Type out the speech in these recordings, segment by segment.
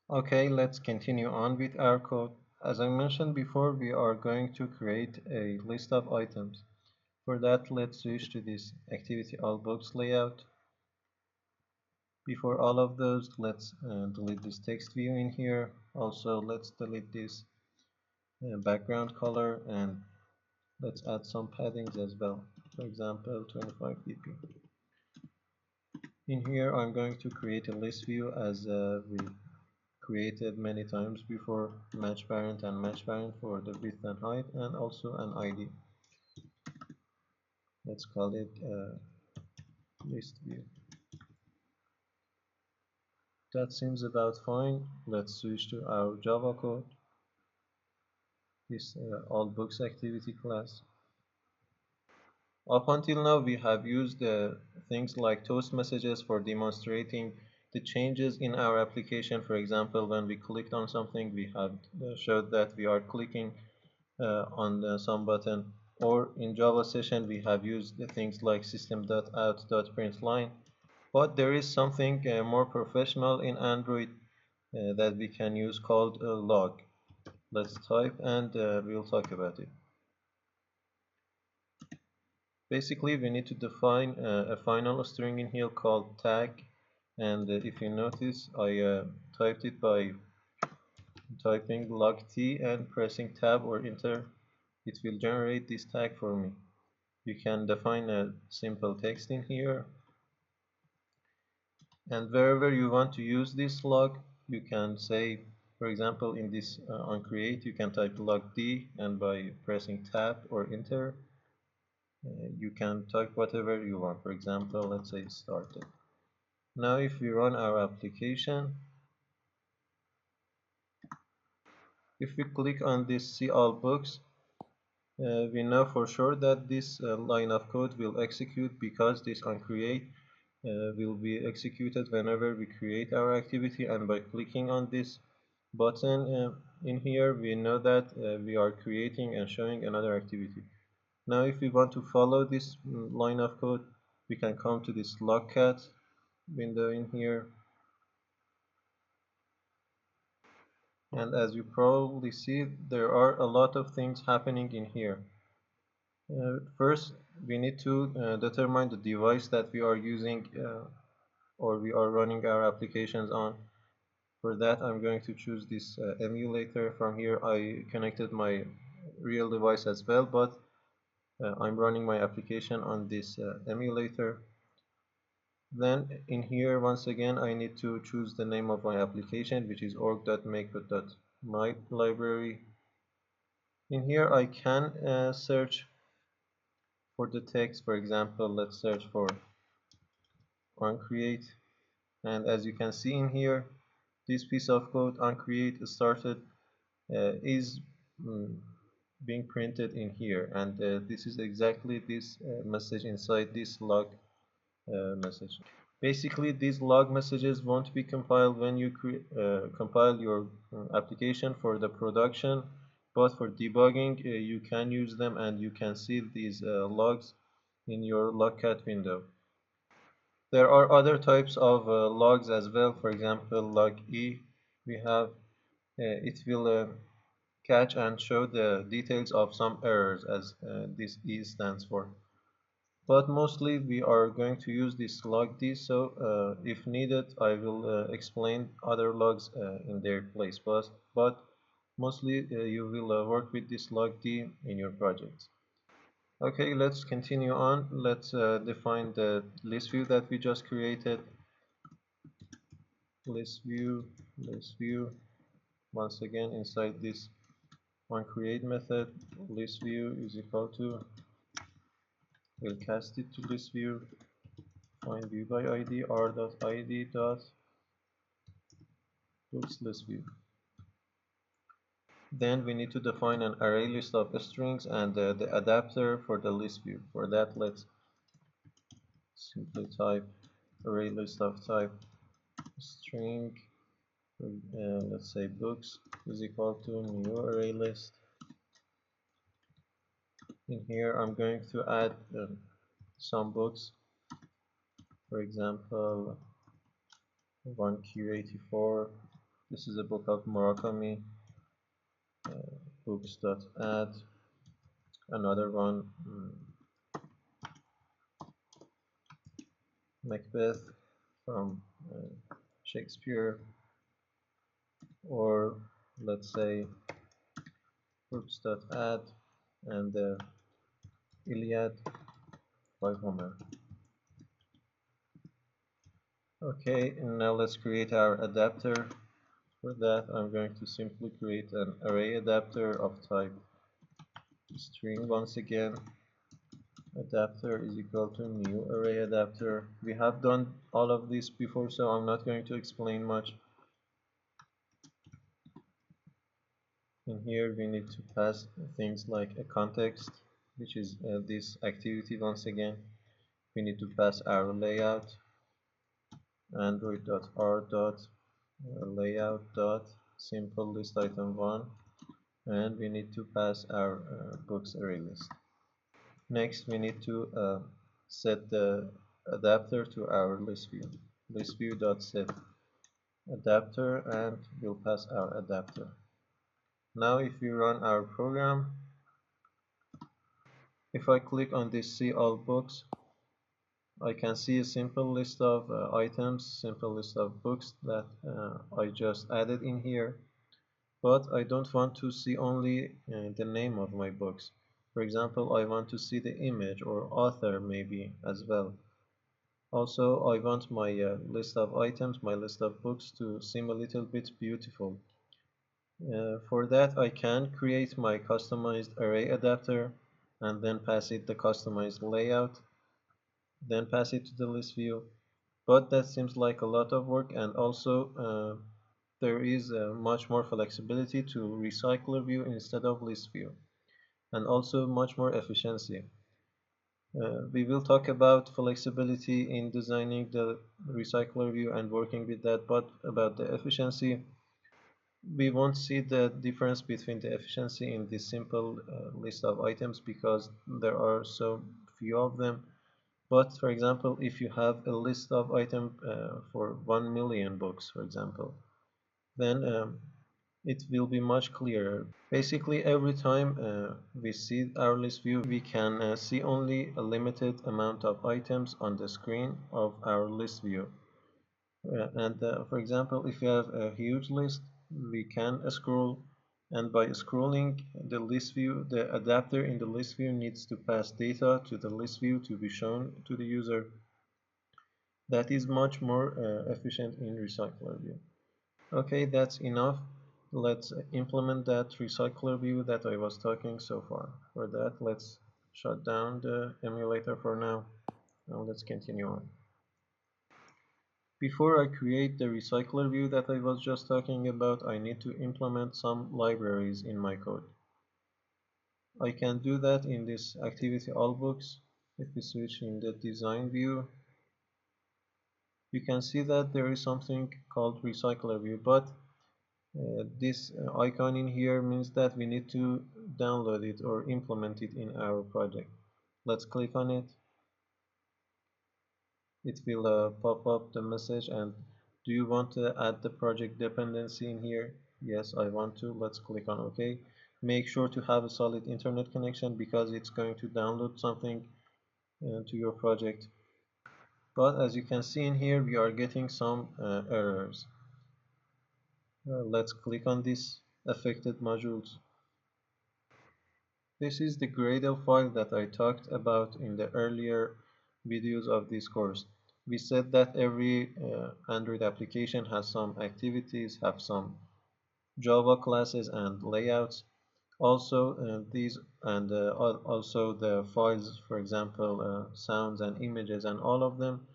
Okay, let's continue on with our code. As I mentioned before, we are going to create a list of items. For that, let's switch to this activity all books layout. Before all of those, let's delete this text view in here. Also, let's delete this background color, and let's add some paddings as well. For example, 25 dp. In here, I'm going to create a list view as we created many times before, match parent and match parent for the width and height, and also an ID. Let's call it list view. That seems about fine. Let's switch to our Java code, this all books activity class. Up until now, we have used things like toast messages for demonstrating the changes in our application. For example, when we clicked on something, we have showed that we are clicking on some button. Or in Java session, we have used things like system.out.println. But there is something more professional in Android that we can use called log. Let's type and we'll talk about it. Basically, we need to define a final string in here called tag. And if you notice, I typed it by typing log t and pressing tab or enter. It will generate this tag for me. You can define a simple text in here. And wherever you want to use this log, you can say, for example, in this Uncreate, you can type log d, and by pressing tab or enter, you can type whatever you want. For example, let's say started. Now if we run our application, if we click on this see all books, we know for sure that this line of code will execute because this Uncreate will be executed whenever we create our activity, and by clicking on this button in here, we know that we are creating and showing another activity. Now if we want to follow this line of code, we can come to this Logcat window in here, and as you probably see, there are a lot of things happening in here. First, we need to determine the device that we are using or we are running our applications on. For that, I'm going to choose this emulator. From here, I connected my real device as well, but I'm running my application on this emulator. Then in here, once again, I need to choose the name of my application, which is org.makebot.my library. In here, I can search for the text. For example, let's search for Uncreate. And as you can see in here, this piece of code Uncreate started is being printed in here, and this is exactly this message inside this log message. Basically, these log messages won't be compiled when you compile your application for the production, but for debugging, you can use them and you can see these logs in your Logcat window. There are other types of logs as well. For example, log E, we have it will catch and show the details of some errors, as this E stands for. But mostly we are going to use this log D, so if needed, I will explain other logs in their place. But mostly you will work with this log D in your project. Okay, let's continue on. Let's define the list view that we just created. List view. Once again, inside this Uncreate method, list view is equal to, we'll cast it to list view, find view by id, r.id dot books list view. Then we need to define an array list of strings and the adapter for the list view. For that, let's simply type array list of type string, let's say books is equal to new array list. In here, I'm going to add some books. For example, 1Q84, This is a book of Murakami, books.add. Another one, Macbeth from Shakespeare, or let's say groups.add and the Iliad by Homer. Okay, and now let's create our adapter. For that, I'm going to simply create an array adapter of type string once again. Adapter is equal to new array adapter. We have done all of this before, so I'm not going to explain much. In here, we need to pass things like a context, which is this activity once again. We need to pass our layout, android.r.layout.simple list item 1, and we need to pass our books array list. Next, we need to set the adapter to our list view. Listview.set adapter, and we'll pass our adapter. Now, if we run our program, if I click on this see all books, I can see a simple list of items, simple list of books that I just added in here. But I don't want to see only the name of my books. For example, I want to see the image or author maybe as well. Also, I want my list of items, my list of books to seem a little bit beautiful. For that, I can create my customized array adapter and then pass it the customized layout, then pass it to the list view. But that seems like a lot of work, and also there is much more flexibility to Recyclerview instead of Listview, and also much more efficiency. We will talk about flexibility in designing the Recyclerview and working with that, but about the efficiency, we won't see the difference between the efficiency in this simple list of items because there are so few of them. But for example, if you have a list of items for 1 million books, for example, then it will be much clearer. Basically, every time we see our list view, we can see only a limited amount of items on the screen of our list view. And for example, if you have a huge list, we can scroll, and by scrolling the list view, the adapter in the list view needs to pass data to the list view to be shown to the user. That is much more efficient in Recyclerview. Okay, that's enough. Let's implement that Recyclerview that I was talking so far. For that, let's shut down the emulator for now, and let's continue on. Before I create the Recyclerview that I was just talking about, I need to implement some libraries in my code. I can do that in this activity all books. If we switch in the design view, you can see that there is something called Recyclerview, but this icon in here means that we need to download it or implement it in our project. Let's click on it. It will pop up the message, and do you want to add the project dependency in here? Yes, I want to. Let's click on OK. Make sure to have a solid internet connection because it's going to download something to your project. But as you can see in here, we are getting some errors. Let's click on this affected modules. This is the Gradle file that I talked about in the earlier videos of this course. We said that every Android application has some activities, have some Java classes and layouts. Also, these and also the files, for example, sounds and images and all of them,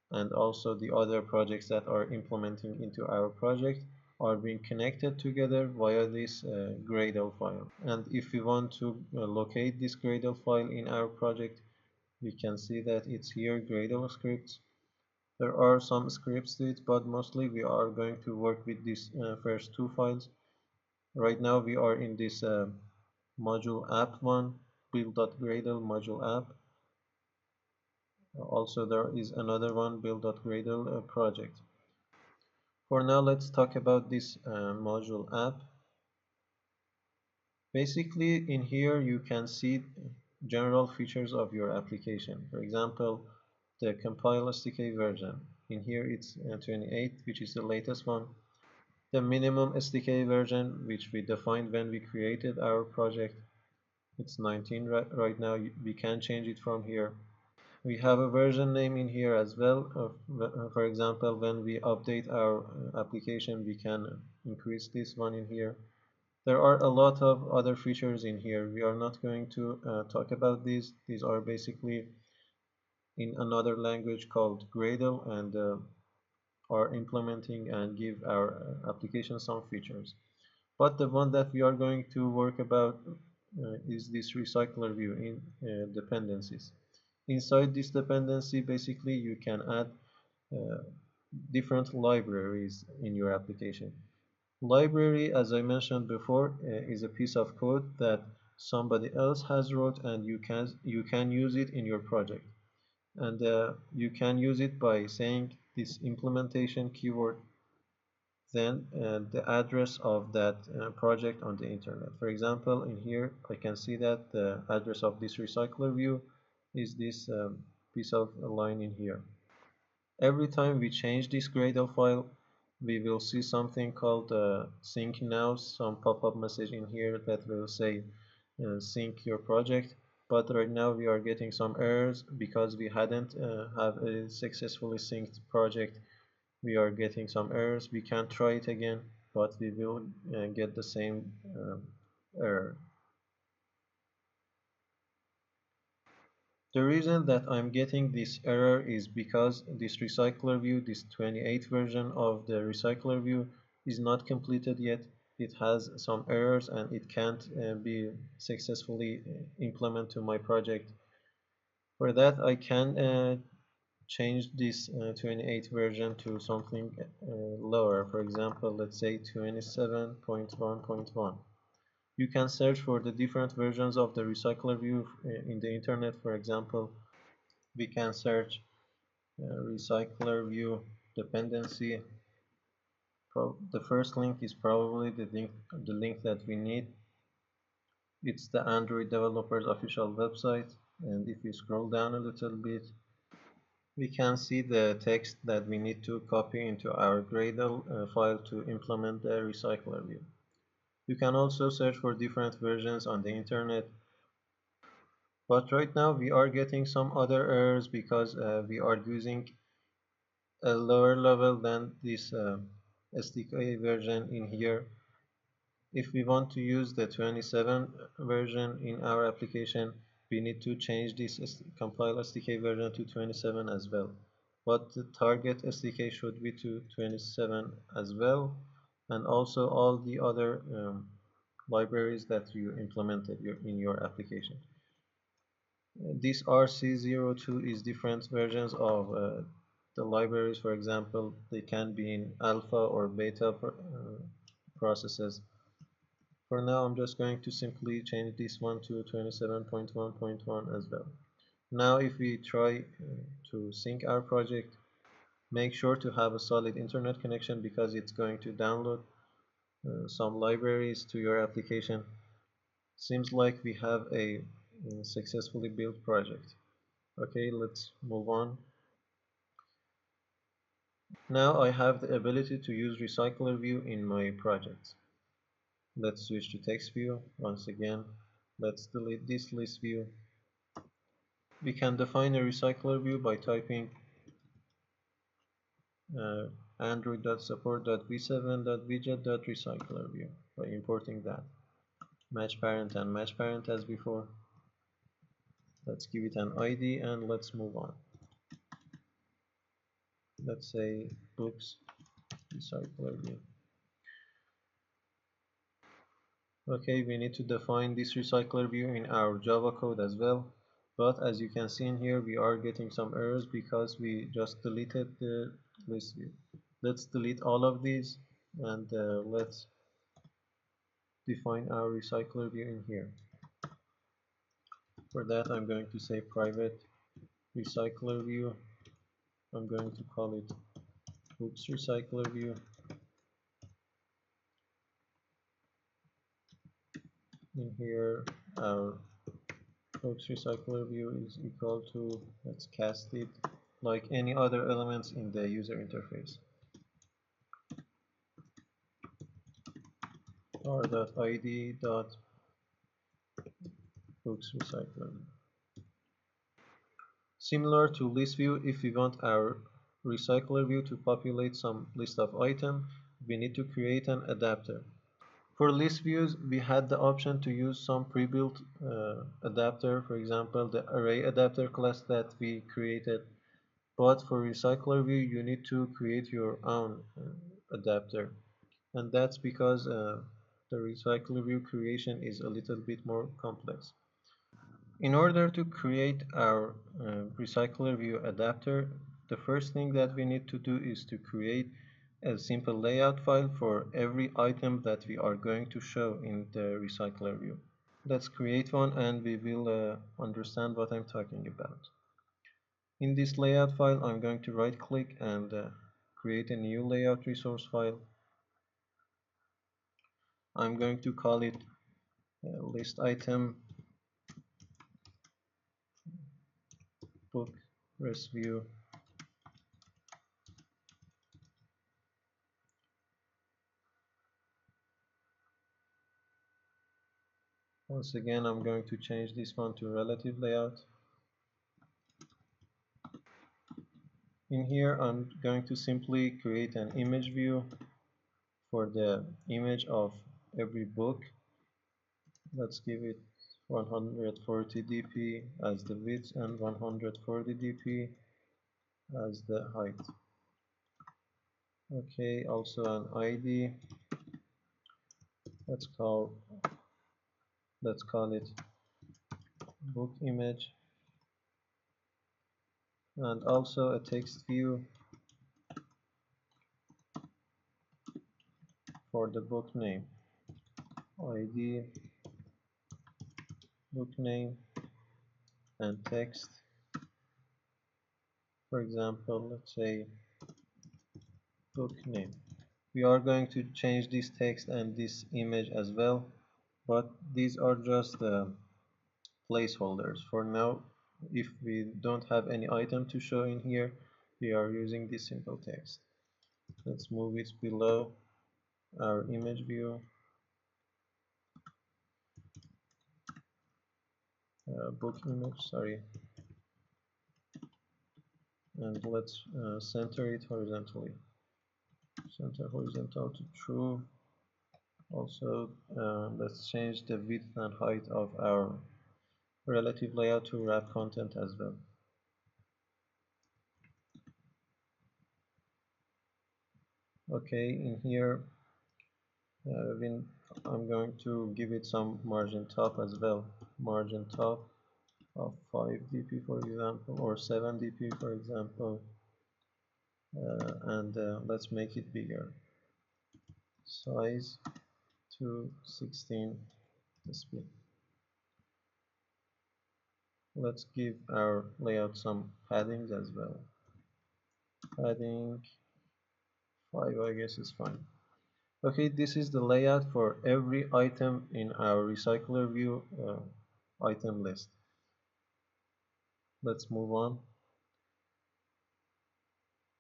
and also the other projects that are implementing into our project are being connected together via this Gradle file. And if we want to locate this Gradle file in our project, we can see that it's here, Gradle scripts. There are some scripts to it, but mostly we are going to work with these first two files. Right now we are in this module app one, build.gradle module app. Also there is another one, build.gradle project. For now, let's talk about this module app. Basically, in here you can see general features of your application. For example, the compile SDK version. In here it's 28, which is the latest one. The minimum SDK version, which we defined when we created our project, it's 19 right now. We can change it from here. We have a version name in here as well. For example, when we update our application, we can increase this one in here. There are a lot of other features in here. We are not going to talk about these. These are basically in another language called Gradle, and are implementing and give our application some features. But the one that we are going to work about is this Recyclerview in dependencies. Inside this dependency, basically you can add uh, different libraries in your application. Library, as I mentioned before, is a piece of code that somebody else has wrote, and you can use it in your project. And you can use it by saying this implementation keyword, then the address of that project on the internet. For example, in here I can see that the address of this Recyclerview is this piece of line in here. Every time we change this Gradle file, we will see something called sync now, some pop-up message in here that will say sync your project. But right now we are getting some errors because we hadn't have a successfully synced project. We are getting some errors. We can try it again, but we will get the same error. The reason that I'm getting this error is because this Recyclerview, this 28 version of the Recyclerview, is not completed yet. It has some errors and it can't be successfully implemented to my project. For that, I can change this 28 version to something lower. For example, let's say 27.1.1. You can search for the different versions of the Recyclerview in the internet. For example, we can search Recyclerview dependency. The first link is probably the link that we need. It's the Android developers official website, and if you scroll down a little bit, we can see the text that we need to copy into our Gradle file to implement the Recyclerview. You can also search for different versions on the internet, but right now we are getting some other errors because we are using a lower level than this SDK version in here. If we want to use the 27 version in our application, we need to change this compile SDK version to 27 as well. But the target SDK should be to 27 as well, and also all the other libraries that you implemented in your application. This RC02 is different versions of the libraries. For example, they can be in alpha or beta processes. For now, I'm just going to simply change this one to 27.1.1 as well. Now, if we try to sync our project, make sure to have a solid internet connection because it's going to download some libraries to your application. Seems like we have a successfully built project. Okay, let's move on. Now I have the ability to use Recyclerview in my projects. Let's switch to text view once again. Let's delete this list view. We can define a Recyclerview by typing android.support.v7.widget.recyclerview by importing that. Match parent and match parent as before. Let's give it an ID and let's move on. Let's say books Recyclerview. Okay, we need to define this Recyclerview in our Java code as well. But as you can see in here, we are getting some errors because we just deleted the list view. Let's delete all of these and let's define our Recyclerview in here. For that, I'm going to say private Recyclerview. I'm going to call it Books Recyclerview. In here, our Books Recycler view is equal to, let's cast it like any other elements in the user interface. r.id.booksRecycler. Similar to Listview, if we want our recycler view to populate some list of items, we need to create an adapter. For list views, we had the option to use some pre-built adapter, for example, the Array Adapter class that we created. But for Recyclerview, you need to create your own adapter. And that's because the Recyclerview creation is a little bit more complex. In order to create our Recyclerview adapter, the first thing that we need to do is to create a simple layout file for every item that we are going to show in the Recyclerview. Let's create one and we will understand what I'm talking about. In this layout file, I'm going to right click and create a new layout resource file. I'm going to call it list item book res view. Once again, I'm going to change this one to relative layout. In here, I'm going to simply create an image view for the image of every book. Let's give it 140 dp as the width and 140 dp as the height. Okay, also an ID. Let's call it book image, and also a text view for the book name. ID, book name, and text. For example, let's say book name. We are going to change this text and this image as well, but these are just placeholders. For now, if we don't have any item to show in here, we are using this simple text. Let's move it below our image view. Book image, sorry. And let's center it horizontally. Center horizontal to true. Also, let's change the width and height of our relative layout to wrap content as well. Okay, in here, I'm going to give it some margin top as well. Margin top of 5 dp for example, or 7 dp for example, and let's make it bigger. Size to 16 display. Let's give our layout some paddings as well. Padding 5, I guess, is fine. Okay, this is the layout for every item in our Recyclerview item list. Let's move on.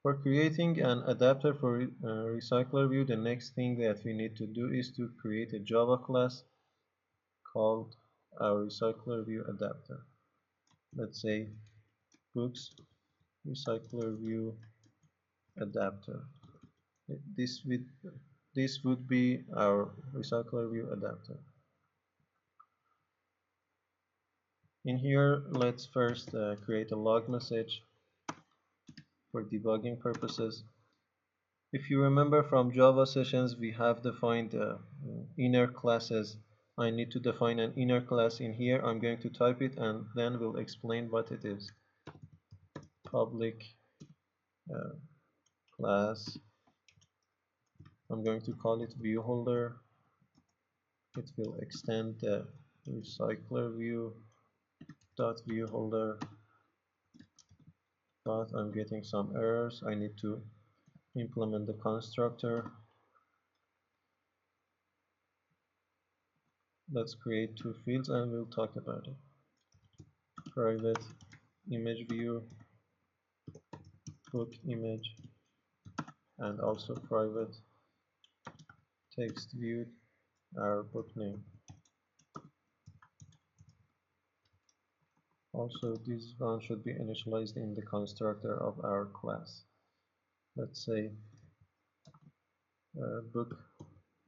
For creating an adapter for Recyclerview, the next thing that we need to do is to create a Java class called our Recyclerview Adapter. Let's say Books Recyclerview Adapter. This would be our Recyclerview Adapter. In here, let's first create a log message for debugging purposes. If you remember from Java sessions, we have defined inner classes. I need to define an inner class in here. I'm going to type it and then we'll explain what it is. Public class. I'm going to call it Viewholder. It will extend the Recyclerview.Viewholder. But I'm getting some errors. I need to implement the constructor. let's create two fields and we'll talk about it. Private image view, book image, and also private text view, our book name. Also, this one should be initialized in the constructor of our class. Let's say book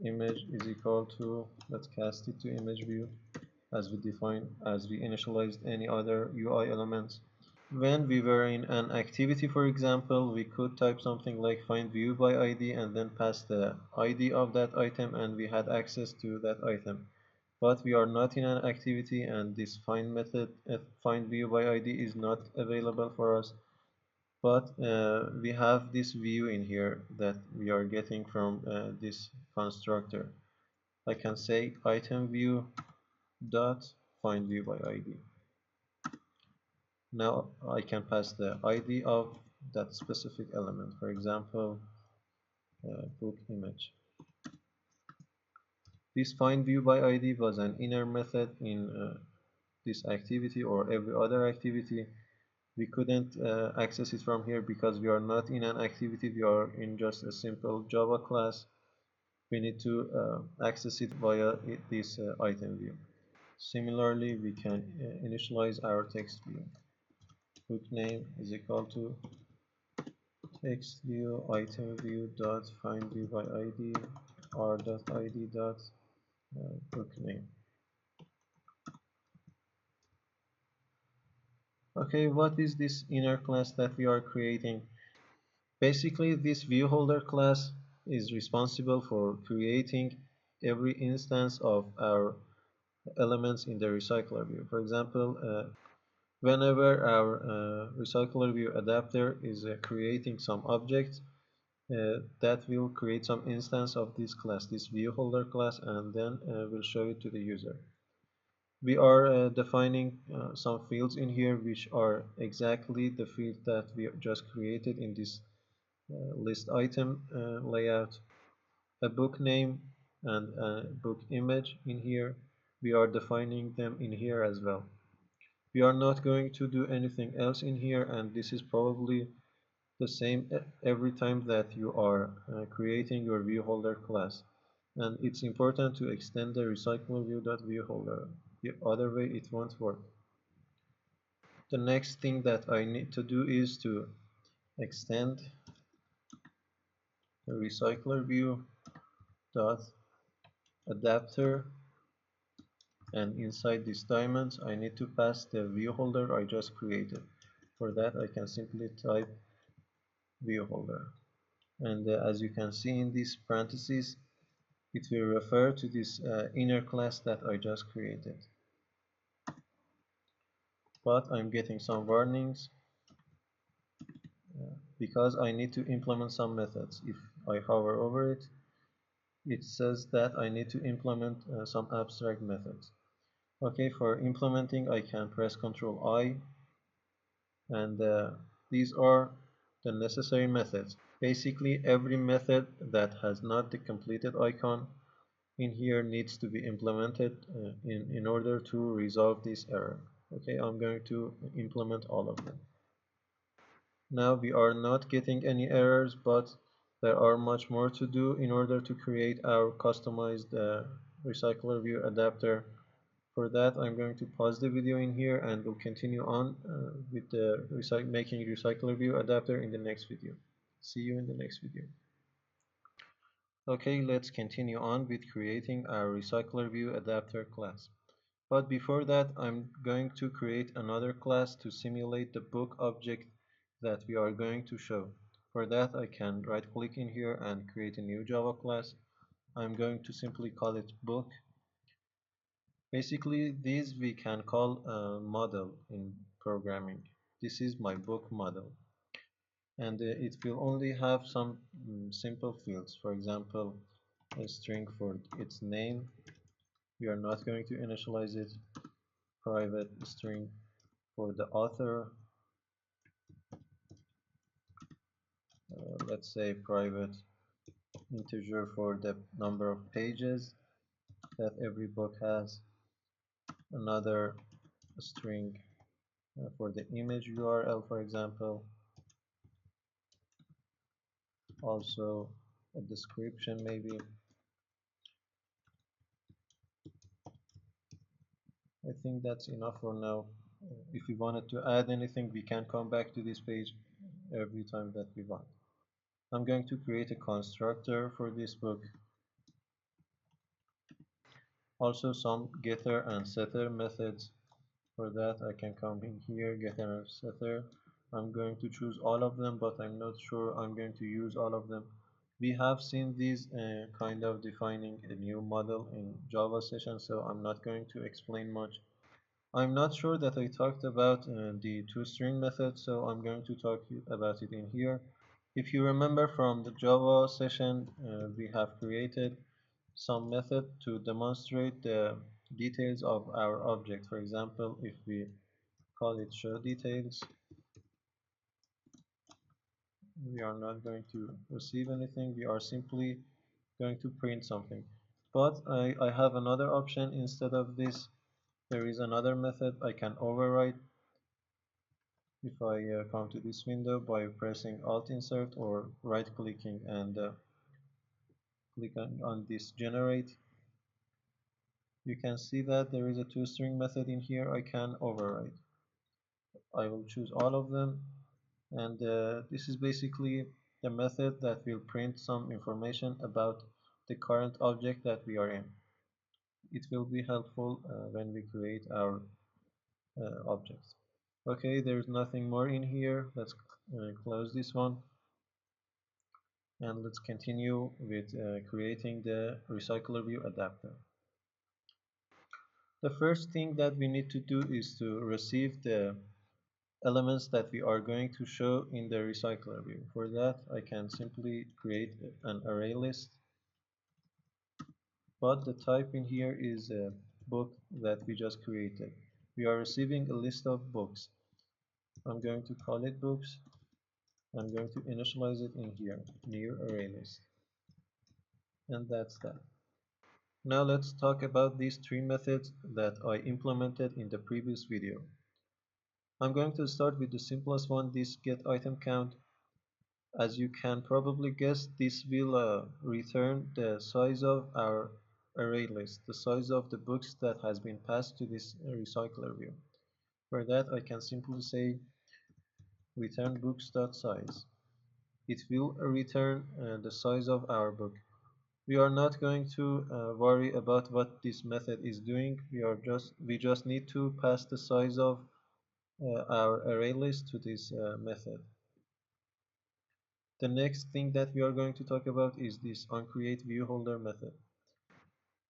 image is equal to, let's cast it to image view as we initialized any other UI elements. When we were in an activity, for example, we could type something like find view by ID and then pass the ID of that item and we had access to that item. But we are not in an activity and this find method, find view by ID is not available for us. But we have this view in here that we are getting from this constructor. I can say item view dot find view by ID. Now I can pass the ID of that specific element, for example, book image. This find view by ID was an inner method in this activity or every other activity. We couldn't access it from here because we are not in an activity, we are in just a simple Java class. We need to access it via this item view. Similarly, we can initialize our text view. Book name is equal to text view item view dot find view by ID r dot id dot book name. Okay, what is this inner class that we are creating? Basically, this viewholder class is responsible for creating every instance of our elements in the recycler view. For example, whenever our Recyclerview Adapter is creating some object, that will create some instance of this class, this viewholder class, and then we'll show it to the user. We are defining some fields in here which are exactly the field that we just created in this list item layout. A book name and a book image in here. We are defining them in here as well. We are not going to do anything else in here, and this is probably the same every time that you are creating your viewholder class. And it's important to extend the Recyclerview.viewholder. The other way it won't work. The next thing that I need to do is to extend the Recyclerview.adapter, and inside these diamonds I need to pass the viewholder I just created. For that I can simply type viewholder. And as you can see in these parentheses, it will refer to this inner class that I just created. But I'm getting some warnings because I need to implement some methods. If I hover over it, it says that I need to implement some abstract methods. Okay, for implementing I can press Ctrl I, and these are the necessary methods. Basically every method that has not the completed icon in here needs to be implemented in order to resolve this error. Okay, I'm going to implement all of them. Now we are not getting any errors, but there are much more to do in order to create our customized Recyclerview adapter. For that, I'm going to pause the video in here and we'll continue on with the making Recyclerview adapter in the next video. See you in the next video. Okay, let's continue on with creating our Recyclerview adapter class. But before that, I'm going to create another class to simulate the book object that we are going to show. For that, I can right click in here and create a new Java class. I'm going to simply call it book. Basically, these we can call a model in programming. This is my book model. And it will only have some simple fields. For example, a string for its name. We are not going to initialize it. Private string for the author. Let's say private integer for the number of pages. that every book has another string for the image URL, for example, also a description maybe. I think that's enough for now. If we wanted to add anything, we can come back to this page every time that we want. I'm going to create a constructor for this book. Also some getter and setter methods. For that I can come in here, getter and setter. I'm going to choose all of them, but I'm not sure I'm going to use all of them. We have seen these kind of defining a new model in Java session, so I'm not going to explain much. I'm not sure that I talked about the toString method, so I'm going to talk about it in here. If you remember from the Java session, we have created some method to demonstrate the details of our object. For example, if we call it show details, we are not going to receive anything. We are simply going to print something. But I have another option instead of this. There is another method I can override if I come to this window by pressing Alt Insert or right clicking and click on this generate. You can see that there is a toString method in here I can override. I will choose all of them, and this is basically the method that will print some information about the current object that we are in. It will be helpful when we create our objects. Okay, there's nothing more in here. Let's close this one, and let's continue with creating the Recyclerview Adapter. The first thing that we need to do is to receive the elements that we are going to show in the recycler view. For that, I can simply create an array list, but the type in here is a book that we just created. We are receiving a list of books. I'm going to call it books. I'm going to initialize it in here, new array list. And that's that. Now let's talk about these three methods that I implemented in the previous video. I'm going to start with the simplest one, this getItemCount. As you can probably guess, this will return the size of our array list, the size of the books that has been passed to this recycler view. For that, I can simply say return books.size. It will return the size of our book. We are not going to worry about what this method is doing. We just need to pass the size of our array list to this method. The next thing that we are going to talk about is this Uncreateviewholder method.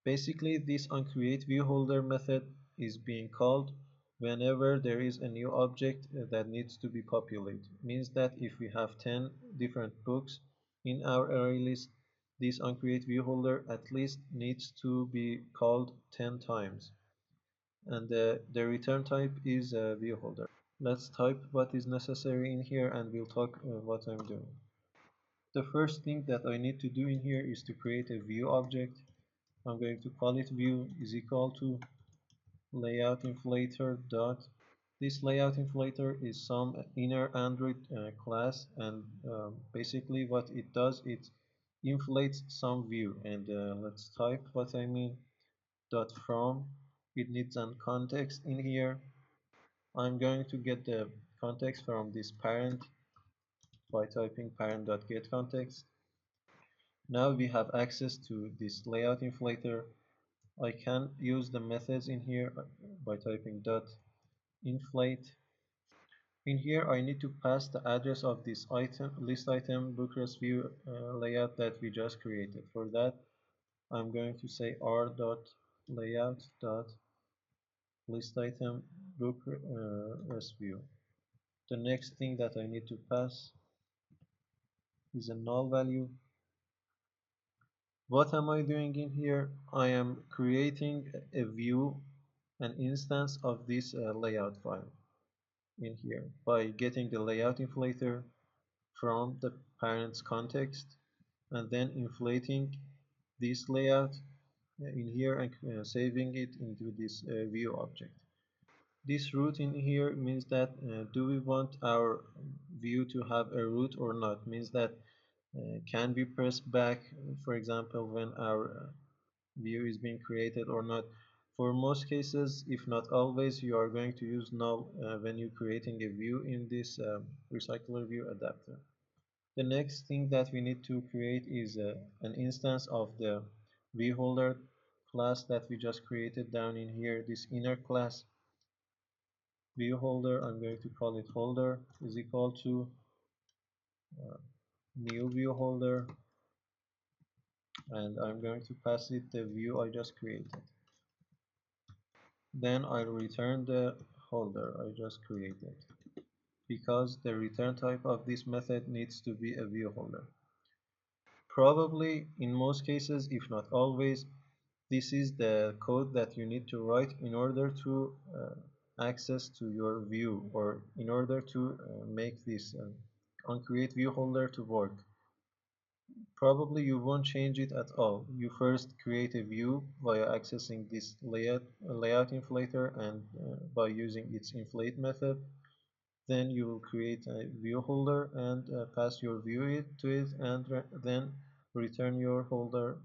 Basically, this Uncreateviewholder method is being called whenever there is a new object that needs to be populated. Means that if we have 10 different books in our array list, this Uncreateviewholder at least needs to be called 10 times. And the return type is viewholder. Let's type what is necessary in here and we'll talk what I'm doing. The first thing that I need to do in here is to create a view object. I'm going to call it view is equal to layout inflator dot. This layout inflator is some inner Android class, and basically what it does, it inflates some view. And let's type what I mean. Dot from. It needs some context in here. I'm going to get the context from this parent by typing parent.getContext. Now we have access to this layout inflator. I can use the methods in here by typing dot inflate. In here I need to pass the address of this item list item bookrest view layout that we just created. For that I'm going to say r.layout dot list item bookrest view. The next thing that I need to pass is a null value. What am I doing in here? I am creating a view, an instance of this layout file in here by getting the layout inflator from the parent's context and then inflating this layout in here and saving it into this view object. This root in here means that do we want our view to have a root or not? Means that can we press back, for example, when our view is being created or not. For most cases, if not always, you are going to use null when you're creating a view in this Recyclerview Adapter. The next thing that we need to create is an instance of the Viewholder class that we just created down in here. This inner class Viewholder, I'm going to call it holder, is equal to new Viewholder, and I'm going to pass it the view I just created. Then I'll return the holder I just created, because the return type of this method needs to be a view holder. Probably in most cases, if not always, this is the code that you need to write in order to access to your view, or in order to make this Uncreateviewholder to work. Probably you won't change it at all. You first create a view via accessing this layout inflator and by using its inflate method. Then you will create a view holder and pass your view to it, and then return your holder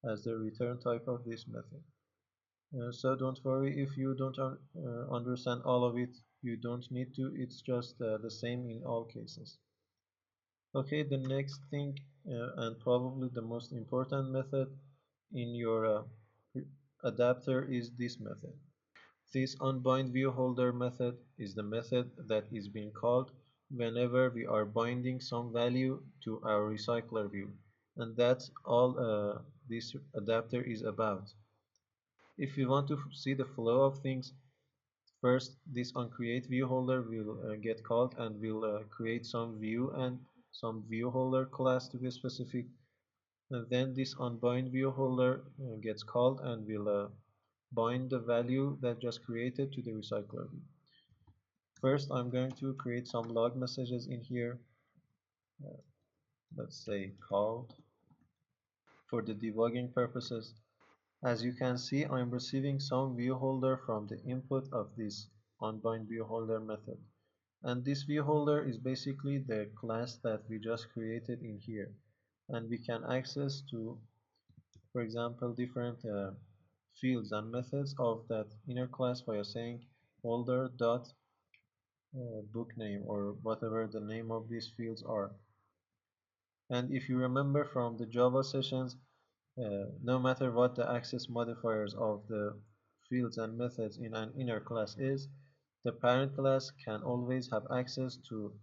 as the return type of this method. So don't worry if you don't understand all of it. You don't need to. It's just the same in all cases. Okay, the next thing and probably the most important method in your adapter is this method. This Unbindviewholder method is the method that is being called whenever we are binding some value to our recycler view, and that's all this adapter is about. If we want to see the flow of things, first this Uncreateviewholder will get called and will create some view and some viewholder class to be specific, and then this Unbindviewholder gets called and will bind the value that just created to the recycler view. First, I'm going to create some log messages in here. Let's say called for the debugging purposes. As you can see, I'm receiving some viewholder from the input of this Unbindviewholder method. And this viewholder is basically the class that we just created in here. And we can access to, for example, different fields and methods of that inner class by saying holder dot book name, or whatever the name of these fields are. And if you remember from the Java sessions, no matter what the access modifiers of the fields and methods in an inner class is, the parent class can always have access to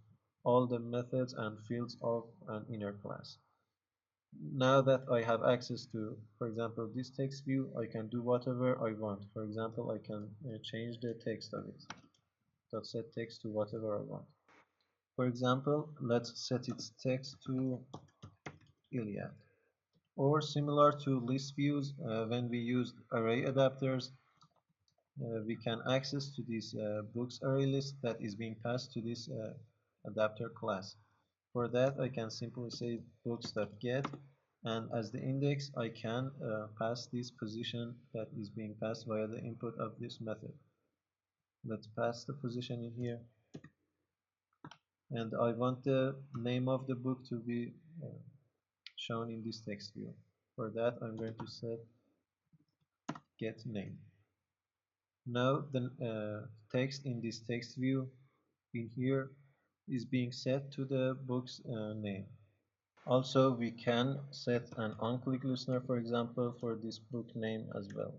all the methods and fields of an inner class. Now that I have access to, for example, this text view, I can do whatever I want. For example, I can change the text of it. Let's set text to whatever I want. For example, let's set its text to Iliad. Or similar to list views, when we use array adapters, we can access to this books array list that is being passed to this adapter class. For that, I can simply say books.get, and as the index, I can pass this position that is being passed via the input of this method. Let's pass the position in here, and I want the name of the book to be shown in this text view. For that, I'm going to set get name. Now the text in this text view in here is being set to the book's name. Also, we can set an onclick listener, for example, for this book name as well.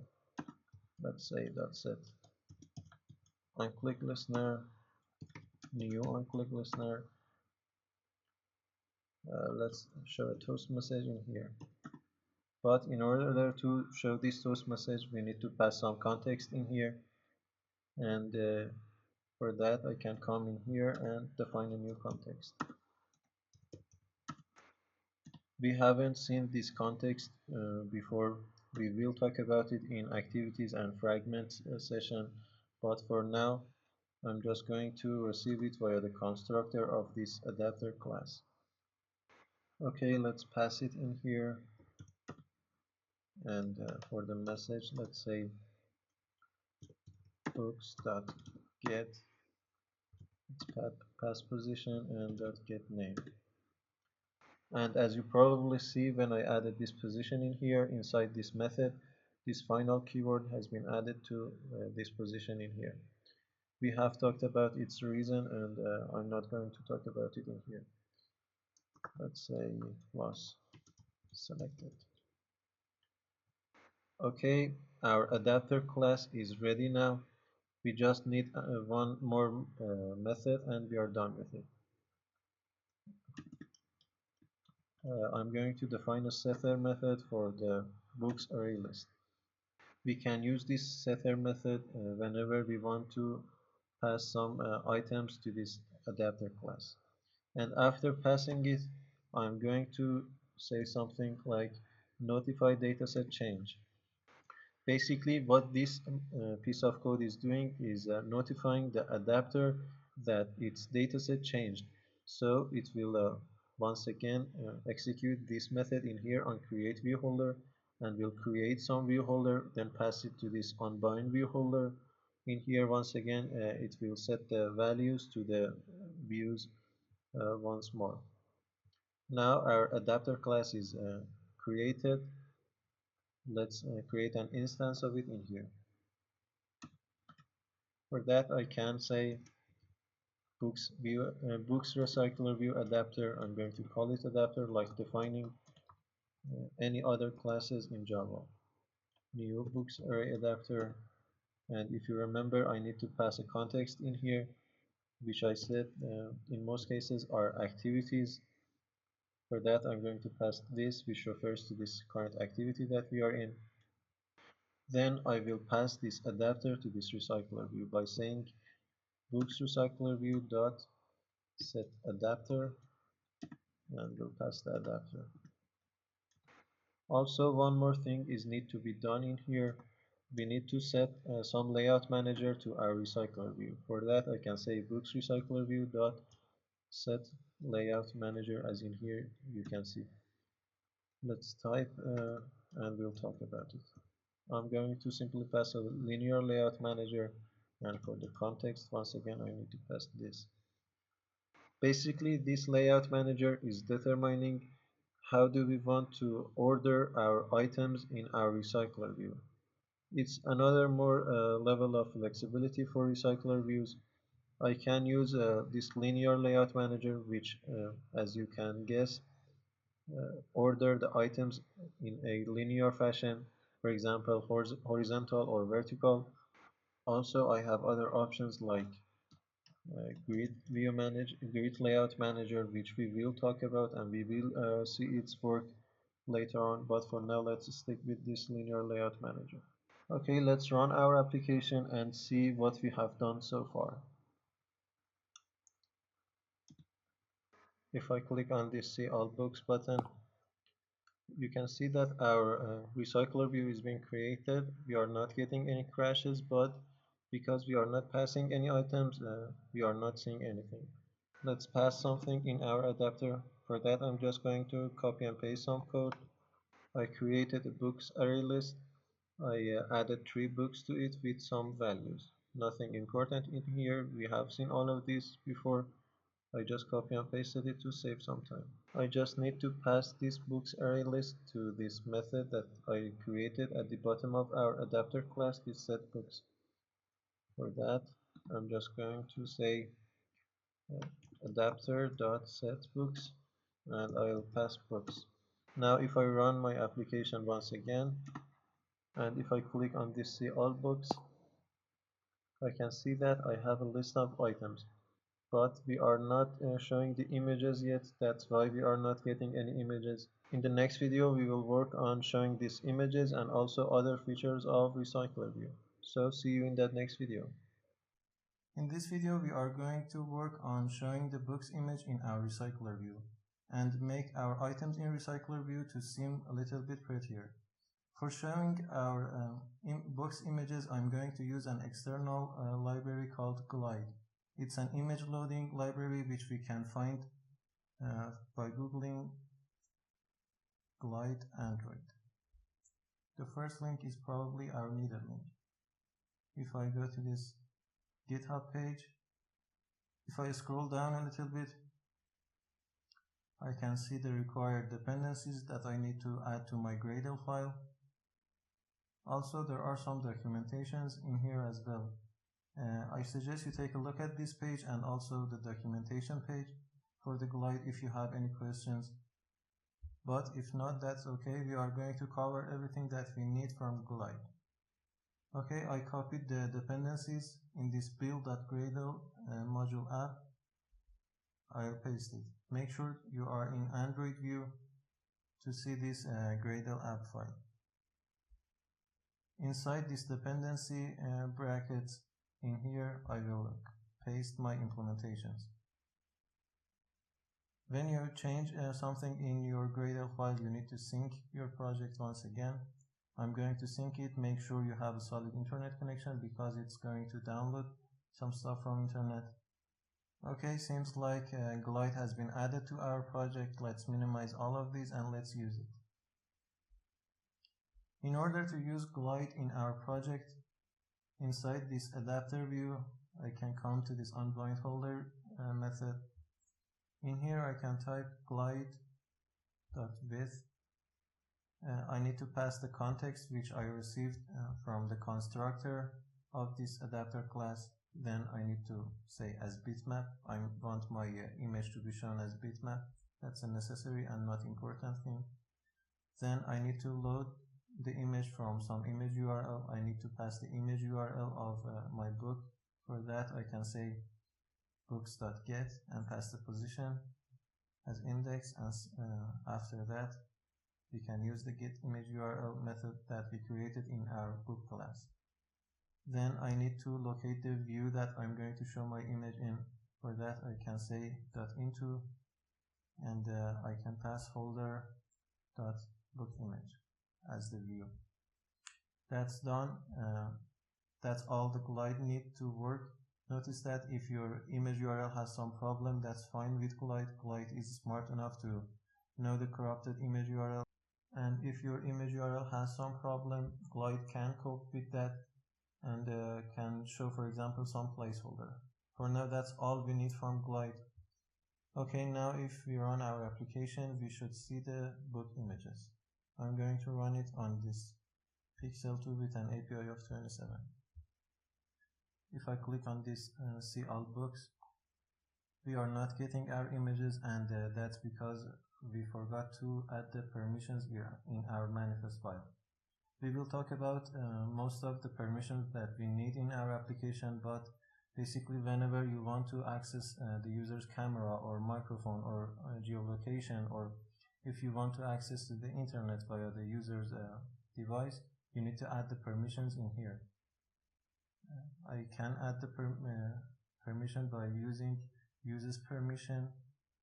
Let's say set onclick listener, new onclick listener. Let's show a toast message in here. But in order to show this toast message, we need to pass some context in here, and for that I can come in here and define a new context. We haven't seen this context before. We will talk about it in activities and fragments session, but for now I'm just going to receive it via the constructor of this adapter class. Okay, let's pass it in here, and for the message, let's say books.get its pass position and .get name. And as you probably see, when I added this position in here inside this method, this final keyword has been added to this position in here. We have talked about its reason, and I'm not going to talk about it in here. Let's say was selected. Okay, our adapter class is ready now. We just need one more method and we are done with it. I'm going to define a setter method for the books array list. We can use this setter method whenever we want to pass some items to this adapter class. And after passing it, I'm going to say something like notify dataset change. Basically, what this piece of code is doing is notifying the adapter that its dataset changed. So it will once again execute this method in here on Create_Viewholder, and will create some viewholder, then pass it to this Unbindviewholder. In here, once again, it will set the values to the views once more. Now our adapter class is created. Let's create an instance of it in here. For that, I can say books Recyclerview Adapter. I'm going to call it adapter like defining any other classes in Java. New books array adapter. And if you remember, I need to pass a context in here, which I said in most cases are activities. For that, I'm going to pass this, which refers to this current activity that we are in. Then I will pass this adapter to this Recyclerview by saying books Recyclerview dot set adapter, and we'll pass the adapter. Also, one more thing is need to be done in here. We need to set some layout manager to our Recyclerview. For that, I can say books Recyclerview dot set layout manager, as in here you can see. Let's type and we'll talk about it. I'm going to simply pass a linear layout manager, and for the context, once again, I need to pass this. Basically, this layout manager is determining how do we want to order our items in our Recyclerview. It's another more level of flexibility for Recyclerviews. I can use this linear layout manager, which, as you can guess, order the items in a linear fashion, for example, horizontal or vertical. Also, I have other options like grid layout manager, which we will talk about and we will see its work later on, but for now let's stick with this linear layout manager. Okay, let's run our application and see what we have done so far. If I click on this see all books button, you can see that our Recyclerview is being created. We are not getting any crashes, but because we are not passing any items, we are not seeing anything. Let's pass something in our adapter. For that, I'm just going to copy and paste some code. I created a books array list. I added 3 books to it with some values. Nothing important in here. We have seen all of these before. I just copy and pasted it to save some time. I just need to pass this books array list to this method that I created at the bottom of our adapter class, this set books. For that, I'm just going to say adapter.setBooks, and I'll pass books. Now if I run my application once again, and if I click on this see all books, I can see that I have a list of items, but we are not showing the images yet. That's why we are not getting any images. In the next video, we will work on showing these images and also other features of Recyclerview. So see you in that next video. In this video, we are going to work on showing the books image in our Recyclerview and make our items in Recyclerview to seem a little bit prettier. For showing our books images, I'm going to use an external library called Glide. It's an image loading library which we can find by googling Glide Android. The first link is probably our needed link. If I go to this GitHub page, if I scroll down a little bit, I can see the required dependencies that I need to add to my Gradle file. Also, there are some documentations in here as well. I suggest you take a look at this page and also the documentation page for the Glide if you have any questions. But if not, that's okay. We are going to cover everything that we need from Glide. Okay, I copied the dependencies in this build.gradle module app. I'll paste it. Make sure you are in Android view to see this Gradle app file. Inside this dependency brackets in here, I will paste my implementations. When you change something in your Gradle file, you need to sync your project once again. I'm going to sync it. Make sure you have a solid internet connection because it's going to download some stuff from internet. Okay, seems like Glide has been added to our project. Let's minimize all of these and let's use it. In order to use Glide in our project, inside this adapter view, I can come to this Unbindviewholder method. In here, I can type glide.with. I need to pass the context which I received from the constructor of this adapter class. Then I need to say as bitmap. I want my image to be shown as bitmap. That's a necessary and not important thing. Then I need to load the image from some image URL. I need to pass the image URL of my book. For that, I can say books.get and pass the position as index. And after that, we can use the getImageURL method that we created in our book class. Then I need to locate the view that I'm going to show my image in. For that, I can say .into and I can pass folder.bookImage as the view. That's done. That's all the Glide need to work. Notice that if your image URL has some problem, that's fine with Glide. Glide is smart enough to know the corrupted image URL. And if your image URL has some problem, Glide can cope with that and can show, for example, some placeholder. For now, that's all we need from Glide. Okay, now if we run our application, we should see the book images. I'm going to run it on this Pixel 2 with an API of 27. If I click on this see all books, we are not getting our images, and that's because we forgot to add the permissions in our manifest file. We will talk about most of the permissions that we need in our application, but basically whenever you want to access the user's camera or microphone or geolocation, or if you want to access the internet via the user's device, you need to add the permissions in here. I can add the permission by using uses permission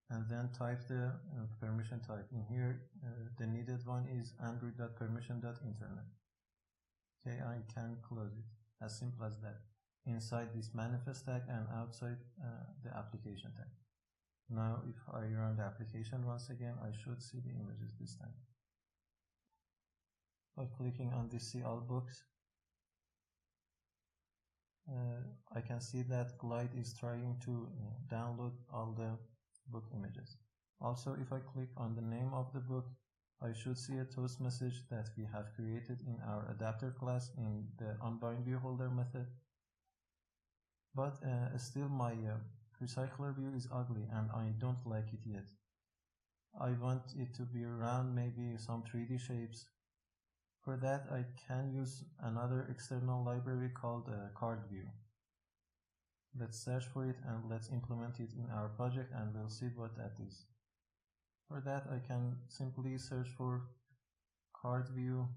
and then type the permission type. In here, the needed one is android.permission.internet. Okay, I can close it. As simple as that. Inside this manifest tag and outside the application tag. Now, if I run the application once again, I should see the images this time. By clicking on this see all books, I can see that Glide is trying to download all the book images. Also, if I click on the name of the book, I should see a toast message that we have created in our adapter class in the Unbindviewholder method. But still my Recyclerview is ugly and I don't like it yet. I want it to be round, maybe some 3D shapes. For that, I can use another external library called Cardview. Let's search for it and let's implement it in our project and we'll see what that is. For that, I can simply search for Cardview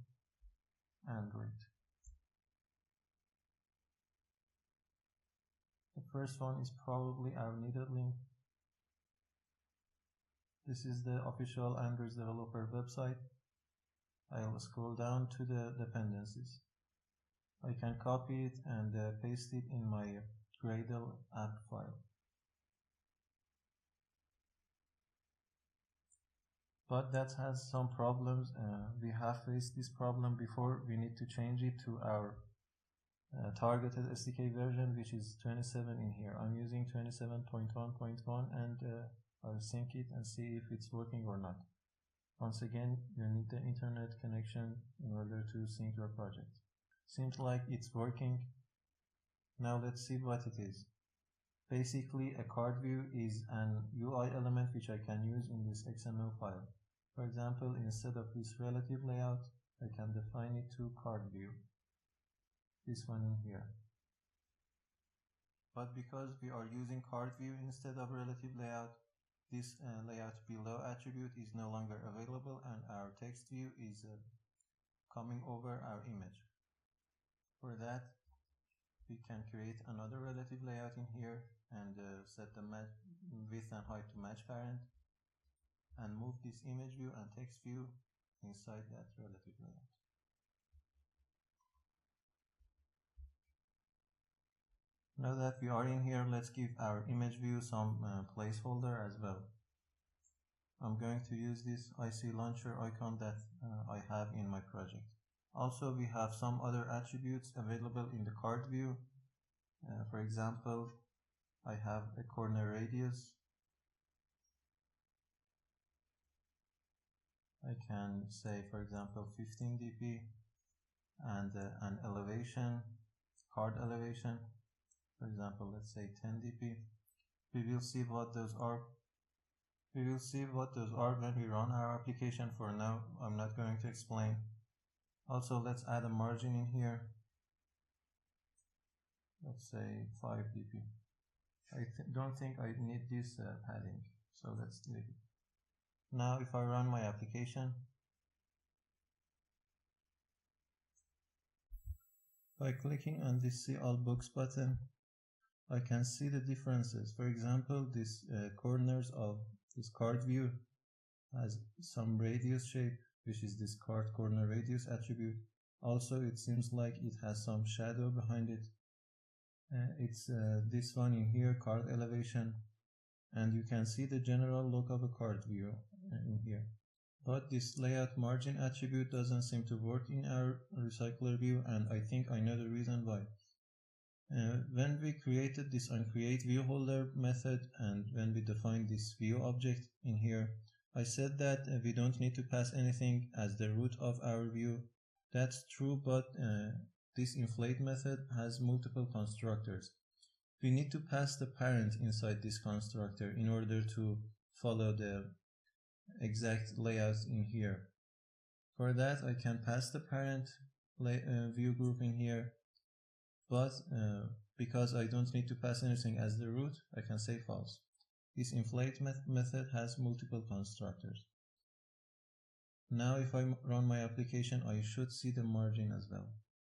Android. The first one is probably our needed link. This is the official Android developer website. I'll scroll down to the dependencies. I can copy it and paste it in my Gradle app file. but that has some problems. We have faced this problem before. We need to change it to our targeted SDK version, which is 27 in here. I'm using 27.1.1 and I'll sync it and see if it's working or not. Once again, you need the internet connection in order to sync your project. Seems like it's working. Now let's see what it is. Basically, a Cardview is an UI element which I can use in this XML file. For example, instead of this relative layout, I can define it to Cardview. This one in here. But because we are using Cardview instead of relative layout, this layout below attribute is no longer available and our text view is coming over our image. For that, we can create another relative layout in here and set the width and height to match parent and move this image view and text view inside that relative layout. Now that we are in here, let's give our image view some placeholder as well. I'm going to use this IC launcher icon that I have in my project. Also, we have some other attributes available in the Cardview. For example, I have a corner radius. I can say, for example, 15 dp and an elevation, card elevation. For example, let's say 10 dp. We will see what those are. We will see what those are when we run our application. For now, I'm not going to explain. Also, let's add a margin in here. Let's say 5 dp. I don't think I need this padding, so let's delete it. Now, if I run my application, by clicking on this See All Books button, I can see the differences. For example, this corners of this card view has some radius shape, which is this card corner radius attribute. Also, it seems like it has some shadow behind it. It's this one in here, card elevation, and you can see the general look of a card view in here. But this layout margin attribute doesn't seem to work in our Recyclerview, and I think I know the reason why. When we created this Uncreateviewholder method and when we defined this view object in here, I said that we don't need to pass anything as the root of our view. That's true, but this inflate method has multiple constructors. We need to pass the parent inside this constructor in order to follow the exact layout in here. For that, I can pass the parent view group in here, but because I don't need to pass anything as the root, I can say false. This inflate method has multiple constructors. Now if I run my application, I should see the margin as well.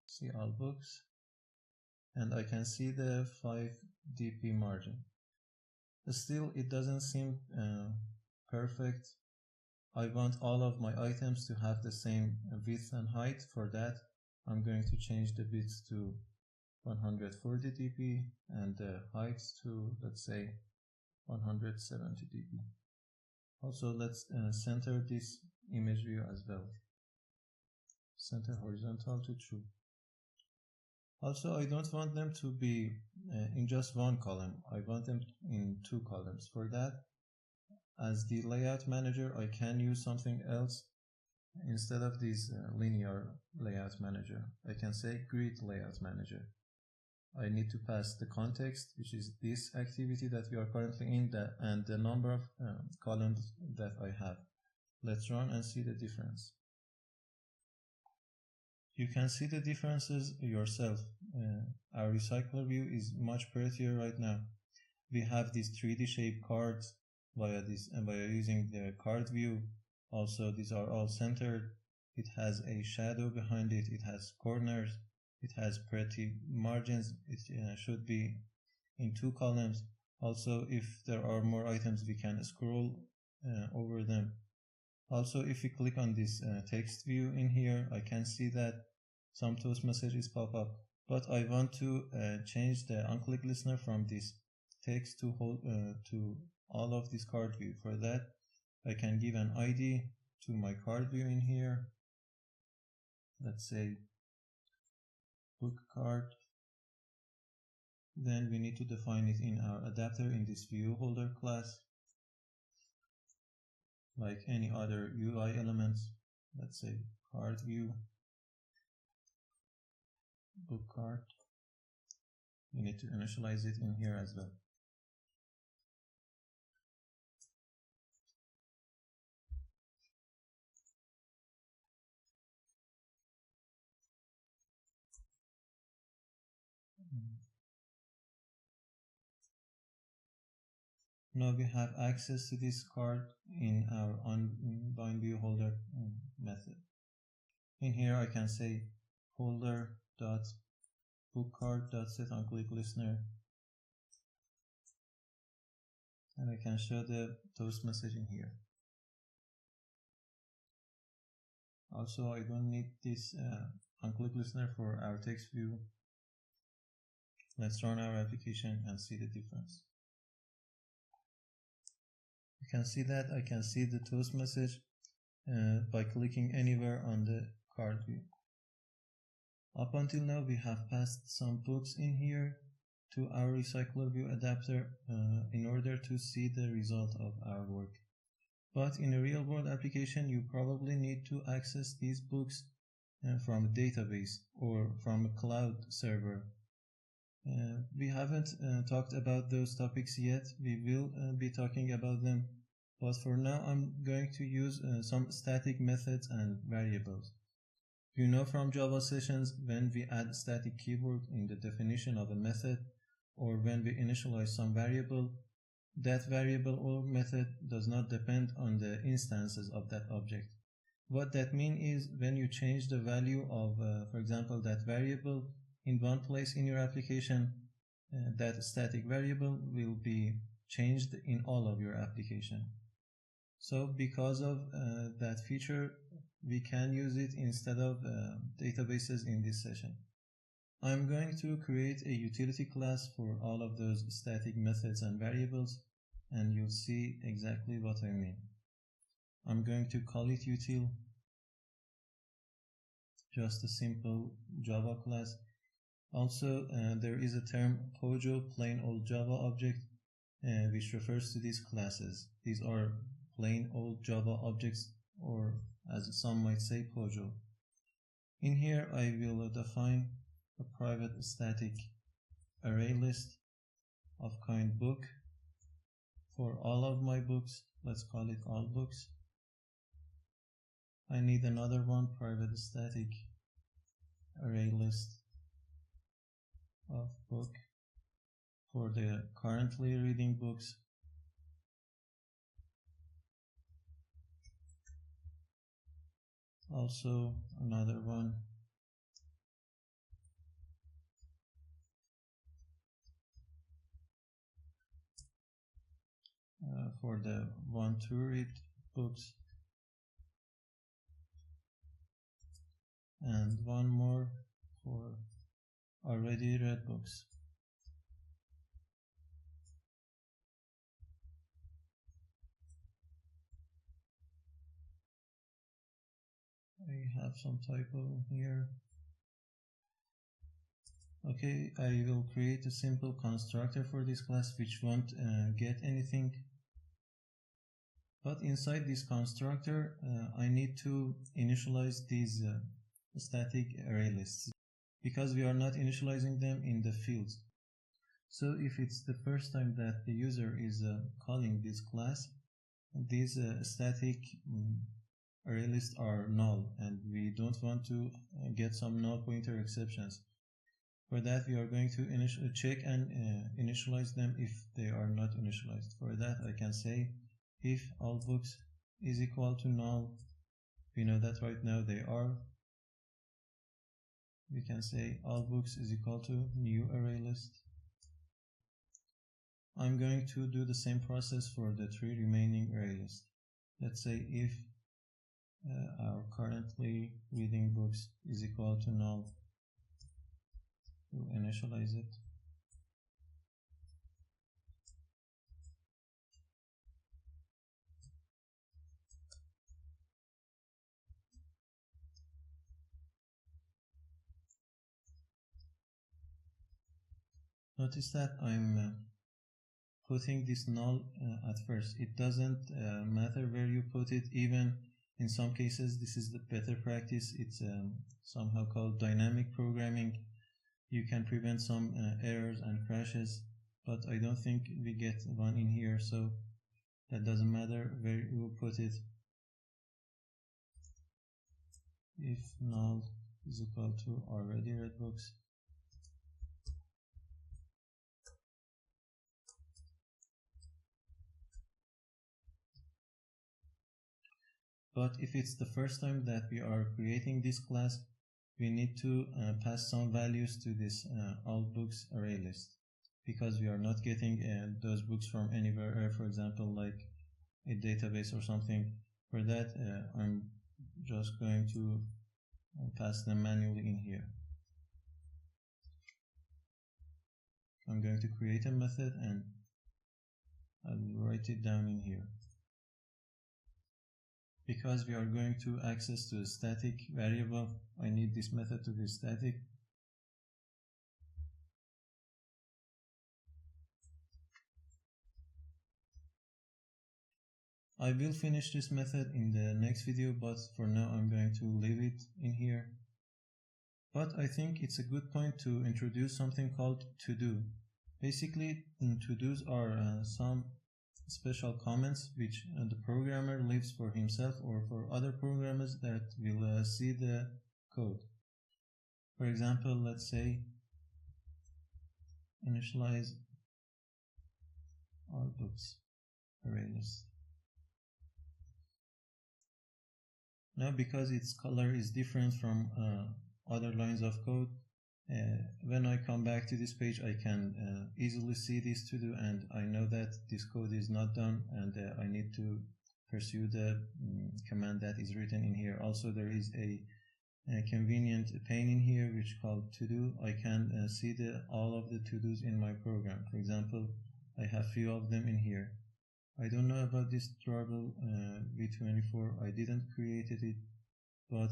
See all books, and I can see the 5 dp margin. Still, it doesn't seem perfect. I want all of my items to have the same width and height. For that, I'm going to change the width to 140 dp and the heights to, let's say, 170 dp. Also, let's center this image view as well. Center horizontal to true. Also, I don't want them to be in just one column. I want them in 2 columns. For that, as the layout manager, I can use something else. Instead of this linear layout manager, I can say grid layout manager. I need to pass the context, which is this activity that we are currently in, and the number of columns that I have. Let's run and see the difference. You can see the differences yourself. Our Recyclerview is much prettier right now. We have these 3D shaped cards via using the card view. Also, these are all centered. It has a shadow behind it. It has corners. It has pretty margins. It should be in 2 columns. Also, if there are more items, we can scroll over them. Also, if we click on this text view in here, I can see that some toast messages pop up. But I want to change the on-click listener from this text to all of this card view. For that, I can give an ID to my card view in here. Let's say book card. Then we need to define it in our adapter in this Viewholder class, like any other UI elements. Let's say card view, book card. We need to initialize it in here as well. Now we have access to this card in our Unbindviewholder method. In here I can say holder.bookcard.setOnClickListener, and I can show the toast message in here. Also, I don't need this OnClickListener for our text view. Let's run our application and see the difference. You can see that I can see the toast message by clicking anywhere on the card view. Up until now, we have passed some books in here to our Recyclerview Adapter in order to see the result of our work. But in a real-world application, you probably need to access these books from a database or from a cloud server. We haven't talked about those topics yet. We will be talking about them, but for now I'm going to use some static methods and variables. You know from Java sessions, when we add static keyword in the definition of a method, or when we initialize some variable, that variable or method does not depend on the instances of that object. What that means is when you change the value of, for example, that variable in one place in your application, that static variable will be changed in all of your application. So because of that feature, we can use it instead of databases in this session. I'm going to create a utility class for all of those static methods and variables, and you'll see exactly what I mean. I'm going to call it util, just a simple Java class. Also, there is a term POJO, plain old Java object, which refers to these classes. These are plain old Java objects, or as some might say, POJO. In here, I will define a private static array list of kind book for all of my books. Let's call it all books. I need another one, private static array list of book for the currently reading books. Also another one for the want to read books, and one more for already read books. I have some typo here. Okay, I will create a simple constructor for this class which won't get anything. But inside this constructor, I need to initialize these static array lists because we are not initializing them in the fields. So if it's the first time that the user is calling this class, these static array lists are null, and we don't want to get some null pointer exceptions. For that, we are going to check and initialize them if they are not initialized. For that, I can say if all books is equal to null. We know that right now they are. We can say all books is equal to new array list. I'm going to do the same process for the 3 remaining array lists. Let's say if our currently reading books is equal to null, we'll initialize it. Notice that I'm putting this null at first. It doesn't matter where you put it. Even in some cases, this is the better practice. It's somehow called dynamic programming. You can prevent some errors and crashes, but I don't think we get one in here, so that doesn't matter where you put it. If null is equal to already read books, but if it's the first time that we are creating this class, we need to pass some values to this all books array list, because we are not getting those books from anywhere, for example, like a database or something. For that, I'm just going to pass them manually in here. I'm going to create a method and I'll write it down in here. Because we are going to access to a static variable, I need this method to be static. I will finish this method in the next video, but for now I'm going to leave it in here. But I think it's a good point to introduce something called to-do. Basically, to-dos are some special comments which the programmer leaves for himself or for other programmers that will see the code. For example, let's say initialize all books Arraylist. Now, because its color is different from other lines of code, when I come back to this page, I can easily see this to do, and I know that this code is not done, and I need to pursue the command that is written in here. Also, there is a convenient pane in here which called to do. I can see all of the to dos in my program. For example, I have few of them in here. I don't know about this drawable v24. I didn't create it, but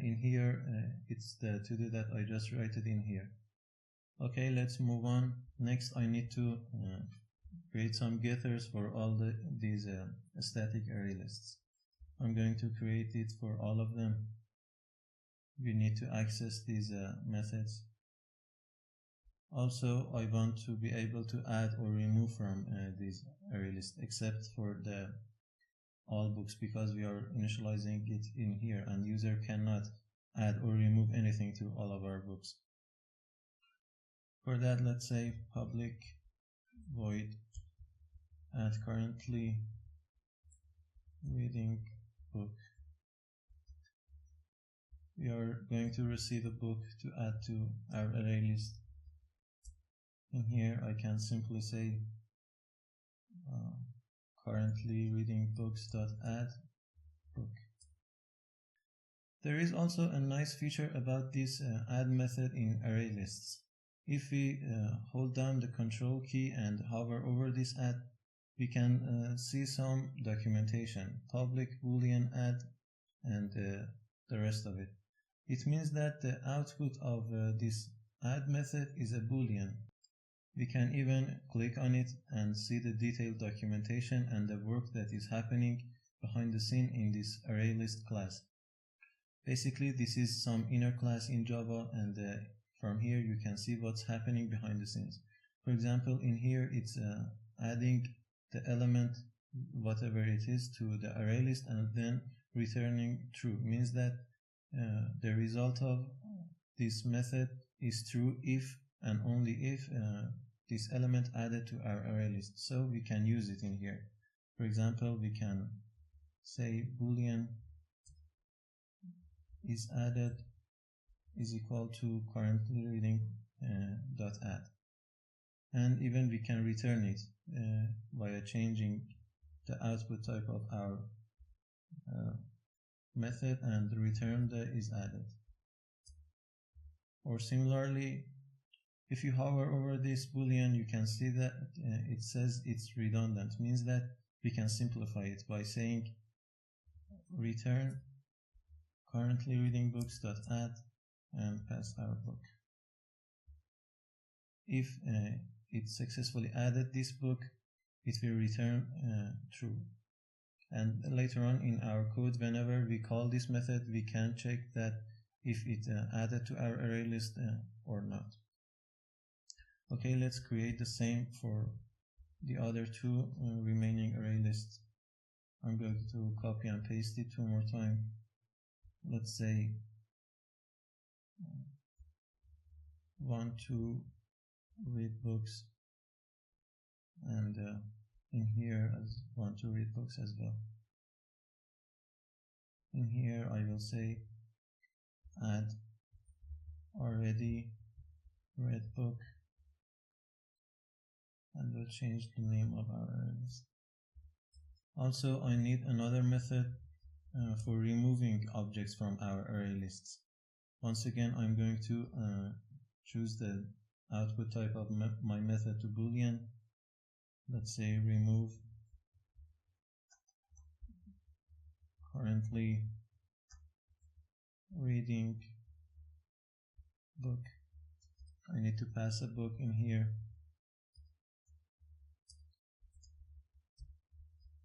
in here it's the to do that I just write it in here. Okay, let's move on. Next, I need to create some getters for all these static array lists. I'm going to create it for all of them. We need to access these methods. Also, I want to be able to add or remove from these array lists, except for the all books, because we are initializing it in here and user cannot add or remove anything to all of our books. For that, let's say public void add currently reading book. We are going to receive a book to add to our array list. In here, I can simply say currently reading books.add book. There is also a nice feature about this add method in array lists. If we hold down the control key and hover over this add, we can see some documentation, public boolean add, and the rest of it. It means that the output of this add method is a boolean. We can even click on it and see the detailed documentation and the work that is happening behind the scene in this Arraylist class. Basically, this is some inner class in Java, and from here you can see what's happening behind the scenes. For example, in here it's adding the element, whatever it is, to the Arraylist and then returning true. Means that the result of this method is true if and only if this element added to our array list. So we can use it in here. For example, we can say boolean is added is equal to currently reading dot add, and even we can return it via changing the output type of our method and return the is added. Or similarly, if you hover over this boolean, you can see that it says it's redundant. Means that we can simplify it by saying return currently reading books.add and pass our book. If it successfully added this book, it will return true. And later on in our code, whenever we call this method, we can check that if it added to our array list or not. Okay, let's create the same for the other two remaining array lists. I'm going to copy and paste it two more times. Let's say 1, 2 read books, and in here as 1, 2 read books as well. In here I will say add already read book, and we'll change the name of our array list. Also, I need another method for removing objects from our array lists. Once again, I'm going to choose the output type of my method to Boolean. Let's say remove currently reading book. I need to pass a book in here.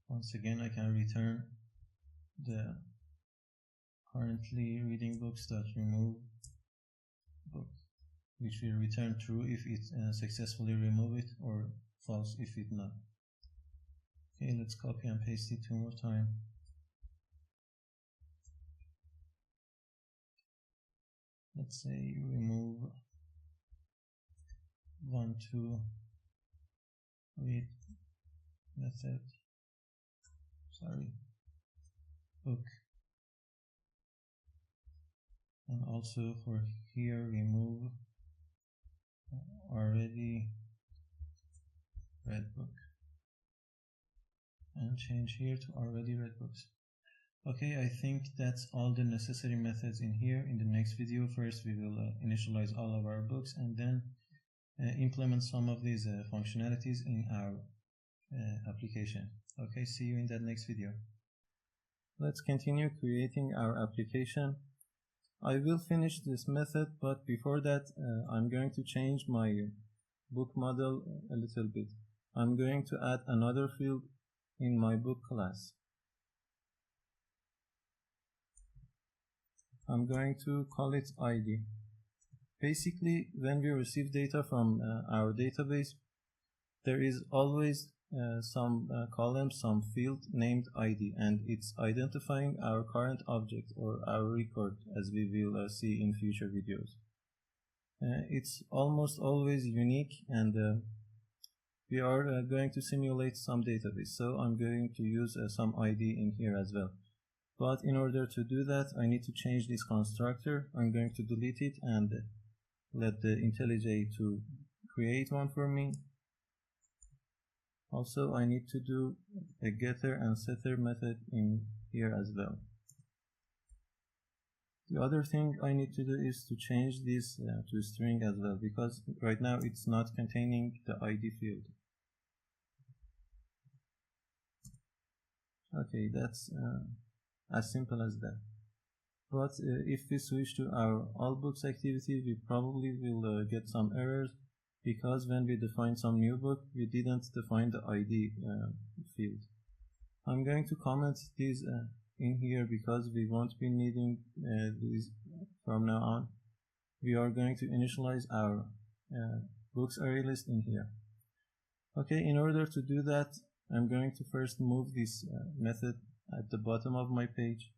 Once again, I can return the currently reading books.remove book, which will return true if it successfully remove it, or false if it not. Okay, let's copy and paste it two more times. Let's say remove 1, 2 read method, book, and also for here remove already read book, and change here to already read books. Okay, I think that's all the necessary methods in here. In the next video, first we will initialize all of our books, and then implement some of these functionalities in our application. Okay, see you in that next video. Let's continue creating our application. I will finish this method, but before that I'm going to change my book model a little bit. I'm going to add another field in my book class. I'm going to call it ID. Basically, when we receive data from our database, there is always some column, some field named ID, and it's identifying our current object or our record, as we will see in future videos. It's almost always unique, and we are going to simulate some database, so I'm going to use some ID in here as well. But in order to do that, I need to change this constructor. I'm going to delete it and let the IntelliJ to create one for me. Also, I need to do a getter and setter method in here as well. The other thing I need to do is to change this to string as well, because right now it's not containing the ID field. Okay, that's as simple as that. But if we switch to our all books activity, we probably will get some errors, because when we define some new book, we didn't define the ID field. I'm going to comment these in here because we won't be needing these from now on. We are going to initialize our books array list in here. Okay, in order to do that, I'm going to first move this method at the bottom of my page.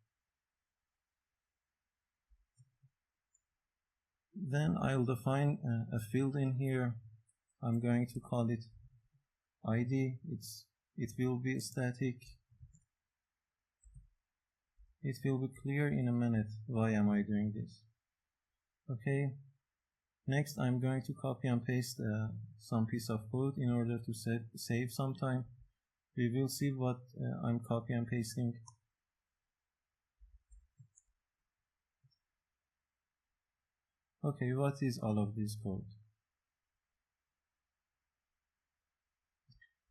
Then I'll define a field in here. I'm going to call it ID. It will be static. It will be clear in a minute why am I doing this. Okay. Next, I'm going to copy and paste some piece of code in order to save some time. We will see what I'm copy and pasting. Okay, what is all of this code?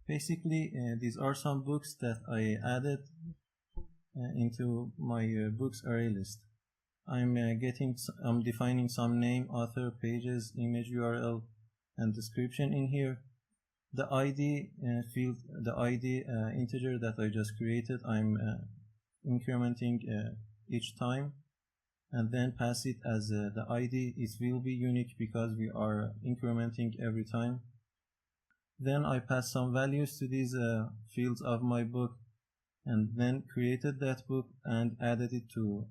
Basically, these are some books that I added into my books array list. I'm defining some name, author, pages, image URL, and description in here. The ID field, the ID integer that I just created, I'm incrementing each time, and then pass it as the ID. It will be unique because we are incrementing every time. Then I pass some values to these fields of my book, and then created that book and added it to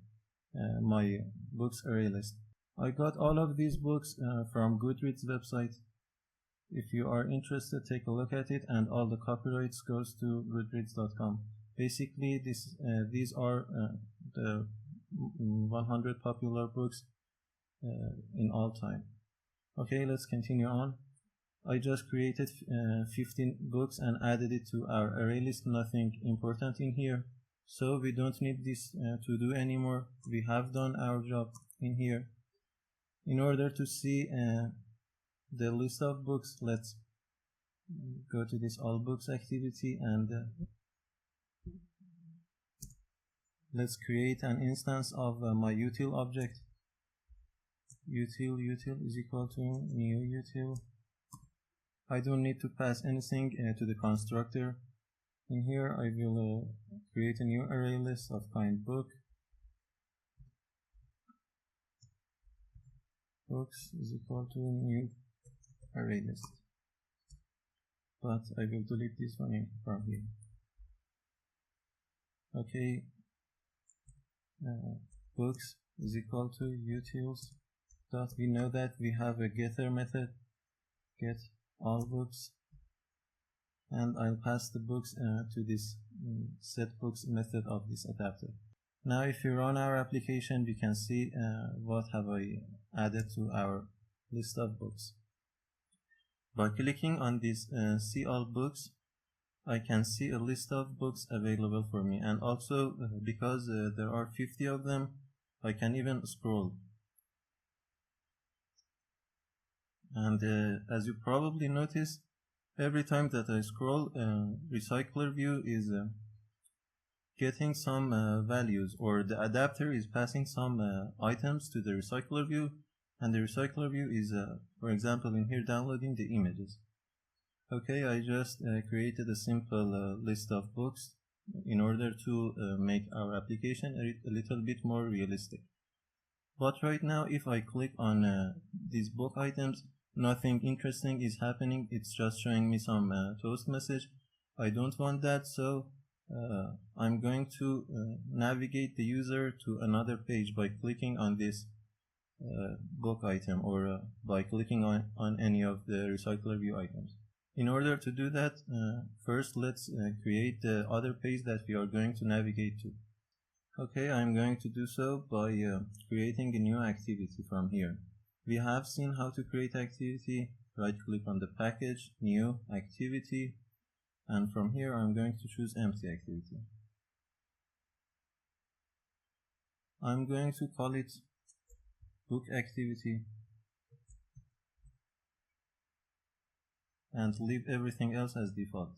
my books array list. I got all of these books from Goodreads website. If you are interested, take a look at it, and all the copyrights goes to goodreads.com. Basically, these are the 100 popular books in all time. Okay, let's continue on. I just created 15 books and added it to our array list. Nothing important in here, so we don't need this to do anymore. We have done our job in here. In order to see the list of books, let's go to this all books activity, and let's create an instance of my util object. Util is equal to new util. I don't need to pass anything to the constructor. In here I will create a new array list of kind book. Books is equal to new array list, but I will delete this one from here. Okay, books is equal to utils dot. We know that we have a getter method, get all books, and I'll pass the books to this setBooks method of this adapter. Now if you run our application, we can see what have I added to our list of books. By clicking on this see all books, I can see a list of books available for me, and also because there are 50 of them, I can even scroll. And as you probably noticed, every time that I scroll, Recyclerview is getting some values, or the adapter is passing some items to the Recyclerview, and the Recyclerview is, for example, in here downloading the images. Okay, I just created a simple list of books in order to make our application a little bit more realistic. But right now, if I click on these book items, nothing interesting is happening. It's just showing me some toast message. I don't want that, so I'm going to navigate the user to another page by clicking on this book item, or by clicking on any of the Recyclerview items. In order to do that, first let's create the other page that we are going to navigate to. Okay, I'm going to do so by creating a new activity from here. We have seen how to create activity. Right click on the package, new activity, and from here I'm going to choose empty activity. I'm going to call it book activity and leave everything else as default.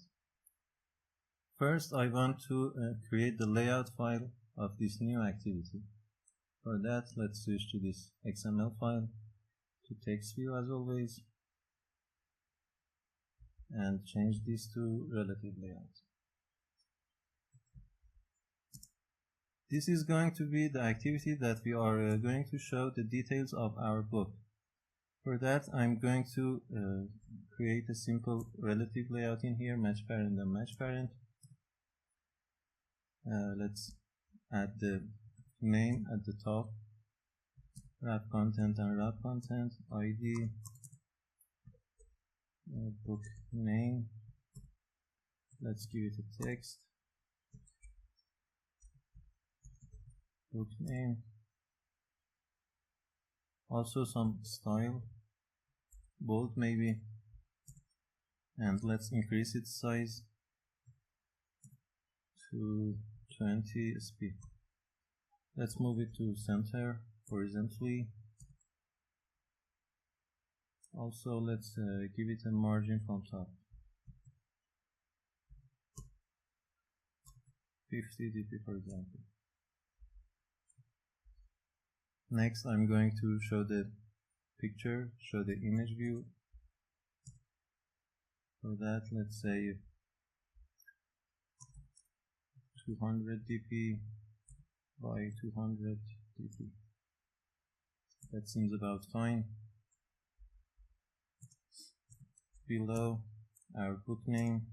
First, I want to create the layout file of this new activity. For that, let's switch to this XML file, to text view as always, and change this to relative layout. This is going to be the activity that we are going to show the details of our book. For that, I'm going to create a simple relative layout in here, match parent and match parent. Let's add the name at the top, wrap content and wrap content, ID, book name. Let's give it a text, book name, also some style, bold maybe, and let's increase its size to 20 sp. Let's move it to center horizontally. Also, let's give it a margin from top, 50 dp for example. Next, I'm going to show the picture, show the image view For that, let's say 200 dp by 200 dp. That seems about fine. Below our book name,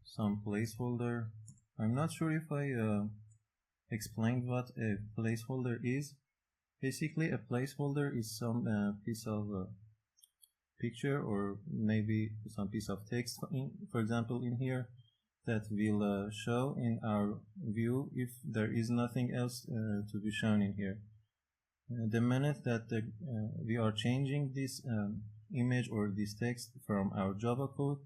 some placeholder. I'm not sure if I explained what a placeholder is. Basically, a placeholder is some piece of picture or maybe some piece of text, for example, in here, that will show in our view if there is nothing else to be shown in here. The minute that we are changing this image or this text from our Java code,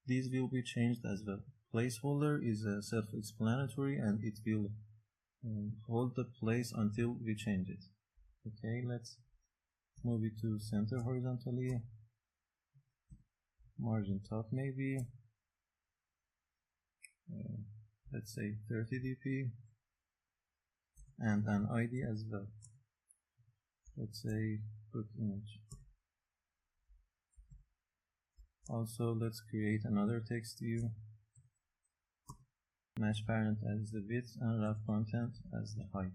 these will be changed as well. Placeholder is self-explanatory and it will hold the place until we change it. Okay, let's move it to center horizontally, margin top maybe, let's say 30 dp, and an ID as well. Let's say book image. Also, let's create another text view. Match parent as the width and wrap content as the height.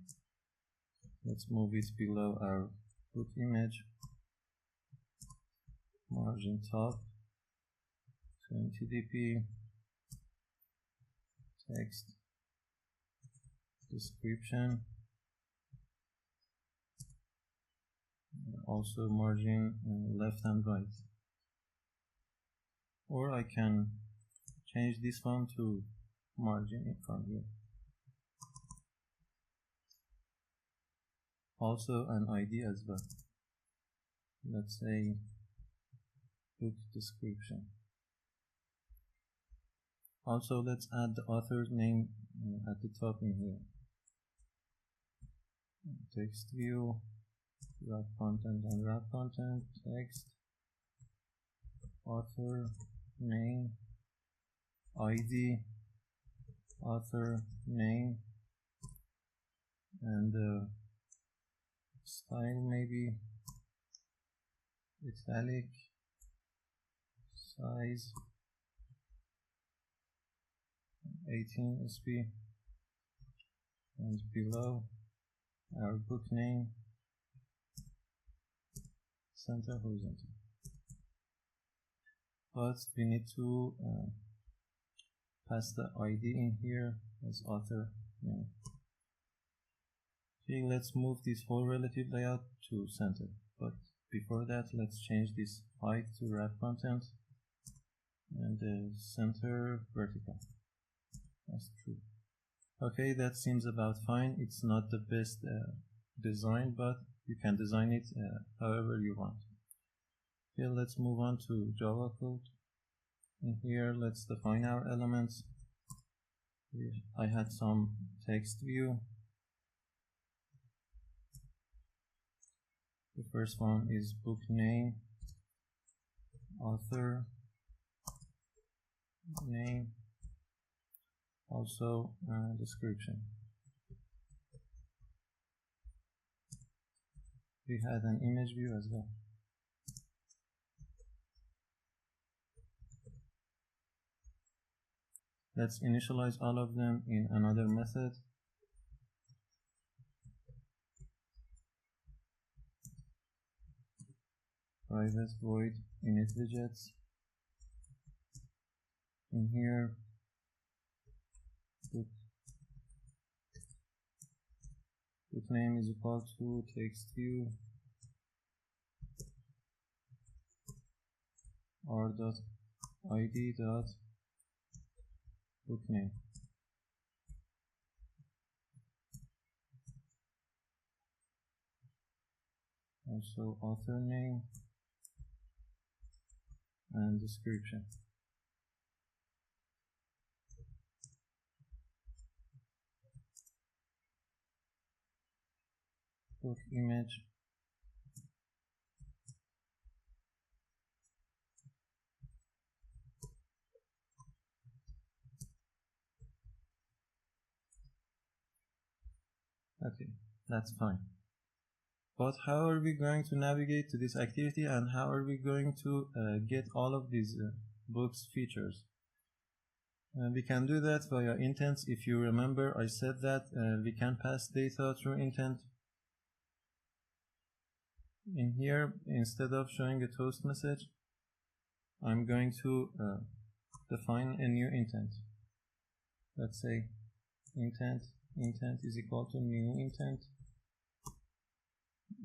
Let's move it below our book image. Margin top 20 dp. Text description. Also margin left and right. Or I can change this one to margin from here. Also an ID as well. Let's say book description. Also let's add the author's name at the top in here. Text view, wrap content and wrap content, text, author, name, ID, author, name, and style maybe italic, size 18 sp, and below our book name, center horizontal. But we need to pass the ID in here as author name. Okay, let's move this whole relative layout to center. But before that, let's change this height to wrap content and the center vertical. That's true. Okay, that seems about fine. It's not the best design, but you can design it however you want. Okay, let's move on to Java code. In here, let's define our elements. I had some text view. The first one is book name, author name, also description. We had an image view as well. Let's initialize all of them in another method. Private void init widgets. In here, book name is equal to text view r.id dot book name. Also author name and description. Book image. Okay, that's fine. But how are we going to navigate to this activity, and how are we going to get all of these books features? We can do that via intents. If you remember, I said that we can pass data through intent. In here, instead of showing a toast message, I'm going to define a new intent. Let's say intent is equal to new intent.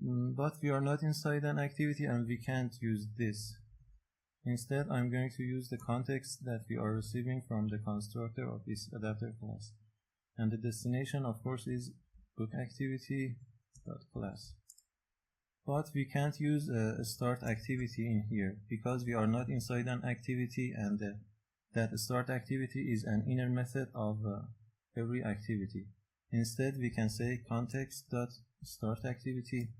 But we are not inside an activity and we can't use this. Instead, I'm going to use the context that we are receiving from the constructor of this adapter class. And the destination, of course, is bookActivity.class. But we can't use a start activity in here because we are not inside an activity, and that start activity is an inner method of every activity. Instead, we can say context.startActivity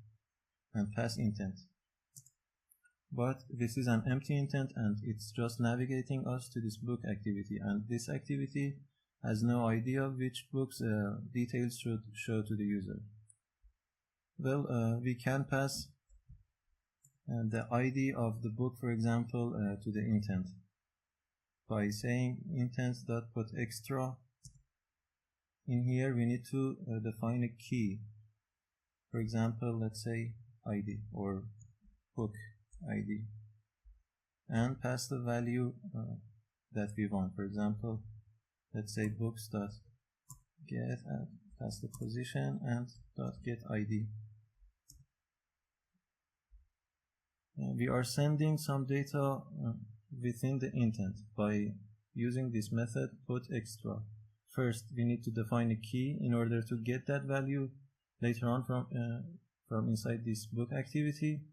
and pass intent. But this is an empty intent and it's just navigating us to this book activity, and this activity has no idea which books details should show to the user. Well, we can pass the ID of the book, for example, to the intent by saying intent.putExtra. In here we need to define a key. For example, let's say ID or book ID, and pass the value that we want. For example, let's say books.get, pass the position and .get ID. We are sending some data within the intent by using this method putExtra. First, we need to define a key in order to get that value later on from inside this book activity.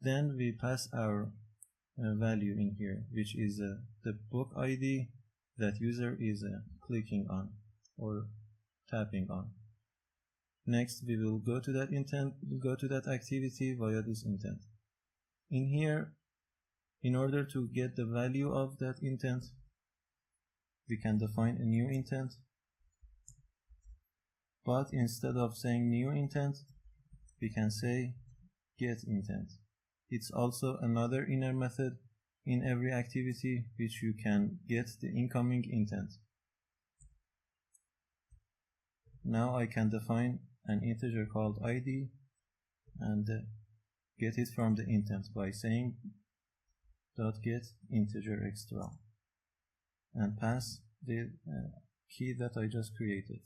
Then we pass our value in here, which is the book ID that user is clicking on or tapping on. Next, we will go to that activity via this intent. In here, in order to get the value of that intent, we can define a new intent. But instead of saying new intent, we can say get intent. It's also another inner method in every activity which you can get the incoming intent. Now I can define an integer called ID and get it from the intent by saying .get integer extra and pass the key that I just created.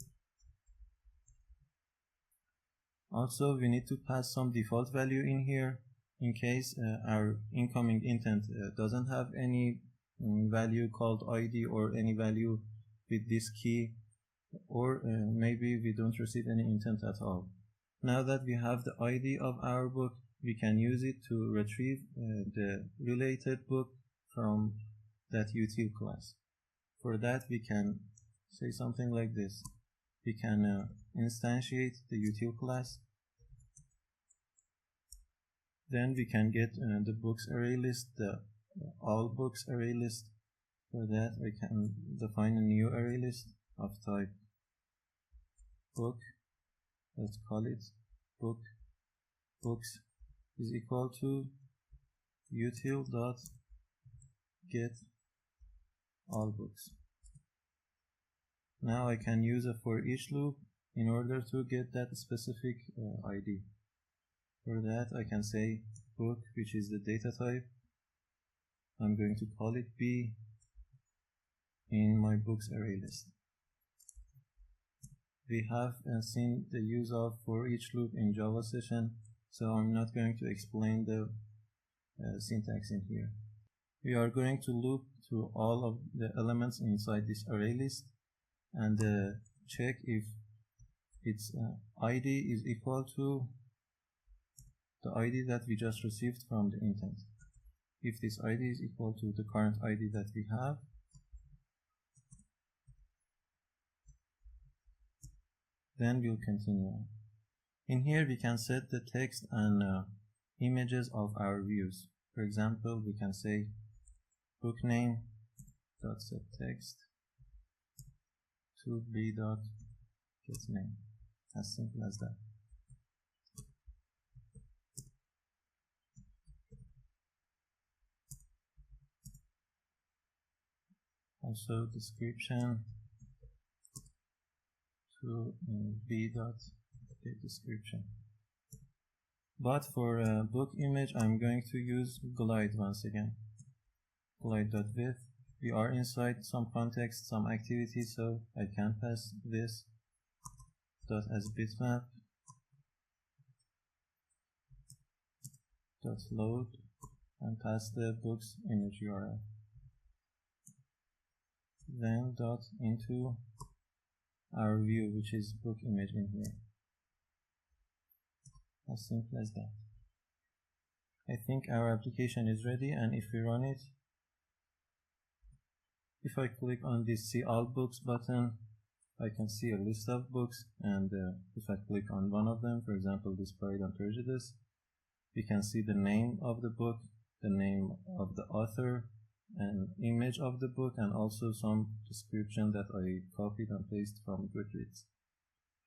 Also, we need to pass some default value in here in case our incoming intent doesn't have any value called ID or any value with this key, or maybe we don't receive any intent at all. Now that we have the ID of our book, we can use it to retrieve the related book from that util class. For that, we can say something like this. We can instantiate the util class. Then we can get the books array list, the all books array list. For that, I can define a new array list of type book. Let's call it book books is equal to util.get all books. Now I can use a for each loop in order to get that specific ID. For that, I can say book, which is the data type. I'm going to call it B in my books array list. We have seen the use of for each loop in Java session, so I'm not going to explain the syntax in here. We are going to loop through all of the elements inside this array list and check if its ID is equal to the ID that we just received from the intent. If this ID is equal to the current ID that we have, then we'll continue. In here we can set the text and images of our views. For example, we can say book name dot set text to b dot get name. As simple as that. Also description to b.getDescription. But for a book image, I'm going to use glide once again. Glide.width. We are inside some context, some activity, so I can pass this dot as bitmap dot load and pass the book's image URL. Then dot into our view, which is book image in here. As simple as that. I think our application is ready, and if we run it, if I click on this See All Books button, I can see a list of books, and if I click on one of them, for example this Pride and Prejudice, we can see the name of the book, the name of the author, an image of the book, and also some description that I copied and pasted from Goodreads.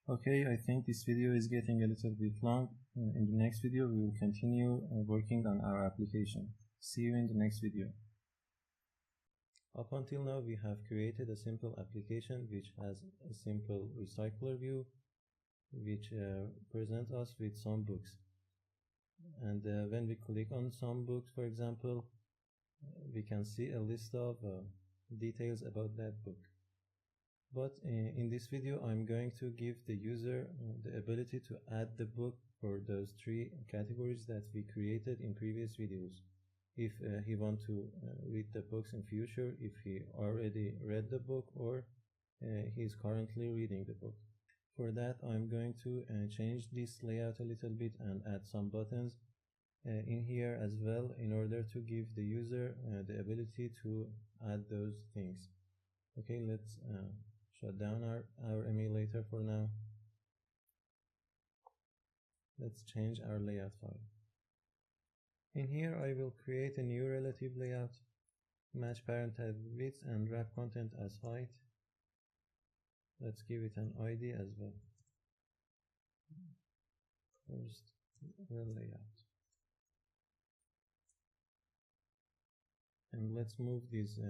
Okay, I think this video is getting a little bit long. In the next video, we will continue working on our application. See you in the next video. Up until now, we have created a simple application which has a simple recycler view, which presents us with some books. And when we click on some books, for example, we can see a list of details about that book. But in this video, I'm going to give the user the ability to add the book for those three categories that we created in previous videos. If he wants to read the books in future, if he already read the book, or he is currently reading the book. For that, I'm going to change this layout a little bit and add some buttons in here as well, in order to give the user the ability to add those things. Okay, let's shut down our emulator for now. Let's change our layout file. In here, I will create a new relative layout, match parent as width and wrap content as height. Let's give it an ID as well. First, rel layout. And let's move this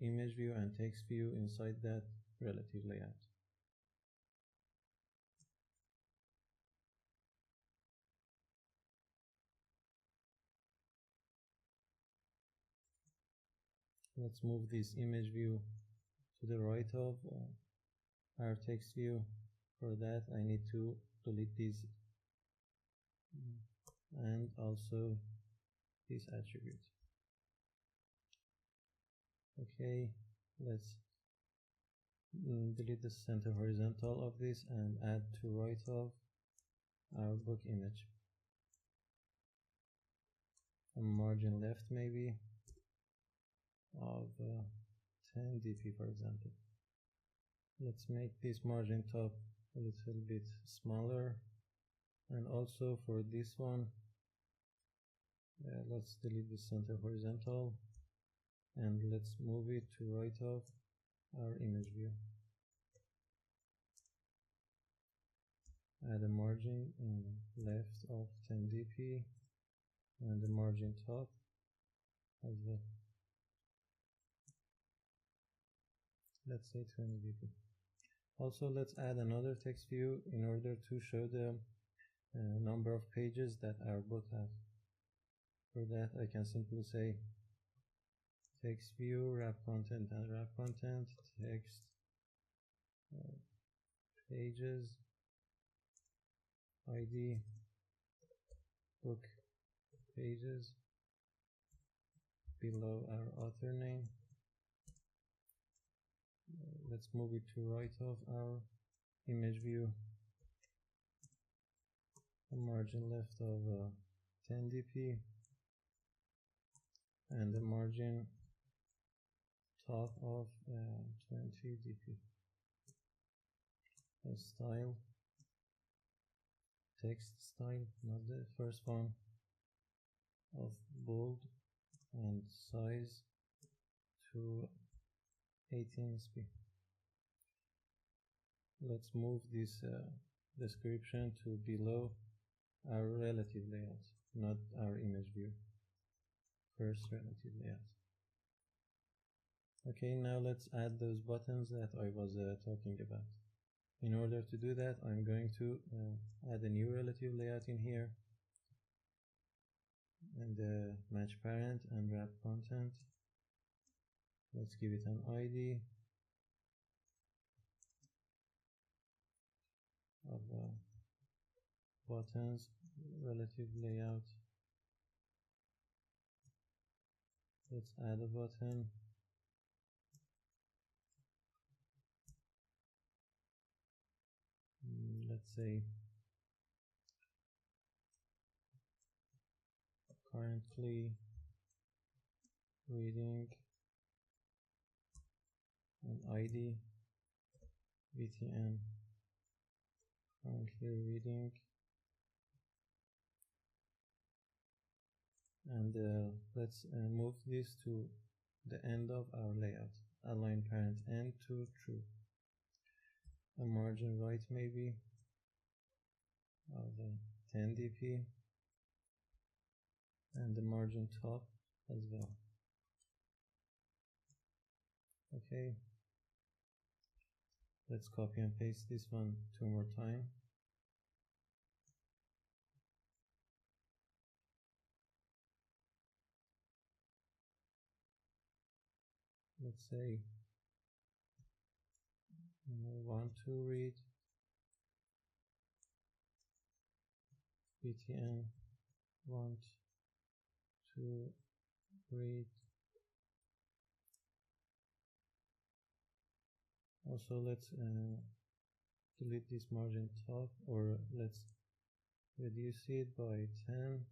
image view and text view inside that relative layout. Let's move this image view to the right of our text view. For that, I need to delete this and also this attribute. Okay, let's delete the center horizontal of this and add to right of our book image. A margin left maybe of 10 dp, for example. Let's make this margin top a little bit smaller, and also for this one, let's delete the center horizontal and let's move it to right of our image view. Add a margin left of 10 dp and the margin top as well. Let's say 20 dp. Also, let's add another text view in order to show the number of pages that our book has. For that, I can simply say text view, wrap content and wrap content, text pages, ID, book pages, below our author name. Let's move it to right of our image view. A margin left of 10 dp and the margin top of 20 dp. A style, text style, not the first one, of bold and size to 18 sp. Let's move this description to below our relative layout, not our image view. First relative layout. Okay, now let's add those buttons that I was talking about. In order to do that, I'm going to add a new relative layout in here, and match parent and wrap content. Let's give it an ID of buttons relative layout. Let's add a button. Let's say currently reading an ID btn currently reading, and let's move this to the end of our layout. Align parent end to true. A margin right maybe of 10 dp, and the margin top as well. Okay, let's copy and paste this one 2 more times. Let's say want to read btn want to read. Also, let's delete this margin top, or let's reduce it by 10,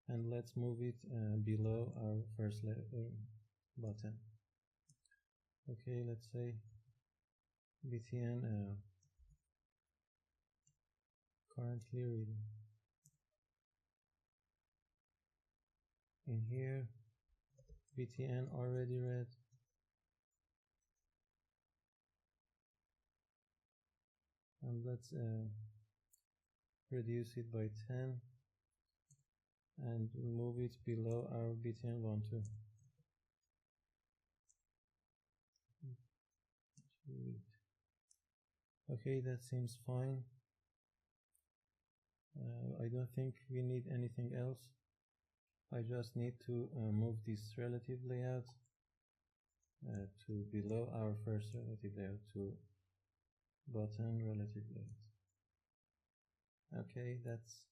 and let's move it below our first button. Okay, let's say btn currently reading. In here, btn already read, and let's reduce it by 10 and move it below our btn 1.2. Okay, that seems fine. I don't think we need anything else. I just need to move this relative layout to below our first relative layout, to button relative layout. Okay, that's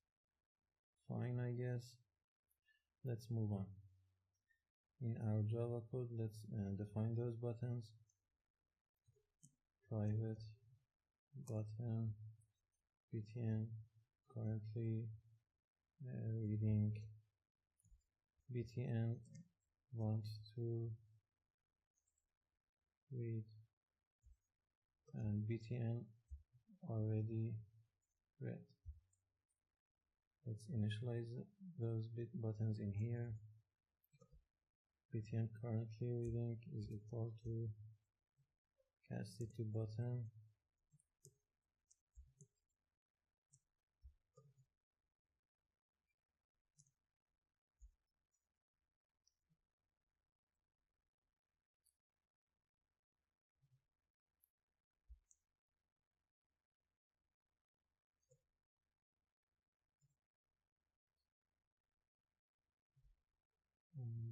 fine, I guess. Let's move on. In our Java code, let's define those buttons. Private button btn currently reading btn want to read, and btn already read. Let's initialize those buttons in here. btn currently reading is equal to cast it to button.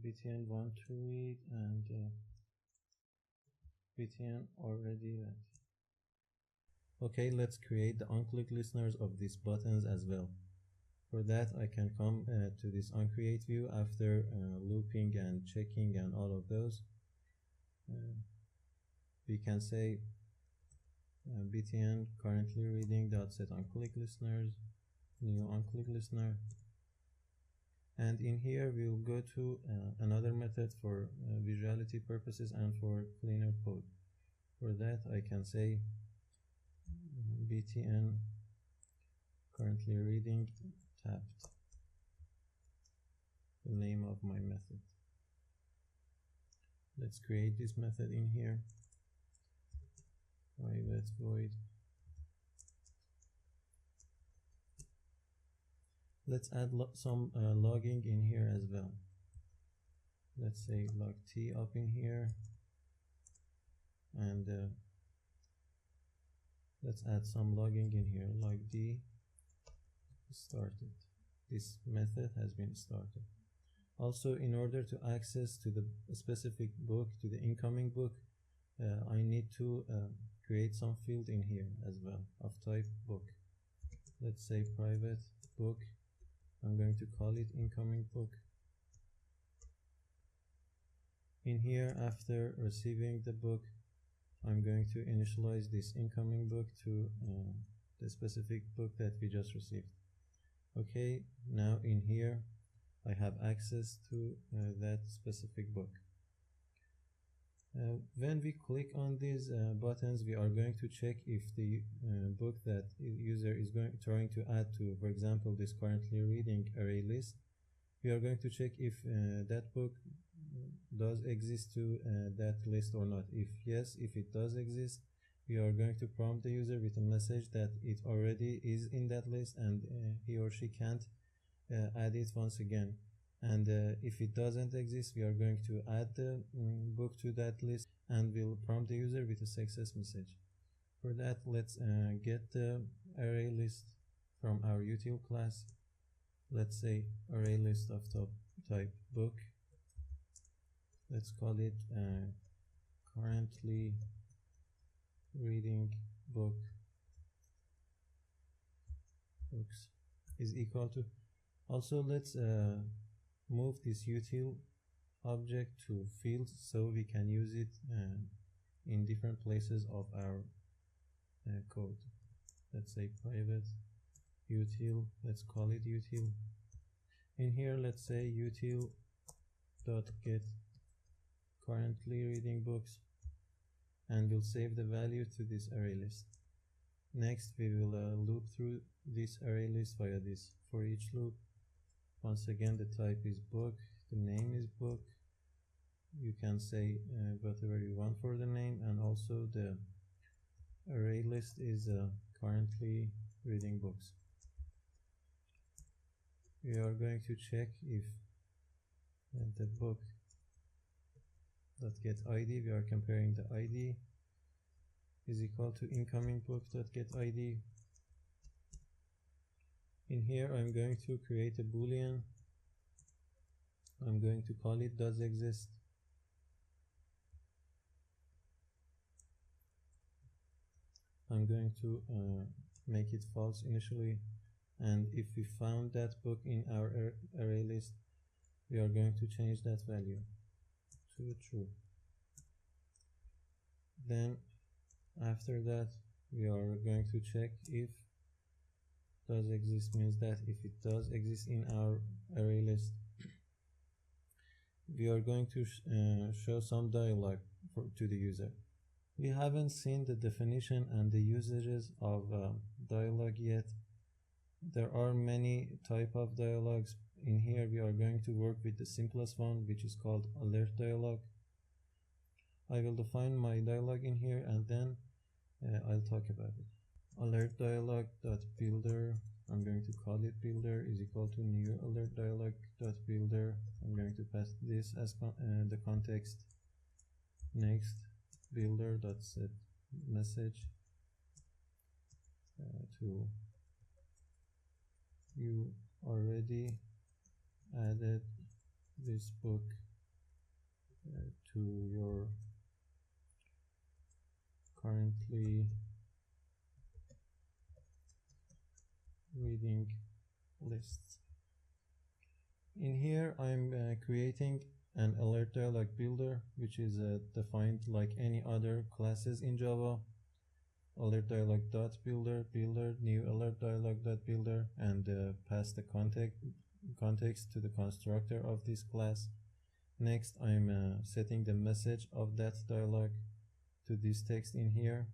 btn want to read, and btn already read. Okay, let's create the on-click listeners of these buttons as well. For that, I can come to this UncreateView after looping and checking and all of those. We can say btn currently reading .set onClick listeners, new onClick listener, and in here we will go to another method for visuality purposes and for cleaner code. For that, I can say btn currently reading tapped, the name of my method. Let's create this method in here. Private void. Let's add some logging in here as well. let's say log t up in here, and let's add some logging in here. Log d started. This method has been started. Also, in order to access to the specific book, to the incoming book, I need to create some field in here as well of type book. Let's say private book. I'm going to call it incoming book. In here, after receiving the book, I'm going to initialize this incoming book to the specific book that we just received. Okay, now in here I have access to that specific book. When we click on these buttons, we are going to check if the book that user is trying to add to, for example, this currently reading array list, we are going to check if that book does exist to that list or not. If yes, if it does exist, we are going to prompt the user with a message that it already is in that list and he or she can't add it once again. And if it doesn't exist, we are going to add the book to that list and we'll prompt the user with a success message. For that, let's get the array list from our util class. Let's say array list of type book. Let's call it currently reading books is equal to. Also, let's move this util object to fields so we can use it in different places of our code. Let's say private util, let's call it util. In here, let's say util dot get currently reading books, and we'll save the value to this array list. Next, we will loop through this array list via this for each loop. Once again, the type is book, the name is book. You can say whatever you want for the name, and also the array list is currently reading books. We are going to check if the book dot get ID, we are comparing the ID, is equal to incoming book dot get ID. In here, I'm going to create a boolean. I'm going to call it does exist. I'm going to make it false initially, and if we found that book in our array list, we are going to change that value to true. Then after that, we are going to check if does exist means that if it does exist in our array list, we are going to show some dialog to the user. We haven't seen the definition and the usages of dialog yet. There are many type of dialogs. In here, we are going to work with the simplest one, which is called alert dialog. I will define my dialog in here, and then I'll talk about it. Alert dialog dot builder, I'm going to call it builder, is equal to new alert dialog dot builder. I'm going to pass this as the context. Next, builder dot set message to you already added this book to your currently reading lists. In here, I'm creating an alert dialog builder, which is defined like any other classes in Java. Alert dialog dot builder, builder, new alert dialog dot builder, and pass the context to the constructor of this class. Next, I'm setting the message of that dialog to this text in here.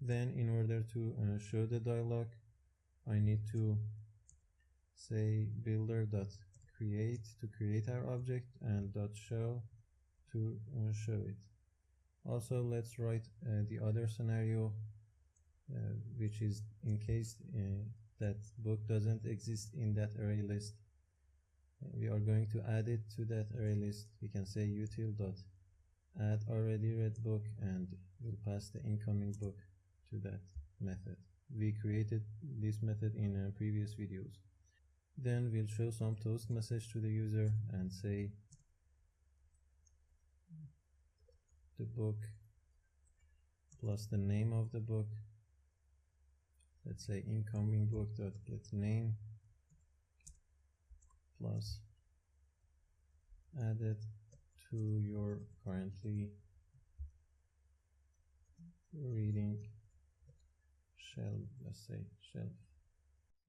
Then, in order to show the dialog, I need to say builder dot create to create our object, and dot show to show it. Also, let's write the other scenario, which is in case that book doesn't exist in that array list. we are going to add it to that array list. We can say util.add already read book, and we'll pass the incoming book to that method. We created this method in previous videos. Then we'll show some toast message to the user and say the book plus the name of the book. Let's say incoming book.getName plus added to your currently reading shelf. Let's say shelf.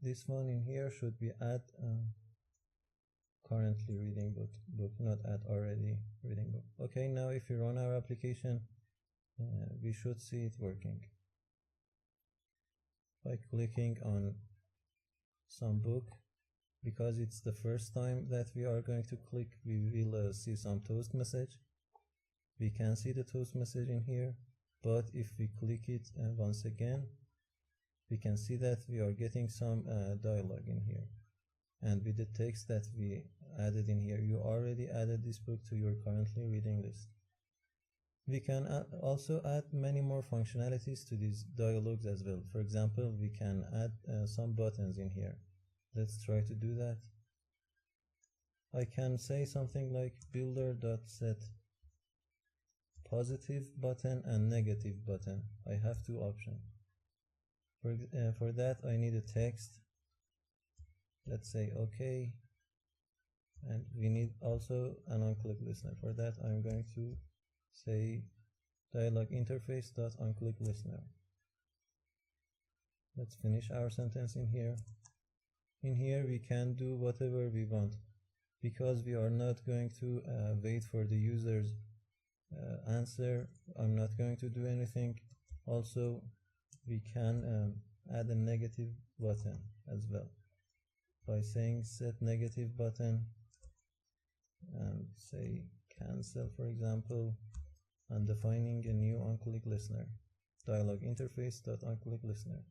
This one in here should be add currently reading book, not add already reading book. Okay, now if you run our application, we should see it working. By clicking on some book, because it's the first time that we are going to click, we will see some toast message. We can see the toast message in here, but if we click it once again, we can see that we are getting some dialog in here. And with the text that we added in here, you already added this book to your currently reading list. We can also add many more functionalities to these dialogues as well. For example, we can add some buttons in here. Let's try to do that. I can say something like builder.set positive button and negative button. I have two options. For that, I need a text. Let's say OK. And we need also an on-click listener. For that, I'm going to say dialog interface.onClick listener. Let's finish our sentence in here. In here, we can do whatever we want. Because we are not going to wait for the user's answer, I'm not going to do anything. Also, we can add a negative button as well by saying set negative button and say cancel, for example, and defining a new onClick listener, dialog interface.onClick listener.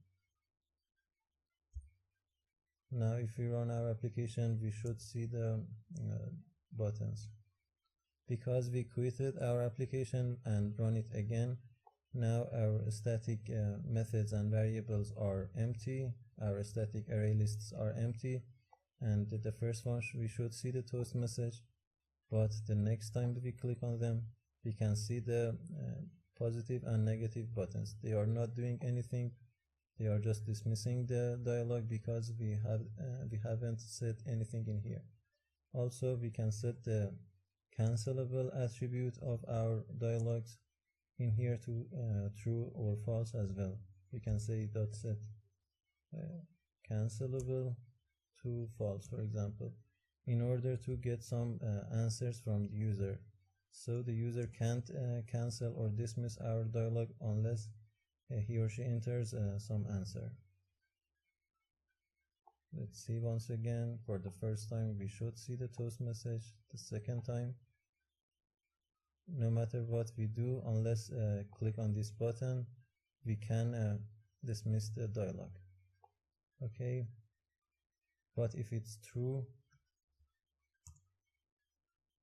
Now if we run our application, we should see the buttons. Because we quitted our application and run it again, now our static methods and variables are empty, our static array lists are empty, and the first one we should see the toast message, but the next time we click on them, we can see the positive and negative buttons. They are not doing anything. They are just dismissing the dialog because we haven't set anything in here. Also, we can set the cancelable attribute of our dialogs in here to true or false as well. We can say .set cancelable to false, for example, in order to get some answers from the user. So the user can't cancel or dismiss our dialog unless he or she enters some answer. Let's see once again. For the first time, we should see the toast message. The second time, no matter what we do, unless click on this button, we can dismiss the dialog. Okay, but if it's true,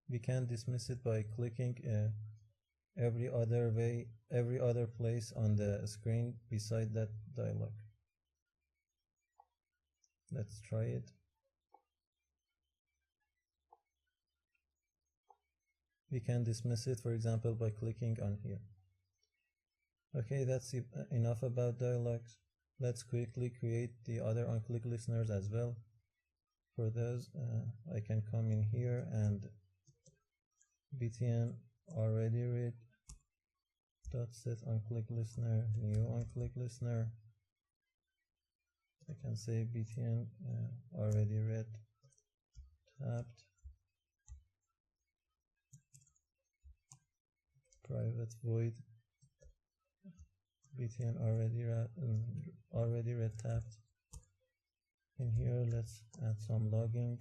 we can dismiss it by clicking every other place on the screen beside that dialog. Let's try it. We can dismiss it, for example, by clicking on here. Okay, that's enough about dialogues. Let's quickly create the other onClick listeners as well. For those, I can come in here and btn already read .set onClick listener, new onClick listener. I can say btn already read tabbed private void btn already read tabbed. In here, let's add some logging.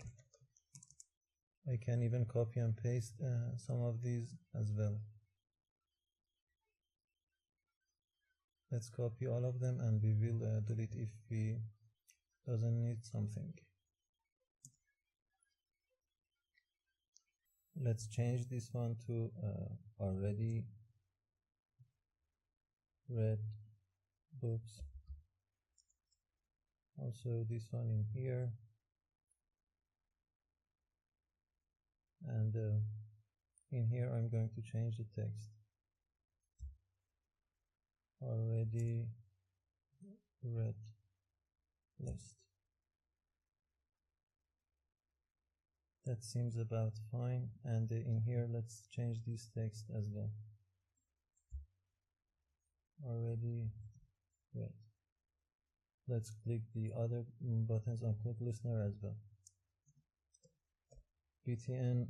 I can even copy and paste some of these as well. Let's copy all of them and we will delete if we doesn't need something. Let's change this one to already read books. Also this one in here, and in here I'm going to change the text. Already read list. That seems about fine, and in here let's change this text as well. Already read. Let's click the other buttons on click listener as well. btn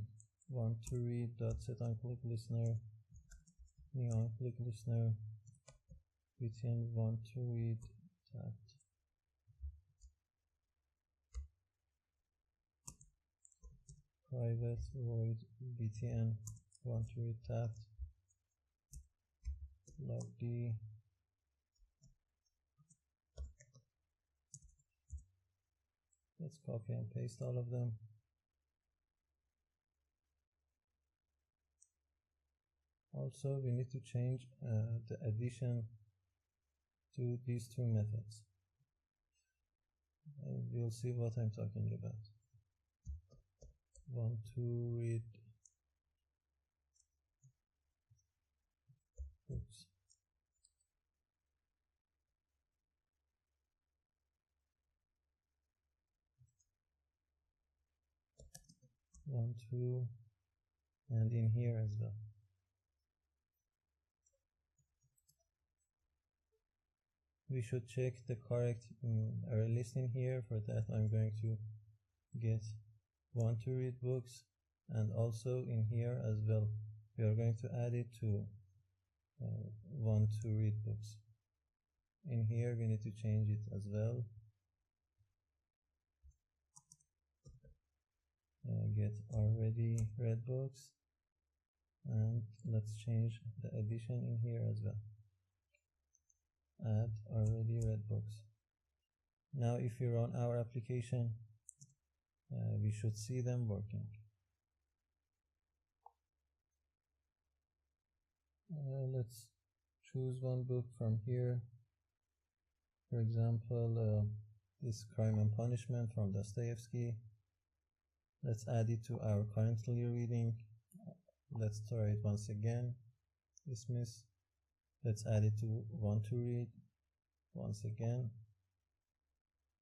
want to read dot set on click listener, new on click listener, btn want to read tabbed. Private void btn want to read tabbed, log d. Let's copy and paste all of them. Also, we need to change the addition to these two methods. You'll see what I'm talking about. Want to read books. Want to, and in here as well. We should check the correct array list in here. For that I'm going to get want to read books, and also in here as well we are going to add it to want to read books. In here we need to change it as well. Get already read books, and let's change the addition in here as well. Add already read books. Now if you run our application, we should see them working. Let's choose one book from here. For example, this Crime and Punishment from Dostoevsky. Let's add it to our currently reading. Let's try it once again. Dismiss. Let's add it to want to read once again.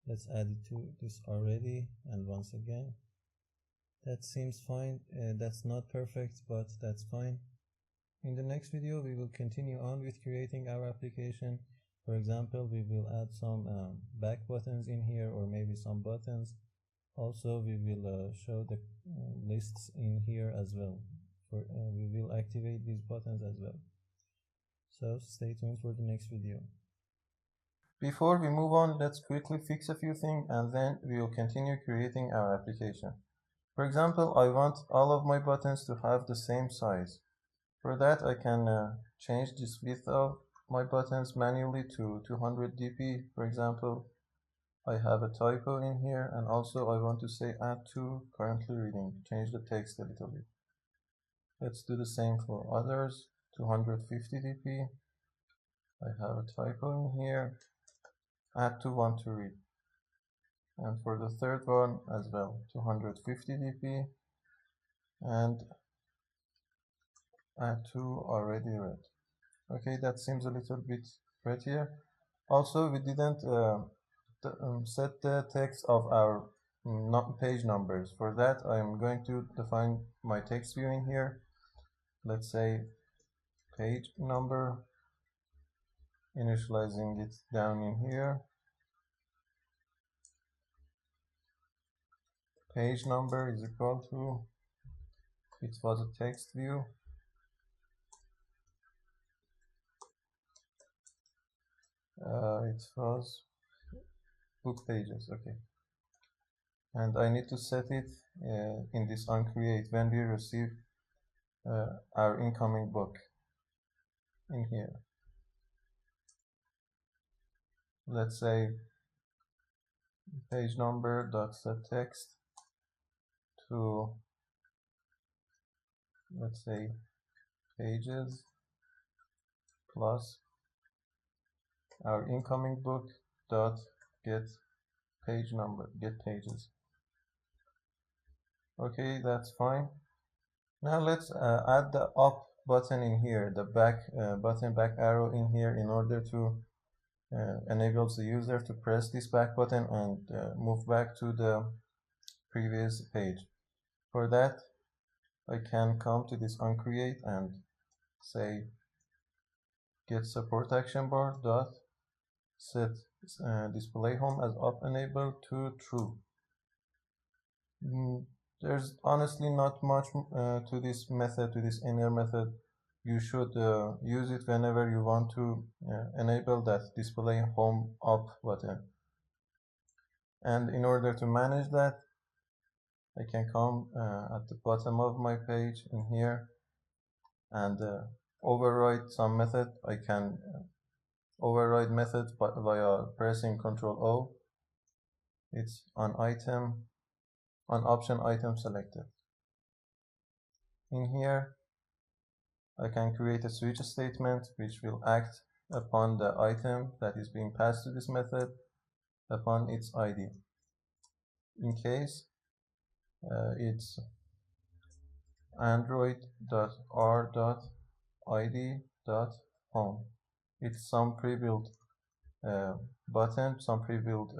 Let's add it to this already, and once again. That seems fine. That's not perfect, but that's fine. In the next video, we will continue on with creating our application. For example, we will add some back buttons in here, or maybe some buttons. Also, we will show the lists in here as well. We will activate these buttons as well. So stay tuned for the next video. Before we move on, let's quickly fix a few things, and then we will continue creating our application. For example, I want all of my buttons to have the same size. For that, I can change this width of my buttons manually to 200 dp. For example, I have a typo in here, and also I want to say add to currently reading, change the text a little bit. Let's do the same for others. 250 dp. I have a typo in here. Add to want to read. And for the third one as well, 250 dp. And add to already read. Okay, that seems a little bit prettier. Also, we didn't set the text of our page numbers. For that, I'm going to define my text view in here. Let's say page number, initializing it down in here. Page number is equal to, it was a text view. It was book pages, okay. And I need to set it in this Uncreate when we receive our incoming book in here. Let's say page number dot set text to let's say pages plus our incoming book dot get page number, get pages. Okay, that's fine. Now let's add the up button in here, the back button, back arrow in here, in order to enable the user to press this back button and move back to the previous page. For that, I can come to this Uncreate and say get support action bar dot set display home as up enabled to true. There's honestly not much to this method, to this inner method. You should use it whenever you want to enable that display home up button. And in order to manage that, I can come at the bottom of my page in here and override some method. I can override methods via pressing Ctrl O. It's on option item selected. In here, I can create a switch statement which will act upon the item that is being passed to this method upon its ID. In case it's android.r.id.home. It's some pre-built button, some pre-built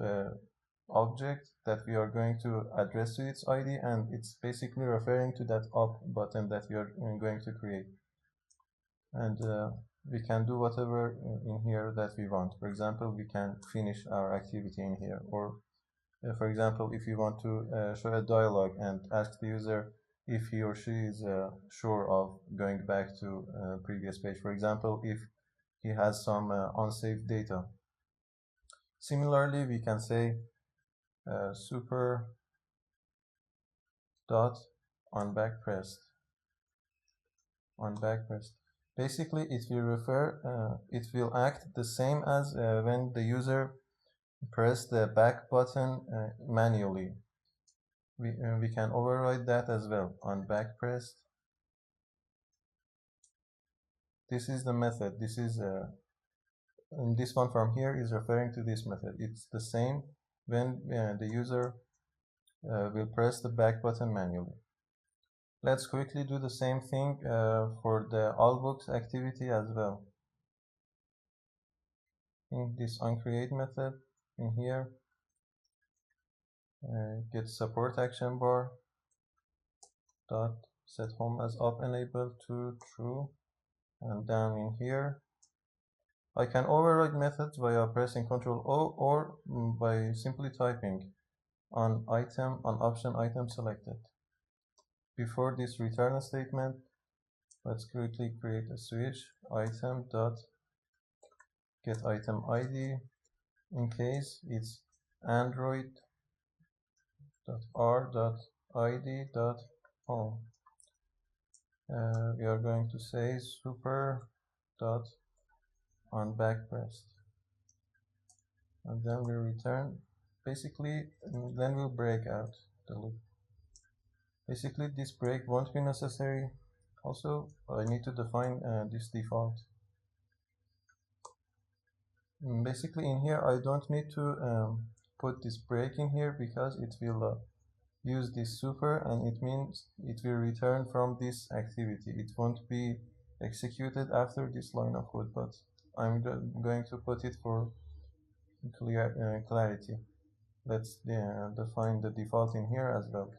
object that we are going to address to its ID, and it's basically referring to that up button that we are going to create. And we can do whatever in here that we want. For example, we can finish our activity in here, or for example, if you want to show a dialog and ask the user if he or she is sure of going back to previous page, for example, if he has some unsaved data. Similarly, we can say super dot on back pressed. Basically, it will act the same as when the user press the back button manually. We can override that as well on back pressed. This is the method. This is this one from here is referring to this method. It's the same when the user will press the back button manually. Let's quickly do the same thing for the all books activity as well. In this Uncreate method, in here, get support action bar dot set home as up enabled to true, and down in here I can override methods via pressing Ctrl O or by simply typing on option item selected. Before this return statement, let's quickly create a switch item dot get item ID. In case it's android.r.id.home. We are going to say super dot on back pressed, and then we return. Basically, then we'll break out the loop. Basically, this break won't be necessary. Also, I need to define this default. Basically, in here, I don't need to put this break in here because it will use this super, and it means it will return from this activity. It won't be executed after this line of code, but I'm going to put it for clarity. Let's define the default in here as well.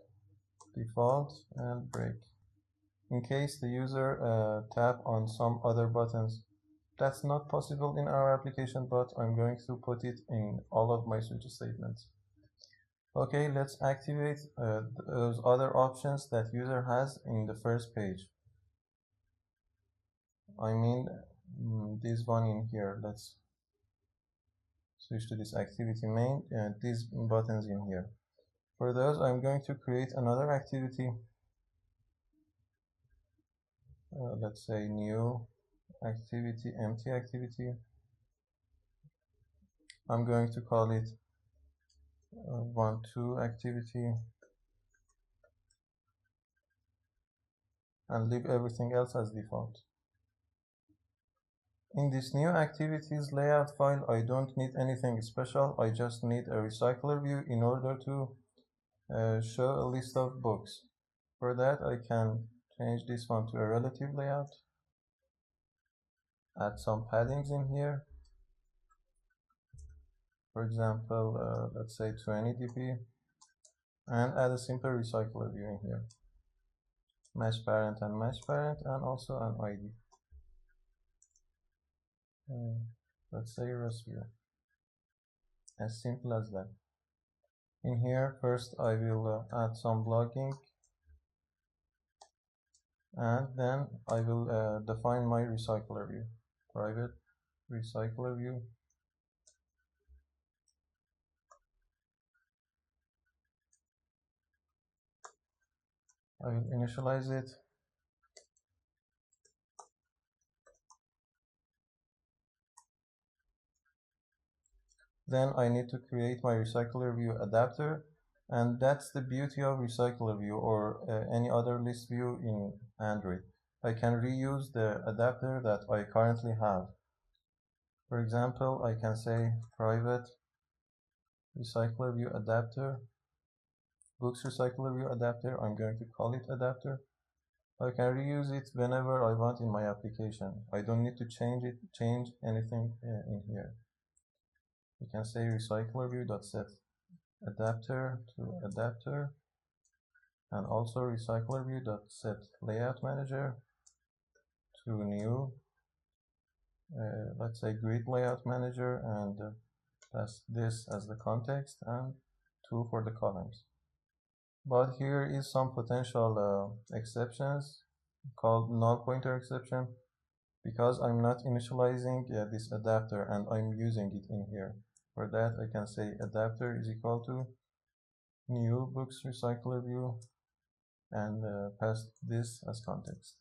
Default and break. In case the user tap on some other buttons, that's not possible in our application, but I'm going to put it in all of my switch statements. Okay, let's activate those other options that user has in the first page. I mean, this one in here. Let's switch to this activity main and these buttons in here. For those, I'm going to create another activity. Let's say new activity, empty activity. I'm going to call it 1-2 activity. and leave everything else as default. In this new activities layout file, I don't need anything special. I just need a recycler view in order to show a list of books. For that, I can change this one to a relative layout, add some paddings in here. For example, let's say 20 dp, and add a simple recycler view in here. Match parent, and also an ID. Let's say Listview. As simple as that. In here, first I will add some blogging, and then I will define my recycler view. Private recycler view. I will initialize it. Then I need to create my Recyclerview Adapter, and that's the beauty of Recyclerview or any other list view in Android. I can reuse the adapter that I currently have. For example, I can say private Recyclerview Adapter, Books Recyclerview Adapter. I'm going to call it Adapter. I can reuse it whenever I want in my application. I don't need to change anything in here. You can say recyclerview.set adapter to adapter, and also recyclerview.set layout manager to new, let's say grid layout manager, and pass this as the context and 2 for the columns. But here is some potential exceptions called null pointer exception, because I'm not initializing this adapter and I'm using it in here. For that, I can say adapter is equal to new books recycler view and pass this as context.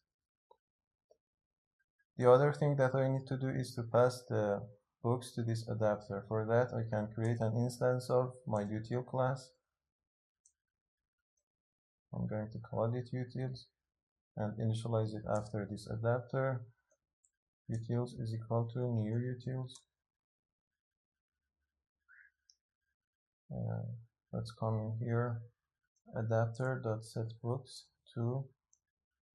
The other thing that I need to do is to pass the books to this adapter. For that, I can create an instance of my util class. I'm going to call it utils and initialize it after this adapter. Utils is equal to new utils. Let's come in here, adapter.setBooks to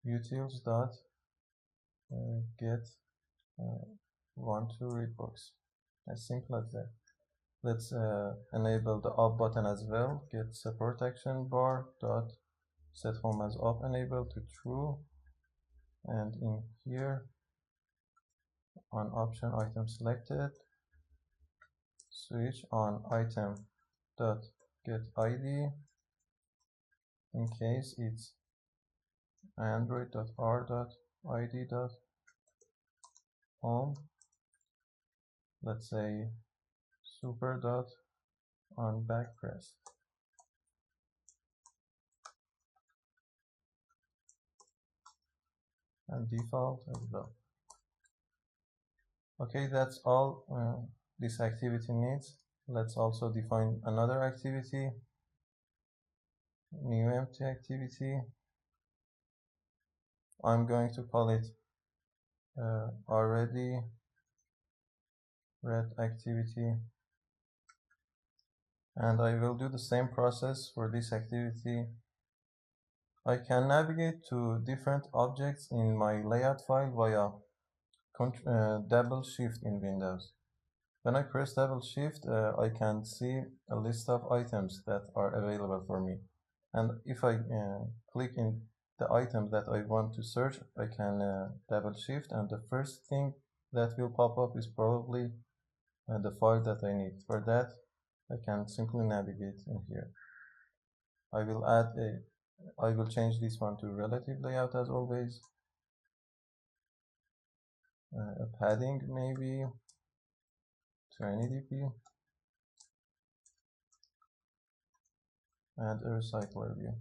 utils.get want to read books. As simple as that. Let's enable the up button as well. Get support action bar dot set home as up enable to true, and in here on option item selected, switch on item dot get ID in case it's android.r.id.home. Let's say super dot on back press. And default as well. Okay, that's all this activity needs. Let's also define another activity, new empty activity. I'm going to call it already read activity, and I will do the same process for this activity. I can navigate to different objects in my layout file via double shift in Windows. When I press double shift, I can see a list of items that are available for me. And if I click in the item that I want to search, I can double shift, and the first thing that will pop up is probably the file that I need. For that, I can simply navigate in here. I will change this one to relative layout as always. A padding maybe 20 dp, and a recycler view.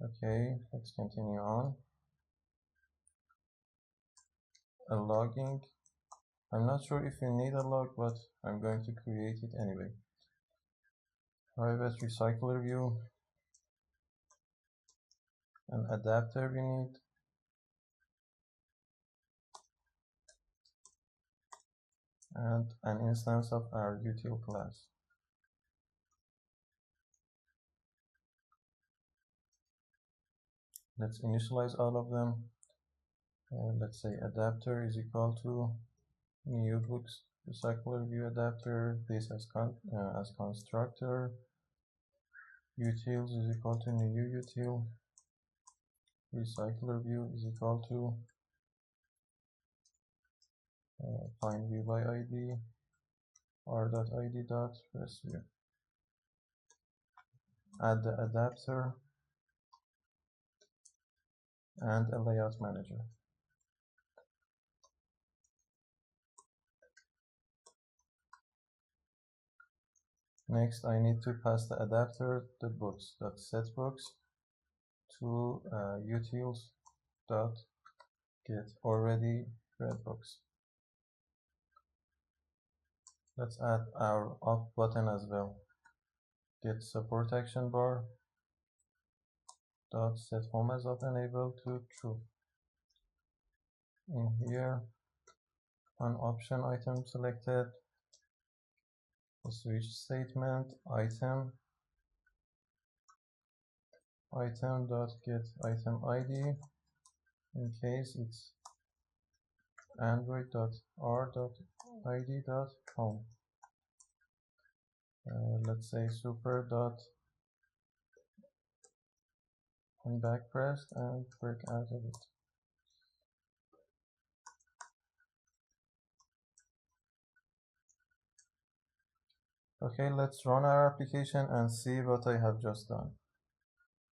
Okay, let's continue on. A logging. I'm not sure if you need a log, but I'm going to create it anyway. private Recyclerview, an adapter we need, and an instance of our util class. Let's initialize all of them. Let's say adapter is equal to new books Recyclerview Adapter, this as constructor. Utils is equal to new util. Recyclerview is equal to find view by id r.id.pressView. Add the adapter and a layout manager. Next, I need to pass the adapter the books.setBooks to utils.get already read books. Let's add our up button as well. Get support action bar dot set home as of enable to true. In here, on option item selected, a switch statement item dot get item ID in case it's android.r.id.home. Let's say super dot and back pressed and break out of it. Okay, let's run our application and see what I have just done.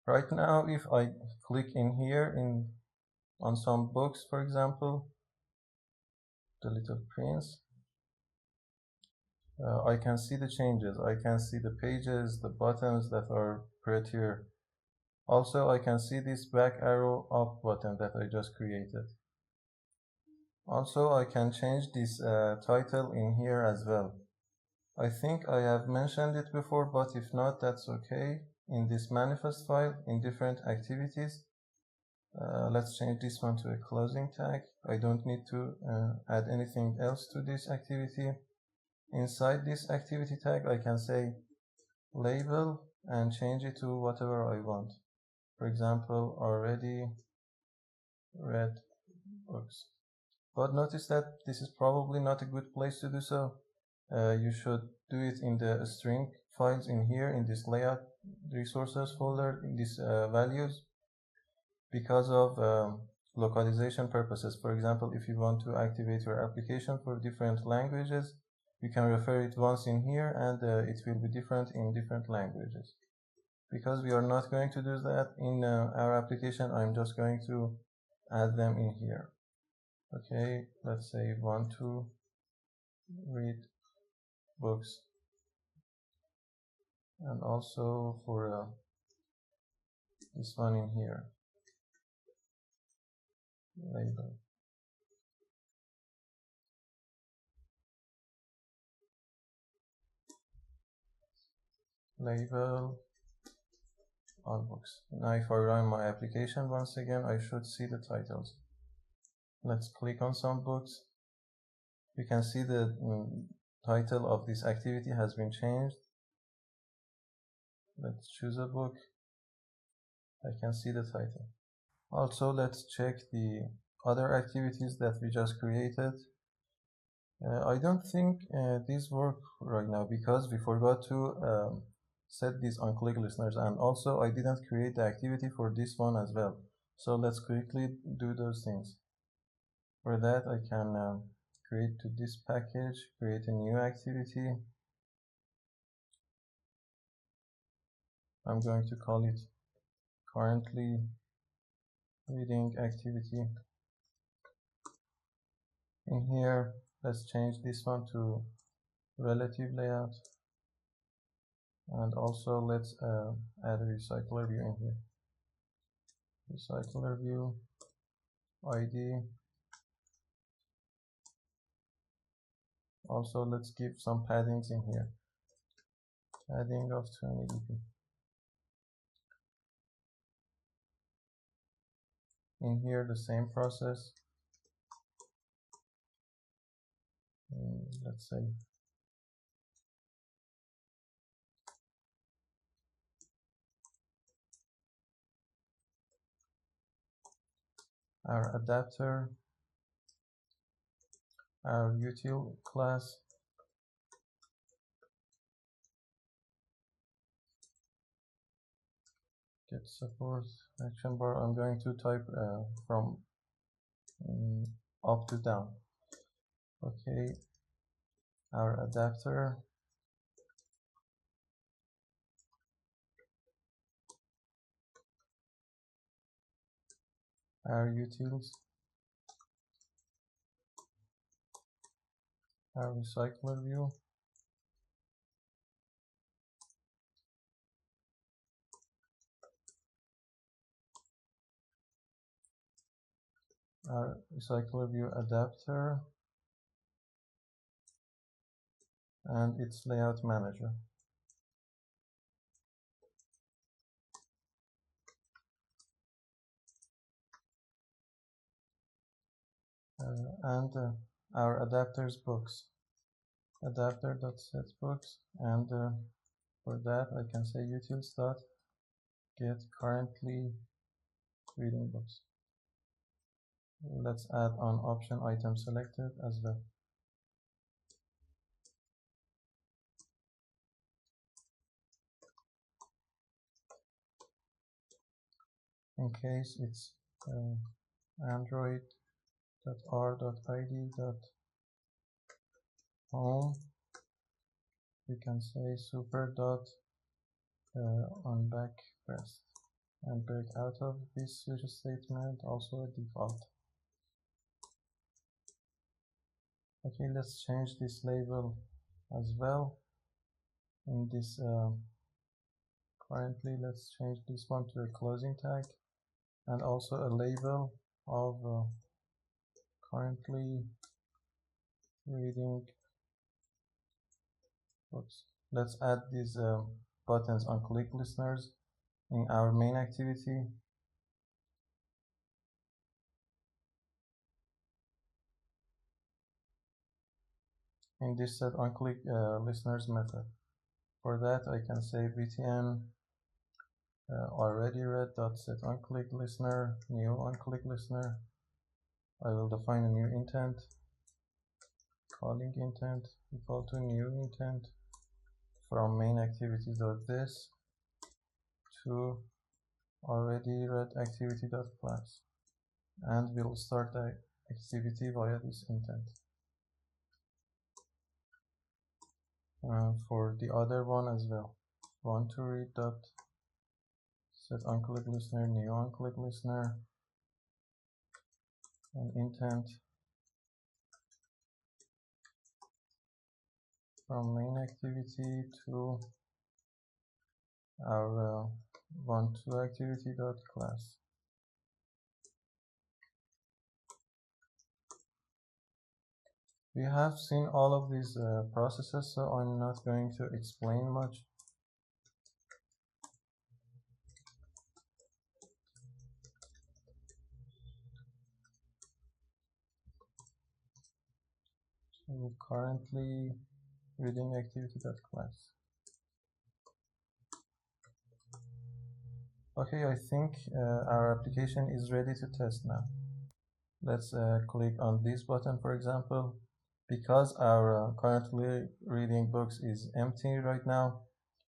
Right now, if I click in here on some books, for example, the little prints, I can see the changes. I can see the pages, the buttons that are prettier. Also, I can see this back arrow up button that I just created. Also, I can change this title in here as well. I think I have mentioned it before, but if not, that's okay. In this manifest file, in different activities, let's change this one to a closing tag. I don't need to add anything else to this activity. Inside this activity tag, I can say label and change it to whatever I want. For example, already read books. But notice that this is probably not a good place to do so. You should do it in the string files in here, in this layout resources folder, in these values, because of localization purposes. For example, if you want to activate your application for different languages, you can refer it once in here and it will be different in different languages. Because we are not going to do that in our application, I'm just going to add them in here. Okay, let's say want to read books. And also for this one in here, label. Label all books. Now if I run my application once again, I should see the titles. Let's click on some books. You can see the title of this activity has been changed. Let's choose a book. I can see the title. Also, let's check the other activities that we just created. I don't think these work right now because we forgot to set these on click listeners, and also I didn't create the activity for this one as well. So let's quickly do those things. For that, I can create to this package, create a new activity. I'm going to call it currently reading activity. In here, let's change this one to relative layout. And also let's add a Recyclerview in here. Recyclerview ID. Also let's give some paddings in here. Adding of 20 dp. In here, the same process. Let's say our adapter, our util class, get support action bar. I'm going to type from up to down. Okay, our adapter, our utils, our Recyclerview, our Recyclerview Adapter, and its layout manager. And our adapter's books, adapter.setBooks, and for that I can say utils.get currently reading books. Let's add on option item selected as well. In case it's android.r.id.home, we can say super.on backpressed and break out of this switch statement, also a default. Okay, let's change this label as well. In this currently, let's change this one to a closing tag, and also a label of currently reading books. Let's add these buttons on click listeners in our main activity. In this set on click listeners method. For that, I can say btn already read dot set on click listener new on click listener. I will define a new intent, calling intent equal to new intent from main activity dot this to already read activity dot class, and we'll start the activity via this intent. For the other one as well, want to read dot set on click listener new on click listener, and intent from main activity to our want to activity dot class. We have seen all of these processes, so I'm not going to explain much. So currently reading activity.class. Okay, I think our application is ready to test now. Let's click on this button, for example. Because our currently reading books is empty right now,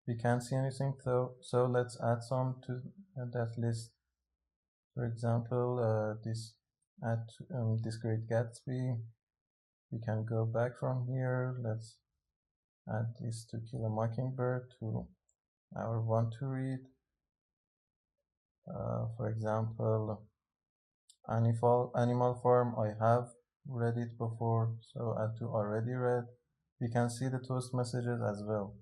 we can't see anything, so let's add some to that list. For example, this add this Great Gatsby. We can go back from here. Let's add this To Kill a Mockingbird to our want to read. For example, Animal Farm, I have read it before, so add to already read. We can see the toast messages as well.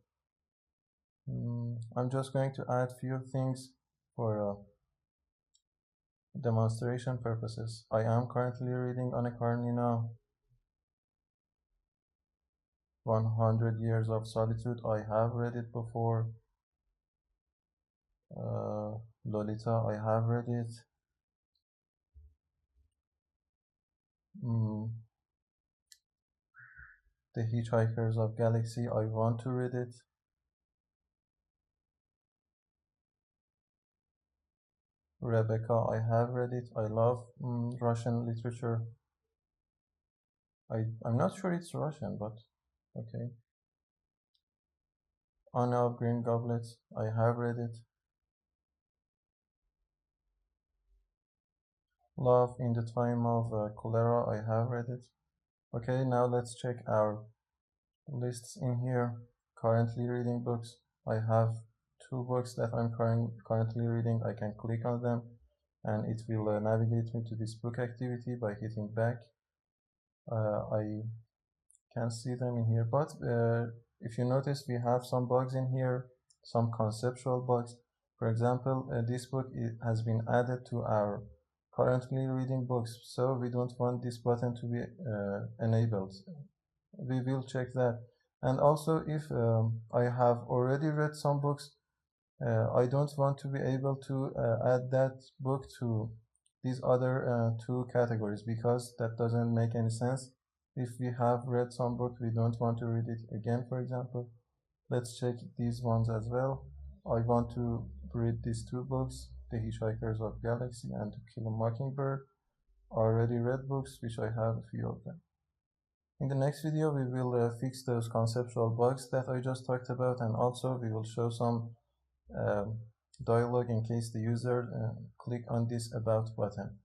I'm just going to add few things for demonstration purposes. I am currently reading Anna Karenina. 100 Years of Solitude, I have read it before. Lolita, I have read it. The Hitchhikers of Galaxy, I want to read it. Rebecca, I have read it. I love Russian literature. I'm not sure it's Russian, but okay. Anna of Green Goblets, I have read it. Love in the Time of Cholera, I have read it. Okay, now let's check our lists in here. Currently reading books. I have 2 books that I'm currently reading. I can click on them and it will navigate me to this book activity by hitting back. I can see them in here, but if you notice, we have some bugs in here, some conceptual bugs. For example, this book has been added to our currently reading books, so we don't want this button to be enabled. We will check that. And also, if I have already read some books, I don't want to be able to add that book to these other 2 categories, because that doesn't make any sense. If we have read some book, we don't want to read it again, for example. Let's check these ones as well. I want to read these 2 books, The Hitchhikers of Galaxy and To Kill a Mockingbird. Already read books, which I have a few of them. In the next video, we will fix those conceptual bugs that I just talked about, and also we will show some dialog in case the user click on this About button.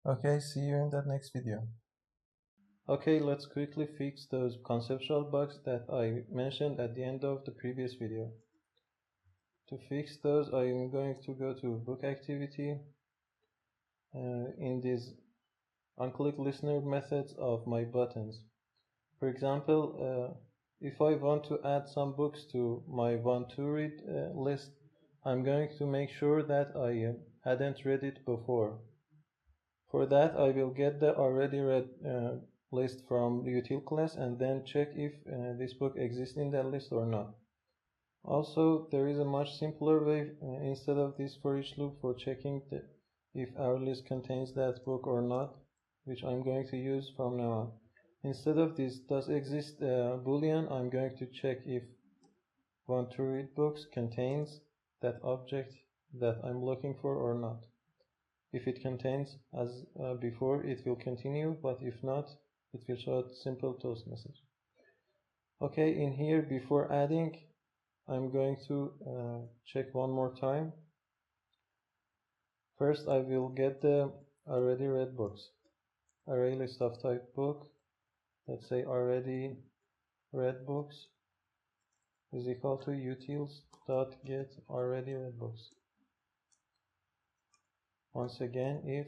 Okay, see you in that next video. Okay, let's quickly fix those conceptual bugs that I mentioned at the end of the previous video. To fix those, I am going to go to Book Activity. In these unclick listener methods of my buttons. For example, if I want to add some books to my want to read list, I'm going to make sure that I hadn't read it before. For that, I will get the already read list from the util class and then check if this book exists in that list or not. Also, there is a much simpler way instead of this for each loop for checking if our list contains that book or not, which I'm going to use from now on. Instead of this does exist boolean, I'm going to check if want to read books contains that object that I'm looking for or not. If it contains, as before, it will continue, but if not, it will show a simple toast message. Okay, in here, before adding, I'm going to check one more time. First, I will get the already read books. Arraylist of type book, let's say already read books is equal to utils.get already read books. Once again, if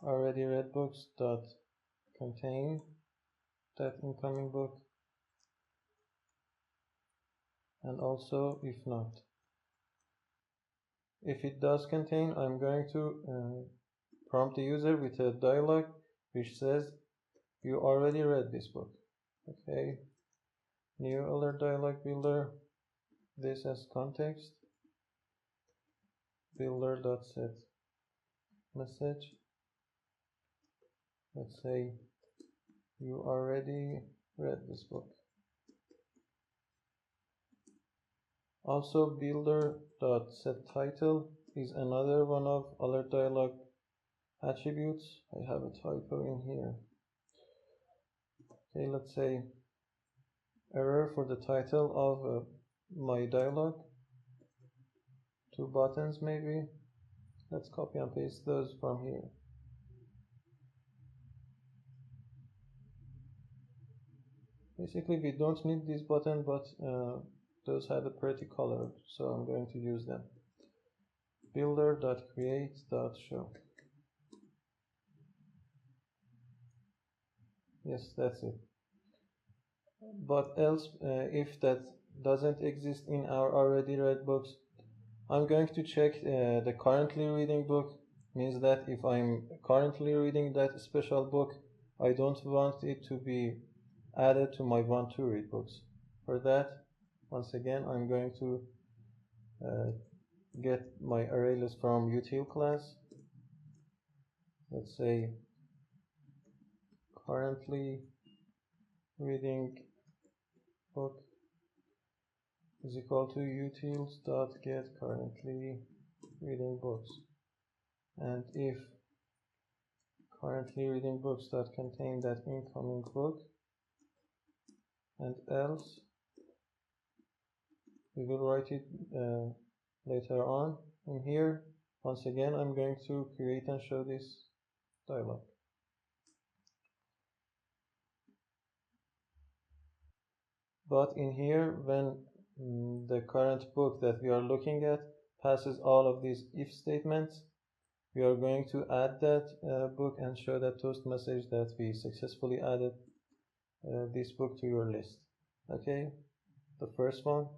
already read books dot contain that incoming book, and also if not. If it does contain, I'm going to prompt the user with a dialog which says you already read this book. Okay, new alert dialog builder, this as context, builder.set message. Let's say you already read this book. Also, builder.setTitle is another one of alert dialog attributes. I have a typo in here. Okay, let's say error for the title of my dialog. 2 buttons maybe. Let's copy and paste those from here. Basically, we don't need this button, but those have a pretty color, so I'm going to use them. Builder.create.show. Yes, that's it. But else, if that doesn't exist in our already read books, I'm going to check the currently reading book. Means that if I'm currently reading that special book, I don't want it to be added to my want to read books. For that, once again, I'm going to get my Arraylist from Util class. Let's say currently reading book is equal to utils.get currently reading books. And if currently reading books that contain that incoming book, and else we will write it later on in here. Once again, I'm going to create and show this dialog. But in here, when the current book that we are looking at passes all of these if statements, we are going to add that book and show that toast message that we successfully added this book to your list. Okay, the first one.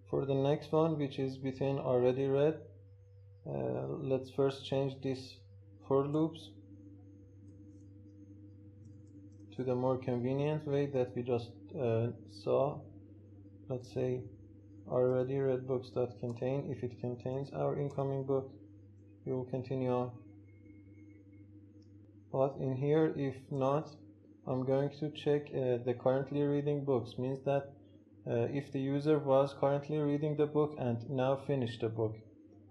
For the next one, which is between already read, let's first change this for loops to the more convenient way that we just saw. Let's say already read books that contain, if it contains our incoming book, we will continue on. But in here, if not, I'm going to check the currently reading books. Means that if the user was currently reading the book and now finished the book,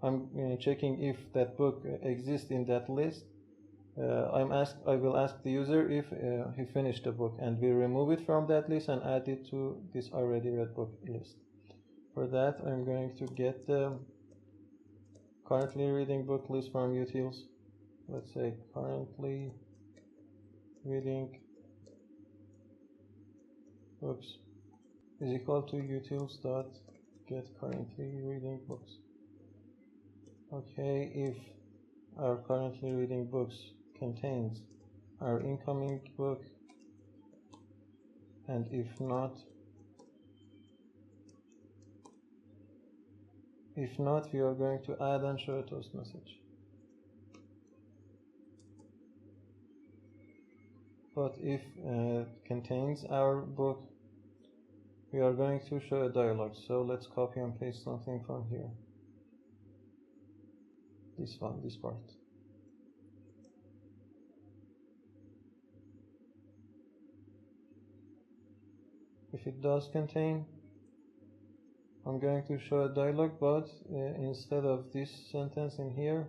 I'm checking if that book exists in that list. I will ask the user if he finished the book, and we remove it from that list and add it to this already read book list. For that, I'm going to get the currently reading book list from utils. Let's say currently reading books is equal to utils.get currently reading books. Okay, if our currently reading books contains our incoming book, and if not, we are going to add and show a toast message. But if contains our book, we are going to show a dialog. So let's copy and paste something from here. This one, this part. If it does contain, I'm going to show a dialog, but instead of this sentence in here,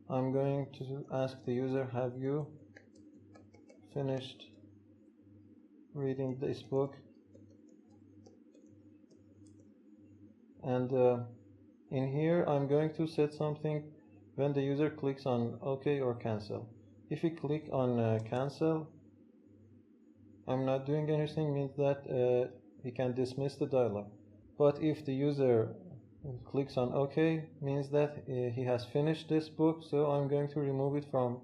I'm going to ask the user, have you finished reading this book? And in here, I'm going to set something when the user clicks on OK or cancel. If you click on cancel, I'm not doing anything, means that he can dismiss the dialog. But if the user clicks on OK, means that he has finished this book, so I'm going to remove it from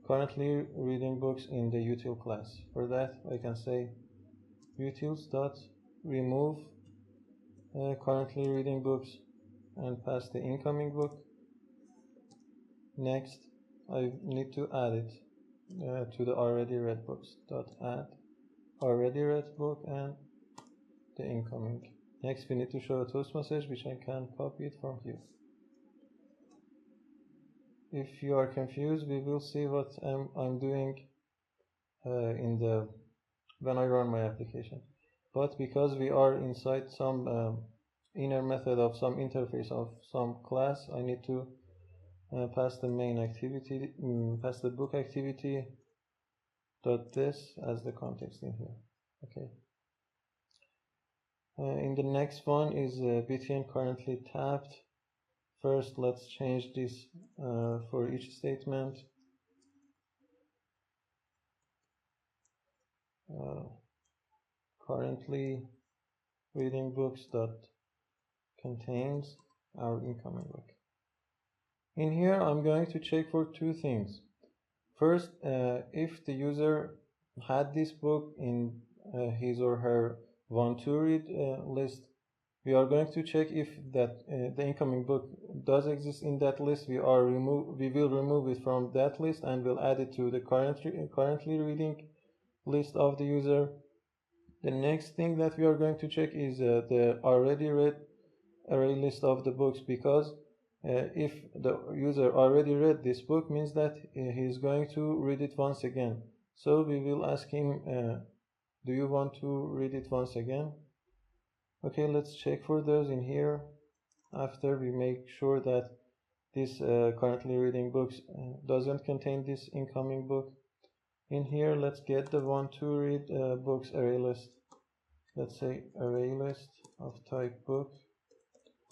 currently reading books in the util class. For that, I can say utils.remove currently reading books and pass the incoming book. Next, I need to add it to the already read books. Add already read book and the incoming. Next, we need to show a toast message, which I can copy it from here. If you are confused, we will see what I'm doing when I run my application. But because we are inside some inner method of some interface of some class, I need to pass the main activity, pass the book activity .this as the context in here. Okay. In the next one is btn currently tabbed. First, let's change this for each statement. Currently reading books that contains our incoming book. In here, I'm going to check for two things. First, if the user had this book in his or her want to read list, we are going to check if that the incoming book does exist in that list. We will remove it from that list and we'll add it to the currently reading list of the user. The next thing that we are going to check is the already read array list of the books, because if the user already read this book, means that he is going to read it once again. So we will ask him, do you want to read it once again? Okay, let's check for those in here. After we make sure that this currently reading books doesn't contain this incoming book. In here, let's get the want to read books array list. Let's say array list of type book.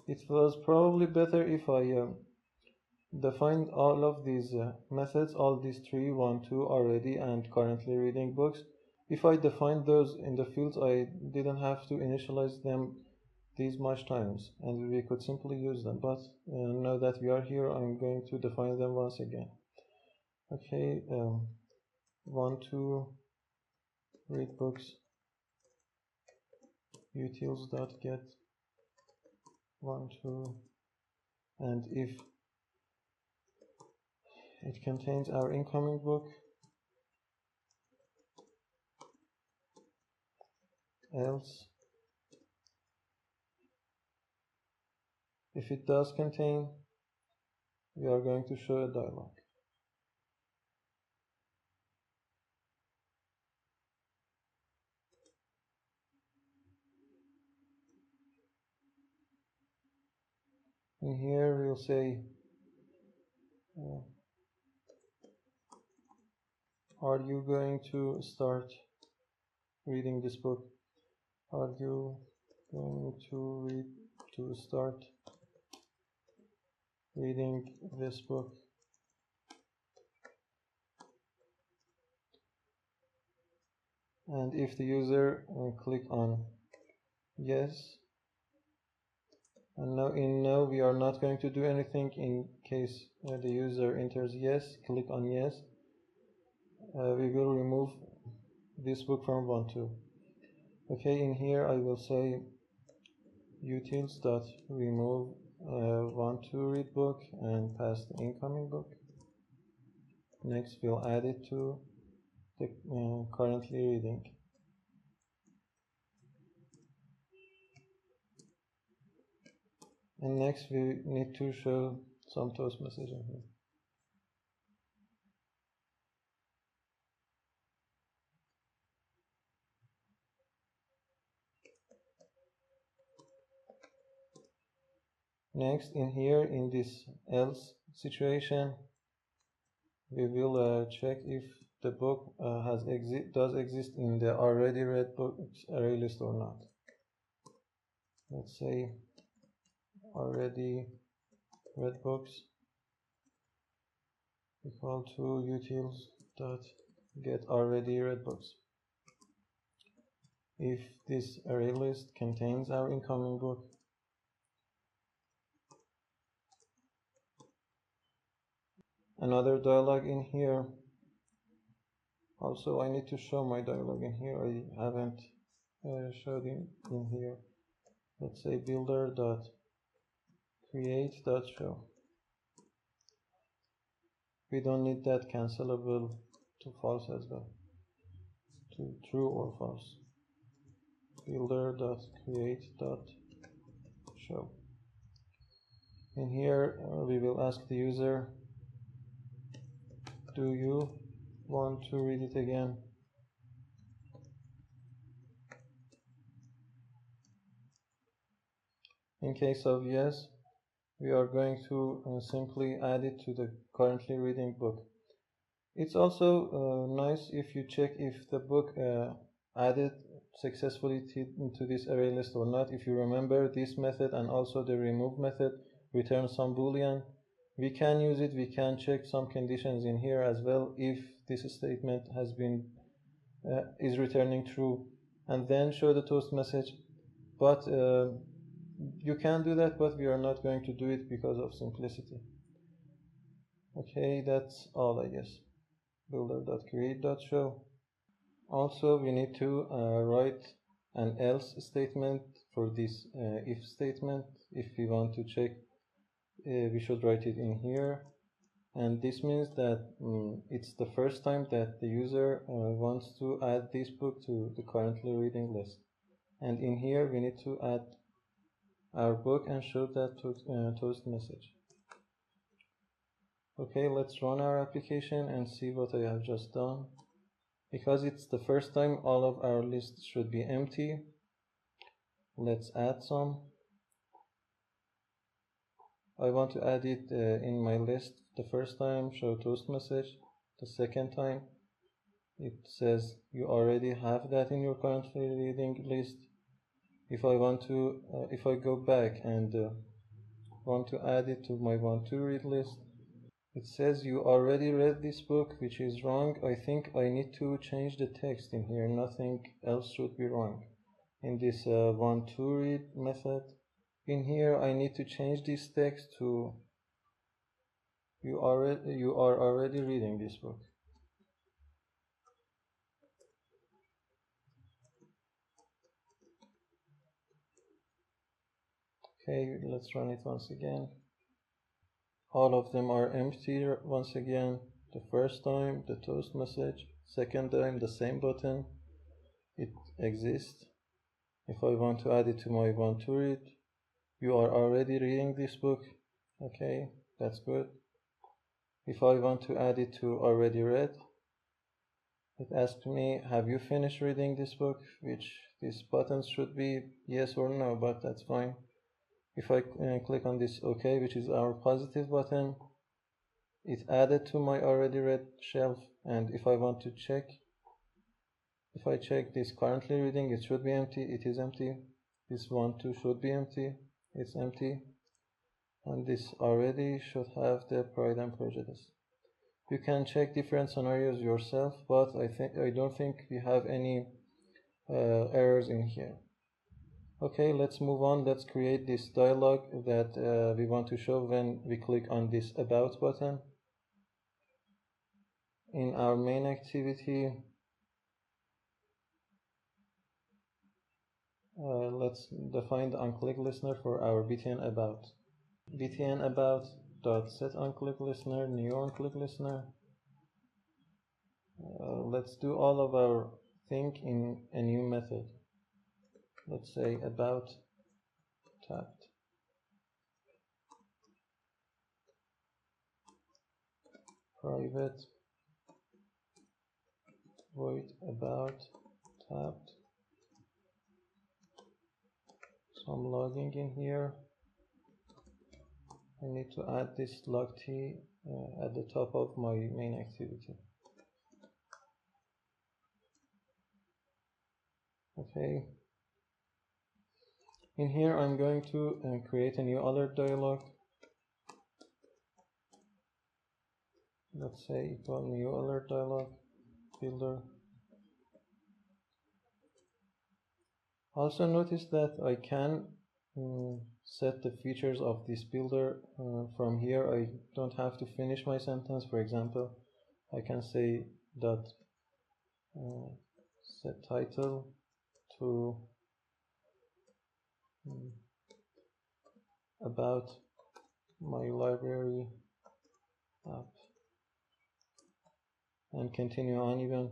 It was probably better if I defined all of these methods, all these three, want to, already, and currently reading books. If I defined those in the fields, I didn't have to initialize them these much times, and we could simply use them. But now that we are here, I'm going to define them once again. Okay, want to read books utils.get want to, and if it contains our incoming book, else if it does contain, we are going to show a dialog. In here we'll say are you going to start reading this book? Are you going to start reading this book? And if the user click on yes, and now in no, we are not going to do anything in case the user enters yes, click on yes, we will remove this book from want to. Okay, in here I will say utils.remove want to read book and pass the incoming book. Next we'll add it to the currently reading. And next we need to show some toast message in here. Next, in here, in this else situation, we will check if the book does exist in the already read books array list or not. Let's say already read books equal to utils.get already read books. If this array list contains our incoming book, another dialog in here. Also, I need to show my dialog in here. I haven't showed in here. Let's say builder.create.show. We don't need that cancelable to false as well, to true or false. Builder.create.show. In here, we will ask the user, do you want to read it again? In case of yes, we are going to simply add it to the currently reading book. It's also nice if you check if the book added successfully into this array list or not. If you remember, this method and also the remove method return some boolean. We can use it, we can check some conditions in here as well if this statement has been is returning true, and then show the toast message. But you can do that, but we are not going to do it because of simplicity. Okay, that's all, I guess. Builder.create.show. Also, we need to write an else statement for this if statement. If we want to check, we should write it in here. and this means that it's the first time that the user wants to add this book to the currently reading list. And in here we need to add our book and show that toast message. Okay, let's run our application and see what I have just done. Because it's the first time, all of our lists should be empty. Let's add some. I want to add it in my list. The first time, show toast message. The second time, it says you already have that in your currently reading list. If I want to, if I go back and want to add it to my want to read list, it says you already read this book, which is wrong. I think I need to change the text in here. Nothing else should be wrong. In this want to read method, in here I need to change this text to you are already reading this book. Okay, let's run it once again. All of them are empty once again. The first time, the toast message. Second time, the same button. It exists. If I want to add it to my want to read, you are already reading this book. Okay, that's good. If I want to add it to already read, it asks me, have you finished reading this book? Which these buttons should be yes or no, but that's fine. If I click on this OK, which is our positive button, it added to my already read shelf. And if I want to check, if I check this currently reading, it should be empty. It is empty. This want to should be empty. It's empty. And this already should have the Pride and Prejudice. You can check different scenarios yourself, but I don't think we have any errors in here. Okay, let's move on. Let's create this dialog that we want to show when we click on this About button. In our main activity, let's define the onClick listener for our btn about. btn about dot set onClick listener, new onClick listener. Let's do all of our thing in a new method. Let's say about tapped. Private void about tapped. Some logging in here. I need to add this log t at the top of my main activity. Okay. In here, I'm going to create a new alert dialog. Let's say equal new alert dialog builder. Also notice that I can set the features of this builder from here. I don't have to finish my sentence. For example, I can say dot set title to about my library app and continue on even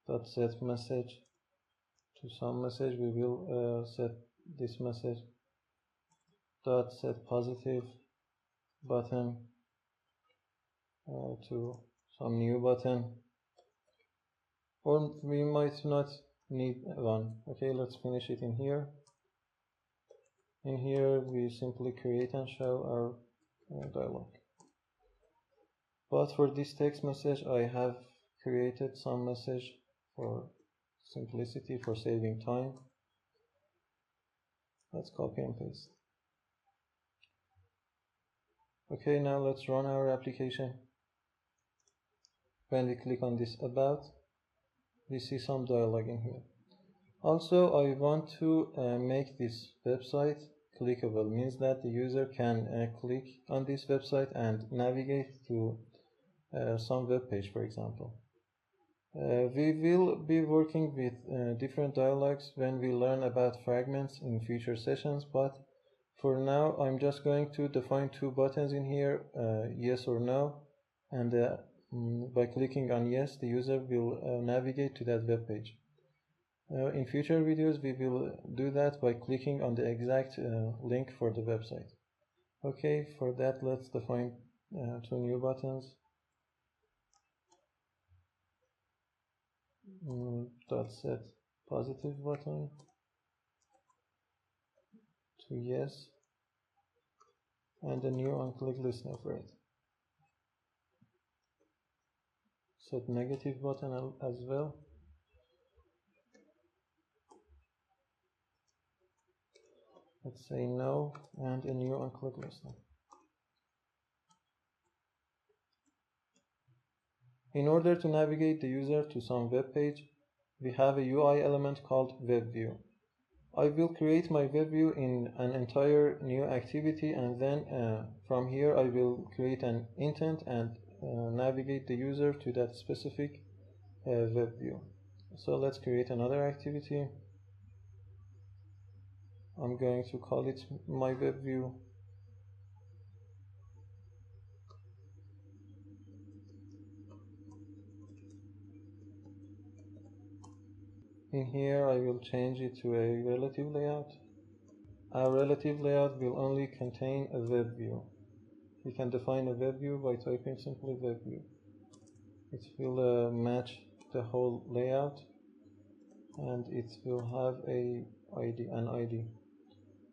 dot set message to some message. We will set this message dot set positive button to some new button, or we might not need one. Okay, let's finish it in here. In here we simply create and show our dialog. But for this text message I have created some message for simplicity, for saving time. Let's copy and paste. Okay, now let's run our application. When we click on this about, we see some dialog in here. Also, I want to make this website clickable. Means that the user can click on this website and navigate to some web page, for example. We will be working with different dialogs when we learn about fragments in future sessions, but for now I'm just going to define two buttons in here, yes or no. and by clicking on yes, the user will navigate to that web page. In future videos, we will do that by clicking on the exact link for the website. Okay, for that, let's define two new buttons. Dot set positive button to yes, and a new on-click listener for it. Set negative button as well. Let's say no, and a new on-click listener. In order to navigate the user to some web page, we have a UI element called WebView. I will create my WebView in an entire new activity, and then from here I will create an intent and navigate the user to that specific WebView. So let's create another activity. I'm going to call it my WebView. In here I will change it to a relative layout. Our relative layout will only contain a web view. We can define a web view by typing simply web view. It will match the whole layout, and it will have an ID.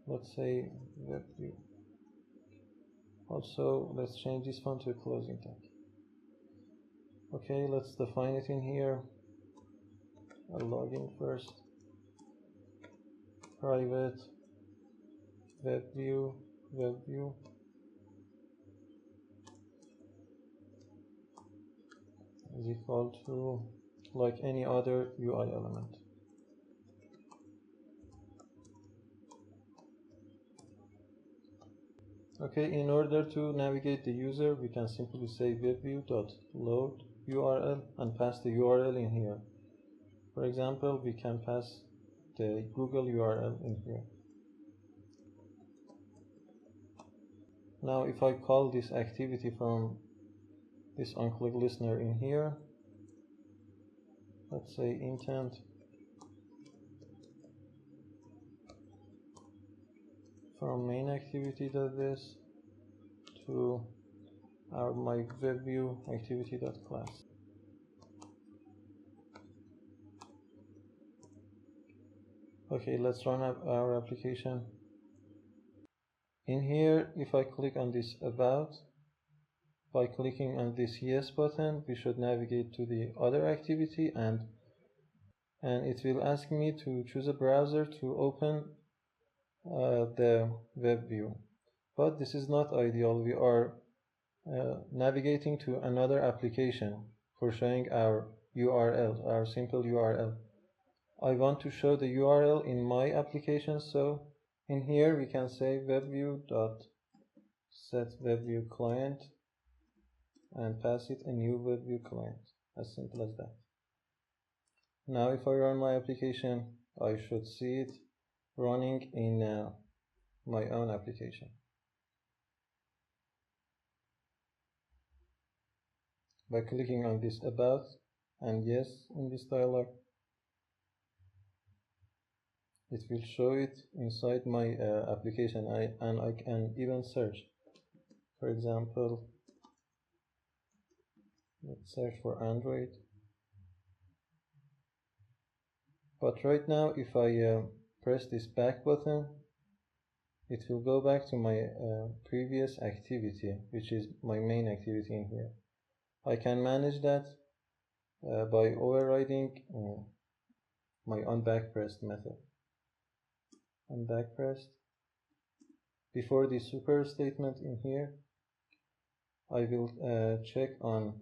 Let's say web view. Also, let's change this one to a closing tag. Okay, let's define it in here. I'll log in first. Private web view is equal to like any other UI element. Okay, in order to navigate the user, we can simply say webview.load URL and pass the URL in here. For example, we can pass the Google URL in here. Now, if I call this activity from this on-click listener in here, let's say intent from main activity.this to our my WebView activity.class. Okay, let's run up our application. In here, if I click on this about, by clicking on this yes button, we should navigate to the other activity, and it will ask me to choose a browser to open the web view. But this is not ideal. We are navigating to another application for showing our URL, our simple URL. I want to show the URL in my application, so in here we can say webview.setWebViewClient and pass it a new WebView client, as simple as that. Now if I run my application, I should see it running in my own application. By clicking on this about and yes in this dialog, it will show it inside my application, and I can even search. For example, let's search for Android. But right now, if I press this back button, it will go back to my previous activity, which is my main activity in here. I can manage that by overriding my onBackPressed method. OnBackPressed. Before the super statement in here, I will check on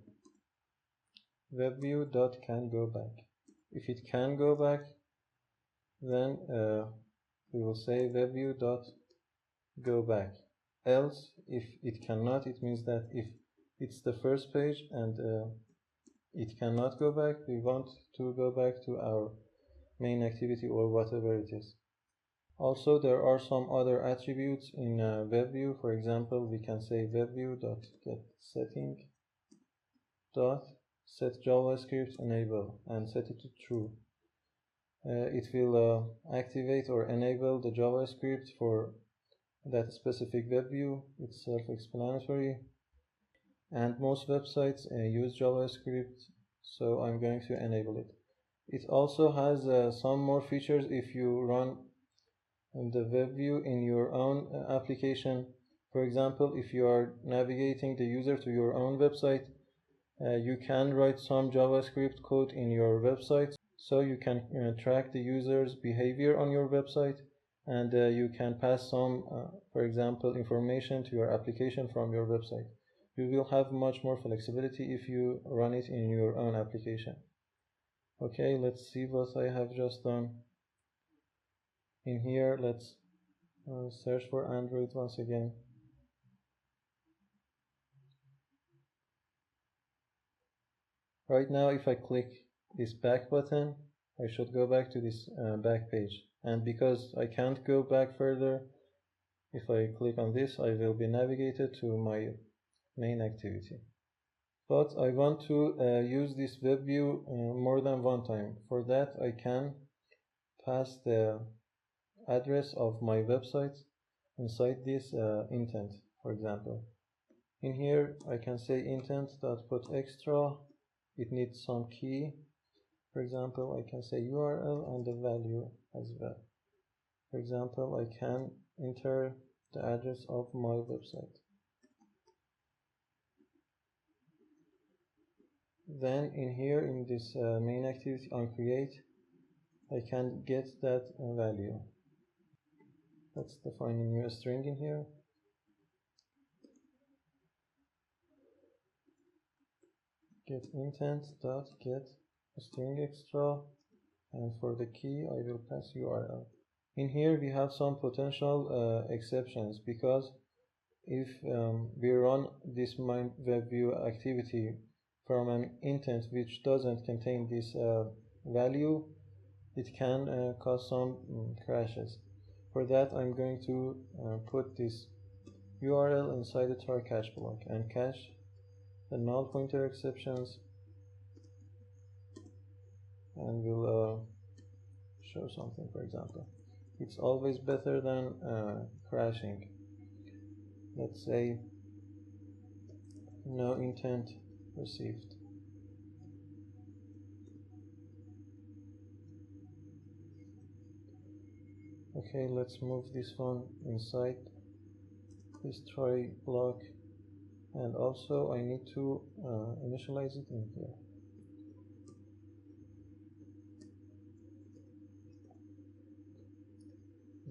webview.canGoBack. If it can go back, then we will say webview.goBack. Else, if it cannot, it means that if it's the first page and it cannot go back, we want to go back to our main activity or whatever it is. Also, there are some other attributes in WebView. For example, we can say webview.getSetting dot set JavaScript enable and set it to true. It will activate or enable the JavaScript for that specific web view. It's self-explanatory, and most websites use JavaScript, so I'm going to enable it. It also has some more features if you run the web view in your own application. For example, if you are navigating the user to your own website, you can write some JavaScript code in your website, so you can track the user's behavior on your website, and you can pass some, for example, information to your application from your website. You will have much more flexibility if you run it in your own application. Okay, let's see what I have just done. In here, let's search for Android once again. Right now, if I click this back button, I should go back to this back page. And because I can't go back further, if I click on this, I will be navigated to my main activity. But I want to use this web view more than one time. For that, I can pass the address of my website inside this intent, for example. In here, I can say intent.putExtra. It needs some key. For example, I can say URL and the value as well. For example, I can enter the address of my website. Then in here, in this main activity Uncreate, I can get that value. Let's define a new string in here. Get intent.get string extra, and for the key I will pass URL. In here we have some potential exceptions, because if we run this main web view activity from an intent which doesn't contain this value, it can cause some crashes. For that, I'm going to put this URL inside the tar cache block and cache the null pointer exceptions, and we'll show something. For example, it's always better than crashing. Let's say no intent received. Okay, let's move this one inside this try block, and also I need to initialize it in here.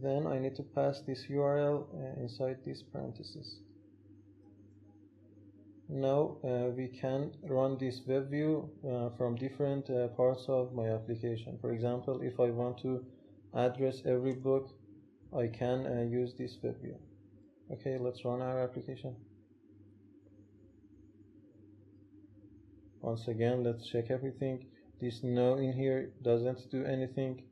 Then I need to pass this URL inside this parenthesis. Now we can run this web view from different parts of my application. For example, if I want to address every book, I can use this web view. Okay, let's run our application. Once again, let's check everything. This no in here doesn't do anything.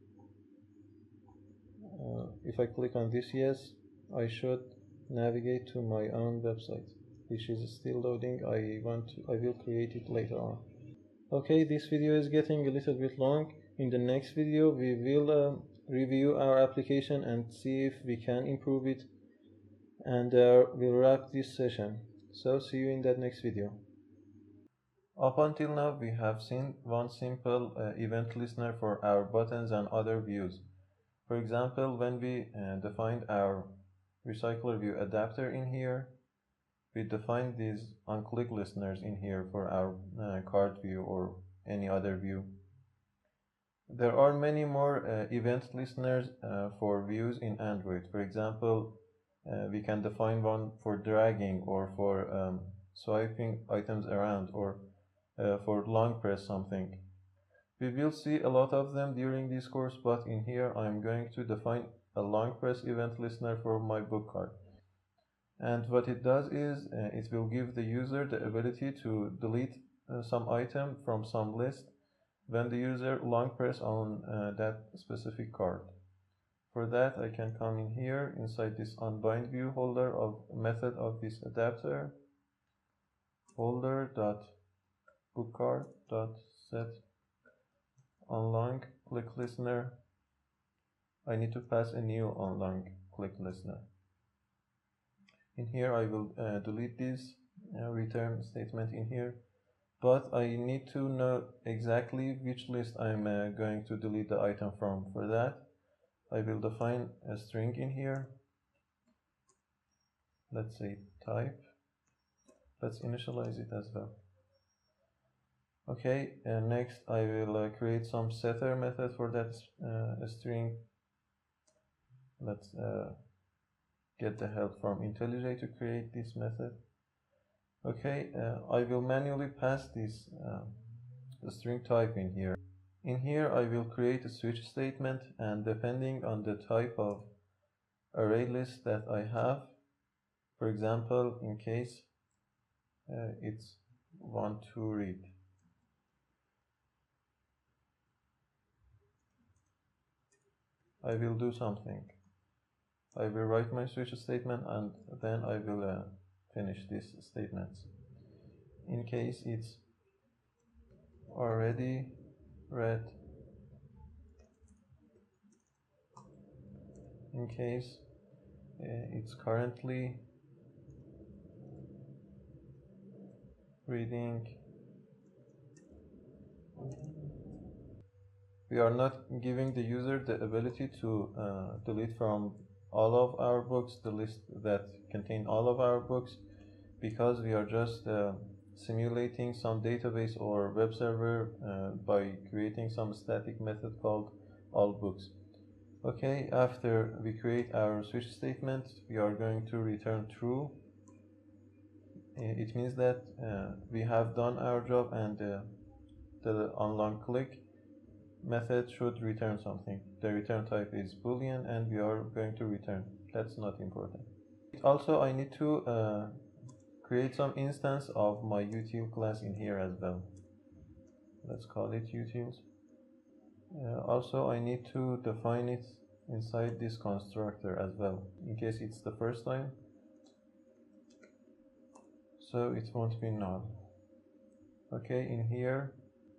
If I click on this yes, I should navigate to my own website, which is still loading. I will create it later on. Okay, this video is getting a little bit long. In the next video, we will review our application and see if we can improve it, and we'll wrap this session. So see you in that next video. Up until now, we have seen one simple event listener for our buttons and other views. For example, when we defined our Recyclerview Adapter in here, we defined these on-click listeners in here for our Cardview or any other view. There are many more event listeners for views in Android. For example, we can define one for dragging, or for swiping items around, or for long press something. We will see a lot of them during this course, but in here I'm going to define a long press event listener for my book card. And what it does is it will give the user the ability to delete some item from some list when the user long press on that specific card. For that, I can come in here inside this Unbindviewholder method of this adapter, holder.delete bookcard.set onLong click listener. I need to pass a new onLong click listener. In here I will delete this return statement in here, but I need to know exactly which list I'm going to delete the item from. For that, I will define a string in here. Let's say type. Let's initialize it as well. Okay, and next I will create some setter method for that string. Let's get the help from IntelliJ to create this method. Okay, I will manually pass this string type in here. In here I will create a switch statement, and depending on the type of array list that I have, for example, in case it's want to read, I will do something. I will write my switch statement and then I will finish these statements. In case it's already read, in case it's currently reading, we are not giving the user the ability to delete from all of our books the list that contain all of our books, because we are just simulating some database or web server by creating some static method called allBooks. Okay, after we create our switch statement, we are going to return true. It means that we have done our job, and the onLong click method should return something. The return type is boolean and we are going to return. That's not important. Also, I need to create some instance of my util class in here as well. Let's call it utils. Also, I need to define it inside this constructor as well, in case it's the first time, so it won't be null. Okay, in here,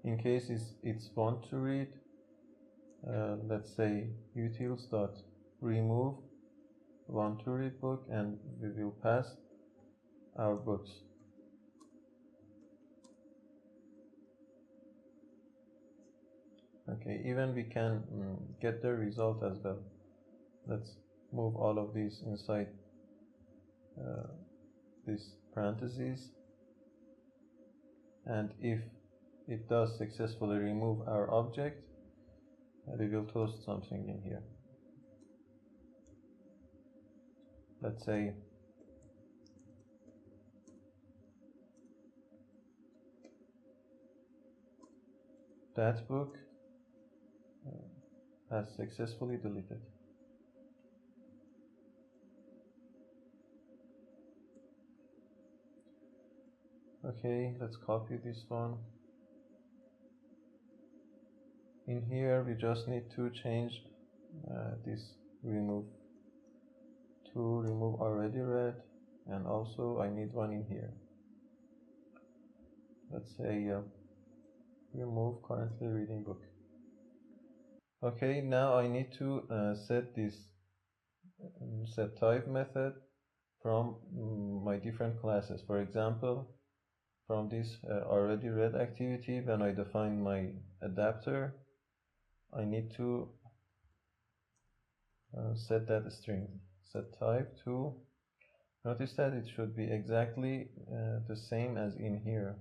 in case it's want to read, let's say utils.remove want to read book, and we will pass our books. Okay, even we can get the result as well. Let's move all of these inside this parentheses, and if it does successfully remove our object, we will toast something in here. Let's say that book has successfully deleted. Okay, let's copy this one. In here we just need to change this remove to remove already read, and also I need one in here. Let's say remove currently reading book. Okay, now I need to set this set type method from my different classes. For example, from this already read activity, when I define my adapter, I need to set that string, set type to. Notice that it should be exactly the same as in here,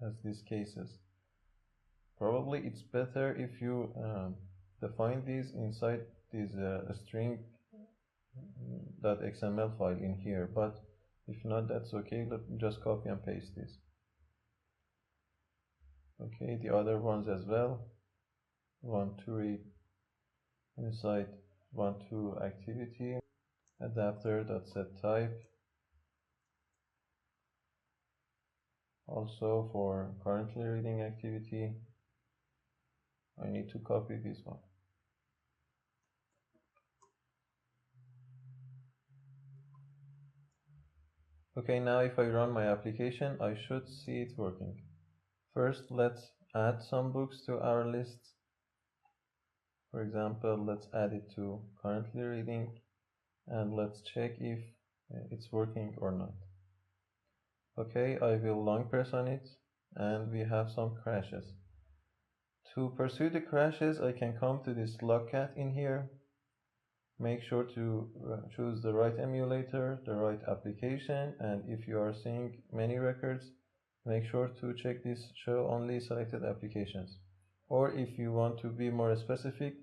as these cases. Probably it's better if you define these inside this string.xml file in here, but if not, that's okay. Just copy and paste this. Okay, the other ones as well. Want to read inside want to activity adapter.setType. Also for currently reading activity, I need to copy this one. Okay, now if I run my application, I should see it working. First, let's add some books to our list. For example, let's add it to currently reading, and let's check if it's working or not. Okay, I will long press on it, and we have some crashes. To pursue the crashes, I can come to this Logcat in here. Make sure to choose the right emulator, the right application, and if you are seeing many records, make sure to check this show only selected applications. Or if you want to be more specific,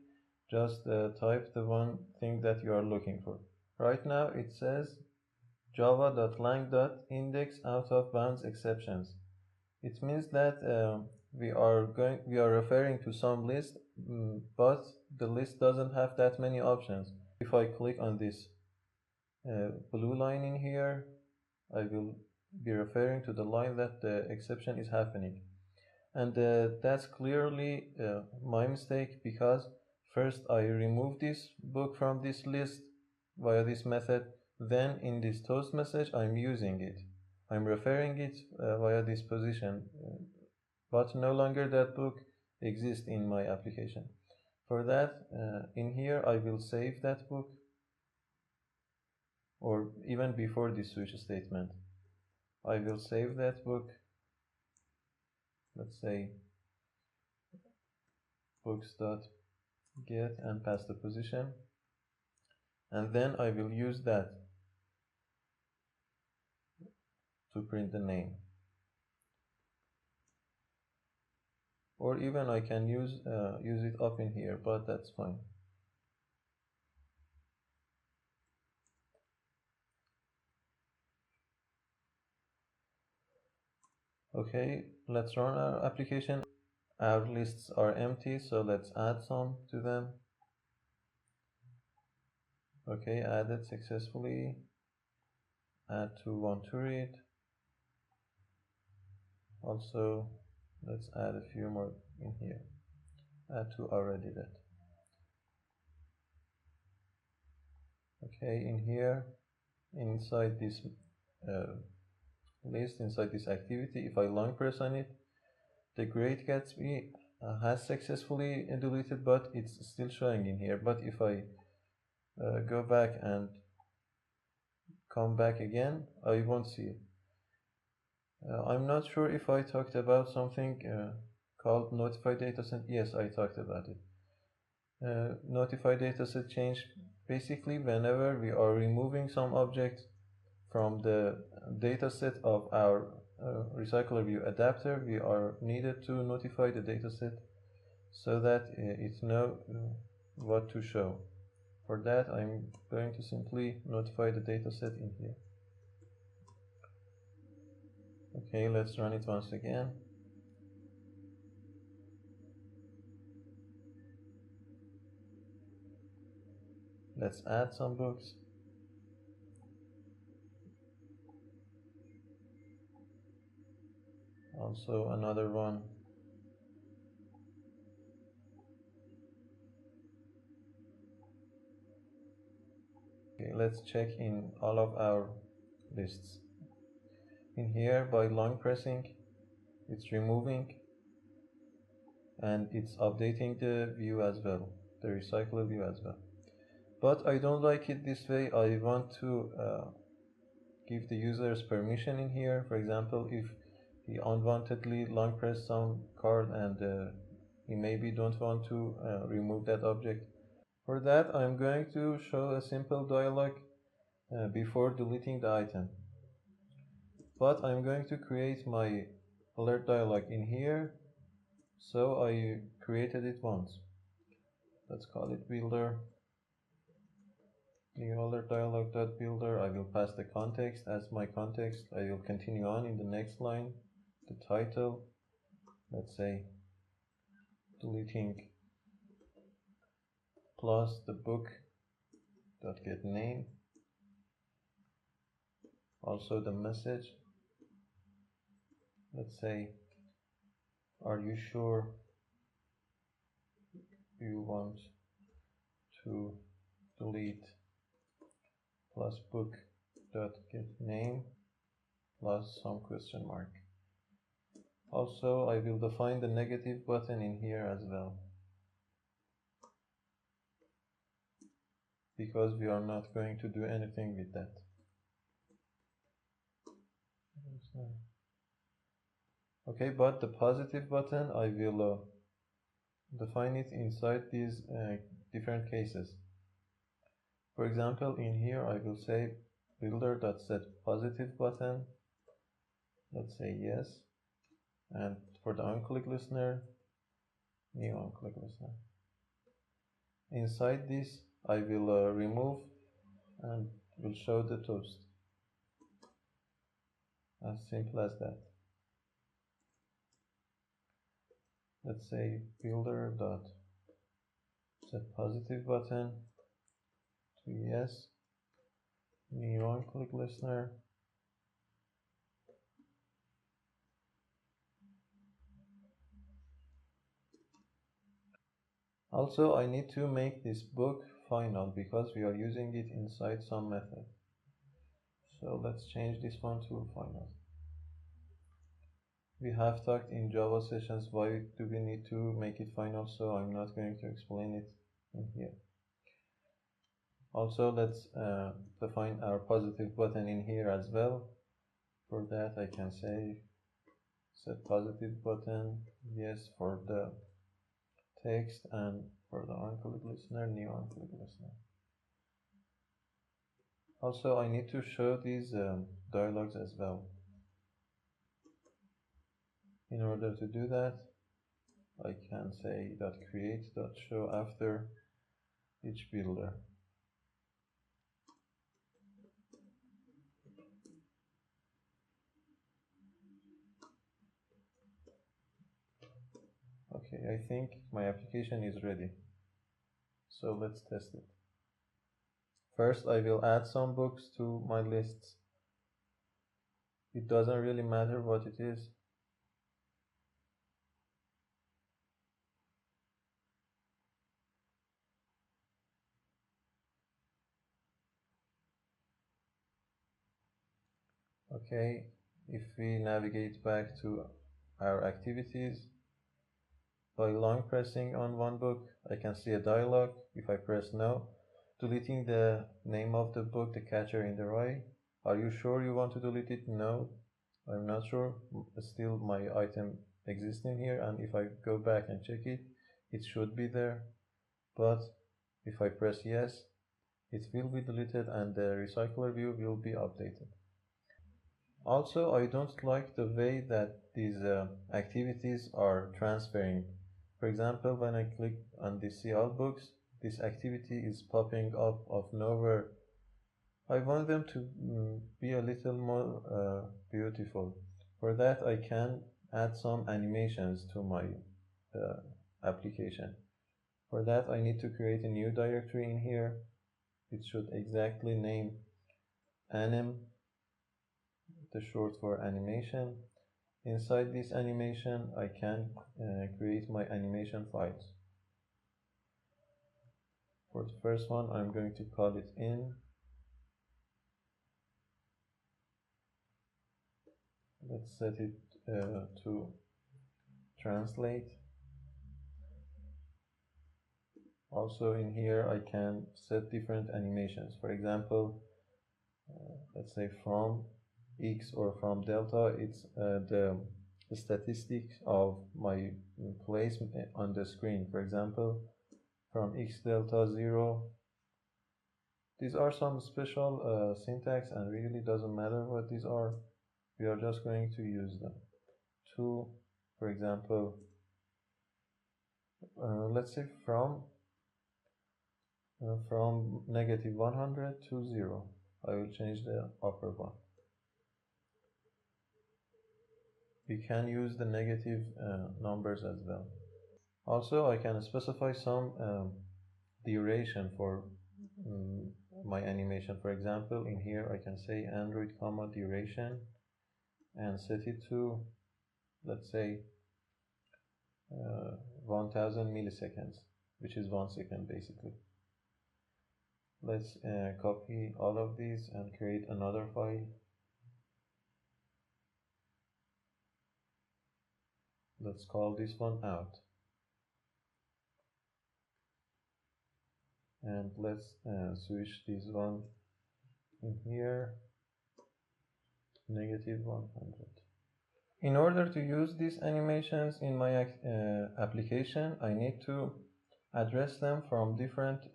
just type the one thing that you are looking for. Right now it says java.lang.index out of bounds exceptions. It means that we are referring to some list, but the list doesn't have that many options. If I click on this blue line in here, I will be referring to the line that the exception is happening. And that's clearly my mistake, because first I remove this book from this list via this method, then in this toast message I'm using it. I'm referring it via this position, but no longer that book exists in my application. For that, in here I will save that book, or even before this switch statement, I will save that book. Let's say books.get and pass the position, and then I will use that to print the name. Or even I can use it up in here, but that's fine. Okay, let's run our application. Our lists are empty, so let's add some to them. Okay, added successfully. Add to want to read. Also, let's add a few more in here. Add to already read. Okay, in here, inside this list, inside this activity, if I long press on it, the Great Gatsby has successfully deleted, but it's still showing in here. But if I go back and come back again, I won't see it. I'm not sure if I talked about something called notify dataset. Yes, I talked about it. Notify dataset change, basically whenever we are removing some object from the dataset of our Recyclerview Adapter, we are needed to notify the dataset so that it knows what to show. For that, I'm going to simply notify the dataset in here. Okay, let's run it once again. Let's add some books. Also another one. Okay, let's check in all of our lists. In here, by long pressing, it's removing and it's updating the view as well, the recycler view as well. But I don't like it this way. I want to give the users permission in here. For example, if he unwantedly long press some card and he maybe don't want to remove that object. For that, I'm going to show a simple dialog before deleting the item. But I'm going to create my alert dialog in here. So I created it once. Let's call it builder. Viewholder dialog.builder. I will pass the context as my context. I will continue on in the next line. The title, let's say deleting plus the book.getName. Also the message, let's say, are you sure you want to delete plus book.getName plus some question mark. Also, I will define the negative button in here as well, because we are not going to do anything with that. Okay, but the positive button, I will define it inside these different cases. For example, in here I will say builder.setPositive button, let's say yes, and for the onClick listener, new onClick listener. Inside this I will remove and will show the toast. As simple as that. Let's say builder.setPositive button to yes, new onClick listener. Also, I need to make this book final because we are using it inside some method. So let's change this one to final. We have talked in Java sessions why do we need to make it final, so I'm not going to explain it in here. Also, let's define our positive button in here as well. For that, I can say set positive button, yes, for the text, and for the onClick listener, new onClick listener. Also, I need to show these dialogues as well. In order to do that, I can say .create.show after each builder. Okay, I think my application is ready. So let's test it. First, I will add some books to my lists. It doesn't really matter what it is. Okay, if we navigate back to our activities, by long pressing on one book, I can see a dialog. If I press no, deleting the name of the book, the catcher in the right. Are you sure you want to delete it? No, I'm not sure. Still my item exists in here, and if I go back and check it, it should be there. But if I press yes, it will be deleted and the Recyclerview will be updated. Also, I don't like the way that these activities are transferring. For example, when I click on the see all books, this activity is popping up of nowhere. I want them to be a little more beautiful. For that, I can add some animations to my application. For that, I need to create a new directory in here. It should exactly name anim, the short for animation. Inside this animation, I can create my animation files. For the first one, I'm going to call it in. Let's set it to translate. Also in here, I can set different animations. For example, let's say from X or from delta, it's the statistics of my place on the screen. For example, from X delta 0. These are some special syntax and really doesn't matter what these are. We are just going to use them. To, for example, let's say from negative 100 to 0. I will change the upper one. We can use the negative numbers as well. Also, I can specify some duration for my animation. For example, in here I can say Android comma duration and set it to, let's say, 1000 milliseconds, which is 1 second basically. Let's copy all of these and create another file. Let's call this one out. And let's switch this one in here, -100. In order to use these animations in my application, I need to address them from different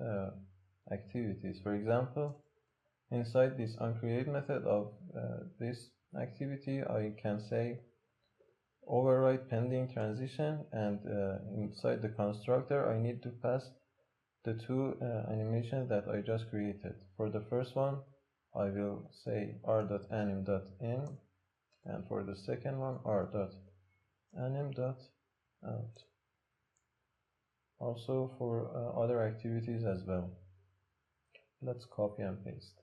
activities. For example, inside this Uncreate method of this activity, I can say override pending transition, and inside the constructor, I need to pass the two animations that I just created. For the first one, I will say r.anim.in, and for the second one, r.anim.out. Also for other activities as well. Let's copy and paste.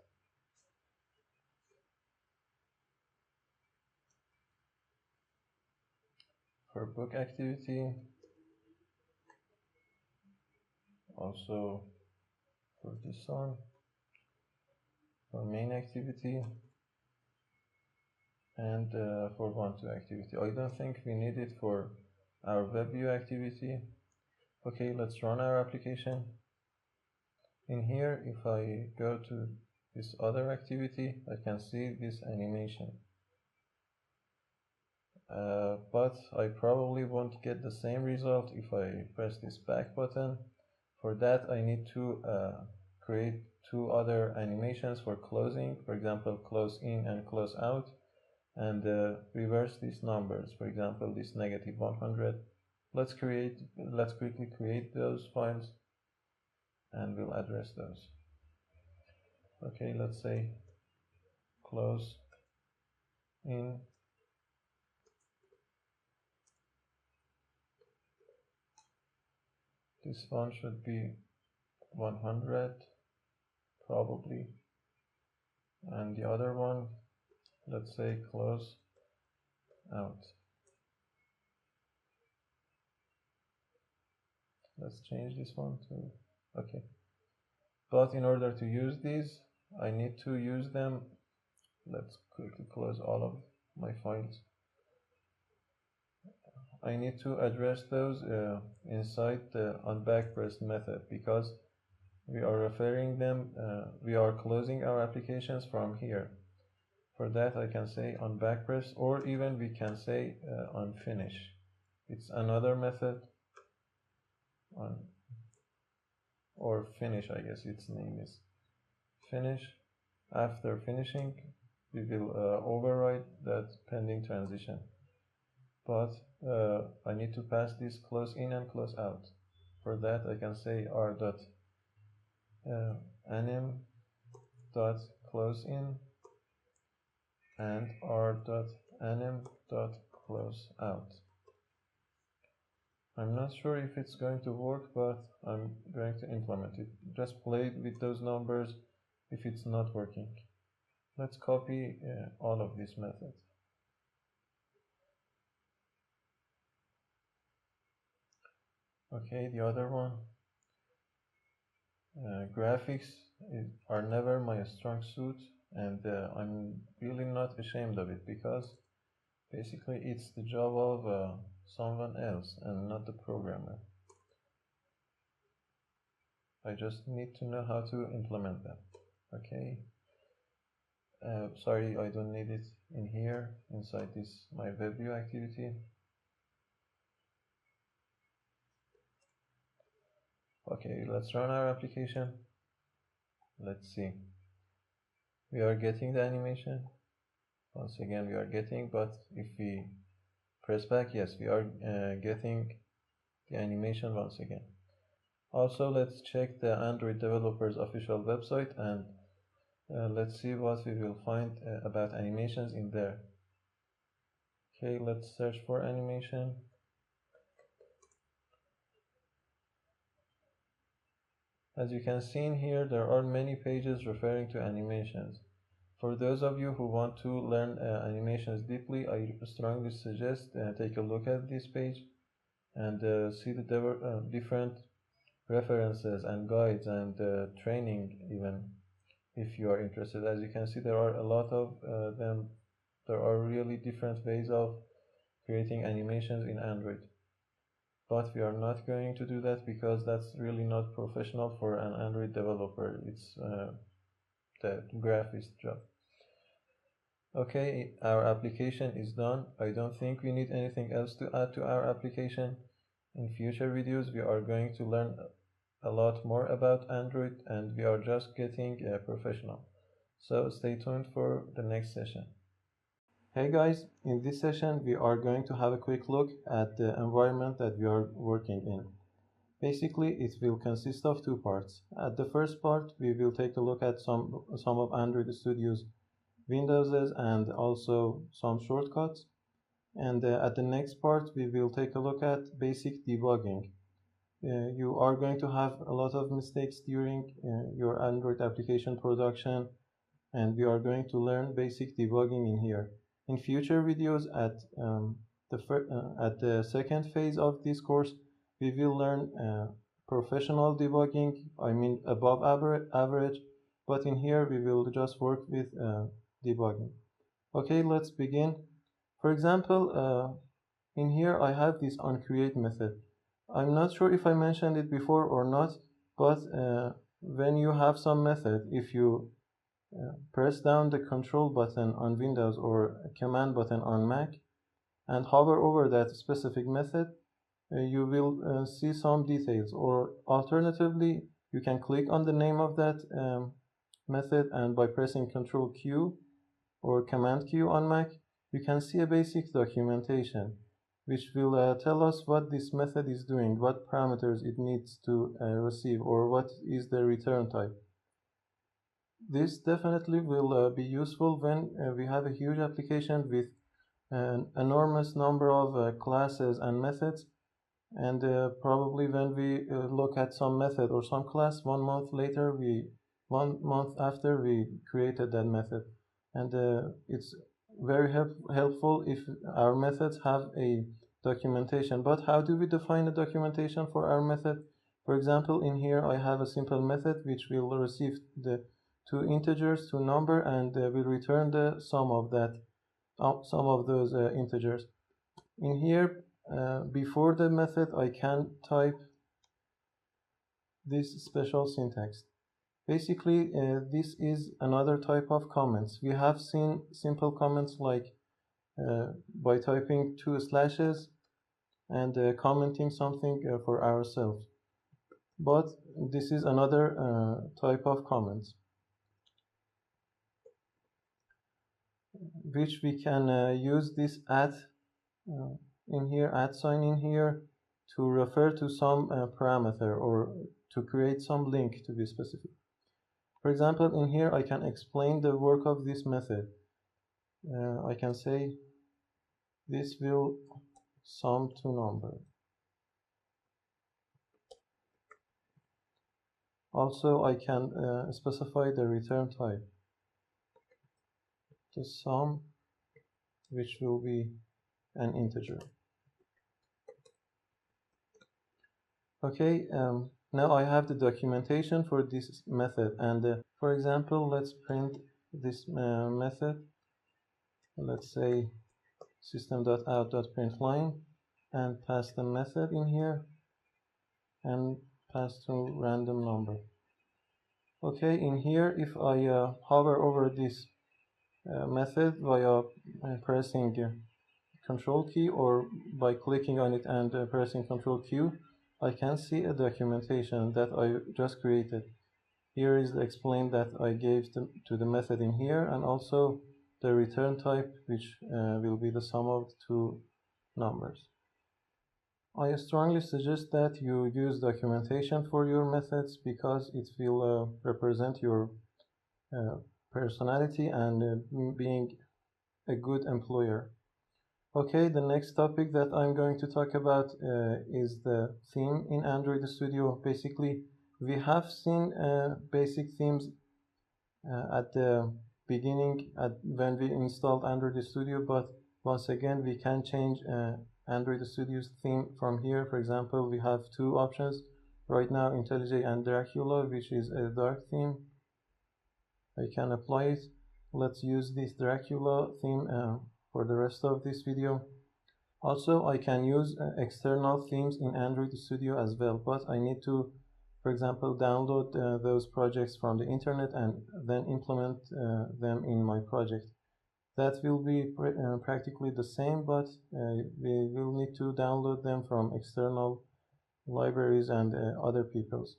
For book activity, also for this one, for main activity, and for one-to activity. I don't think we need it for our web view activity. Okay, let's run our application. In here, if I go to this other activity, I can see this animation. But I probably won't get the same result if I press this back button. For that, I need to create two other animations for closing, for example, close in and close out, and reverse these numbers, for example, this -100. Let's quickly create those files, and we'll address those. Okay, let's say close in, this one should be 100 probably, and the other one, let's say close out. Let's change this one to okay. But in order to use these, I need to use them. Let's quickly close all of my files. I need to address those inside the Unbindviewholder method, because we are referring them, we are closing our applications from here. For that, I can say Unbindviewholder, or even we can say Unfinish. It's another method, or finish, I guess its name is finish. After finishing, we will override that pending transition. But I need to pass this close in and close out. For that, I can say r.anim.closeIn and r.anim.closeout. I'm not sure if it's going to work, but I'm going to implement it. Just play with those numbers if it's not working. Let's copy all of these methods. Okay, the other one. Graphics are never my strong suit, and I'm really not ashamed of it, because basically it's the job of someone else and not the programmer. I just need to know how to implement them. Okay. Sorry, I don't need it in here, inside this my web view activity. Okay, let's run our application. Let's see. We are getting the animation. Once again, we are getting, but if we press back, yes, we are getting the animation once again. Also, let's check the Android developers official website, and let's see what we will find about animations in there. Okay, let's search for animation. As you can see in here, there are many pages referring to animations. For those of you who want to learn animations deeply, I strongly suggest take a look at this page and see the different references and guides and training, even if you are interested. As you can see, there are a lot of them. There are really different ways of creating animations in Android. But we are not going to do that because that's really not professional for an Android developer. It's the graphist job. Okay, our application is done. I don't think we need anything else to add to our application. In future videos, we are going to learn a lot more about Android, and we are just getting professional. So stay tuned for the next session. Hey guys, in this session we are going to have a quick look at the environment that we are working in. Basically, it will consist of two parts. At the first part, we will take a look at some of Android Studio's Windowses and also some shortcuts. And at the next part, we will take a look at basic debugging. You are going to have a lot of mistakes during your Android application production, and we are going to learn basic debugging in here. In future videos at the second phase of this course, we will learn professional debugging, I mean above average, but in here we will just work with debugging. Okay, let's begin. For example, in here I have this Uncreate method. I'm not sure if I mentioned it before or not, but when you have some method, if you press down the control button on Windows or command button on Mac and hover over that specific method, you will see some details, or alternatively you can click on the name of that method, and by pressing Control Q or Command Q on Mac, you can see a basic documentation which will tell us what this method is doing, what parameters it needs to receive, or what is the return type. This definitely will be useful when we have a huge application with an enormous number of classes and methods, and probably when we look at some method or some class 1 month later, 1 month after we created that method, and it's very helpful if our methods have a documentation. But how do we define a documentation for our method? For example, in here I have a simple method which will receive the two integers, two number, and will return the sum of those integers. In here, before the method, I can type this special syntax. Basically, this is another type of comments. We have seen simple comments like by typing two slashes and commenting something for ourselves. But this is another type of comments, which we can use this at in here, at sign in here, to refer to some parameter or to create some link, to be specific. For example, in here I can explain the work of this method. I can say this will sum to number. Also, I can specify the return type, the sum, which will be an integer. Okay, now I have the documentation for this method, and for example, let's print this method. Let's say system.out.println and pass the method in here and pass to random number. Okay, in here, if I hover over this method via pressing Control key or by clicking on it and pressing Control Q, I can see a documentation that I just created. Here is the explain that I gave to the method in here, and also the return type, which will be the sum of the two numbers. I strongly suggest that you use documentation for your methods because it will represent your personality and being a good employer. Okay, the next topic that I'm going to talk about is the theme in Android Studio. Basically, we have seen basic themes at the beginning when we installed Android Studio, but once again we can change Android Studio's theme from here. For example, we have two options right now, IntelliJ and Dracula, which is a dark theme. I can apply it. Let's use this Dracula theme for the rest of this video. Also, I can use external themes in Android Studio as well, but I need to, for example, download those projects from the internet and then implement them in my project. That will be practically the same, but we will need to download them from external libraries and other people's.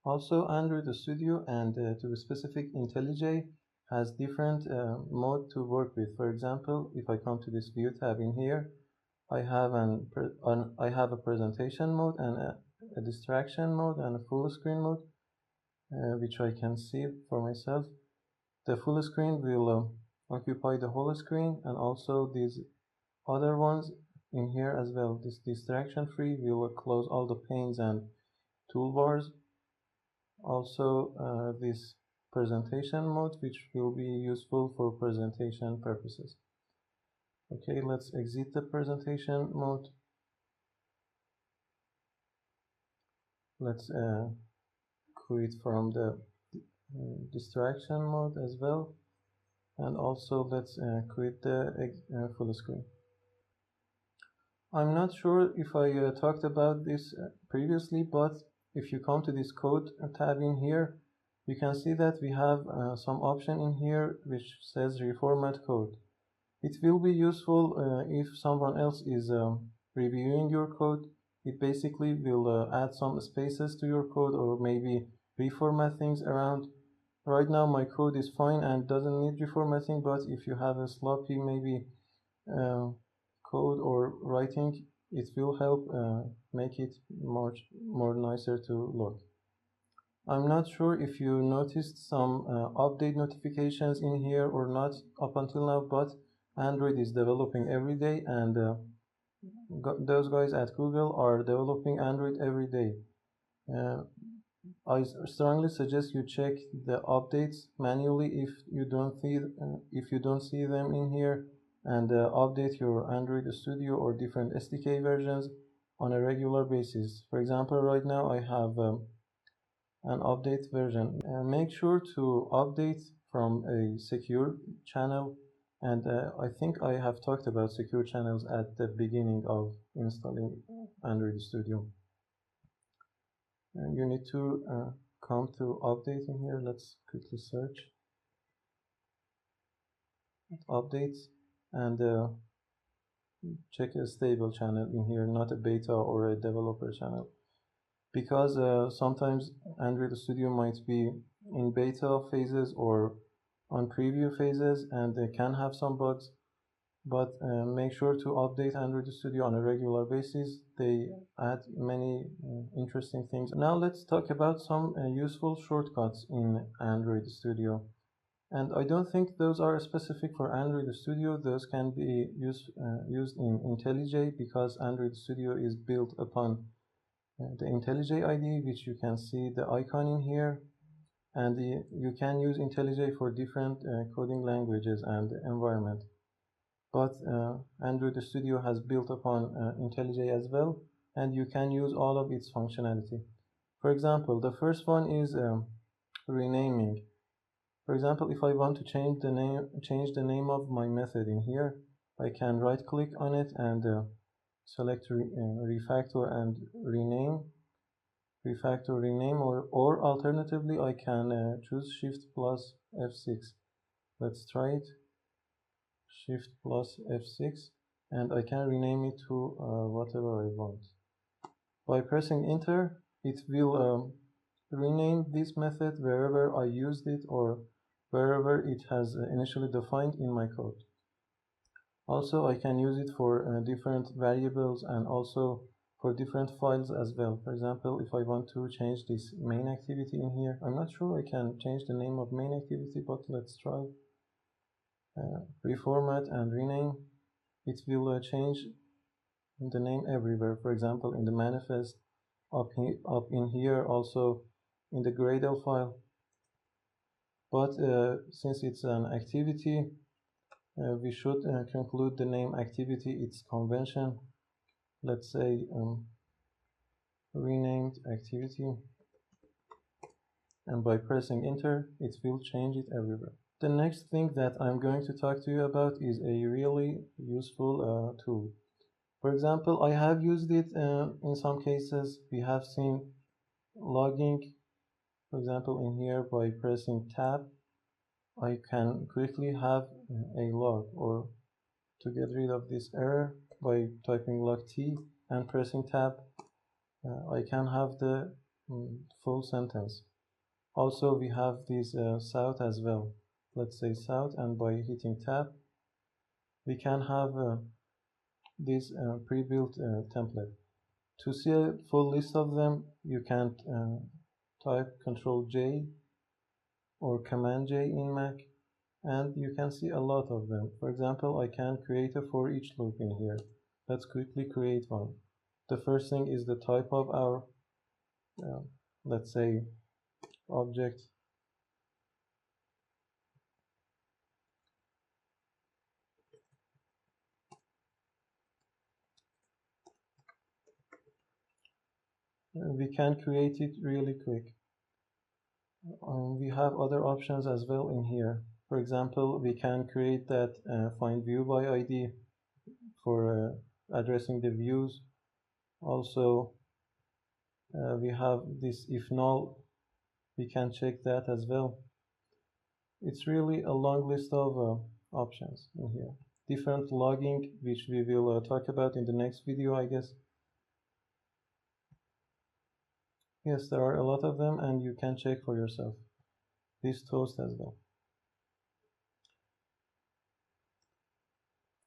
Also, Android Studio and to be specific, IntelliJ has different mode to work with. For example, if I come to this View tab in here, I have a presentation mode and a distraction mode and a full screen mode, which I can see for myself. The full screen will occupy the whole screen, and also these other ones in here as well. This distraction free will close all the panes and toolbars. Also this presentation mode, which will be useful for presentation purposes. Okay, let's exit the presentation mode. Let's quit from the distraction mode as well, and also let's quit the full screen. I'm not sure if I talked about this previously, but if you come to this code tab in here, you can see that we have some option in here which says reformat code. It will be useful if someone else is reviewing your code. It basically will add some spaces to your code or maybe reformat things around. Right now my code is fine and doesn't need reformatting, but if you have a sloppy maybe code or writing, it will help make it more nicer to look. I'm not sure if you noticed some update notifications in here or not up until now, but Android is developing every day, and those guys at Google are developing Android every day. I strongly suggest you check the updates manually if you don't see them in here, and update your Android Studio or different SDK versions on a regular basis. For example, right now I have an update version. Make sure to update from a secure channel, and I think I have talked about secure channels at the beginning of installing Android Studio. You need to come to update in here. Let's quickly search updates and check a stable channel in here, not a beta or a developer channel, because sometimes Android Studio might be in beta phases or on preview phases, and they can have some bugs. But make sure to update Android Studio on a regular basis. They add many interesting things. Now let's talk about some useful shortcuts in Android Studio. And I don't think those are specific for Android Studio. Those can be used in IntelliJ, because Android Studio is built upon the IntelliJ IDE, which you can see the icon in here. And you can use IntelliJ for different coding languages and environment. But Android Studio has built upon IntelliJ as well, and you can use all of its functionality. For example, the first one is renaming. For example, if I want to change the name of my method in here, I can right-click on it and select refactor and rename. Refactor, rename, or alternatively, I can choose Shift plus F6. Let's try it. Shift plus F6, and I can rename it to whatever I want. By pressing enter, it will rename this method wherever I used it or wherever it has initially defined in my code. Also, I can use it for different variables and also for different files as well. For example, if I want to change this main activity in here, I'm not sure I can change the name of main activity, but let's try. Reformat and rename. It will change the name everywhere. For example, in the manifest, up in here, also in the Gradle file. But since it's an activity, we should conclude the name activity its convention. Let's say renamed activity, and by pressing enter, it will change it everywhere. The next thing that I'm going to talk to you about is a really useful tool. For example, I have used it in some cases. We have seen logging, for example, in here by pressing tab, I can quickly have a log, or to get rid of this error by typing log T and pressing tab, I can have the full sentence. Also, we have this south as well. Let's say south, and by hitting tab, we can have this pre-built template. To see a full list of them, you can type Ctrl J or Command J in Mac, and you can see a lot of them. For example, I can create a for each loop in here. Let's quickly create one. The first thing is the type of our, let's say, object. We can create it really quick. We have other options as well in here. For example, we can create that find view by ID for addressing the views. Also, we have this if null, we can check that as well. It's really a long list of options in here. Different logging, which we will talk about in the next video, I guess. Yes, there are a lot of them, and you can check for yourself. This toast as well.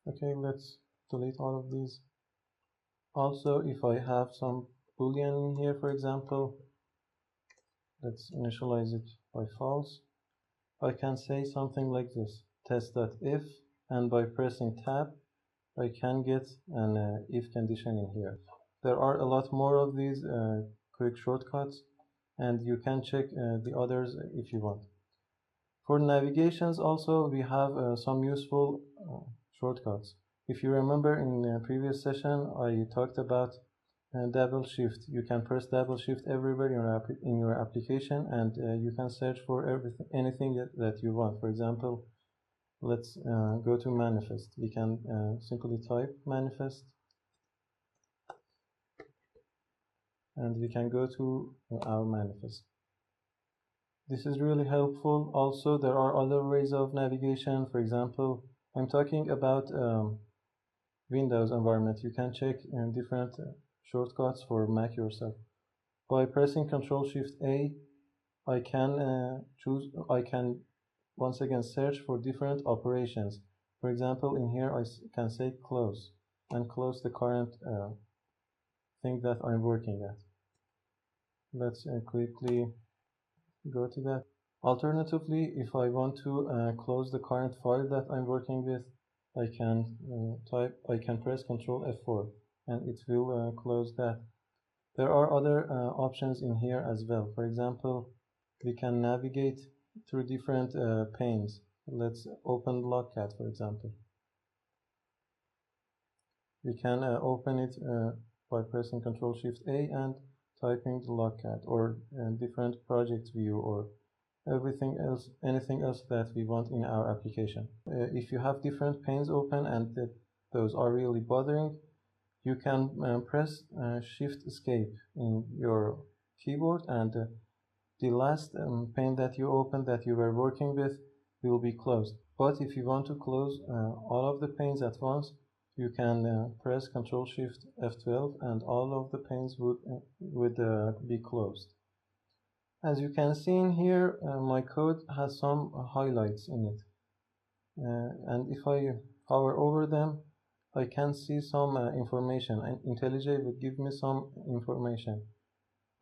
Okay, let's delete all of these. Also, if I have some boolean in here, for example, let's initialize it by false. I can say something like this, test.if, and by pressing tab, I can get an if condition in here. There are a lot more of these quick shortcuts, and you can check the others if you want. For navigations also, we have some useful shortcuts. If you remember in the previous session, I talked about double shift. You can press double shift everywhere in your application, and you can search for anything that you want. For example, let's go to manifest. We can simply type manifest, and we can go to our manifest. This is really helpful. Also, there are other ways of navigation. For example, I'm talking about Windows environment. You can check different shortcuts for Mac yourself. By pressing Ctrl-Shift-A, I can once again search for different operations. For example, in here I can say close, and close the current thing that I'm working at. Let's quickly go to that. Alternatively, if I want to close the current file that I'm working with, I can press Ctrl F4, and it will close that. There are other options in here as well. For example, we can navigate through different panes. Let's open Logcat, for example. We can open it by pressing Ctrl-Shift-A and typing Logcat, or different project view, or anything else that we want in our application. If you have different panes open and those are really bothering, you can press Shift Escape in your keyboard, and the last pane that you opened that you were working with will be closed. But if you want to close all of the panes at once, you can press Ctrl-Shift F12, and all of the panes would be closed. As you can see in here, my code has some highlights in it. And if I hover over them, I can see some information, and IntelliJ would give me some information.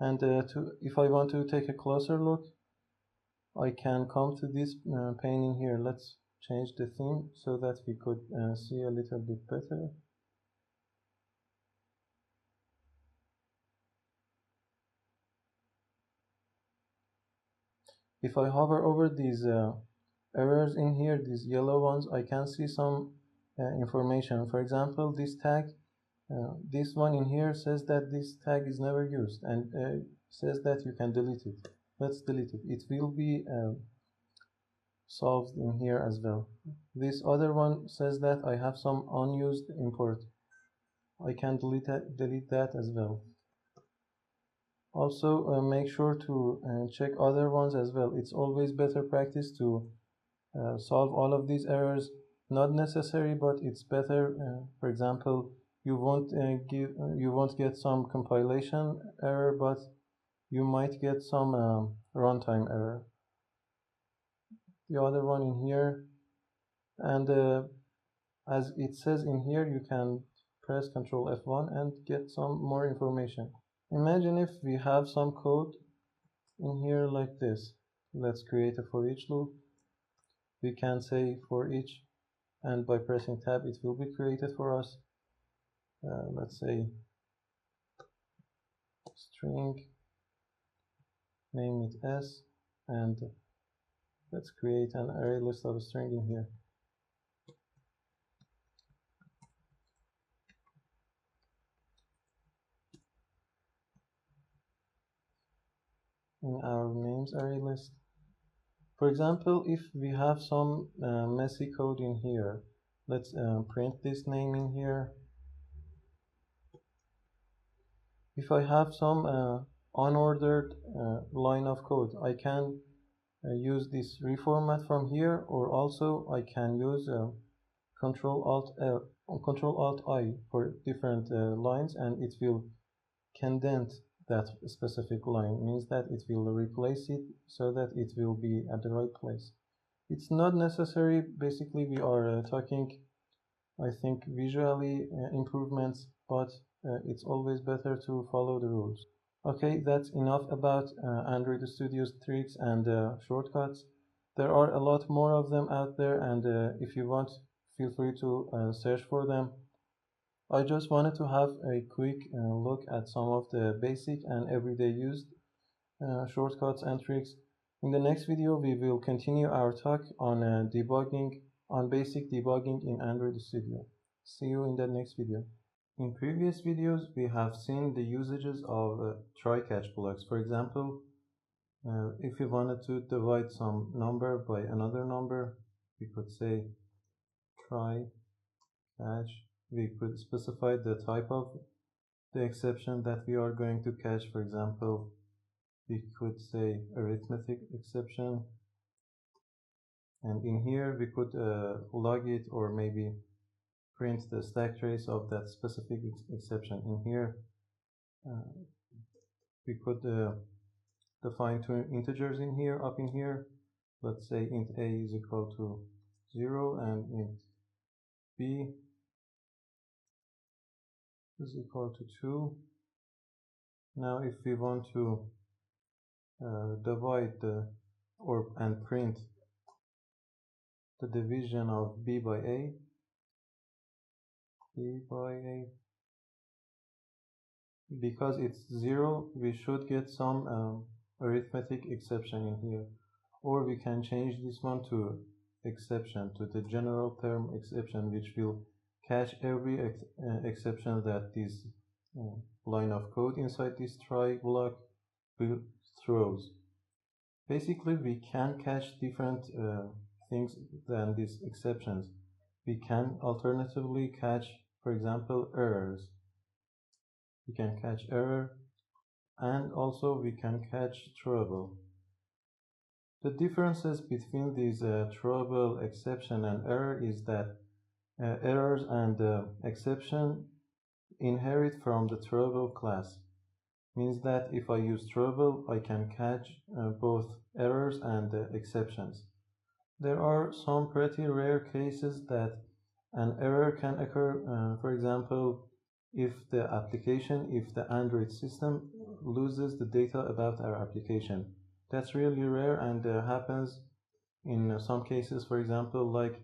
And if I want to take a closer look, I can come to this pane in here. Let's change the theme so that we could see a little bit better. If I hover over these errors in here, these yellow ones, I can see some information. For example, this tag, this one in here says that this tag is never used, and says that you can delete it. Let's delete it. It will be solved in here as well. This other one says that I have some unused import. I can delete that as well. Also, make sure to check other ones as well. It's always better practice to solve all of these errors. Not necessary, but it's better. For example, you won't get some compilation error, but you might get some runtime error. The other one in here, and as it says in here, you can press Ctrl F1 and get some more information. Imagine if we have some code in here like this. Let's create a for each loop. We can say for each, and by pressing tab it will be created for us. Let's say string, name it s, and let's create an array list of a string in here. In our names array list. For example, if we have some messy code in here, let's print this name in here. If I have some unordered line of code, I can use this reformat from here, or also I can use Control Alt I for different lines, and it will condent that specific line. Means that it will replace it so that it will be at the right place. It's not necessary. Basically, we are talking, I think, visually improvements, but it's always better to follow the rules. Okay, that's enough about Android Studio's tricks and shortcuts. There are a lot more of them out there, and if you want, feel free to search for them. I just wanted to have a quick look at some of the basic and everyday used shortcuts and tricks. In the next video, we will continue our talk on debugging, on basic debugging in Android Studio. See you in the next video. In previous videos, we have seen the usages of try-catch blocks. For example, if we wanted to divide some number by another number, we could say try catch. We could specify the type of the exception that we are going to catch. For example, we could say arithmetic exception, and in here we could log it, or maybe print the stack trace of that specific exception. In here we could define two integers in here, up in here. Let's say int a is equal to 0 and int b is equal to 2. Now if we want to divide and print the division of b by a, because it's 0, we should get some arithmetic exception in here. Or we can change this one to exception, to the general term exception, which will catch every exception that this line of code inside this try block will throws. Basically, we can catch different things than these exceptions. We can alternatively catch, for example, errors. We can catch error, and also we can catch trouble. The differences between these trouble, exception, and error is that errors and exception inherit from the trouble class. Means that if I use trouble, I can catch both errors and exceptions. There are some pretty rare cases that an error can occur. For example, if the Android system loses the data about our application. That's really rare and happens in some cases. For example, like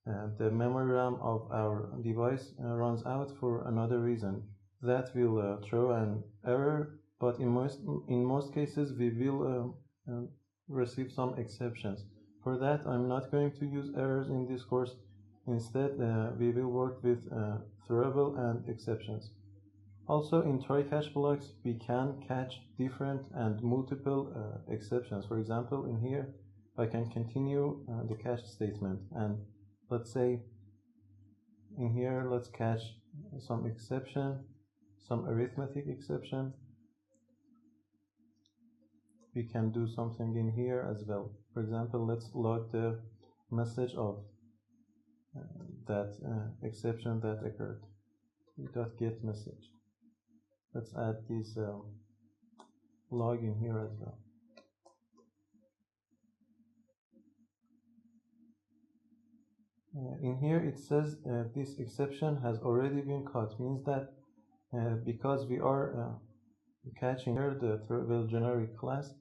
the memory RAM of our device runs out for another reason. That will throw an error, but in most cases we will receive some exceptions. For that, I'm not going to use errors in this course. Instead, we will work with throwable and exceptions. Also, in try-catch blocks, we can catch different and multiple exceptions. For example, in here, I can continue the catch statement, and let's say in here, let's catch some exception, some arithmetic exception. We can do something in here as well. For example, let's log the message of that exception that occurred. .get message. Let's add this log in here as well. In here it says this exception has already been caught, means that because we are catching here the throwable generic class,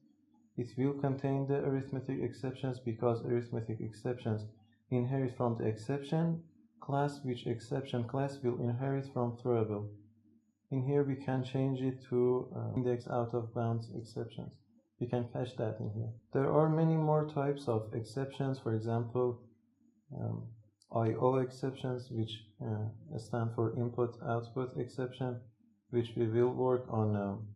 it will contain the arithmetic exceptions, because arithmetic exceptions inherit from the exception class, which exception class will inherit from throwable. In here we can change it to index out of bounds exceptions. We can catch that in here. There are many more types of exceptions, for example IO exceptions, which stand for input-output exception, which we will work on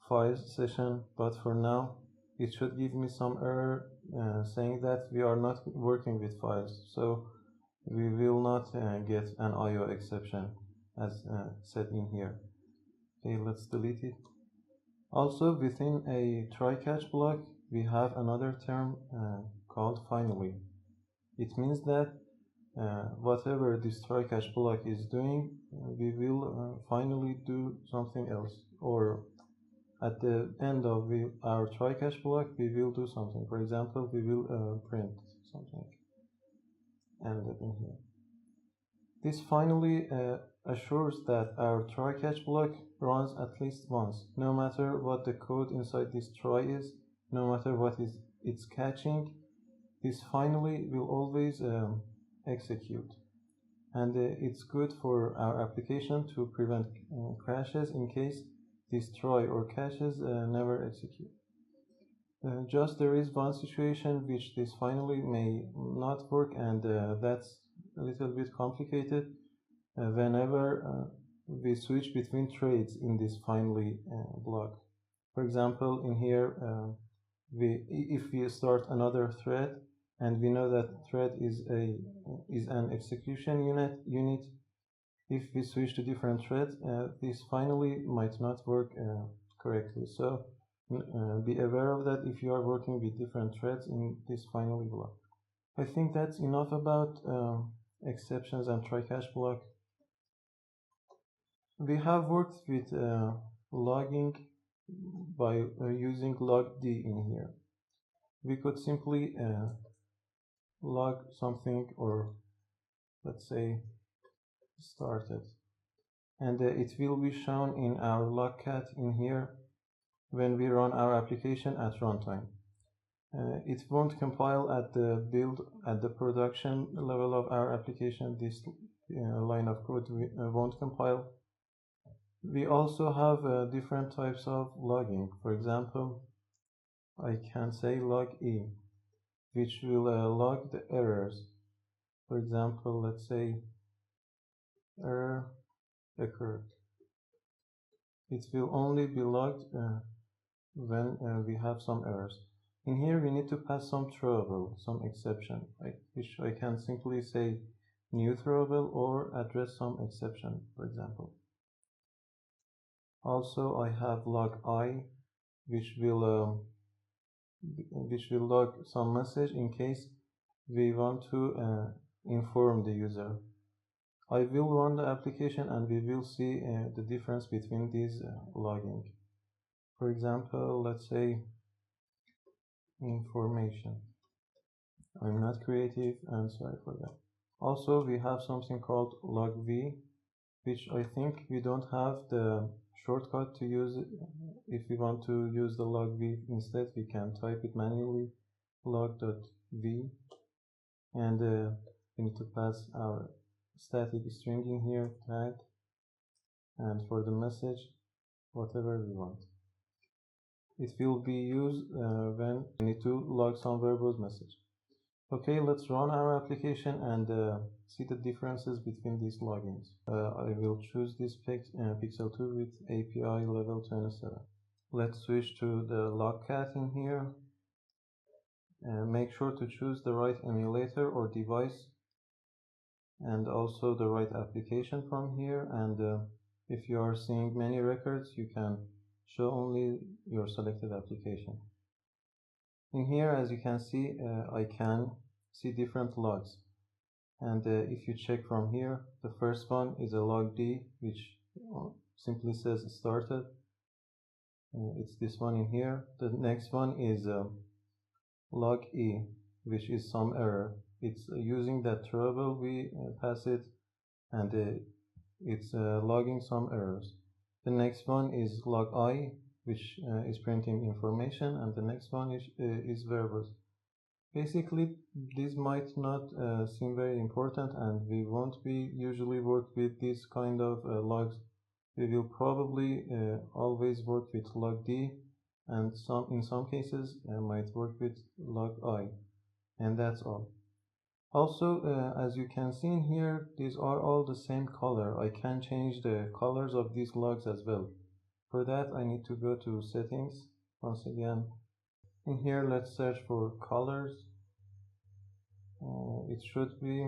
files session, but for now it should give me some error saying that we are not working with files, so we will not get an IO exception as said in here. Okay, let's delete it. Also, within a try-catch block we have another term called finally. It means that whatever this try-catch block is doing, we will finally do something else, or at the end of our try-catch block we will do something. For example, we will print something and in here. This finally assures that our try-catch block runs at least once, no matter what the code inside this try is, no matter what is it's catching. This finally will always execute, and it's good for our application to prevent crashes in case this try or catches never execute. Just there is one situation which this finally may not work, and that's a little bit complicated. Whenever we switch between threads in this finally block. For example, in here if we start another thread and we know that thread is an execution unit, if we switch to different threads, this finally might not work correctly. So be aware of that if you are working with different threads in this finally block. I think that's enough about exceptions and try-catch block. We have worked with logging by using logd in here. We could simply log something, or let's say started, and it will be shown in our logcat in here when we run our application at runtime. It won't compile at the build, at the production level of our application. This line of code won't compile. We also have different types of logging. For example, I can say log e, which will log the errors. For example, let's say error occurred. It will only be logged when we have some errors. In here we need to pass some throwable, some exception, which I can simply say new throwable or address some exception, for example. Also, I have log I, which will log some message in case we want to inform the user. I will run the application and we will see the difference between these logging. For example, let's say information. I'm not creative and sorry for that. Also, we have something called logv, which I think we don't have the shortcut to use. If we want to use the logv instead, we can type it manually, log.v, and we need to pass our static string in here, tag, and for the message, whatever we want. It will be used when we need to log some verbose message. Okay, let's run our application and see the differences between these logins. I will choose this Pixel 2 with API level 27. Let's switch to the Logcat in here. Make sure to choose the right emulator or device and also the right application from here. And if you are seeing many records, you can show only your selected application. In here, as you can see, I can see different logs. And if you check from here, the first one is a log D, which simply says started. It's this one in here. The next one is log E, which is some error. It's using that trouble we pass it, and it's logging some errors. The next one is log I, which is printing information, and the next one is verbose. Basically, these might not seem very important, and we won't be usually work with this kind of logs. We will probably always work with log D, and in some cases might work with log I, and that's all. Also, as you can see in here, these are all the same color. I can change the colors of these logs as well. For that, I need to go to settings once again. In here, let's search for colors. It should be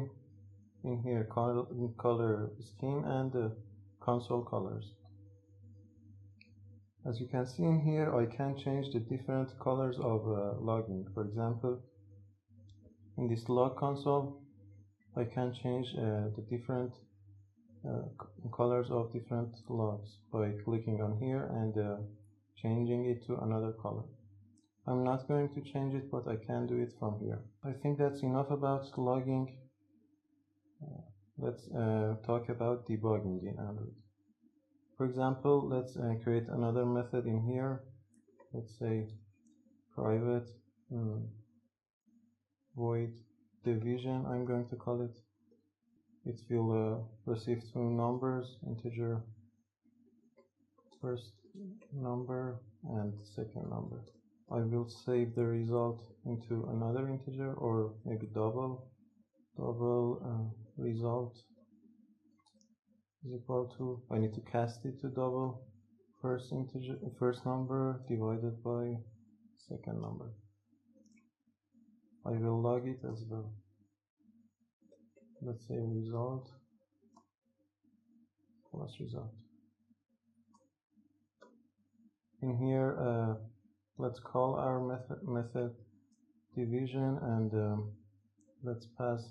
in here, color scheme and console colors. As you can see in here, I can change the different colors of logging. For example, in this log console, I can change the different colors of different logs by clicking on here and changing it to another color. I'm not going to change it, but I can do it from here. I think that's enough about logging. Let's talk about debugging in Android. For example, let's create another method in here. Let's say private void division, I'm going to call it. It will receive two numbers, integer first number and second number. I will save the result into another integer, or maybe double result is equal to, I need to cast it to double first number divided by second number. I will log it as well. Let's say result plus result. In here, let's call our method division, and let's pass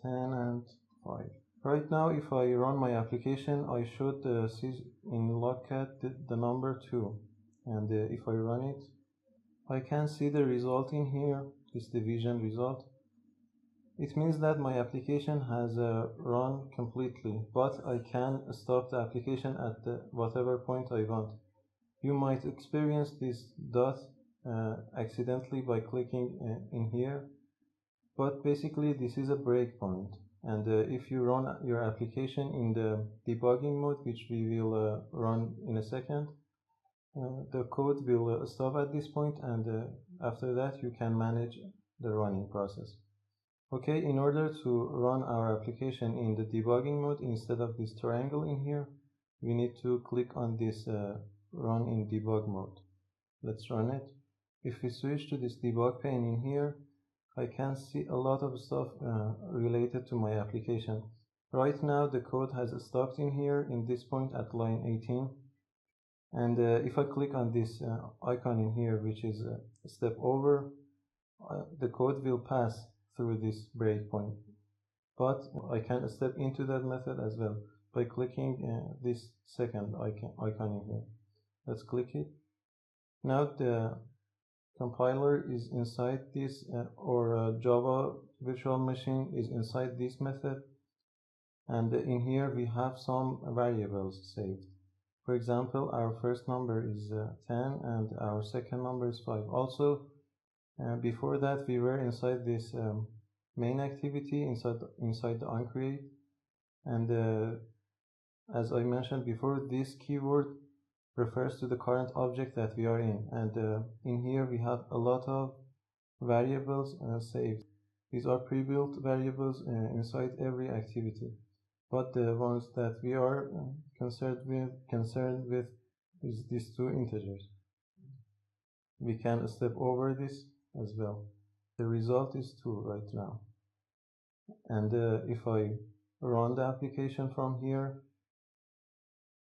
10 and 5. Right now, if I run my application, I should see in Logcat the number 2, and if I run it, I can see the result in here, this division result. It means that my application has run completely, but I can stop the application at whatever point I want. You might experience this dot accidentally by clicking in here, but basically this is a breakpoint. And if you run your application in the debugging mode, which we will run in a second, the code will stop at this point, and after that you can manage the running process. Okay, in order to run our application in the debugging mode instead of this triangle in here, we need to click on this run in debug mode. Let's run it. If we switch to this debug pane in here, I can see a lot of stuff related to my application. Right now the code has stopped in here in this point at line 18. And if I click on this icon in here, which is a step over, the code will pass through this breakpoint. But I can step into that method as well by clicking this second icon in here. Let's click it. Now the compiler is inside this, or Java virtual machine is inside this method, and in here we have some variables saved. For example, our first number is 10 and our second number is 5. Also, before that we were inside this main activity inside the Uncreate, and as I mentioned before, this keyword refers to the current object that we are in, and in here we have a lot of variables saved. These are pre-built variables inside every activity, but the ones that we are concerned with is these two integers. We can step over this as well. The result is 2 right now. And if I run the application from here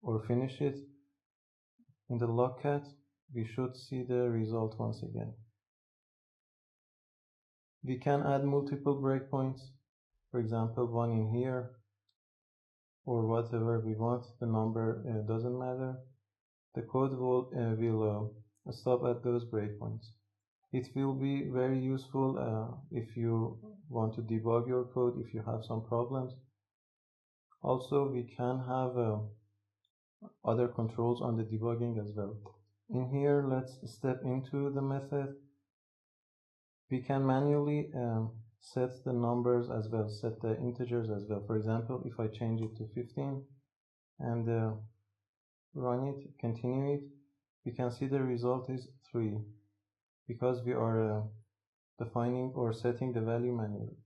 or finish it in the Logcat, we should see the result once again. We can add multiple breakpoints, for example, one in here or whatever we want. The number doesn't matter. The code will stop at those breakpoints. It will be very useful if you want to debug your code, if you have some problems. Also, we can have other controls on the debugging as well. In here, let's step into the method. We can manually set the numbers as well, set the integers as well. For example, if I change it to 15 and run it, continue it, we can see the result is 3 because we are defining or setting the value manually.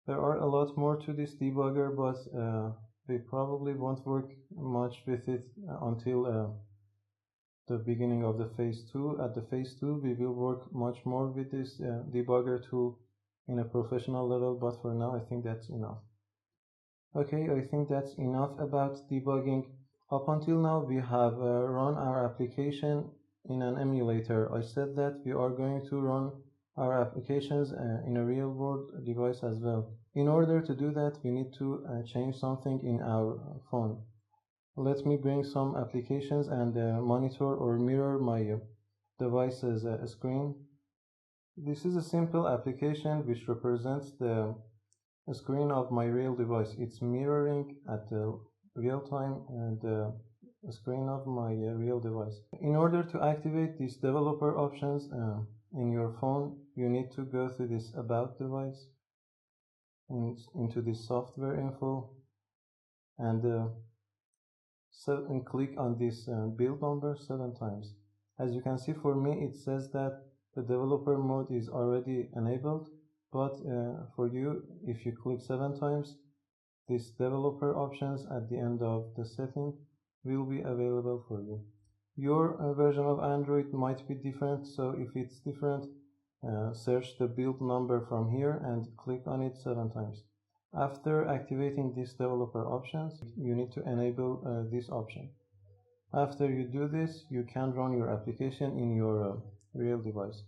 There are a lot more to this debugger, but we probably won't work much with it until the beginning of the phase 2. At the phase 2, we will work much more with this debugger tool in a professional level, but for now I think that's enough. Okay, I think that's enough about debugging. Up until now, we have run our application in an emulator. I said that we are going to run our applications in a real-world device as well. In order to do that, we need to change something in our phone. Let me bring some applications and monitor or mirror my device's screen. This is a simple application which represents the screen of my real device. It's mirroring at the real time and the screen of my real device. In order to activate these developer options in your phone, you need to go to this About device and into this software info and click on this build number 7 times. As you can see, for me it says that the developer mode is already enabled, but for you, if you click 7 times, these developer options at the end of the setting will be available for you. Your version of Android might be different, so if it's different, search the build number from here and click on it 7 times. After activating these developer options, you need to enable this option. After you do this, you can run your application in your real device.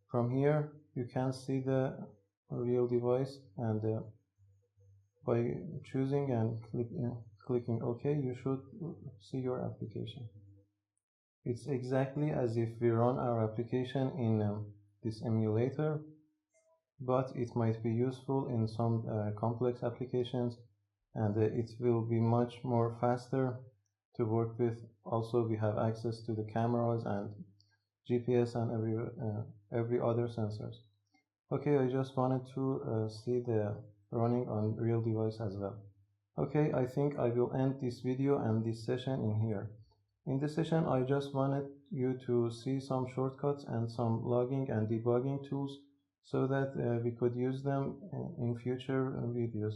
From here, you can see the real device, and by choosing and clicking OK, you should see your application. It's exactly as if we run our application in this emulator, but it might be useful in some complex applications, and it will be much more faster to work with. Also, we have access to the cameras and GPS and every other sensors. Okay, I just wanted to see the running on real device as well. Okay, I think I will end this video and this session in here. In this session, I just wanted you to see some shortcuts and some logging and debugging tools so that we could use them in future videos.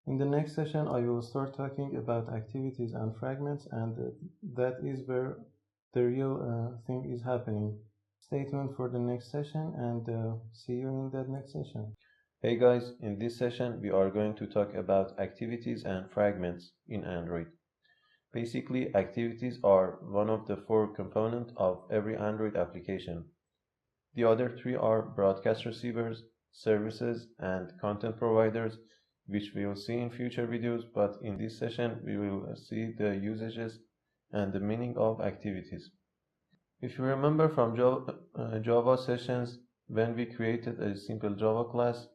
In the next session, I will start talking about activities and fragments, and that is where the real thing is happening. Stay tuned for the next session, and see you in that next session. Hey guys, in this session we are going to talk about activities and fragments in Android. Basically, activities are one of the 4 components of every Android application. The other 3 are broadcast receivers, services, and content providers, which we will see in future videos, but in this session we will see the usages and the meaning of activities. If you remember from Java sessions, when we created a simple Java class,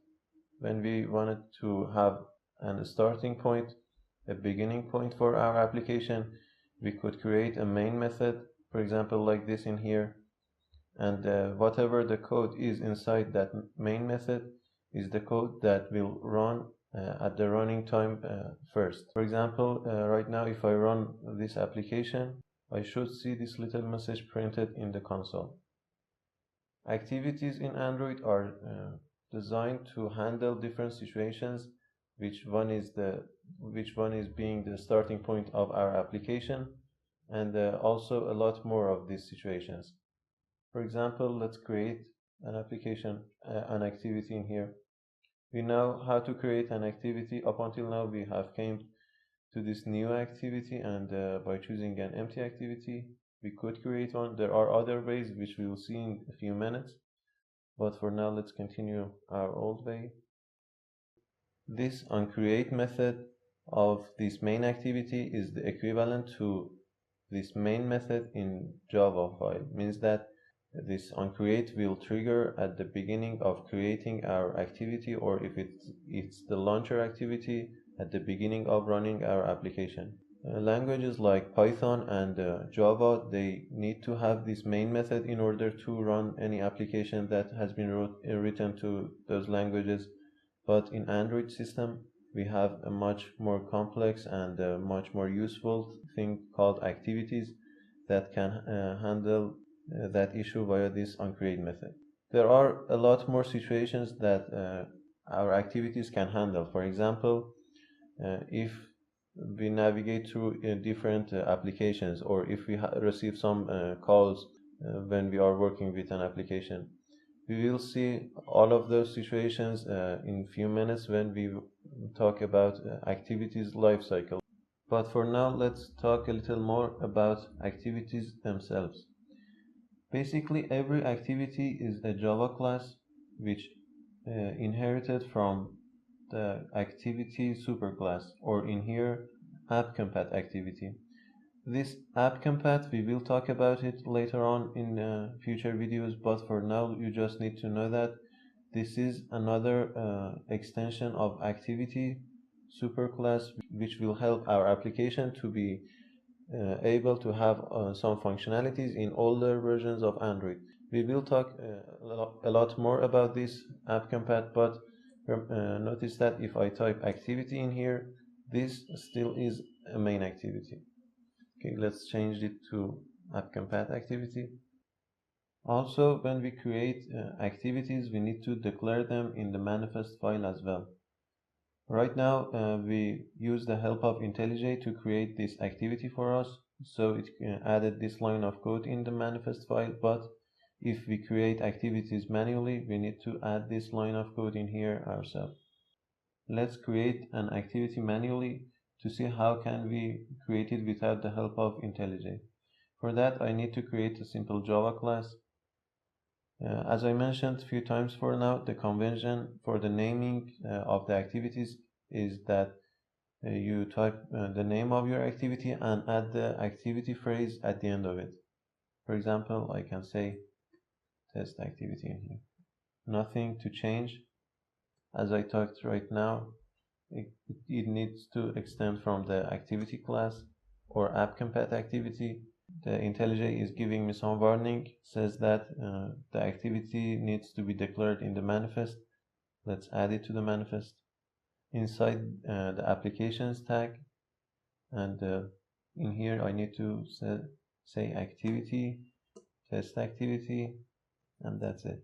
when we wanted to have a starting point, a beginning point for our application, we could create a main method, for example, like this in here, and whatever the code is inside that main method is the code that will run at the running time first. For example, right now if I run this application, I should see this little message printed in the console. Activities in Android are designed to handle different situations, which one is being the starting point of our application, and also a lot more of these situations. For example, let's create an application, an activity in here. We know how to create an activity. Up until now, we have came to this new activity, and by choosing an empty activity, we could create one. There are other ways which we will see in a few minutes, but for now, let's continue our old way. This onCreate method of this main activity is the equivalent to this main method in Java file. Means that this onCreate will trigger at the beginning of creating our activity, or if it's the launcher activity at the beginning of running our application. Languages like Python and Java, they need to have this main method in order to run any application that has been written to those languages. But in Android system, we have a much more complex and much more useful thing called activities that can handle that issue via this onCreate method. There are a lot more situations that our activities can handle. For example, if we navigate through different applications, or if we receive some calls when we are working with an application. We will see all of those situations in few minutes when we talk about activities lifecycle. But for now, let's talk a little more about activities themselves. Basically, every activity is a Java class which inherited from the activity superclass, or in here AppCompat activity. This AppCompat, we will talk about it later on in future videos, but for now you just need to know that this is another extension of activity superclass which will help our application to be able to have some functionalities in older versions of Android. We will talk a lot more about this AppCompat, but notice that if I type activity in here, this still is a main activity. Okay, let's change it to AppCompat activity. Also, when we create activities, we need to declare them in the manifest file as well. Right now, we use the help of IntelliJ to create this activity for us. So it added this line of code in the manifest file, but if we create activities manually, we need to add this line of code in here ourselves. Let's create an activity manually to see how can we create it without the help of IntelliJ. For that, I need to create a simple Java class. As I mentioned a few times for now, the convention for the naming of the activities is that you type the name of your activity and add the activity phrase at the end of it. For example, I can say test activity in here. Nothing to change. As I talked right now, it needs to extend from the activity class or AppCompat activity. The IntelliJ is giving me some warning, says that the activity needs to be declared in the manifest. Let's add it to the manifest. Inside the applications tag, and in here I need to say activity, test activity, and that's it.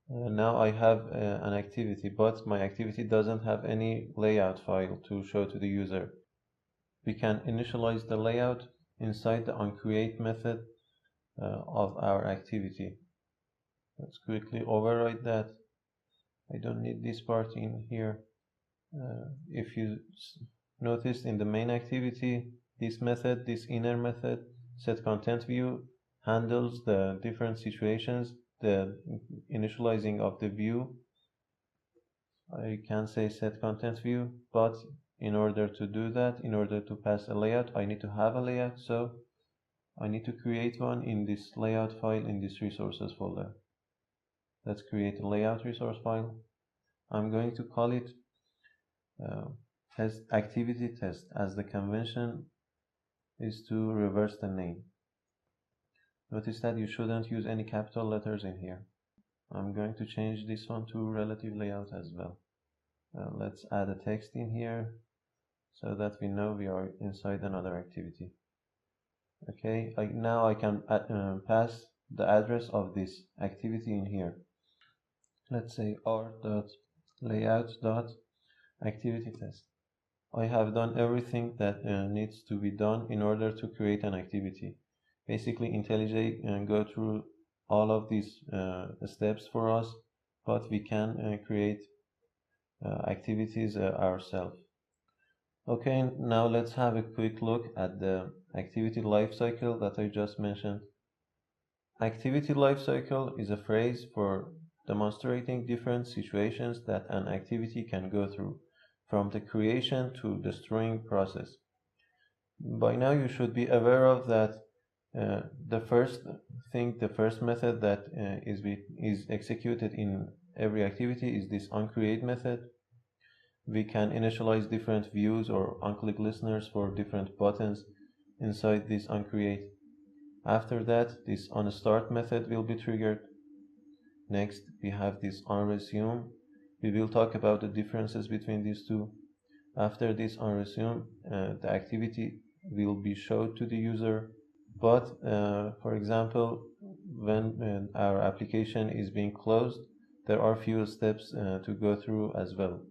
Now I have an activity, but my activity doesn't have any layout file to show to the user. We can initialize the layout inside the onCreate method of our activity. Let's quickly override that. I don't need this part in here. If you notice in the main activity, this method, this inner method, setContentView, handles the different situations, the initializing of the view. I can say setContentView, but in order to do that, in order to pass a layout, I need to have a layout, so I need to create one in this layout file in this resources folder. Let's create a layout resource file. I'm going to call it test activity test, as the convention is to reverse the name. Notice that you shouldn't use any capital letters in here. I'm going to change this one to relative layout as well. Let's add a text in here so that we know we are inside another activity. Okay, now I can pass the address of this activity in here. Let's say r.layout.activity_test. I have done everything that needs to be done in order to create an activity. Basically, IntelliJ go through all of these steps for us, but we can create activities ourselves. Okay, now let's have a quick look at the activity lifecycle that I just mentioned. Activity lifecycle is a phrase for demonstrating different situations that an activity can go through, from the creation to destroying process. By now you should be aware of that the first method that is executed in every activity is this Uncreate method. We can initialize different views or unclick listeners for different buttons inside this Uncreate. After that, this onStart method will be triggered. Next, we have this onResume. We will talk about the differences between these two. After this onResume, the activity will be showed to the user. But for example, when our application is being closed, there are few steps to go through as well.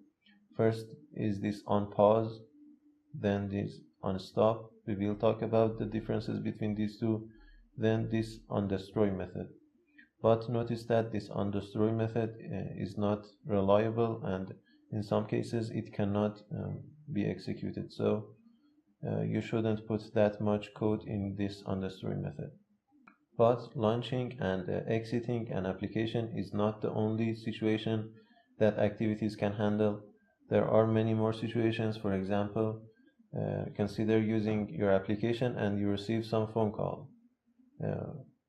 First is this onPause, then this onStop. We will talk about the differences between these two. Then this onDestroy method. But notice that this onDestroy method is not reliable, and in some cases it cannot be executed. So you shouldn't put that much code in this onDestroy method. But launching and exiting an application is not the only situation that activities can handle. There are many more situations. For example, consider using your application and you receive some phone call.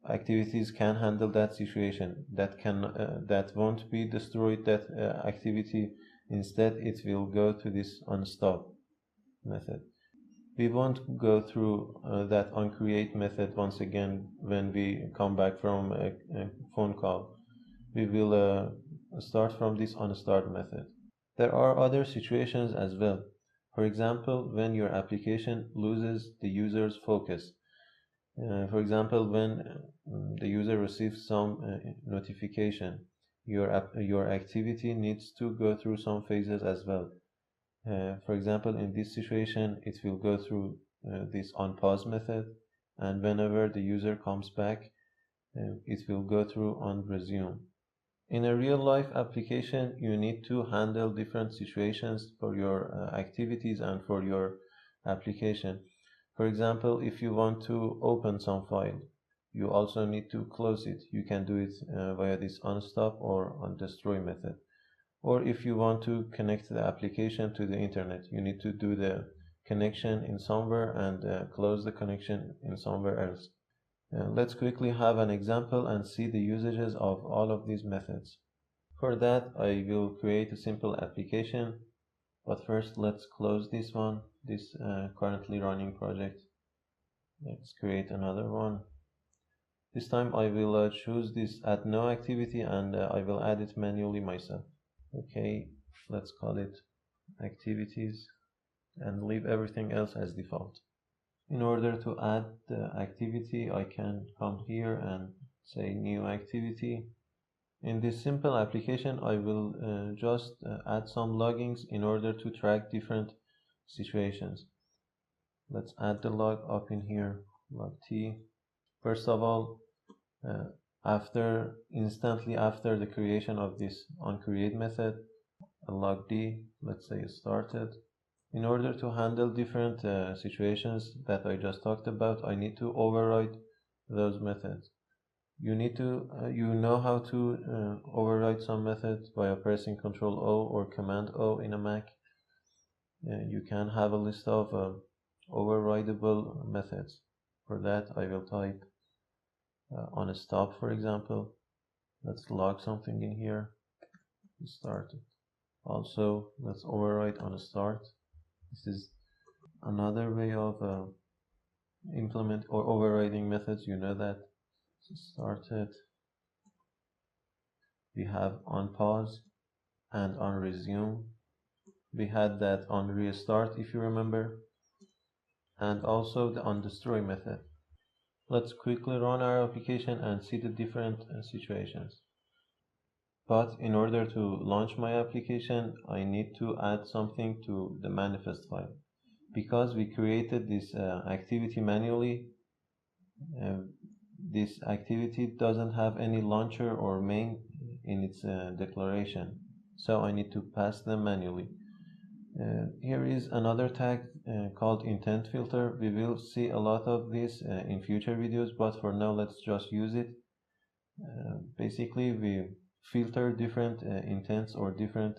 Activities can handle that situation. That won't be destroyed, that activity. Instead, it will go to this onStop method. We won't go through that onCreate method once again when we come back from a phone call. We will start from this onStart method. There are other situations as well. For example, when your application loses the user's focus. For example, when the user receives some notification, your activity needs to go through some phases as well. For example, in this situation, it will go through this onPause method, and whenever the user comes back, it will go through onResume. In a real-life application, you need to handle different situations for your activities and for your application. For example, if you want to open some file, you also need to close it. You can do it via this onStop or onDestroy method. Or if you want to connect the application to the internet, you need to do the connection in somewhere and close the connection in somewhere else. Let's quickly have an example and see the usages of all of these methods. For that, I will create a simple application, but first let's close this one, this currently running project. Let's create another one. This time I will choose this add no activity, and I will add it manually myself. Okay, let's call it activities and leave everything else as default. In order to add the activity, I can come here and say new activity. In this simple application, I will just add some loggings in order to track different situations. Let's add the log up in here, log t. First of all, instantly after the creation of this onCreate method, a log d, let's say started. In order to handle different situations that I just talked about, I need to override those methods. You know how to override some methods by pressing Ctrl O or Command O in a Mac. You can have a list of overridable methods. For that, I will type onStop, for example. Let's log something in here. Start it. Also, let's override onStart. This is another way of implement or overriding methods. You know that. So started. We have onPause and onResume. We had that onRestart, if you remember, and also the onDestroy method. Let's quickly run our application and see the different situations. But in order to launch my application, I need to add something to the manifest file. Because we created this activity manually, this activity doesn't have any launcher or main in its declaration. so I need to pass them manually. Here is another tag called intent filter. We will see a lot of this in future videos, but for now let's just use it. Basically, we filter different intents or different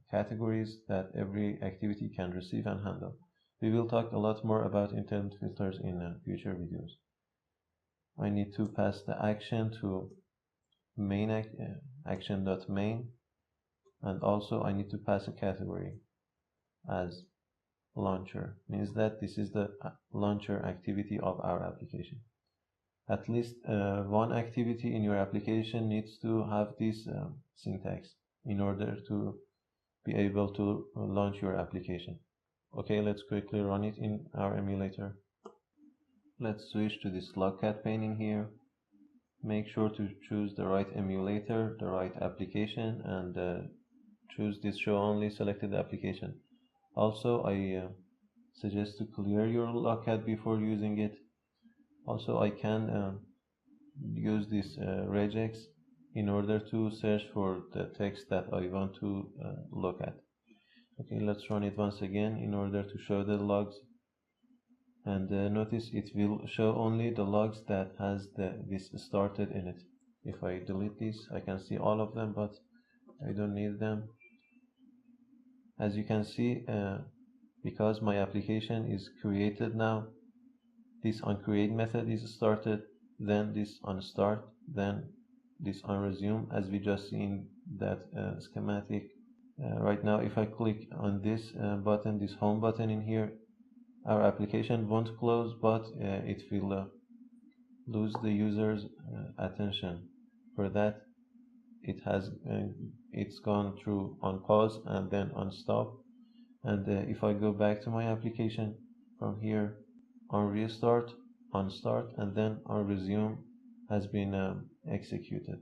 categories that every activity can receive and handle. We will talk a lot more about intent filters in future videos. I need to pass the action to main action.main, and also I need to pass a category as launcher. Means that this is the launcher activity of our application. At least one activity in your application needs to have this syntax in order to be able to launch your application. Okay, let's quickly run it in our emulator. Let's switch to this Logcat pane in here. Make sure to choose the right emulator, the right application, and choose this show only selected application. Also, I suggest to clear your Logcat before using it. Also, I can use this regex in order to search for the text that I want to look at. Okay, let's run it once again in order to show the logs. And notice it will show only the logs that has this started in it. If I delete this, I can see all of them, but I don't need them. As you can see, because my application is created now, this onCreate method is started, then this onStart, then this onResume, as we just seen that schematic. Right now, if I click on this button, this home button in here, our application won't close, but it will lose the user's attention. For that, it's gone through on pause and then on stop. And if I go back to my application from here, on restart, on start, and then on resume has been executed.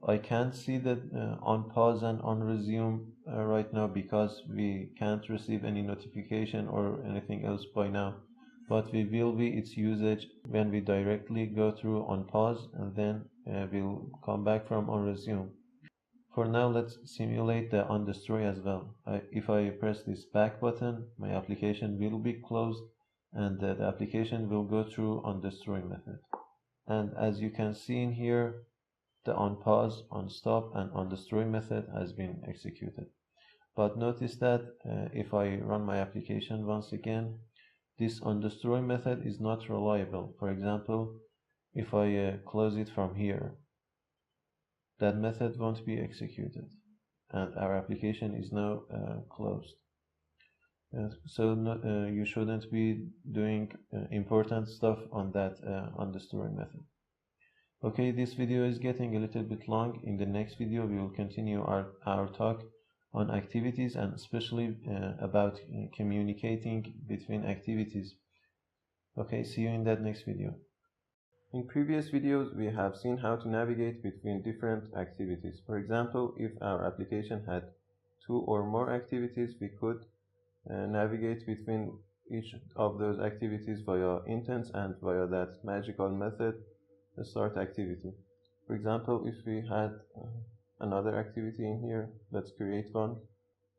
I can't see that on pause and on resume right now because we can't receive any notification or anything else by now, but we will be its usage when we directly go through on pause and then we'll come back from on resume. For now, let's simulate the on destroy as well. If I press this back button, my application will be closed and the application will go through on destroy method. And as you can see in here, the on pause, on stop, and on destroy method has been executed. But notice that if I run my application once again, this on destroy method is not reliable. For example, if I close it from here, that method won't be executed, and our application is now closed. So you shouldn't be doing important stuff on that on destroy method. Okay, this video is getting a little bit long. In the next video, we will continue our talk on activities and especially about communicating between activities. Okay, see you in that next video. In previous videos, we have seen how to navigate between different activities. For example, if our application had 2 or more activities, we could navigate between each of those activities via intents and via that magical method, the start activity. For example, if we had another activity in here, let's create one.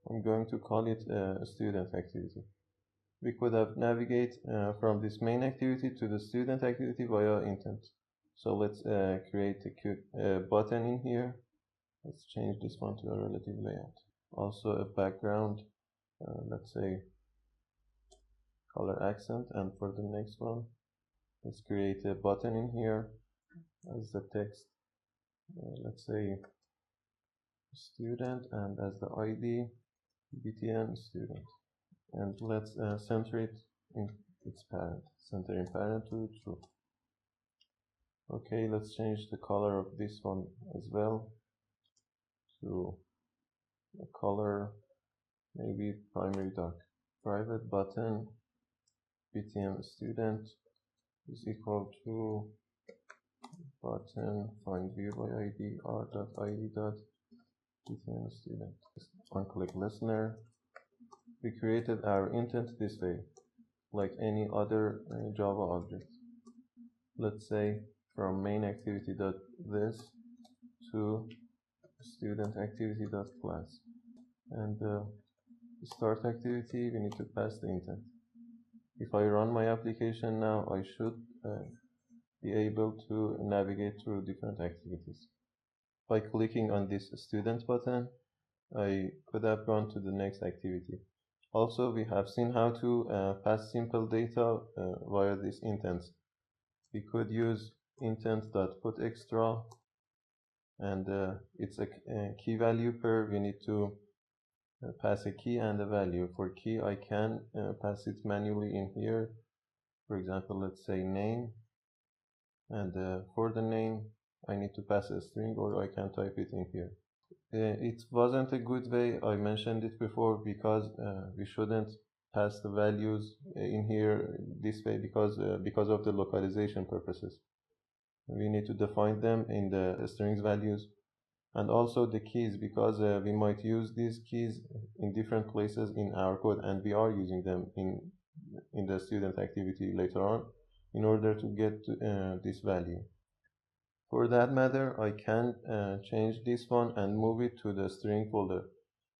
I'm going to call it a student activity. We could have navigate from this main activity to the student activity via intent. So let's create a cute button in here. Let's change this one to a relative layout. Also a background, let's say color accent, and for the next one, let's create a button in here as the text, let's say student, and as the ID btn student, and let's center it in its parent, center in parent to true. Okay, let's change the color of this one as well to a color maybe primary dark. Private button btn student is equal to button find view by id r.id.btn student. On click listener, we created our intent this way, like any other Java object. Let's say from main activity dot this to student activity.class, and start activity, we need to pass the intent. If I run my application now, I should be able to navigate through different activities. By clicking on this student button, I could have gone to the next activity. Also, we have seen how to pass simple data via these intents. We could use intent.putExtra, and it's a key value pair. We need to pass a key and a value. For key, I can pass it manually in here. For example, let's say name, and for the name, I need to pass a string, or I can type it in here. It wasn't a good way, I mentioned it before, because we shouldn't pass the values in here this way because of the localization purposes. We need to define them in the strings values, and also the keys, because we might use these keys in different places in our code, and we are using them in the student activity later on in order to get to, this value. For that matter, I can change this one and move it to the string folder.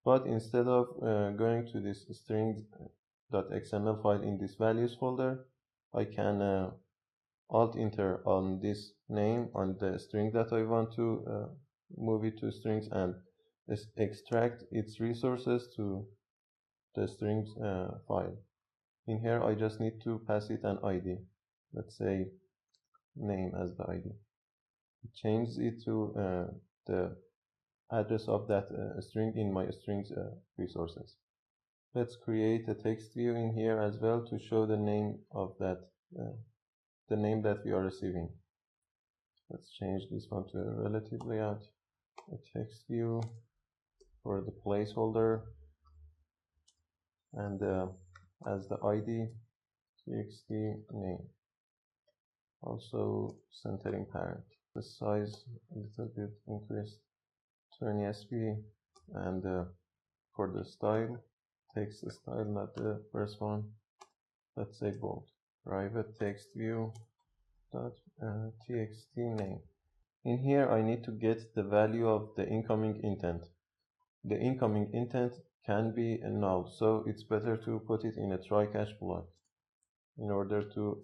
But instead of going to this strings.xml file in this values folder, I can Alt-Enter on this name on the string that I want to move it to strings, and extract its resources to the strings file. In here, I just need to pass it an ID. Let's say name as the ID. Change it to the address of that string in my strings resources. Let's create a text view in here as well to show the name of that the name that we are receiving. Let's change this one to a relative layout, a text view for the placeholder, and as the ID txt name. Also centering parent. The size a little bit increased, 20 sp, and for the style, text style, not the first one, let's say bold. Private text view dot txt name. In here, I need to get the value of the incoming intent. The incoming intent can be null, so it's better to put it in a try catch block in order to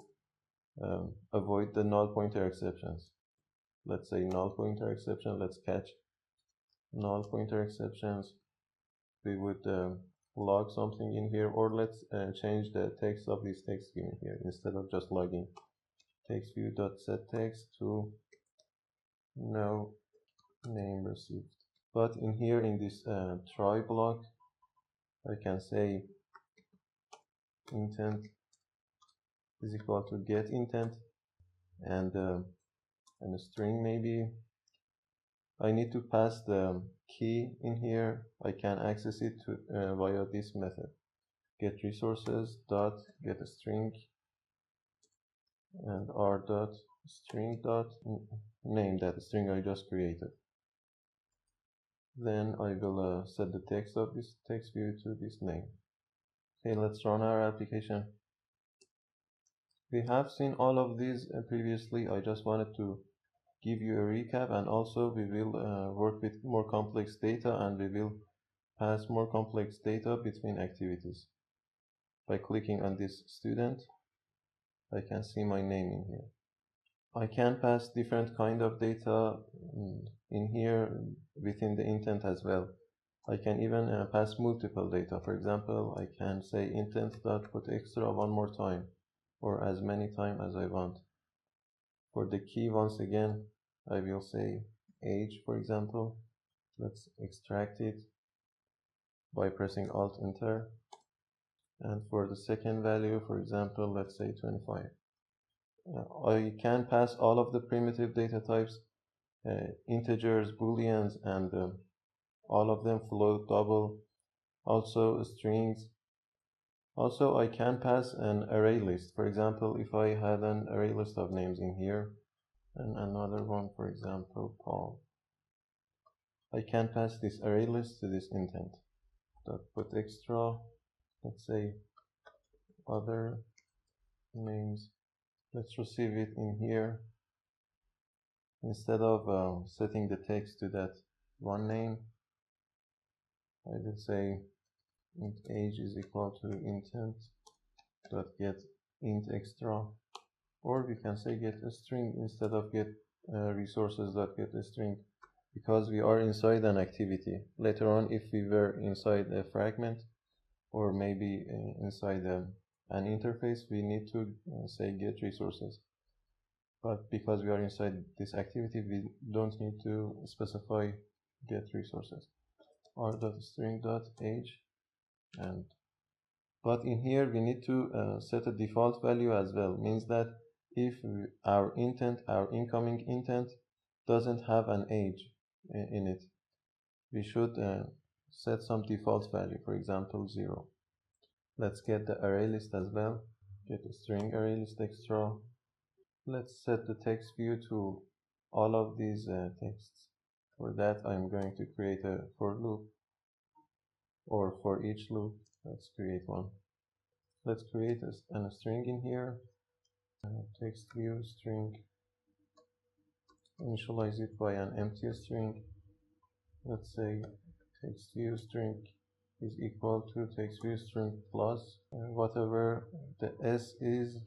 avoid the null pointer exceptions. Let's say null pointer exception. Let's catch null pointer exceptions. We would log something in here, or let's change the text of this text view in here instead of just logging. Text view.setText to no name received. But in here in this try block, I can say intent is equal to get intent, and a string maybe. I need to pass the key in here. I can access it to, via this method. Get resources dot get a string, and r dot string dot name that string I just created. Then I will set the text of this text view to this name. Okay, let's run our application. We have seen all of these previously. I just wanted to give you a recap, and also we will work with more complex data, and we will pass more complex data between activities. By clicking on this student, I can see my name in here. I can pass different kind of data in here within the intent as well. I can even pass multiple data. For example, I can say intent.putExtra one more time, or as many times as I want. For the key, once again, I will say age, for example. Let's extract it by pressing Alt-Enter. And for the second value, for example, let's say 25. I can pass all of the primitive data types, integers, booleans, and all of them float, double, also strings. Also, I can pass an array list. For example, if I had an array list of names in here, and another one, for example, Paul, I can pass this array list to this intent. Put extra, let's say other names. Let's receive it in here instead of setting the text to that one name. I will say int age is equal to intent dot get int extra, or we can say get a string instead of get resources dot get a string, because we are inside an activity. Later on, if we were inside a fragment or maybe inside an interface, we need to say get resources. But because we are inside this activity, we don't need to specify get resources. r.string.age, and but in here we need to set a default value as well. Means that if our incoming intent doesn't have an age in it, we should set some default value, for example 0. Let's get the array list as well. Get a string array list extra. Let's set the text view to all of these texts. For that, I'm going to create a for loop, or for each loop. Let's create one. Let's create a string in here. Text view string. Initialize it by an empty string. Let's say text view string is equal to text view string plus whatever the s is.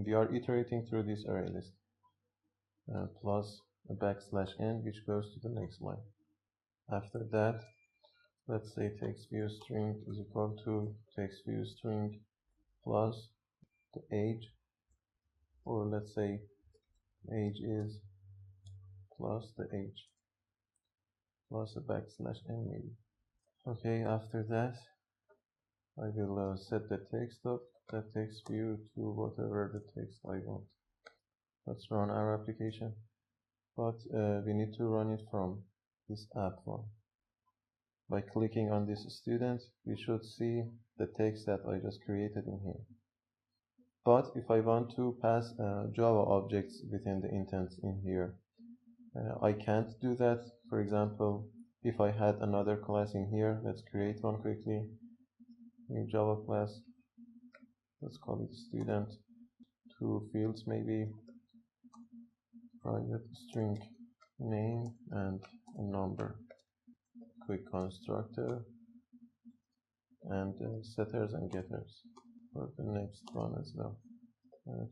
We are iterating through this array list. Plus a \n, which goes to the next line. After that, let's say text view string is equal to text view string plus the age, or let's say age is plus the age plus a \n maybe. Okay, after that, I will set the text of that text view to whatever the text I want. Let's run our application, but we need to run it from this app one. By clicking on this student, we should see the text that I just created in here. But if I want to pass Java objects within the intents in here, I can't do that. For example, if I had another class in here, let's create one quickly. New Java class. Let's call it student. Two fields maybe. Private string name and a number. Quick constructor and setters and getters for the next one as well.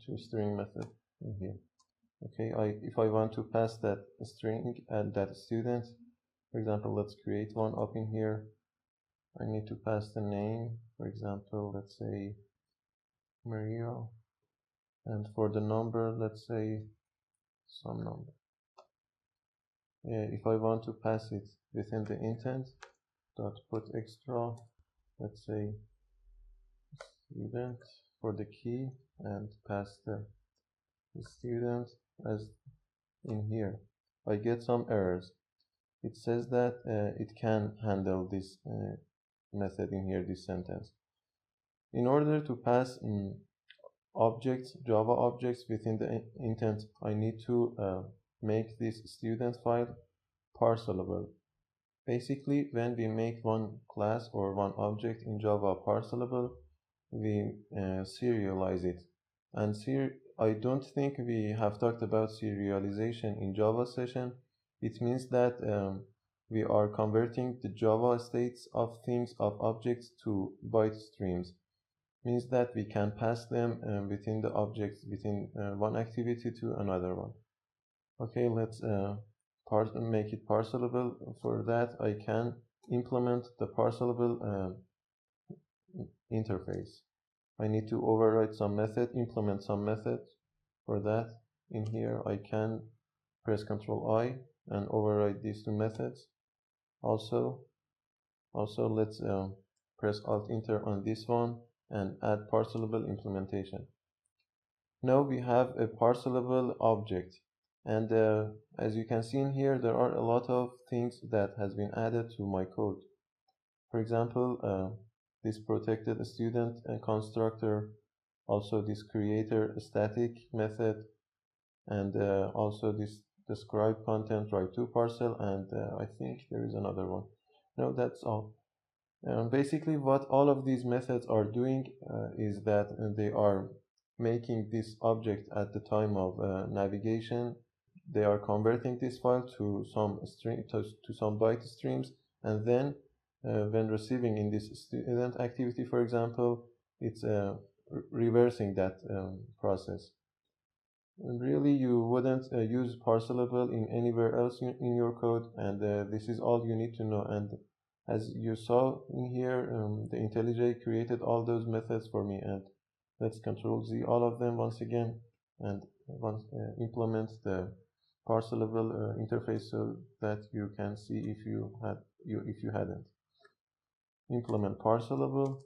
Tostring method in here. Okay, if I want to pass that string and that student, for example, let's create one up in here. I need to pass the name, for example, let's say Maria, and for the number, let's say some number. If I want to pass it within the intent, dot put extra, let's say student for the key, and pass the student as in here. I get some errors. It says that it can handle this method in here, this sentence. In order to pass objects, Java objects within the intent, I need to make this student file parcelable. Basically, when we make one class or one object in Java parcelable, we serialize it. And I don't think we have talked about serialization in Java session. It means that we are converting the Java states of things, of objects, to byte streams. Means that we can pass them within the objects, within one activity to another one. Okay, let's make it parcelable. For that, I can implement the parcelable interface. I need to override some method, implement some method. For that, in here, I can press Ctrl I and override these two methods. Also let's press Alt Enter on this one and add parcelable implementation. Now we have a parcelable object, and as you can see in here, there are a lot of things that has been added to my code. For example, this protected student constructor, also this creator static method, and also this describe content write to parcel, and I think there is another one. No, that's all. Basically, what all of these methods are doing is that they are making this object at the time of navigation they are converting this file to some byte streams, and then when receiving in this student activity, for example, it's reversing that process. And really, you wouldn't use parcelable in anywhere else in your code, and this is all you need to know. And as you saw in here, the IntelliJ created all those methods for me, and let's Control Z all of them once again, and implement the parcelable interface so that you can see if you hadn't. Implement parcelable,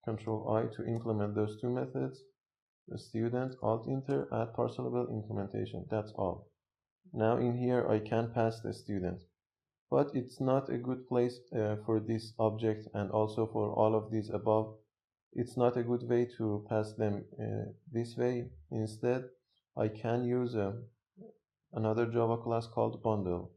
Control I to implement those two methods. The student, Alt Enter, add parcelable implementation. That's all. Now in here I can pass the student, but it's not a good place for this object, and also for all of these above. It's not a good way to pass them this way. Instead, I can use another Java class called bundle.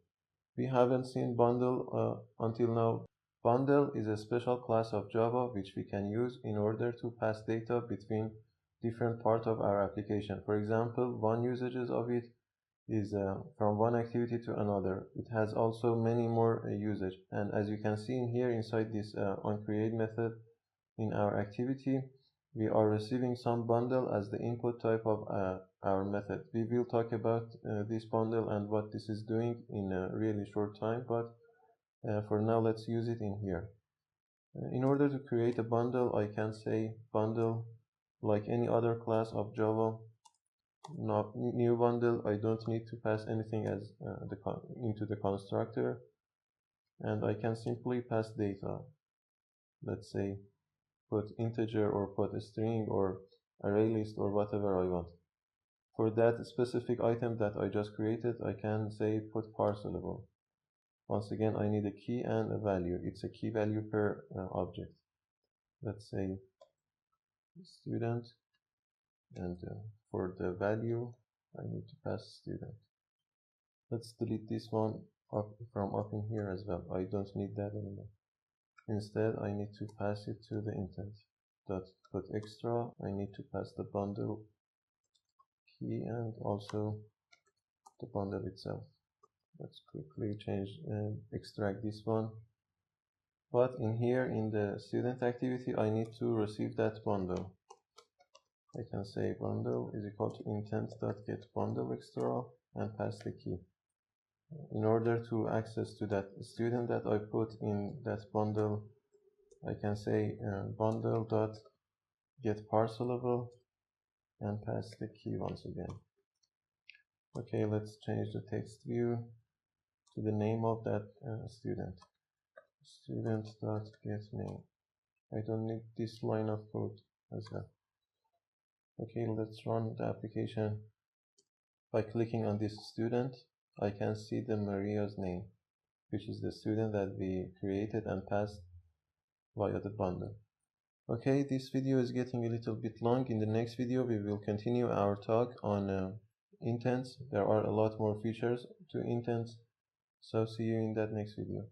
We haven't seen bundle until now. Bundle is a special class of Java which we can use in order to pass data between different parts of our application. For example, one usages of it is from one activity to another. It has also many more usage. And as you can see in here inside this onCreate method in our activity, we are receiving some bundle as the input type of our method. We will talk about this bundle and what this is doing in a really short time, but for now let's use it in here. In order to create a bundle, I can say bundle like any other class of Java. New bundle, I don't need to pass anything as into the constructor, and I can simply pass data. Let's say put integer or put a string or Arraylist or whatever I want. For that specific item that I just created, I can say put parcelable. Once again, I need a key and a value. It's a key value per object. Let's say student, and for the value, I need to pass student. Let's delete this one from up in here as well. I don't need that anymore. Instead, I need to pass it to the intent. Put extra, I need to pass the bundle key and also the bundle itself. Let's quickly change and extract this one. But in here, in the student activity, I need to receive that bundle. I can say bundle is equal to intent.getBundle extra and pass the key. In order to access to that student that I put in that bundle, I can say bundle.getParcelable and pass the key once again. Okay, let's change the text view to the name of that student. Student.getName. I don't need this line of code as well. Okay, let's run the application. By clicking on this student, I can see the Maria's name, which is the student that we created and passed via the bundle. Okay, this video is getting a little bit long. In the next video, we will continue our talk on intents. There are a lot more features to intents, so see you in that next video.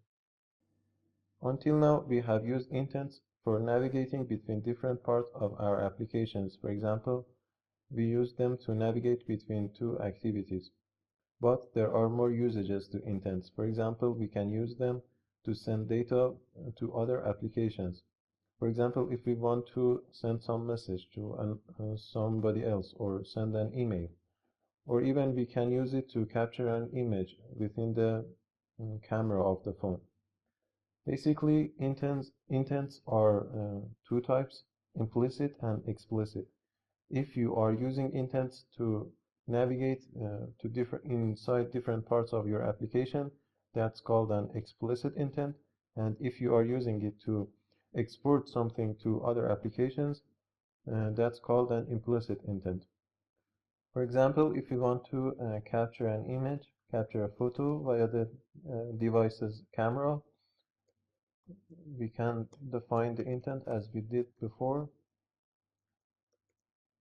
Until now, we have used intents for navigating between different parts of our applications. For example, we use them to navigate between two activities. But there are more usages to intents. For example, we can use them to send data to other applications. For example, if we want to send some message to somebody else or send an email, or even we can use it to capture an image within the camera of the phone. Basically, intents are two types, implicit and explicit. If you are using intents to navigate inside different parts of your application, that's called an explicit intent. And if you are using it to export something to other applications, that's called an implicit intent. For example, if you want to capture an image, capture a photo via the device's camera, we can define the intent as we did before.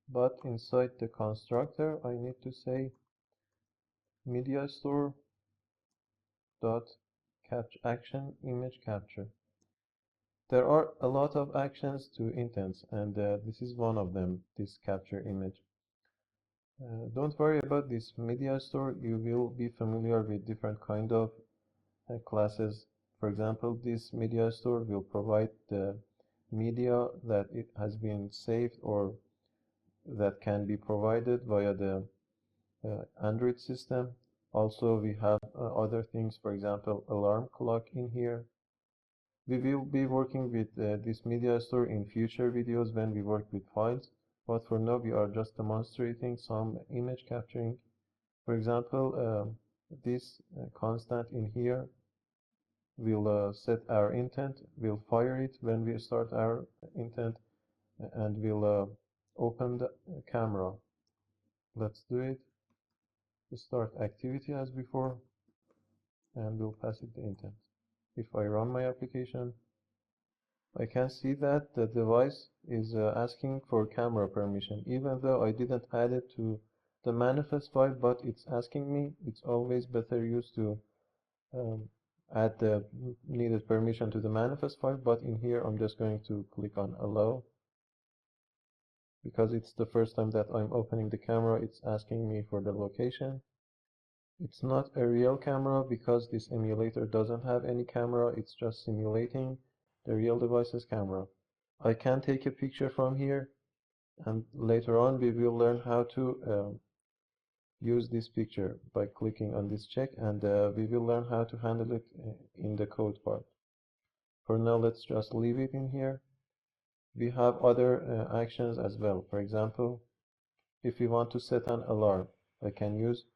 But inside the constructor, I need to say media store dot catch action image capture. There are a lot of actions to intents, and this is one of them, this capture image. Don't worry about this media store. You will be familiar with different kind of classes. For example, this media store will provide the media that it has been saved or that can be provided via the Android system. Also, we have other things, for example, alarm clock in here. We will be working with this media store in future videos when we work with files, but for now we are just demonstrating some image capturing. For example, this constant in here will set our intent, we'll fire it when we start our intent, and we'll open the camera. Let's do it. Start activity as before, and we'll pass it the intent. If I run my application, I can see that the device is asking for camera permission, even though I didn't add it to the manifest file, but it's asking me. It's always better used to um, add the needed permission to the manifest file, but in here I'm just going to click on allow. Because it's the first time that I'm opening the camera, it's asking me for the location. It's not a real camera because this emulator doesn't have any camera, it's just simulating the real device's camera. I can take a picture from here, and later on we will learn how to use this picture by clicking on this check, and we will learn how to handle it in the code part. For now, let's just leave it in here. We have other actions as well. For example, if we want to set an alarm, I can use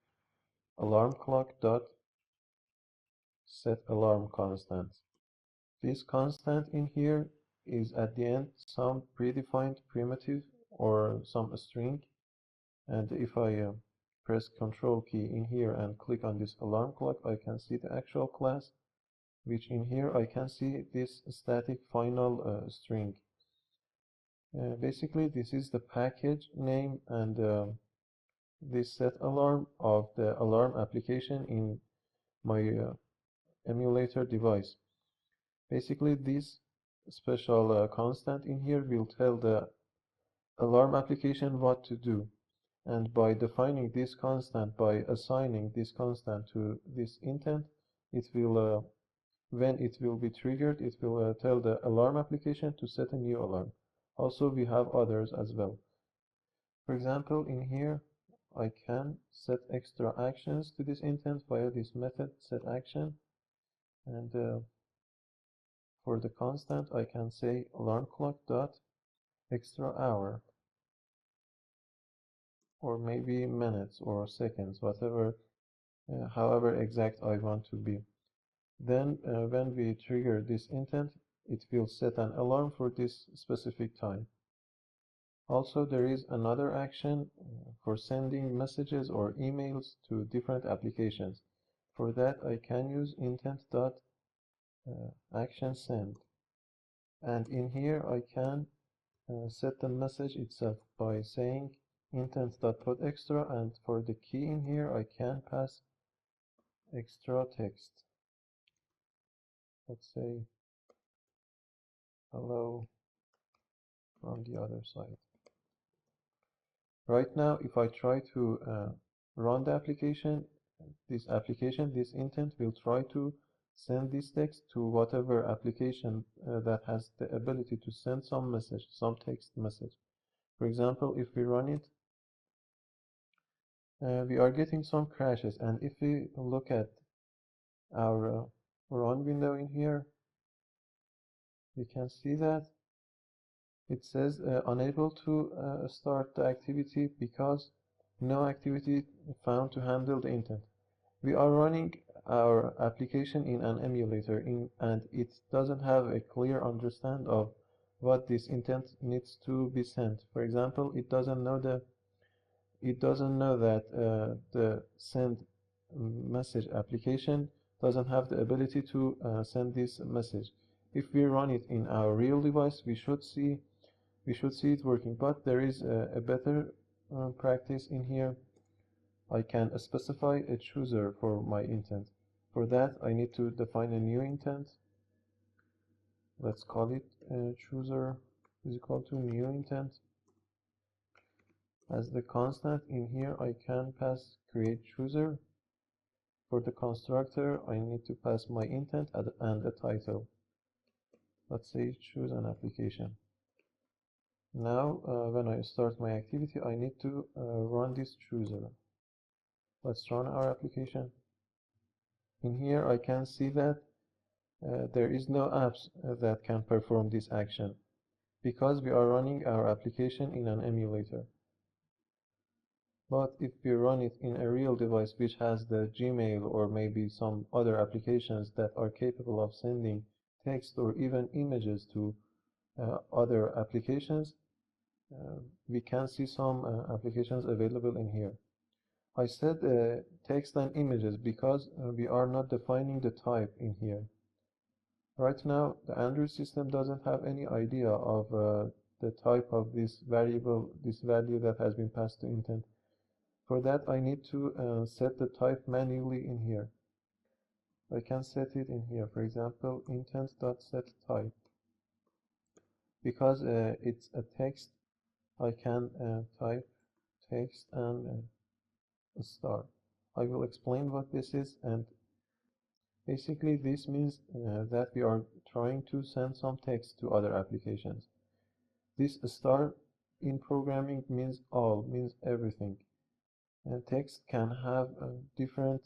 alarm clock dot set alarm constant. This constant in here is at the end some predefined primitive or some string, and if I press Control key in here and click on this alarm clock, I can see the actual class, which in here I can see this static final string. Basically, this is the package name and this set alarm of the alarm application in my emulator device. Basically, this special constant in here will tell the alarm application what to do. And by defining this constant, by assigning this constant to this intent, it will, when it will be triggered, it will tell the alarm application to set a new alarm. Also, we have others as well. For example, in here, I can set extra actions to this intent via this method setAction. And for the constant, I can say alarm clock dot extra hour, or maybe minutes or seconds, whatever, however exact I want to be. Then when we trigger this intent, it will set an alarm for this specific time. Also, there is another action for sending messages or emails to different applications. For that, I can use intent.action send. And in here, I can set the message itself by saying intent.putExtra, and for the key in here, I can pass extra text. Let's say hello from the other side. Right now, if I try to run the application, this intent will try to send this text to whatever application that has the ability to send some message, some text message. For example, if we run it, we are getting some crashes, and if we look at our run window in here, we can see that it says unable to start the activity because no activity found to handle the intent. We are running our application in an emulator and it doesn't have a clear understand of what this intent needs to be sent. For example, it doesn't know that the send message application doesn't have the ability to send this message. If we run it in our real device, we should see it working, but there is a better practice in here. I can specify a chooser for my intent. For that, I need to define a new intent. Let's call it chooser is equal to new intent. As the constant in here, I can pass create chooser. For the constructor, I need to pass my intent and a title. Let's say choose an application. Now, when I start my activity, I need to run this chooser. Let's run our application. In here, I can see that there is no apps that can perform this action because we are running our application in an emulator. But if we run it in a real device which has the Gmail or maybe some other applications that are capable of sending text or even images to other applications, we can see some applications available in here. I said text and images because we are not defining the type in here. Right now, the Android system doesn't have any idea of the type of this variable, this value that has been passed to intent. For that, I need to set the type manually in here. I can set it in here, for example, intent.setType. Because it's a text, I can type text and a star. I will explain what this is, and basically this means that we are trying to send some text to other applications. This star in programming means all, means everything. Text can have different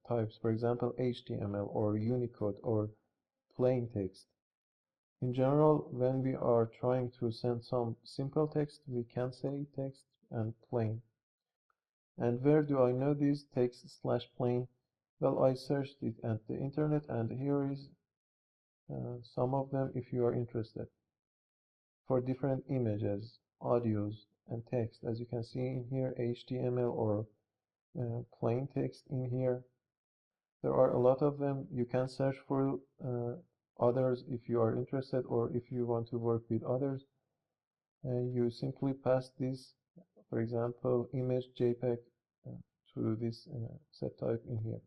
types, for example, HTML or Unicode or plain text. In general, when we are trying to send some simple text, we can say text and plain. And where do I know this text/plain? Well, I searched it at the internet, and here is some of them if you are interested. For different images, audios, and text, as you can see in here, HTML or plain text in here. There are a lot of them. You can search for others if you are interested or if you want to work with others. You simply pass this, for example, image JPEG to this set type in here.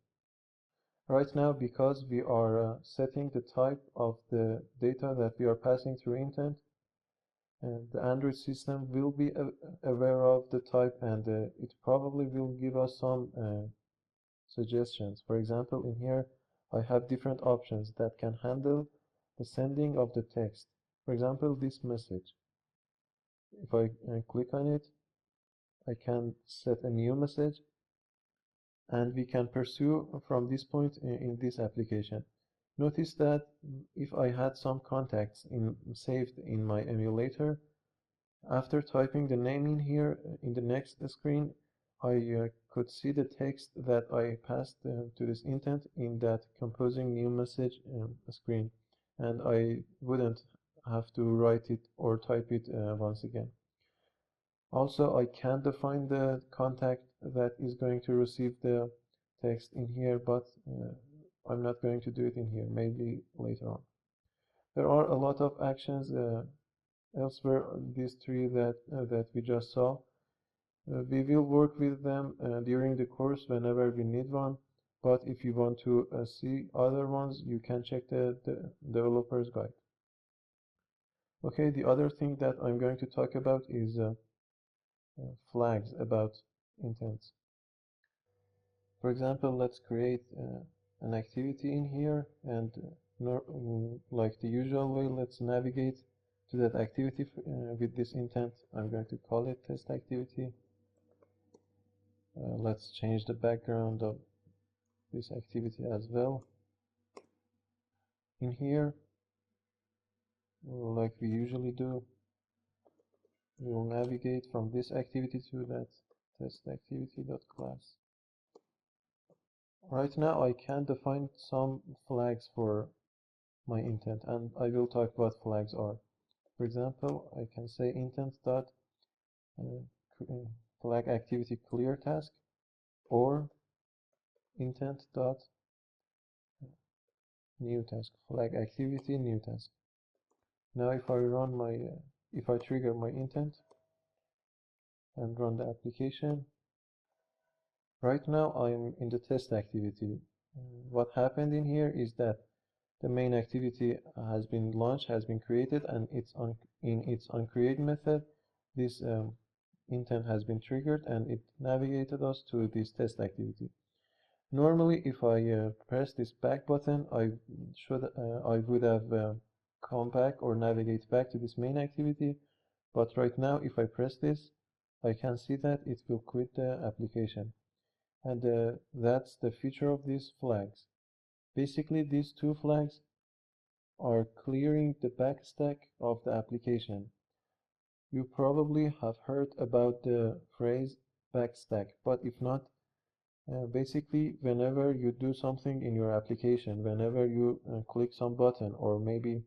Right now, because we are setting the type of the data that we are passing through intent, the Android system will be aware of the type, and it probably will give us some suggestions. For example, in here I have different options that can handle the sending of the text. For example, this message. If I click on it, I can set a new message, and we can pursue from this point in this application. Notice that if I had some contacts saved in my emulator, after typing the name in here in the next screen, I could see the text that I passed to this intent in that composing new message screen, and I wouldn't have to write it or type it once again. Also, I can define the contact that is going to receive the text in here, but I'm not going to do it in here, maybe later on. There are a lot of actions elsewhere on these three that we just saw. We will work with them during the course whenever we need one, but if you want to see other ones, you can check the developer's guide. Okay, the other thing that I'm going to talk about is flags about intents. For example, let's create an activity in here, and like the usual way, let's navigate to that activity with this intent. I'm going to call it test activity. Let's change the background of this activity as well. In here, like we usually do, we will navigate from this activity to that testActivity.class. Right now, I can define some flags for my intent, and I will talk what flags are. For example, I can say intent dot flag activity clear task, or intent dot new task, flag activity new task. Now if I run my if I trigger my intent and run the application, right now I'm in the test activity. What happened in here is that the main activity has been launched, has been created, and in its Uncreate method, this intent has been triggered and it navigated us to this test activity. Normally, if I press this back button, I would have come back or navigate back to this main activity. But right now, if I press this, I can see that it will quit the application. And that's the feature of these flags. Basically, these two flags are clearing the backstack of the application. You probably have heard about the phrase backstack, but if not, basically, whenever you do something in your application, whenever you click some button or maybe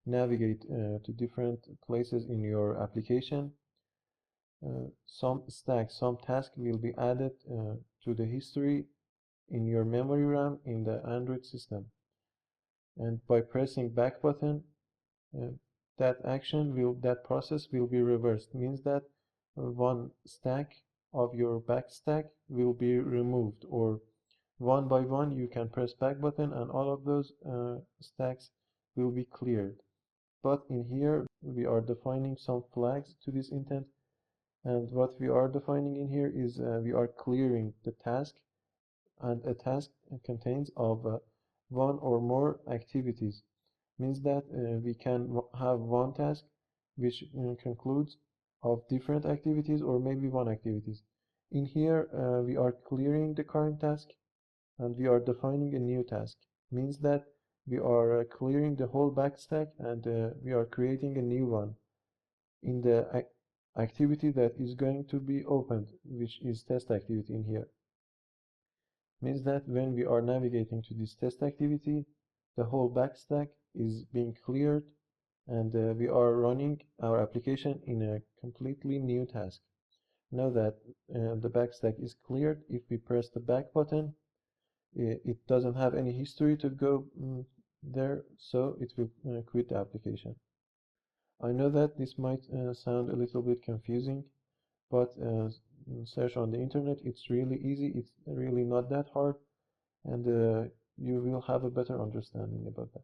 navigate to different places in your application, some stack, some task will be added to the history in your memory RAM in the Android system. And by pressing back button, uh, that process will be reversed. Means that one stack of your back stack will be removed, or one by one you can press back button and all of those stacks will be cleared. But in here we are defining some flags to this intent, and what we are defining in here is we are clearing the task, and a task contains of one or more activities. Means that we can have one task which concludes of different activities or maybe one activities. In here we are clearing the current task and we are defining a new task. Means that we are clearing the whole backstack and we are creating a new one in the activity that is going to be opened, which is test activity in here. Means that when we are navigating to this test activity, the whole backstack is being cleared and we are running our application in a completely new task. Now that the backstack is cleared, if we press the back button, it doesn't have any history to go there, so it will quit the application. I know that this might sound a little bit confusing, but search on the internet, it's really easy, it's really not that hard, and you will have a better understanding about that.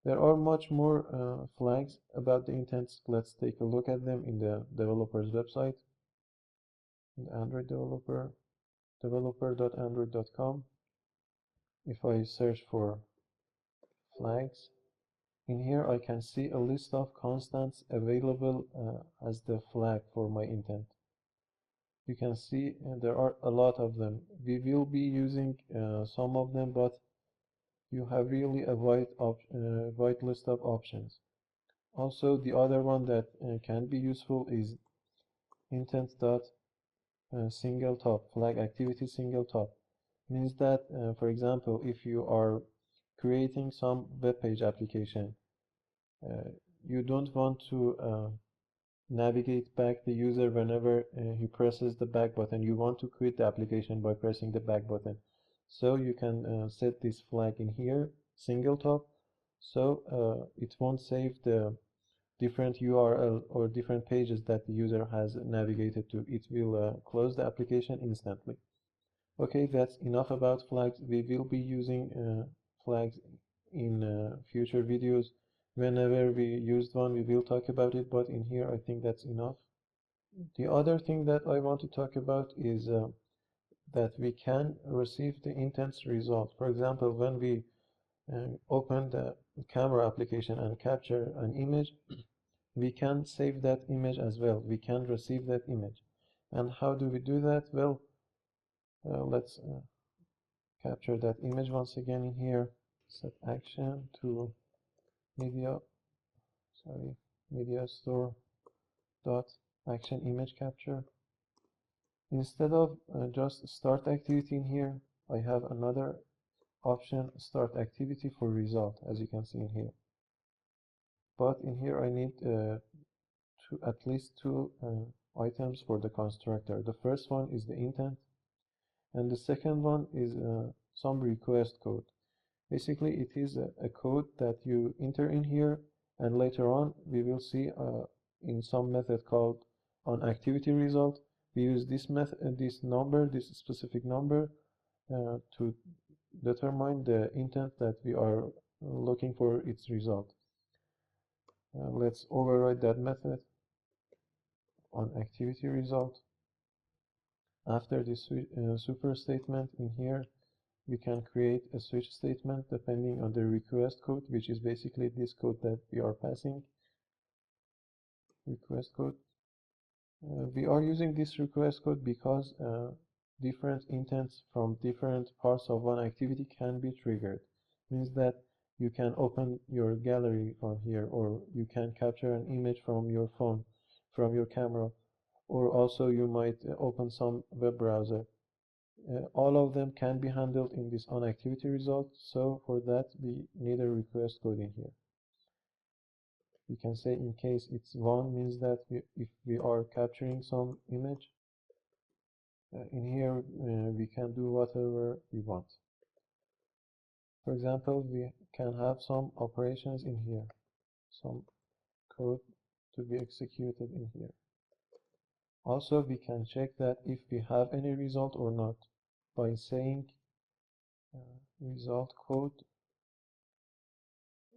There are much more flags about the intents. Let's take a look at them in the developer's website, the Android developer, developer.android.com. If I search for flags, in here I can see a list of constants available as the flag for my intent. You can see there are a lot of them. We will be using some of them, but you have really a wide list of options. Also, the other one that can be useful is intent dot single top, flag activity single top. Means that, for example, if you are creating some web page application, you don't want to navigate back the user whenever he presses the back button. You want to quit the application by pressing the back button. So you can set this flag in here, single top, so it won't save the different URL or different pages that the user has navigated to. It will close the application instantly. Okay, that's enough about flags. We will be using flags in future videos. Whenever we used one, we will talk about it, but in here I think that's enough. The other thing that I want to talk about is that we can receive the intents result. For example, when we open the camera application and capture an image, we can save that image as well. We can receive that image. And how do we do that? Well, let's capture that image once again in here. Set action to media, media store dot action image capture. Instead of just start activity in here, I have another option, start activity for result, as you can see in here. But in here I need at least two items for the constructor. The first one is the intent, and the second one is some request code. Basically, it is a code that you enter in here, and later on we will see in some method called onActivityResult. We use this method, this specific number, to determine the intent that we are looking for its result. Let's override that method on activity result. After this super statement in here, we can create a switch statement depending on the request code, which is basically this code that we are passing. Request code. We are using this request code because different intents from different parts of one activity can be triggered. Means that you can open your gallery from here, or you can capture an image from your phone, from your camera, or also you might open some web browser. All of them can be handled in this onActivity result, so for that we need a request code in here. We can say in case it's 1 means that if we are capturing some image, in here we can do whatever we want. For example, we can have some operations in here, some code to be executed in here. Also, we can check that if we have any result or not by saying result code,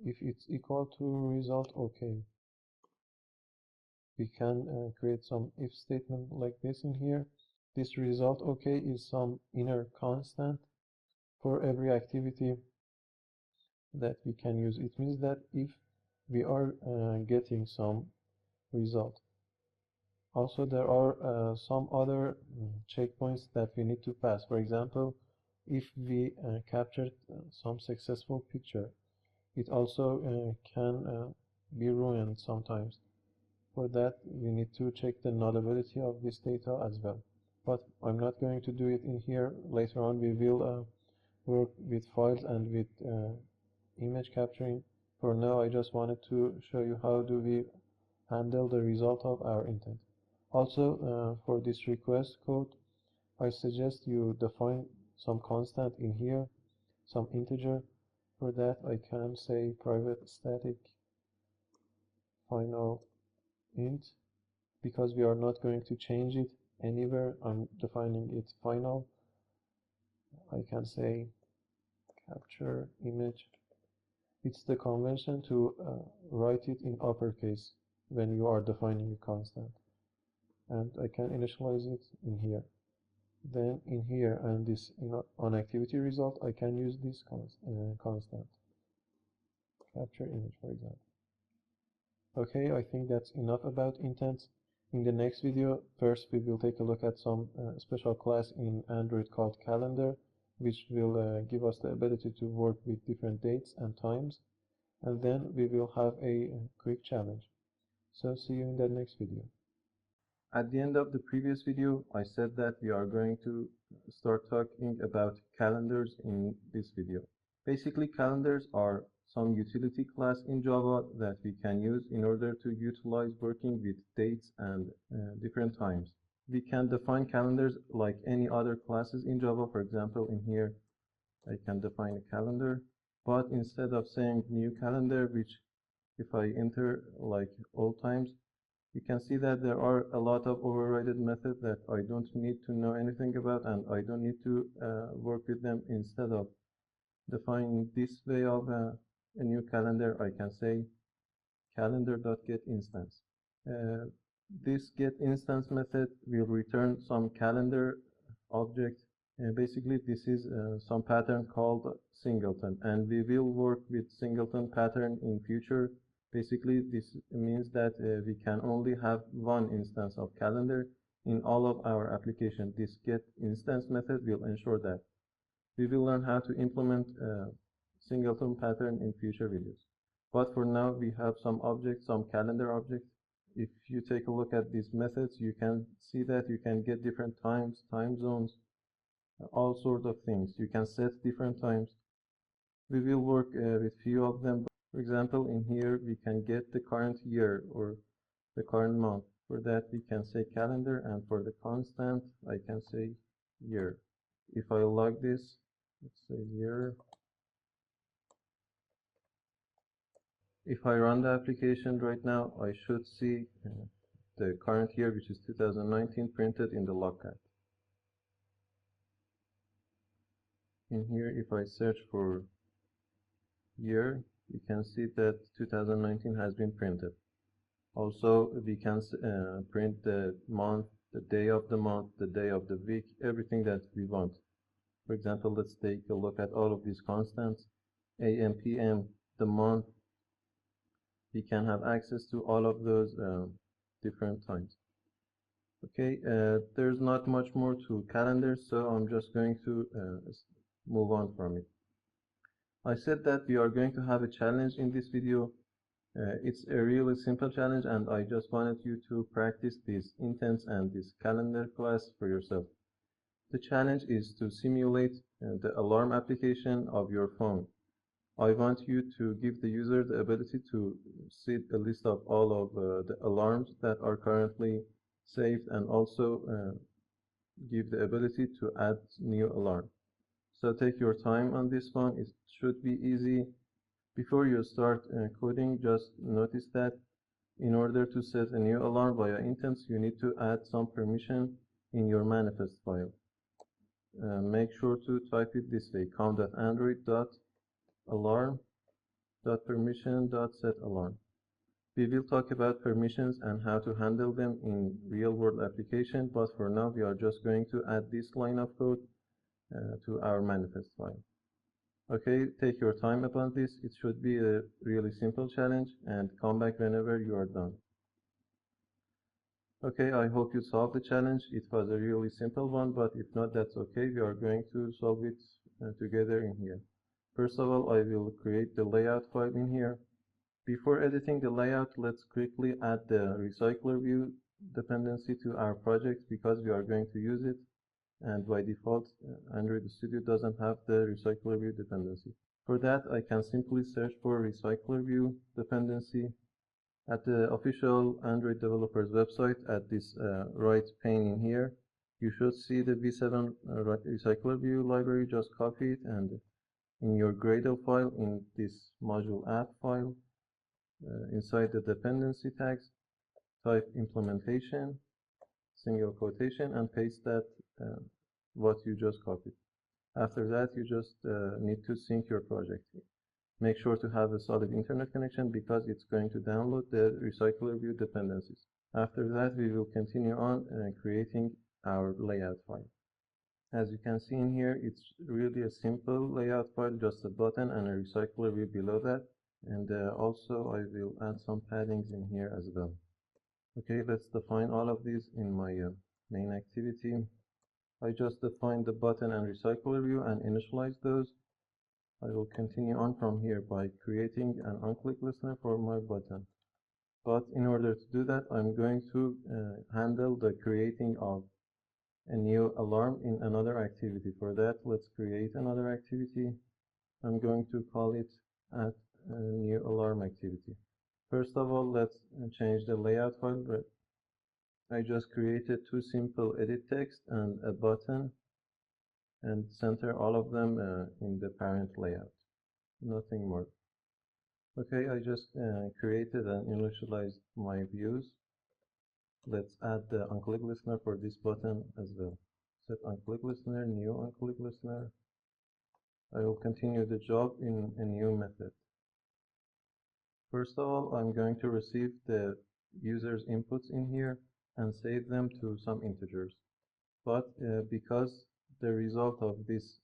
if it's equal to result OK. We can create some if statement like this in here. This result OK is some inner constant for every activity that we can use. It means that if we are getting some result. Also, there are some other checkpoints that we need to pass. For example, if we captured some successful picture, it also can be ruined sometimes. For that, we need to check the nullability of this data as well. But I'm not going to do it in here. Later on, we will work with files and with image capturing. For now, I just wanted to show you how do we handle the result of our intent. Also, for this request code, I suggest you define some constant in here, some integer. For that, I can say private static final int, because we are not going to change it anywhere. I'm defining it final. I can say capture image. It's the convention to write it in uppercase when you are defining a constant. And I can initialize it in here. Then in here and this onActivity result, I can use this constant. Capture image, for example. Okay, I think that's enough about intents. In the next video, first we will take a look at some special class in Android called Calendar, which will give us the ability to work with different dates and times. And then we will have a quick challenge. So see you in the next video. At the end of the previous video, I said that we are going to start talking about calendars in this video. Basically, calendars are some utility class in Java that we can use in order to utilize working with dates and different times. We can define calendars like any other classes in Java. For example, in here, I can define a calendar, but instead of saying new calendar, which if I enter like all times, you can see that there are a lot of overridden methods that I don't need to know anything about, and I don't need to work with them. Instead of defining this way of a new calendar, I can say calendar.getInstance. This getInstance method will return some calendar object. Basically, this is some pattern called singleton, and we will work with singleton pattern in future. Basically, this means that we can only have one instance of calendar in all of our application. This getInstance method will ensure that. We will learn how to implement singleton pattern in future videos. But for now, we have some objects, some calendar objects. If you take a look at these methods, you can see that you can get different times, time zones, all sorts of things. You can set different times. We will work with few of them. For example, in here, we can get the current year or the current month. For that, we can say calendar, and for the constant, I can say year. If I log this, let's say year. If I run the application right now, I should see the current year, which is 2019, printed in the Logcat. In here, if I search for year, you can see that 2019 has been printed. Also, we can print the month, the day of the month, the day of the week, everything that we want. For example, let's take a look at all of these constants. AM, PM, the month. We can have access to all of those different times. Okay, there's not much more to calendars, so I'm just going to move on from it. I said that we are going to have a challenge in this video. It's a really simple challenge, and I just wanted you to practice these intents and this calendar class for yourself. The challenge is to simulate the alarm application of your phone. I want you to give the user the ability to see a list of all of the alarms that are currently saved, and also give the ability to add new alarm. So take your time on this one. It should be easy. Before you start coding, just notice that in order to set a new alarm via intents, you need to add some permission in your manifest file. Make sure to type it this way: com.android.alarm.permission.setAlarm. We will talk about permissions and how to handle them in real-world application, but for now we are just going to add this line of code to our manifest file. Okay, take your time about this. It should be a really simple challenge, and come back whenever you are done. Okay, I hope you solved the challenge. It was a really simple one, but if not, that's okay. We are going to solve it together in here. First of all, I will create the layout file in here. Before editing the layout, let's quickly add the Recyclerview dependency to our project because we are going to use it. And by default, Android Studio doesn't have the Recyclerview dependency. For that, I can simply search for Recyclerview dependency at the official Android developers website. At this right pane in here, you should see the V7 Recyclerview library. Just copy it, and in your Gradle file, in this module app file, inside the dependency tags, type implementation, single quotation, and paste that what you just copied. After that, you just need to sync your project. Make sure to have a solid internet connection because it's going to download the Recyclerview dependencies. After that, we will continue on creating our layout file. As you can see in here, it's really a simple layout file, just a button and a Recyclerview below that. And also I will add some paddings in here as well. Okay, let's define all of these in my main activity. I just defined the button and Recyclerview and initialize those. I will continue on from here by creating an on-click listener for my button. But in order to do that, I'm going to handle the creating of a new alarm in another activity. For that, let's create another activity. I'm going to call it add a new alarm activity. First of all, let's change the layout file. I just created two simple edit text and a button, and center all of them in the parent layout. Nothing more. Okay, I just created and initialized my views. Let's add the on-click listener for this button as well. Set on-click listener, new on-click listener. I will continue the job in a new method. First of all, I'm going to receive the user's inputs in here and save them to some integers. But because the result of this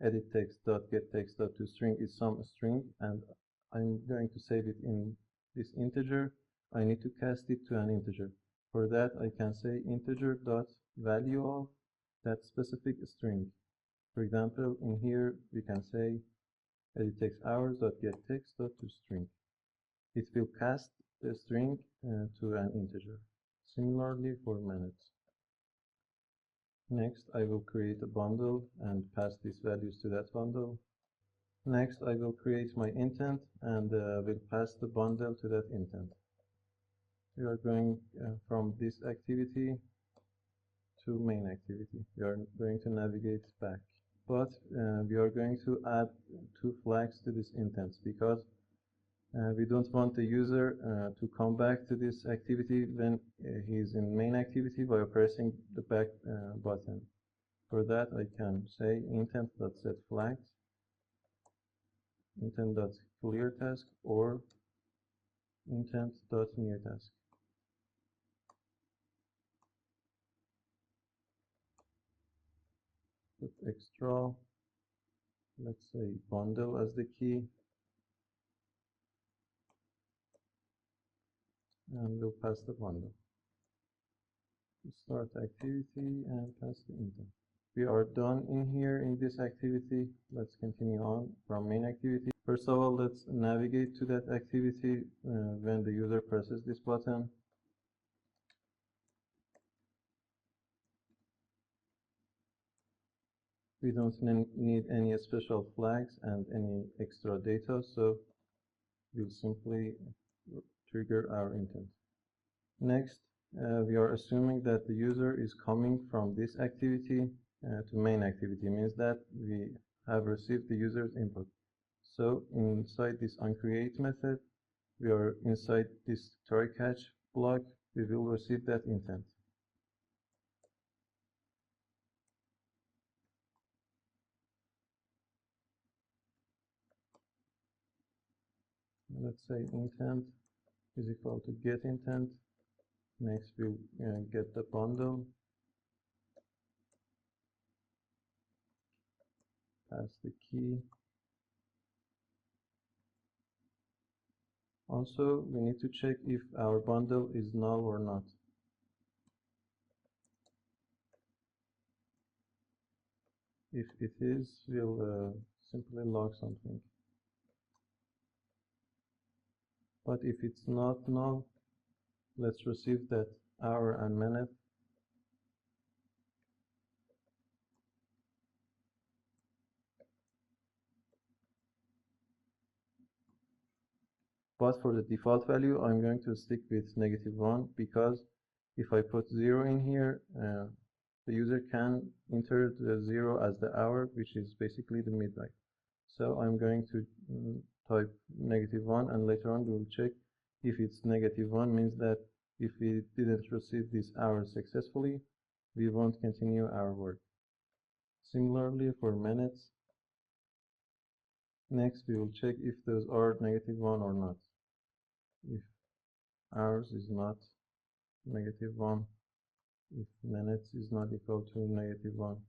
edit text.getText.toString is some string, and I'm going to save it in this integer, I need to cast it to an integer. For that, I can say integer.value of that specific string. For example, in here we can say editTextHours.getText.toString. It will cast the string to an integer. Similarly for minutes. Next, I will create a bundle and pass these values to that bundle. Next, I will create my intent and will pass the bundle to that intent. We are going from this activity to main activity. We are going to navigate back. But we are going to add two flags to this intent because we don't want the user to come back to this activity when he's in main activity by pressing the back button. For that, I can say intent.setFlags, intent.clearTask, or intent.newTask. put extra, let's say bundle as the key, and we'll pass the bundle. Start activity and pass the intent. We are done in here in this activity. Let's continue on from main activity. First of all, let's navigate to that activity when the user presses this button. We don't need any special flags and any extra data, so we'll simply trigger our intent. Next, we are assuming that the user is coming from this activity to main activity, means that we have received the user's input. So inside this Uncreate method, we are inside this try catch block, we will receive that intent. Let's say intent is equal to get intent. Next, we'll get the bundle, pass the key. Also, we need to check if our bundle is null or not. If it is, we'll simply log something. But if it's not null, let's receive that hour and minute. But for the default value, I'm going to stick with -1, because if I put 0 in here, the user can enter the 0 as the hour, which is basically the midnight. So I'm going to type -1, and later on we'll check if it's -1, means that if we didn't receive this hour successfully, we won't continue our work. Similarly for minutes, next we will check if those are -1 or not. If hours is not -1, if minutes is not equal to -1.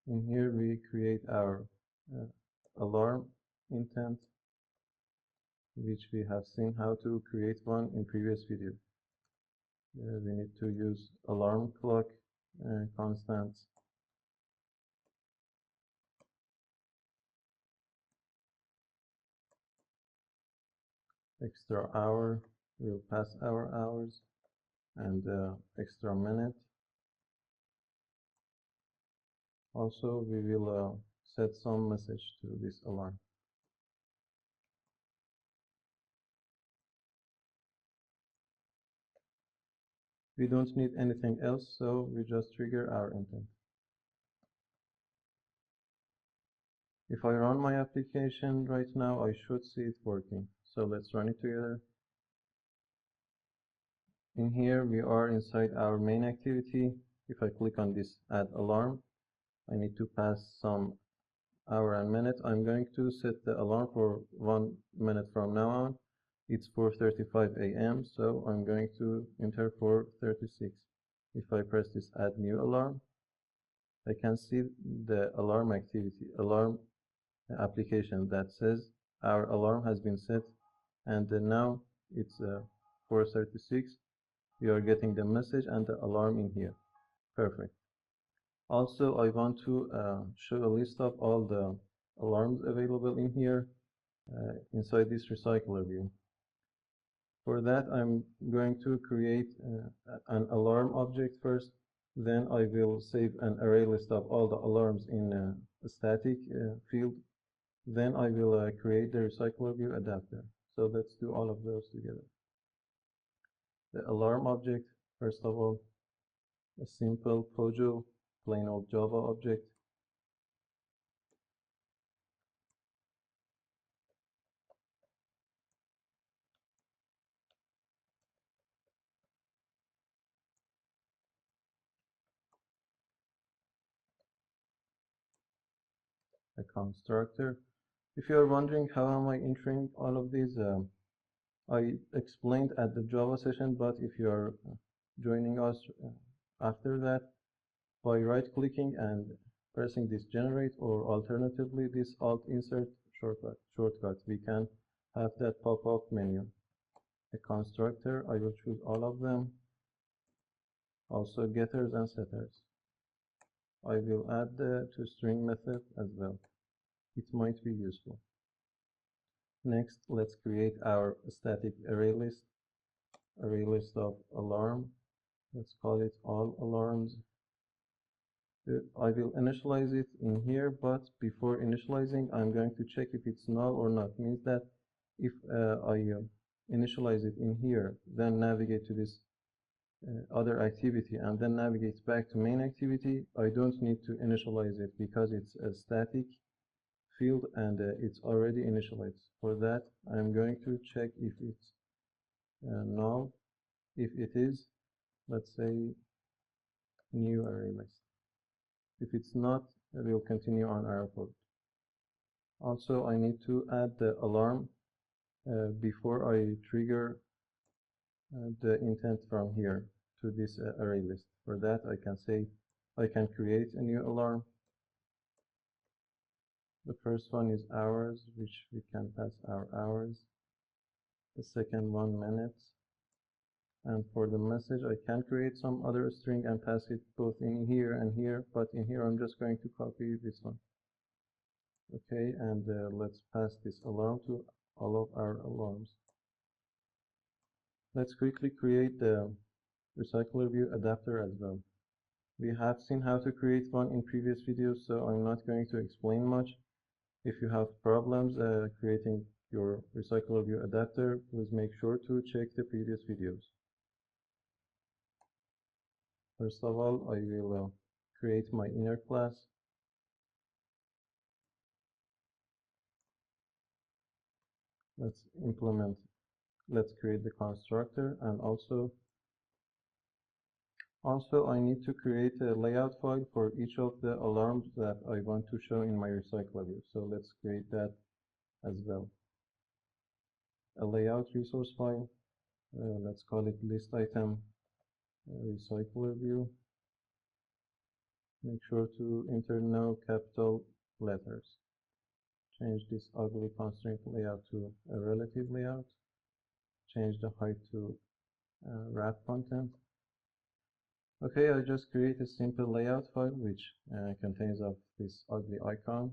In here we create our alarm intent, which we have seen how to create one in previous video. We need to use alarm clock constants, extra hour, we'll pass our hours, and extra minute. Also, we will set some message to this alarm. We don't need anything else, so we just trigger our intent. If I run my application right now, I should see it working. So let's run it together. In here, we are inside our main activity. If I click on this add alarm, I need to pass some hour and minute. I'm going to set the alarm for 1 minute from now on. It's 4:35 a.m., so I'm going to enter 4:36. If I press this add new alarm, I can see the alarm activity, alarm application that says our alarm has been set, and now it's 4:36. We are getting the message and the alarm in here. Perfect. Also, I want to show a list of all the alarms available in here inside this Recyclerview. For that, I'm going to create an alarm object first. Then I will save an array list of all the alarms in a static field. Then I will create the Recyclerview Adapter. So let's do all of those together. The alarm object, first of all, a simple Pojo, plain old Java object. A constructor. If you are wondering how am I entering all of these, I explained at the Java session, but if you are joining us after that, by right-clicking and pressing this generate, or alternatively this alt insert shortcut. We can have that pop-up menu. A constructor, I will choose all of them. Also getters and setters. I will add the Tostring method as well. It might be useful. Next, let's create our static array list of alarm. Let's call it all alarms. I will initialize it in here, but before initializing, I'm going to check if it's null or not. Means that if I initialize it in here, then navigate to this other activity, and then navigate back to main activity, I don't need to initialize it because it's a static field and it's already initialized. For that, I'm going to check if it's null. If it is, let's say new array list. If it's not, we'll continue on our code. Also, I need to add the alarm before I trigger the intent from here to this array list. For that, I can say I can create a new alarm. The first one is hours, which we can pass our hours. The second one, minutes. And for the message, I can create some other string and pass it both in here and here, but in here I'm just going to copy this one. Okay, and let's pass this alarm to all of our alarms. Let's quickly create the Recyclerview Adapter as well. We have seen how to create one in previous videos, so I'm not going to explain much. If you have problems creating your Recyclerview Adapter, please make sure to check the previous videos. First of all, I will create my inner class. Let's create the constructor, and also I need to create a layout file for each of the alarms that I want to show in my Recyclerview. So let's create that as well. A layout resource file. Let's call it list item Recyclerview. Make sure to enter no capital letters. Change this ugly constraint layout to a relative layout. Change the height to wrap content. Okay, I just create a simple layout file which contains of this ugly icon,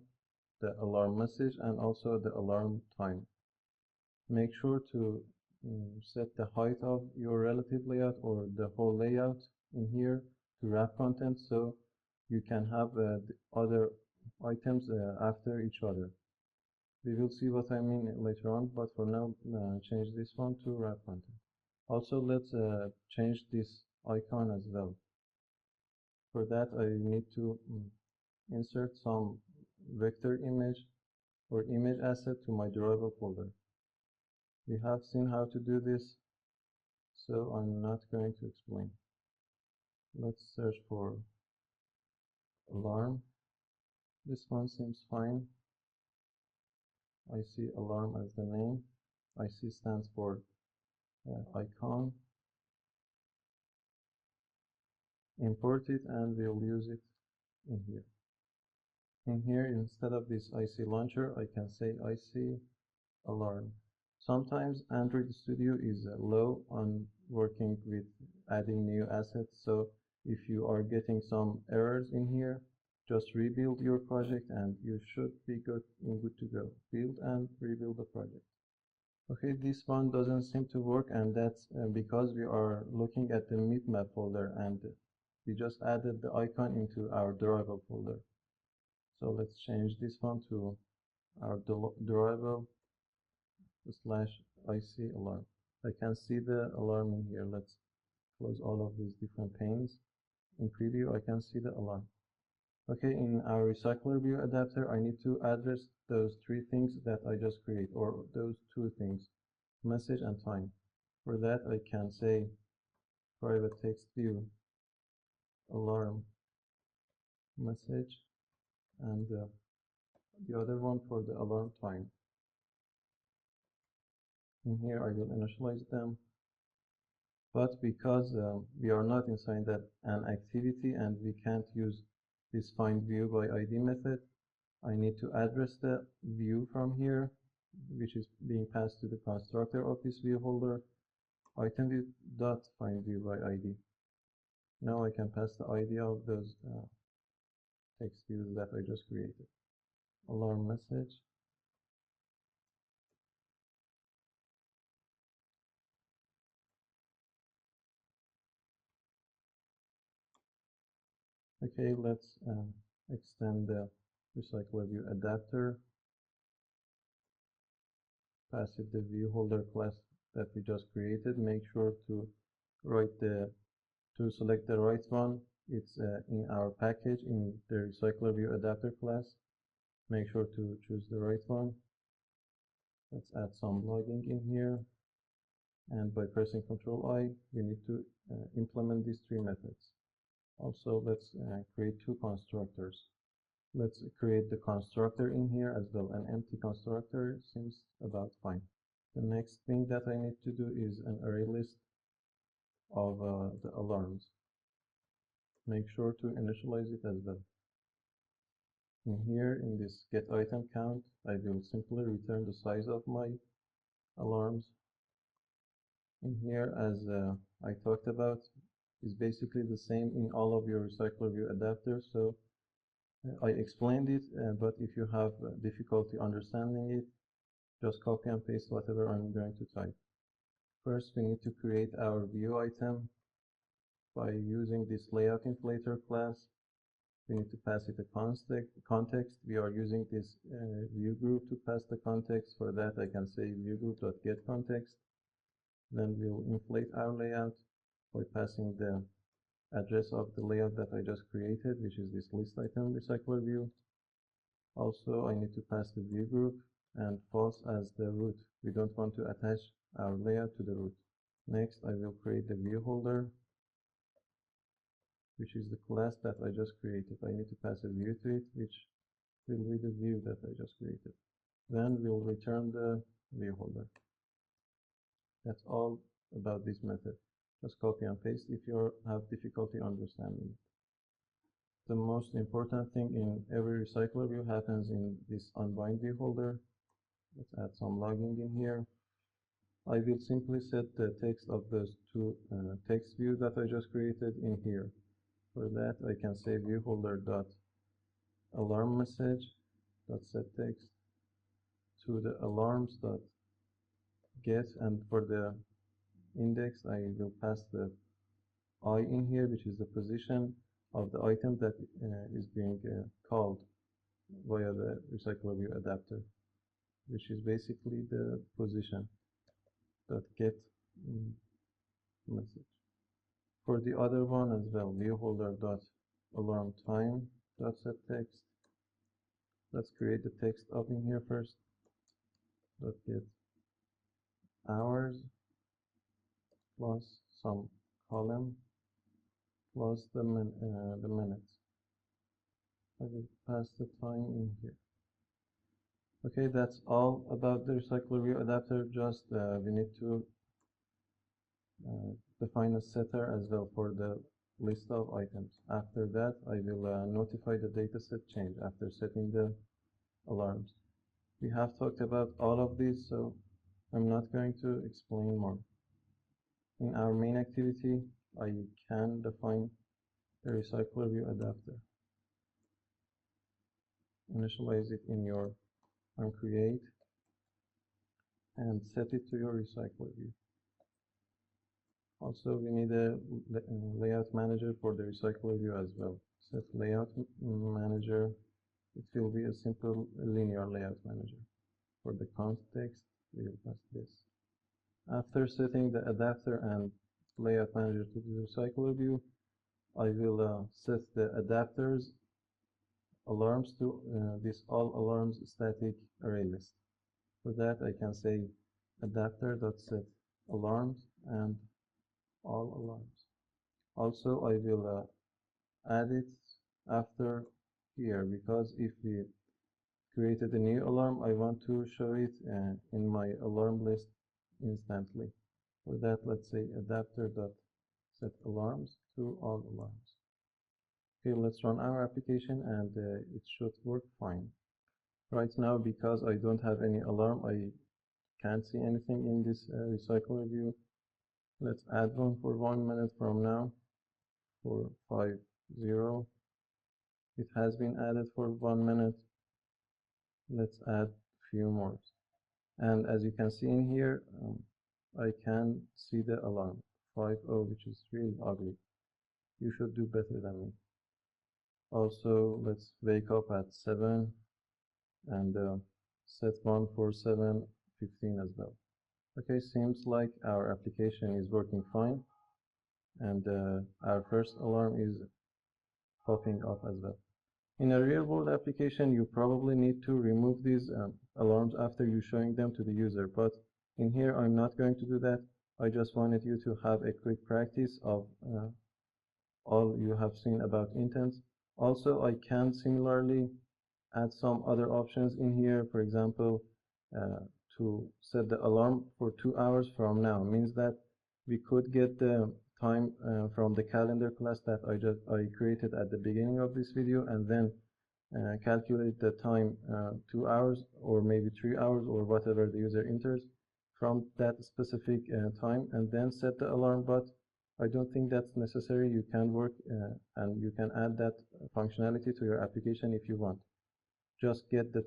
the alarm message, and also the alarm time. Make sure to set the height of your relative layout or the whole layout in here to wrap content, so you can have the other items after each other. We will see what I mean later on, but for now, change this one to wrap content. Also, let's change this icon as well. For that, I need to insert some vector image or image asset to my drawable folder. We have seen how to do this, so I'm not going to explain. Let's search for alarm. This one seems fine. I see alarm as the name. IC stands for icon. Import it and we'll use it in here. In here, instead of this IC launcher, I can say IC alarm. Sometimes Android Studio is low on working with adding new assets, so if you are getting some errors in here, just rebuild your project and you should be good to go. Build and rebuild the project. Okay, this one doesn't seem to work, and that's because we are looking at the mipmap folder and we just added the icon into our drawable folder. So let's change this one to our drawable /IC alarm. I can see the alarm in here. Let's close all of these different panes. In preview, I can see the alarm. Okay, in our Recyclerview adapter, I need to address those three things that I just created, or those two things, message and time. For that, I can say private text view alarm message, and the other one for the alarm time. In here, I will initialize them, But because we are not inside that an activity and we can't use this findViewById method, I need to address the view from here, which is being passed to the constructor of this view holder, itemView.findViewById. Now I can pass the ID of those text views that I just created. Alarm message. Okay, let's extend the Recyclerview Adapter. Pass it the Viewholder class that we just created. Make sure to select the right one. It's in our package in the Recyclerview Adapter class. Make sure to choose the right one. Let's add some logging in here. And by pressing Ctrl I, we need to implement these three methods. Also, let's create two constructors. Let's create the constructor in here as well. An empty constructor seems about fine. The next thing that I need to do is an array list of the alarms. Make sure to initialize it as well. In here, in this getItemCount, I will simply return the size of my alarms. In here, as I talked about, is basically the same in all of your Recyclerview adapters. So I explained it, but if you have difficulty understanding it, just copy and paste whatever I'm going to type. First, we need to create our view item by using this layout inflator class. We need to pass it a context. We are using this view group to pass the context. For that, I can say viewGroup.getContext. Then we'll inflate our layout by passing the address of the layout that I just created, which is this list item recycler view. Also, I need to pass the view group and false as the root. We don't want to attach our layout to the root. Next, I will create the view holder, which is the class that I just created. I need to pass a view to it, which will be the view that I just created. Then we'll return the view holder. That's all about this method. Just copy and paste if you have difficulty understanding it. The most important thing in every recycler view happens in this Unbindviewholder. Let's add some logging in here. I will simply set the text of those two text views that I just created in here. For that, I can say viewholder.alarm message.setText to the alarms.get, and for the index, I will pass the I in here, which is the position of the item that is being called via the Recyclerview Adapter, which is basically the position.get message. For the other one as well, viewholder.alarmTime.setText. Let's create the text up in here first. .get hours plus some column plus the minutes. I will pass the time in here. Okay, that's all about the Recyclerview Adapter. Just we need to define a setter as well for the list of items. After that, I will notify the dataset change after setting the alarms. We have talked about all of these, so I'm not going to explain more. In our main activity, I can define the Recyclerview Adapter. Initialize it in your Uncreate and set it to your Recyclerview. Also, we need a layout manager for the Recyclerview as well. Set layout manager. It will be a simple linear layout manager. For the context, we will pass this. After setting the adapter and layout manager to the Recyclerview, I will set the adapters alarms to this all alarms static array list. For that, I can say adapter.set alarms and all alarms. Also, I will add it after here, because if we created a new alarm, I want to show it in my alarm list instantly. For that, let's say adapter.set alarms to all alarms. Okay, let's run our application and it should work fine. Right now, because I don't have any alarm, I can't see anything in this Recyclerview. Let's add one for 1 minute from now for 5, 0. It has been added for 1 minute. Let's add a few more. And as you can see in here, I can see the alarm 5-0, which is really ugly. You should do better than me. Also, let's wake up at 7 and set one for 7:15 as well. Okay, seems like our application is working fine, and our first alarm is popping up as well. In a real-world application, you probably need to remove these alarms after you showing them to the user, but in here I'm not going to do that. I just wanted you to have a quick practice of all you have seen about intents. Also, I can similarly add some other options in here. For example, to set the alarm for 2 hours from now means that we could get the time from the calendar class that I created at the beginning of this video, and then calculate the time 2 hours or maybe 3 hours or whatever the user enters from that specific time, and then set the alarm. But I don't think that's necessary. You can work and you can add that functionality to your application if you want. Just get the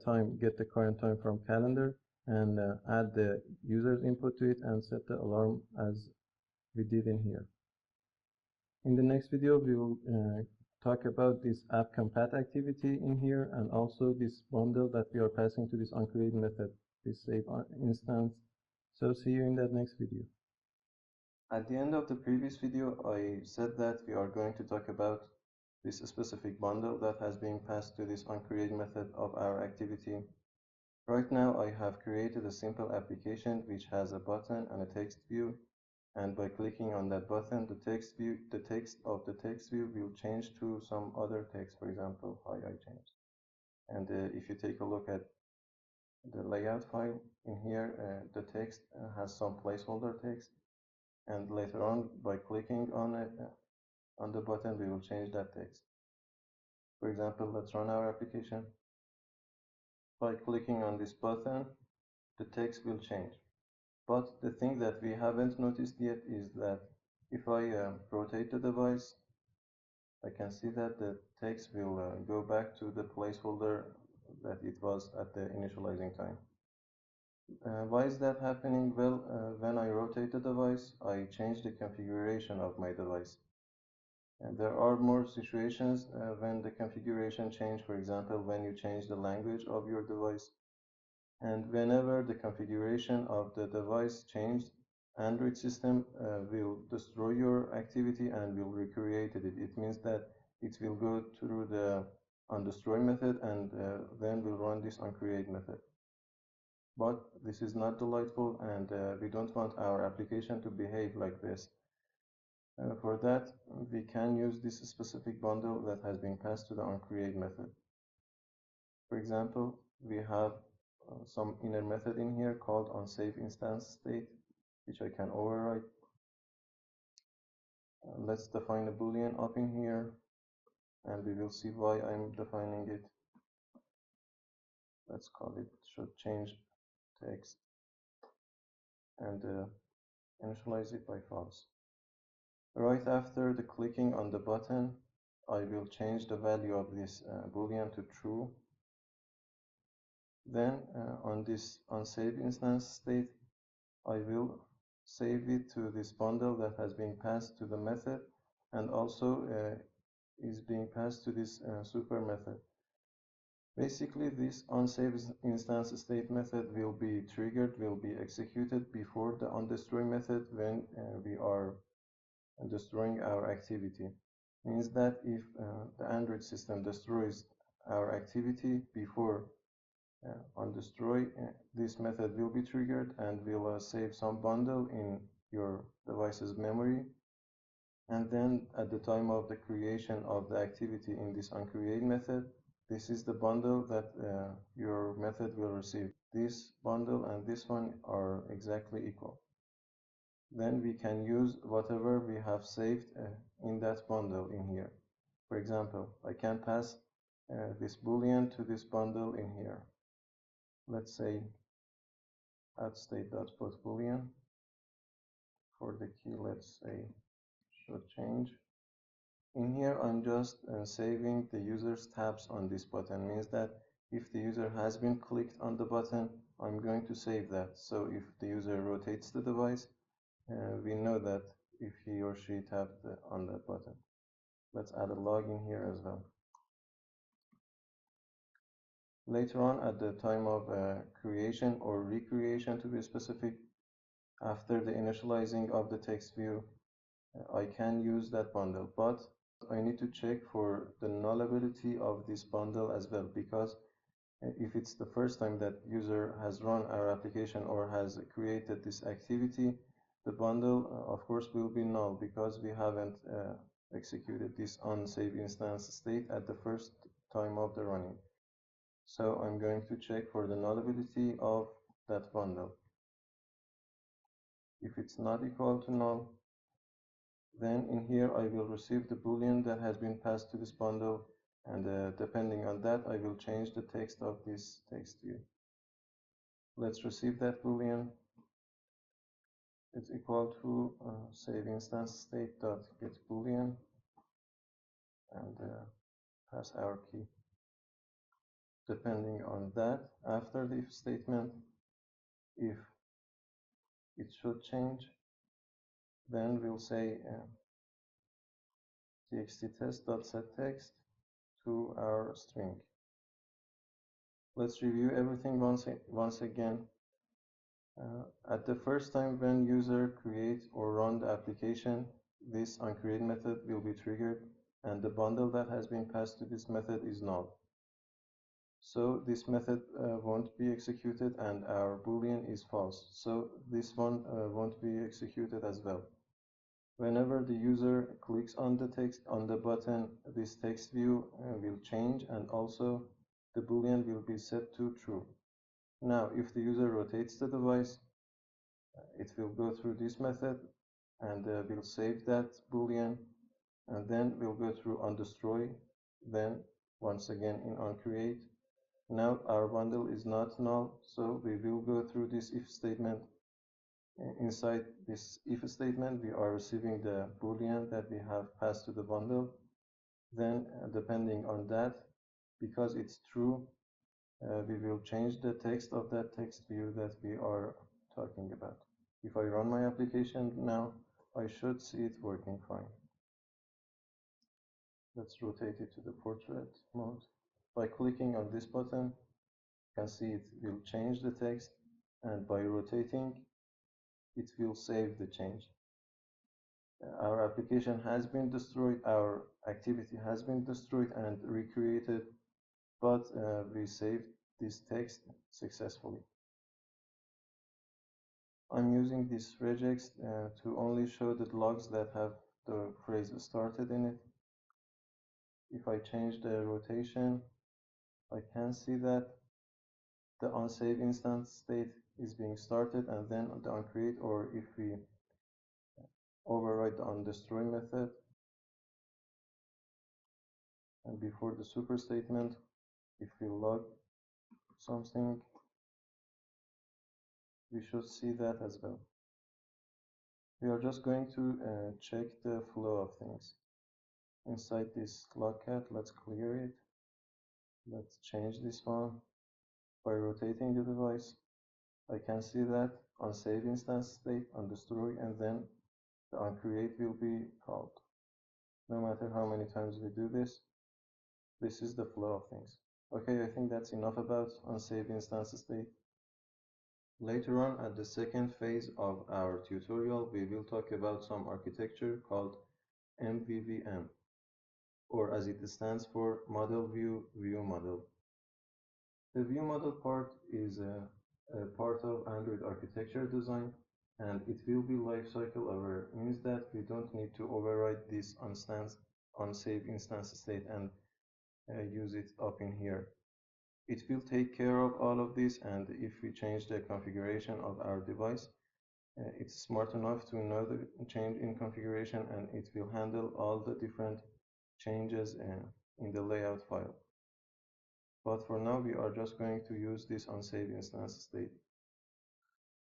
current time from calendar and add the user's input to it and set the alarm as we did in here. In the next video, we will talk about this app compat activity in here, and also this bundle that we are passing to this Uncreate method, this save instance. So see you in that next video. At the end of the previous video, I said that we are going to talk about this specific bundle that has been passed to this Uncreate method of our activity. Right now, I have created a simple application which has a button and a text view, and by clicking on that button, the text of the text view will change to some other text, for example, hi, I changed. And if you take a look at the layout file in here, the text has some placeholder text, and later on, by clicking on it, on the button, we will change that text. For example, let's run our application. By clicking on this button, the text will change. But the thing that we haven't noticed yet is that if I rotate the device, I can see that the text will go back to the placeholder that it was at the initializing time. Why is that happening? Well, when I rotate the device, I change the configuration of my device. And there are more situations when the configuration change, for example, when you change the language of your device. And whenever the configuration of the device changed, Android system will destroy your activity and will recreate it. It means that it will go through the onDestroy method and then will run this onCreate method. But this is not delightful, and we don't want our application to behave like this. For that, we can use this specific bundle that has been passed to the onCreate method. For example, we have some inner method in here called onSaveInstanceState, which I can override. Let's define a boolean up in here, and we will see why I'm defining it. Let's call it should change text and initialize it by false. Right after the clicking on the button, I will change the value of this boolean to true. Then on this onSaveInstanceState, I will save it to this bundle that has been passed to the method, and also is being passed to this super method. Basically, this onSaveInstanceState method will be triggered, will be executed before the onDestroy method when we are destroying our activity. Means that if the Android system destroys our activity before onDestroy, this method will be triggered and will save some bundle in your device's memory. And then at the time of the creation of the activity in this onCreate method, this is the bundle that your method will receive. This bundle and this one are exactly equal. then we can use whatever we have saved in that bundle in here. For example, I can pass this boolean to this bundle in here. Let's say add state.put boolean. For the key, let's say should change. In here, I'm just saving the user's tabs on this button. Means that if the user has been clicked on the button, I'm going to save that. So if the user rotates the device, we know that if he or she tapped on that button. Let's add a log in here as well. Later on, at the time of creation or recreation to be specific, after the initializing of the text view, I can use that bundle, but I need to check for the nullability of this bundle as well, because if it's the first time that user has run our application or has created this activity, the bundle of course will be null because we haven't executed this unsaved instance state at the first time of the running. So I'm going to check for the nullability of that bundle. If it's not equal to null, then in here I will receive the boolean that has been passed to this bundle, and depending on that I will change the text of this text view. Let's receive that boolean. It's equal to save instance state dot get boolean and pass our key. Depending on that, after the if statement, if it should change, then we'll say txt_test.setText to our string. Let's review everything once again. At the first time when user create or run the application, this Uncreate method will be triggered and the bundle that has been passed to this method is null. So this method won't be executed and our boolean is false. So this one won't be executed as well. Whenever the user clicks on the text on the button, this text view will change and also the boolean will be set to true. Now, if the user rotates the device, it will go through this method and will save that boolean, and then we'll go through onDestroy, then once again in onCreate. Now our bundle is not null, so we will go through this if statement. Inside this if statement, we are receiving the boolean that we have passed to the bundle. Then depending on that, because it's true, we will change the text of that text view that we are talking about. If I run my application now, I should see it working fine. Let's rotate it to the portrait mode. By clicking on this button, you can see it will change the text, and by rotating, it will save the change. Our application has been destroyed, our activity has been destroyed and recreated, but we saved this text successfully. I'm using this regex to only show the logs that have the phrase started in it. If I change the rotation, I can see that the unsaved instance state is being started, and then the uncreate, or if we override the undestroy method, and before the super statement, if we log something, we should see that as well. We are just going to check the flow of things. Inside this Logcat, let's clear it. Let's change this one. By rotating the device, I can see that unsaved instance state, undestroy, and then the uncreate will be called. No matter how many times we do this, this is the flow of things. Okay, I think that's enough about unsaved instance state. Later on, at the second phase of our tutorial, we will talk about some architecture called MVVM, or as it stands for Model View View Model. The view model part is a part of Android architecture design, and it will be lifecycle aware. Means that we don't need to override this unsaved instance state and use it up in here. It will take care of all of this, and if we change the configuration of our device, It's smart enough to know the change in configuration, and it will handle all the different changes in the layout file. But for now, we are just going to use this unsafe instance state.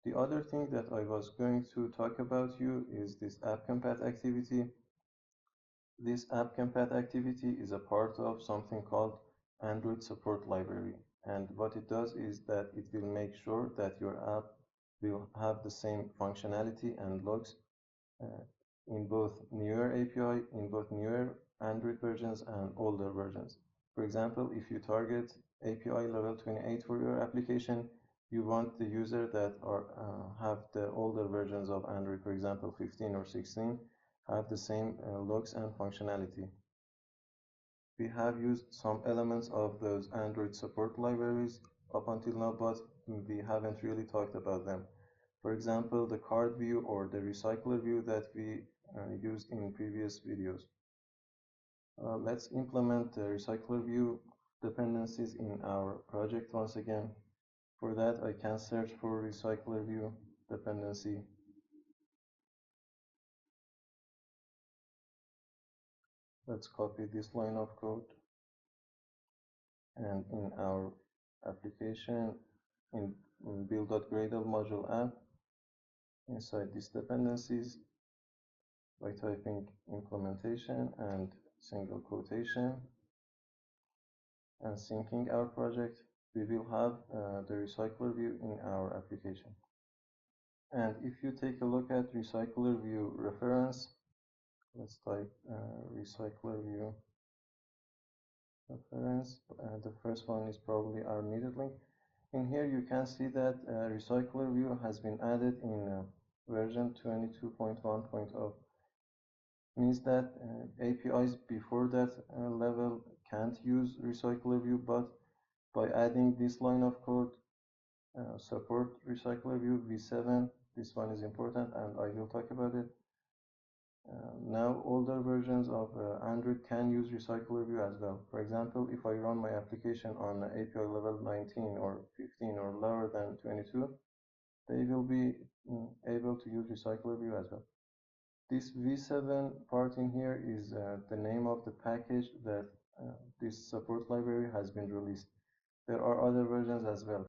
The other thing that I was going to talk about you is this app-compat activity. This app-compat activity is a part of something called Android Support Library. And what it does is that it will make sure that your app will have the same functionality and logs uh, in both newer API, in both newer Android versions and older versions. For example, if you target API level 28 for your application, you want the user that have the older versions of Android, for example, 15 or 16, have the same logs and functionality. We have used some elements of those Android support libraries up until now, but we haven't really talked about them. For example, the Cardview or the Recyclerview that we used in previous videos. Let's implement the Recyclerview dependencies in our project once again. For that, I can search for Recyclerview dependency. Let's copy this line of code. And in our application, in build.gradle module app, inside these dependencies, by typing implementation and single quotation and syncing our project, we will have the Recyclerview in our application. And if you take a look at Recyclerview reference, let's type Recyclerview reference. The first one is probably our needed link. In here, you can see that Recyclerview has been added in version 22.1.0. Means that APIs before that level can't use Recyclerview, but by adding this line of code, support Recyclerview v7, this one is important and I will talk about it. Now older versions of Android can use Recyclerview as well. For example, if I run my application on API level 19 or 15 or lower than 22, they will be able to use Recyclerview as well. This v7 part in here is the name of the package that this support library has been released. There are other versions as well.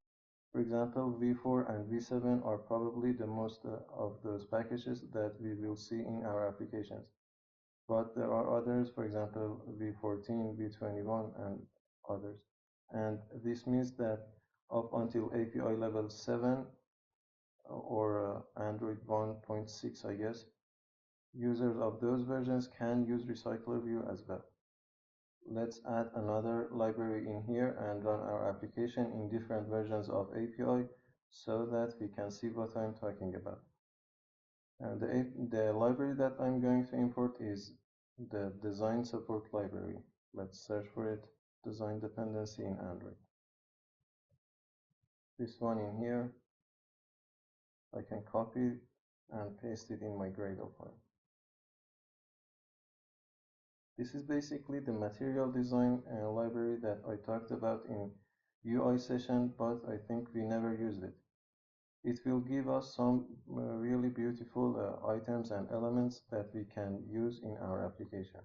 For example, v4 and v7 are probably the most of those packages that we will see in our applications. But there are others, for example, v14, v21, and others. And this means that up until API level 7 or Android 1.6, I guess, users of those versions can use Recyclerview as well. Let's add another library in here and run our application in different versions of API so that we can see what I'm talking about. And the library that I'm going to import is the design support library. Let's search for it, design dependency in Android. This one in here, I can copy and paste it in my Gradle file. This is basically the material design library that I talked about in UI session, but I think we never used it. It will give us some really beautiful items and elements that we can use in our application.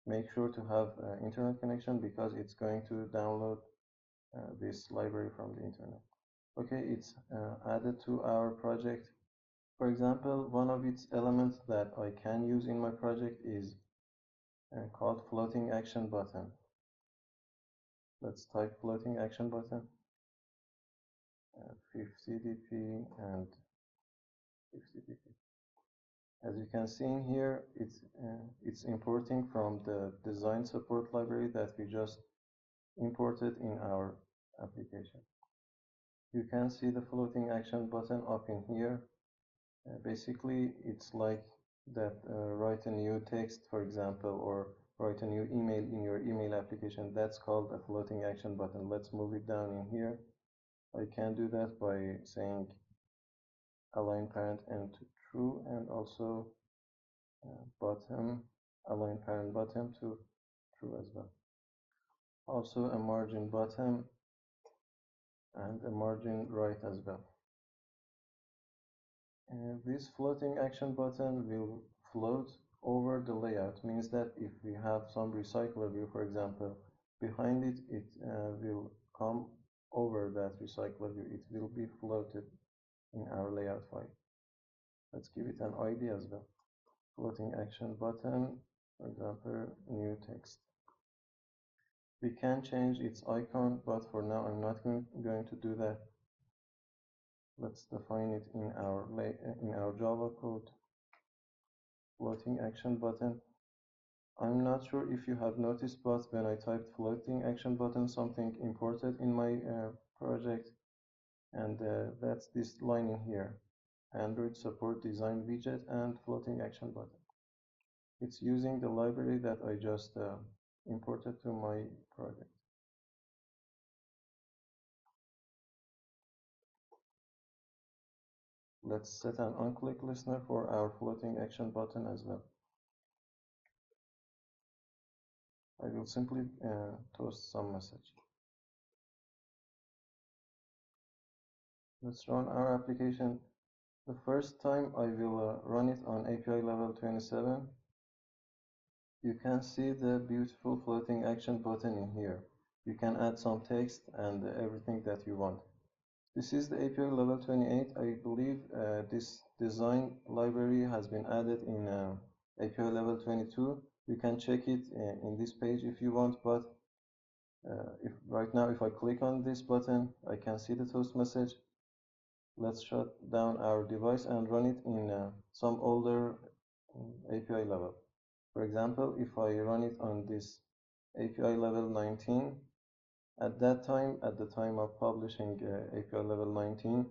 Make sure to have internet connection because it's going to download this library from the internet. Okay, it's added to our project. For example, one of its elements that I can use in my project is called floating action button. Let's type floating action button, 50 dp and 50 dp. As you can see in here, it's importing from the design support library that we just imported in our application. You can see the floating action button up in here. Basically, it's like that write a new text, for example, or write a new email in your email application. That's called a floating action button. Let's move it down in here. I can do that by saying align parent end to true and also bottom, align parent bottom to true as well. Also a margin bottom and a margin right as well. This floating action button will float over the layout, means that if we have some recycler view, for example, behind it, it will come over that recycler view. It will be floated in our layout file. Let's give it an ID as well. Floating action button, for example, new text. We can change its icon, but for now I'm not going to do that. Let's define it in our Java code. Floating action button. I'm not sure if you have noticed, but when I typed floating action button, something imported in my project, and that's this line in here. Android support design widget and floating action button. It's using the library that I just imported to my project. Let's set an on-click listener for our floating action button as well. I will simply toast some message. Let's run our application. The first time I will run it on API level 27. You can see the beautiful floating action button in here. You can add some text and everything that you want. This is the API level 28. I believe this design library has been added in API level 22. You can check it in this page if you want, but if right now if I click on this button, I can see the toast message. Let's shut down our device and run it in some older API level. For example, if I run it on this API level 19, at that time, at the time of publishing API level 19,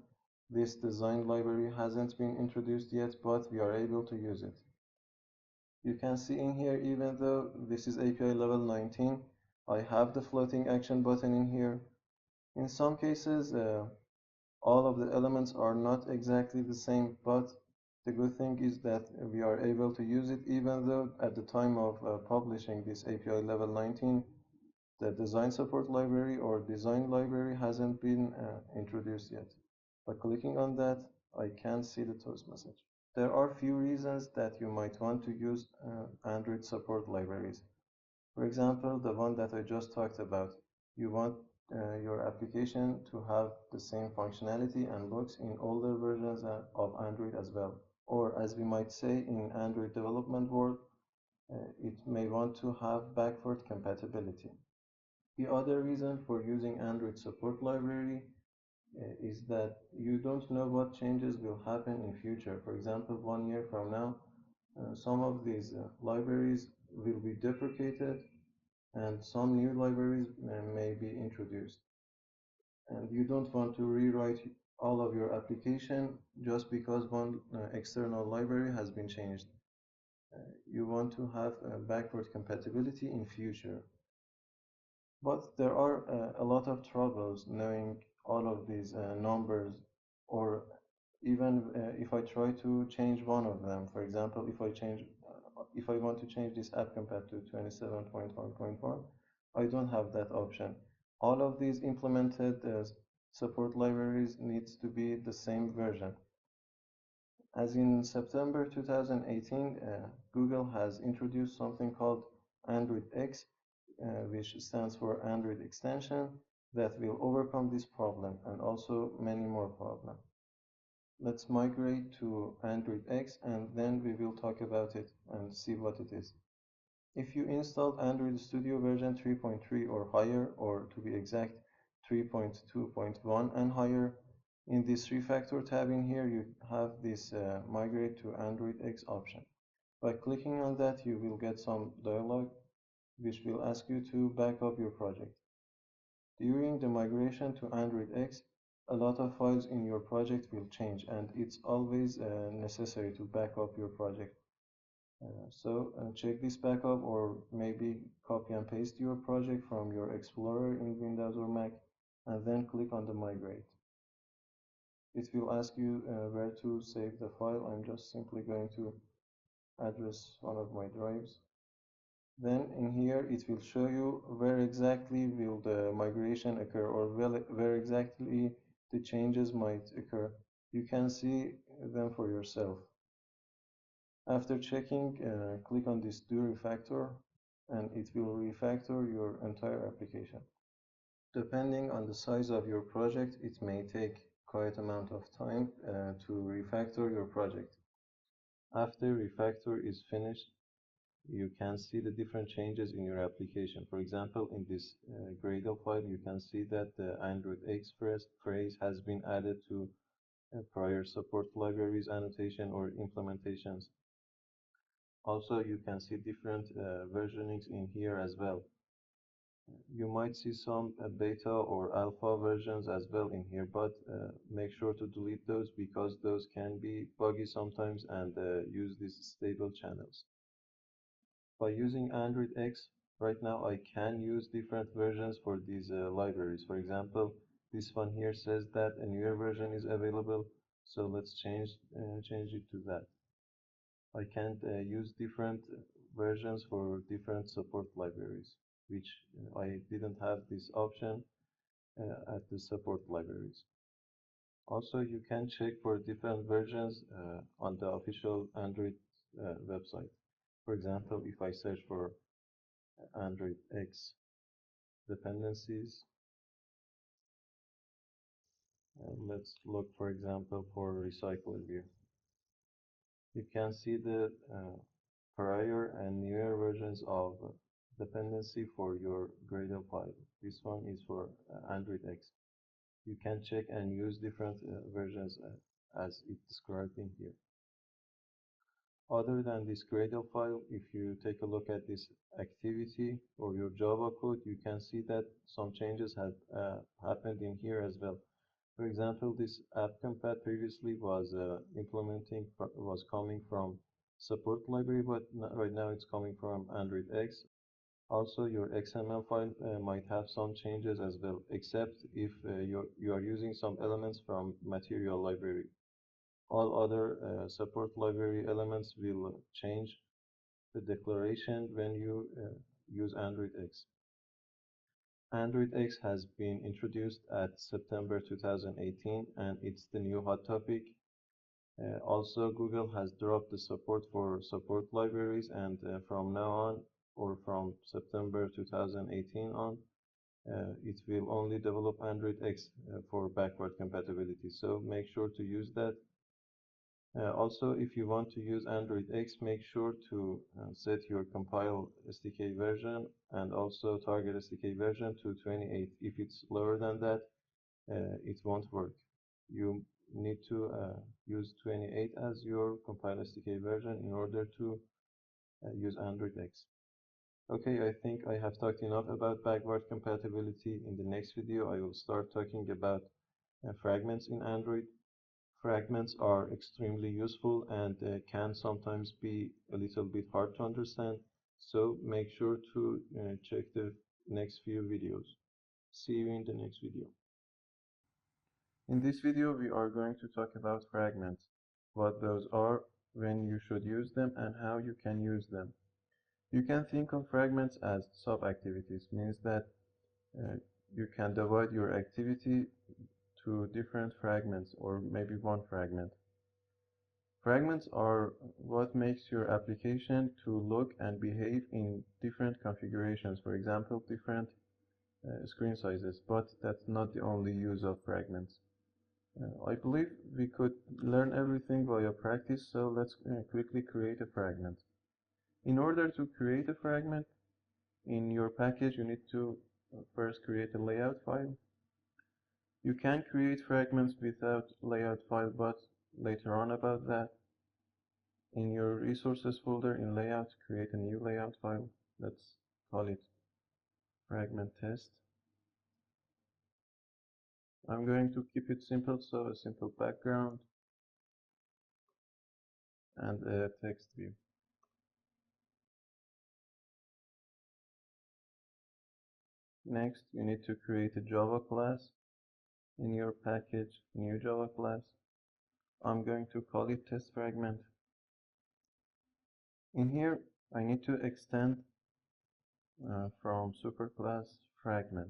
this design library hasn't been introduced yet, but we are able to use it. You can see in here, even though this is API level 19, I have the floating action button in here. In some cases, all of the elements are not exactly the same, but the good thing is that we are able to use it even though at the time of publishing this API level 19, the design support library or design library hasn't been introduced yet. By clicking on that, I can see the toast message. There are few reasons that you might want to use Android support libraries. For example, the one that I just talked about. You want your application to have the same functionality and looks in older versions of Android as well. Or as we might say in Android development world, it may want to have backward compatibility. The other reason for using Android support library is that you don't know what changes will happen in future. For example, 1 year from now, some of these libraries will be deprecated and some new libraries may be introduced. And you don't want to rewrite all of your application just because one external library has been changed. You want to have backward compatibility in future. But there are a lot of troubles knowing all of these numbers, or even if I try to change one of them. For example, if I want to change this app compat to 27.1.1, I don't have that option. All of these implemented support libraries needs to be the same version. As in September 2018, Google has introduced something called Android X, which stands for Android extension, that will overcome this problem and also many more problems. Let's migrate to Android X and then we will talk about it and see what it is. If you installed Android Studio version 3.3 or higher, or to be exact 3.2.1 and higher, in this refactor tab in here you have this migrate to Android X option. By clicking on that you will get some dialog which will ask you to back up your project. During the migration to Android X, a lot of files in your project will change and it's always necessary to back up your project. So check this backup or maybe copy and paste your project from your Explorer in Windows or Mac and then click on the migrate. It will ask you where to save the file. I'm just simply going to address one of my drives. Then in here it will show you where exactly will the migration occur or where exactly the changes might occur. You can see them for yourself. After checking, click on this Do Refactor, and it will refactor your entire application. Depending on the size of your project, it may take quite amount of time to refactor your project. After refactor is finished, you can see the different changes in your application. For example, in this Gradle file, you can see that the Android X phrase has been added to prior support libraries, annotation, or implementations. Also, you can see different versionings in here as well. You might see some beta or alpha versions as well in here, but make sure to delete those because those can be buggy sometimes and use these stable channels. By using Android X, right now I can use different versions for these libraries. For example, this one here says that a newer version is available, so let's change it to that. I can use different versions for different support libraries, which I didn't have this option at the support libraries. Also, you can check for different versions on the official Android website. For example, if I search for Android X dependencies, let's look, for example, for Recyclerview. You can see the prior and newer versions of dependency for your Gradle file. This one is for Android X. You can check and use different versions as it's described in here. Other than this Gradle file, if you take a look at this activity or your Java code, you can see that some changes have happened in here as well. For example, this app.compat previously was coming from support library, but right now it's coming from Android X. Also, your XML file might have some changes as well, except if you are using some elements from material library. All other support library elements will change the declaration when you use Android X. Android X has been introduced at September 2018 and it's the new hot topic. Also, Google has dropped the support for support libraries, and from now on, or from September 2018 on, it will only develop Android X for backward compatibility. So make sure to use that. Also, if you want to use Android X, make sure to set your compile SDK version and also target SDK version to 28. If it's lower than that, it won't work. You need to use 28 as your compile SDK version in order to use Android X. Okay, I think I have talked enough about backward compatibility. In the next video, I will start talking about fragments in Android. Fragments are extremely useful and can sometimes be a little bit hard to understand, so make sure to check the next few videos. See you in the next video. In this video, we are going to talk about fragments, what those are, when you should use them, and how you can use them. You can think of fragments as sub-activities, means that you can divide your activity to different fragments or maybe one fragment. Fragments are what makes your application to look and behave in different configurations, for example, different screen sizes, but that's not the only use of fragments. I believe we could learn everything via practice, so let's quickly create a fragment. In order to create a fragment, in your package you need to first create a layout file. You can create fragments without layout file, but later on about that. In your resources folder in layout, create a new layout file. Let's call it fragment test. I'm going to keep it simple, so a simple background and a text view. Next, you need to create a Java class. In your package, new Java class. I'm going to call it test fragment. In here, I need to extend from superclass fragment.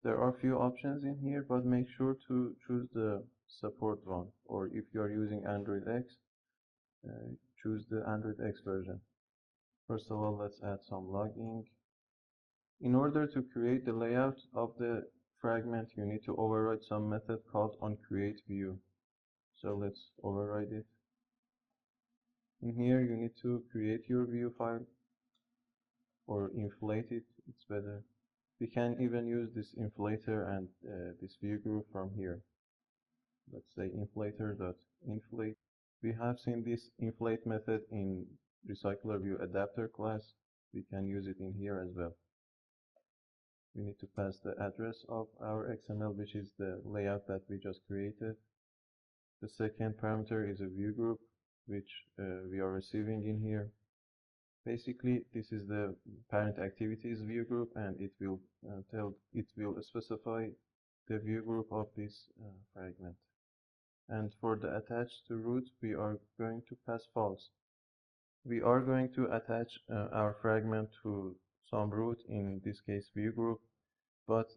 There are few options in here, but make sure to choose the support one, or if you are using Android X, choose the Android X version. First of all, let's add some logging. In order to create the layout of the fragment, you need to override some method called OncreateView. So let's override it. In here, you need to create your view file, or inflate it, it's better. We can even use this inflator and this view group from here. Let's say inflator.inflate. We have seen this inflate method in Recyclerview Adapter class. We can use it in here as well. We need to pass the address of our XML, which is the layout that we just created. The second parameter is a view group, which we are receiving in here. Basically, this is the parent activities view group, and it will specify the view group of this fragment. And for the attached to root, we are going to pass false. We are going to attach our fragment to some root, in this case view group, but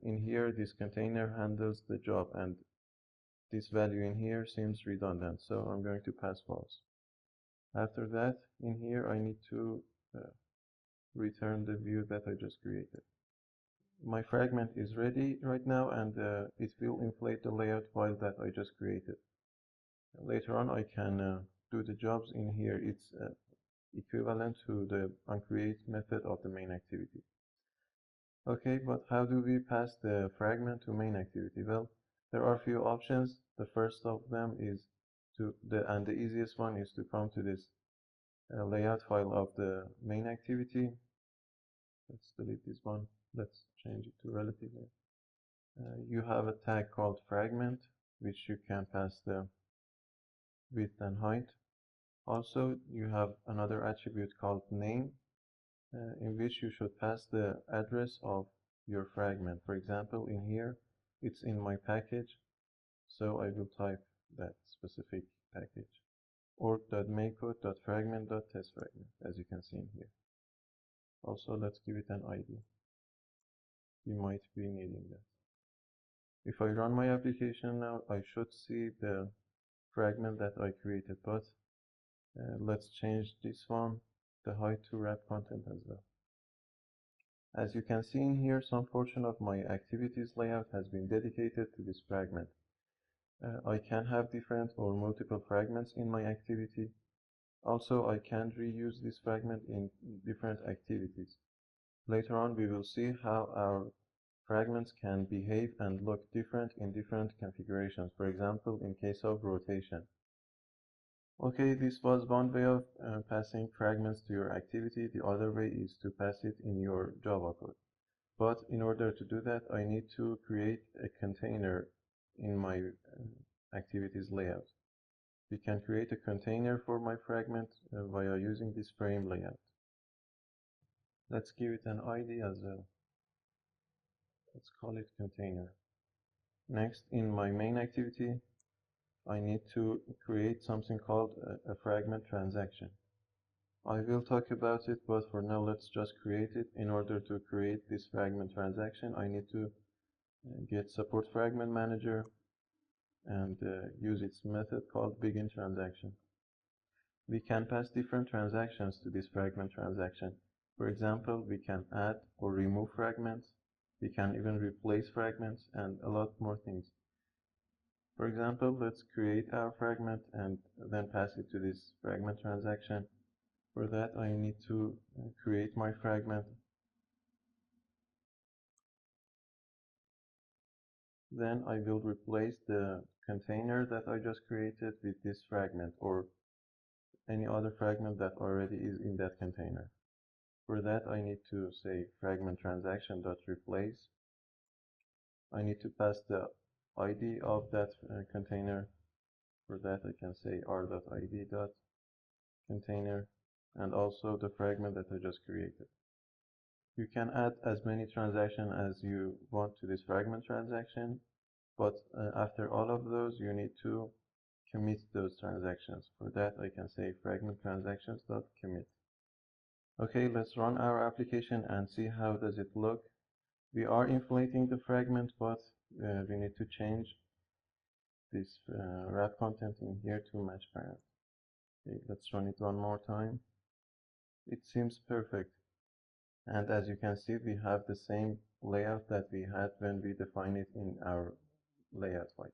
in here this container handles the job, and this value in here seems redundant, so I'm going to pass false. After that, in here I need to return the view that I just created. My fragment is ready right now, and it will inflate the layout file that I just created. Later on I can do the jobs in here. It's equivalent to the Uncreate method of the main activity. Okay, but how do we pass the fragment to main activity? Well, there are a few options. The first of them is the easiest one is to come to this layout file of the main activity. Let's delete this one. Let's change it to relative. You have a tag called fragment, which you can pass the width and height. Also, you have another attribute called name, in which you should pass the address of your fragment. For example, in here, it's in my package, so I will type that specific package, or .makecode.fragment.testFragment, as you can see in here. Also, let's give it an ID. We might be needing that. If I run my application now, I should see the fragment that I created, but let's change this one, the height, to wrap content as well. As you can see in here, some portion of my activities layout has been dedicated to this fragment. I can have different or multiple fragments in my activity. Also, I can reuse this fragment in different activities. Later on, we will see how our fragments can behave and look different in different configurations, for example, in case of rotation. Okay, this was one way of passing fragments to your activity. The other way is to pass it in your Java code. But in order to do that, I need to create a container in my activities layout. We can create a container for my fragment via using this frame layout. Let's give it an ID as well. Let's call it container. Next, in my main activity, I need to create something called a fragment transaction. I will talk about it, but for now let's just create it. In order to create this fragment transaction, I need to get support fragment manager and use its method called begin transaction. We can pass different transactions to this fragment transaction. For example, we can add or remove fragments. We can even replace fragments and a lot more things. For example, let's create our fragment and then pass it to this fragment transaction. For that, I need to create my fragment. Then I will replace the container that I just created with this fragment, or any other fragment that already is in that container. For that, I need to say fragment transaction.replace. I need to pass the ID of that container. For that, I can say r.id.container, and also the fragment that I just created. You can add as many transactions as you want to this fragment transaction, but after all of those, you need to commit those transactions. For that, I can say fragment transactions.commit. Okay, let's run our application and see how does it look. We are inflating the fragment, but we need to change this wrap content in here to match parent. Okay, let's run it one more time. It seems perfect. And as you can see, we have the same layout that we had when we defined it in our layout file.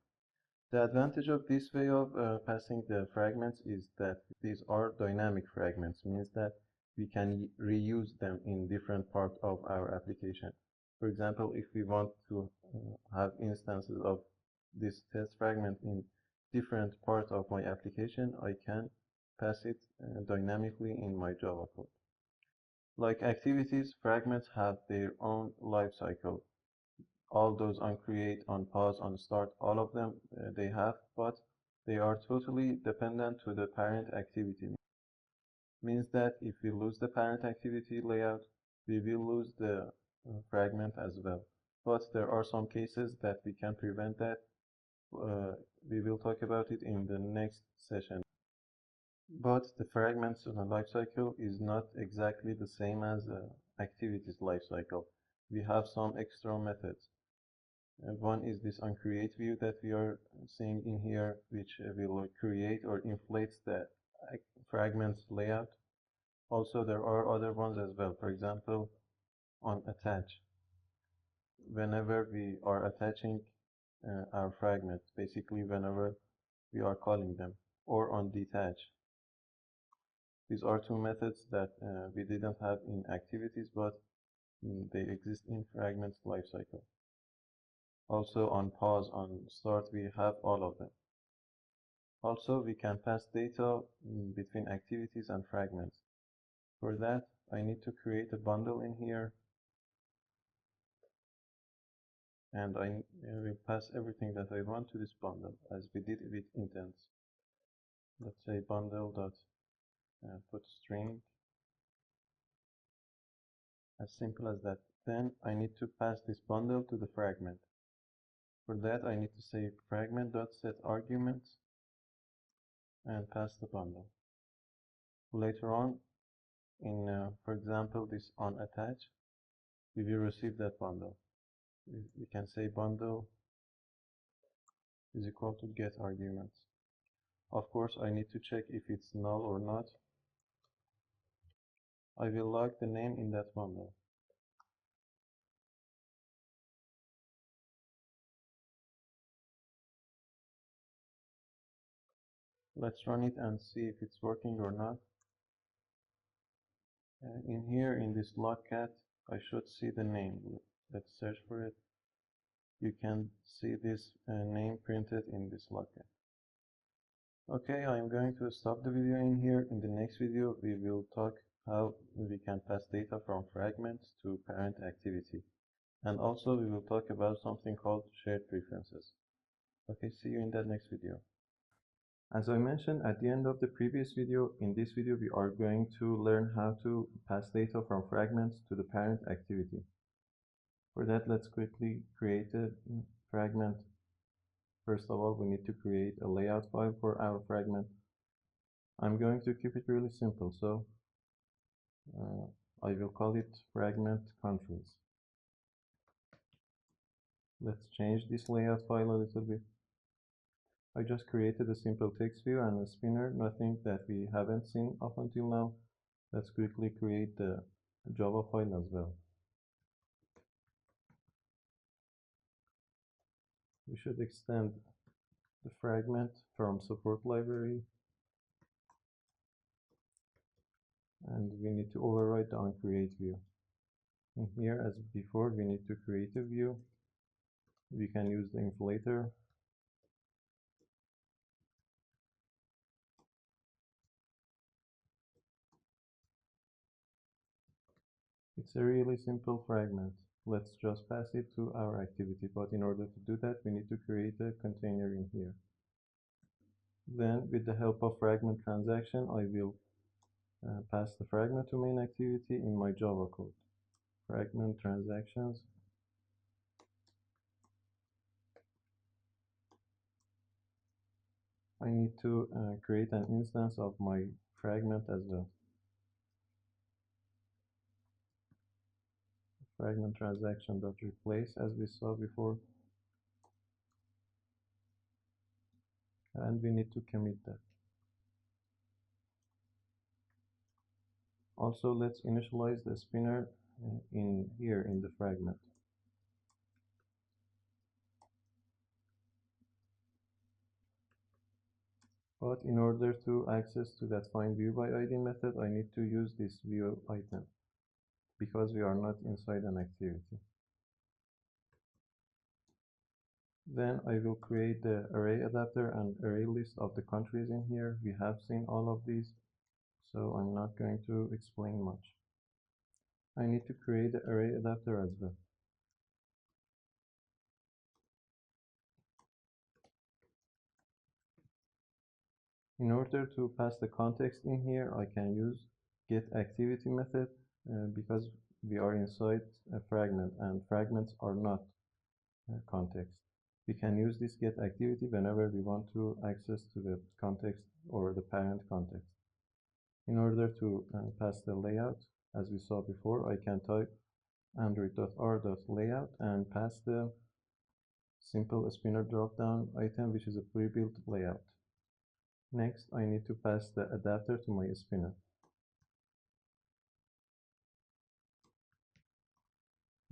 The advantage of this way of passing the fragments is that these are dynamic fragments, means that we can reuse them in different parts of our application. For example, if we want to have instances of this test fragment in different parts of my application, I can pass it dynamically in my Java code. Like activities, fragments have their own life cycle. All those on create, on pause, on start, all of them they have, but they are totally dependent to the parent activity. Means that if we lose the parent activity layout, we will lose the fragment as well. But there are some cases that we can prevent that. We will talk about it in the next session. But the fragments lifecycle is not exactly the same as activities lifecycle. We have some extra methods. One is this UncreateView that we are seeing in here, which will create or inflates the fragments layout. Also, there are other ones as well. For example, on attach. Whenever we are attaching our fragments, basically whenever we are calling them, or on detach. These are two methods that we didn't have in activities, but they exist in fragments lifecycle. Also on pause, on start, we have all of them. Also, we can pass data between activities and fragments. For that, I need to create a bundle in here, and I will pass everything that I want to this bundle, as we did with intents. Let's say bundle.put string. As simple as that. Then I need to pass this bundle to the fragment. For that, I need to say fragment.setArguments and pass the bundle. Later on, in for example, this onAttach, we will receive that bundle. We can say bundle is equal to getArguments. Of course, I need to check if it's null or not. I will log the name in that bundle. Let's run it and see if it's working or not. In here, in this Logcat, I should see the name. Let's search for it. You can see this name printed in this Logcat. Okay, I'm going to stop the video in here. In the next video, we will talk how we can pass data from fragments to parent activity. And also, we will talk about something called shared preferences. Okay, see you in that next video. As I mentioned at the end of the previous video, in this video we are going to learn how to pass data from fragments to the parent activity. For that, let's quickly create a fragment. First of all, we need to create a layout file for our fragment. I'm going to keep it really simple, so I will call it fragment countries. Let's change this layout file a little bit. I just created a simple text view and a spinner, nothing that we haven't seen up until now. Let's quickly create the Java file as well. We should extend the fragment from support library, and we need to override the UncreateView. In here, as before, we need to create a view. We can use the inflator. It's a really simple fragment. Let's just pass it to our activity, but in order to do that, we need to create a container in here. Then, with the help of fragment transaction, I will pass the fragment to main activity in my Java code. Fragment transactions. I need to create an instance of my fragment as well. Fragment transaction.replace, as we saw before. and we need to commit that. Also, let's initialize the spinner in here in the fragment. But in order to access to that findViewById method, I need to use this view item because we are not inside an activity. Then I will create the array adapter and array list of the countries in here. We have seen all of these, so I'm not going to explain much. I need to create the array adapter as well. In order to pass the context in here, I can use getActivity method because we are inside a fragment and fragments are not context. We can use this getActivity whenever we want to access to the context or the parent context. In order to pass the layout, as we saw before, I can type android.r.layout and pass the simple spinner dropdown item, which is a pre-built layout. Next, I need to pass the adapter to my spinner.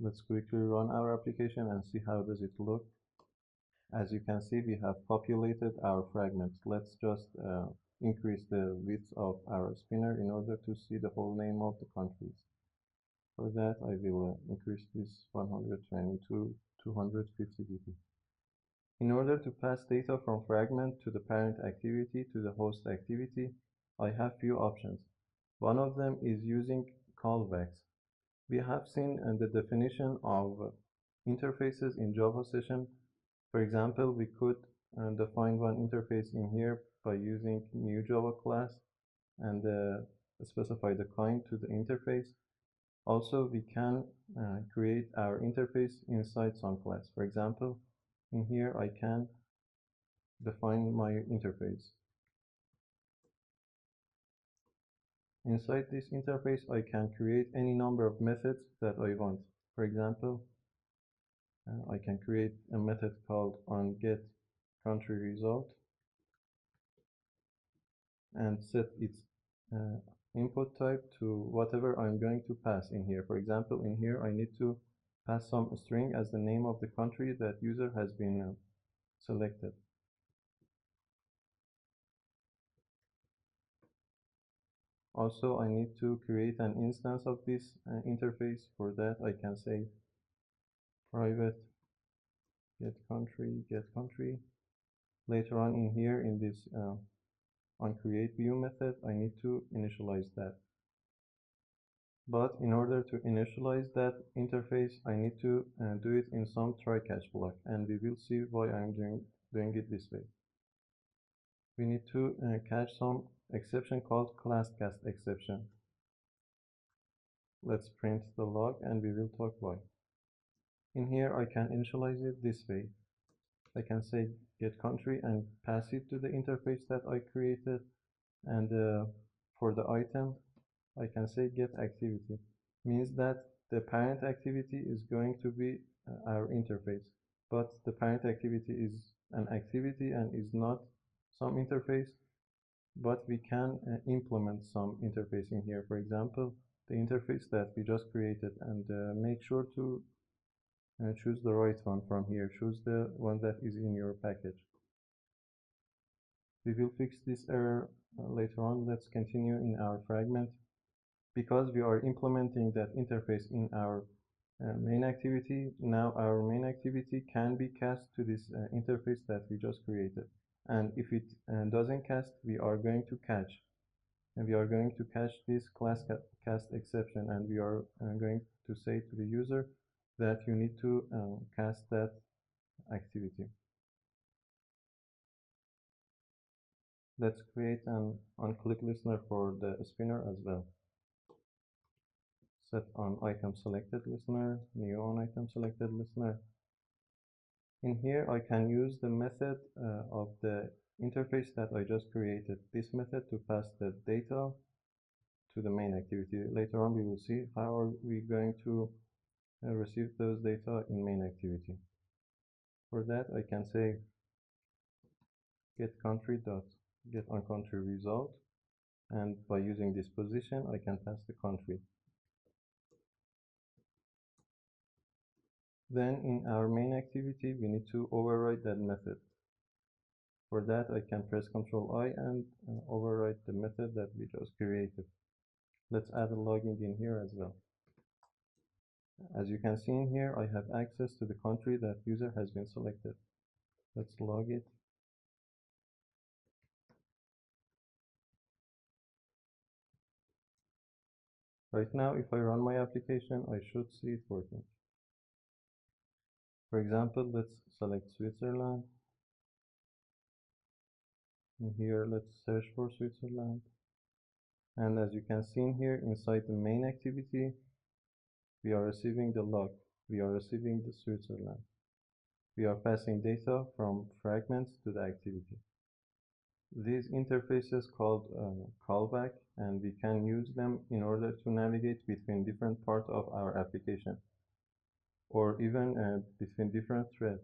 Let's quickly run our application and see how does it look. As you can see, we have populated our fragments. Let's just increase the width of our spinner in order to see the whole name of the countries. For that, I will increase this 120 to 250 dp. In order to pass data from fragment to the parent activity to the host activity, I have few options. One of them is using callbacks. We have seen the definition of interfaces in Java session. For example, we could define one interface in here by using new Java class and specify the kind to the interface. Also, we can create our interface inside some class. For example, in here I can define my interface. Inside this interface, I can create any number of methods that I want. For example, I can create a method called onGetCountryResult and set its input type to whatever I'm going to pass in here. For example, in here I need to pass some string as the name of the country that user has been selected. Also, I need to create an instance of this interface. For that, I can say private getCountry. Later on in here, in this OncreateView method, I need to initialize that. But in order to initialize that interface, I need to do it in some try-catch block, and we will see why I'm doing it this way. We need to catch some exception called classCast exception. Let's print the log and we will talk why. In here, I can initialize it this way. I can say getCountry and pass it to the interface that I created. And for the item, I can say getActivity. Means that the parent activity is going to be our interface. But the parent activity is an activity and is not some interface. But we can implement some interface in here. For example, the interface that we just created, and make sure to choose the right one from here. Choose the one that is in your package. We will fix this error later on. Let's continue in our fragment. Because we are implementing that interface in our main activity, now our main activity can be cast to this interface that we just created. And if it doesn't cast, we are going to catch. And we are going to catch this classCast exception, and we are going to say to the user that you need to cast that activity. Let's create an onClick listener for the spinner as well. Set on item selected listener, new on item selected listener. In here, I can use the method of the interface that I just created. This method to pass the data to the main activity. Later on, we will see how are we going to receive those data in main activity. For that, I can say get country dot get on country result, and by using this position I can pass the country. Then in our main activity we need to override that method. For that I can press Ctrl I and override the method that we just created. Let's add a logging in here as well. As you can see in here, I have access to the country that user has been selected. Let's log it. Right now, if I run my application, I should see it working. For example, let's select Switzerland. And here, let's search for Switzerland. And as you can see in here, inside the main activity, we are receiving the log. We are receiving the Switzerland. We are passing data from fragments to the activity. These interfaces called callback, and we can use them in order to navigate between different parts of our application, or even between different threads.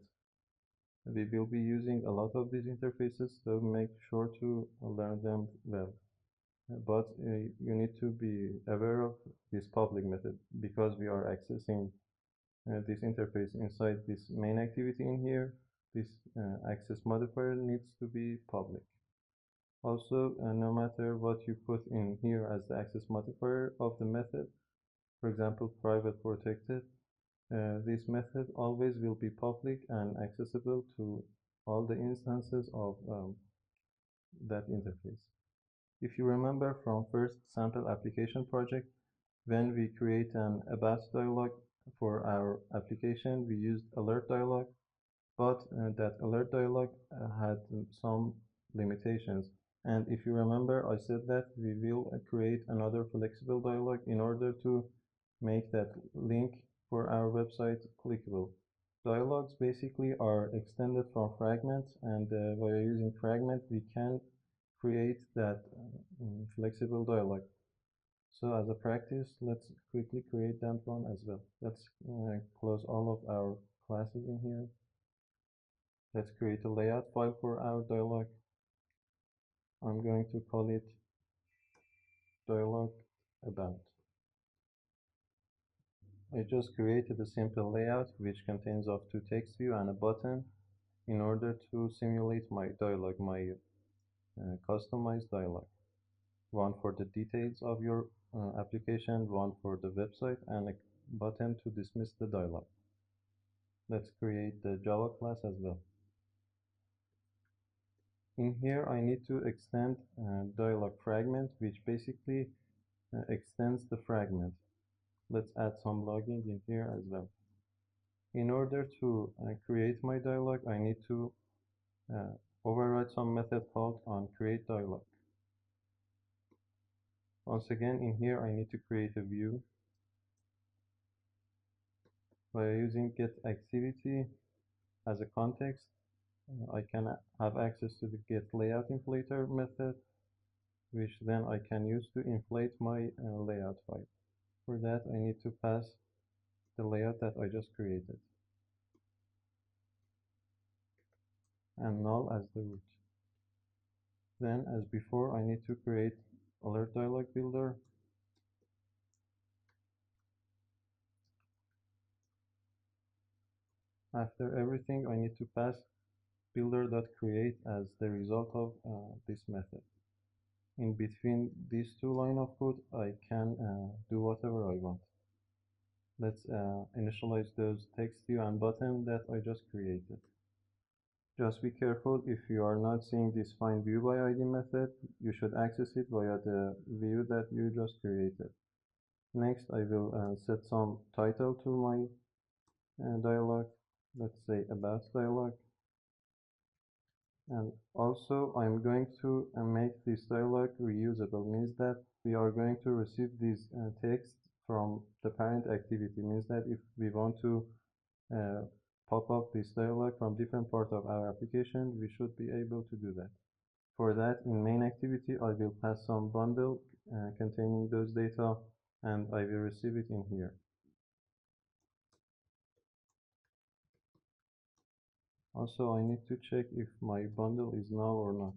We will be using a lot of these interfaces, so make sure to learn them well. But you need to be aware of this public method, because we are accessing this interface inside this main activity in here. This access modifier needs to be public. Also, no matter what you put in here as the access modifier of the method, for example, private protected, this method always will be public and accessible to all the instances of that interface. If you remember from first sample application project, when we create an about dialog for our application, we used alert dialog, but that alert dialog had some limitations. And if you remember, I said that we will create another flexible dialog in order to make that link for our website clickable. Dialogs basically are extended from fragments, and by using fragment, we can create that flexible dialog. So as a practice, let's quickly create that one as well. Let's close all of our classes in here. Let's create a layout file for our dialog. I'm going to call it dialog about. I just created a simple layout which contains of two text view and a button in order to simulate my dialog, my customized dialog. One for the details of your application, one for the website, and a button to dismiss the dialog. Let's create the Java class as well. In here, I need to extend dialog fragment, which basically extends the fragment. Let's add some logging in here as well. In order to create my dialog, I need to override some method called Uncreateviewholder. Once again, in here, I need to create a view by using getActivity as a context. I can have access to the getLayoutInflator method, which then I can use to inflate my layout file. For that, I need to pass the layout that I just created, and null as the root. Then, as before, I need to create alert dialog builder. After everything, I need to pass builder.create as the result of this method. In between these two lines of code, I can do whatever I want. Let's initialize those text view and button that I just created. Just be careful, if you are not seeing this find view by ID method, you should access it via the view that you just created. Next, I will set some title to my dialog. Let's say about dialog. And also, I'm going to make this dialog reusable. Means that we are going to receive this text from the parent activity. Means that if we want to pop up this dialog from different parts of our application, we should be able to do that. For that, in main activity, I will pass some bundle containing those data, and I will receive it in here. Also, I need to check if my bundle is null or not.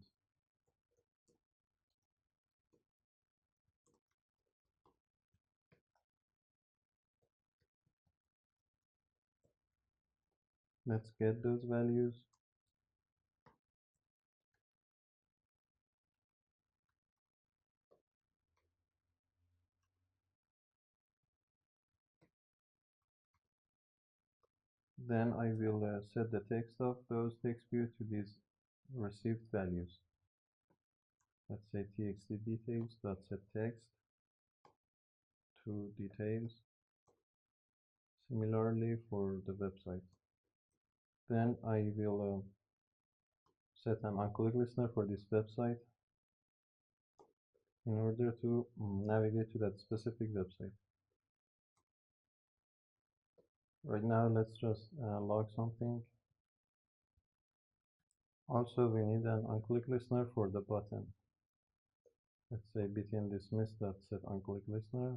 Let's get those values. Then I will set the text of those text view to these received values. Let's say txt details dot set text to details. Similarly for the website. Then I will set an on-click listener for this website in order to navigate to that specific website. Right now, let's just log something. Also, we need an on-click listener for the button. Let's say btn dismiss.set on-click listener.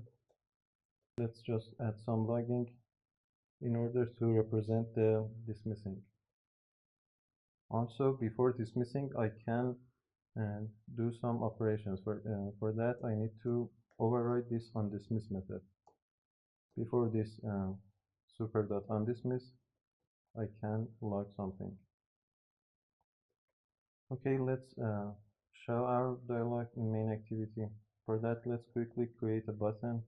Let's just add some logging in order to represent the dismissing. Also, before dismissing, I can do some operations. For that, I need to override this onDismiss method. Before this super.onDismiss, I can log something. Okay, let's show our dialog in main activity. For that, let's quickly create a button.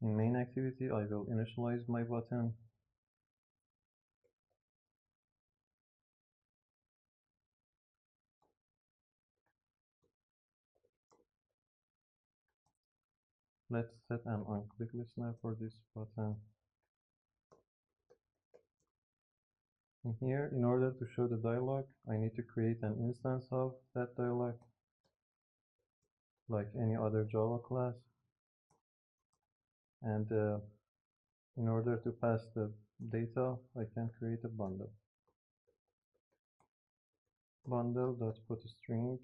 In main activity, I will initialize my button. Let's set an on-click listener for this button. In here, in order to show the dialog, I need to create an instance of that dialog, like any other Java class. And in order to pass the data, I can create a bundle. Bundle.putString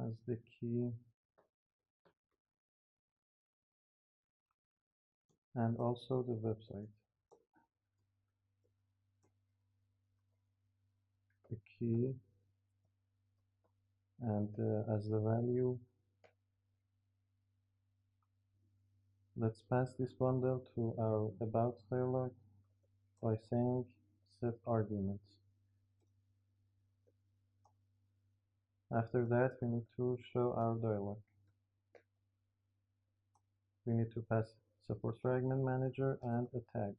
as the key, and also the website. The key, and as the value, let's pass this bundle to our about dialog by saying set arguments. After that, we need to show our dialog. We need to pass support fragment manager and a tag.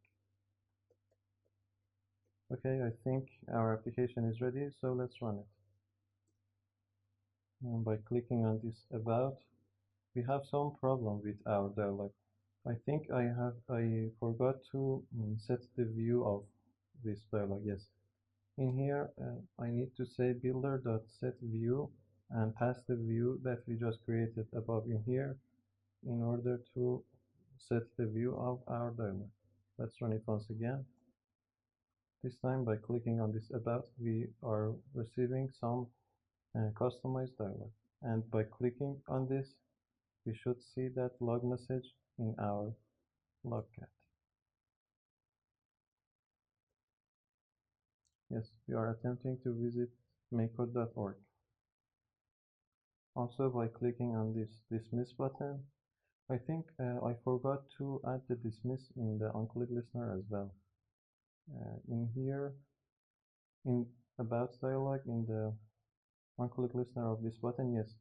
Okay, I think our application is ready, so let's run it. And by clicking on this about, we have some problem with our dialog. I think I forgot to set the view of this dialog. Yes. In here, I need to say builder.setView and pass the view that we just created above in here in order to set the view of our dialog. Let's run it once again. This time by clicking on this about, we are receiving some customized dialog. And by clicking on this, we should see that log message in our Logcat. Yes, we are attempting to visit makecode.org. Also, by clicking on this dismiss button, I think I forgot to add the dismiss in the on-click listener as well. In here, in about dialog, in the on-click listener of this button, yes,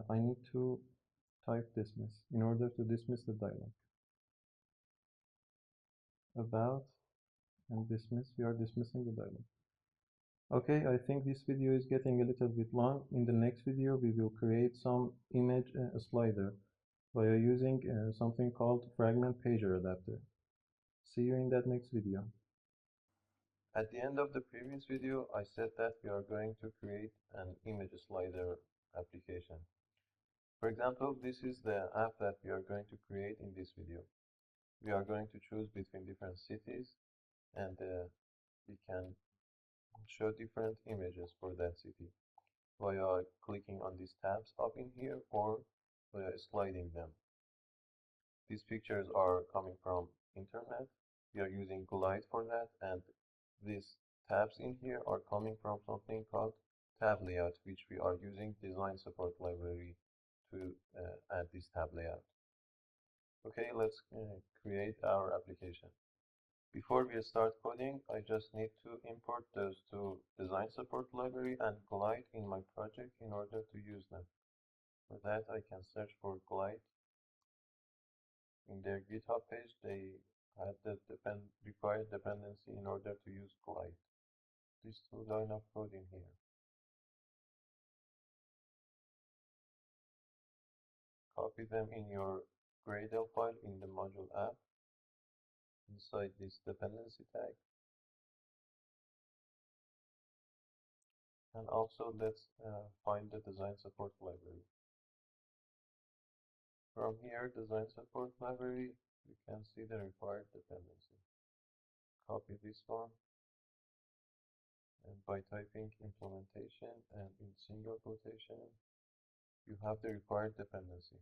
I need to type dismiss in order to dismiss the dialog. About and dismiss, we are dismissing the dialog. Okay, I think this video is getting a little bit long. In the next video, we will create some image slider by using something called Fragment Pager Adapter. See you in that next video. At the end of the previous video, I said that we are going to create an image slider application. For example, this is the app that we are going to create in this video. We are going to choose between different cities, and we can show different images for that city via clicking on these tabs up in here or sliding them. These pictures are coming from internet, We are using Glide for that, and these tabs in here are coming from something called tab layout, which we are using design support library to add this tab layout. Okay, let's create our application. Before we start coding, I just need to import those two design support library and Glide in my project in order to use them. For that, I can search for Glide. In their GitHub page, they had the required dependency in order to use Glide. These two line of code in here. Copy them in your Gradle file in the module app inside this dependency tag. And also let's find the design support library. From here, design support library, you can see the required dependency. Copy this one, and by typing implementation and in single quotation, you have the required dependency.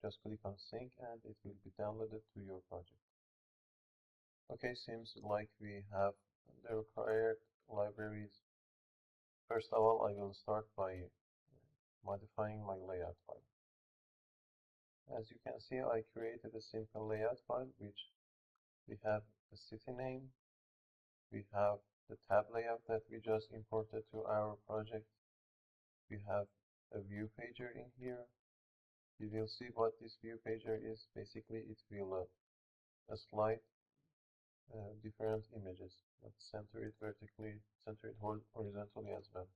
Just click on sync and it will be downloaded to your project. Okay, seems like we have the required libraries. First of all, I will start by modifying my layout file. As you can see, I created a simple layout file which we have a city name, we have the tab layout that we just imported to our project, we have a view pager in here. You will see what this view pager is. Basically, it will slide different images. Let's center it vertically, center it horizontally as well.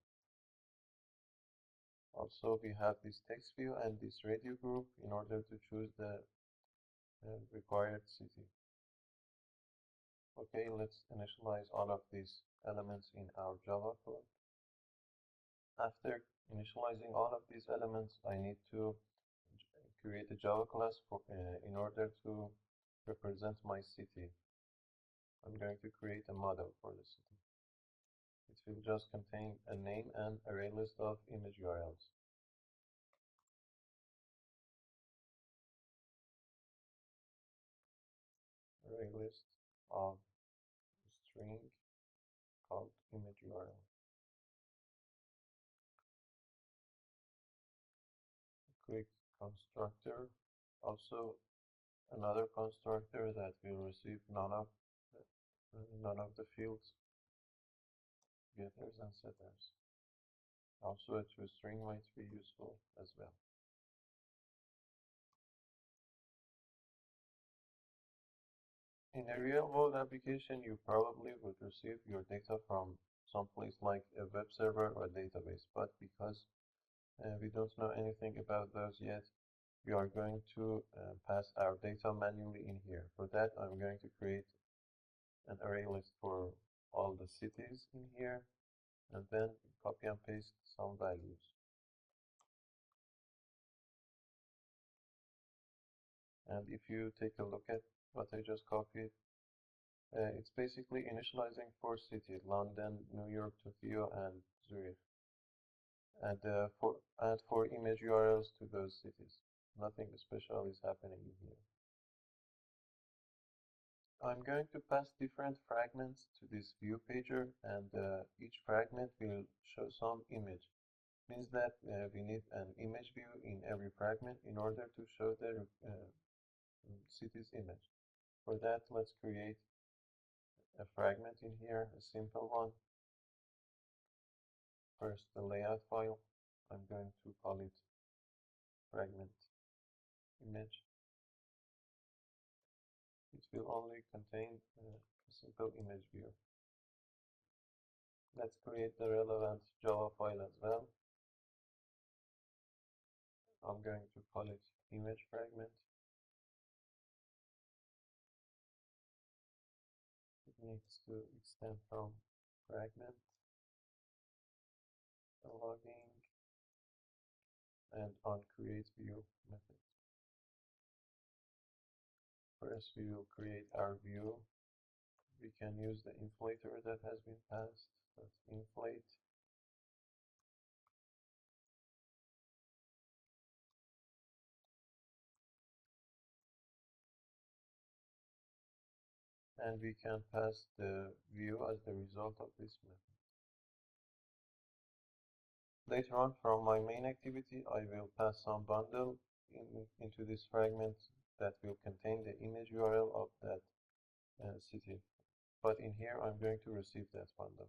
Also, we have this text view and this radio group in order to choose the required city. Okay, let's initialize all of these elements in our Java code. After initializing all of these elements, I need to create a Java class in order to represent my city. I'm going to create a model for the city. It will just contain a name and array list of image URLs. Array list of string called image URL. Click constructor. Also another constructor that will receive none of the fields, getters and setters. Also a toString might be useful as well. In a real-world application, you probably would receive your data from someplace like a web server or a database, but because we don't know anything about those yet, we are going to pass our data manually in here. For that, I'm going to create an array list for all the cities in here, and then copy and paste some values. And if you take a look at what I just copied, it's basically initializing 4 cities: London, New York, Tokyo, and Zurich. And add 4 image URLs to those cities. Nothing special is happening in here. I'm going to pass different fragments to this view pager, and each fragment will show some image. Means that we need an image view in every fragment in order to show the city's image. For that, let's create a fragment in here, a simple one. First, the layout file. I'm going to call it fragment image. It will only contain a simple image view. Let's create the relevant Java file as well. I'm going to call it image fragment. It needs to extend from fragment, logging, and Oncreateviewholder Method. First, we will create our view. We can use the inflator that has been passed. Let's inflate. and we can pass the view as the result of this method. Later on, from my main activity, I will pass some bundle into this fragment that will contain the image URL of that city. But in here, I'm going to receive that bundle.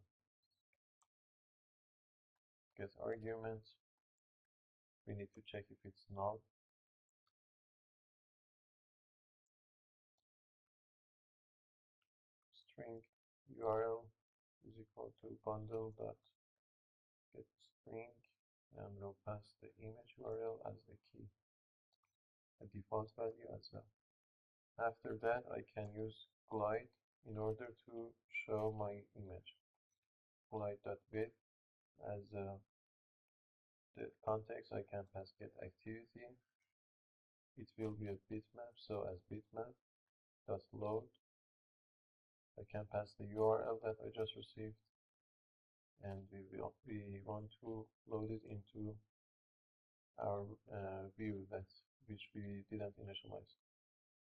Get arguments. We need to check if it's null. String URL is equal to bundle.getString, and we'll pass the image URL as the key, a default value as well. After that, I can use glide in order to show my image. Glide.width as the context, I can pass get activity. It will be a bitmap, so as bitmap.load, I can pass the URL that I just received, and we want to load it into our view which we didn't initialize.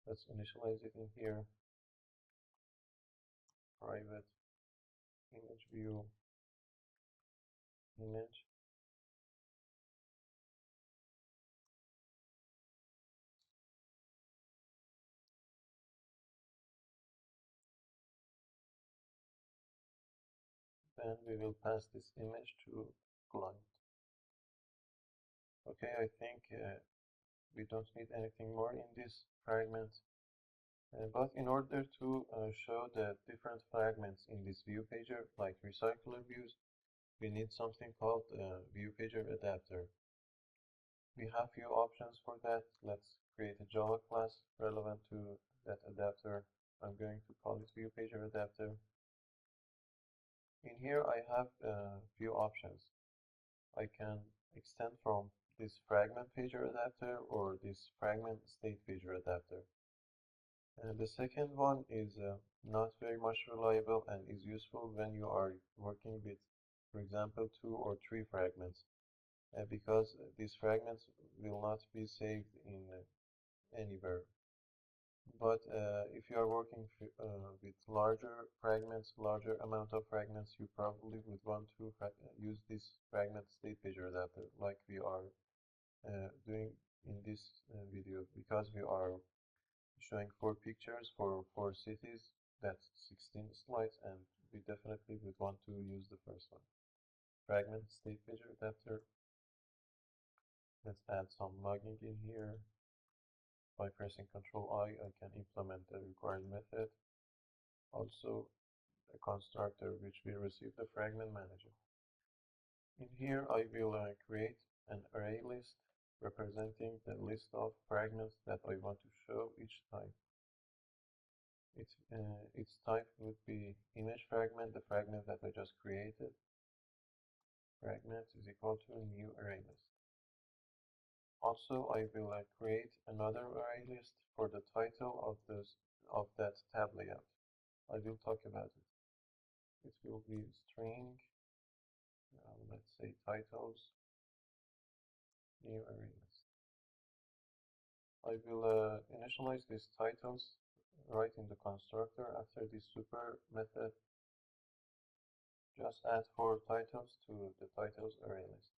Let's initialize it in here. Private image view image. Then we will pass this image to client. Okay, I think we don't need anything more in this fragment. But in order to show the different fragments in this view pager, like Recyclerviews, we need something called Viewholder Adapter. We have few options for that. Let's create a Java class relevant to that adapter. I'm going to call it Viewholder Adapter. In here, I have a few options. I can extend from this fragment pager adapter or this fragment state pager adapter. And the second one is not very much reliable and is useful when you are working with, for example, 2 or 3 fragments, because these fragments will not be saved in anywhere. But if you are working with larger fragments, larger amount of fragments, you probably would want to use this fragment state pager adapter like we are doing in this video, because we are showing 4 pictures for 4 cities. That's 16 slides, and we definitely would want to use the first one. Fragment state pager adapter. Let's add some logging in here. By pressing Ctrl I can implement the required method. Also, a constructor which will receive the fragment manager. In here, I will create an array list representing the list of fragments that I want to show each time. Its type would be image fragment, the fragment that I just created. Fragment is equal to a new array list. Also, I will create another array list for the title of that tab layout. I will talk about it. It will be string, let's say titles, new array list. I will initialize these titles right in the constructor after this super method. Just add 4 titles to the titles array list.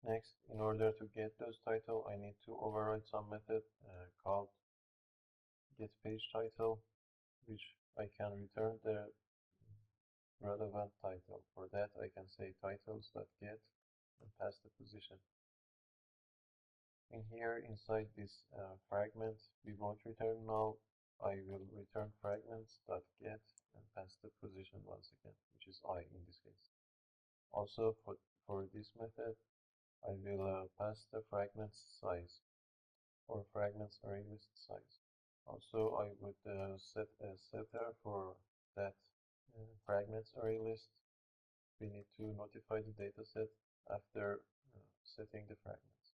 Next, in order to get those titles, I need to override some method called getPageTitle, which I can return the relevant title. For that, I can say titles.get and pass the position. In here, inside this fragment, we won't return null. I will return fragments.get and pass the position once again, which is I in this case. Also, for this method, I will pass the fragments size or fragments array list size. Also, I would set a setter for that fragments array list. We need to notify the dataset after setting the fragments.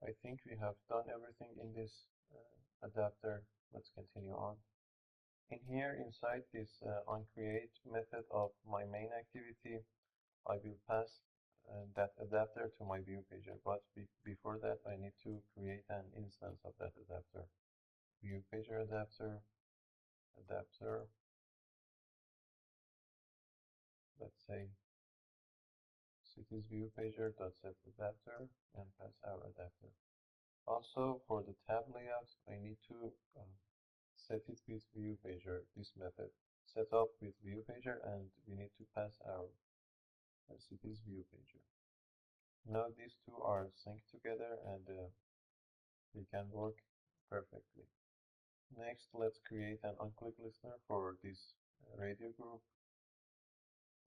I think we have done everything in this adapter. Let's continue on. In here, inside this Uncreate method of my main activity, I will pass that adapter to my view pager, but before that I need to create an instance of that adapter. View pager adapter, adapter, let's say cities view pager dot set adapter, and pass our adapter. Also, for the tab layout, I need to set it with view pager, this method. Set up with view pager, and we need to pass our cities view pager. Now these two are synced together, and they can work perfectly. Next, let's create an unclick listener for this radio group.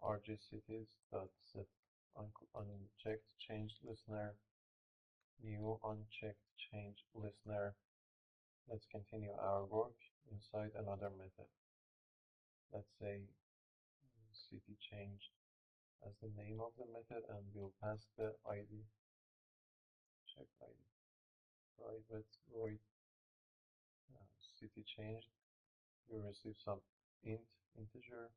rgcities.set unchecked change listener, new unchecked change listener. Let's continue our work inside another method. Let's say city change as the name of the method, and we'll pass the ID, check ID, private void city changed. We receive some integer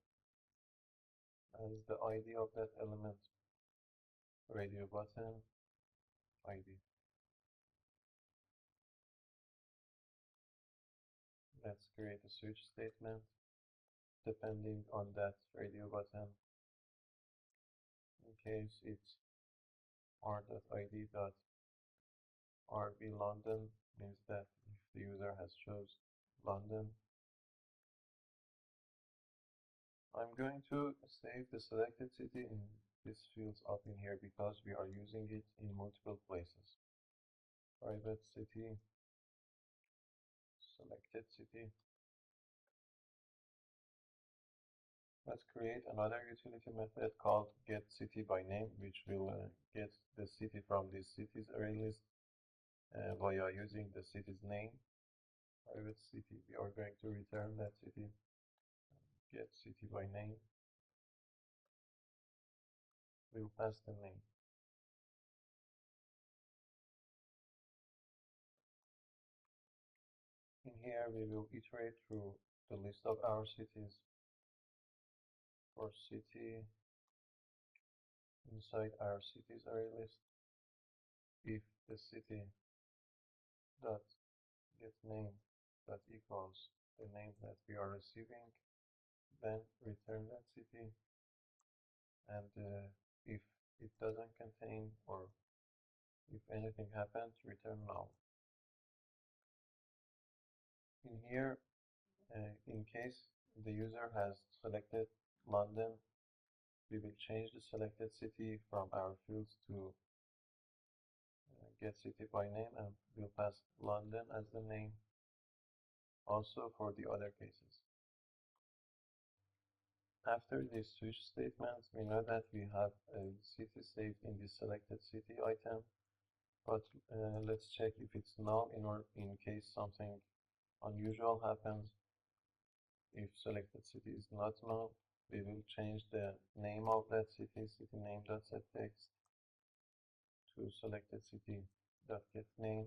as the ID of that element, radio button ID. Let's create a switch statement depending on that radio button. In case it's r.id.rb London, means that if the user has chose London, I'm going to save the selected city in this fields up in here because we are using it in multiple places. Private city, selected city. Let's create another utility method called getCityByName, which will get the city from this cities array list via using the city's name. Private city, we are going to return that city. getCityByName. We'll pass the name. In here, we will iterate through the list of our cities. For city, inside our cities array list, if the city dot get name that equals the name that we are receiving, then return that city, and if it doesn't contain, or if anything happens, return null. In here, in case the user has selected London, we will change the selected city from our fields to getCityByName, and we'll pass London as the name. Also for the other cases. After this switch statement, we know that we have a city saved in the selected city item, but let's check if it's null in case something unusual happens. If selected city is not null, we will change the name of that city, cityname.setText, to selected city.getName.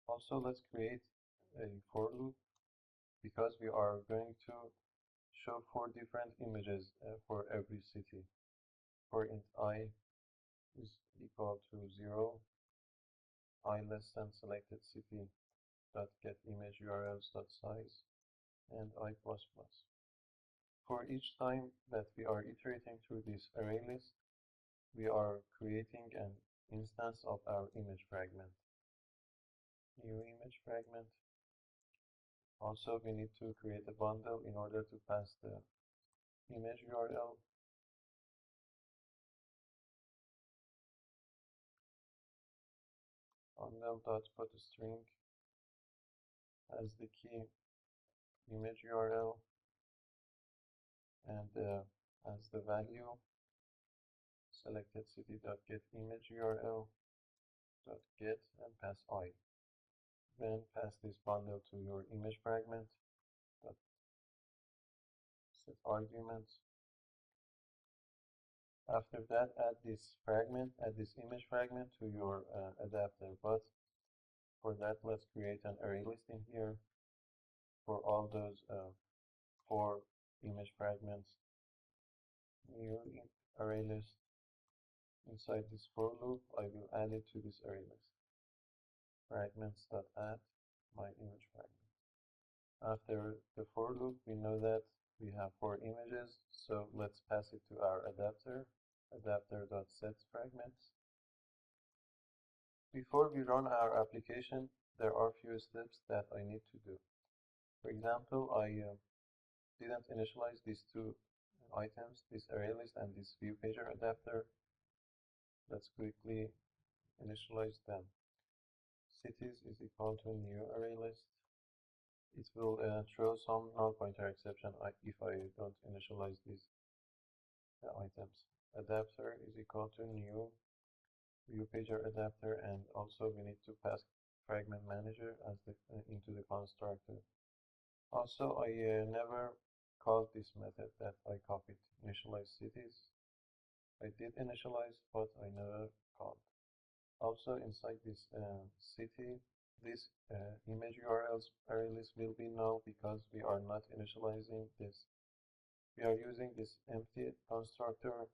Also, let's create a for loop because we are going to show 4 different images for every city. For int I is equal to 0, I less than selected city dot get image URLs dot size, and I plus plus. For each time that we are iterating through this array list, we are creating an instance of our image fragment. New image fragment. Also, we need to create a bundle in order to pass the image URL. Bundle.put a string as the key image URL, and as the value selected city.get image URL dot get, and pass I. Then pass this bundle to your image fragment dot set arguments. After that, add this image fragment to your adapter. But for that, let's create an array list in here for all those 4 image fragments. New array list. Inside this for loop, I will add it to this array list. Fragments.add my image fragment. After the for loop, we know that we have 4 images, so let's pass it to our adapter, adapter.setFragments. Before we run our application, there are few steps that I need to do. For example, I didn't initialize these 2 items, this Arraylist and this ViewPager adapter. Let's quickly initialize them. Cities is equal to new Arraylist. It will throw some null pointer exception if I don't initialize these items. Adapter is equal to new ViewPager adapter, and also we need to pass fragment manager as into the constructor. Also, I never called this method that I copied, initialize cities. I did initialize, but I never called. Also, inside this city, this image URLs Arraylist will be null because we are not initializing this. We are using this empty constructor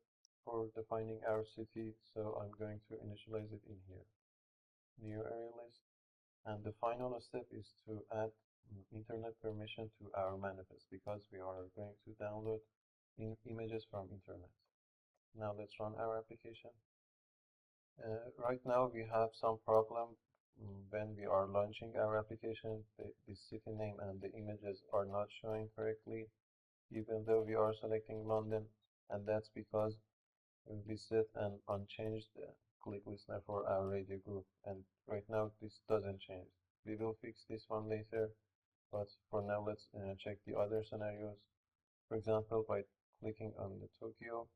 for defining our city, so I'm going to initialize it in here. New Arraylist. And the final step is to add internet permission to our manifest because we are going to download images from internet. Now let's run our application. Right now we have some problem when we are launching our application. The city name and the images are not showing correctly, even though we are selecting London, and that's because we set an unchanged click listener for our radio group, and right now this doesn't change. We will fix this one later, but for now let's check the other scenarios. For example, by clicking on the Tokyo,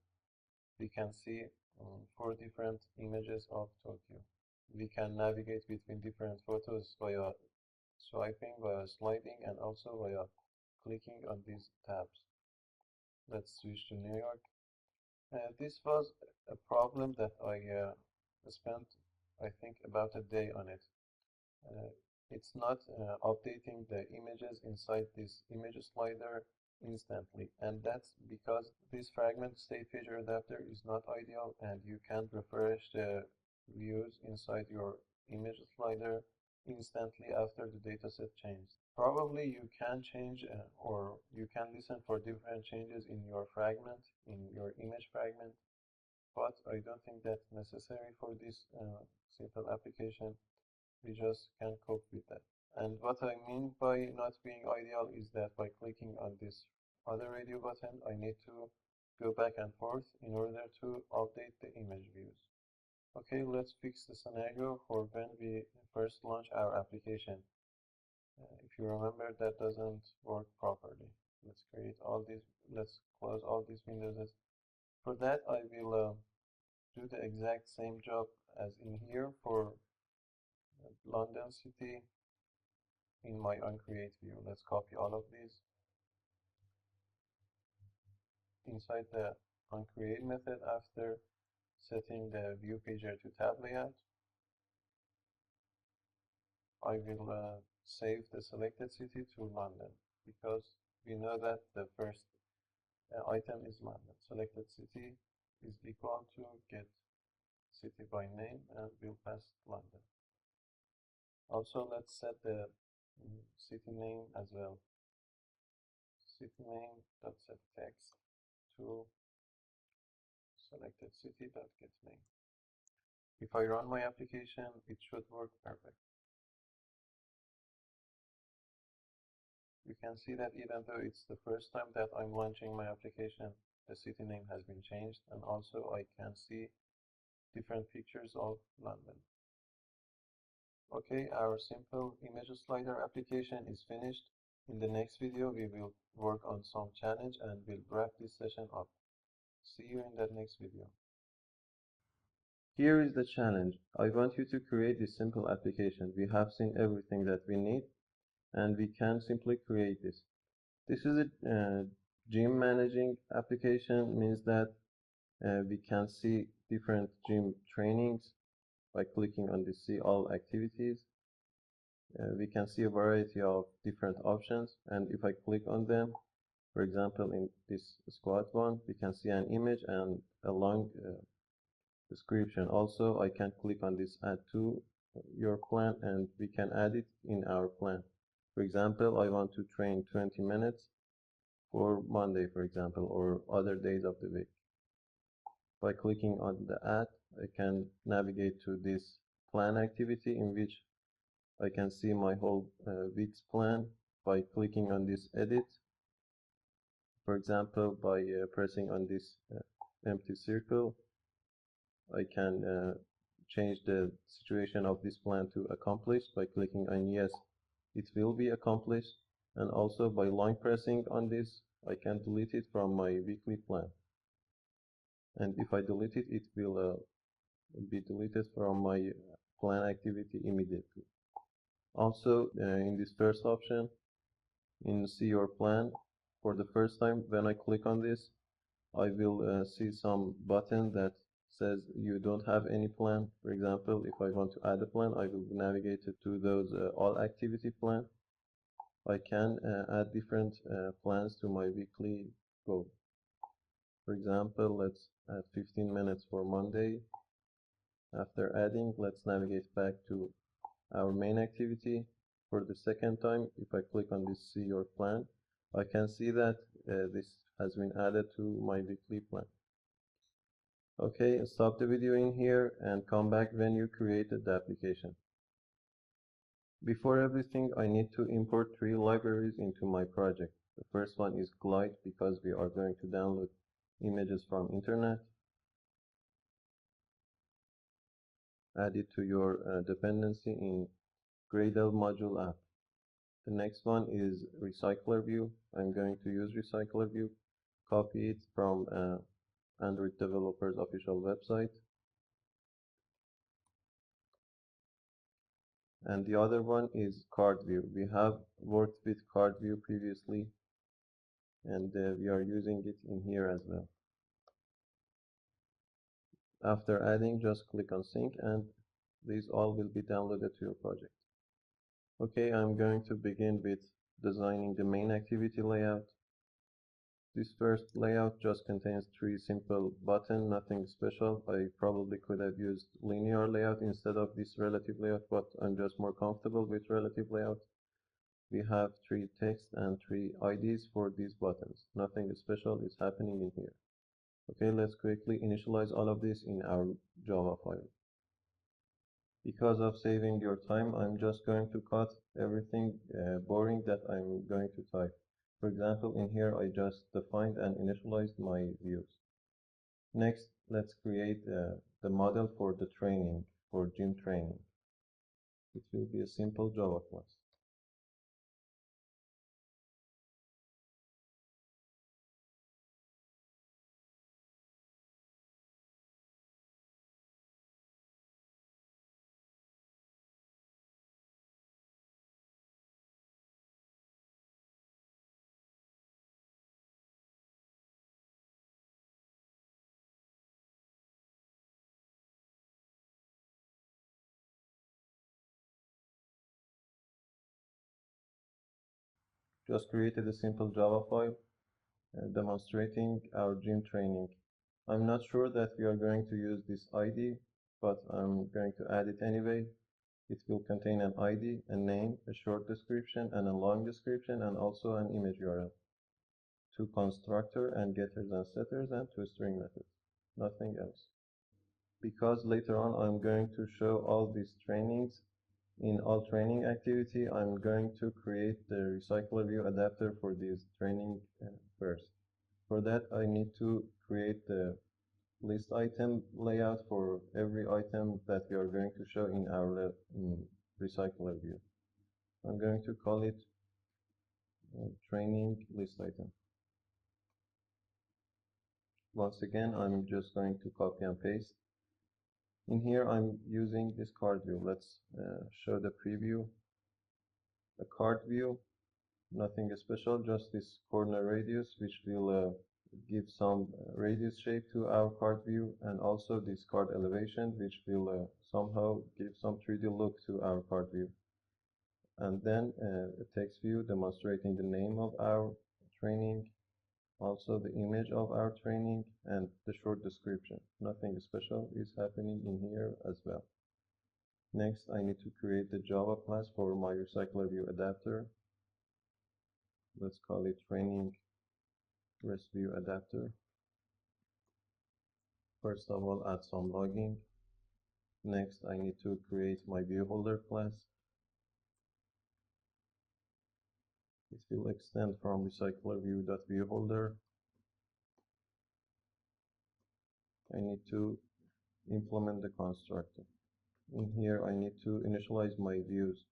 we can see 4 different images of Tokyo. We can navigate between different photos via swiping, via sliding, and also via clicking on these tabs. Let's switch to New York. This was a problem that I spent, I think, about a day on it. It's not updating the images inside this image slider instantly, and that's because this fragment state pager adapter is not ideal, and you can't refresh the views inside your image slider instantly after the dataset changed. Probably you can change or you can listen for different changes in your fragment, in your image fragment, but I don't think that's necessary for this simple application. We just can cope with that. And what I mean by not being ideal is that by clicking on this other radio button, I need to go back and forth in order to update the image views. Okay, let's fix the scenario for when we first launch our application. If you remember, that doesn't work properly. Let's close all these windows. For that, I will do the exact same job as in here for London City in my UncreateView. Let's copy all of these. Inside the Uncreate method, after setting the view pager to tab layout, I will save the selected city to London because we know that the first item is London. Selected city is equal to get city by name, and we'll pass London. Also, let's set the city name as well. City name dot set text to selected city dot get name. If I run my application, it should work perfect. You can see that even though it's the first time that I'm launching my application, the city name has been changed, and also I can see different pictures of London. Okay, our simple image slider application is finished. In the next video, we will work on some challenge and we'll wrap this session up. See you in that next video. Here is the challenge. I want you to create this simple application. We have seen everything that we need, and we can simply create this. This is a gym managing application, means that we can see different gym trainings by clicking on the see all activities. We can see a variety of different options, and if I click on them, for example, in this squat one, we can see an image and a long description. Also, I can click on this add to your plan, and we can add it in our plan. For example, I want to train 20 minutes for Monday, for example, or other days of the week. By clicking on the add, I can navigate to this plan activity in which I can see my whole week's plan by clicking on this edit. For example, by pressing on this empty circle, I can change the situation of this plan to accomplished by clicking on yes, it will be accomplished. And also by line pressing on this, I can delete it from my weekly plan. And if I delete it, it will be deleted from my plan activity immediately. Also, in this first option, in see your plan, for the first time when I click on this, I will see some button that says you don't have any plan. For example, if I want to add a plan, I will navigate to those all activity plan. I can add different plans to my weekly goal. For example, let's add 15 minutes for Monday. After adding, let's navigate back to our main activity. For the second time, if I click on this see your plan, I can see that this has been added to my weekly plan. Okay, stop the video in here and come back when you created the application. Before everything, I need to import 3 libraries into my project. The first one is Glide because we are going to download images from internet. Add it to your dependency in Gradle module app. The next one is Recyclerview. I'm going to use Recyclerview. Copy it from Android developers official website. And the other one is Cardview. We have worked with Cardview previously, and we are using it in here as well. After adding, just click on sync and these all will be downloaded to your project. Okay, I'm going to begin with designing the main activity layout. This first layout just contains 3 simple buttons, nothing special. I probably could have used linear layout instead of this relative layout, but I'm just more comfortable with relative layout. We have 3 text and 3 IDs for these buttons. Nothing special is happening in here. Okay, let's quickly initialize all of this in our Java file. Because of saving your time, I'm just going to cut everything boring that I'm going to type. For example, in here I just defined and initialized my views. Next, let's create the model for the training, for gym training. It will be a simple Java class. Just created a simple Java file demonstrating our gym training. I'm not sure that we are going to use this ID, but I'm going to add it anyway. It will contain an ID, a name, a short description, and a long description, and also an image URL. 2 constructor and getters and setters, and 2 string methods. Nothing else. Because later on I'm going to show all these trainings in all training activity, I'm going to create the Recyclerview Adapter for this training first. For that, I need to create the list item layout for every item that we are going to show in our Recyclerview. I'm going to call it training list item. Once again, I'm just going to copy and paste. In here, I'm using this card view. Let's show the preview. A card view, nothing special, just this corner radius, which will give some radius shape to our card view, and also this card elevation, which will somehow give some 3D look to our card view. And then a text view demonstrating the name of our training, also the image of our training, and the short description. Nothing special is happening in here as well. Next, I need to create the Java class for my Recyclerview adapter. Let's call it Training Listview Adapter. First of all, add some logging. Next, I need to create my Viewholder class. It will extend from Recyclerview.viewholder. I need to implement the constructor. In here, I need to initialize my views.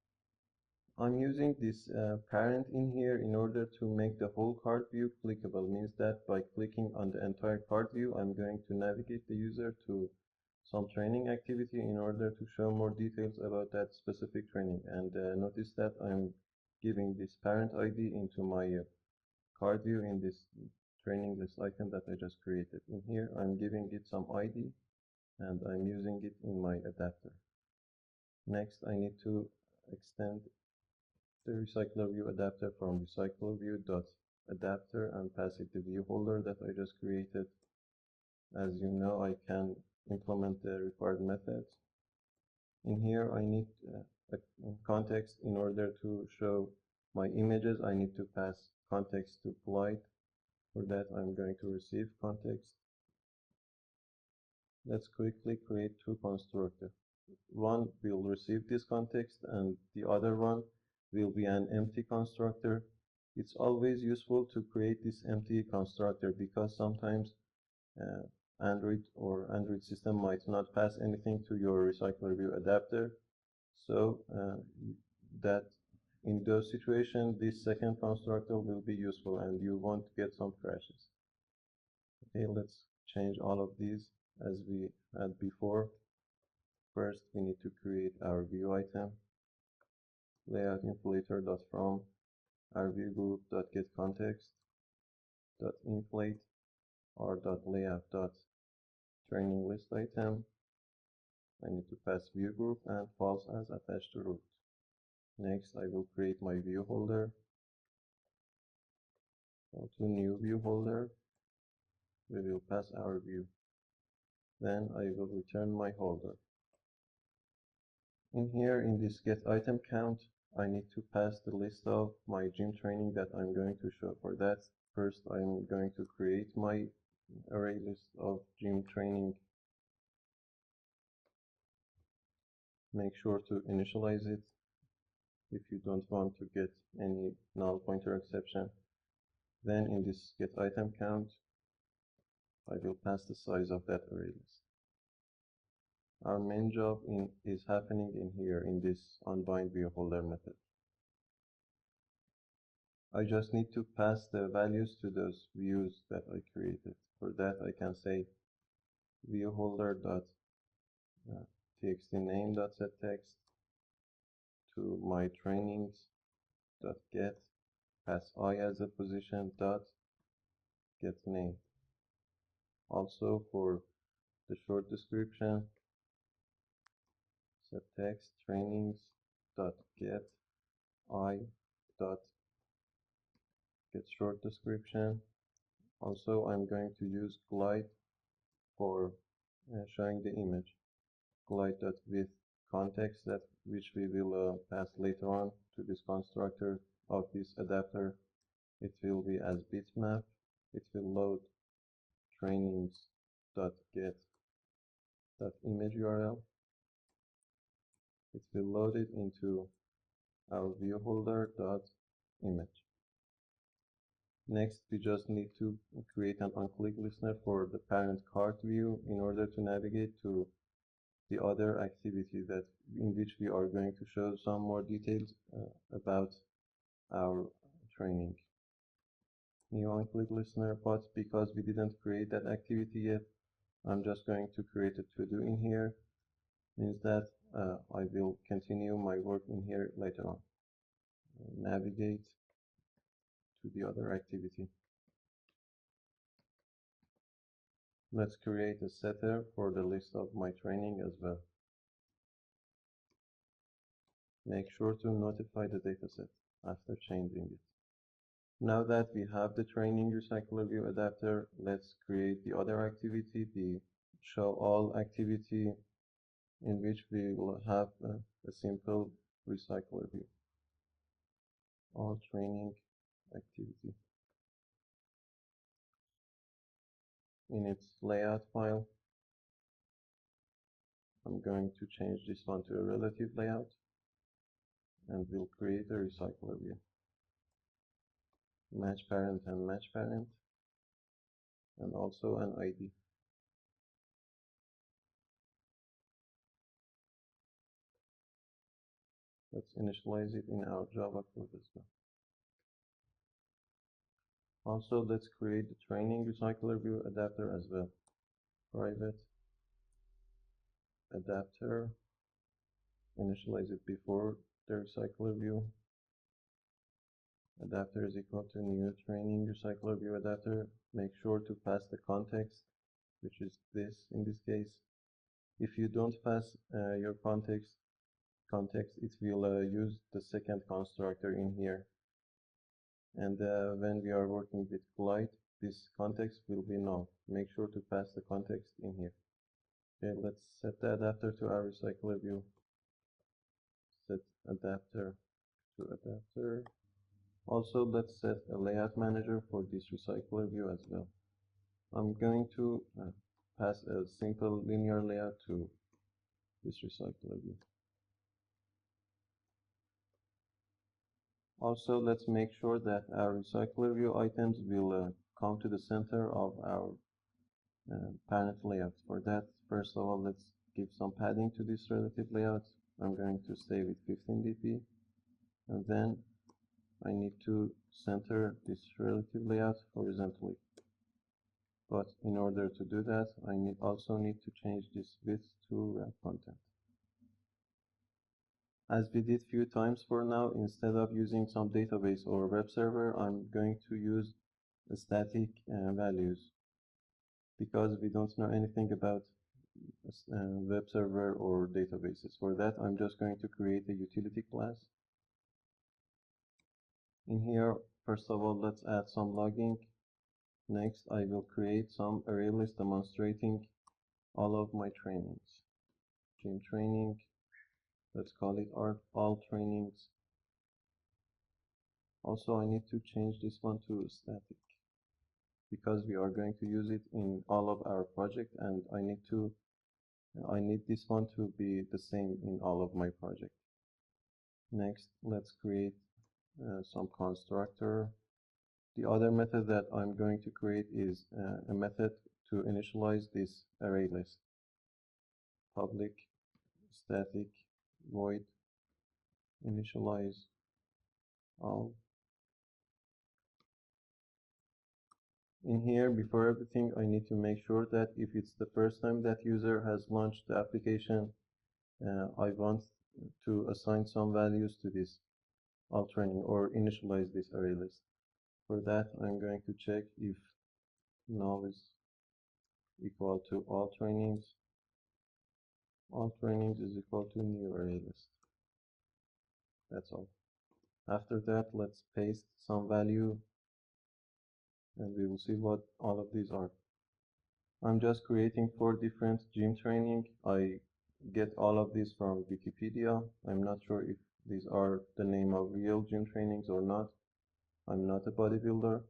I'm using this parent in here in order to make the whole card view clickable. Means that by clicking on the entire card view, I'm going to navigate the user to some training activity in order to show more details about that specific training. And notice that I'm giving this parent ID into my card view in this training list item that I just created. In here, I'm giving it some ID and I'm using it in my adapter. Next, I need to extend the Recyclerview adapter from Recyclerview.adapter and pass it the viewholder that I just created. As you know, I can implement the required methods. In here, I need a context in order to show my images. I need to pass context to polite. For that, I'm going to receive context. Let's quickly create two constructors. One will receive this context and the other one will be an empty constructor. It's always useful to create this empty constructor because sometimes Android or Android system might not pass anything to your Recyclerview adapter. So that in those situations, this second constructor will be useful and you won't get some crashes. Okay, let's change all of these as we had before. First, we need to create our view item. Layout inflator.from our view group.getContext.inflate or.layout.training list item. I need to pass view group and false as attached to root. Next, I will create my view holder. Go to new view holder. We will pass our view. Then I will return my holder. In here, in this get item count, I need to pass the list of my gym training that I'm going to show. For that, first I'm going to create my array list of gym training. Make sure to initialize it if you don't want to get any null pointer exception. Then in this get item count, I will pass the size of that array list. Our main job is happening in here in this Unbindviewholder method. I just need to pass the values to those views that I created. For that, I can say viewholder.txtName.setText to my trainings.get, pass I as a position dot get name. Also for the short description, set text trainings.get I dot get short description. Also, I'm going to use glide for showing the image. Glide.with context that which we will pass later on to this constructor of this adapter. It will be as bitmap. It will load trainings.get.image URL. It will load it into our viewholder.image. Next, we just need to create an on-click listener for the parent card view in order to navigate to the other activity that in which we are going to show some more details about our training. New on-click listener, but because we didn't create that activity yet, I'm just going to create a to-do in here. Means that I will continue my work in here later on. Navigate to the other activity. Let's create a setter for the list of my training as well. Make sure to notify the dataset after changing it. Now that we have the training Recyclerview adapter, let's create the other activity, the show all activity, in which we will have a simple recycler view. All training activity. In its layout file, I'm going to change this one to a relative layout, and we'll create a recycler view. Match parent and match parent, and also an ID. Let's initialize it in our Java code as well. Also, let's create the training Recyclerview Adapter as well. Private adapter, initialize it before the Recyclerview. Adapter is equal to new training Recyclerview Adapter. Make sure to pass the context, which is this in this case. If you don't pass your context, it will use the second constructor in here. And when we are working with Glide, this context will be null. Make sure to pass the context in here. Okay, let's set the adapter to our recycler view. Set adapter to adapter. Also, let's set a layout manager for this recycler view as well. I'm going to pass a simple linear layout to this recycler view. Also, let's make sure that our recycler view items will come to the center of our parent layout. For that, first of all, let's give some padding to this relative layout. I'm going to stay with 15 dp, and then I need to center this relative layout horizontally. But in order to do that, I also need to change this width to wrap content. As we did few times for now, instead of using some database or web server, I'm going to use static values, because we don't know anything about web server or databases. For that, I'm just going to create a utility class. In here, first of all, let's add some logging. Next, I will create some Arraylist demonstrating all of my trainings. Gym training, let's call it all trainings. Also, I need to change this one to static, because we are going to use it in all of our project, and I need this one to be the same in all of my project. Next, let's create some constructor. The other method that I'm going to create is a method to initialize this array list. Public static void initialize all. In here, before everything, I need to make sure that if it's the first time that user has launched the application, I want to assign some values to this all training or initialize this array list. For that, I'm going to check if null is equal to all trainings. All trainings is equal to new array list. That's all. After that, let's paste some value, and we will see what all of these are. I'm just creating 4 different gym training. I get all of these from Wikipedia. I'm not sure if these are the name of real gym trainings or not. I'm not a bodybuilder.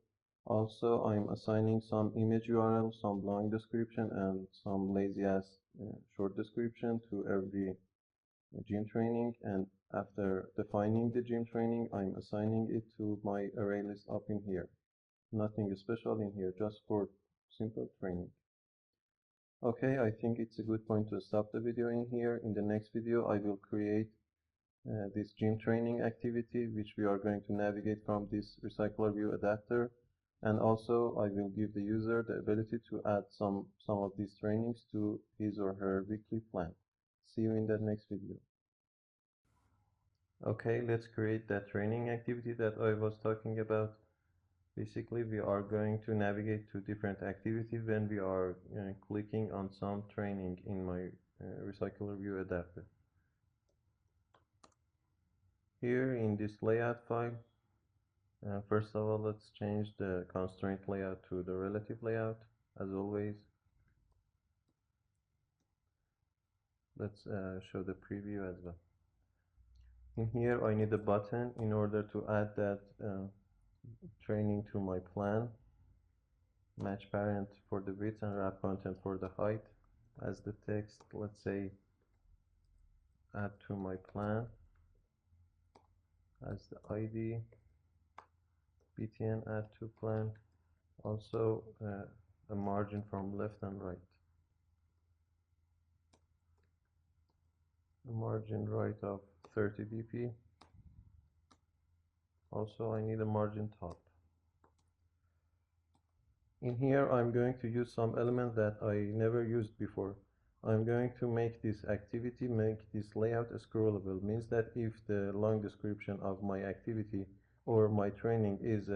Also, I'm assigning some image URL, some long description, and some lazy ass short description to every gym training. And after defining the gym training, I'm assigning it to my array list up in here. Nothing special in here, just for simple training. Okay, I think it's a good point to stop the video in here. In the next video, I will create this gym training activity, which we are going to navigate from this Recyclerview Adapter. And also, I will give the user the ability to add some of these trainings to his or her weekly plan. See you in the next video. Okay, let's create that training activity that I was talking about. Basically, we are going to navigate to different activities when we are clicking on some training in my Recyclerview Adapter. Here in this layout file, first of all, let's change the constraint layout to the relative layout, as always. Let's show the preview as well. In here, I need a button in order to add that training to my plan, match parent for the width and wrap content for the height. As the text, let's say add to my plan, as the ID, btn add to plan, also a margin from left and right. A margin right of 30 dp. Also I need a margin top. In here I'm going to use some element that I never used before. I'm going to make this activity, make this layout scrollable. Means that if the long description of my activity or my training is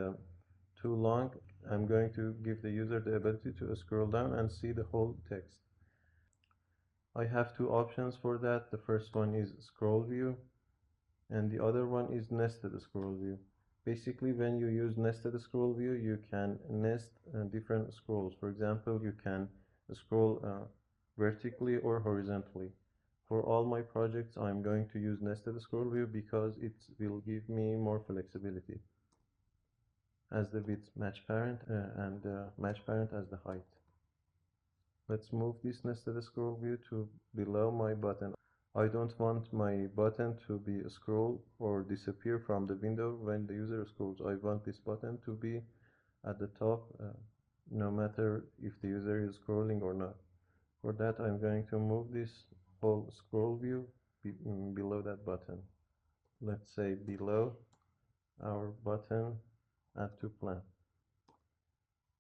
too long, I'm going to give the user the ability to scroll down and see the whole text. I have two options for that. The first one is scroll view and the other one is nested scroll view. Basically, when you use nested scroll view, you can nest different scrolls. For example, you can scroll vertically or horizontally. For all my projects, I'm going to use nested scroll view because it will give me more flexibility. As the width match parent and match parent as the height. Let's move this nested scroll view to below my button. I don't want my button to be a scroll or disappear from the window when the user scrolls. I want this button to be at the top no matter if the user is scrolling or not. For that I'm going to move this whole scroll view below that button. Let's say below our button add to plan.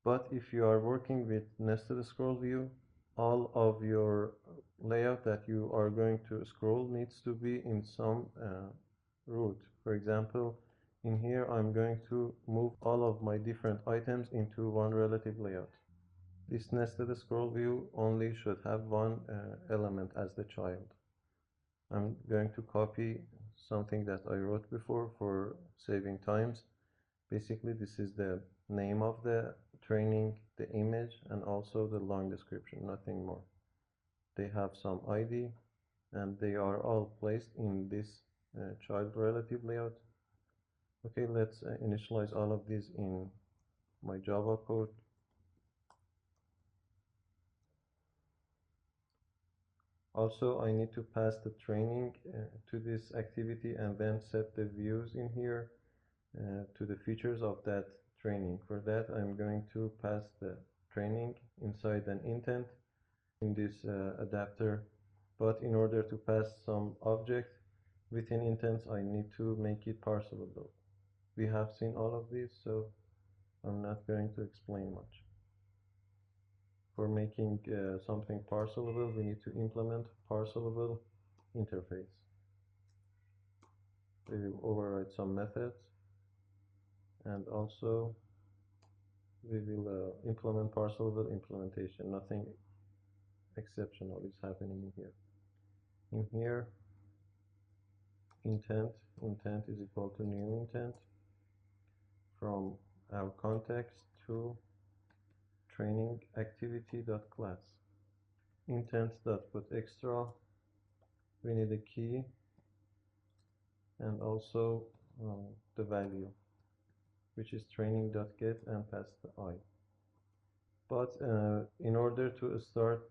But if you are working with nested scroll view, all of your layout that you are going to scroll needs to be in some route. For example, in here I'm going to move all of my different items into one relative layout. This nested scroll view only should have one element as the child. I'm going to copy something that I wrote before for saving times. Basically, this is the name of the training, the image, and also the long description, nothing more. They have some ID, and they are all placed in this child relative layout. Okay, let's initialize all of these in my Java code. Also, I need to pass the training to this activity and then set the views in here to the features of that training. For that, I'm going to pass the training inside an intent in this adapter. But in order to pass some object within intents, I need to make it parseable. We have seen all of these, so I'm not going to explain much. For making something parcelable, we need to implement parcelable interface. We will override some methods, and also we will implement parcelable implementation. Nothing exceptional is happening in here. In here, intent is equal to new intent from our context to training activity.class. Intent.putExtra, we need a key and also the value, which is training.get and pass the I. But in order to start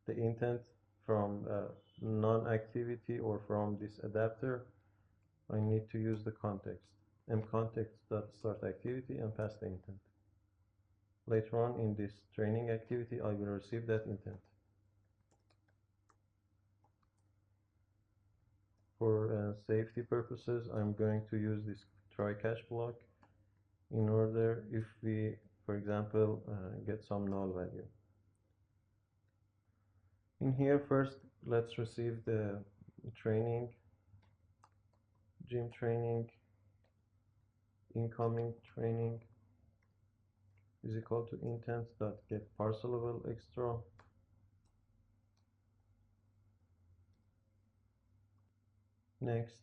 the intent from non-activity or from this adapter, I need to use the context, mcontext.startActivity and pass the intent. Later on in this training activity, I will receive that intent. For safety purposes, I'm going to use this try catch block in order if we, for example, get some null value. In here first, let's receive the training, gym training, incoming training is equal to intent.get parcelable extra. Next,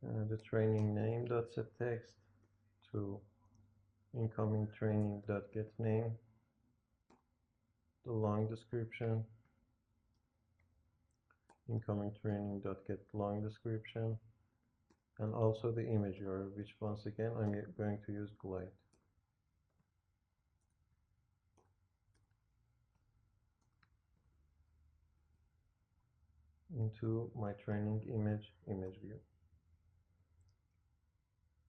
the training name.setText to incoming training.getName, the long description, incoming training.getLong description, and also the image URL, which once again I'm going to use glide. Into my training image view.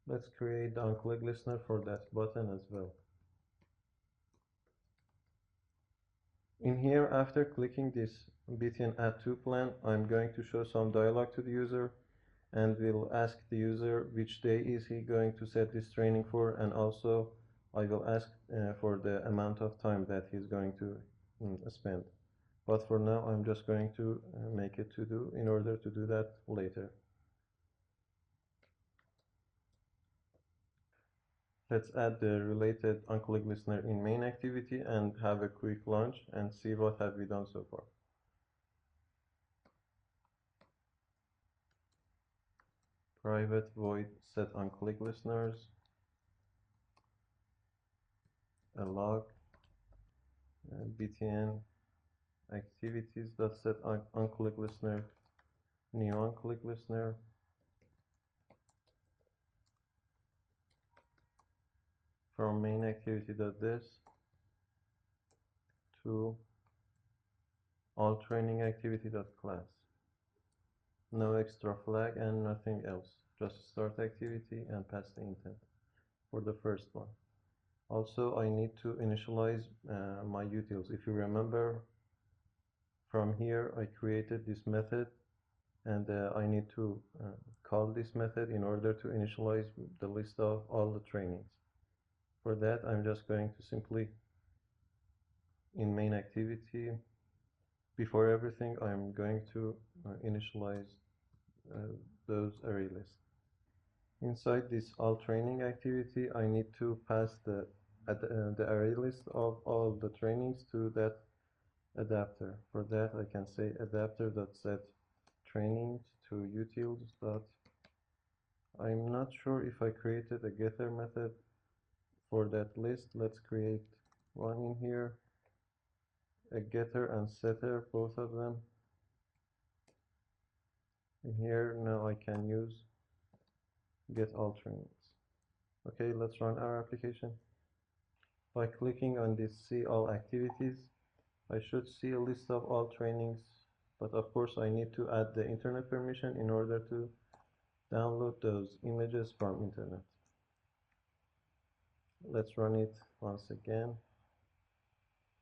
Let's create the on-click listener for that button as well. In here, after clicking this btn add to plan, I'm going to show some dialog to the user, and we'll ask the user which day is he going to set this training for, and also I will ask for the amount of time that he's going to spend. But for now, I'm just going to make it to do in order to do that later. Let's add the related on-click listener in main activity and have a quick launch and see what have we done so far. Private void set on-click listeners, a log, btn activities that set on-click listener, new on-click listener, from main activity.this to all training activity.class. No extra flag and nothing else, just start activity and pass the intent for the first one. Also, I need to initialize my utils. If you remember, from here I created this method, and I need to call this method in order to initialize the list of all the trainings. For that, I'm just going to simply, in main activity, before everything, I'm going to initialize those array lists. Inside this all training activity, I need to pass the array list of all the trainings to that adapter. For that, I can say adapter.set trainings to utils. I'm not sure if I created a getter method for that list. Let's create one in here, a getter and setter, both of them. In here, now I can use get all trainings. Okay, let's run our application. By clicking on this see all activities, I should see a list of all trainings, but of course I need to add the internet permission in order to download those images from internet. Let's run it once again.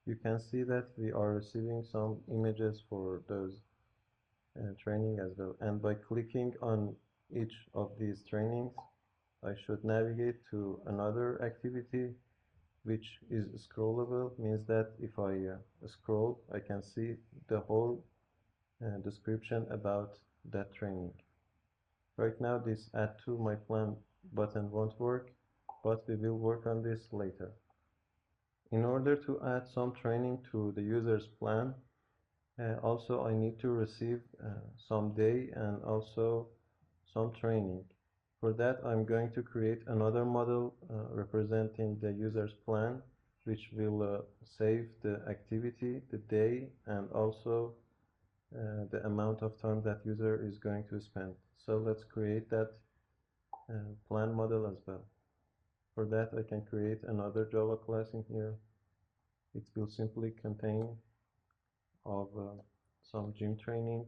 You can see that we are receiving some images for those training as well. And by clicking on each of these trainings, I should navigate to another activity which is scrollable. Means that if I scroll, I can see the whole description about that training. Right now, this add to my plan button won't work, but we will work on this later. In order to add some training to the user's plan, also I need to receive some day and also some training. For that, I'm going to create another model representing the user's plan, which will save the activity, the day, and also the amount of time that user is going to spend. So let's create that plan model as well. For that, I can create another Java class in here. It will simply contain of some gym training.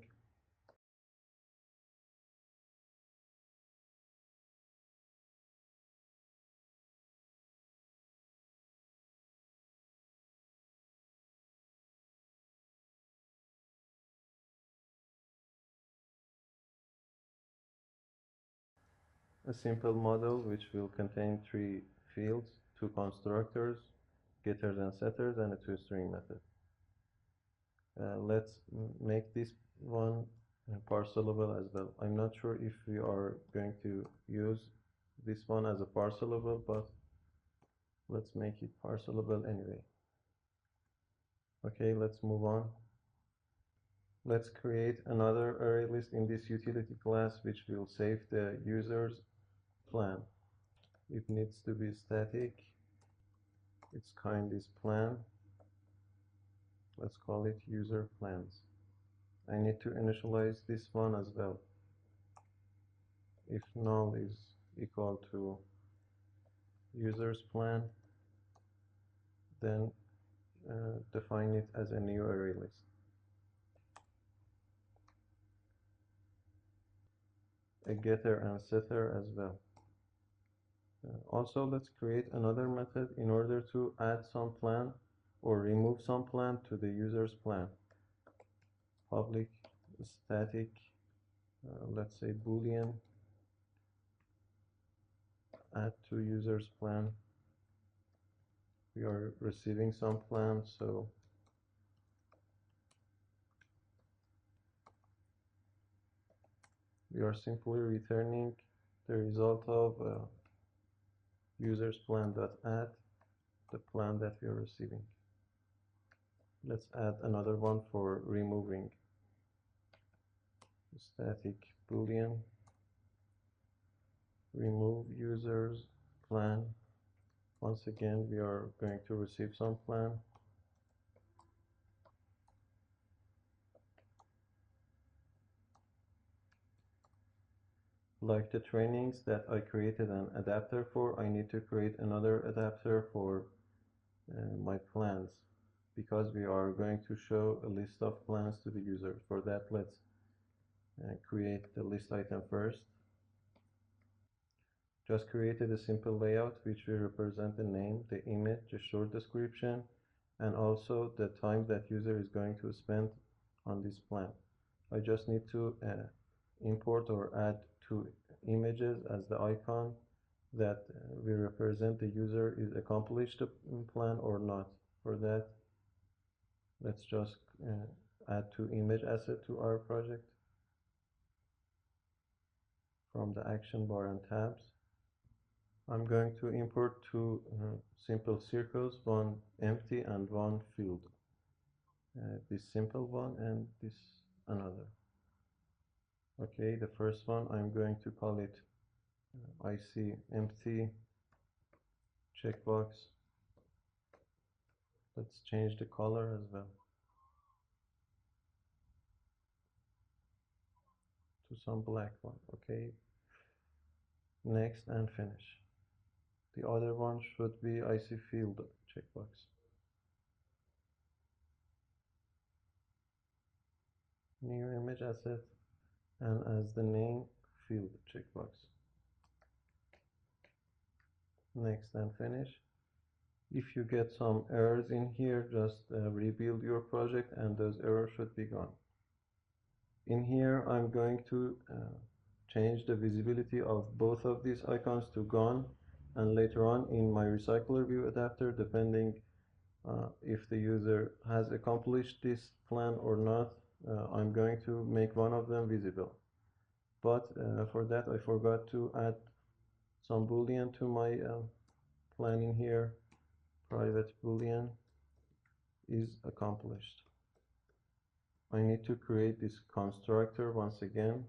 A simple model which will contain 3 fields, 2 constructors, getters and setters, and a toString method. Let's make this one parcelable as well. I'm not sure if we are going to use this one as a parcelable, but let's make it parcelable anyway. Okay, let's move on. Let's create another array list in this utility class which will save the user's plan. It needs to be static. Its kind is plan. Let's call it user plans. I need to initialize this one as well. if null is equal to user's plan, then define it as a new array list. A getter and setter as well. Also, let's create another method in order to add some plan or remove some plan to the user's plan. Public static, let's say boolean, add to user's plan. We are receiving some plan, so we are simply returning the result of user's plan.add, the plan that we are receiving. Let's add another one for removing. Static boolean, remove user's plan. Once again, we are going to receive some plan. Like the trainings that I created an adapter for, I need to create another adapter for my plans, because we are going to show a list of plans to the user. For that, let's create the list item first. Just created a simple layout which will represent the name, the image, the short description, and also the time that user is going to spend on this plan. I just need to import or add two images as the icon that will represent the user is accomplished the plan or not. For that, let's just add two image assets to our project from the action bar and tabs. I'm going to import two simple circles, one empty and one filled. This simple one and this another. Okay, the first one I'm going to call it I see empty checkbox. Let's change the color as well to some black one. Okay, next and finish. The other one should be I see field checkbox. New image asset, and as the name field checkbox. Next and finish. If you get some errors in here, just rebuild your project and those errors should be gone. In here, I'm going to change the visibility of both of these icons to gone, and later on in my Recyclerview Adapter, depending if the user has accomplished this plan or not, I'm going to make one of them visible. But for that, I forgot to add some boolean to my plan in here. Private boolean is accomplished. I need to create this constructor once again.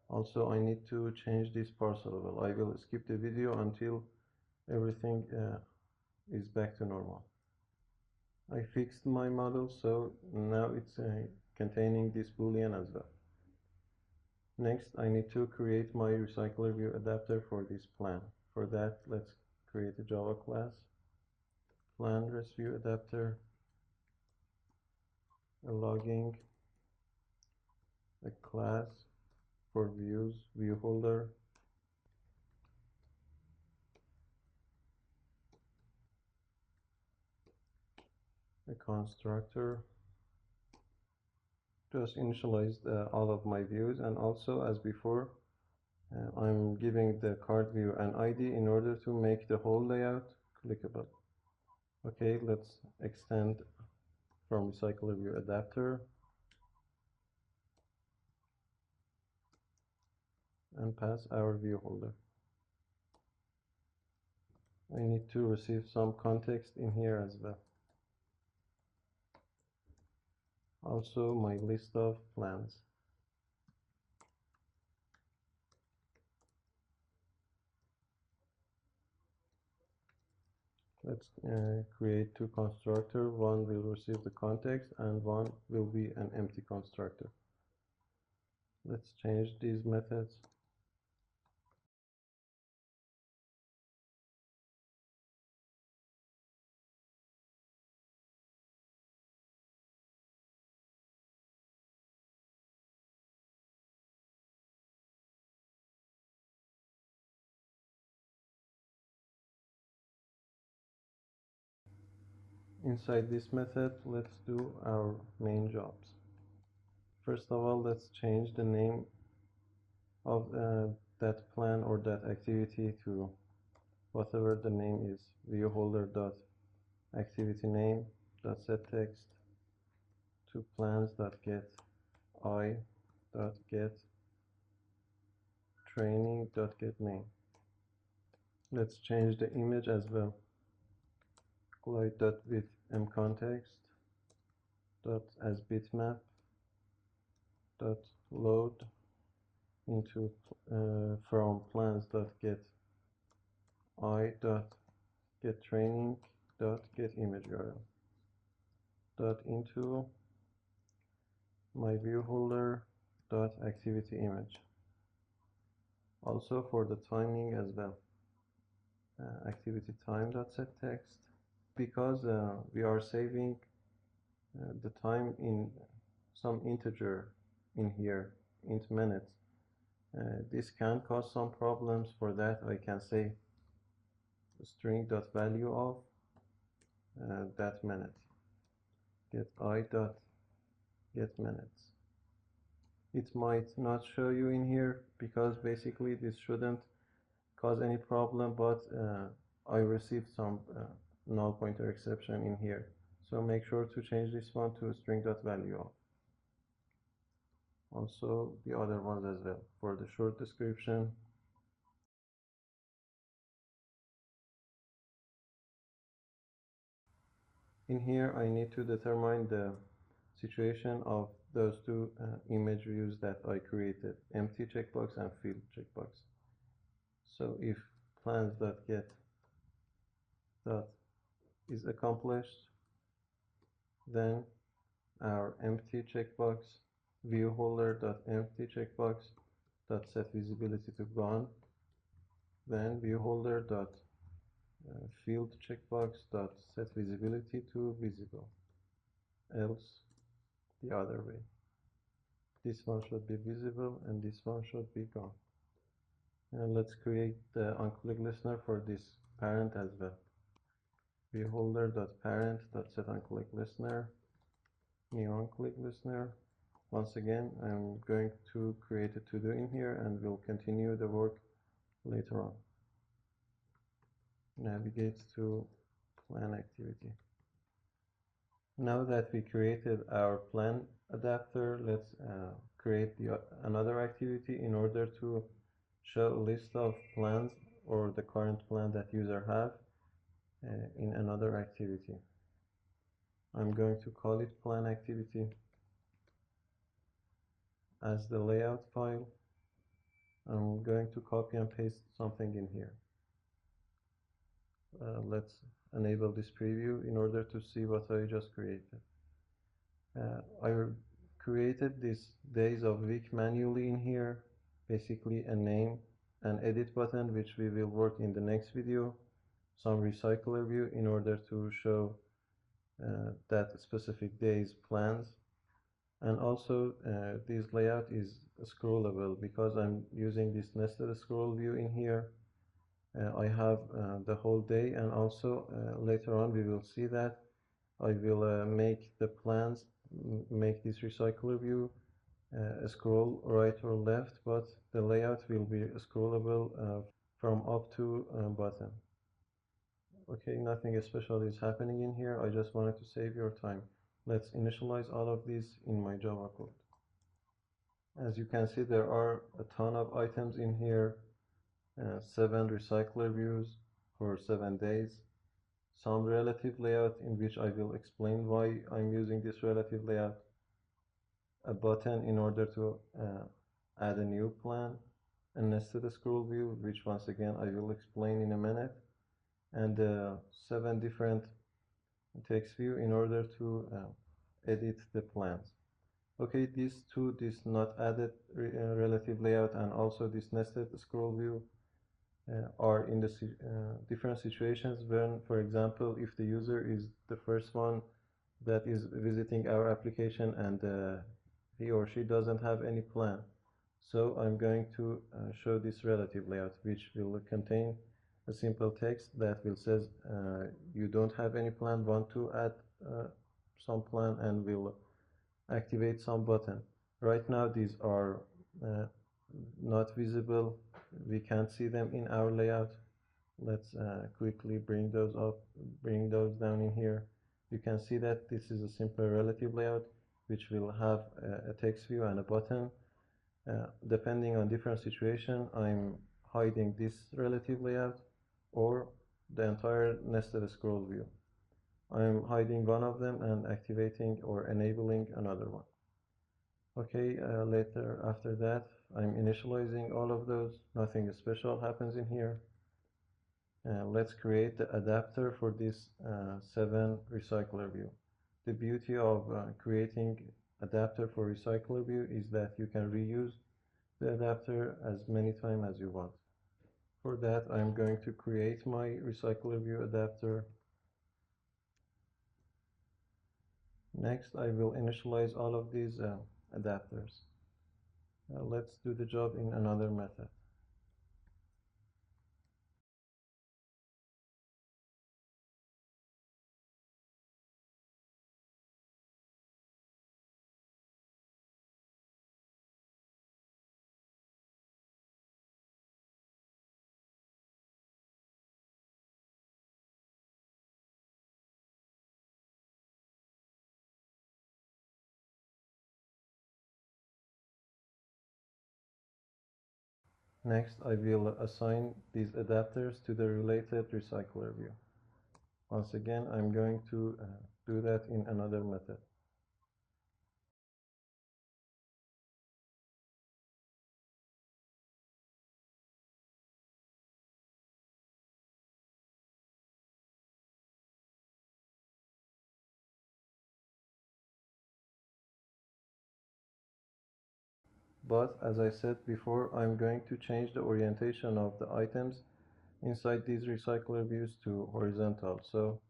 Also, I need to change this parser level. I will skip the video until everything is back to normal. I fixed my model, so now it's containing this boolean as well. Next, I need to create my Recyclerview adapter for this plan. For that, let's create a Java class, plan Resview adapter, a logging, a class for views, viewholder, a constructor. Just initialize all of my views, and also as before, I'm giving the Cardview an ID in order to make the whole layout clickable. Okay, let's extend from Recyclerview Adapter and pass our view holder. I need to receive some context in here as well. Also my list of plans. Let's create two constructors. One will receive the context and one will be an empty constructor. Let's change these methods. Inside this method, let's do our main jobs. First of all, let's change the name of that plan or that activity to whatever the name is. Viewholder.activityname.setText to plans.get.training.getName. Let's change the image as well. Glide.widthmcontext as bitmap load into from plans.get i.getTraining.getImageURL into my viewholder.activityImage. Also for the timing as well, activityTime.setText, because we are saving the time in some integer in here, int minutes. This can cause some problems. For that, I can say string.value of that minute, get i.getMinutes. It might not show you in here because basically this shouldn't cause any problem, but I received some null pointer exception in here. So make sure to change this one to string.value of. Also the other ones as well. For the short description, in here I need to determine the situation of those two image views that I created, empty checkbox and field checkbox. So if plans.get is accomplished, then our empty checkbox viewholder.empty checkbox set visibility to gone, then viewholder.field checkbox set visibility to visible, else the other way. This one should be visible and this one should be gone. And let's create the onClick listener for this parent as well. Viewholder.parent.set onClick listener, new onClick listener. Once again, I'm going to create a to-do in here and we'll continue the work later on. Navigate to plan activity. Now that we created our plan adapter, let's create another activity in order to show a list of plans or the current plan that user have in another activity. I'm going to call it plan activity as the layout file. I'm going to copy and paste something in here. Let's enable this preview in order to see what I just created. I created these days of week manually in here, basically a name, an edit button, which we will work in the next video, some Recyclerview in order to show that specific day's plans, and also this layout is scrollable because I'm using this nested scroll view in here. I have the whole day, and also later on we will see that I will make the plans, make this Recyclerview scroll right or left, but the layout will be scrollable from up to bottom. Okay, nothing special is happening in here. I just wanted to save your time. Let's initialize all of these in my Java code. As you can see, there are a ton of items in here. 7 Recyclerviews for 7 days. Some relative layout in which I will explain why I'm using this relative layout. A button in order to add a new plan. A nested scroll view, which once again I will explain in a minute. And 7 different text view in order to edit the plans. Okay, these two, this not added relative layout and also this nested scroll view are in the different situations when, for example, if the user is the first one that is visiting our application and he or she doesn't have any plan. So I'm going to show this relative layout, which will contain a simple text that will says you don't have any plan, want to add some plan, and will activate some button. Right now these are uh, not visible. We can't see them in our layout. Let's quickly bring those up, bring those down in here. You can see that this is a simple relative layout which will have a text view and a button. Depending on different situation, I'm hiding this relative layout or the entire nested scroll view. I'm hiding one of them and activating or enabling another one. Okay, later after that, I'm initializing all of those. Nothing special happens in here. Let's create the adapter for this 7 Recyclerview. The beauty of creating adapter for Recyclerview is that you can reuse the adapter as many times as you want. For that, I'm going to create my Recyclerview adapter. Next, I will initialize all of these adapters. Let's do the job in another method. Next, I will assign these adapters to the related Recyclerview. Once again, I'm going to do that in another method. But as I said before, I'm going to change the orientation of the items inside these recycler views to horizontal. So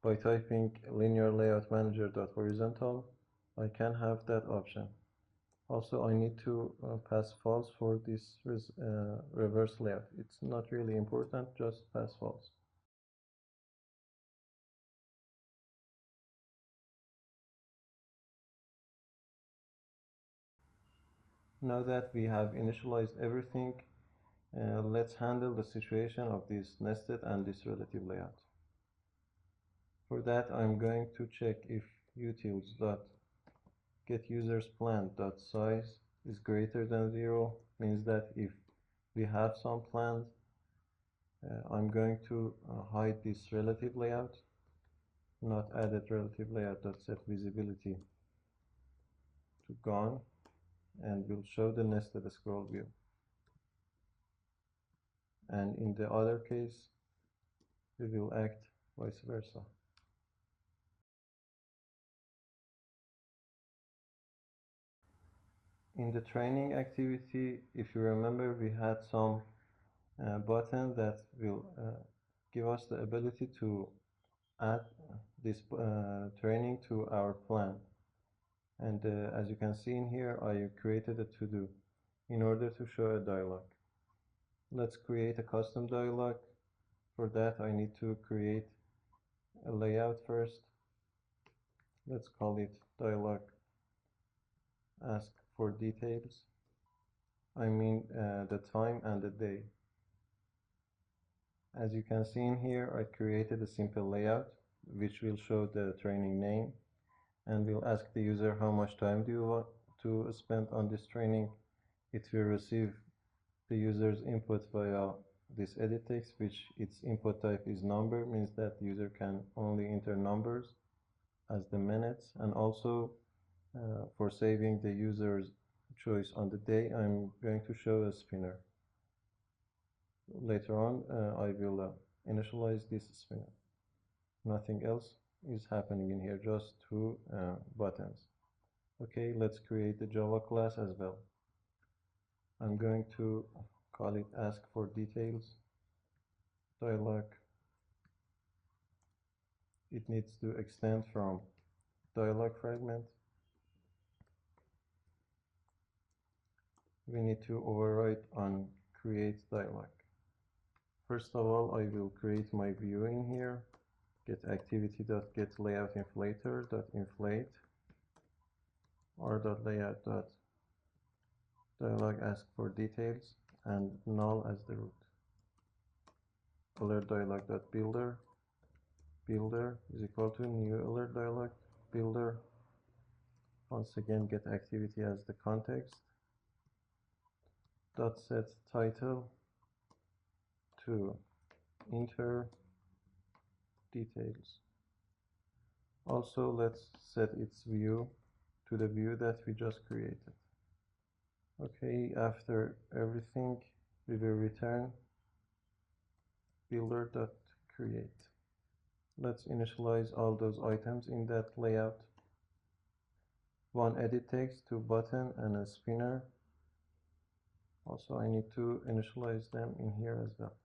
by typing linear layout manager.horizontal, I can have that option. Also, I need to pass false for this reverse layout. It's not really important, just pass false. Now that we have initialized everything, let's handle the situation of this nested and this relative layout. For that, I'm going to check if utils.getUsersPlan.size is greater than 0, means that if we have some plans, I'm going to hide this relative layout, not added relative layout.set visibility to gone, and we'll show the nested scroll view. And in the other case, we will act vice versa. In the training activity, if you remember, we had some button that will give us the ability to add this training to our plan. And as you can see in here, I created a to-do in order to show a dialog. Let's create a custom dialog. For that, I need to create a layout first. Let's call it dialog ask for details. I mean the time and the day. As you can see in here, I created a simple layout which will show the training name and will ask the user how much time do you want to spend on this training. It will receive the user's input via this edit text, which its input type is number, means that the user can only enter numbers as the minutes. And also for saving the user's choice on the day, I'm going to show a spinner. Later on, I will initialize this spinner. Nothing else is happening in here, just two buttons. Okay, let's create the Java class as well. I'm going to call it ask for details dialog. It needs to extend from dialog fragment. We need to override on create dialog. First of all, I will create my view in here. Get activity.getLayoutInflator.inflate r.layout.dialog ask for details and null as the root. Alert dialog.builder builder is equal to new alert dialog builder. Once again, get activity as the context. Dot set title to enter details. Also, let's set its view to the view that we just created. Okay, after everything, we will return builder.create. Let's initialize all those items in that layout. One edit text, two button, and a spinner. Also, I need to initialize them in here as well.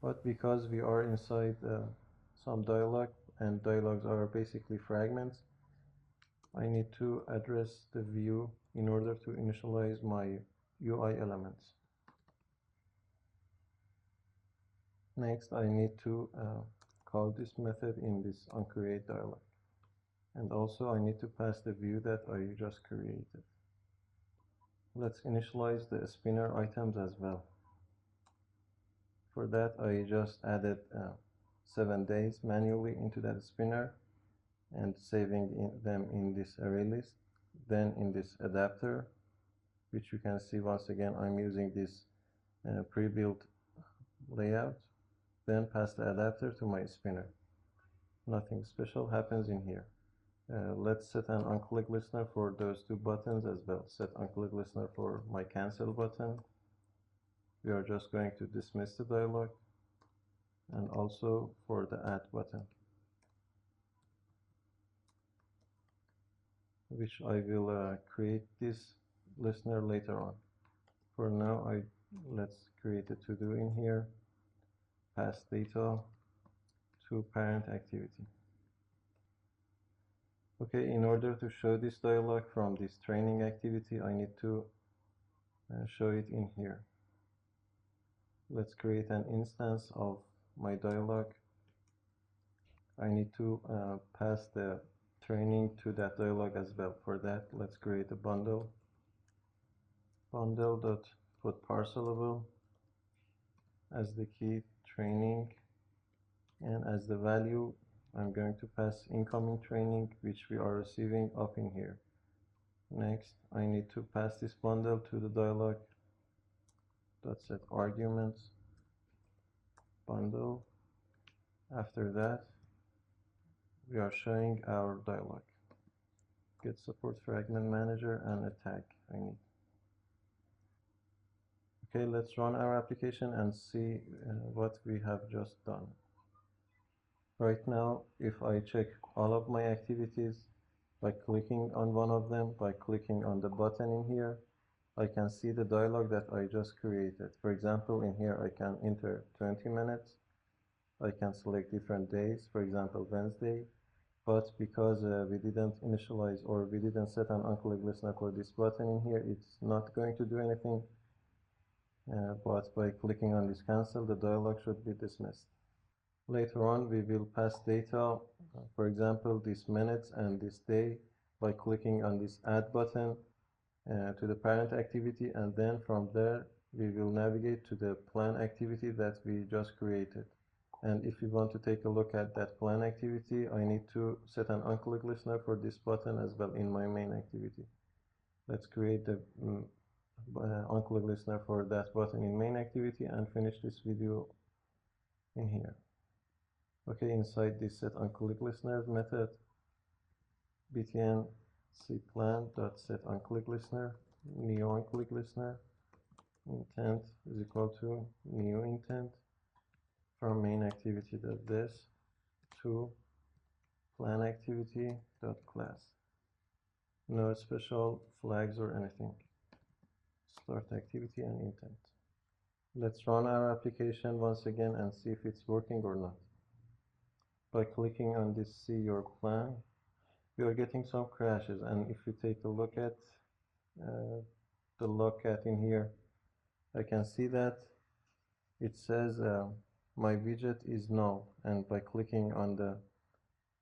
But because we are inside some dialog, and dialogs are basically fragments, I need to address the view in order to initialize my UI elements. Next, I need to call this method in this Uncreate dialog. And also I need to pass the view that I just created. Let's initialize the spinner items as well. For that, I just added 7 days manually into that spinner and saving them in this array list. Then in this adapter, which you can see once again, I'm using this pre-built layout. Then pass the adapter to my spinner. Nothing special happens in here. Let's set an onClick listener for those two buttons as well. Set onClick listener for my cancel button. We are just going to dismiss the dialog, and also for the add button, which I will create this listener later on. For now, let's create a to-do in here. Pass data to parent activity. Okay, in order to show this dialog from this training activity, I need to show it in here. Let's create an instance of my dialog. I need to pass the training to that dialog as well. For that, let's create a bundle. Bundle.putParcelable as the key training, and as the value, I'm going to pass incoming training, which we are receiving up in here. Next, I need to pass this bundle to the dialog. Set arguments bundle. After that, we are showing our dialog. Get support fragment manager and a tag I need. Okay, let's run our application and see what we have just done. Right now, if I check all of my activities by clicking on one of them, by clicking on the button in here, I can see the dialog that I just created. For example, in here I can enter 20 minutes. I can select different days, for example, Wednesday. But because we didn't initialize or we didn't set an onClick listener for this button in here, it's not going to do anything. But by clicking on this cancel, the dialog should be dismissed. Later on, we will pass data, for example, this minutes and this day, by clicking on this add button to the parent activity, and then from there we will navigate to the plan activity that we just created. And if you want to take a look at that plan activity, I need to set an onClick listener for this button as well in my main activity. Let's create the onClick listener for that button in main activity and finish this video in here. Okay, inside this set onClick listener method, btn cplan.set onClick listener, new onClick listener, intent is equal to new intent from main activity.this to plan activity dot class. No special flags or anything. Start activity and intent. Let's run our application once again and see if it's working or not. By clicking on this see your plan, we are getting some crashes, and if you take a look at the Logcat in here, I can see that it says my widget is null, and by clicking on the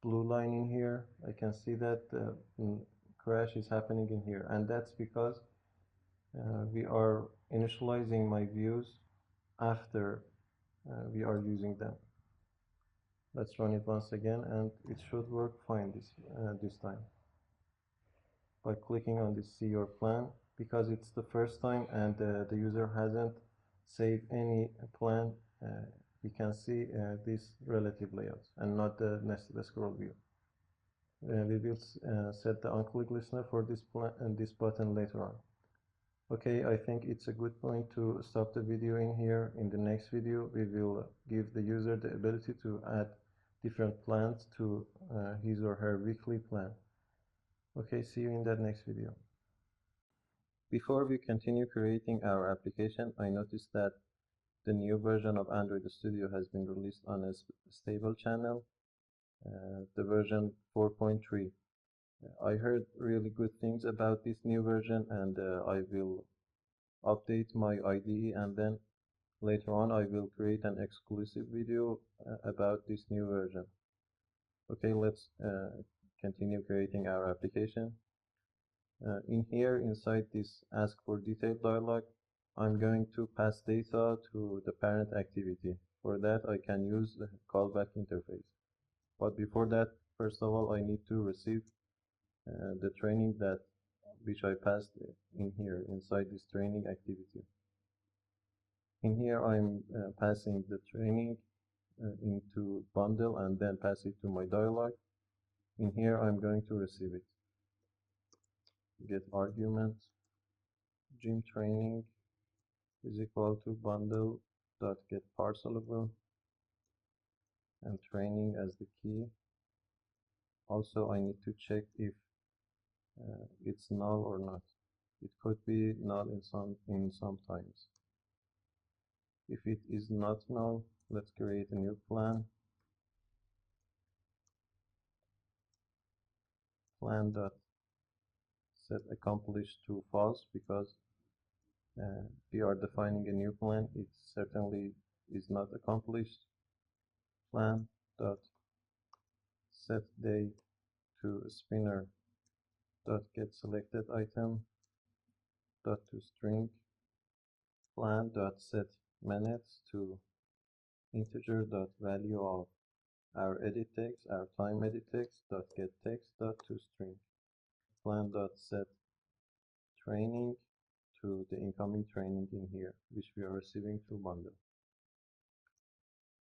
blue line in here, I can see that the crash is happening in here, and that's because we are initializing my views after we are using them. Let's run it once again, and it should work fine this time. By clicking on this see your plan, because it's the first time and the user hasn't saved any plan, we can see this relative layout and not the nested scroll view. We will set the on-click listener for this plan and this button later on. Okay, I think it's a good point to stop the video in here. In the next video, we will give the user the ability to add different plans to his or her weekly plan. Okay, see you in that next video. Before we continue creating our application, I noticed that the new version of Android Studio has been released on a stable channel, the version 4.3. I heard really good things about this new version, and I will update my IDE, and then later on I will create an exclusive video about this new version. Okay, let's continue creating our application. In here, inside this ask for detail dialog, I'm going to pass data to the parent activity. For that, I can use the callback interface. But before that, first of all, I need to receive the training which I passed in here, inside this training activity. In here, I'm passing the training into bundle and then pass it to my dialog. In here, I'm going to receive it. Get argument gym training is equal to bundle dot get parcelable and training as the key. Also, I need to check if it's null or not. It could be null in some times. If it is not null, let's create a new plan. Plan dot set accomplished to false, because we are defining a new plan. It certainly is not accomplished. Plan dot set day to spinner dot get selected item dot to string. Plan dot set minutes to integer dot value of our edit text, our time edit text dot get text dot to string. Plan dot set training to the incoming training in here, which we are receiving through bundle.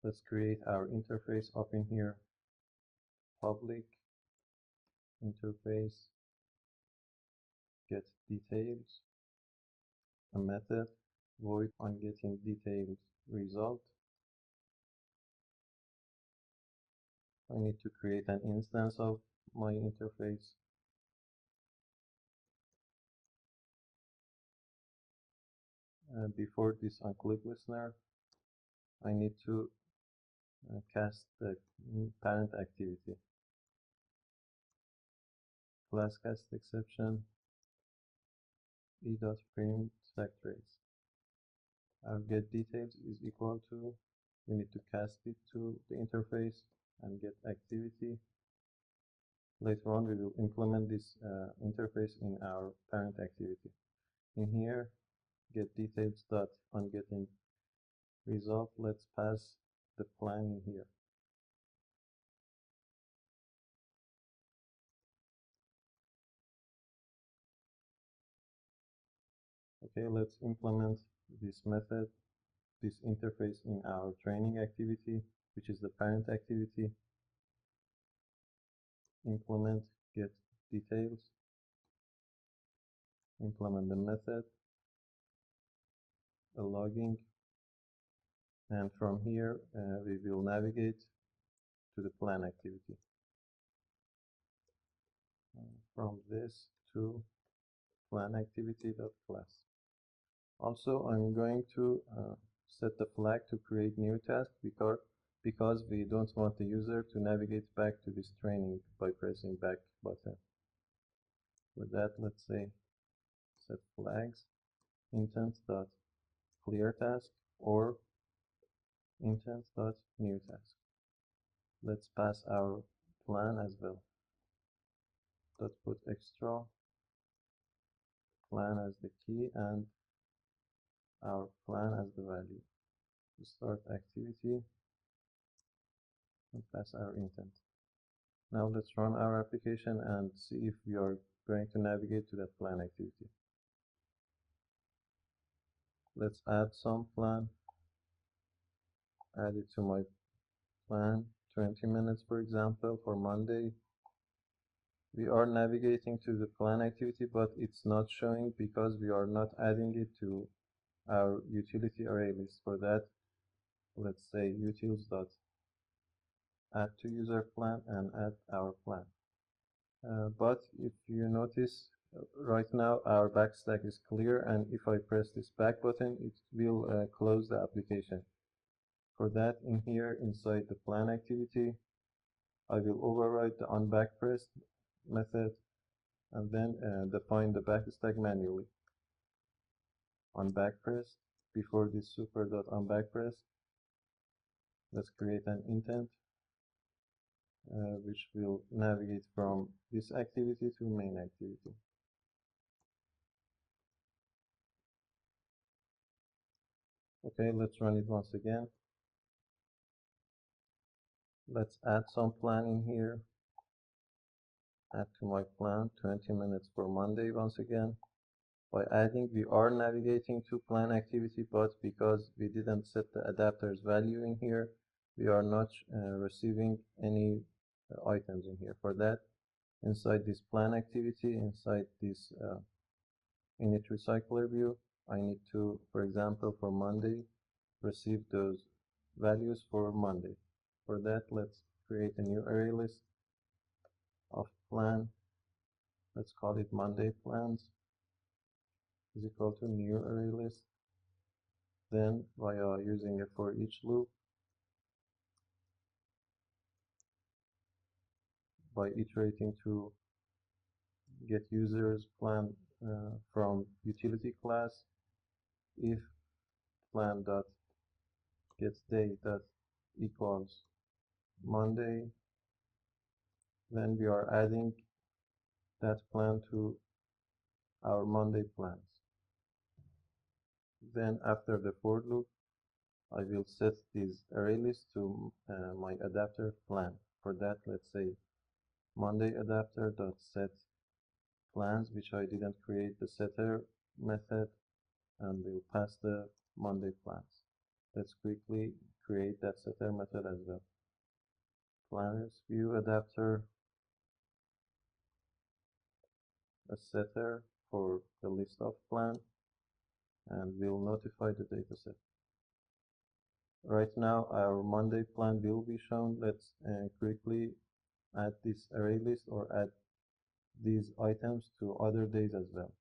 Let's create our interface up in here. Public interface get details, a method void on getting details result. I need to create an instance of my interface. Before this on-click listener, I need to cast the parent activity. Class cast exception e.print stack trace. Our get details is equal to, we need to cast it to the interface and get activity. Later on, we will implement this interface in our parent activity. In here, get details dot on getting result. Let's pass the plan in here. Okay, let's implement this method, this interface in our training activity, which is the parent activity. Implement get details, implement the method, a logging, and from here we will navigate to the plan activity. From this to plan activity.class. Also, I'm going to set the flag to create new task because we don't want the user to navigate back to this training by pressing back button. For that, let's say set flags intent.clearTask or intent.newTask. Let's pass our plan as well. Let's put extra plan as the key and our plan as the value. To start activity and pass our intent. Now let's run our application and see if we are going to navigate to that plan activity. Let's add some plan. Add it to my plan, 20 minutes for example, for Monday. We are navigating to the plan activity, but it's not showing because we are not adding it to our utility array list. For that, let's say utils.add to user plan and add our plan. But if you notice, right now our backstack is clear, and if I press this back button, it will close the application. For that, in here, inside the plan activity, I will override the onBackPressed method and then define the backstack manually. OnBackPressed, before this super.onBackPressed, let's create an intent which will navigate from this activity to main activity. Okay, let's run it once again. Let's add some plan in here. Add to my plan 20 minutes for Monday once again. By adding, we are navigating to plan activity, but because we didn't set the adapter's value in here, we are not receiving any items in here. For that, inside this plan activity, inside this init recycler view, I need to, for example, for Monday, receive those values for Monday. For that, let's create a new array list of plan. Let's call it Monday plans is equal to new array list. Then, via using a for each loop, by iterating to get users plan from utility class, if plan dot gets day dot equals Monday, then we are adding that plan to our Monday plans. Then after the for loop, I will set this array list to my adapter plan. For that, let's say Monday adapter dot set plans, which I didn't create the setter method, and we'll pass the Monday plans. Let's quickly create that setter method as well. Planners view adapter, a setter for the list of plan, and we'll notify the dataset. Right now our Monday plan will be shown. Let's quickly add this array list or add these items to other days as well.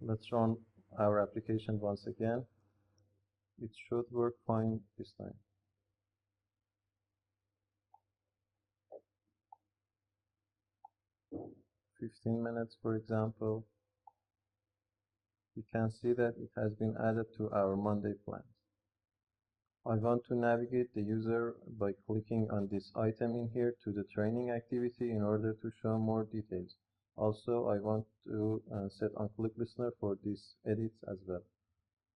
Let's run our application once again. It should work fine this time. 15 minutes, for example, you can see that it has been added to our Monday plans. I want to navigate the user by clicking on this item in here to the training activity in order to show more details. Also, I want to set onClick Listener for these edits as well.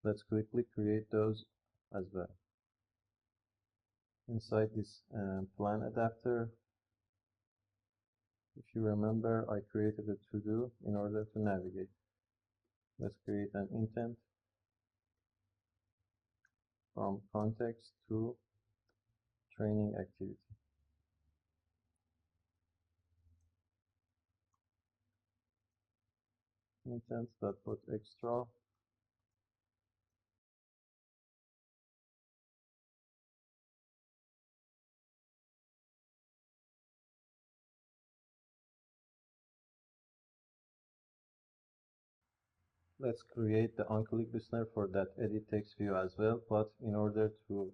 Let's quickly create those as well. Inside this plan adapter, if you remember, I created a to-do in order to navigate. Let's create an intent from context to training activity. Intent.putExtra. Let's create the onClick listener for that edit text view as well, but in order to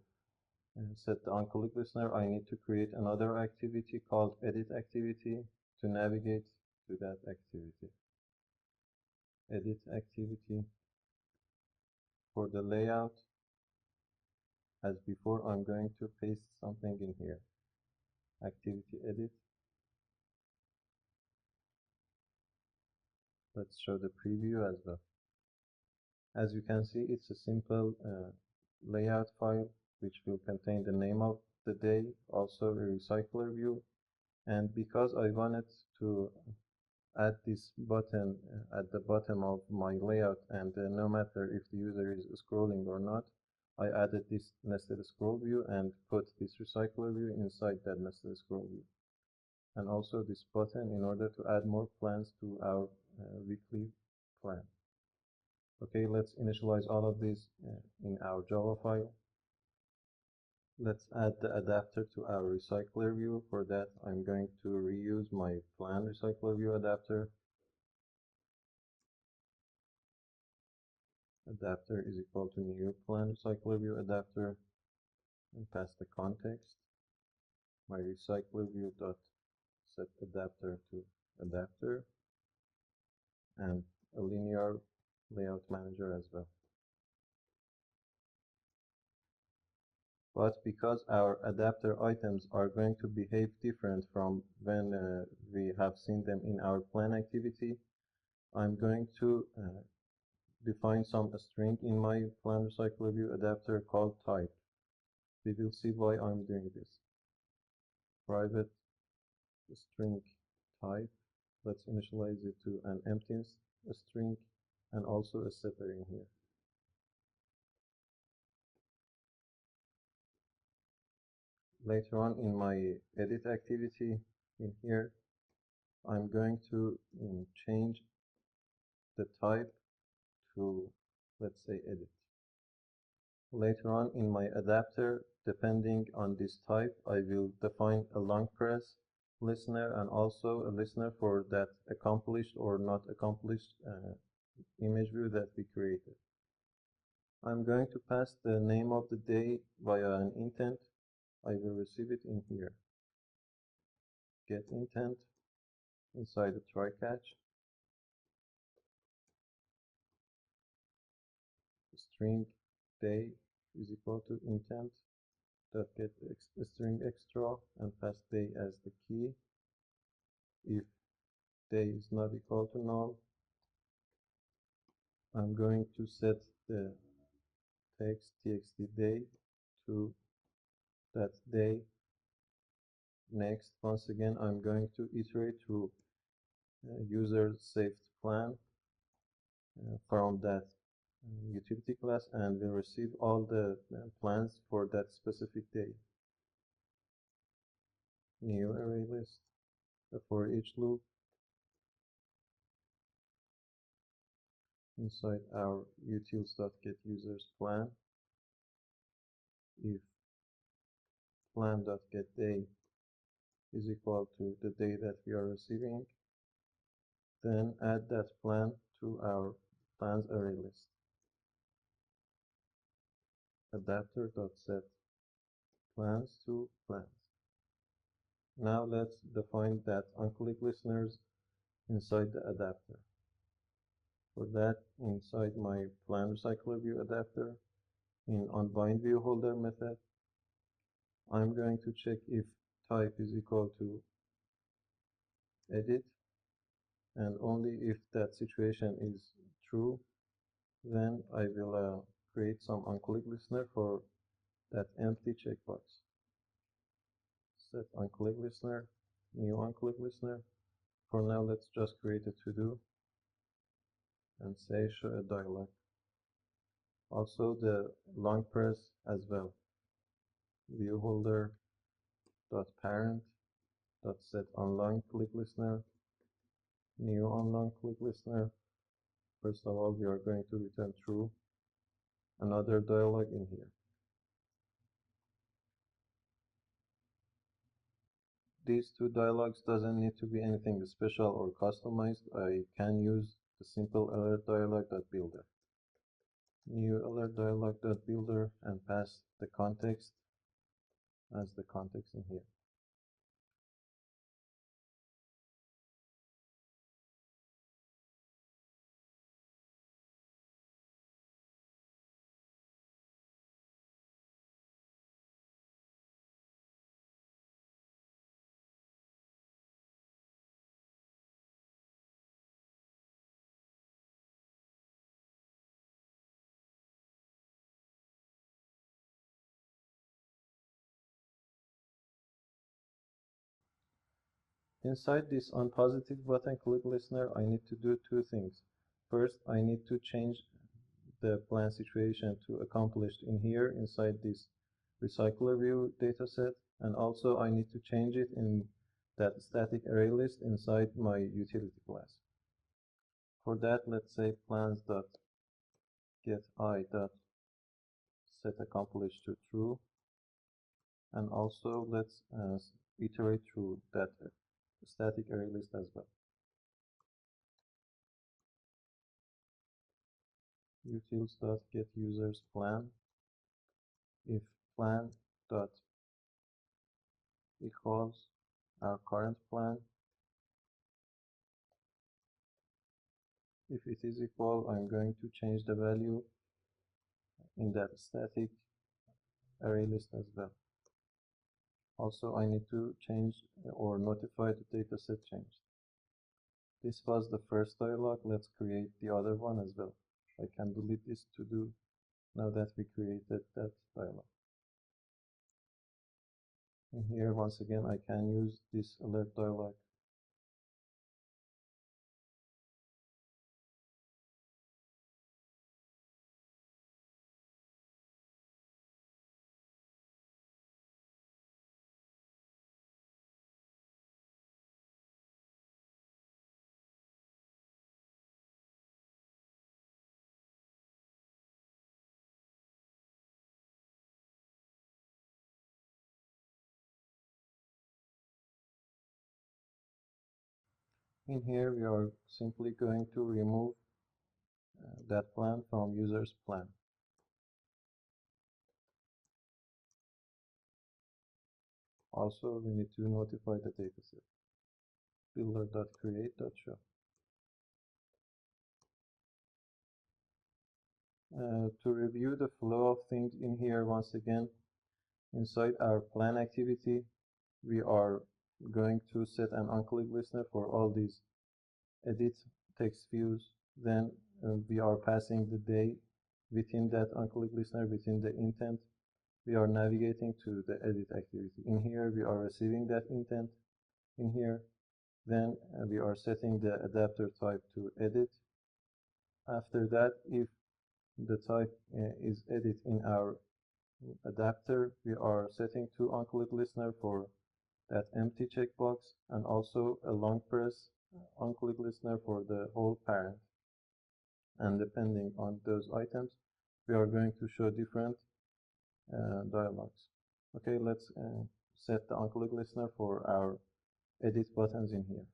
set the onClick listener, I need to create another activity called edit activity to navigate to that activity. Edit activity. For the layout, as before, I'm going to paste something in here. Activity edit. Let's show the preview as well. As you can see, it's a simple layout file which will contain the name of the day, also a recycler view. And because I wanted to add this button at the bottom of my layout, and no matter if the user is scrolling or not, I added this nested scroll view and put this recycler view inside that nested scroll view. And also this button in order to add more plans to our weekly plan. Okay, let's initialize all of this in our Java file. Let's add the adapter to our Recyclerview. For that, I'm going to reuse my plan Recyclerview adapter. Adapter is equal to new plan Recyclerview adapter, and pass the context. My Recyclerview dot set adapter to adapter, and a linear layout manager as well. But because our adapter items are going to behave different from when we have seen them in our plan activity, I'm going to define some string in my plan Recyclerview adapter called type. We will see why I'm doing this. Private string type. Let's initialize it to an empty string and also a setter in here. Later on in my edit activity in here, I'm going to change the type to, let's say, edit. Later on in my adapter, depending on this type, I will define a long press listener and also a listener for that accomplished or not accomplished image view that we created. I'm going to pass the name of the day via an intent. I will receive it in here. Get intent inside the try catch. String day is equal to intent dot get string extra and pass day as the key. If day is not equal to null, I'm going to set the text txt day to that day. Next, once again, I'm going to iterate through user saved plan from that utility class, and will receive all the plans for that specific day. New array list, for each loop inside our utils.getUsersPlan. If plan.getDay is equal to the day that we are receiving, then add that plan to our plans array list. Adapter.set plans to plans. Now let's define that onClick listeners inside the adapter. For that, inside my plan Recyclerview Adapter, in Unbindviewholder Method, I'm going to check if type is equal to edit, and only if that situation is true, then I will create some onclick listener for that empty checkbox. Set onclick listener, new onclick listener. For now, let's just create a to-do and say show a dialog. Also the long press as well. Viewholder dot parent dot set on long click listener, new on long click listener. First of all, we are going to return true. Another dialog in here. These two dialogues doesn't need to be anything special or customized. I can use the simple alert dialog.builder. New alert dialog.builder and pass the context as the context in here. Inside this onPositive button click listener, I need to do two things. First, I need to change the plan situation to accomplished in here inside this Recyclerview dataset, and also I need to change it in that static array list inside my utility class. For that, let's say plans.getI.setAccomplished to true, and also let's iterate through that static array list as well. utils.getUsersPlan if plan dot equals our current plan. If it is equal, I'm going to change the value in that static array list as well. Also, I need to change or notify the dataset change. This was the first dialog. Let's create the other one as well. I can delete this to do now that we created that dialog. And here, once again, I can use this alert dialog. In here, we are simply going to remove that plan from user's plan. Also, we need to notify the dataset. builder.create.show. To review the flow of things in here, once again, inside our plan activity, we are going to set an onclick listener for all these edit text views. Then we are passing the day within that onclick listener, within the intent. We are navigating to the edit activity. In here, we are receiving that intent in here. Then we are setting the adapter type to edit. After that, if the type is edit in our adapter, we are setting to onclick listener for that empty checkbox, and also a long press onclick listener for the whole parent. And depending on those items, we are going to show different dialogs. Okay, let's set the onclick listener for our edit buttons in here.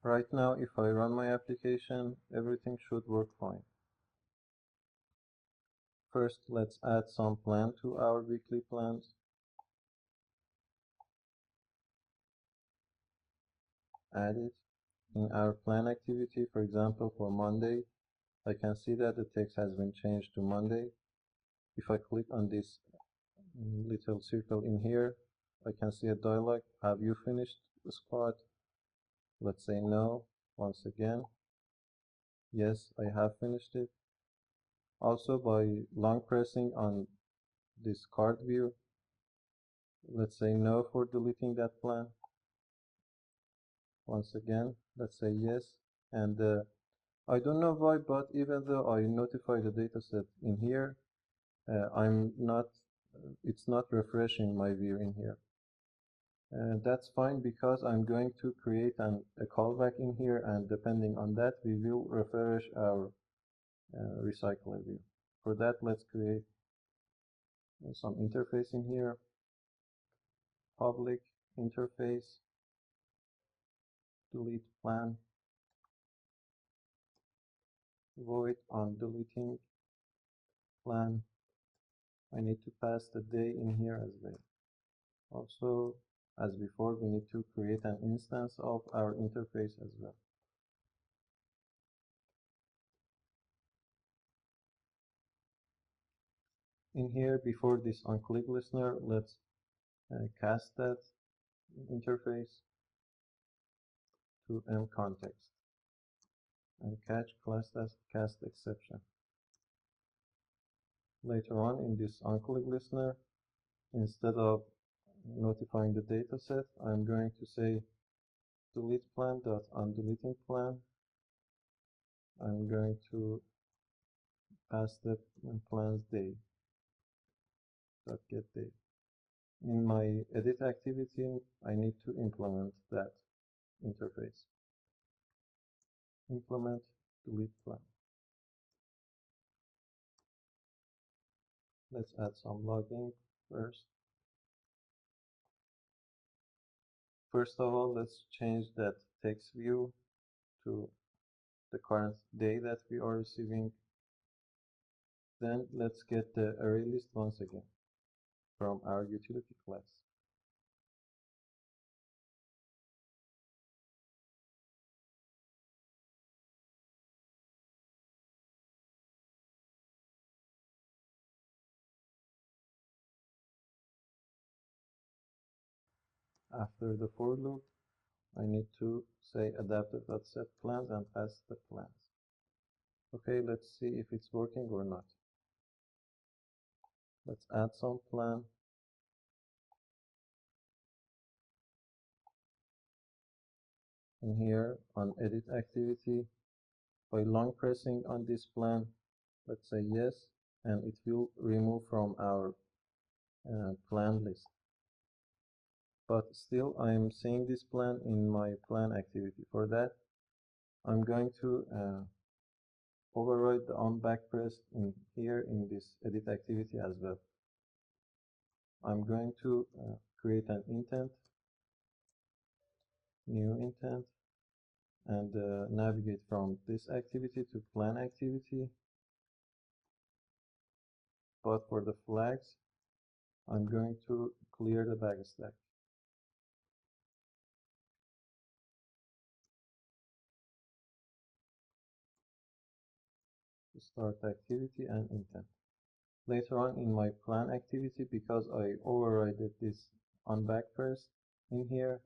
Right now, if I run my application, everything should work fine. First, let's add some plan to our weekly plans. Add it. In our plan activity, for example, for Monday, I can see that the text has been changed to Monday. If I click on this little circle in here, I can see a dialog. Have you finished the squad? Let's say no. Once again, yes, I have finished it. Also, by long pressing on this Cardview, let's say no for deleting that plan. Once again, let's say yes. And I don't know why, but even though I notify the dataset in here, it's not refreshing my view in here. That's fine because I'm going to create a callback in here, and depending on that, we will refresh our Recyclerview. For that, let's create some interface in here. Public interface, delete plan, void on deleting plan. I need to pass the day in here as well. Also, as before, we need to create an instance of our interface as well. In here, before this onClick listener, let's cast that interface to mContext and catch class as cast exception. Later on in this onClick listener, instead of notifying the dataset, I'm going to say delete plan.onDeleting plan. I'm going to pass the plan's day .get day. In my edit activity, I need to implement that interface. Implement delete plan. Let's add some logging first. First of all, let's change that text view to the current day that we are receiving. Then let's get the Arraylist once again from our utility class. After the for loop, I need to say adapter.setPlans and pass the plans. Okay, let's see if it's working or not. Let's add some plan. And here on edit activity, by long pressing on this plan, let's say yes, and it will remove from our plan list. But still, I'm seeing this plan in my plan activity. For that, I'm going to override the on back press in here in this edit activity as well. I'm going to create an intent, new intent, and navigate from this activity to plan activity. But for the flags, I'm going to clear the backstack. Start activity and intent. Later on in my plan activity, because I overrided this on back press in here,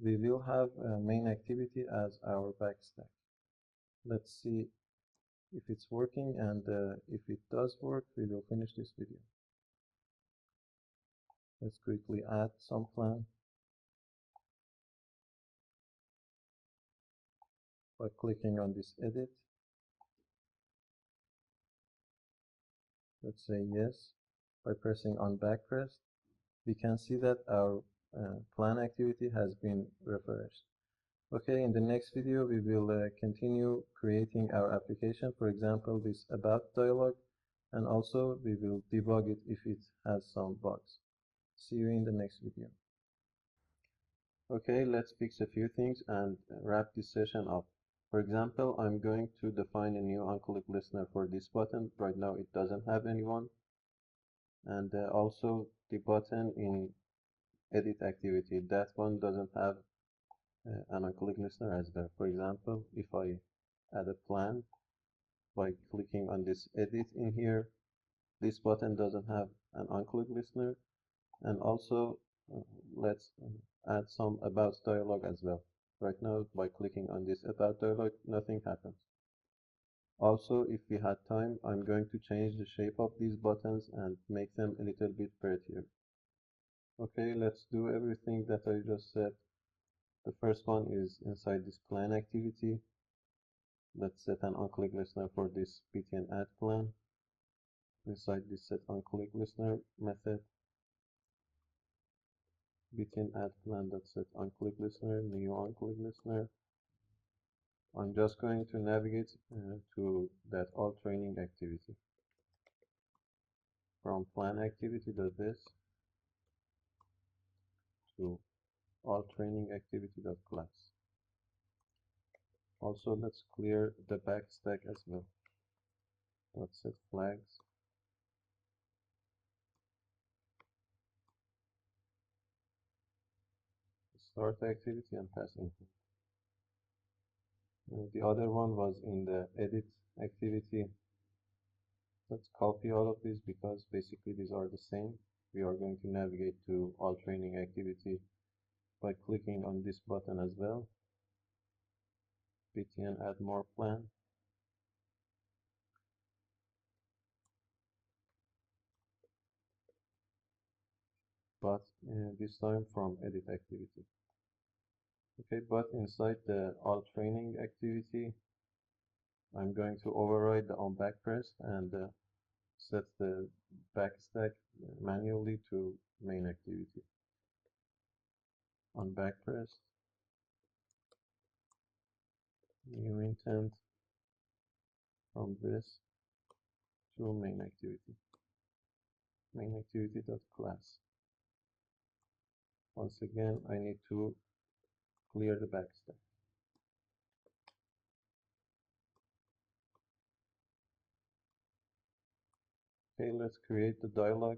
we will have a main activity as our backstack. Let's see if it's working, and if it does work, we will finish this video. Let's quickly add some plan by clicking on this edit. Let's say yes. By pressing on back press, we can see that our plan activity has been refreshed. Okay, in the next video, we will continue creating our application, for example, this about dialog, and also we will debug it if it has some bugs. See you in the next video. Okay, let's fix a few things and wrap this session up. For example, I'm going to define a new unclick listener for this button. Right now it doesn't have anyone. And also the button in edit activity, that one doesn't have an unclick listener as well. For example, if I add a plan by clicking on this edit in here, this button doesn't have an unclick listener. And also uh, let's add some about dialog as well. Right now, by clicking on this about dialog, nothing happens. Also, if we had time, I'm going to change the shape of these buttons and make them a little bit prettier. Okay, let's do everything that I just said. The first one is inside this plan activity. Let's set an onclick listener for this btn add plan. Inside this set onclick listener method, btn add plan.set onclick listener, new onclick listener. I'm just going to navigate to that all training activity. From plan activity.this to all training activity.class. Also, let's clear the backstack as well. Let's set flags. Start activity and pass input. The other one was in the edit activity. Let's copy all of these because basically these are the same. We are going to navigate to all training activity by clicking on this button as well. btn add more plan. But this time from edit activity. Okay, but inside the all training activity, I'm going to override the on backpressed and set the backstack manually to main activity. On backpressed, new intent from this to main activity. Main activity.class. Once again, I need to clear the backstack. Okay, let's create the dialog.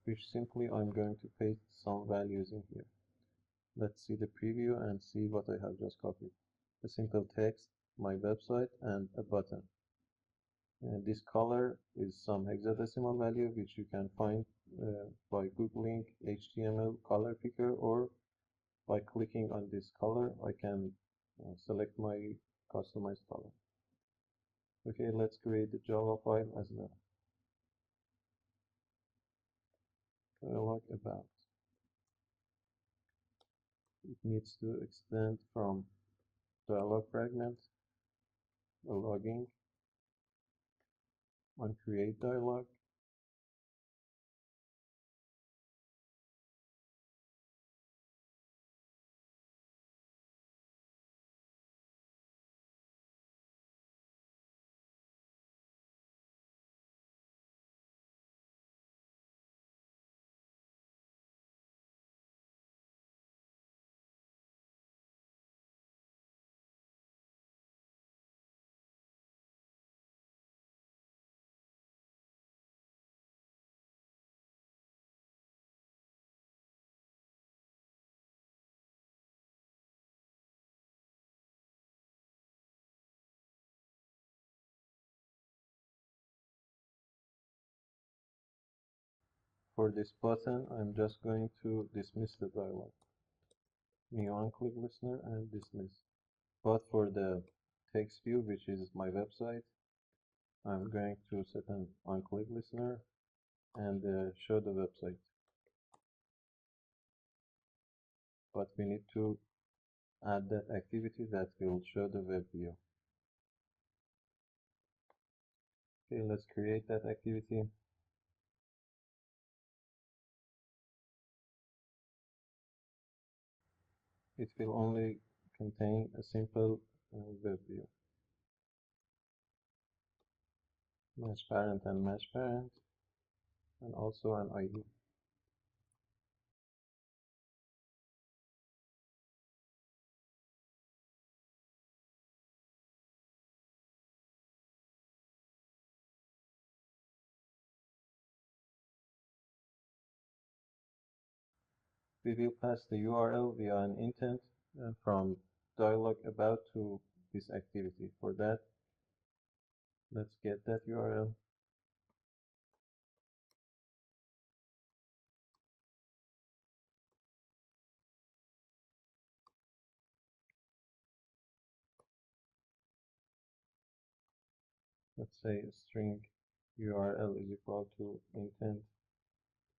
Which simply I'm going to paste some values in here. Let's see the preview and see what I have just copied. A simple text, my website, and a button. And this color is some hexadecimal value which you can find by googling HTML color picker, or by clicking on this color I can select my customized color. Okay, let's create the Java file as well. Dialog about. It needs to extend from dialog fragment, a logging, on create dialog, For this button, I'm just going to dismiss the dialog. New onclick listener and dismiss. But for the text view, which is my website, I'm going to set an onclick listener and show the website. But we need to add that activity that will show the web view. Okay, let's create that activity. It will only contain a simple web view. match parent and match parent, and also an ID. We will pass the URL via an intent from dialog about to this activity. For that, let's get that URL. Let's say string URL is equal to intent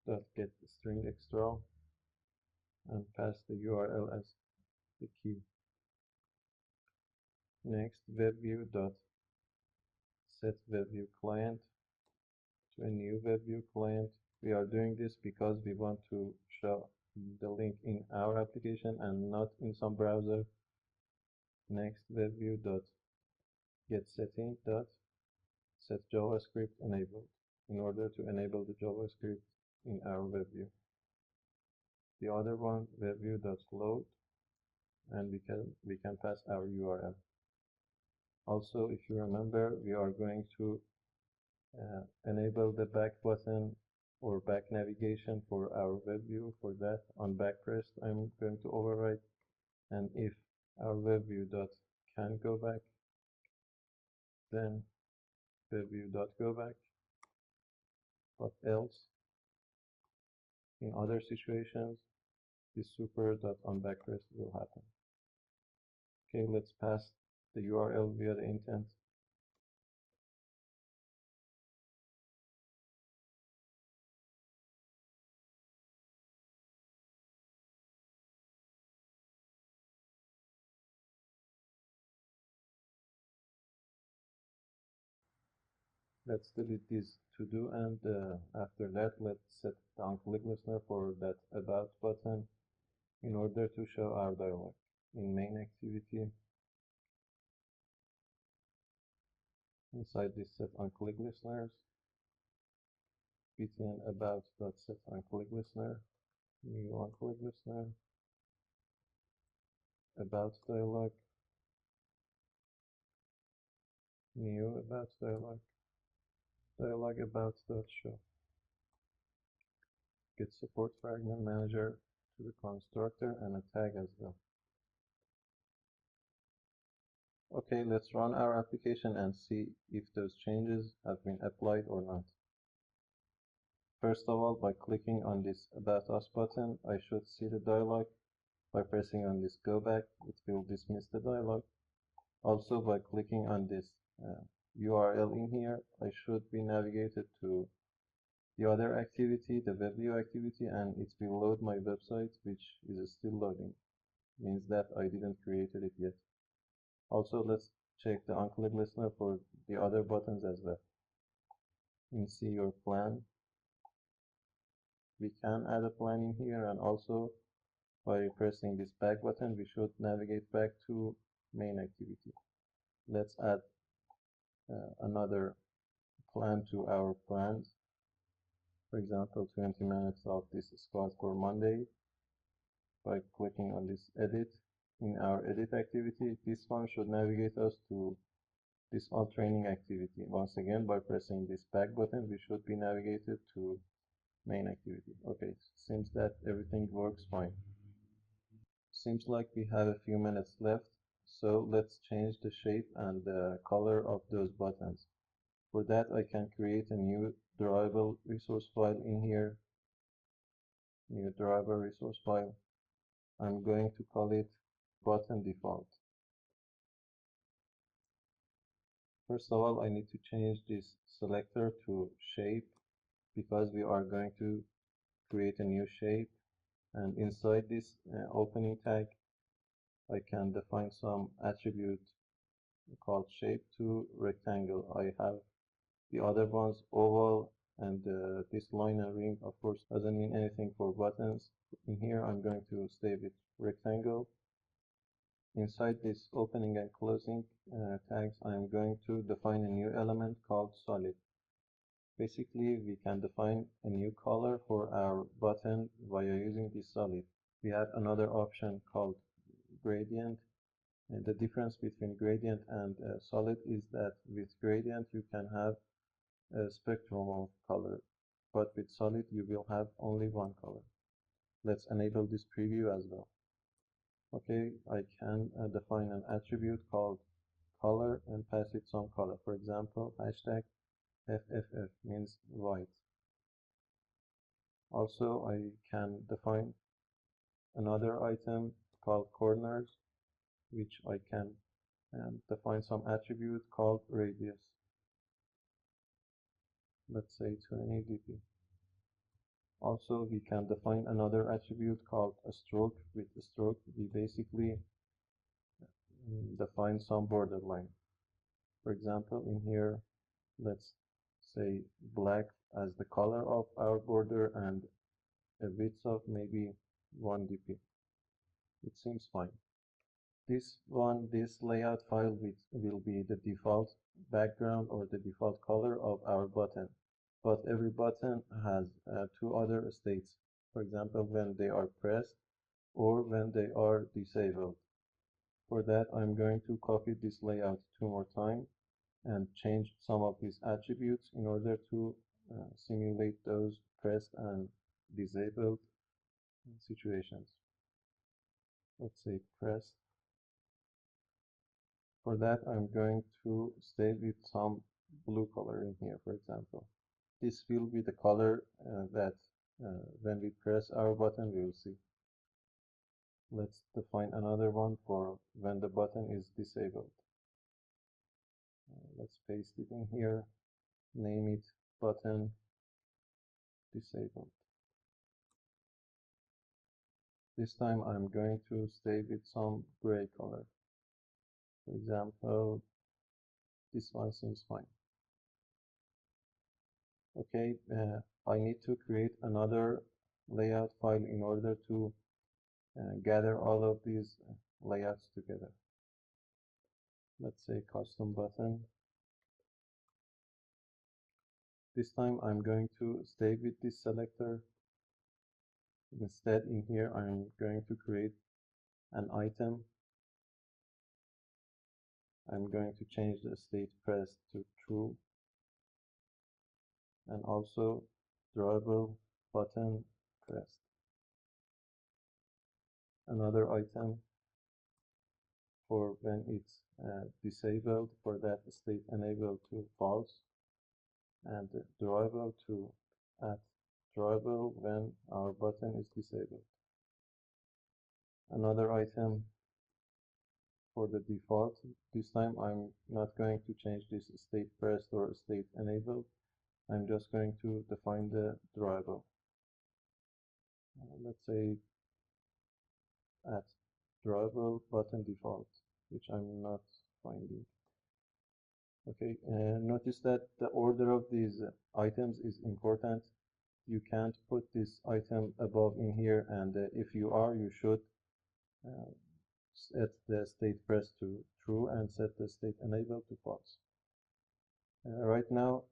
dot get string extra and pass the URL as the key. Next, webview dot set webview client to a new webview client. We are doing this because we want to show the link in our application and not in some browser. Next, webview dot get setting dot set JavaScript enabled in order to enable the JavaScript in our webview. The other one, webview dot load, and we can pass our URL. Also, if you remember, we are going to enable the back button or back navigation for our web view. For that, on back pressed, I'm going to overwrite, and if our web view dot can go back, then web view dot go back. But else, in other situations, this super dot on back pressed will happen. Okay, let's pass the URL via the intent. Let's delete this to do, and after that, let's set the on-click listener for that about button in order to show our dialog. In main activity, inside this set on-click listeners, btn about dot set on-click listener, new on-click listener, about dialog, new about dialog, dialog about dot show. Get support fragment manager to the constructor and a tag as well. Okay, let's run our application and see if those changes have been applied or not. First of all, by clicking on this About Us button, I should see the dialog. By pressing on this Go Back, it will dismiss the dialog. Also, by clicking on this URL in here, I should be navigated to the other activity, the WebView activity, and it will load my website, which is still loading. Means that I didn't create it yet. Also, let's check the on-click listener for the other buttons as well. In See Your Plan, we can add a plan in here, and also by pressing this back button, we should navigate back to main activity. Let's add another plan to our plans. For example, 20 minutes of this squad for Monday. By clicking on this edit, in our edit activity, this one should navigate us to this all training activity. Once again, by pressing this back button, we should be navigated to main activity. Okay, seems that everything works fine. Seems like we have a few minutes left, so let's change the shape and the color of those buttons. For that, I can create a new drawable resource file in here. New drawable resource file. I'm going to call it button default. First of all, I need to change this selector to shape because we are going to create a new shape, and inside this opening tag I can define some attribute called shape to rectangle. I have the other ones oval, and this line and ring of course doesn't mean anything for buttons. In here I'm going to stay with rectangle, Inside this opening and closing tags, I'm going to define a new element called solid. Basically, we can define a new color for our button via using this solid. We have another option called gradient. And the difference between gradient and solid is that with gradient you can have a spectrum of color, but with solid you will have only one color. Let's enable this preview as well. Okay, I can define an attribute called color and pass it some color. For example, hashtag FFF means white. Also, I can define another item called corners, which I can define some attribute called radius. Let's say 20 dp. Also, we can define another attribute called a stroke. With a stroke, we basically define some borderline. For example, in here, let's say black as the color of our border and a width of maybe 1 dp. It seems fine. This layout file will be the default background or the default color of our button. But every button has two other states. For example, when they are pressed or when they are disabled. For that, I'm going to copy this layout 2 more times and change some of these attributes in order to simulate those pressed and disabled situations. Let's say pressed. For that, I'm going to stay with some blue color in here, for example. This will be the color that when we press our button, we will see. Let's define another one for when the button is disabled. Let's paste it in here, name it button disabled. This time I'm going to stay with some gray color. For example, this one seems fine. Okay, I need to create another layout file in order to gather all of these layouts together. Let's say custom button. This time I'm going to stay with this selector. Instead, in here I'm going to create an item. I'm going to change the state pressed to true, and also drawable button pressed. Another item for when it's disabled, for that state enabled to false, and drawable to at drawable when our button is disabled. Another item for the default. This time I'm not going to change this state pressed or state enabled. I'm just going to define the drawable. Let's say at drawable button default, which I'm not finding. Okay, notice that the order of these items is important. You can't put this item above in here, and if you are, you should set the state press to true and set the state enable to false. Right now,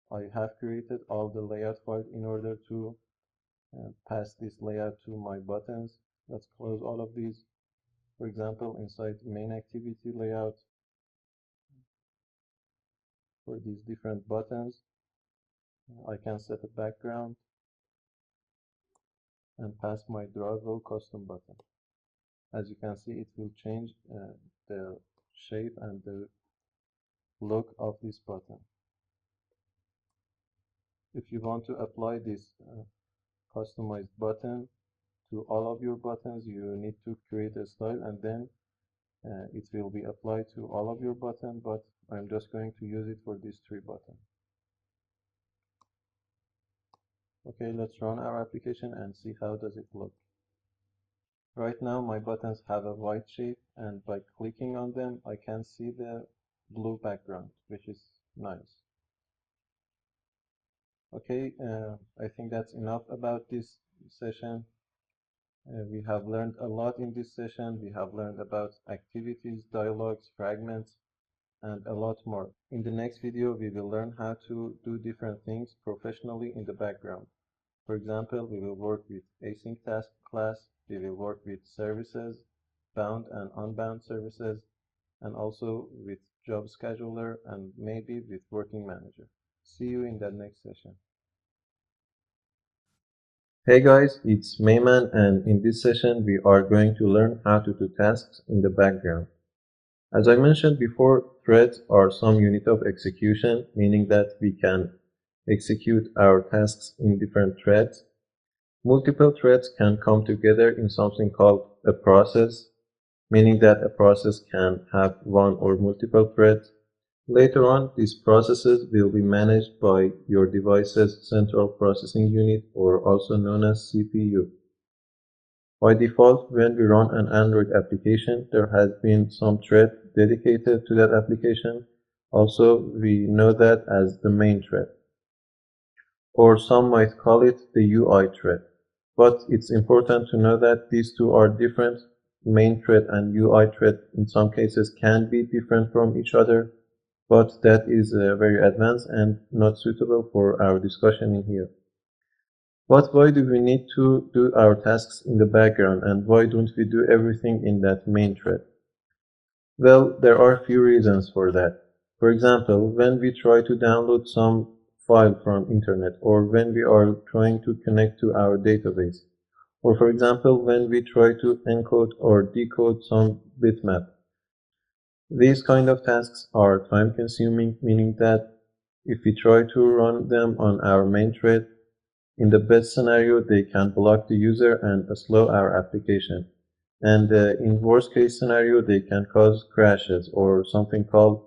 I have created all the layout files in order to pass this layout to my buttons. Let's close all of these. For example, inside main activity layout, for these different buttons, I can set a background and pass my drawable custom button. As you can see, it will change the shape and the look of this button. If you want to apply this customized button to all of your buttons, you need to create a style, and then it will be applied to all of your buttons, but I'm just going to use it for these 3 buttons. Okay, let's run our application and see how does it look. Right now my buttons have a white shape, and by clicking on them I can see the blue background, which is nice. Okay, I think that's enough about this session. We have learned a lot in this session. We have learned about activities, dialogues, fragments, and a lot more. In the next video, we will learn how to do different things professionally in the background. For example, we will work with async task class, we will work with services, bound and unbound services, and also with job scheduler and maybe with working manager. See you in the next session. Hey guys, it's Mayman, and in this session we are going to learn how to do tasks in the background. As I mentioned before, threads are some unit of execution, meaning that we can execute our tasks in different threads. Multiple threads can come together in something called a process, meaning that a process can have one or multiple threads. Later on, these processes will be managed by your device's central processing unit, or also known as CPU. By default, when we run an Android application, there has been some thread dedicated to that application. Also, we know that as the main thread, or some might call it the UI thread. But it's important to know that these two are different. Main thread and UI thread in some cases can be different from each other, but that is very advanced and not suitable for our discussion in here. But why do we need to do our tasks in the background, and why don't we do everything in that main thread? Well, there are a few reasons for that. For example, when we try to download some file from internet, or when we are trying to connect to our database, or for example, when we try to encode or decode some bitmap. These kind of tasks are time consuming, meaning that if we try to run them on our main thread, in the best scenario, they can block the user and slow our application. And in worst case scenario, they can cause crashes or something called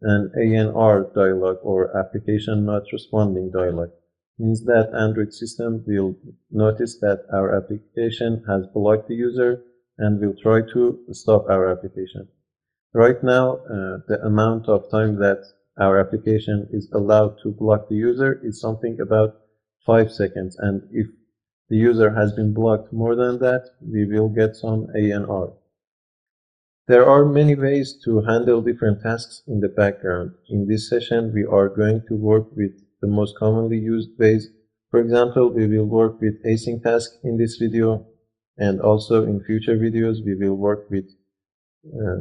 an ANR dialog, or application not responding dialog. Means that Android system will notice that our application has blocked the user and will try to stop our application. Right now, the amount of time that our application is allowed to block the user is something about 5 seconds, and if the user has been blocked more than that, we will get some ANR. There are many ways to handle different tasks in the background. In this session, we are going to work with the most commonly used ways. For example, we will work with async tasks in this video, and also in future videos, we will work with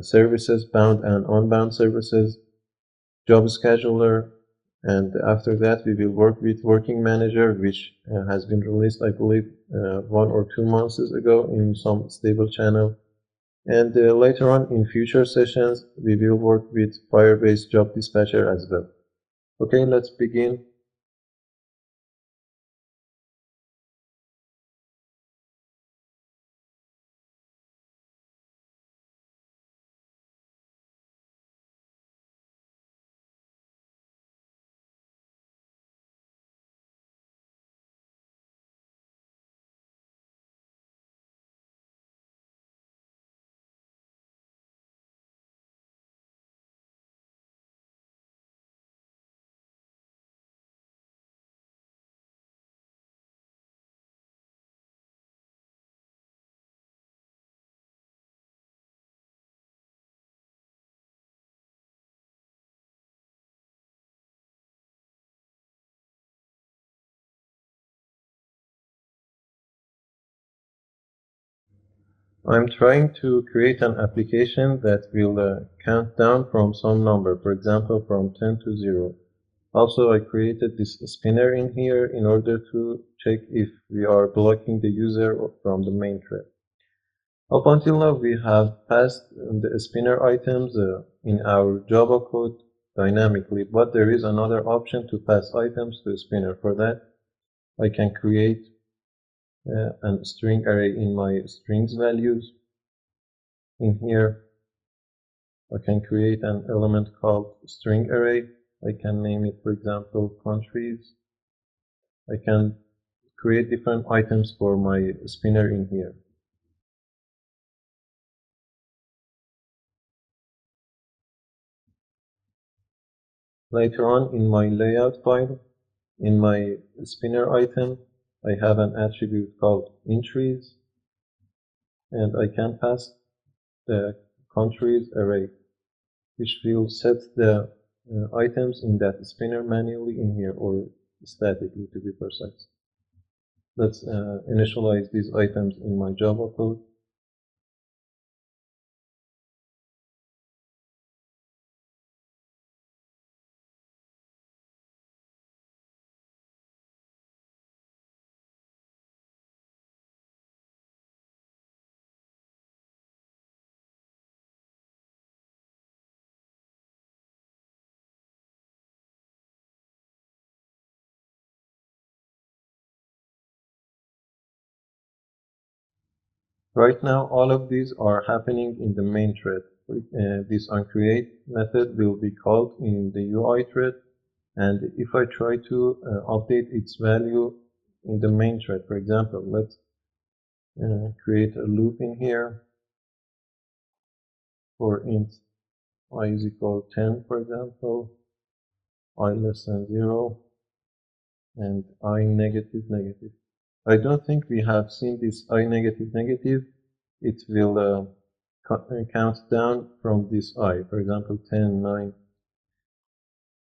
services, bound and unbound services, job scheduler, and after that we will work with working manager, which has been released, I believe, 1 or 2 months ago in some stable channel. And later on in future sessions, we will work with Firebase Job Dispatcher as well. Okay, let's begin. I'm trying to create an application that will count down from some number, for example, from 10 to 0. Also, I created this spinner in here in order to check if we are blocking the user from the main thread. Up until now, we have passed the spinner items in our Java code dynamically, but there is another option to pass items to a spinner. For that, I can create a string array in my strings values. In here, I can create an element called string array. I can name it, for example, countries. I can create different items for my spinner in here. Later on in my layout file, in my spinner item, I have an attribute called entries. and I can pass the countries array, which will set the items in that spinner manually in here, or statically to be precise. Let's initialize these items in my Java code. Right now, all of these are happening in the main thread. This Uncreate method will be called in the UI thread, and if I try to update its value in the main thread, for example, let's create a loop in here for int I is equal 10, for example, I less than 0, and I negative negative. I don't think we have seen this I negative negative. It will count down from this I, for example, 10, 9,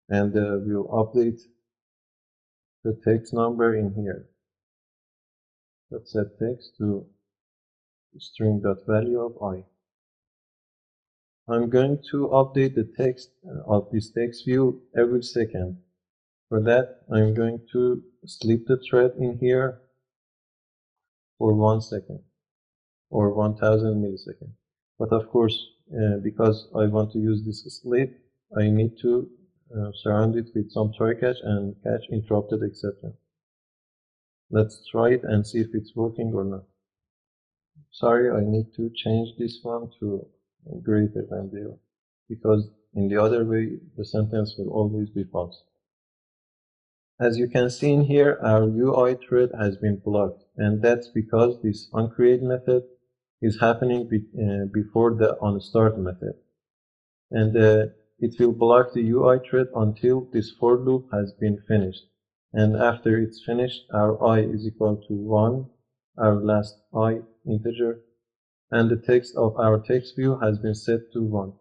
and we'll update the text number in here. Let's set text to string.value of I. I'm going to update the text of this text view every second. For that, I'm going to sleep the thread in here for 1 second or 1000 milliseconds. But of course, because I want to use this sleep, I need to surround it with some try catch and catch interrupted exception. Let's try it and see if it's working or not. Sorry, I need to change this one to greater than 0, because in the other way, the sentence will always be false. As you can see in here, our UI thread has been blocked, and that's because this Uncreate method is happening before the onStart method. And it will block the UI thread until this for loop has been finished. And after it's finished, our I is equal to 1, our last I integer, and the text of our text view has been set to 1.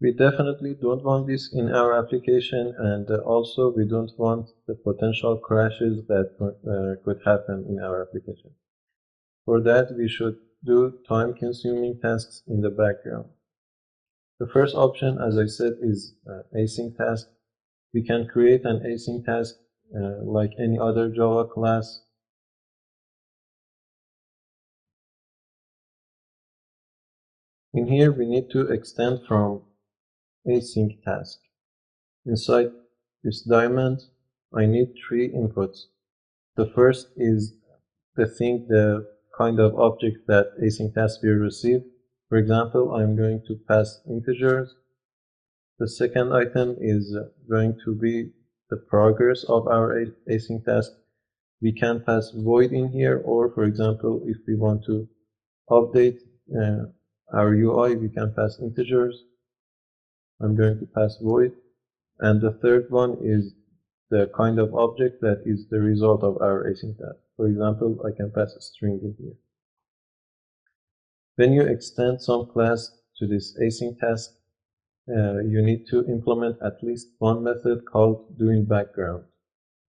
We definitely don't want this in our application, and also we don't want the potential crashes that could happen in our application. For that, we should do time-consuming tasks in the background. The first option, as I said, is async task. We can create an async task like any other Java class. In here, we need to extend from async task. Inside this diamond, I need 3 inputs. The first is the kind of object that async task will receive. For example, I'm going to pass integers. The second item is going to be the progress of our async task. We can pass void in here, or for example, if we want to update our UI, we can pass integers. I'm going to pass void. And the third one is the kind of object that is the result of our async task. For example, I can pass a string in here. When you extend some class to this async task, you need to implement at least one method called doInBackground.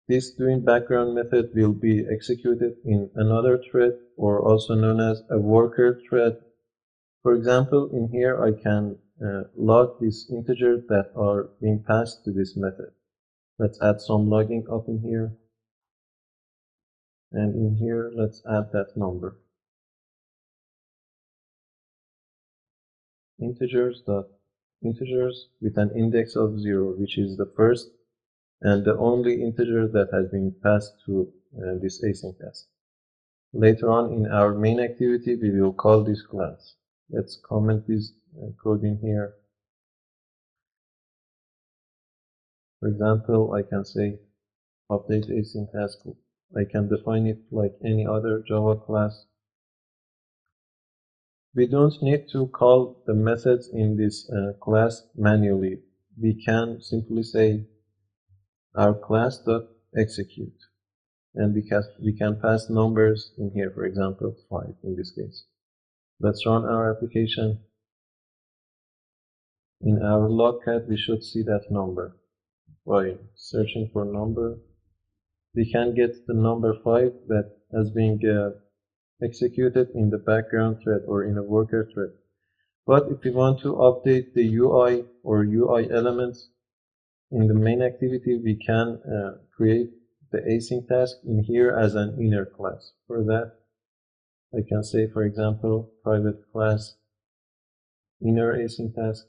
This doInBackground method will be executed in another thread, or also known as a worker thread. For example, in here I can log these integers that are being passed to this method. Let's add some logging up in here. And in here, let's add that number. Integers with an index of 0, which is the first and the only integer that has been passed to this async task. Later on in our main activity, we will call this class. Let's comment this code in here. For example, I can say update async task. I can define it like any other Java class. We don't need to call the methods in this class manually. We can simply say our class.execute. and we can pass numbers in here, for example 5 in this case. Let's run our application. In our Logcat we should see that number. By searching for number, we can get the number 5 that has been executed in the background thread or in a worker thread. But if we want to update the UI or UI elements in the main activity, we can create the async task in here as an inner class. For that, I can say, for example, private class inner async task.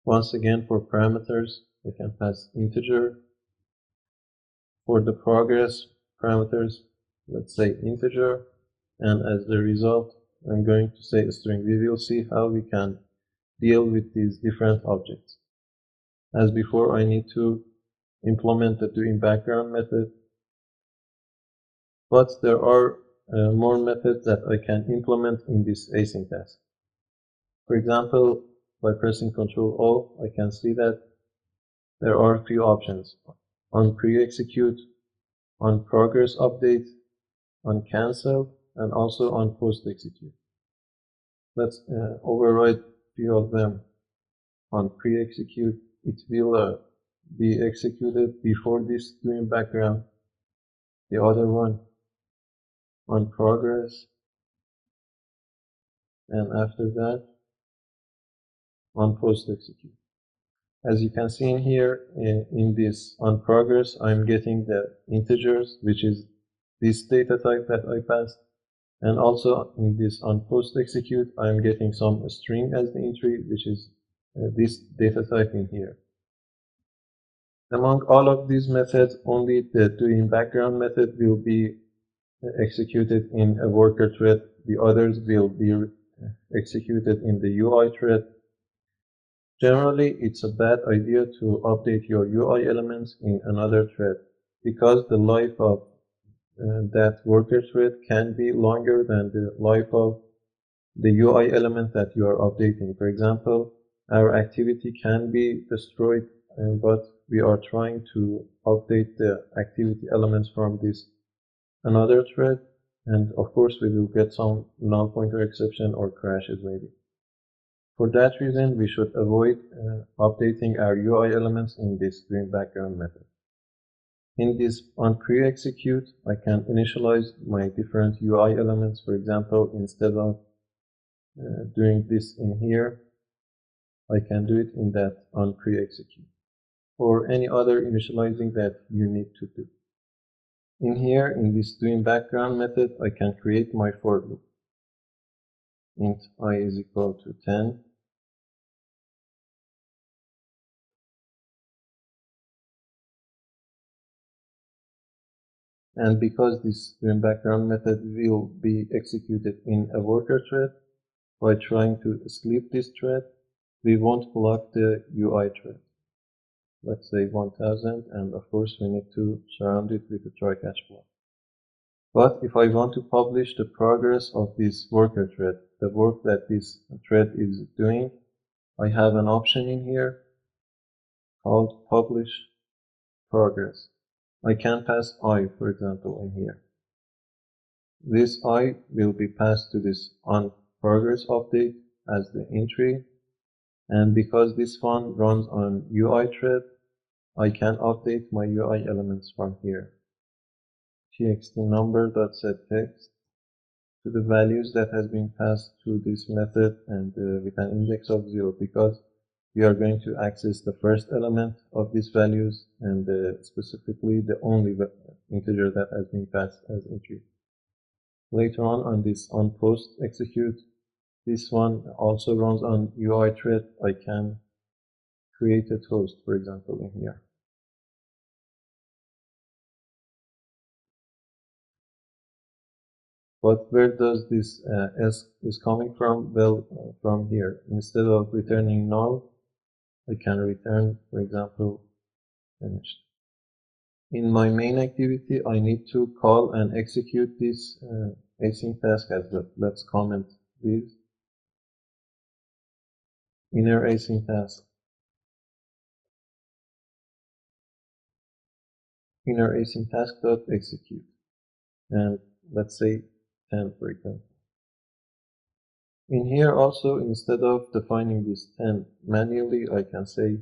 Once again, for parameters, I can pass integer. For the progress parameters, let's say integer. And as the result, I'm going to say a string. We will see how we can deal with these different objects. As before, I need to implement the doInBackground method, but there are more methods that I can implement in this async task. For example, by pressing Ctrl O, I can see that there are a few options: on pre-execute, on progress update, on cancel, and also on post-execute. Let's override few of them. On pre-execute, it will be executed before this doInBackground. The other one on progress, and after that on post-execute. As you can see in here, in this on progress, I'm getting the integers, which is this data type that I passed. And also in this on post-execute, I'm getting some string as the entry, which is this data type in here. Among all of these methods, only the doInBackground method will be executed in a worker thread. The others will be executed in the UI thread. Generally, it's a bad idea to update your UI elements in another thread because the life of that worker thread can be longer than the life of the UI element that you are updating. For example, our activity can be destroyed, but we are trying to update the activity elements from this another thread, and of course we will get some null pointer exception or crashes maybe. For that reason, we should avoid updating our UI elements in this doInBackground method. In this on pre-execute, I can initialize my different UI elements. For example, instead of doing this in here, I can do it in that on pre-execute, or any other initializing that you need to do. In here, in this doInBackground method, I can create my for loop. Int I is equal to 10. And because this doInBackground method will be executed in a worker thread, by trying to sleep this thread, we won't block the UI thread. Let's say 1000, and of course we need to surround it with a try-catch block. But if I want to publish the progress of this worker thread, the work that this thread is doing, I have an option in here called publish progress. I can pass I, for example, in here. This I will be passed to this on progress update as the entry, and because this one runs on UI thread, I can update my UI elements from here. txt number.setText to the values that has been passed to this method, and with an index of 0, because we are going to access the first element of these values and specifically the only integer that has been passed as entry. Later on this on post execute, this one also runs on UI thread. I can create a toast, for example, in here. But where does this S is coming from? Well, from here. Instead of returning null, I can return, for example, finished. In my main activity, I need to call and execute this async task as well. Let's comment this. Inner async task. inner async task.execute, and let's say 10 for example. In here also, instead of defining this 10 manually, I can say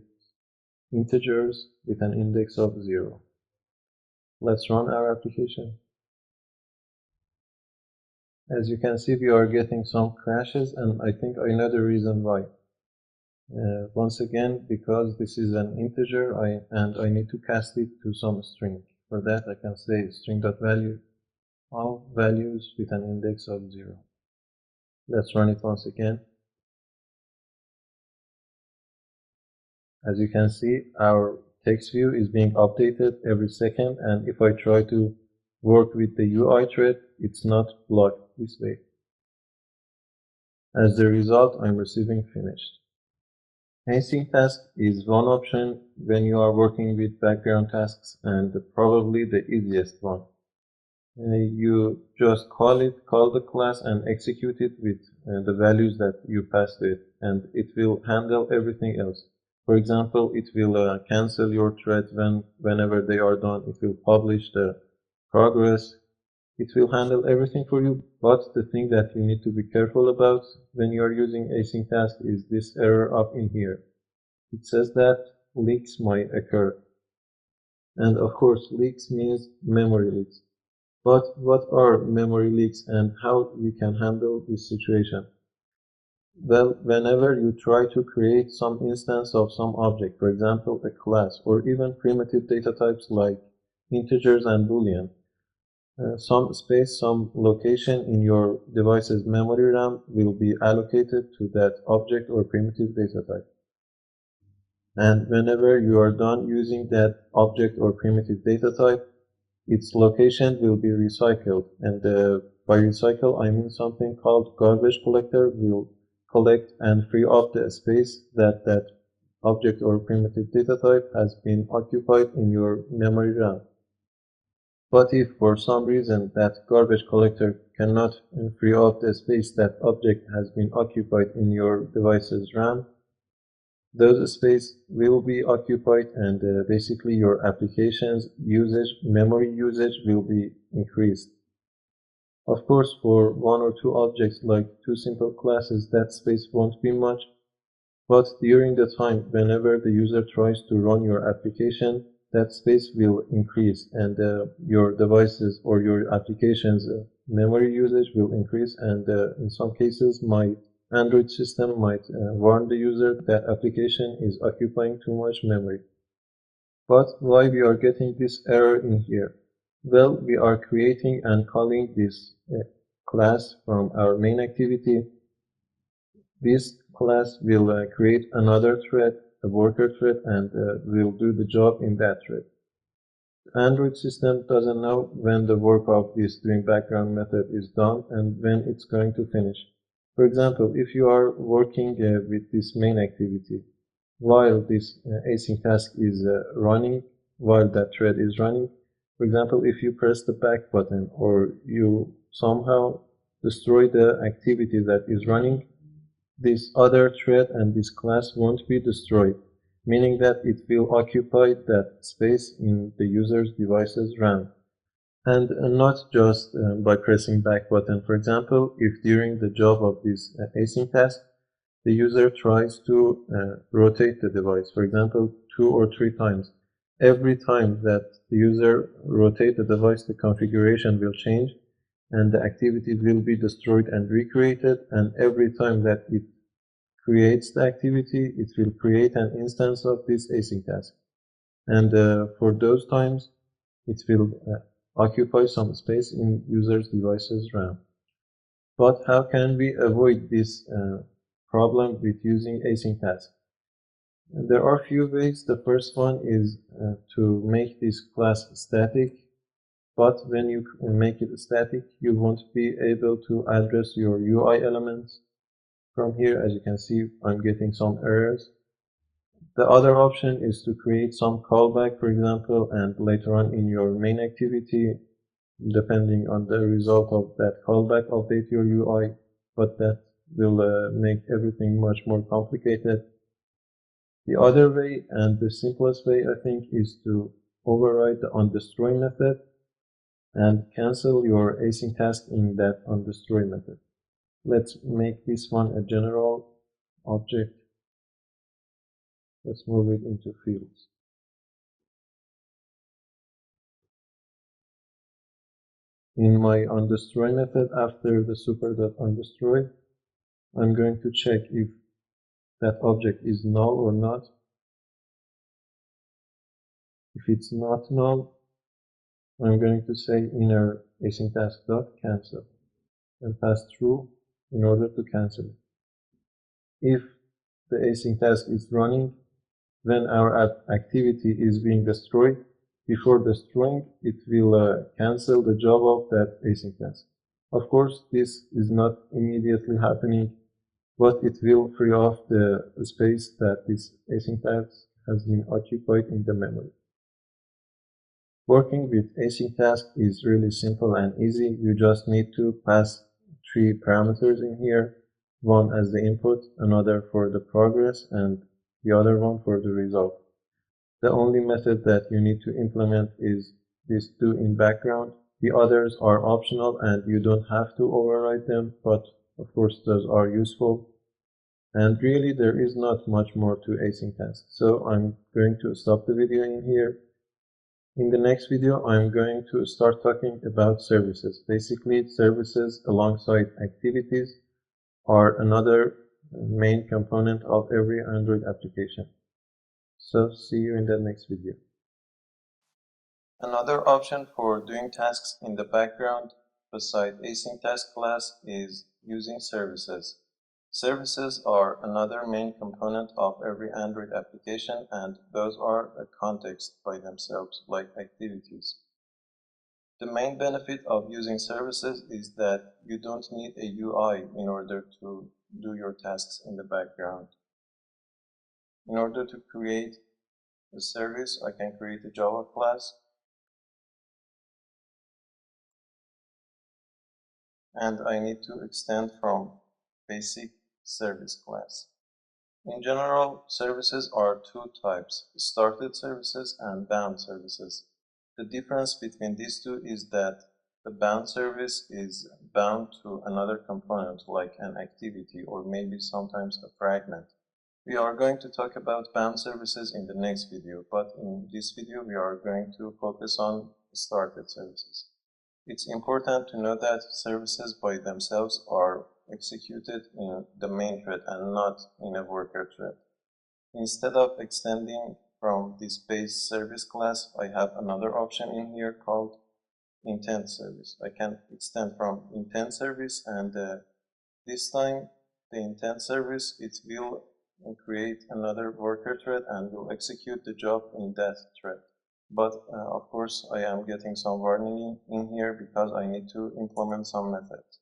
integers with an index of 0. Let's run our application. As you can see, we are getting some crashes, and I think I know the reason why. Once again, because this is an integer and I need to cast it to some string. For that, I can say string.value of values with an index of 0. Let's run it once again. As you can see, our text view is being updated every second, and if I try to work with the UI thread, it's not blocked this way. As the result, I'm receiving finished. Async task is one option when you are working with background tasks, and probably the easiest one. You just call the class and execute it with the values that you passed it, and it will handle everything else. For example, it will cancel your threads whenever they are done. It will publish the progress. It will handle everything for you, but the thing that you need to be careful about when you are using async task is this error up in here. It says that leaks might occur. And of course, leaks means memory leaks. But what are memory leaks and how we can handle this situation? Well, whenever you try to create some instance of some object, for example, a class, or even primitive data types like integers and boolean, some space, some location in your device's memory RAM will be allocated to that object or primitive data type. And whenever you are done using that object or primitive data type, its location will be recycled. And by recycle, I mean something called garbage collector will collect and free up the space that that object or primitive data type has been occupied in your memory RAM. But if for some reason that garbage collector cannot free up the space that object has been occupied in your device's RAM, those space will be occupied, and basically your application's memory usage will be increased. Of course, for one or two objects like two simple classes, that space won't be much, but during the time whenever the user tries to run your application, that space will increase, and your devices or your application's memory usage will increase, and in some cases my Android system might warn the user that application is occupying too much memory. But why we are getting this error in here? Well, we are creating and calling this class from our main activity. This class will create another thread, a worker thread, and will do the job in that thread. The Android system doesn't know when the work of this doing background method is done and when it's going to finish. For example, if you are working with this main activity while this async task is running, while that thread is running, for example, if you press the back button or you somehow destroy the activity that is running, this other thread and this class won't be destroyed, meaning that it will occupy that space in the user's device's RAM. And not just by pressing back button. For example, if during the job of this async task, the user tries to rotate the device, for example, 2 or 3 times. Every time that the user rotates the device, the configuration will change and the activity will be destroyed and recreated. And every time that it creates the activity, it will create an instance of this async task. And for those times, it will occupy some space in user's device's RAM. But how can we avoid this problem with using async task? There are a few ways. The first one is to make this class static, but when you make it static, you won't be able to address your UI elements. From here, as you can see, I'm getting some errors. The other option is to create some callback, for example, and later on in your main activity, depending on the result of that callback, update your UI, but that will make everything much more complicated. The other way, and the simplest way, I think, is to override the onDestroy method and cancel your async task in that onDestroy method. Let's make this one a general object. Let's move it into fields. In my onDestroy method, after the super.onDestroy, I'm going to check if that object is null or not. If it's not null, I'm going to say inner async task.cancel and pass true in order to cancel it. If the async task is running, when our activity is being destroyed, before destroying, it will cancel the job of that async task. Of course, this is not immediately happening, but it will free off the space that this async task has been occupied in the memory. Working with async task is really simple and easy. You just need to pass 3 parameters in here, one as the input, another for the progress, and the other one for the result. The only method that you need to implement is this do in background. The others are optional and you don't have to override them, but of course those are useful. And really there is not much more to async task. So I'm going to stop the video in here. In the next video, I'm going to start talking about services. Basically, services alongside activities are another main component of every Android application. So, see you in the next video. Another option for doing tasks in the background beside async task class is using services. Services are another main component of every Android application, and those are a context by themselves, like activities. The main benefit of using services is that you don't need a UI in order to do your tasks in the background. In order to create a service, I can create a Java class, and I need to extend from basic service class. In general, services are 2 types, started services and bound services. The difference between these two is that the bound service is bound to another component like an activity or maybe sometimes a fragment. We are going to talk about bound services in the next video, but in this video we are going to focus on started services. It's important to know that services by themselves are executed in the main thread and not in a worker thread. Instead of extending from this base service class, I have another option in here called intent service. I can extend from intent service, and this time the intent service, it will create another worker thread and will execute the job in that thread. But of course I am getting some warning in here because I need to implement some methods.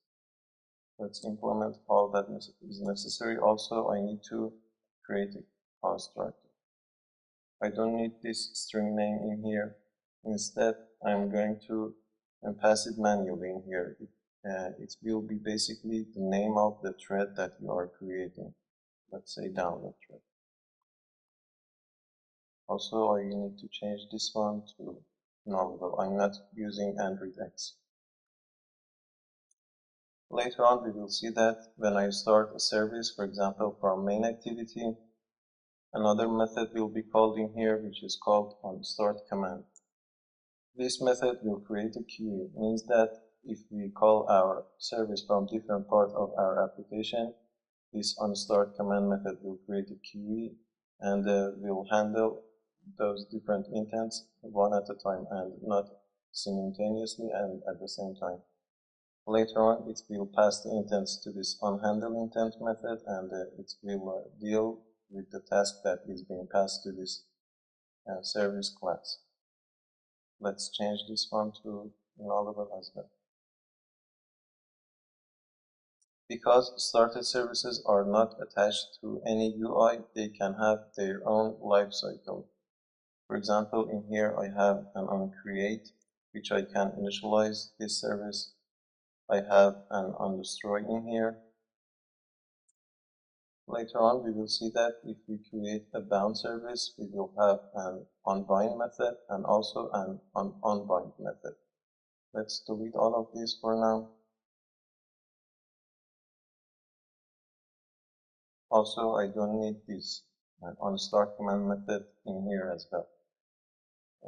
Let's implement all that is necessary. Also I need to create a constructor. I don't need this string name in here. Instead I'm going to pass it manually in here. It will be basically the name of the thread that you are creating. Let's say download thread. Also, I need to change this one to null. I'm not using Android X. Later on, we will see that when I start a service, for example, from main activity, another method will be called in here, which is called onStartCommand. This method will create a queue. It means that if we call our service from different parts of our application, this onStartCommand method will create a queue and will handle those different intents one at a time and not simultaneously and at the same time. Later on, it will pass the intents to this onHandleIntent method, and it will deal with the task that is being passed to this service class. Let's change this one to nullable as well. Because started services are not attached to any UI, they can have their own life cycle. For example, in here I have an onCreate, which I can initialize this service. I have an onDestroy in here. Later on, we will see that if we create a bound service, we will have an unbind method and also an unbind method. Let's delete all of these for now. Also, I don't need this onStart command method in here as well.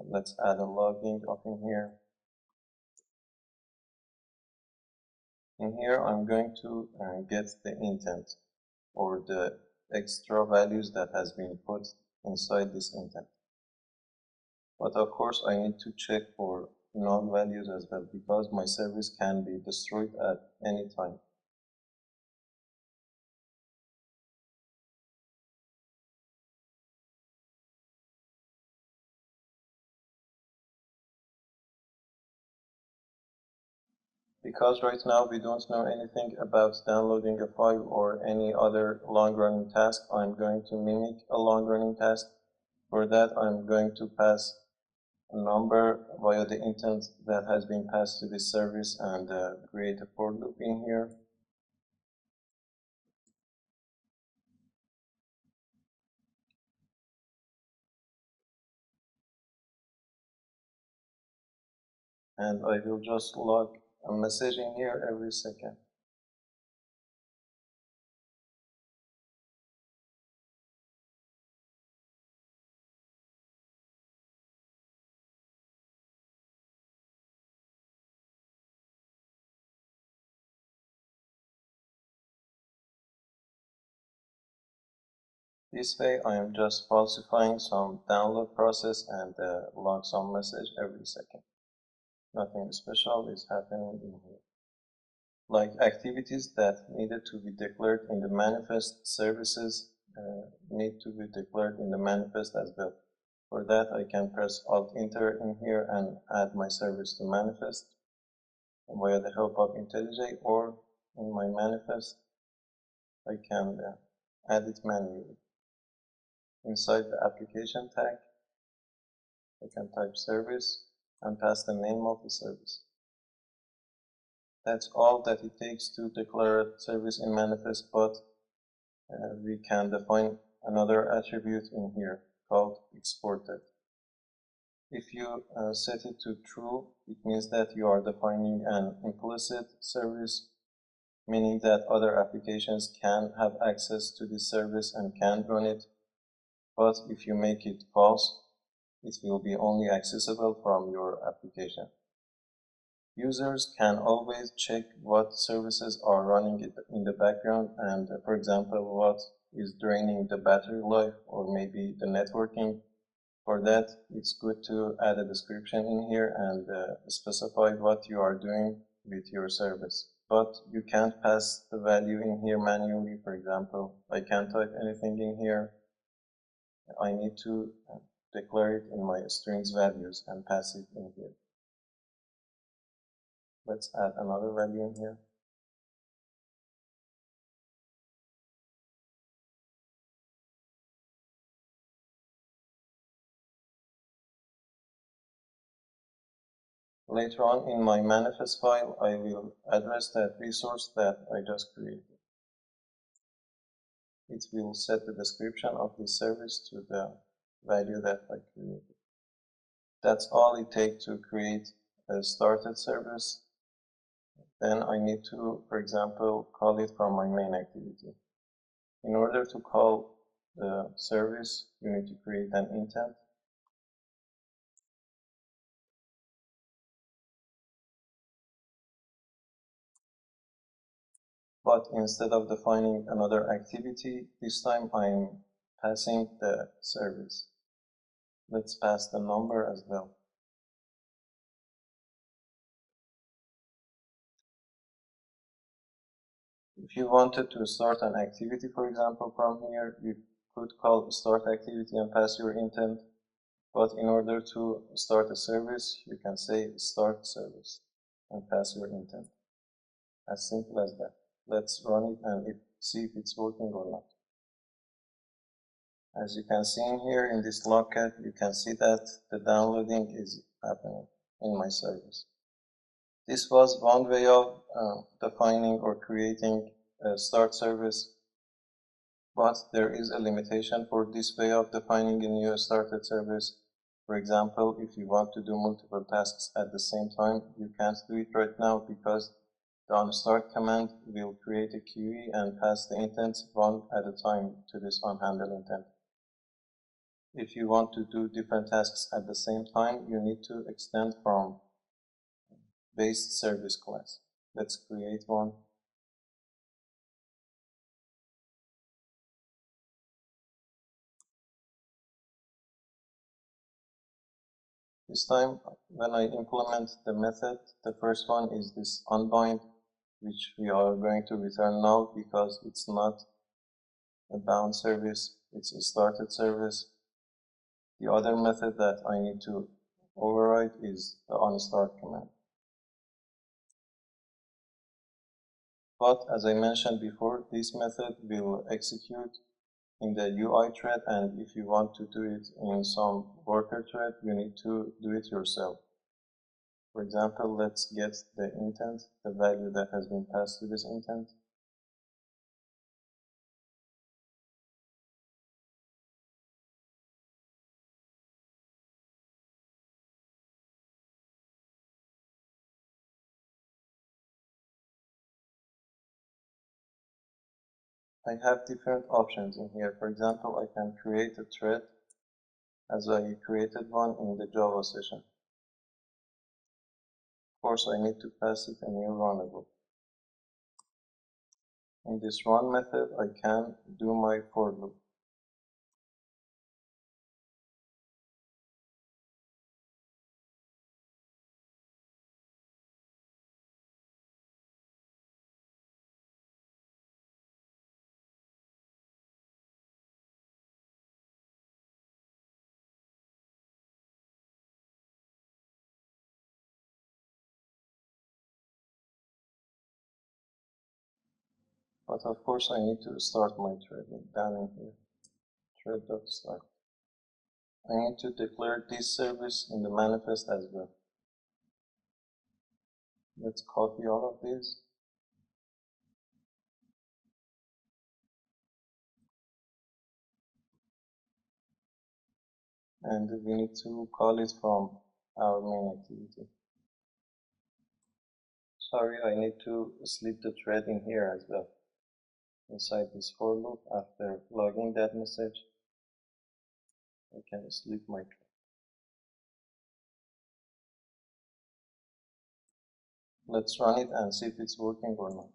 Let's add a logging up in here. In here, I'm going to get the intent or the extra values that has been put inside this intent. But of course, I need to check for null values as well because my service can be destroyed at any time. Because right now we don't know anything about downloading a file or any other long-running task, I'm going to mimic a long-running task. For that, I'm going to pass a number via the intent that has been passed to this service and create a for loop in here. And I will just log a message in here every second. This way, I am just falsifying some download process and log some message every second. Nothing special is happening in here. Like activities that needed to be declared in the manifest services need to be declared in the manifest as well. For that, I can press Alt-Enter in here and add my service to manifest via the help of IntelliJ, or in my manifest, I can add it manually. Inside the application tag, I can type service and pass the name of the service. That's all that it takes to declare a service in manifest, but we can define another attribute in here called exported. If you set it to true, it means that you are defining an implicit service, meaning that other applications can have access to this service and can run it. But if you make it false, it will be only accessible from your application. Users can always check what services are running in the background and, for example, what is draining the battery life or maybe the networking. For that, it's good to add a description in here and specify what you are doing with your service. But you can't pass the value in here manually. For example, I can't type anything in here. I need to declare it in my strings values and pass it in here. Let's add another value in here. Later on in my manifest file, I will address that resource that I just created. It will set the description of this service to the value that I created. That's all it takes to create a started service. Then I need to, for example, call it from my main activity. In order to call the service, you need to create an intent. But instead of defining another activity, this time I'm passing the service. Let's pass the number as well. If you wanted to start an activity, for example, from here, you could call start activity and pass your intent. But in order to start a service, you can say start service and pass your intent. As simple as that. Let's run it and see if it's working or not. As you can see in here in this Logcat, you can see that the downloading is happening in my service. This was one way of defining or creating a start service. But there is a limitation for this way of defining a new started service. For example, if you want to do multiple tasks at the same time, you can't do it right now because the onStart command will create a queue and pass the intents one at a time to this onHandle intent. If you want to do different tasks at the same time, you need to extend from base service class. Let's create one. This time, when I implement the method, the first one is this unbind, which we are going to return null because it's not a bound service, it's a started service. The other method that I need to override is the onStart command. But as I mentioned before, this method will execute in the UI thread, and if you want to do it in some worker thread, you need to do it yourself. For example, let's get the intent, the value that has been passed to this intent. I have different options in here. For example, I can create a thread as I created one in the Java session. Of course, I need to pass it a new runnable. In this run method, I can do my for loop. But of course, I need to start my thread down in here. Thread.start. I need to declare this service in the manifest as well. Let's copy all of these. And we need to call it from our main activity. Sorry, I need to slip the thread in here as well. Inside this for loop, after logging that message, I can slip my thread. Let's run it and see if it's working or not.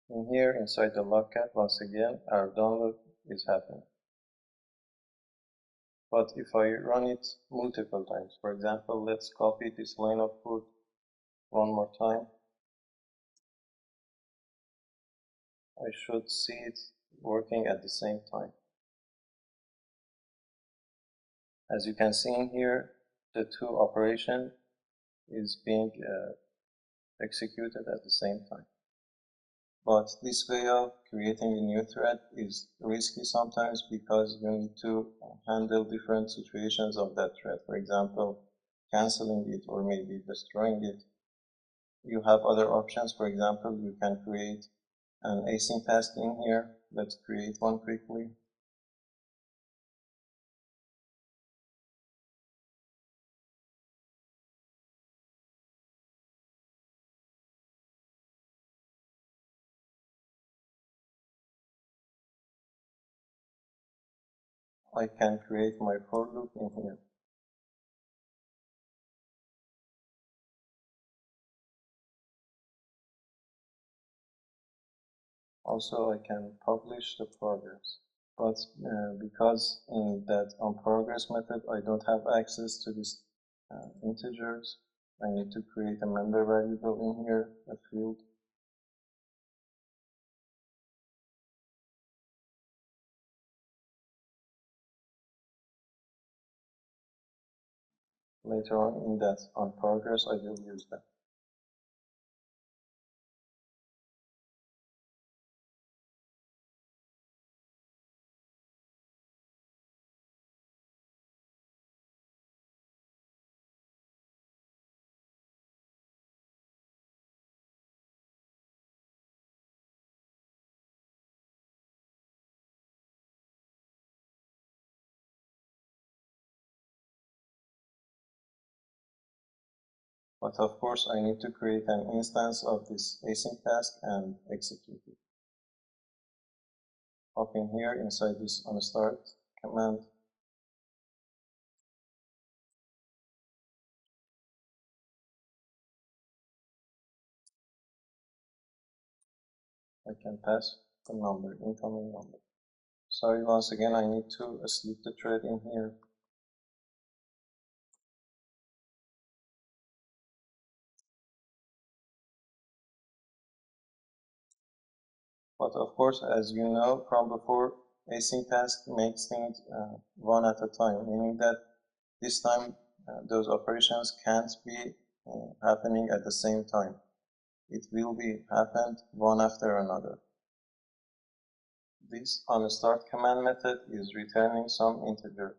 In here, inside the Logcat, once again, our download is happening. But if I run it multiple times, for example, let's copy this line of code one more time. I should see it working at the same time. As you can see in here, the two operations is being executed at the same time. But this way of creating a new thread is risky sometimes because you need to handle different situations of that thread. For example, canceling it or maybe destroying it. You have other options. For example, you can create an async task in here. Let's create one quickly. I can create my for loop in here. Also, I can publish the progress. But because in that onProgress method, I don't have access to these integers, I need to create a member variable in here, a field. Later on in that onProgress, I will use that. But of course, I need to create an instance of this async task and execute it. Up in here, inside this onStart command, I can pass the number, incoming number. Sorry, once again, I need to sleep the thread in here. But of course, as you know from before, async task makes things one at a time, meaning that this time those operations can't be happening at the same time. It will be happened one after another. This onStart command method is returning some integer.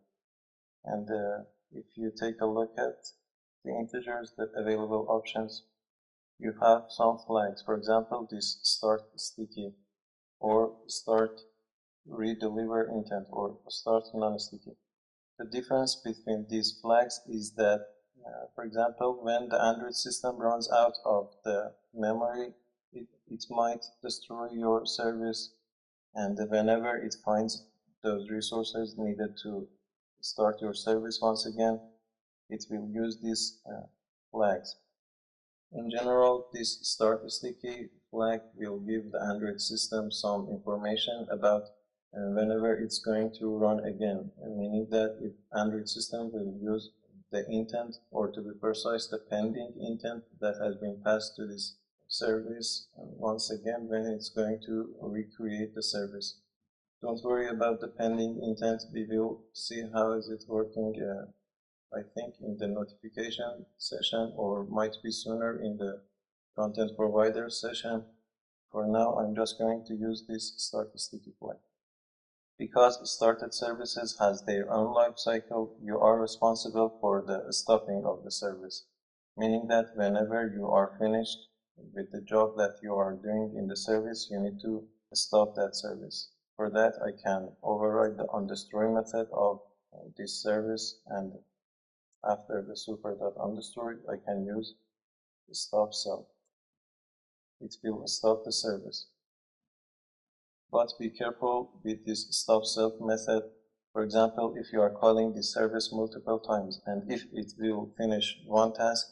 And if you take a look at the integers, the available options, you have some flags. For example, this start sticky or start redeliver intent or start non-sticky. The difference between these flags is that, for example, when the Android system runs out of the memory, it might destroy your service, and whenever it finds those resources needed to start your service once again, it will use these flags. In general, this start sticky flag will give the Android system some information about whenever it's going to run again, meaning that if Android system will use the intent, or to be precise, the pending intent that has been passed to this service once again when it's going to recreate the service. Don't worry about the pending intent. We will see how is it working, I think, in the notification session, or might be sooner in the content provider session. For now, I'm just going to use this start sticky flag. Because started services has their own life cycle, you are responsible for the stopping of the service, meaning that whenever you are finished with the job that you are doing in the service, you need to stop that service. For that, I can override the onDestroy method of this service, and after the super.onDestroy, I can use the stop self. It will stop the service. But be careful with this stop self method. For example, if you are calling the service multiple times, and if it will finish one task,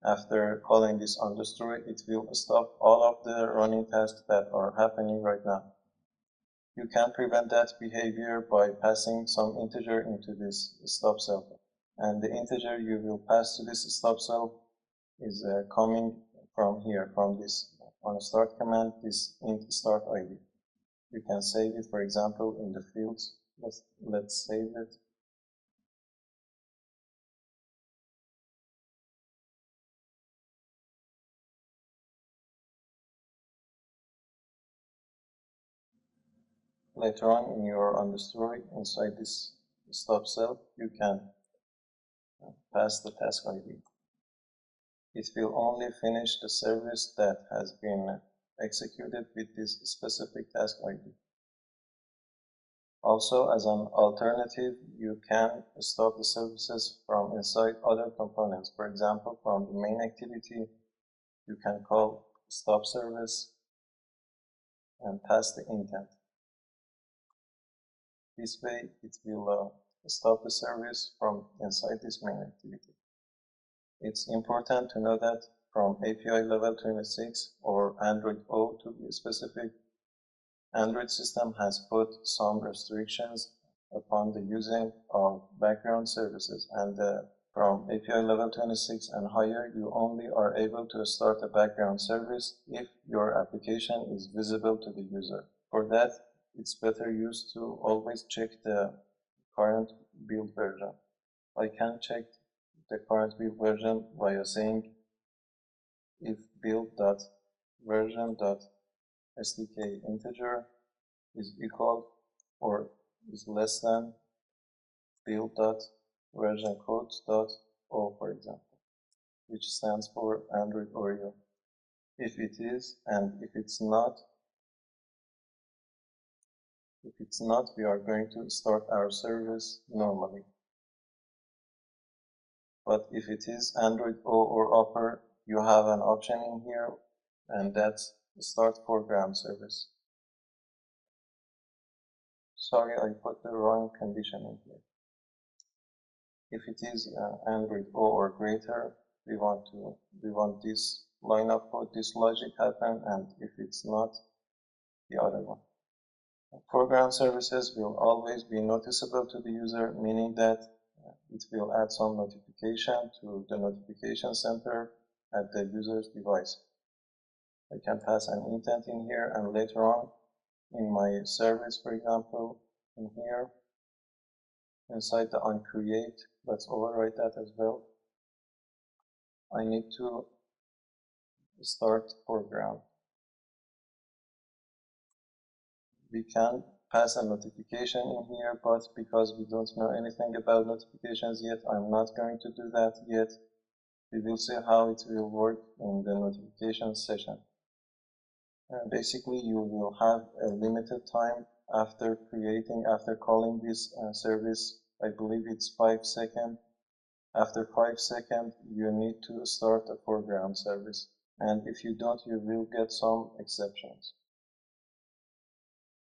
after calling this onDestroy, it will stop all of the running tasks that are happening right now. You can prevent that behavior by passing some integer into this stop self. And the integer you will pass to this stop self is coming from here, from this onStart command, this int start ID. You can save it, for example, in the fields. Let's save it. Later on in your onDestroy, inside this stop self, you can pass the task ID. It will only finish the service that has been executed with this specific task ID. Also, as an alternative, you can stop the services from inside other components. For example, from the main activity, you can call stop service and pass the intent. This way, it will stop the service from inside this main activity. It's important to know that from API level 26 or Android O to be specific, Android system has put some restrictions upon the using of background services, and from API level 26 and higher, you only are able to start a background service if your application is visible to the user. For that, it's better used to always check the current build version. I can check the current build version by saying if build.version.stk integer is equal or is less than build.versionCodes.o, for example, which stands for Android Oreo. If it is, and if it's not, we are going to start our service normally. But if it is Android O or upper, you have an option in here, and that's Start Foreground Service. Sorry, I put the wrong condition in here. If it is Android O or greater, we want this line of code, this logic happen, and if it's not, the other one. Foreground services will always be noticeable to the user, meaning that it will add some notification to the notification center at the user's device. I can pass an intent in here, and later on in my service, for example, in here, inside the Uncreate, let's overwrite that as well. I need to start foreground. We can pass a notification in here, but because we don't know anything about notifications yet, I'm not going to do that yet. We will see how it will work in the notification session. Basically, you will have a limited time after calling this service. I believe it's 5 seconds. After 5 seconds, you need to start a foreground service. And if you don't, you will get some exceptions.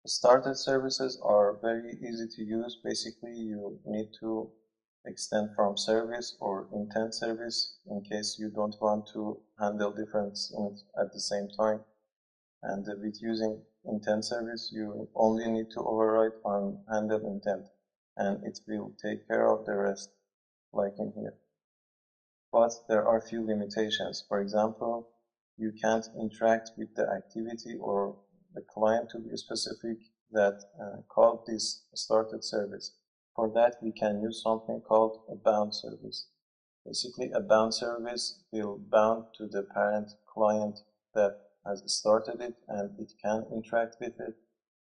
Started services are very easy to use. Basically, you need to extend from service or intent service in case you don't want to handle different things at the same time. And with using intent service, you only need to override on handle intent, and it will take care of the rest, like in here. But there are few limitations. For example, you can't interact with the activity or the client, to be specific, that called this started service. For that, we can use something called a bound service. Basically, a bound service will bound to the parent client that has started it, and it can interact with it.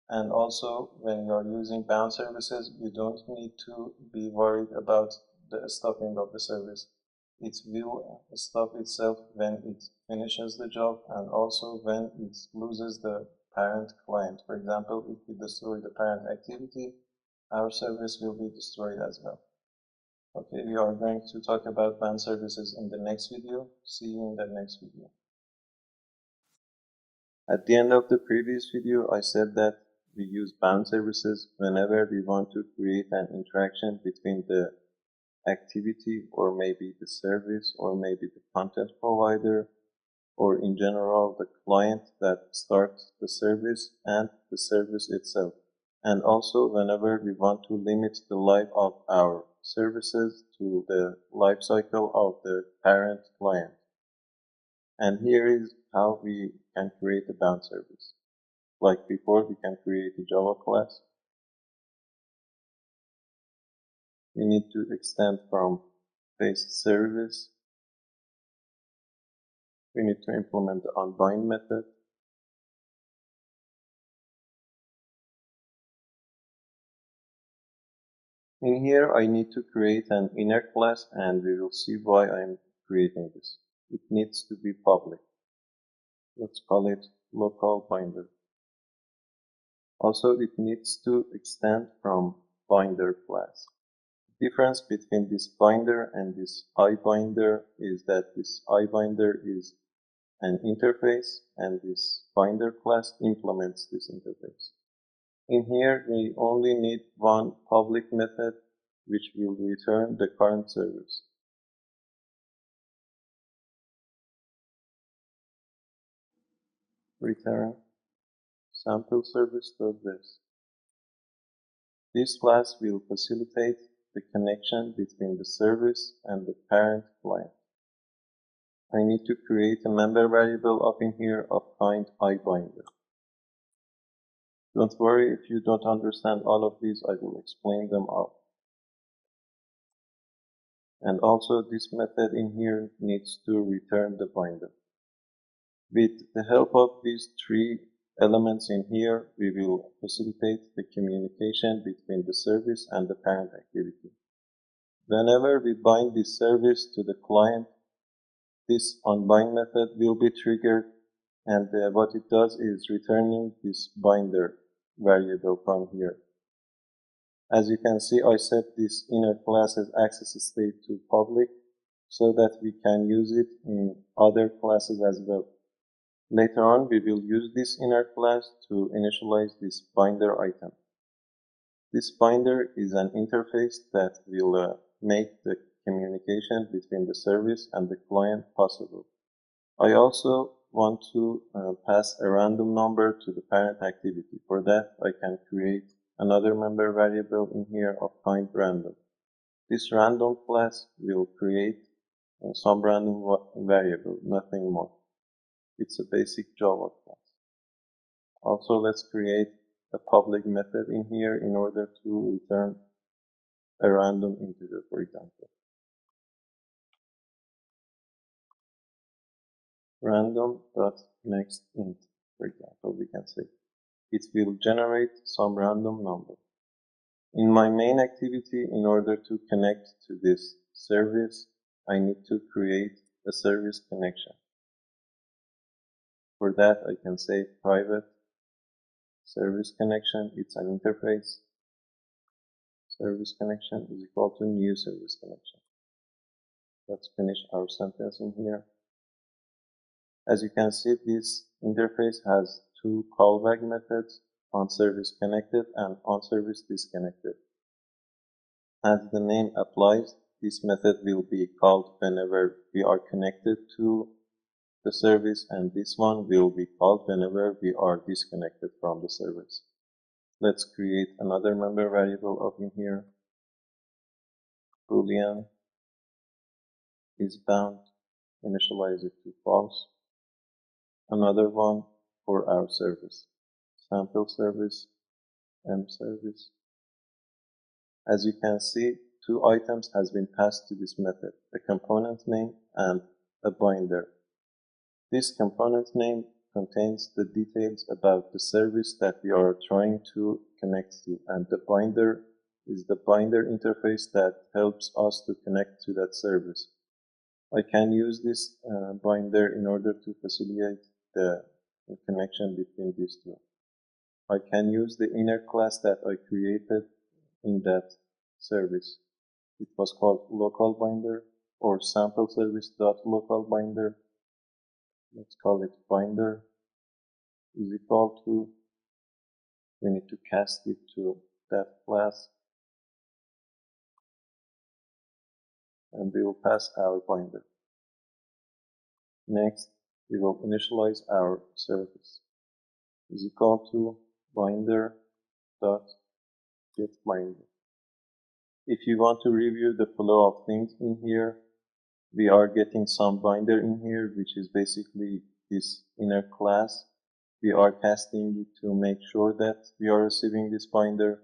And also, when you are using bound services, you don't need to be worried about the stopping of the service. It will stop itself when it finishes the job, and also when it loses the parent client. For example, if we destroy the parent activity, our service will be destroyed as well. Okay, we are going to talk about bound services in the next video. See you in the next video. At the end of the previous video, I said that we use bound services whenever we want to create an interaction between the activity, or maybe the service, or maybe the content provider, or in general the client that starts the service and the service itself. And also whenever we want to limit the life of our services to the life cycle of the parent client. And here is how we can create a bound service. Like before, we can create a Java class. We need to extend from base service. We need to implement the Unbind method. In here, I need to create an inner class, and we will see why I'm creating this. It needs to be public. Let's call it local binder. Also, it needs to extend from binder class. The difference between this binder and this iBinder is that this iBinder is an interface, and this binder class implements this interface. In here, we only need one public method, which will return the current service. Return sample service does this. This class will facilitate the connection between the service and the parent client. I need to create a member variable up in here of kind iBinder. Don't worry if you don't understand all of these, I will explain them all. And also this method in here needs to return the binder. With the help of these three elements in here, we will facilitate the communication between the service and the parent activity. Whenever we bind this service to the client, this Unbind method will be triggered, and what it does is returning this binder variable from here. As you can see, I set this inner class's access state to public, so that we can use it in other classes as well. Later on, we will use this inner class to initialize this binder item. This binder is an interface that will make the communication between the service and the client possible. I also want to pass a random number to the parent activity. For that, I can create another member variable in here of kind random. This random class will create some random variable, nothing more. It's a basic Java class. Also, let's create a public method in here in order to return a random integer, for example. Random.nextInt, for example, we can say. It will generate some random number. In my main activity, in order to connect to this service, I need to create a service connection. For that, I can say private service connection. It's an interface. Service connection is equal to new service connection. Let's finish our sentence in here. As you can see, this interface has two callback methods, onServiceConnected and onServiceDisconnected. As the name applies, this method will be called whenever we are connected to the service, and this one will be called whenever we are disconnected from the service. Let's create another member variable up in here. Boolean is bound, initialize it to false. Another one for our service. Sample service, mService. As you can see, two items has been passed to this method, a component name and a binder. This component name contains the details about the service that we are trying to connect to, and the binder is the binder interface that helps us to connect to that service. I can use this binder in order to facilitate the connection between these two. I can use the inner class that I created in that service. It was called local binder or sample service.local binder. Let's call it binder is equal to, we need to cast it to that class, and we will pass our binder. Next, we will initialize our service is equal to binder dot get binder. If you want to review the flow of things in here, we are getting some binder in here, which is basically this inner class. We are casting it to make sure that we are receiving this binder,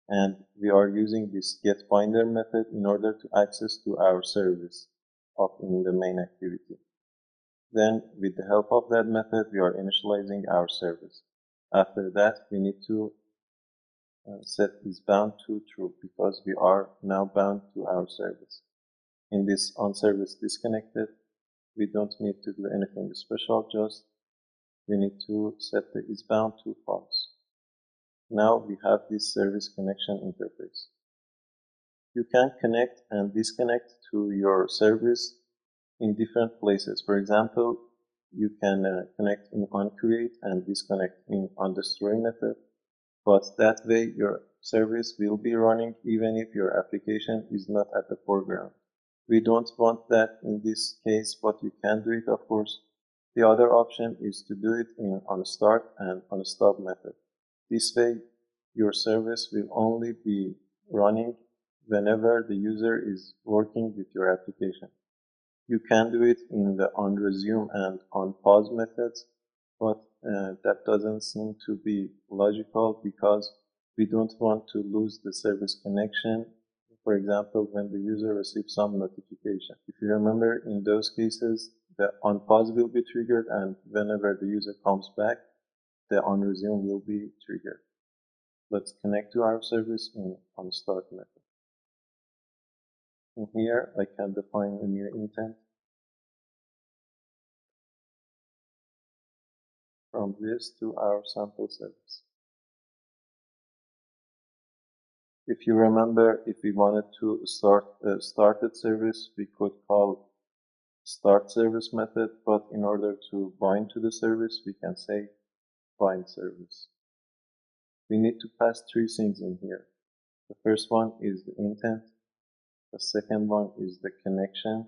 and we are using this getBinder method in order to access to our service in the main activity. Then, with the help of that method, we are initializing our service. After that, we need to set is bound to true, because we are now bound to our service. In this onServiceDisconnected, we don't need to do anything special, just we need to set the is bound to false. Now we have this service connection interface. You can connect and disconnect to your service in different places. For example, you can connect in onCreate and disconnect in Tostring Method, but that way your service will be running even if your application is not at the foreground. We don't want that in this case, but you can do it, of course. The other option is to do it in onStart and onStop method. This way, your service will only be running whenever the user is working with your application. You can do it in the onResume and onPause methods, but that doesn't seem to be logical because we don't want to lose the service connection. For example, when the user receives some notification. If you remember, in those cases, the onPause will be triggered, and whenever the user comes back, the onResume will be triggered. Let's connect to our service in onStart method. In here, I can define a new intent. From this to our sample service. If you remember, if we wanted to start a started service, we could call start service method, but in order to bind to the service, we can say bind service. We need to pass three things in here. The first one is the intent. The second one is the connection,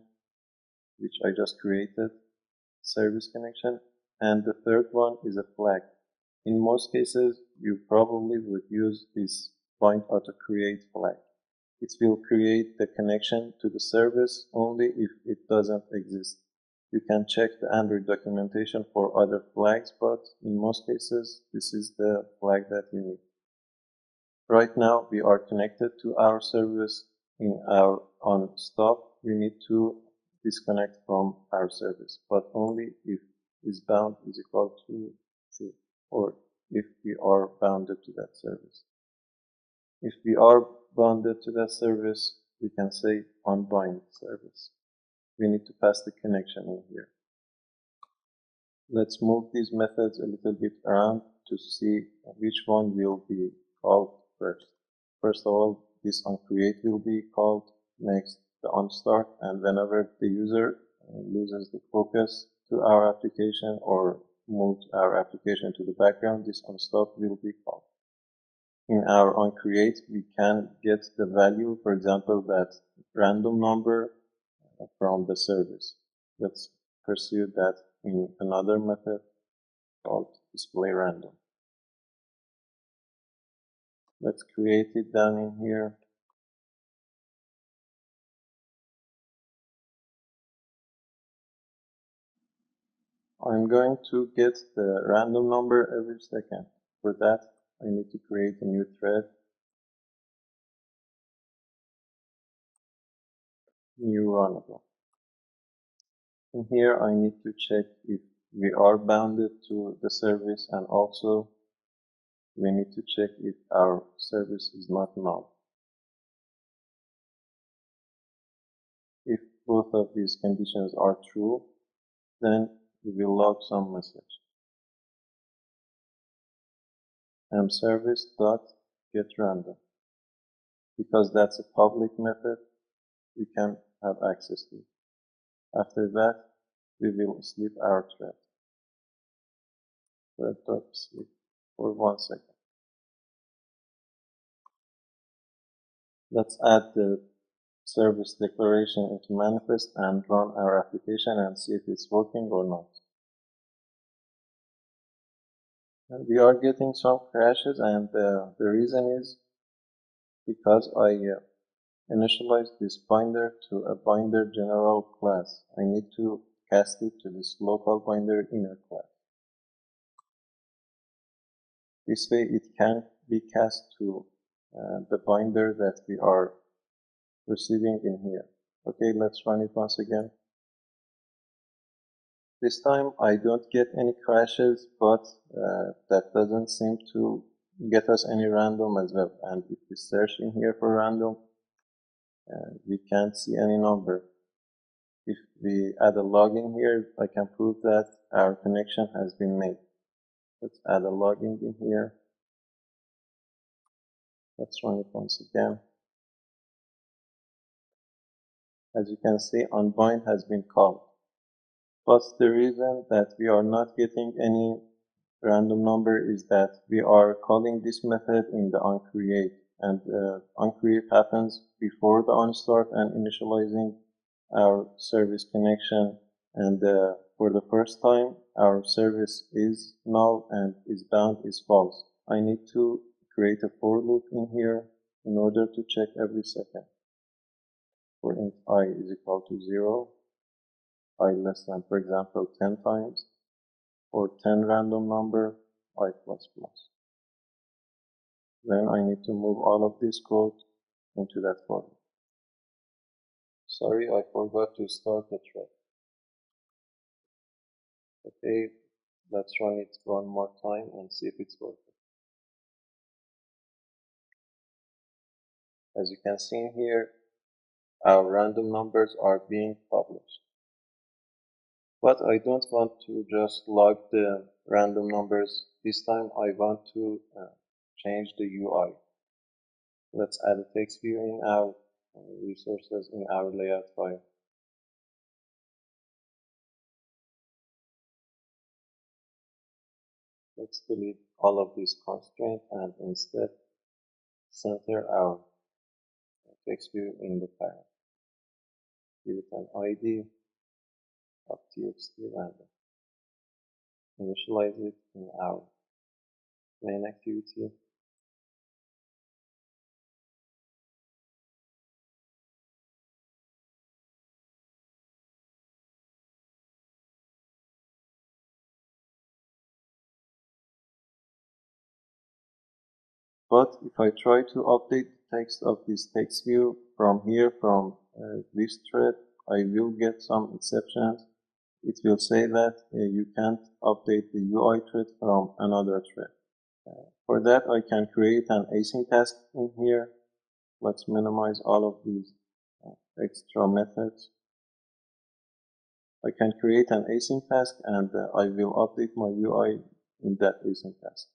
which I just created, service connection. And the third one is a flag. In most cases, you probably would use this bind auto create flag. It will create the connection to the service only if it doesn't exist. You can check the Android documentation for other flags, but in most cases, this is the flag that you need. Right now, we are connected to our service. In our onStop, we need to disconnect from our service, but only if isBound is equal to true, or if we are bounded to that service. If we are bounded to that service, we can say unbind service. We need to pass the connection in here. Let's move these methods a little bit around to see which one will be called first. First of all, this onCreate will be called, next the onStart, and whenever the user loses the focus to our application or moves our application to the background, this onStop will be called. In our onCreate, we can get the value, for example, that random number from the service. Let's pursue that in another method called displayRandom. Let's create it down in here. I'm going to get the random number every second. For that, I need to create a new thread, new runnable. In here, I need to check if we are bounded to the service, and also we need to check if our service is not null. If both of these conditions are true, then we will log some message. mService.getRandom. Because that's a public method, we can have access to it. After that, we will sleep our thread. Thread.sleep for 1 second. Let's add the service declaration into manifest and run our application and see if it's working or not. And we are getting some crashes, and the reason is because I initialize this binder to a binder general class. I need to cast it to this local binder inner class. This way it can be cast to the binder that we are receiving in here. Okay, let's run it once again. This time I don't get any crashes, but that doesn't seem to get us any random as well. And if we search in here for random, we can't see any number. If we add a log in here, I can prove that our connection has been made. Let's add a logging in here. Let's run it once again. As you can see, unbind has been called. But the reason that we are not getting any random number is that we are calling this method in the onCreate, and onCreate happens before the onStart and initializing our service connection, and for the first time our service is null and isBound is false. I need to create a for loop in here in order to check every second. For int I is equal to 0, I less than, for example, 10 times, or 10 random number, I plus plus. Then I need to move all of this code into that for loop. Sorry, I forgot to start the thread. Okay, let's run it one more time and see if it's working. As you can see in here, our random numbers are being published. But I don't want to just log the random numbers. This time I want to change the UI. Let's add a text view in our resources in our layout file. let's delete all of these constraints and instead center our text view in the parent. Give it an ID of txt random. Initialize it in our main activity. But if I try to update the text of this text view from here, from this thread, I will get some exceptions. It will say that you can't update the UI thread from another thread. For that, I can create an async task in here. Let's minimize all of these extra methods. I can create an async task and I will update my UI in that async task.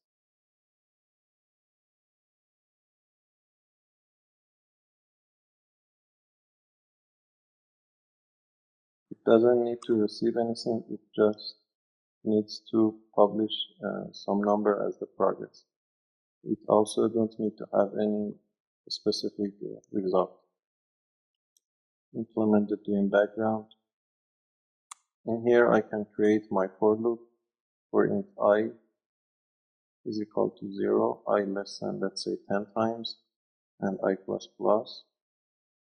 It doesn't need to receive anything, it just needs to publish some number as the progress. It also don't need to have any specific result. Implement it in background. In here I can create my for loop for int I is equal to 0, I less than, let's say, 10 times, and I plus plus.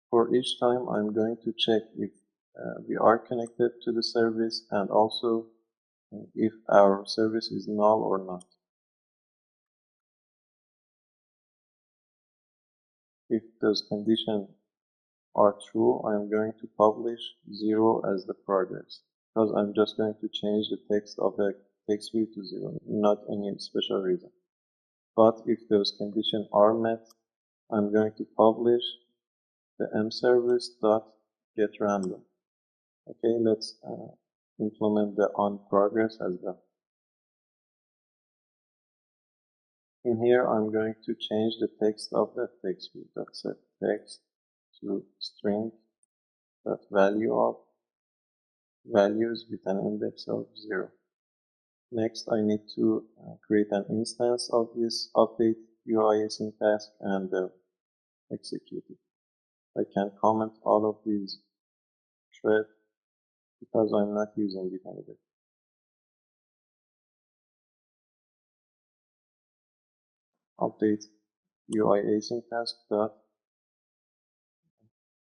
For each time I'm going to check if we are connected to the service and also if our service is null or not. If those conditions are true, I'm going to publish 0 as the progress, because I'm just going to change the text of the text view to 0, not any special reason. But if those conditions are met, I'm going to publish the mService.getRandom. Okay, let's implement the onProgress as well. In here, I'm going to change the text of the text view. Set text to string value of values with an index of 0. Next, I need to create an instance of this update UI async task and execute it. I can comment all of these threads because I'm not using it anyway. Update UI async task dot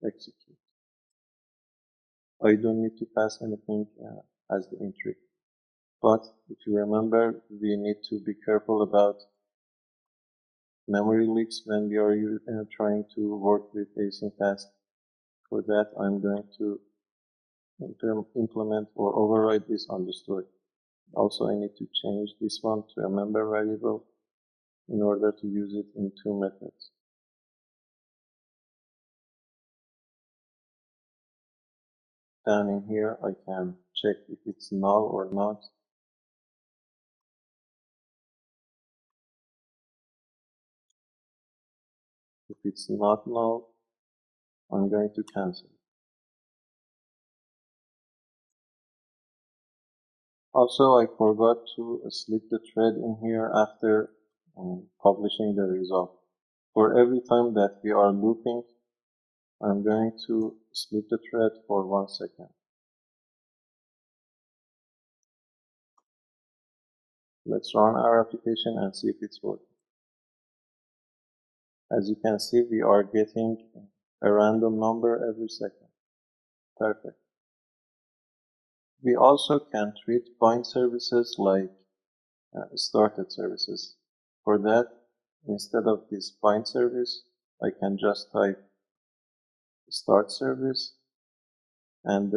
execute. I don't need to pass anything as the entry. But if you remember, we need to be careful about memory leaks when we are trying to work with async tasks. For that, I'm going to implement or override this on the story. Also, I need to change this one to a member variable in order to use it in two methods. Down in here, I can check if it's null or not. If it's not null, I'm going to cancel. Also, I forgot to split the thread in here after publishing the result. For every time that we are looping, I'm going to split the thread for 1 second. Let's run our application and see if it's working. As you can see, we are getting a random number every second. Perfect. We also can treat bind services like started services. For that, instead of this bind service, I can just type start service, and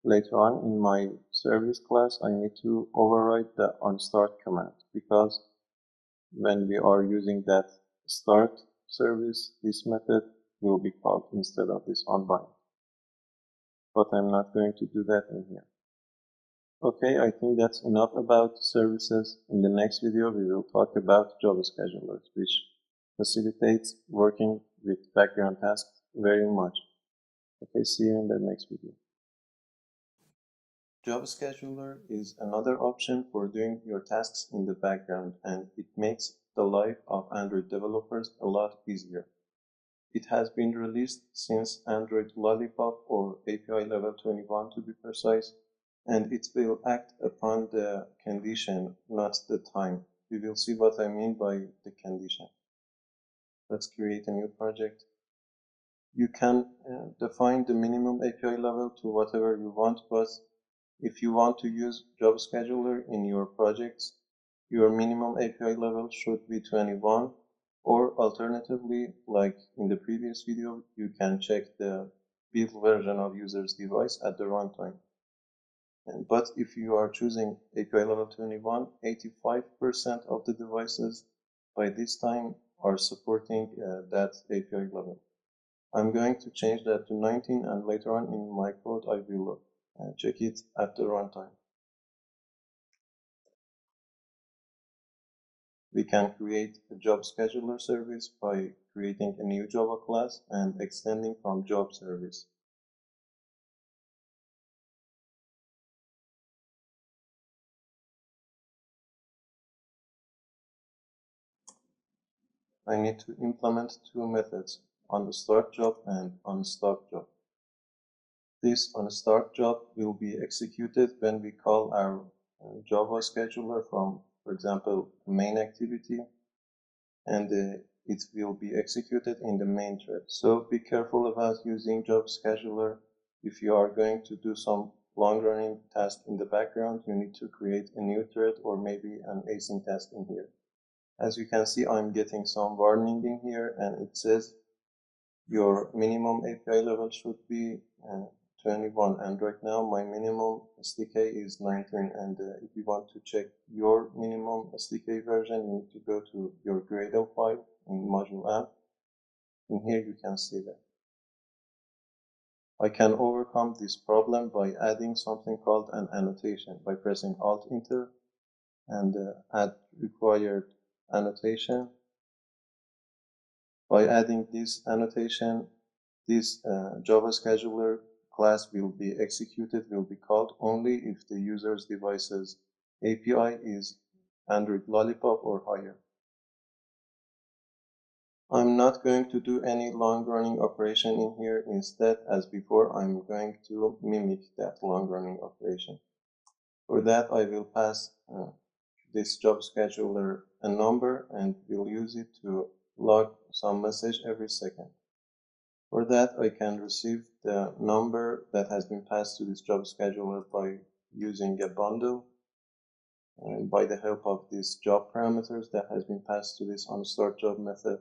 later on in my service class, I need to override the onStart command, because when we are using that start service, this method will be called instead of this onBind. But I'm not going to do that in here. Okay, I think that's enough about services. In the next video, we will talk about Java schedulers, which facilitates working with background tasks very much. Okay, see you in the next video. Job Scheduler is another option for doing your tasks in the background, and it makes the life of Android developers a lot easier. It has been released since Android Lollipop, or API level 21 to be precise, and it will act upon the condition, not the time. We will see what I mean by the condition. Let's create a new project. You can define the minimum API level to whatever you want, but if you want to use Job Scheduler in your projects, your minimum API level should be 21, or alternatively, like in the previous video, you can check the build version of user's device at the runtime. But if you are choosing API level 21, 85% of the devices by this time are supporting that API level. I'm going to change that to 19, and later on in my code I will check it at the runtime. We can create a job scheduler service by creating a new Java class and extending from job service. I need to implement two methods, onStartJob and onStopJob. This onStartJob will be executed when we call our Java scheduler from, for example, main activity, and it will be executed in the main thread. So be careful about using job scheduler. If you are going to do some long-running task in the background, you need to create a new thread or maybe an async task in here. As you can see, I'm getting some warning in here, and it says your minimum API level should be 21, and right now my minimum SDK is 19, and if you want to check your minimum SDK version, you need to go to your Gradle file in module app. In here you can see that. I can overcome this problem by adding something called an annotation by pressing Alt-Enter and add required annotation. By adding this annotation, this Java scheduler class will be executed, will be called only if the user's device's API is Android Lollipop or higher. I'm not going to do any long-running operation in here. Instead, as before, I'm going to mimic that long-running operation. For that, I will pass this job scheduler a number and will use it to log some message every second. For that, I can receive the number that has been passed to this job scheduler by using a bundle and by the help of these job parameters that has been passed to this onStartJob method.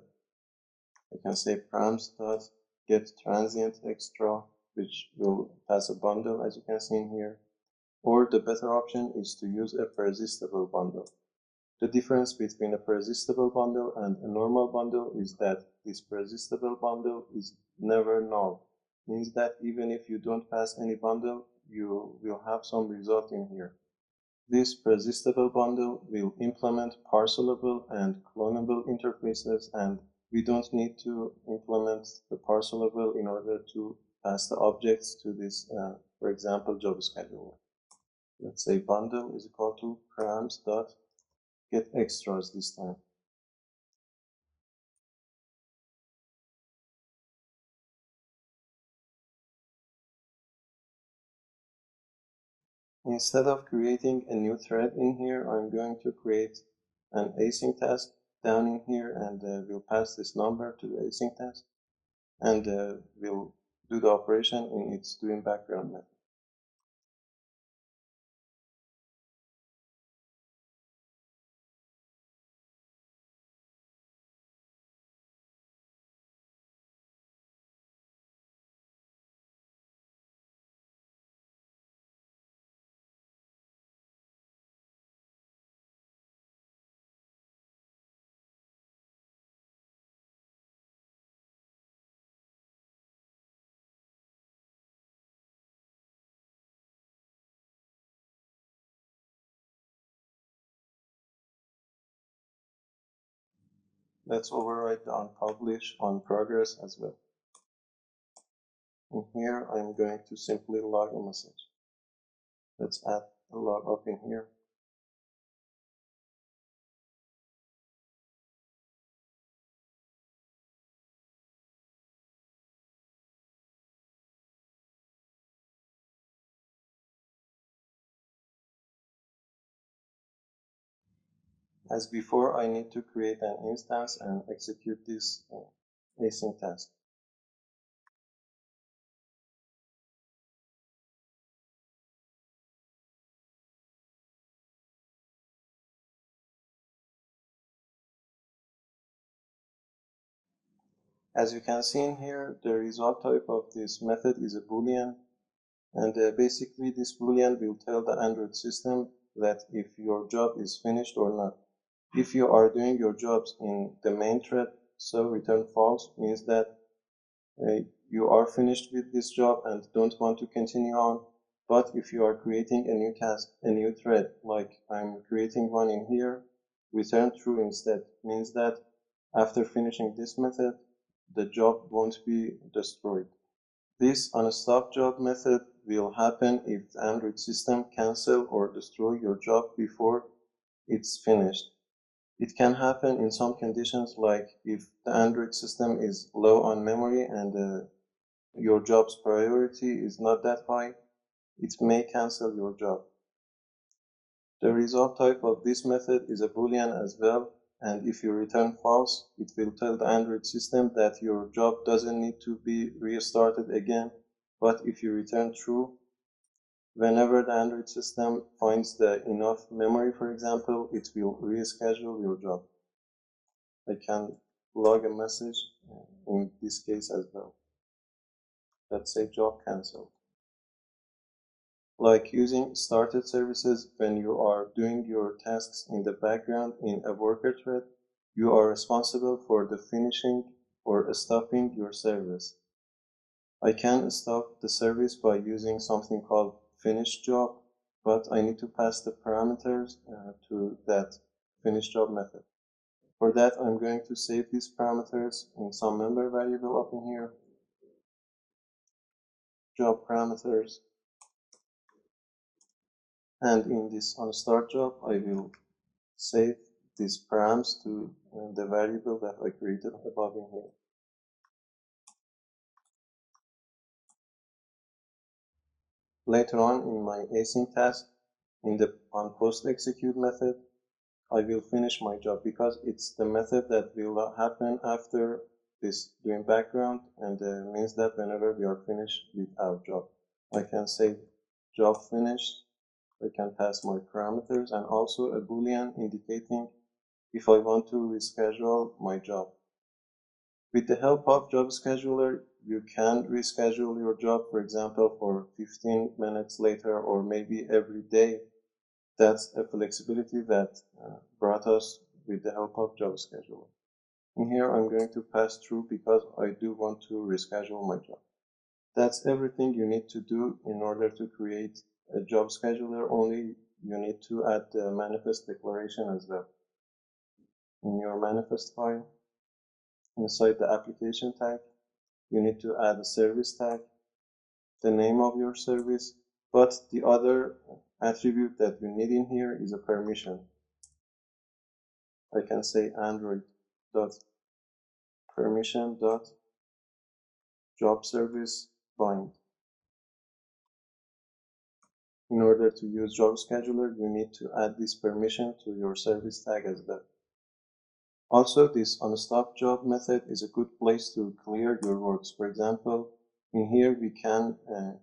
I can say params.getTransientExtra, which will pass a bundle, as you can see in here. Or the better option is to use a persistible bundle. The difference between a persistible bundle and a normal bundle is that this persistible bundle is never null. Means that even if you don't pass any bundle, you will have some result in here. This persistible bundle will implement parcelable and clonable interfaces, and we don't need to implement the parcelable in order to pass the objects to this, for example, job scheduler. Let's say bundle is equal to params.getExtras this time. Instead of creating a new thread in here, I'm going to create an async task down in here, and we'll pass this number to the async task, and we'll do the operation in its doing background method. Let's override the onPublish on progress as well. In here, I'm going to simply log a message. Let's add a log up in here. As before, I need to create an instance and execute this async task. As you can see in here, the result type of this method is a Boolean, and basically this Boolean will tell the Android system that if your job is finished or not. If you are doing your jobs in the main thread, so return false means that you are finished with this job and don't want to continue on. But if you are creating a new task, a new thread, like I'm creating one in here, return true instead means that after finishing this method, the job won't be destroyed. This onStopJob method will happen if the Android system cancel or destroy your job before it's finished. It can happen in some conditions, like if the Android system is low on memory and your job's priority is not that high, it may cancel your job. The result type of this method is a Boolean as well, and if you return false, it will tell the Android system that your job doesn't need to be restarted again. But if you return true, whenever the Android system finds the enough memory, for example, it will reschedule your job. I can log a message in this case as well. Let's say job cancelled. Like using started services when you are doing your tasks in the background in a worker thread, you are responsible for the finishing or stopping your service. I can stop the service by using something called finish job, but I need to pass the parameters to that finish job method. For that, I'm going to save these parameters in some member variable up in here, job parameters, and in this onStartJob, I will save these params to the variable that I created above in here. Later on in my async task, in the onPostExecute method, I will finish my job because it's the method that will happen after this doing background and means that whenever we are finished with our job. I can say job finished, I can pass my parameters and also a Boolean indicating if I want to reschedule my job. With the help of Job Scheduler, you can reschedule your job, for example, for 15 minutes later or maybe every day. That's a flexibility that brought us with the help of Job Scheduler. In here, I'm going to pass through because I do want to reschedule my job. That's everything you need to do in order to create a job scheduler. Only you need to add the manifest declaration as well. In your manifest file, inside the application tag, you need to add a service tag, the name of your service, but the other attribute that you need in here is a permission. I can say android.permission.jobServiceBind. In order to use Job Scheduler, you need to add this permission to your service tag as well. Also, this onStopJob method is a good place to clear your works. For example, in here we can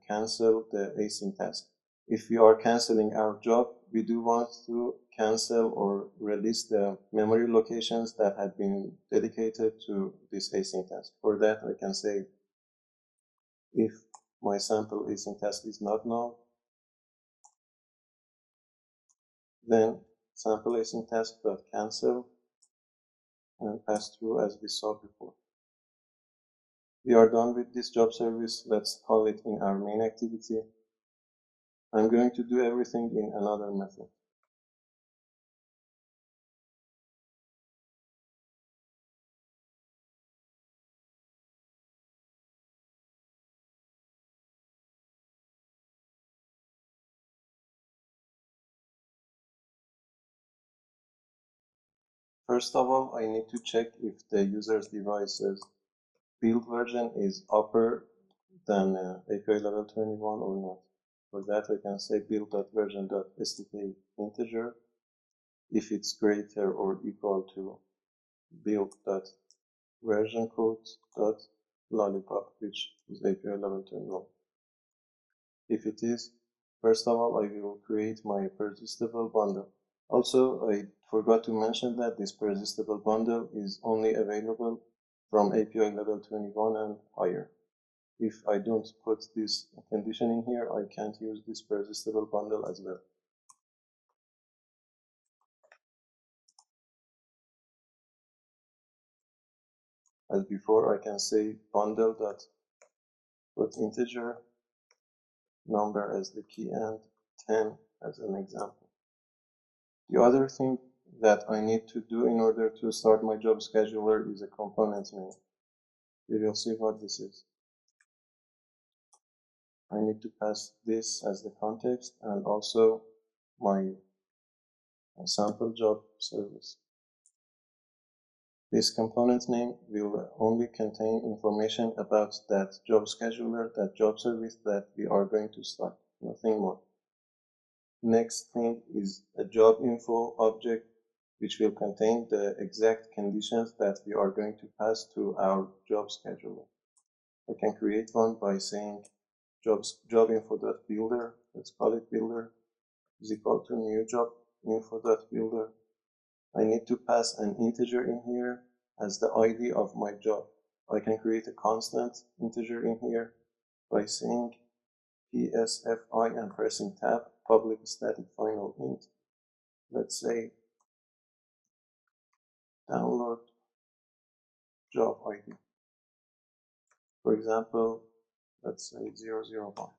cancel the async task. If we are canceling our job, we do want to cancel or release the memory locations that had been dedicated to this async task. For that, I can say if my sample async task is not null, then sample async task.cancel and pass through as we saw before. We are done with this job service. Let's call it in our main activity. I'm going to do everything in another method. First of all, I need to check if the user's device's build version is upper than API level 21 or not. For that, I can say build.version.stk integer if it's greater or equal to build.versionCode.lollipop, which is API level 21. If it is, first of all, I will create my persistible bundle. Also, I forgot to mention that this persistible bundle is only available from API level 21 and higher. If I don't put this condition in here, I can't use this persistible bundle as well. As before, I can say bundle.put integer, number as the key, and 10 as an example. The other thing that I need to do in order to start my job scheduler is a component name. We will see what this is. I need to pass this as the context and also my sample job service. This component name will only contain information about that job scheduler, that job service that we are going to start, nothing more. Next thing is a job info object, which will contain the exact conditions that we are going to pass to our job scheduler. I can create one by saying jobinfo.builder, let's call it builder, is equal to new job info.builder. I need to pass an integer in here as the ID of my job. I can create a constant integer in here by saying psfi and pressing tab, public static final int. Let's say download job ID. For example, let's say 001.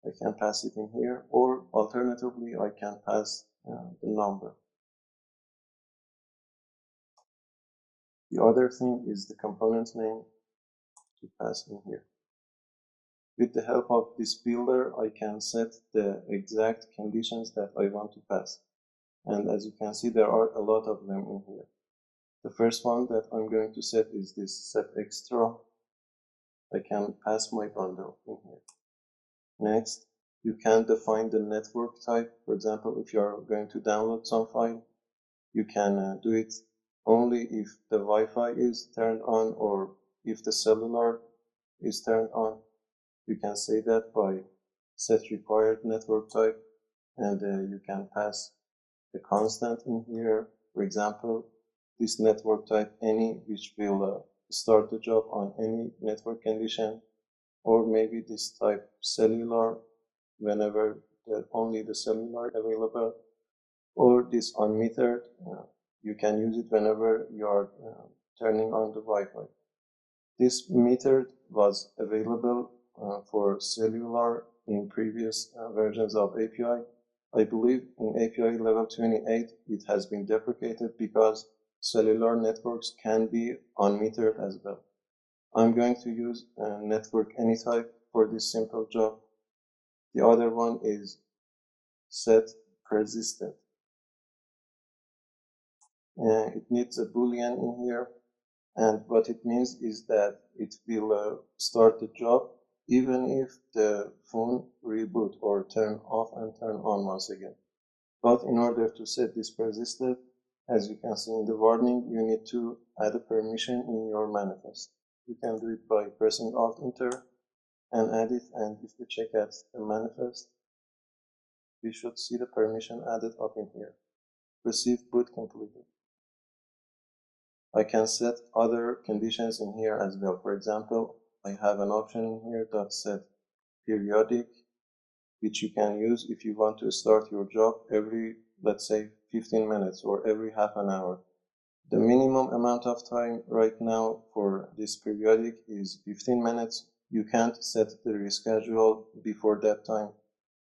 I can pass it in here, or alternatively, I can pass the number. The other thing is the component name to pass in here. With the help of this builder, I can set the exact conditions that I want to pass. And as you can see, there are a lot of them in here. The first one that I'm going to set is this set extra. I can pass my bundle in here. Next, you can define the network type. For example, if you are going to download some file, you can do it only if the Wi-Fi is turned on or if the cellular is turned on. You can say that by set required network type, and you can pass a constant in here. For example, this network type any, which will start the job on any network condition, or maybe this type cellular whenever only the cellular available, or this unmetered. You can use it whenever you are turning on the Wi-Fi. This metered was available for cellular in previous versions of API. I believe in API level 28 it has been deprecated because cellular networks can be unmetered as well. I'm going to use network anytype for this simple job. The other one is set persistent. It needs a boolean in here, and what it means is that it will start the job even if the phone reboot or turn off and turn on once again. But in order to set this persistent, as you can see in the warning, you need to add a permission in your manifest. You can do it by pressing Alt-Enter and add it, and if we check out the manifest, we should see the permission added up in here. Received boot completed. I can set other conditions in here as well. For example, I have an option in here that set periodic, which you can use if you want to start your job every, let's say, 15 minutes or every half an hour. The minimum amount of time right now for this periodic is 15 minutes. You can't set the reschedule before that time.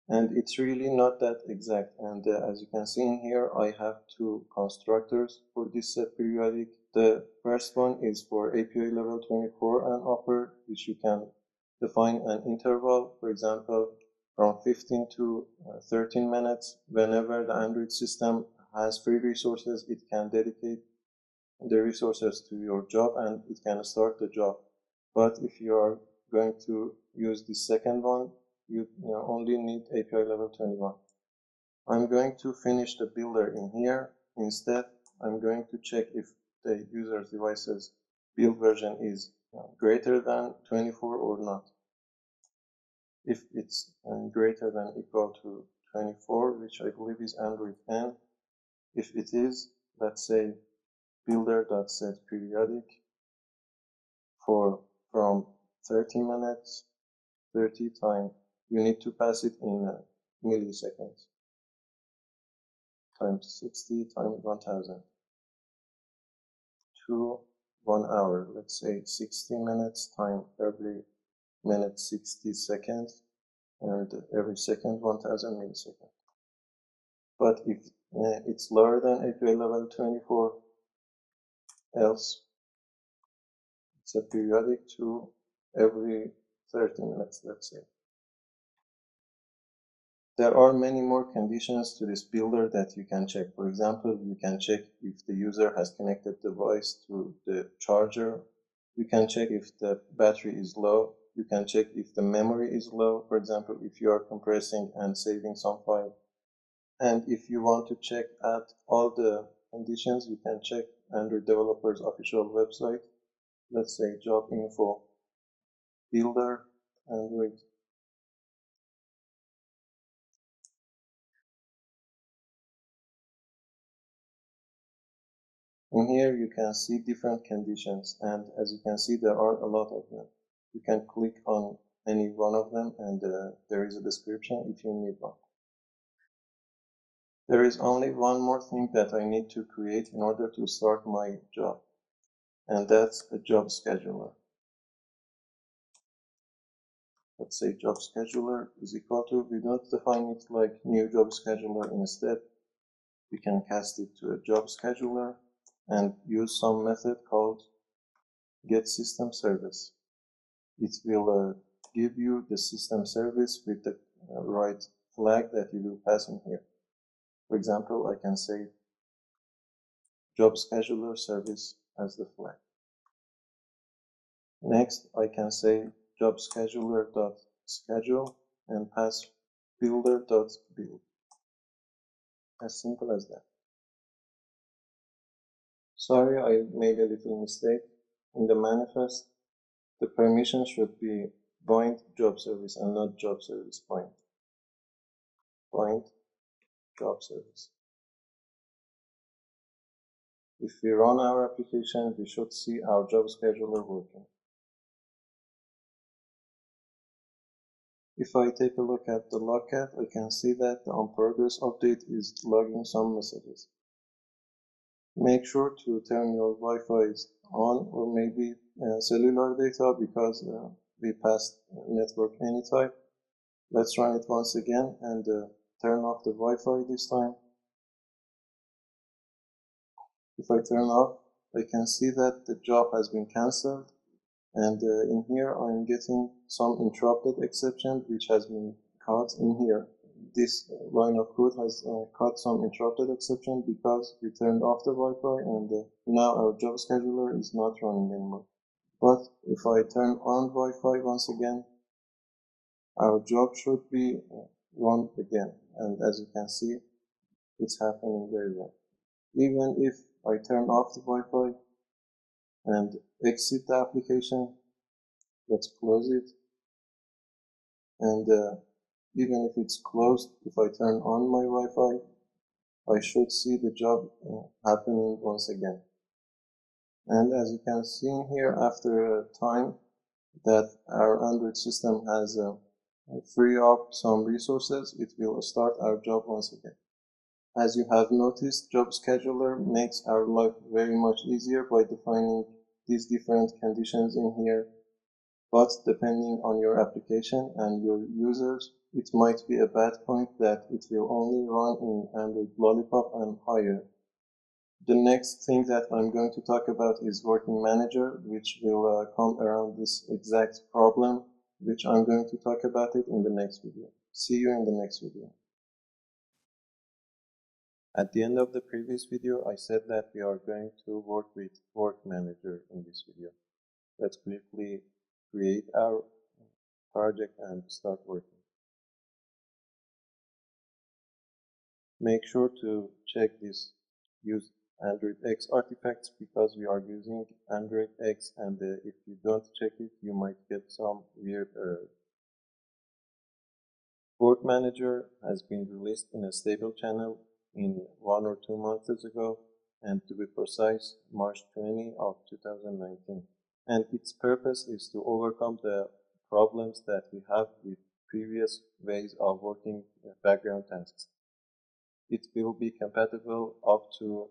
And it's really not that exact. And as you can see in here, I have two constructors for this set periodic. The first one is for API level 24 and upper, which you can define an interval, for example, from 15 to 13 minutes whenever the Android system has free resources, it can dedicate the resources to your job and it can start the job. But if you are going to use the second one, you only need API level 21. I'm going to finish the builder in here. Instead, I'm going to check if the user's device's build version is greater than 24 or not. If it's greater than equal to 24, which I believe is Android N, if it is, let's say builder.setPeriodic from 30 minutes, 30 time, you need to pass it in milliseconds, times 60 times 1000 to 1 hour. Let's say 60 minutes time every minute 60 seconds and every second 1000 milliseconds. But if it's lower than API level 24, else it's a periodic to every 30 minutes, let's say. There are many more conditions to this builder that you can check. For example, you can check if the user has connected the device to the charger. You can check if the battery is low. You can check if the memory is low. For example, if you are compressing and saving some file. And if you want to check at all the conditions, you can check Android developers official website. Let's say job info builder Android. In here you can see different conditions, and as you can see there are a lot of them. You can click on any one of them and there is a description if you need one. There is only one more thing that I need to create in order to start my job, and that's a job scheduler. Let's say job scheduler is equal to, we don't define it like new job scheduler. Instead, we can cast it to a job scheduler and use some method called getSystemService. It will give you the system service with the right flag that you will pass in here. For example, I can say job scheduler service as the flag. Next, I can say job scheduler.schedule and pass builder.build. As simple as that. Sorry, I made a little mistake. In the manifest, the permission should be bind job service and not job service bind. Bind job service. If we run our application, we should see our job scheduler working. If I take a look at the Logcat, I can see that the on-progress update is logging some messages. Make sure to turn your Wi-Fi on, or maybe cellular data, because we passed network anytime. Let's run it once again and turn off the Wi-Fi this time. If I turn off, I can see that the job has been cancelled, and in here I'm getting some interrupted exception which has been caught in here. This line of code has caught some interrupted exception because we turned off the Wi-Fi, and now our job scheduler is not running anymore. But if I turn on Wi-Fi once again, our job should be run again, and as you can see, it's happening very well. Even if I turn off the Wi-Fi and exit the application, let's close it, and even if it's closed, if I turn on my Wi-Fi, I should see the job happening once again. And as you can see in here, after a time that our Android system has free up some resources, it will start our job once again. As you have noticed, job scheduler makes our life very much easier by defining these different conditions in here. But depending on your application and your users, it might be a bad point that it will only run in Android Lollipop and higher. The next thing that I'm going to talk about is Working Manager, which will come around this exact problem, which I'm going to talk about it in the next video. See you in the next video. At the end of the previous video, I said that we are going to work with Work Manager in this video. Let's quickly create our project and start working. Make sure to check this use Android X artifacts because we are using Android X, and if you don't check it, you might get some weird error. Work Manager has been released in a stable channel in 1 or 2 months ago, and to be precise, March 20 of 2019. And its purpose is to overcome the problems that we have with previous ways of working background tasks. It will be compatible up to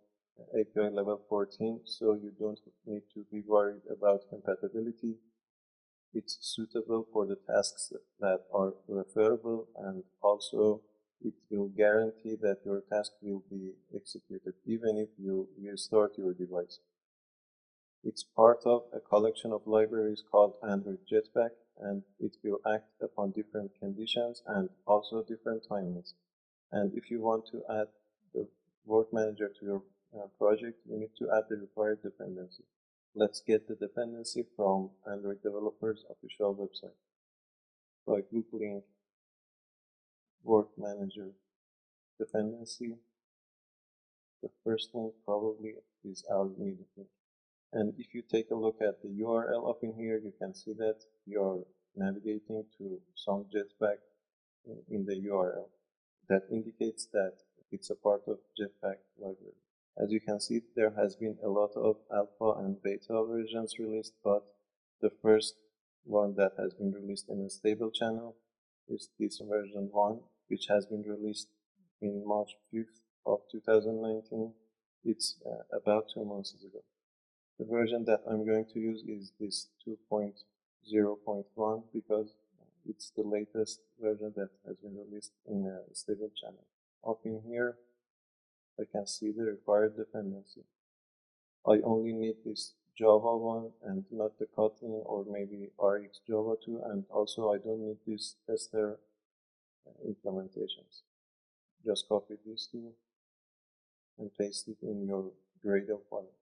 API level 14, so you don't need to be worried about compatibility. It's suitable for the tasks that are referable, and also it will guarantee that your task will be executed even if you restart your device. It's part of a collection of libraries called Android Jetpack, and it will act upon different conditions and also different timelines. And if you want to add the Work Manager to your project, you need to add the required dependency. Let's get the dependency from Android developers' official website by googling Work Manager dependency. The first link probably is our immediate link. And if you take a look at the URL up in here, you can see that you are navigating to some Jetpack in the URL. That indicates that it's a part of Jetpack library. As you can see, there has been a lot of alpha and beta versions released, but the first one that has been released in a stable channel is this version 1, which has been released in March 5th of 2019. It's about 2 months ago. The version that I'm going to use is this 2.0.1 because it's the latest version that has been released in a stable channel. Up in here, I can see the required dependency. I only need this Java one and not the Kotlin or maybe RX Java 2, and also I don't need these tester implementations. Just copy these two and paste it in your Gradle file.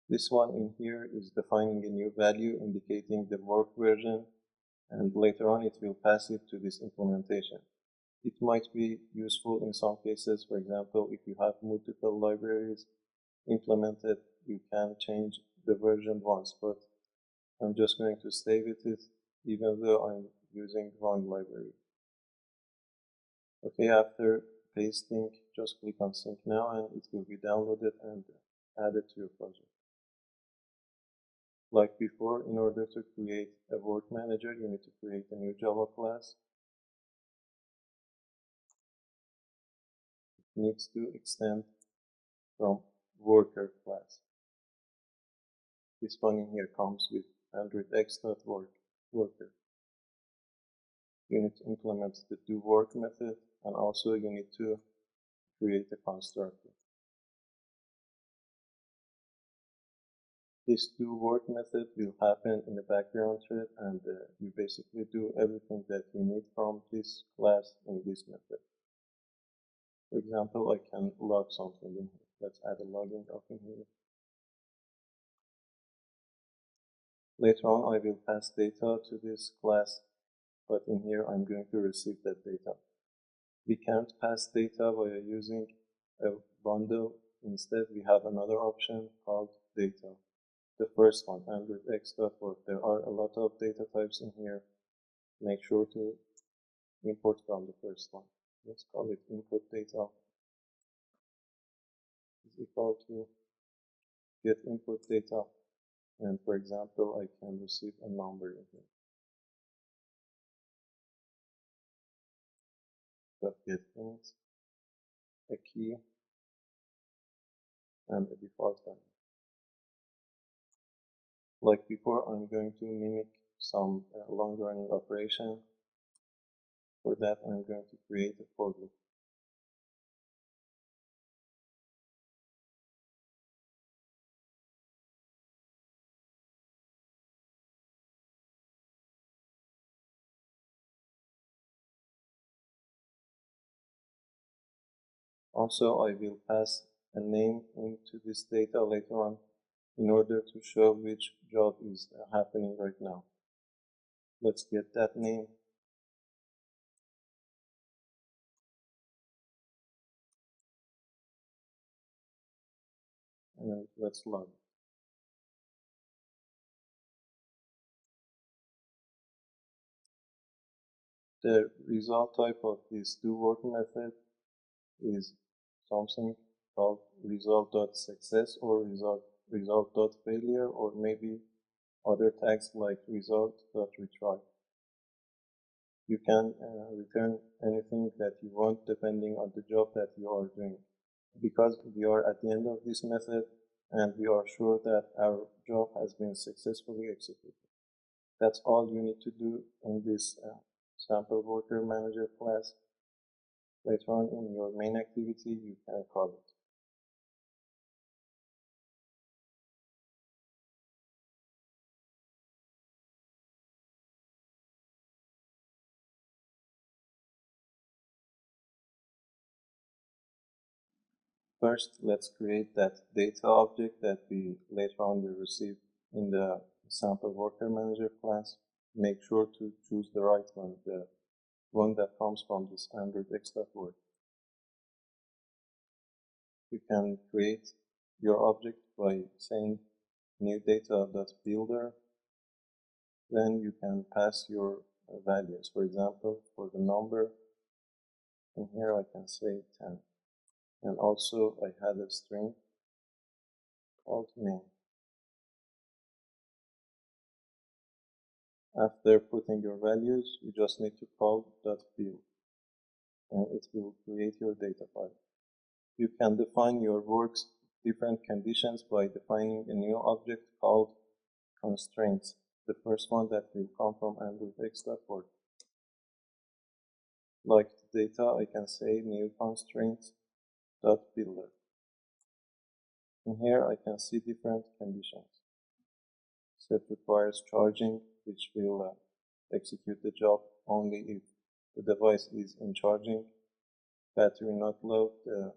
This one in here is defining a new value indicating the work version, and later on it will pass it to this implementation. It might be useful in some cases. For example, if you have multiple libraries implemented, you can change the version once, but I'm just going to stay with it even though I'm using one library. Okay, after pasting, just click on sync now and it will be downloaded and added to your project. Like before, in order to create a work manager, you need to create a new Java class. It needs to extend from worker class. This one in here comes with Android X.work worker. You need to implement the doWork method, and also you need to create a constructor. This doWork method will happen in the background thread, and you basically do everything that you need from this class in this method. For example, I can log something in here. Let's add a login up in here. Later on, I will pass data to this class, but in here I'm going to receive that data. We can't pass data via using a bundle. Instead, we have another option called data. The first one, Android X.work. There are a lot of data types in here. Make sure to import from the first one. Let's call it input data is equal to get input data. And for example, I can receive a number in here. Get int, a key, and a default value. Like before, I'm going to mimic some long-running operation. For that, I'm going to create a for loop. Also, I will pass a name into this data later on in order to show which job is happening right now. Let's get that name. And let's log it. The result type of this doWork method is something called result.success or result.failure, or maybe other tags like result.retry. You can return anything that you want depending on the job that you are doing. Because we are at the end of this method and we are sure that our job has been successfully executed. That's all you need to do in this sample worker manager class. Later on in your main activity, you can call it. First, let's create that data object that we later on will receive in the sample worker manager class. Make sure to choose the right one, the one that comes from this Android X.Word. You can create your object by saying new data.builder. Then you can pass your values. For example, for the number, in here I can say 10. And also I had a string called name. After putting your values, you just need to call .build, and it will create your data file. You can define your work's different conditions by defining a new object called constraints, the first one that will come from Android X.Word. Like the data, I can say new constraints.builder. In here, I can see different conditions. Set requires charging, which will execute the job only if the device is in charging. Battery not low, the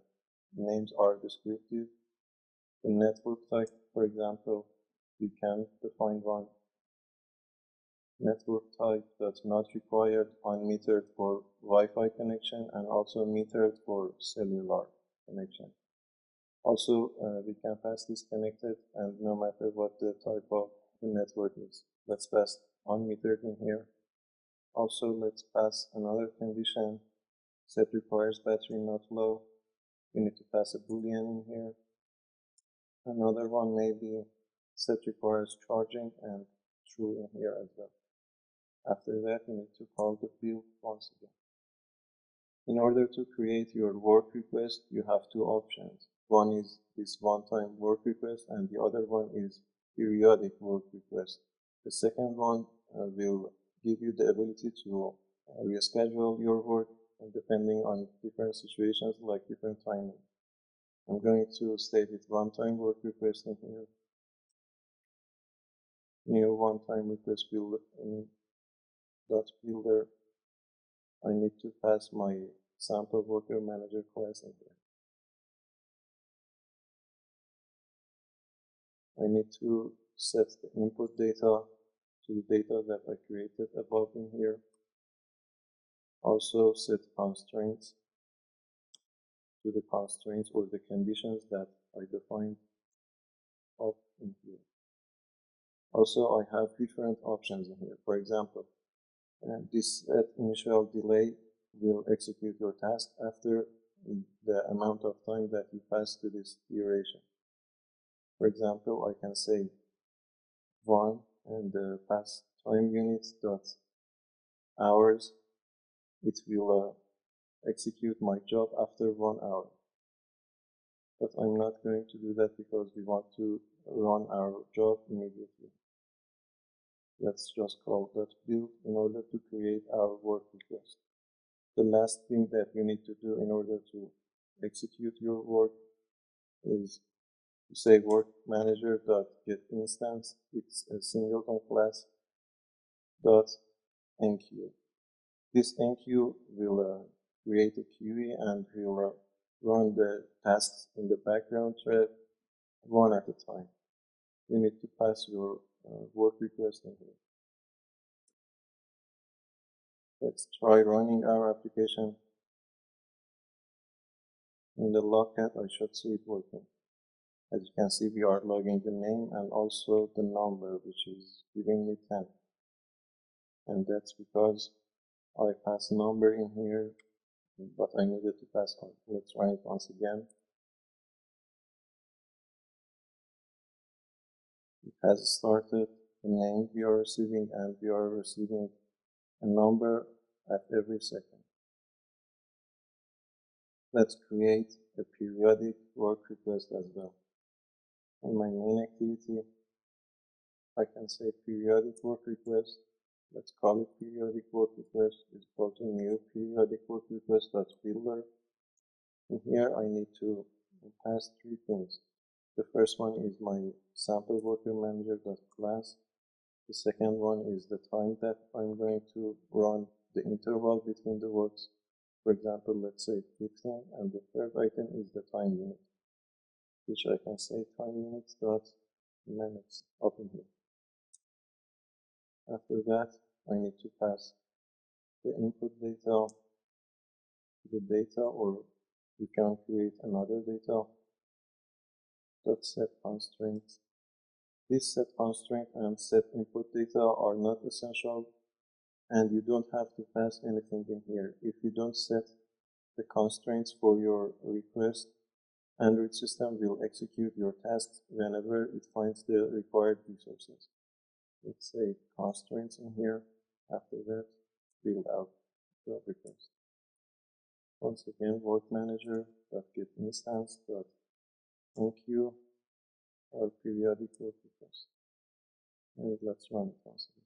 names are descriptive. The network type, for example, we can define one. Network type that's not required, unmetered for Wi-Fi connection and also metered for cellular connection. Also, we can pass disconnected, and no matter what the type of the network is. Let's pass unmetered in here. Also, let's pass another condition. Set requires battery not low. We need to pass a boolean in here. Another one may be set requires charging and true in here as well. After that, you need to call the build once again. In order to create your work request, you have two options. One is this one-time work request, and the other one is periodic work request. The second one will give you the ability to reschedule your work depending on different situations like different timing. I'm going to state it one-time work request in here. New one-time request builder. I need to pass my sample worker manager class in here. I need to set the input data to the data that I created above in here. Also set constraints to the constraints or the conditions that I defined up in here. Also, I have different options in here. For example, this set initial delay will execute your task after the amount of time that you pass to this duration. For example, I can say 1 and pass time units dot hours. It will execute my job after 1 hour. But I'm not going to do that because we want to run our job immediately. Let's just call that build in order to create our work request. The last thing that you need to do in order to execute your work is to say work manager dot get instance. It's a singleton class dot enqueue. This enqueue will create a queue and will run the tasks in the background thread one at a time. You need to pass your work request in here. Let's try running our application. In the Logcat, I should see it working. As you can see, we are logging the name and also the number, which is giving me 10. And that's because I passed number in here, but I needed to pass on. Let's run it once again. It has started the name we are receiving, and we are receiving a number at every second. Let's create a periodic work request as well. In my main activity, I can say periodic work request. Let's call it periodic work request is equal to new periodic work request.builder. In here, I need to pass three things. The first one is my sample worker manager.class. The second one is the time that I'm going to run the interval between the works. For example, let's say 15, and the third item is the time unit, which I can say time units dot minutes up in here. After that, I need to pass the input data to the data, or we can create another data dot set constraints. This set constraint and set input data are not essential, and you don't have to pass anything in here. If you don't set the constraints for your request, Android system will execute your tasks whenever it finds the required resources. Let's say constraints in here. After that, build out the request. Once again, work manager .get instance .enqueue our periodic work request. And let's run it once again.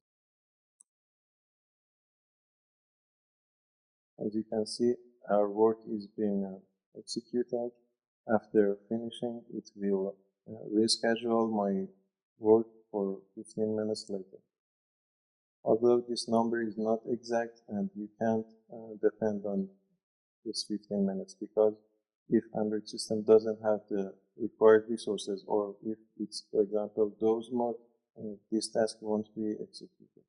As you can see, our work is being executed. After finishing, it will reschedule my work for 15 minutes later. Although this number is not exact, and you can't depend on this 15 minutes, because if Android system doesn't have the required resources, or if it's, for example, doze mode, this task won't be executed.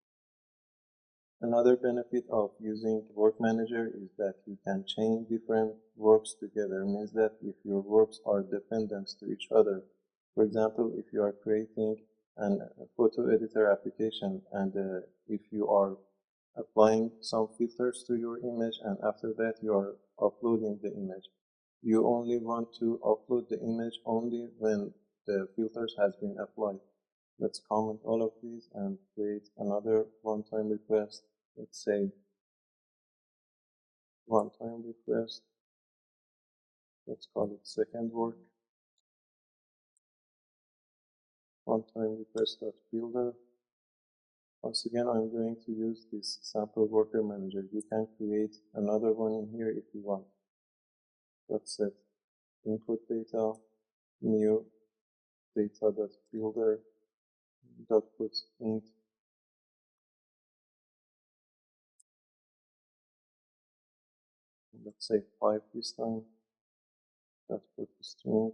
Another benefit of using Work Manager is that you can chain different works together. It means that if your works are dependent to each other, for example, if you are creating a photo editor application, and if you are applying some filters to your image, and after that you are uploading the image, you only want to upload the image only when the filters has been applied. Let's comment all of these and create another one-time request. Let's say one-time request. Let's call it second work. One-time request.builder. Once again, I'm going to use this sample worker manager. You can create another one in here if you want. Let's set input data, new data.builder .put int. Let's say 5 this time. .put string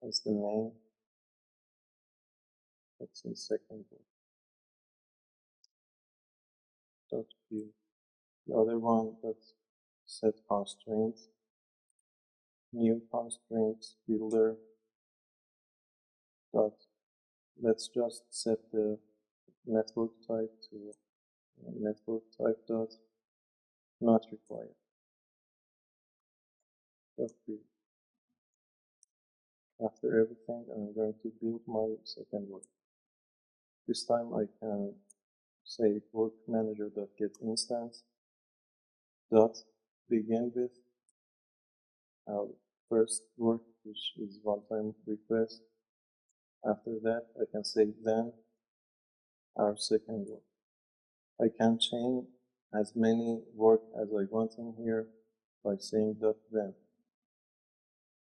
as the name. Let's say second work. .view. The other one, let's set constraints. New constraints builder. Let's just set the network type to network type dot not required. After everything, I'm going to build my second work. This time I can say work manager.get instance dot begin with our first work, which is one-time request. After that, I can say then our second work. I can chain as many work as I want in here by saying .then.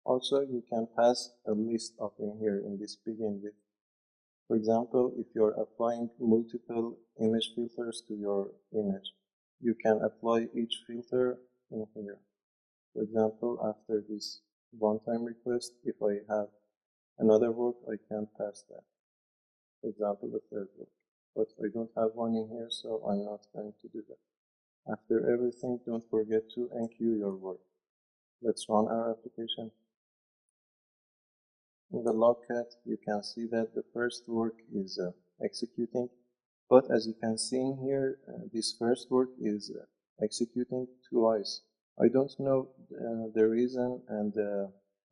Also, you can pass a list up in here in this begin with. For example, if you're applying multiple image filters to your image, you can apply each filter in here. For example, after this one-time request, if I have another work, I can pass that. For example, the third work. But I don't have one in here, so I'm not going to do that. After everything, don't forget to enqueue your work. Let's run our application. In the Logcat, you can see that the first work is executing. But as you can see in here, this first work is executing twice. I don't know the reason, and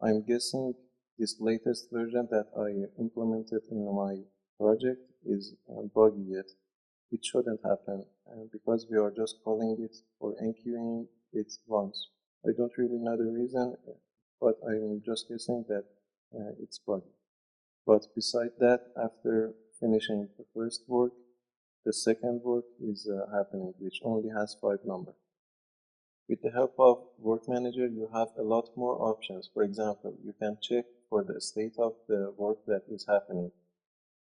I'm guessing this latest version that I implemented in my project is buggy yet. It shouldn't happen because we are just calling it for enqueuing it once. I don't really know the reason, but I'm just guessing that it's buggy. But beside that, after finishing the first work, the second work is happening, which only has 5 numbers. With the help of Work Manager, you have a lot more options. For example, you can check for the state of the work that is happening.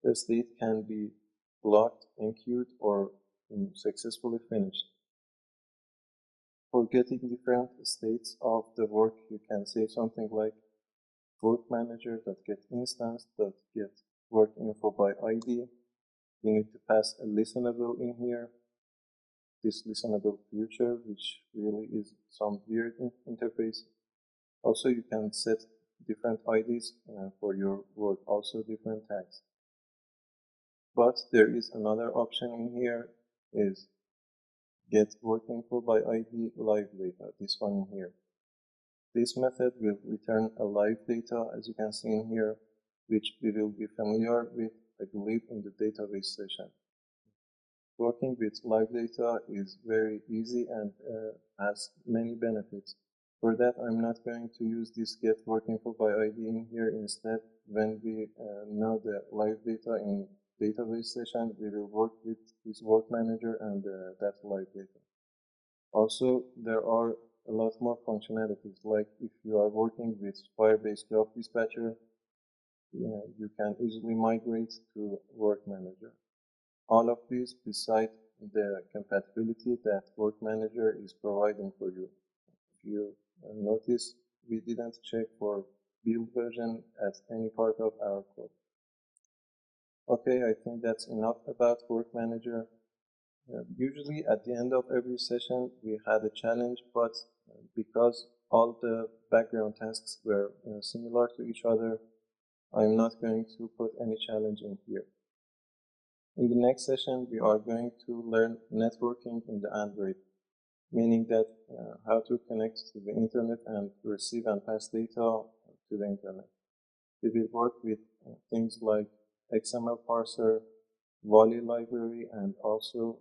The state can be blocked, enqueued, or successfully finished. For getting different states of the work, you can say something like work manager.getInstance.get work info by ID. You need to pass a listenable in here. This listenable future, which really is some weird interface. Also, you can set different IDs for your work, also different tags. But there is another option in here, is get work info by ID live data, this one in here. This method will return a live data, as you can see in here, which we will be familiar with, I believe, in the database session. Working with live data is very easy and has many benefits. For that, I'm not going to use this get work info by ID in here. Instead, when we know the live data in database session, we will work with this work manager and that live data. Also, there are a lot more functionalities, like if you are working with Firebase Job Dispatcher, you can easily migrate to Work Manager. All of these beside the compatibility that Work Manager is providing for you. If you notice, we didn't check for build version at any part of our code. Okay, I think that's enough about Work Manager. Usually at the end of every session we had a challenge, but because all the background tasks were similar to each other, I'm not going to put any challenge in here. In the next session, we are going to learn networking in the Android, meaning that how to connect to the internet and receive and pass data to the internet. We will work with things like XML parser, volley library, and also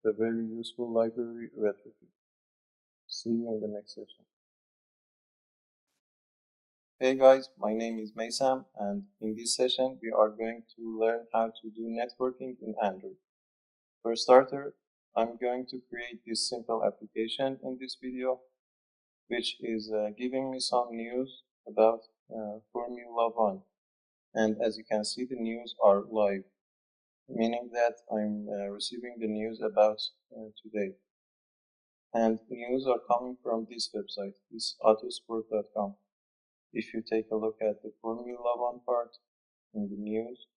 the very useful library Retrofit. See you in the next session. Hey guys, my name is Maysam, and in this session we are going to learn how to do networking in Android. For a starter, I'm going to create this simple application in this video, which is giving me some news about Formula 1. And as you can see, the news are live, meaning that I'm receiving the news about today. And news are coming from this website, this autosport.com. If you take a look at the Formula 1 part in the news,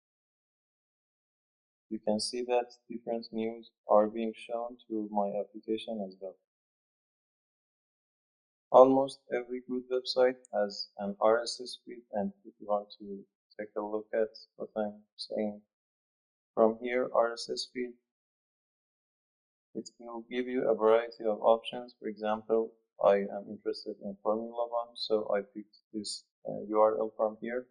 you can see that different news are being shown to my application as well. Almost every good website has an RSS feed, and if you want to take a look at what I'm saying from here, RSS feed, it will give you a variety of options. For example, I am interested in Formula 1, so I picked this URL from here.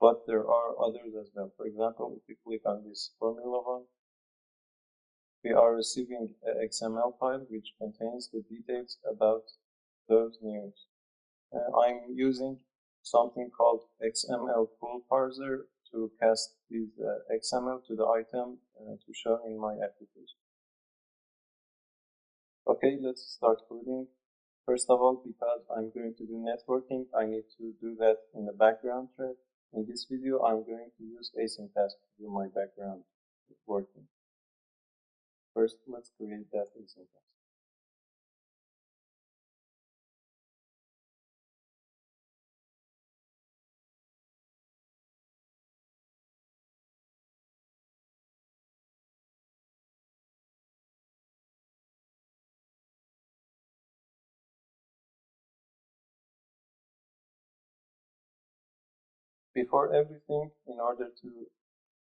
But there are others as well. For example, if you click on this Formula 1, we are receiving an XML file which contains the details about those news. I'm using something called XML pool parser to cast this XML to the item to show in my application. Okay, let's start coding. First of all, because I'm going to do networking, I need to do that in the background thread. In this video, I'm going to use async task to do my background working. First, let's create that async task. Before everything, in order to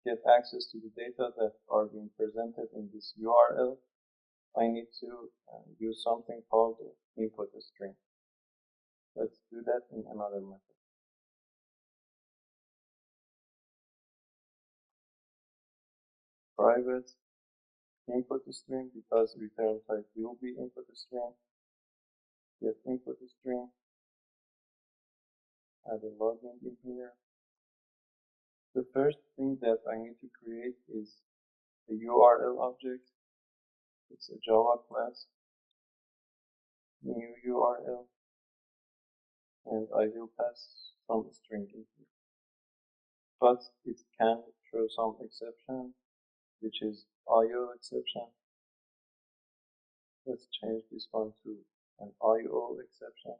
get access to the data that are being presented in this URL, I need to use something called input string. Let's do that in another method. Private input string, because return type will be input string. Get input string. Add a login in here. The first thing that I need to create is a URL object. It's a Java class. New URL. And I will pass some string in here. But it can throw some exception, which is IO exception. Let's change this one to an IO exception.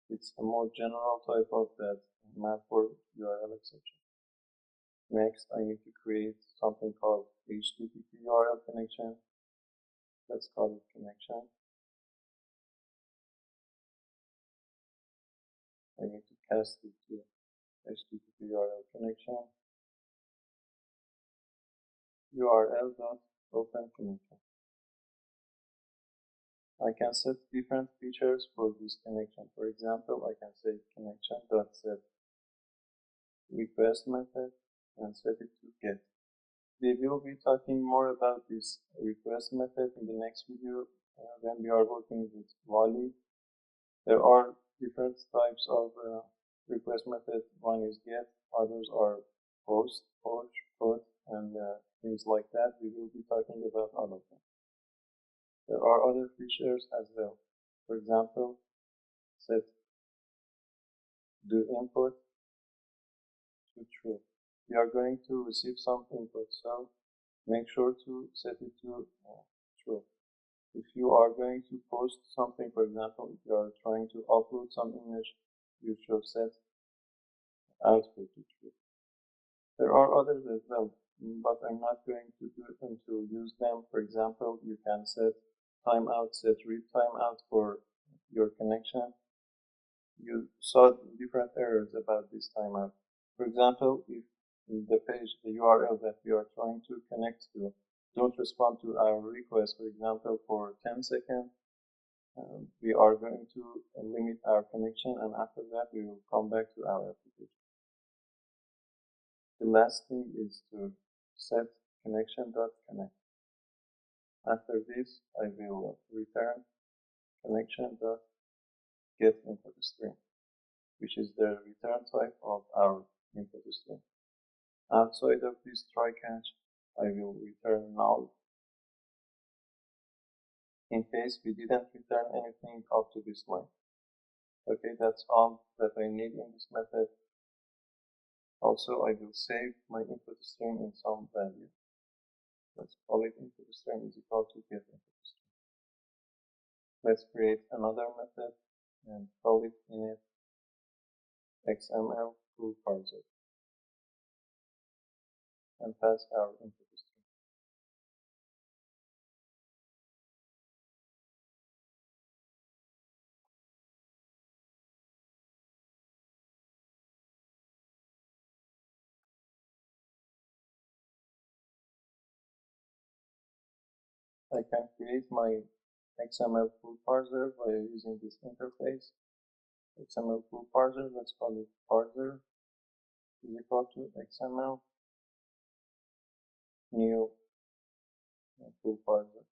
It's a more general type of that map for URL exception. Next, I need to create something called HTTP URL connection. Let's call it connection. I need to cast it to HTTP URL connection. URL.open connection. I can set different features for this connection. For example, I can say connection.set request method and set it to get. We will be talking more about this request method in the next video when we are working with Wally. There are different types of request method. One is get, others are post, push, put, and things like that. We will be talking about all of them. There are other features as well. For example, set do input to true. We are going to receive some input, so make sure to set it to true. If you are going to post something, for example, if you are trying to upload some image, you should set output to true. There are others as well, but I'm not going to do them to use them. For example, you can set timeout, set read timeout for your connection. You saw different errors about this timeout. For example, if the page, the URL that we are trying to connect to, don't respond to our request, for example, for 10 seconds, we are going to limit our connection, and after that we will come back to our application. The last thing is to set connection.connect. After this, I will return connection.getInputString, which is the return type of our input string. Outside of this try catch, I will return null in case we didn't return anything up to this line. Okay, that's all that I need in this method. Also, I will save my input string in some value. Let's call it input string is equal to get input string. Let's create another method and call it init XML full parser and pass our input string. I can create my XML full parser by using this interface. XML full parser, let's call it parser is equal to XML new full parser.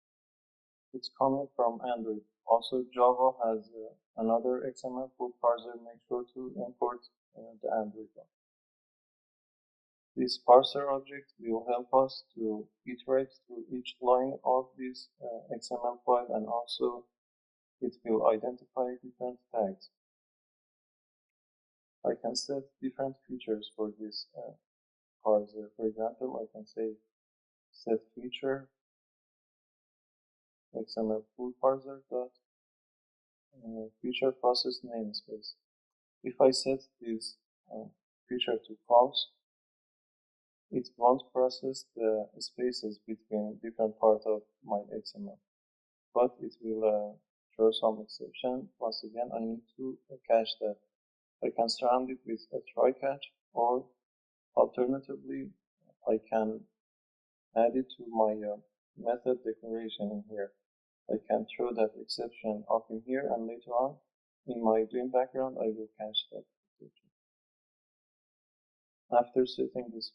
It's coming from Android. Also, Java has another XML full parser. Make sure to import the Android one. This parser object will help us to iterate through each line of this XML file, and also it will identify different tags. I can set different features for this parser. For example, I can say set feature XML full parser dot feature process namespace. If I set this feature to false, it won't process the spaces between different parts of my XML, but it will throw some exception. Once again, I need to cache that I can surround it with a try catch, or alternatively, I can add it to my method declaration in here. I can throw that exception up in here, and later on in my green background I will catch that exception. After setting this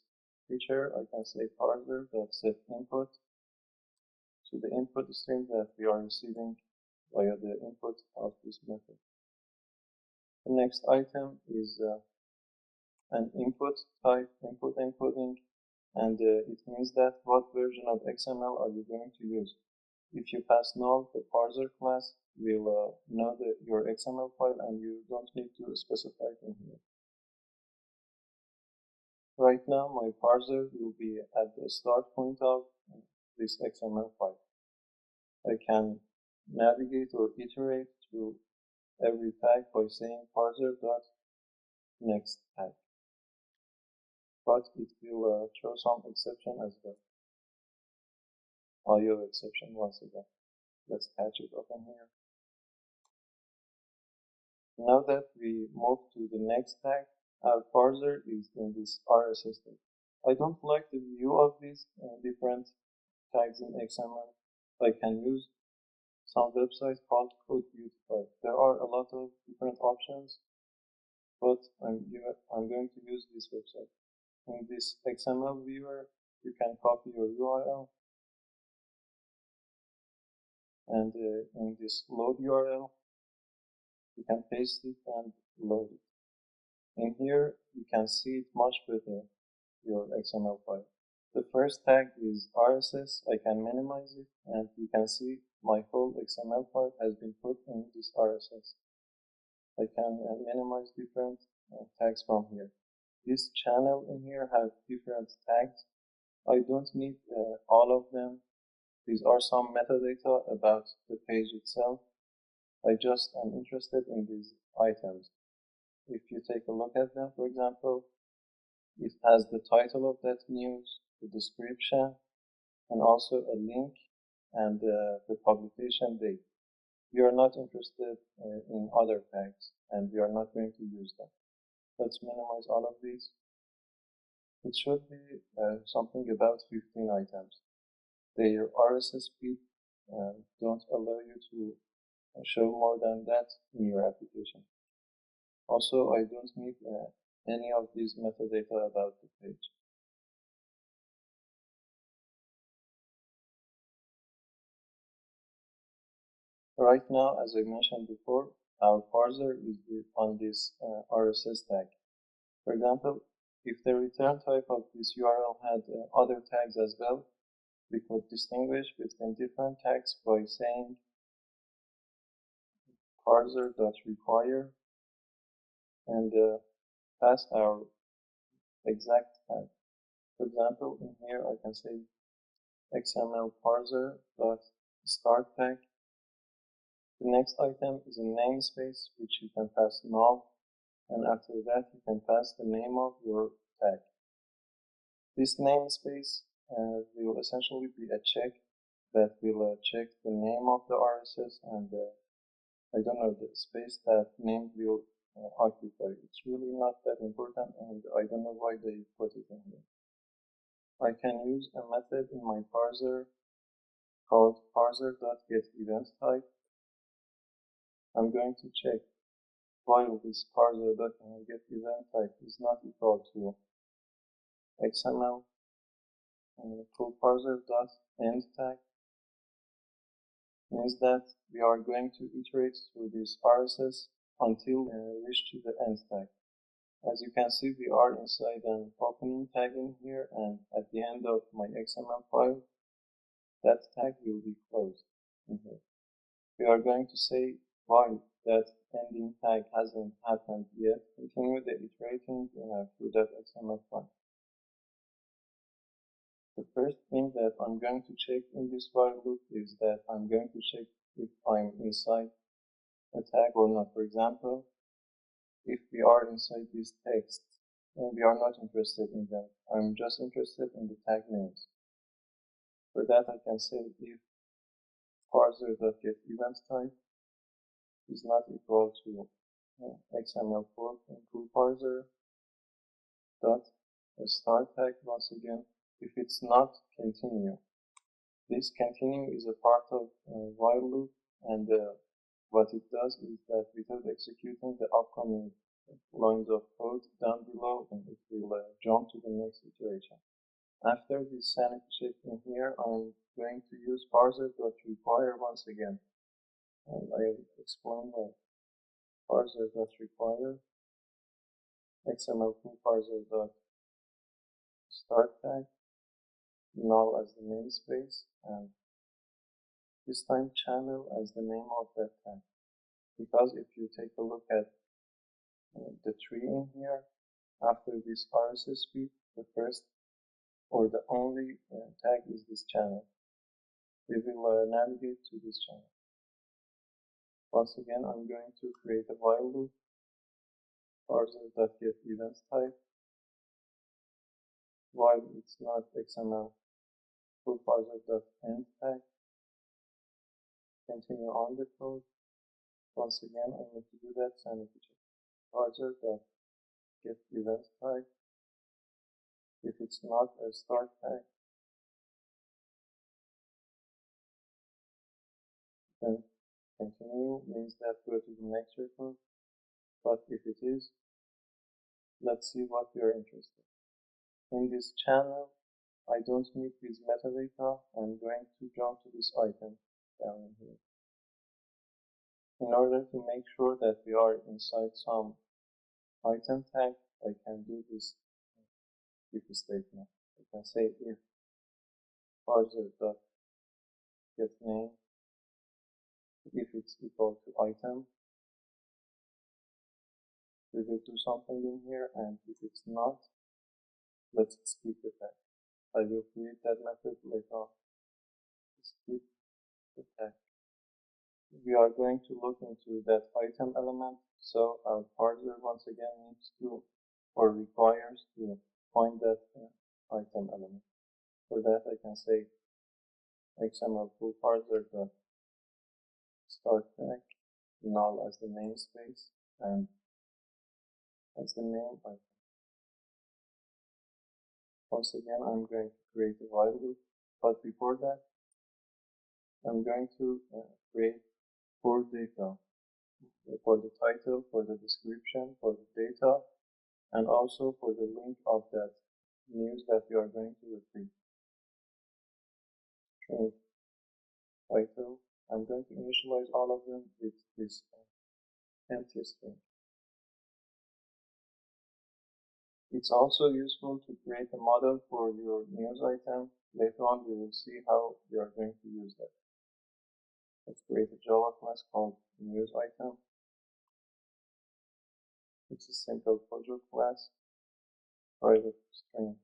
feature, I can say parser.set input to the input stream that we are receiving via the input of this method. The next item is an input type, input encoding, and it means that what version of XML are you going to use. If you pass null, the parser class will know your XML file, and you don't need to specify it in here. Right now, my parser will be at the start point of this XML file. I can navigate or iterate through every tag by saying parser.next tag. But it will throw some exception as well. IO exception once again. Let's catch it up in here. Now that we move to the next tag, our parser is in this RSS tag. I don't like the view of these different tags in XML. I can use some website called Cardview. There are a lot of different options, but I'm going to use this website. In this XML viewer, you can copy your URL, and in this load URL, you can paste it and load it. In here, you can see it much better, your XML file. The first tag is RSS. I can minimize it, and you can see my whole XML file has been put in this RSS. I can minimize different tags from here. This channel in here has different tags. I don't need all of them. These are some metadata about the page itself. I just am interested in these items. If you take a look at them, for example, it has the title of that news, the description, and also a link and the publication date. We are not interested in other tags, and we are not going to use them. Let's minimize all of these. It should be something about 15 items. Their RSS feed don't allow you to show more than that in your application. Also, I don't need any of these metadata about the page. Right now, as I mentioned before, our parser is on this RSS tag. For example, if the return type of this URL had other tags as well, we could distinguish between different tags by saying parser.require and pass our exact tag. For example, in here I can say XML parser.start tag. The next item is a namespace, which you can pass null, and after that you can pass the name of your tag. This namespace will essentially be a check that will check the name of the RSS and I don't know, the space that name will occupy. It's really not that important, and I don't know why they put it in here. I can use a method in my parser called parser.getEventType. I'm going to check while this parser.getEventType is not equal to XML full parser.endTag, means that we are going to iterate through this RSS until we reach to the end tag. As you can see, we are inside an opening tag in here, and at the end of my XML file, that tag will be closed in here. We are going to say while that ending tag hasn't happened yet, continue the iterating through that XML file. The first thing that I'm going to check in this while loop is that I'm going to check if I'm inside a tag or not. For example, if we are inside these texts, we are not interested in them. I'm just interested in the tag names. For that, I can say if parser.getEventType is not equal to XML full parser dot start tag once again. If it's not, continue. This continue is a part of while loop, and what it does is that without executing the upcoming lines of code down below, and it will jump to the next iteration. After this sanity check in here, I'm going to use parser.require once again, and I'll explain that. Parser.require XML full parser.start tag, null as the namespace, and this time channel as the name of that tag. Because if you take a look at the tree in here, after this RSS feed, the first or the only tag is this channel. We will navigate to this channel. Once again, I'm going to create a while loop, parser.getEventType, while it's not XML, full parser.end tag, continue on the code. Once again, I need to do that sanity check. Parser.getEventType. If it's not a start tag, then continue means that go to the next record. But if it is, let's see what we are interested in. In this channel, I don't need this metadata. I'm going to jump to this item down in here. In order to make sure that we are inside some item tag, I can do this if statement. I can say if parser.getName, if it's equal to item, we will do something in here, and if it's not, let's skip the tag. I will create that method later on. Skip the tag. We are going to look into that item element, so our parser once again needs to or requires to find that item element. For that, I can say XML full parser.start tag, null as the namespace, and as the name item. Once again, I'm going to create a while loop, but before that, I'm going to create 4 data for the title, for the description, for the data, and also for the link of that news that we are going to retrieve. String title. I'm going to initialize all of them with this empty string. It's also useful to create a model for your news item. Later on, we will see how we are going to use that. Let's create a Java class called news item. It's a simple project class, private string.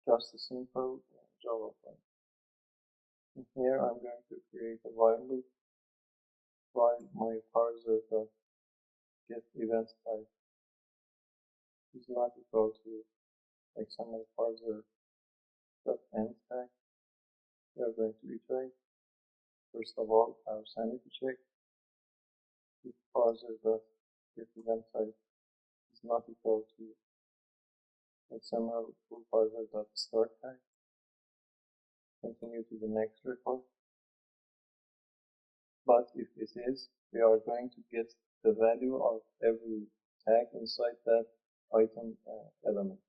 Just a simple Java file. And here I'm going to create a while loop while my parser.getEventType is not equal to XML parser.end tag. We are going to iterate. First of all, our sanity check. If parser.getEventType is not equal to XML full parser.start tag, continue to the next record. But if it is, we are going to get the value of every tag inside that item element.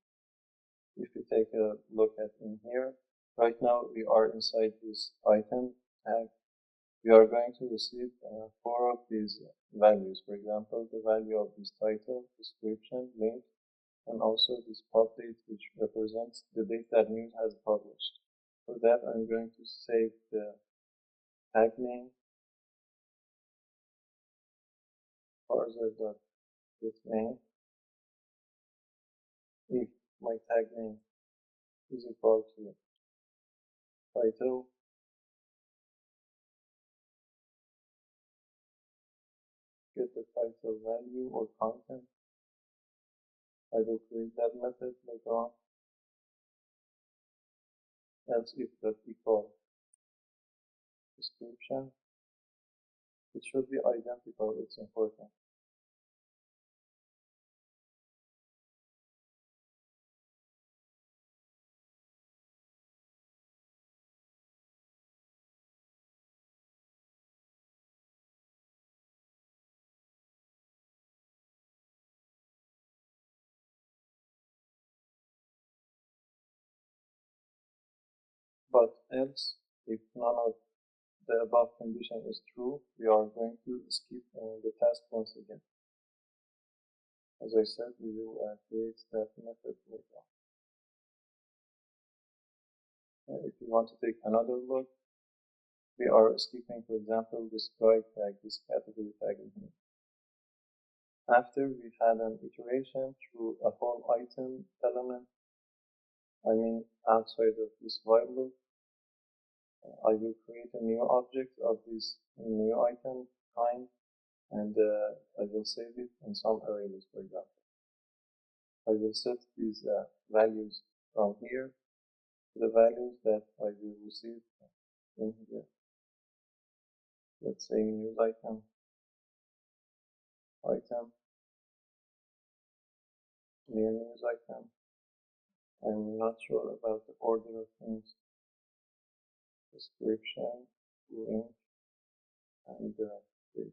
If you take a look at in here, right now we are inside this item tag. We are going to receive 4 of these values. For example, the value of this title, description, link, and also this pub date, which represents the date that news has published. For that, I'm going to save the tag name, parser.getName. If my tag name is equal to title, title value or content. I will create that method later on. Else if that equal description, it should be identical, it's important. But else, if none of the above condition is true, we are going to skip the task once again. As I said, we will create that method later on. If you want to take another look, we are skipping, for example, this guide tag, this category tag in here. After we've had an iteration through a whole item element, I mean outside of this while loop, I will create a new object of this new item kind, and I will save it in some Arraylist, for example. I will set these values from here to the values that I will receive in here. Let's say news item, new news item. I'm not sure about the order of things. Description, link, and date.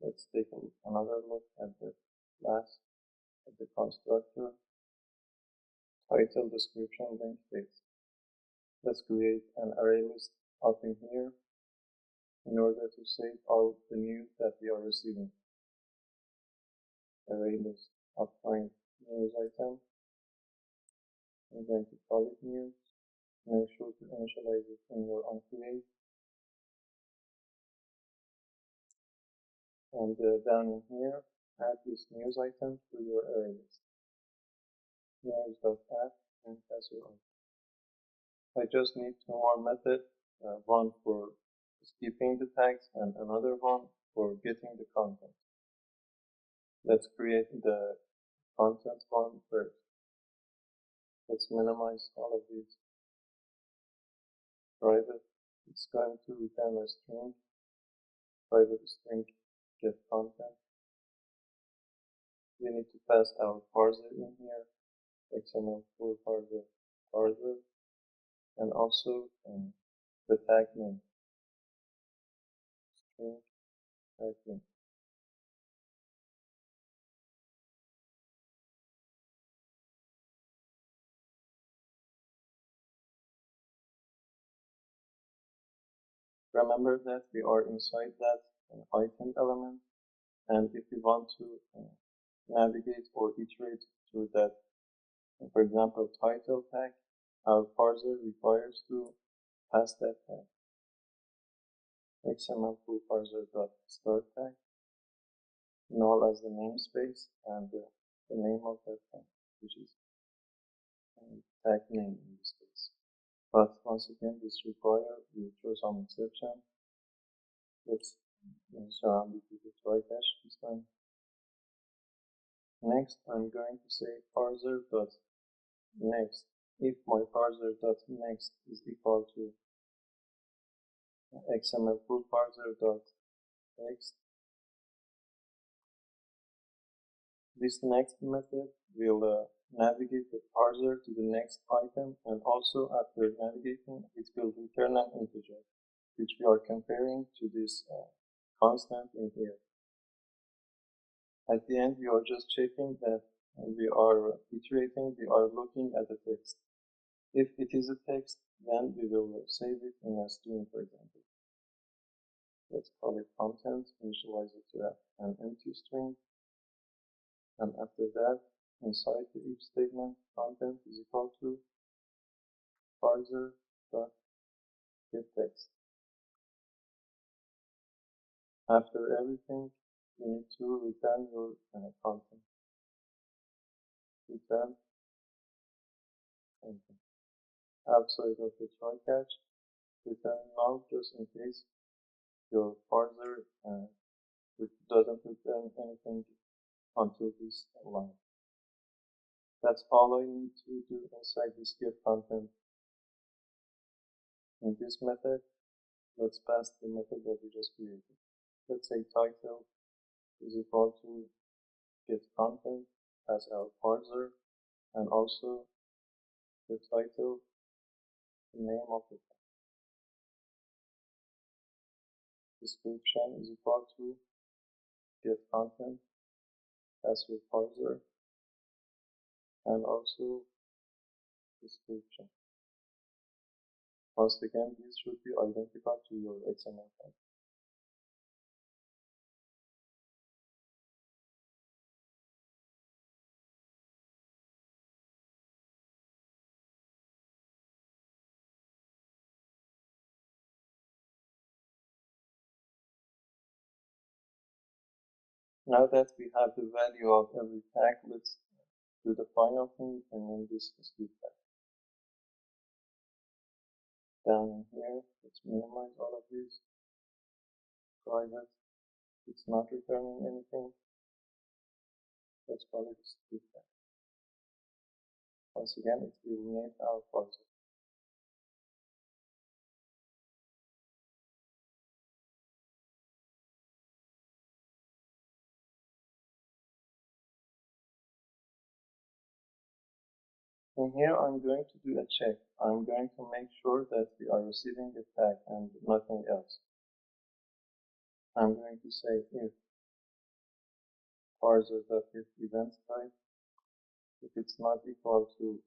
Let's take another look at the class, at the constructor. Title, description, link, date. Let's create an array list up in here in order to save all the news that we are receiving. Array list upfind news item. I'm going to call it news. Make sure to initialize it in your Uncreate. And down in here, add this news item to your array list. News.add and pass your item. I just need two more methods, one for skipping the tags and another one for getting the content. Let's create the content one first. Let's minimize all of these. Private, it's going to return a string. Private string get content. We need to pass our parser in here, XML full parser, and also the tag name. String tag name. Remember that we are inside that item element, and if we want to navigate or iterate through that, for example, title tag, our parser requires to pass that tag. XML full parser.start tag, null as the namespace, and the name of that tag, which is tag name in this case. But once again, this requires we throw some exception. Let's surround it with a try catch this time. Next, I'm going to say parser.next. If my parser.next is equal to XML full parser.text, this next method will navigate the parser to the next item, and also after navigating, it will return an integer, which we are comparing to this constant in here. At the end, we are just checking that we are iterating, we are looking at the text. If it is a text, then we will save it in a string, for example. Let's call it content, initialize it to an empty string. And after that, inside the if statement, content is equal to parser.getText. After everything, you need to return your content. Return content. Outside of the try catch, return null just in case your parser which doesn't return anything until this line. That's all I need to do inside this getContent. In this method, let's pass the method that we just created. Let's say title is equal to getContent as our parser, and also the title, the name of the tag. Description is equal to getContent as your parser, and also description. Once again, this should be identical to your XML tag. Now that we have the value of every tag, let's do the final thing and name this skip tag. Down in here, let's minimize all of these. Private, it's not returning anything. Let's call it skip tag. Once again, it will name our parser. In here, I'm going to do a check. I'm going to make sure that we are receiving the tag and nothing else. I'm going to say if parser.getEvent type, if it's not equal to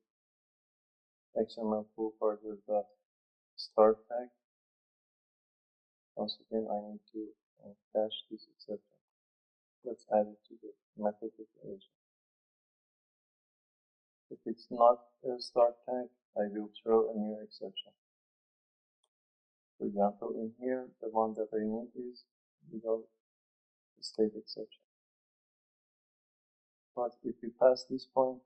XML full parser.start tag. Once again, I need to cache this exception. Let's add it to the method declaration. If it's not a start tag, I will throw a new exception. For example, in here, the one that I need is without state exception. But if we pass this point,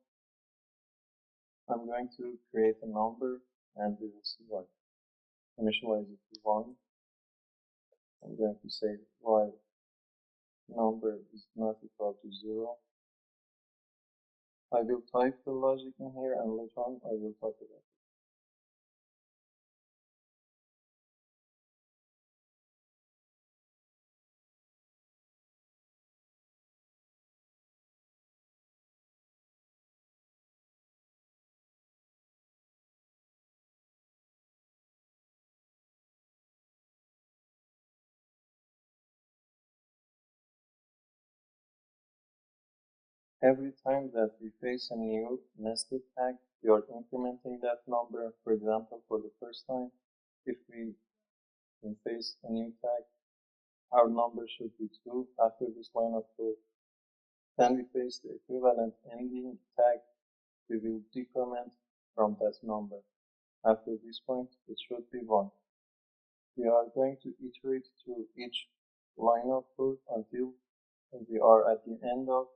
I'm going to create a number and we will see why. Initialize it to 1. I'm going to say while number is not equal to 0. I will type the logic in here and later on I will talk about it. Every time that we face a new nested tag, we are incrementing that number. For example, for the first time, if we face a new tag, our number should be 2 after this line of code. Then we face the equivalent ending tag, we will decrement from that number. After this point, it should be 1. We are going to iterate through each line of code until we are at the end of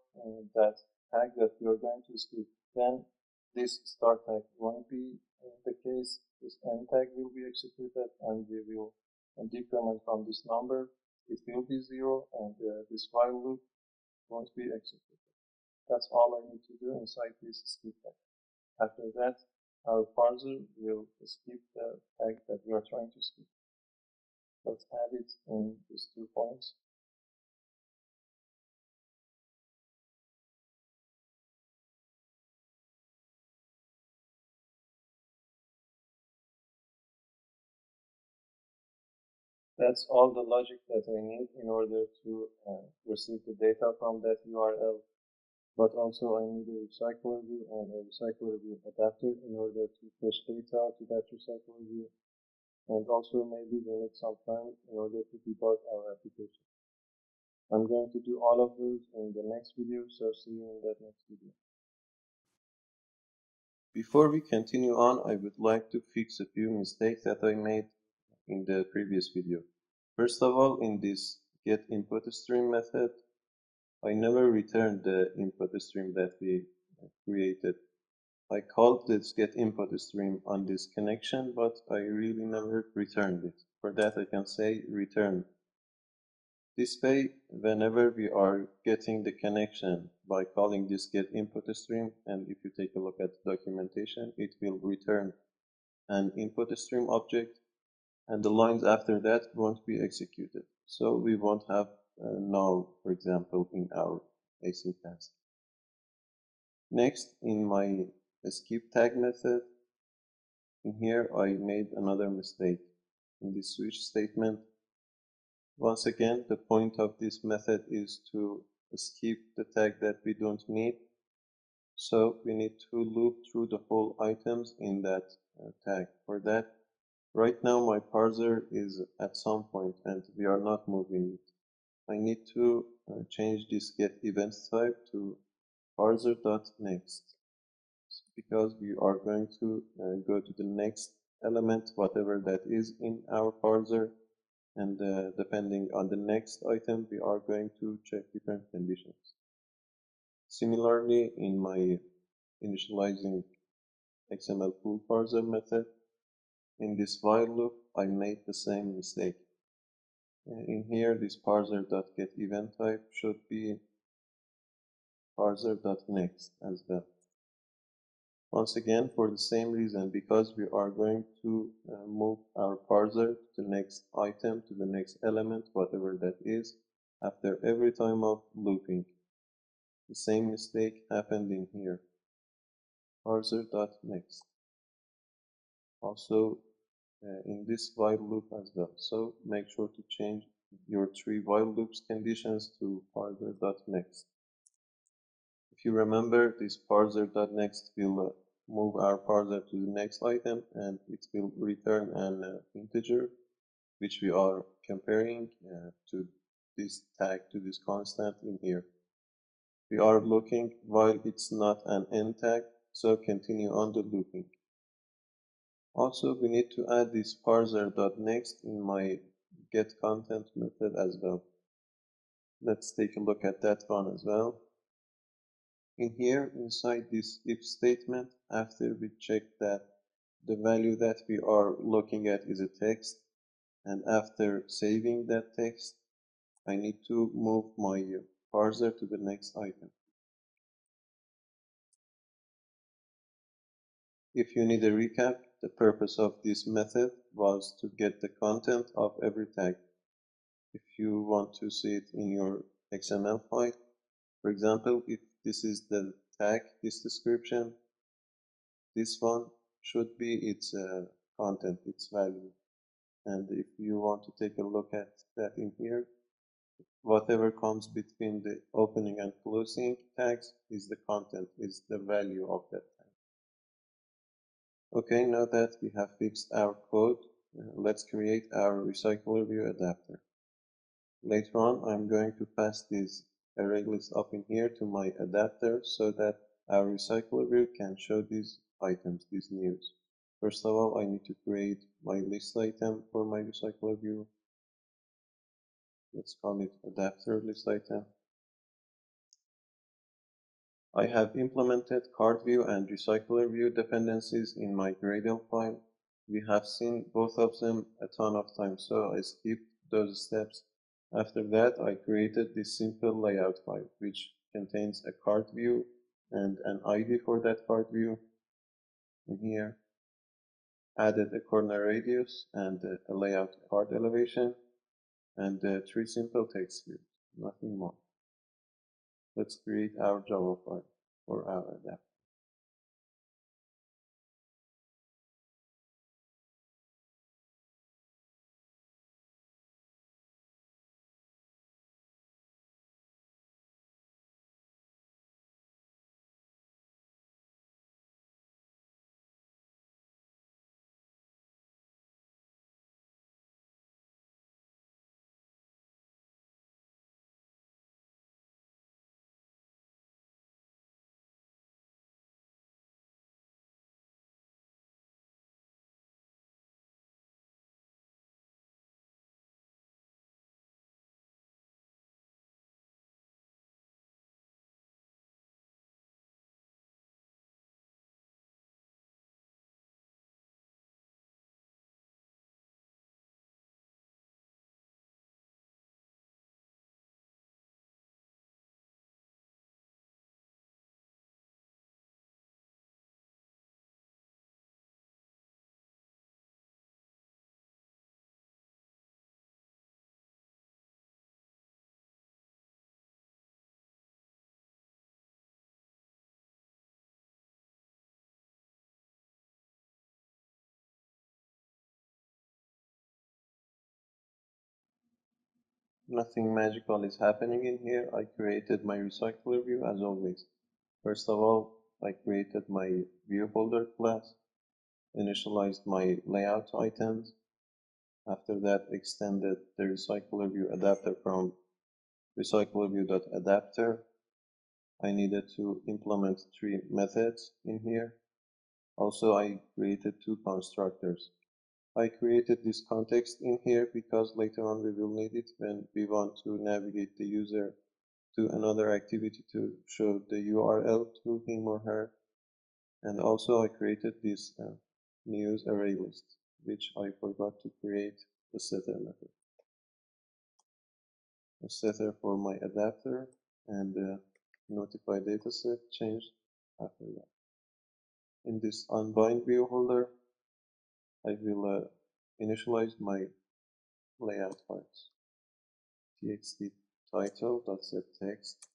that tag that we are going to skip. Then this start tag won't be the case. This end tag will be executed and we will decrement from this number. It will be 0 and this while loop won't be executed. That's all I need to do inside this skip tag. After that, our parser will skip the tag that we are trying to skip. Let's add it in these 2 points. That's all the logic that I need in order to receive the data from that URL. But also I need a Recyclerview and a Recyclerview Adapter in order to push data to that Recyclerview. And also maybe we need some time in order to debug our application. I'm going to do all of those in the next video, so see you in that next video. Before we continue on, I would like to fix a few mistakes that I made in the previous video. First of all, in this getInputStream method, I never returned the input stream that we created. I called this getInputStream on this connection, but I really never returned it. For that, I can say return This way, whenever we are getting the connection by calling this getInputStream, and if you take a look at the documentation, it will return an InputStream object, and the lines after that won't be executed. So we won't have null, for example, in our async task. Next, in my skip tag method, in here I made another mistake. In this switch statement, once again, the point of this method is to skip the tag that we don't need. So we need to loop through the whole items in that tag. For that, right now my parser is at some point and we are not moving it. I need to change this getEvents type to parser.next because we are going to go to the next element, whatever that is in our parser, and depending on the next item, we are going to check different conditions. Similarly, in my initializing XML pool parser method, in this while loop, I made the same mistake. In here, this parser.getEventType should be parser.next as well. Once again, for the same reason, because we are going to move our parser to the next item, to the next element, whatever that is, after every time of looping. The same mistake happened in here. Parser.next. Also in this while loop as well. So make sure to change your 3 while loops conditions to parser.next. If you remember, this parser.next will move our parser to the next item and it will return an integer which we are comparing to this tag, to this constant in here. We are looking while it's not an end tag, so continue on the looping. Also, we need to add this parser.next in my getContent method as well. Let's take a look at that one as well. In here, inside this if statement, after we check that the value that we are looking at is a text, and after saving that text, I need to move my parser to the next item. If you need a recap, the purpose of this method was to get the content of every tag. If you want to see it in your XML file, for example, if this is the tag, this description, this one should be its content, its value. And if you want to take a look at that in here, whatever comes between the opening and closing tags is the content, is the value of that tag. Okay, now that we have fixed our code, let's create our Recyclerview Adapter. Later on, I'm going to pass this Arraylist up in here to my adapter so that our Recyclerview can show these items, these news. First of all, I need to create my list item for my Recyclerview. Let's call it adapter list item. I have implemented Cardview and Recyclerview dependencies in my Gradle file. We have seen both of them a ton of times, so I skipped those steps. After that, I created this simple layout file, which contains a card view and an ID for that card view. In here, added a corner radius and a layout card elevation, and 3 simple text views, nothing more. Let's create our Java file for our adapter. Nothing magical is happening in here. I created my Recyclerview as always. First of all, I created my Viewholder Class, initialized my layout items. After that, extended the Recyclerview Adapter from Recyclerview.adapter. I needed to implement 3 methods in here. Also, I created 2 constructors. I created this context in here because later on we will need it when we want to navigate the user to another activity to show the URL to him or her. And also I created this news array list, which I forgot to create a setter method. A setter for my adapter and notify dataset changed after that. In this Unbindviewholder, I will initialize my layout files. Txt title.set text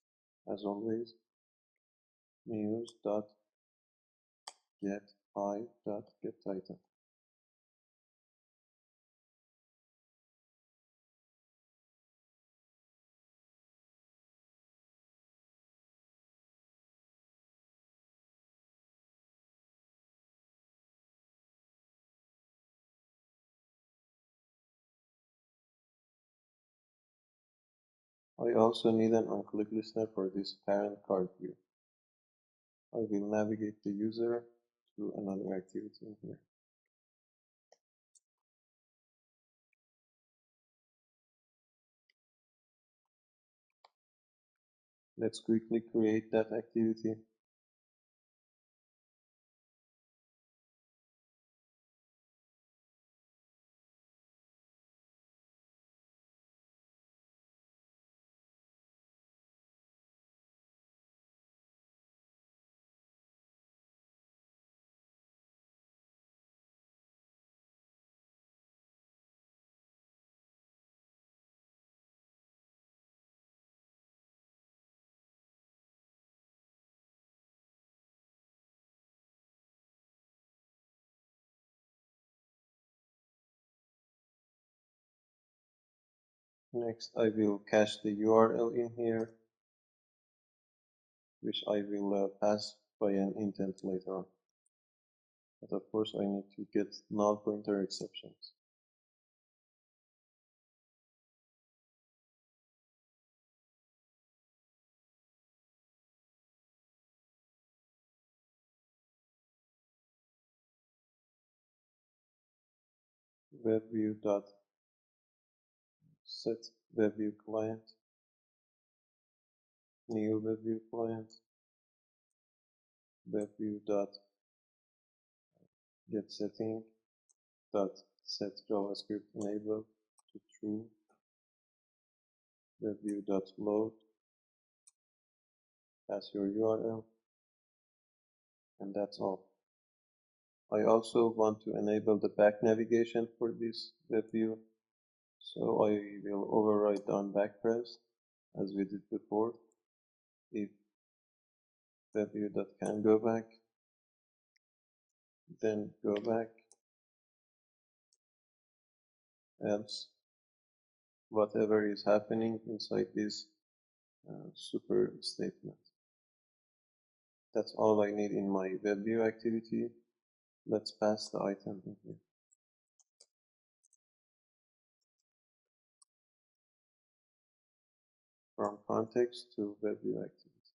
as always, news.getI.getTitle. I also need an on-click listener for this parent Cardview. I will navigate the user to another activity in here. Let's quickly create that activity. Next, I will cache the URL in here, which I will pass by an intent later on. But of course, I need to get null pointer exceptions. WebView.set WebView client, new WebView client, WebView.getSetting set JavaScript enable to true, WebView.load, pass your URL, and that's all. I also want to enable the back navigation for this WebView, so I will override the onBackPress as we did before. If WebView.can go back, then go back, else whatever is happening inside this super statement. That's all I need in my WebView activity. Let's pass the item in here. From context to WebView activity.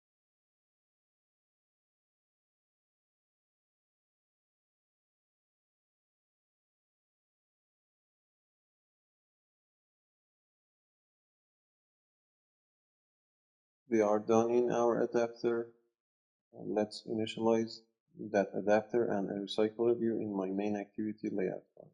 We are done in our adapter. Let's initialize that adapter and a Recyclerview in my main activity layout file.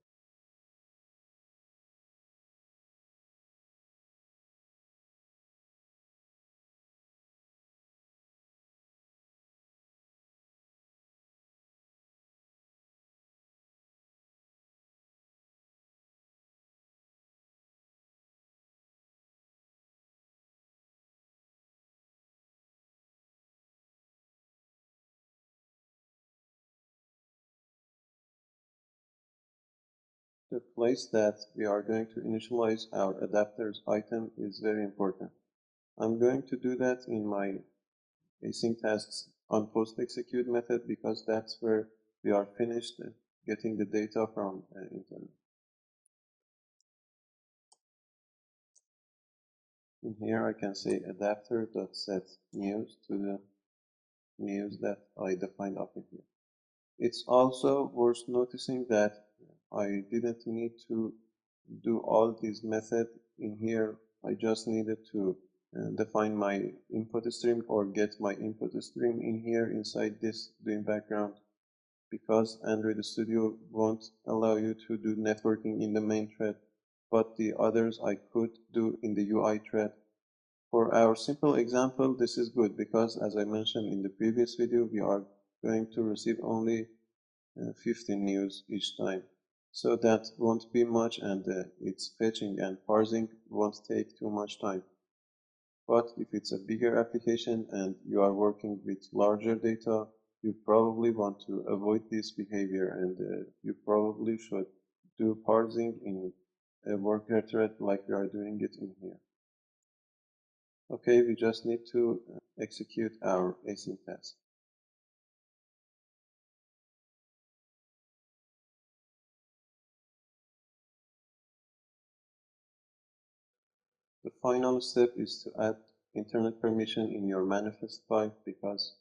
The place that we are going to initialize our adapters item is very important. I'm going to do that in my async tasks on post execute method because that's where we are finished getting the data from internet. In here I can say adapter.set news to the news that I defined up in here. It's also worth noticing that I didn't need to do all these methods in here. I just needed to define my input stream or get my input stream in here inside this doing background, because Android Studio won't allow you to do networking in the main thread, but the others I could do in the UI thread. For our simple example, this is good because, as I mentioned in the previous video, we are going to receive only 15 news each time. So that won't be much, and its fetching and parsing won't take too much time. But if it's a bigger application and you are working with larger data, you probably want to avoid this behavior, and you probably should do parsing in a worker thread like we are doing it in here. Okay, we just need to execute our async task. The final step is to add internet permission in your manifest file because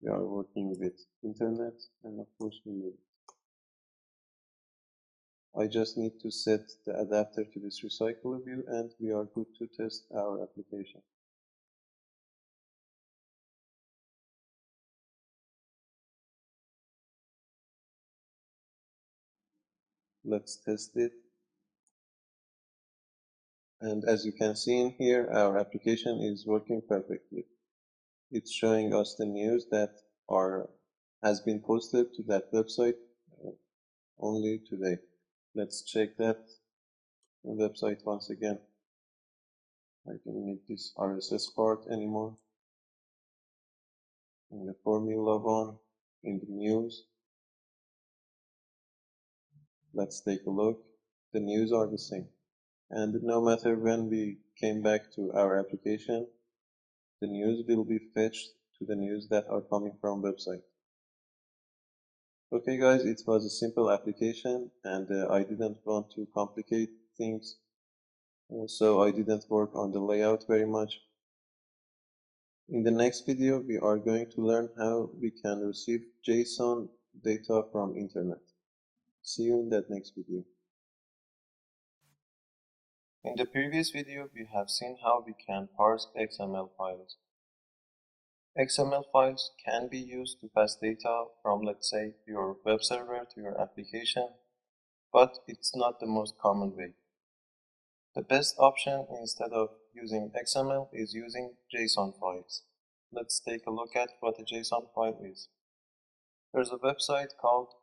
we are working with internet, and of course we need it. I just need to set the adapter to this Recyclerview and we are good to test our application. Let's test it. And as you can see in here, our application is working perfectly. It's showing us the news that has been posted to that website only today. Let's check that website once again. I don't need this RSS part anymore. In the formula one, in the news, let's take a look. The news are the same. And no matter when we came back to our application, the news will be fetched to the news that are coming from website. Okay guys, it was a simple application and I didn't want to complicate things, so I didn't work on the layout very much. In the next video, we are going to learn how we can receive JSON data from internet. See you in that next video. In the previous video, we have seen how we can parse XML files. XML files can be used to pass data from, let's say, your web server to your application, but it's not the most common way. The best option instead of using XML is using JSON files. Let's take a look at what a JSON file is. There's a website called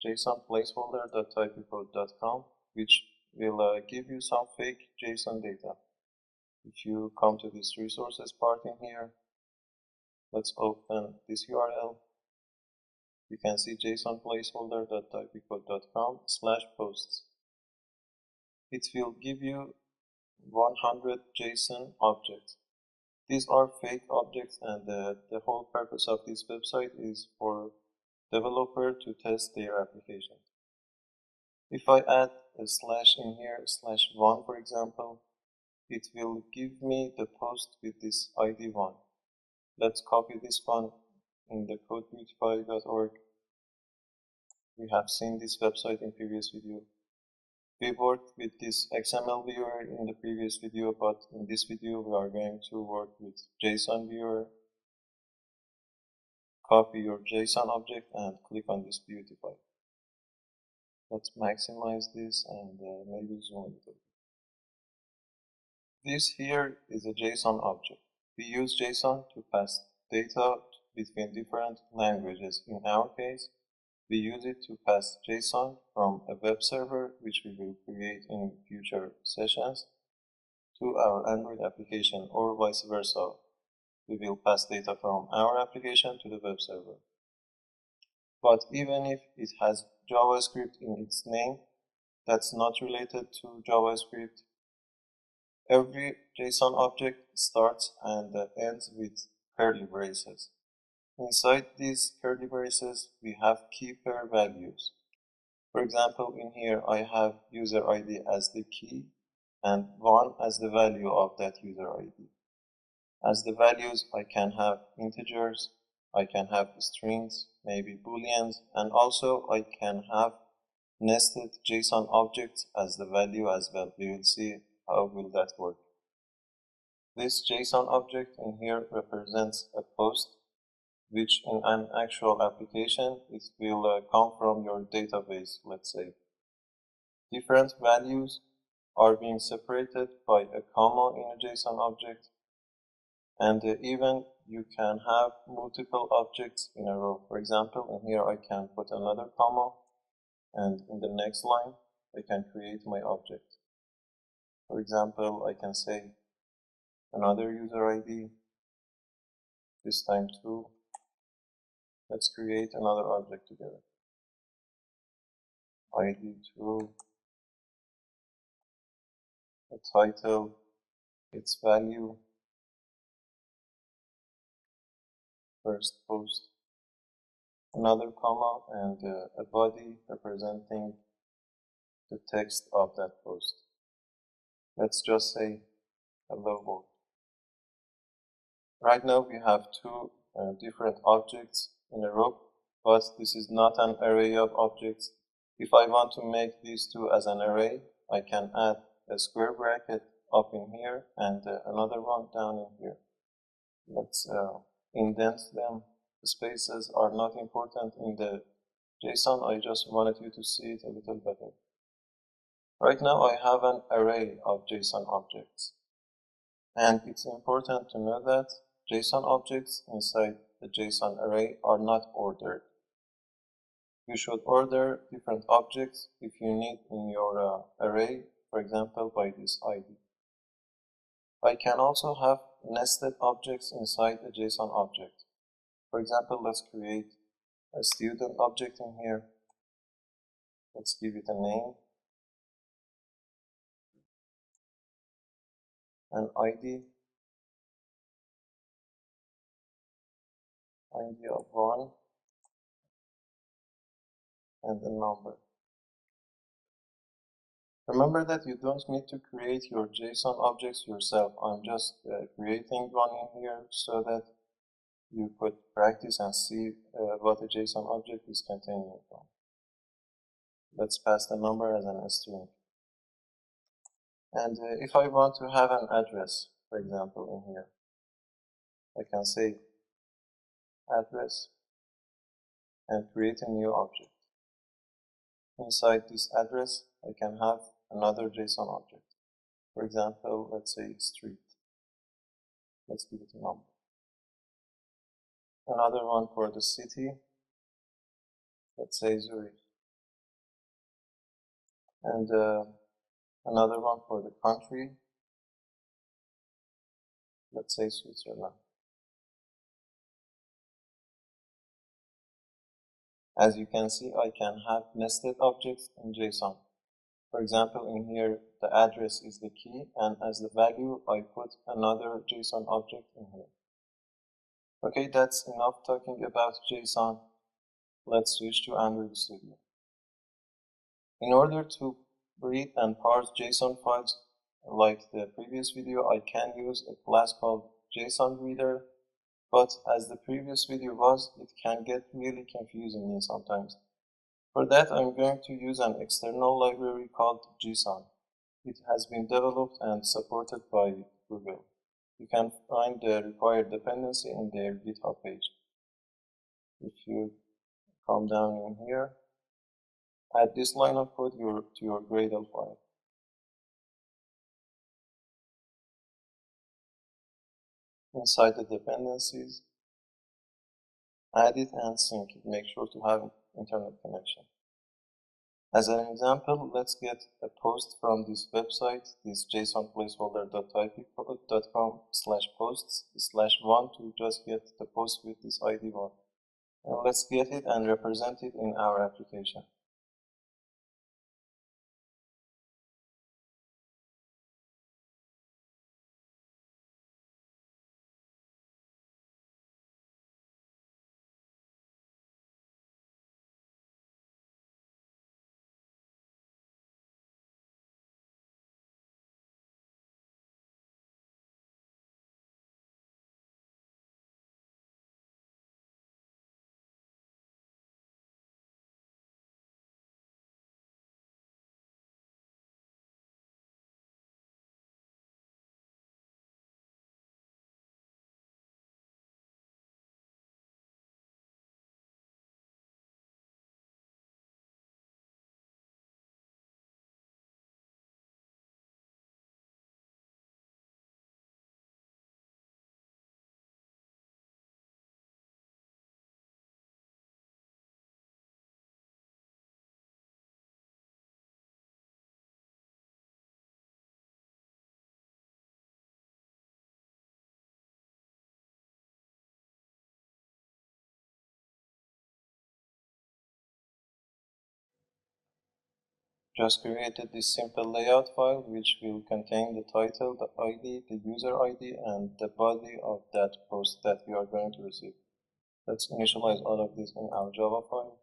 jsonplaceholder.typecode.com which will give you some fake JSON data. If you come to this resources part in here, let's open this URL. You can see jsonplaceholder.typecode.com/posts. It will give you 100 JSON objects. These are fake objects, and the whole purpose of this website is for developer to test their application. If I add a slash in here, /1 for example, it will give me the post with this ID 1. Let's copy this one in the codebeautify.org. We have seen this website in previous video. We worked with this XML viewer in the previous video, but in this video we are going to work with JSON viewer. Copy your JSON object and click on this beautify. Let's maximize this and maybe zoom it. This here is a JSON object. We use JSON to pass data between different languages. In our case, we use it to pass JSON from a web server, which we will create in future sessions, to our Android application, or vice versa. We will pass data from our application to the web server. But even if it has JavaScript in its name, that's not related to JavaScript. Every JSON object starts and ends with curly braces. Inside these curly braces, we have key pair values. For example, in here I have user ID as the key and 1 as the value of that user ID. As the values, I can have integers, I can have strings, maybe booleans, and also I can have nested JSON objects as the value as well. We will see how will that work. This JSON object in here represents a post, which in an actual application it will come from your database, let's say. Different values are being separated by a comma in a JSON object, and even you can have multiple objects in a row. For example, in here I can put another comma, and in the next line I can create my object. For example, I can say another user ID, this time 2. Let's create another object together. ID 2, a title, its value, first post, another comma, and a body representing the text of that post. Let's just say hello world. Right now we have two different objects in a row, but this is not an array of objects. If I want to make these two as an array, I can add a square bracket up in here and another one down in here. Let's indent them. The spaces are not important in the JSON. I just wanted you to see it a little better. Right now I have an array of JSON objects. And it's important to know that JSON objects inside the JSON array are not ordered. You should order different objects if you need in your array, for example, by this ID. I can also have nested objects inside a JSON object. For example, let's create a student object in here. Let's give it a name, an ID of 1, and a number. Remember that you don't need to create your JSON objects yourself. I'm just creating one in here so that you could practice and see what a JSON object is containing from. Let's pass the number as an string. And if I want to have an address, for example, in here, I can say address and create a new object. Inside this address, I can have another JSON object. For example, let's say street. Let's give it a number. Another one for the city. Let's say Zurich. And another one for the country. Let's say Switzerland. As you can see, I can have nested objects in JSON. For example, in here, the address is the key, and as the value, I put another JSON object in here. Okay, that's enough talking about JSON. Let's switch to Android Studio. In order to read and parse JSON files, like the previous video, I can use a class called JSON Reader, but as the previous video was, it can get really confusing sometimes. For that, I'm going to use an external library called JSON. It has been developed and supported by Google. You can find the required dependency in their GitHub page. If you come down in here, add this line of code to your Gradle file. Inside the dependencies, add it and sync it. Make sure to have internet connection. As an example, let's get a post from this website, this JSON placeholder.typicom/posts/1 to just get the post with this ID 1. And let's get it and represent it in our application. just created this simple layout file which will contain the title, the ID, the user ID, and the body of that post that we are going to receive. Let's initialize all of this in our Java file.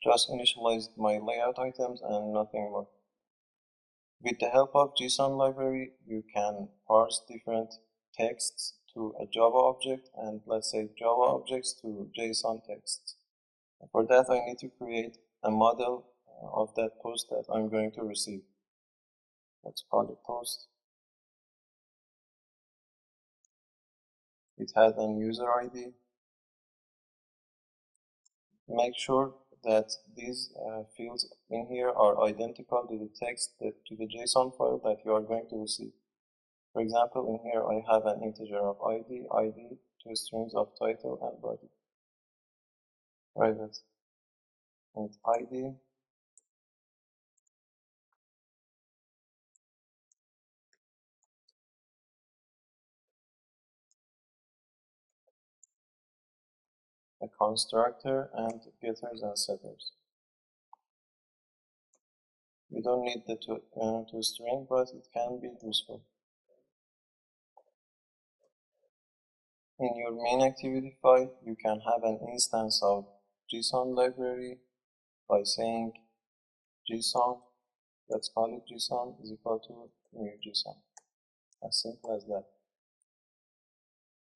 Just initialized my layout items and nothing more. With the help of JSON library, you can parse different texts to a Java object and let's say Java objects to JSON texts. For that, I need to create a model of that post that I'm going to receive. Let's call it post. It has an user ID. Make sure that these fields in here are identical to the text, to the JSON file that you are going to receive. For example, in here I have an integer of ID, two strings of title and body. Private int ID, a constructor, and getters and setters. You don't need the two string, but it can be useful. In your main activity file, you can have an instance of JSON library by saying JSON, let's call it JSON, is equal to new JSON. As simple as that.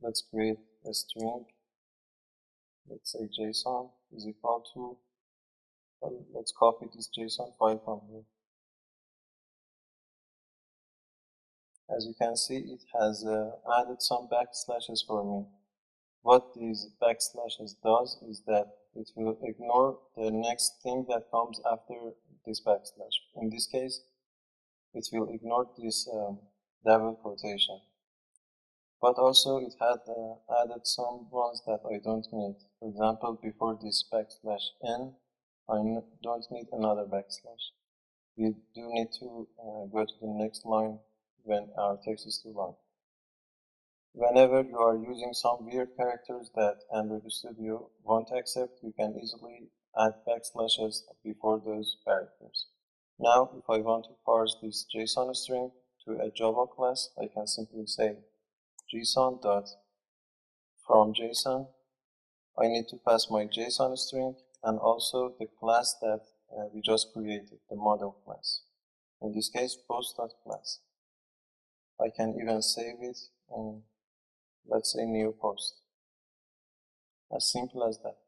Let's create a string. Let's say JSON is equal to, well, let's copy this JSON file from here. As you can see, it has added some backslashes for me. What these backslashes does is that it will ignore the next thing that comes after this backslash. In this case, it will ignore this double quotation. But also it had added some ones that I don't need. For example, before this backslash n, I don't need another backslash. We do need to go to the next line when our text is too long. Whenever you are using some weird characters that Android Studio won't accept, you can easily add backslashes before those characters. Now, if I want to parse this JSON string to a Java class, I can simply say JSON.FromJSON. I need to pass my JSON string and also the class that we just created, the model class. In this case, post.class. I can even save it in, let's say, new post. As simple as that.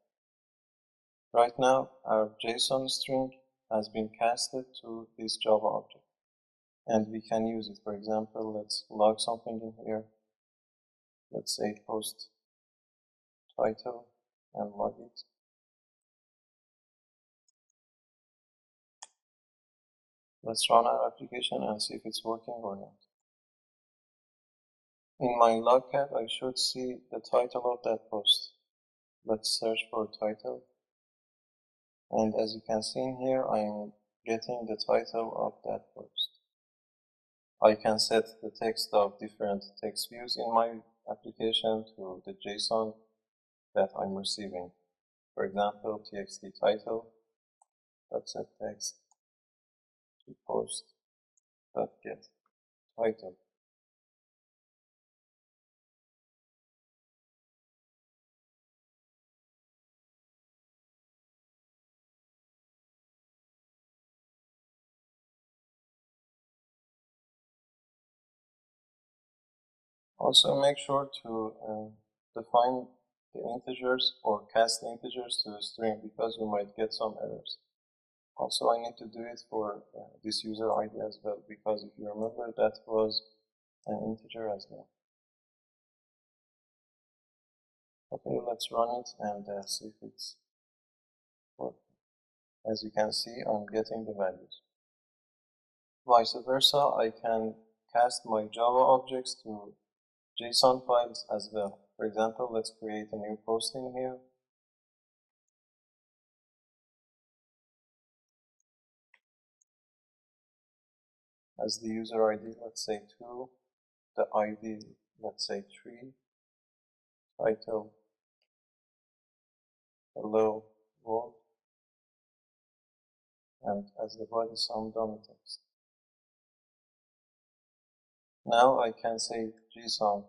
Right now, our JSON string has been casted to this Java object. And we can use it. For example, let's log something in here. Let's say post title and log it. Let's run our application and see if it's working or not. In my Logcat, I should see the title of that post. Let's search for title. And as you can see in here, I'm getting the title of that post. I can set the text of different text views in my application to the JSON that I'm receiving. For example, txt title, set text to post.get title. Also make sure to define the integers or cast the integers to a string because you might get some errors. Also I need to do it for this user ID as well because if you remember that was an integer as well. Okay, let's run it and see if it's working. As you can see, I'm getting the values. Vice versa, I can cast my Java objects to JSON files as well. For example, let's create a new post in here. As the user ID, let's say 2, the ID, let's say 3, title, hello world, and as the body some dummy text. Now I can say JSON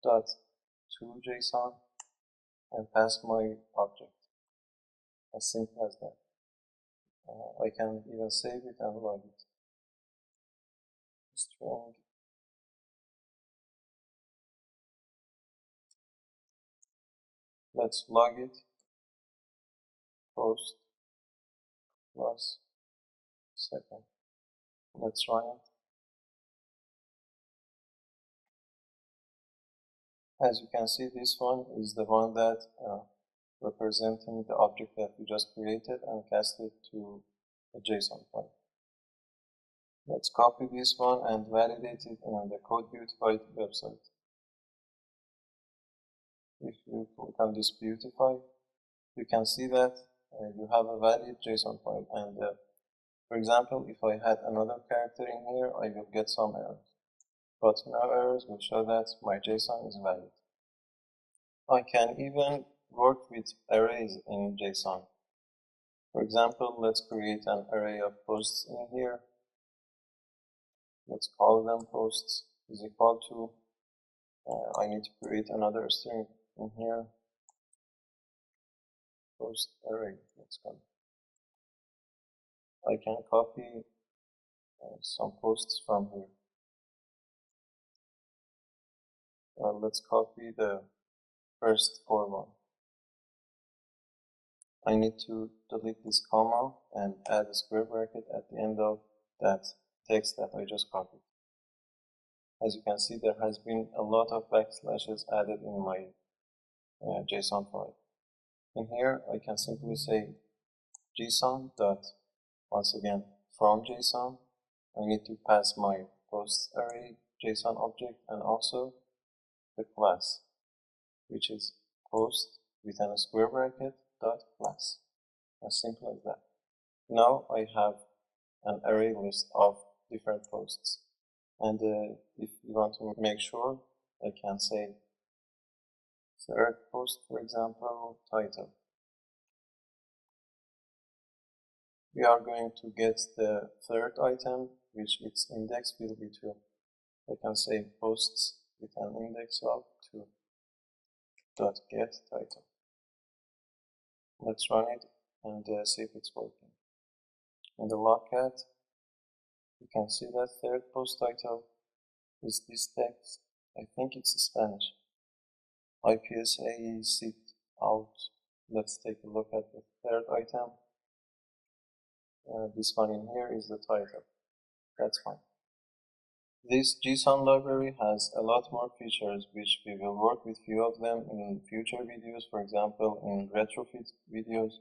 dot to JSON and pass my object. As simple as that. I can even save it and log it. String. Let's log it. Post plus second. Let's run it. As you can see, this one is the one that representing the object that we just created and cast it to a JSON file. Let's copy this one and validate it in the Cardview website. If you click on this Beautify, you can see that you have a valid JSON file. And for example, if I had another character in here, I will get some errors. But no errors will show that my JSON is valid. I can even work with arrays in JSON. For example, let's create an array of posts in here. Let's call them posts is equal to, I need to create another string in here, post array, let's call it. I can copy some posts from here. Let's copy the first 4 one. I need to delete this comma and add a square bracket at the end of that text that I just copied. As you can see, there has been a lot of backslashes added in my JSON file. In here, I can simply say JSON dot, once again, from JSON. I need to pass my posts array JSON object and also the class, which is post within a square bracket dot class. As simple as that. Now I have an array list of different posts. And if you want to make sure, I can say third post, for example, title. We are going to get the third item, which its index will be 2. I can say posts with an index of 2 dot get title. Let's run it and see if it's working. In the Logcat, you can see that third post title is this text. I think it's Spanish. IPSA sit out. Let's take a look at the third item. This one in here is the title. That's fine. This JSON library has a lot more features, which we will work with few of them in future videos, for example in retrofit videos.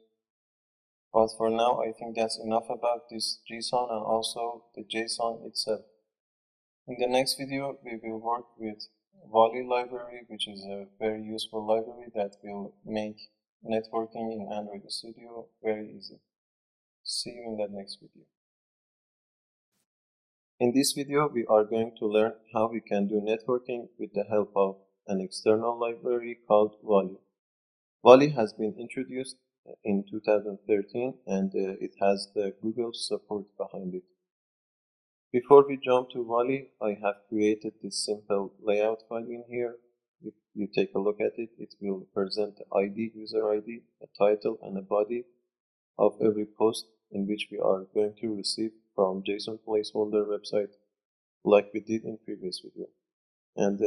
But for now, I think that's enough about this JSON and also the JSON itself. In the next video, we will work with Volley library, which is a very useful library that will make networking in Android Studio very easy. See you in that next video. In this video, we are going to learn how we can do networking with the help of an external library called Volley. Volley has been introduced in 2013 and it has the Google support behind it. Before we jump to Volley, I have created this simple layout file in here. If you take a look at it, it will present the ID, user ID, a title and a body of every post in which we are going to receive from JSON placeholder website like we did in previous video. And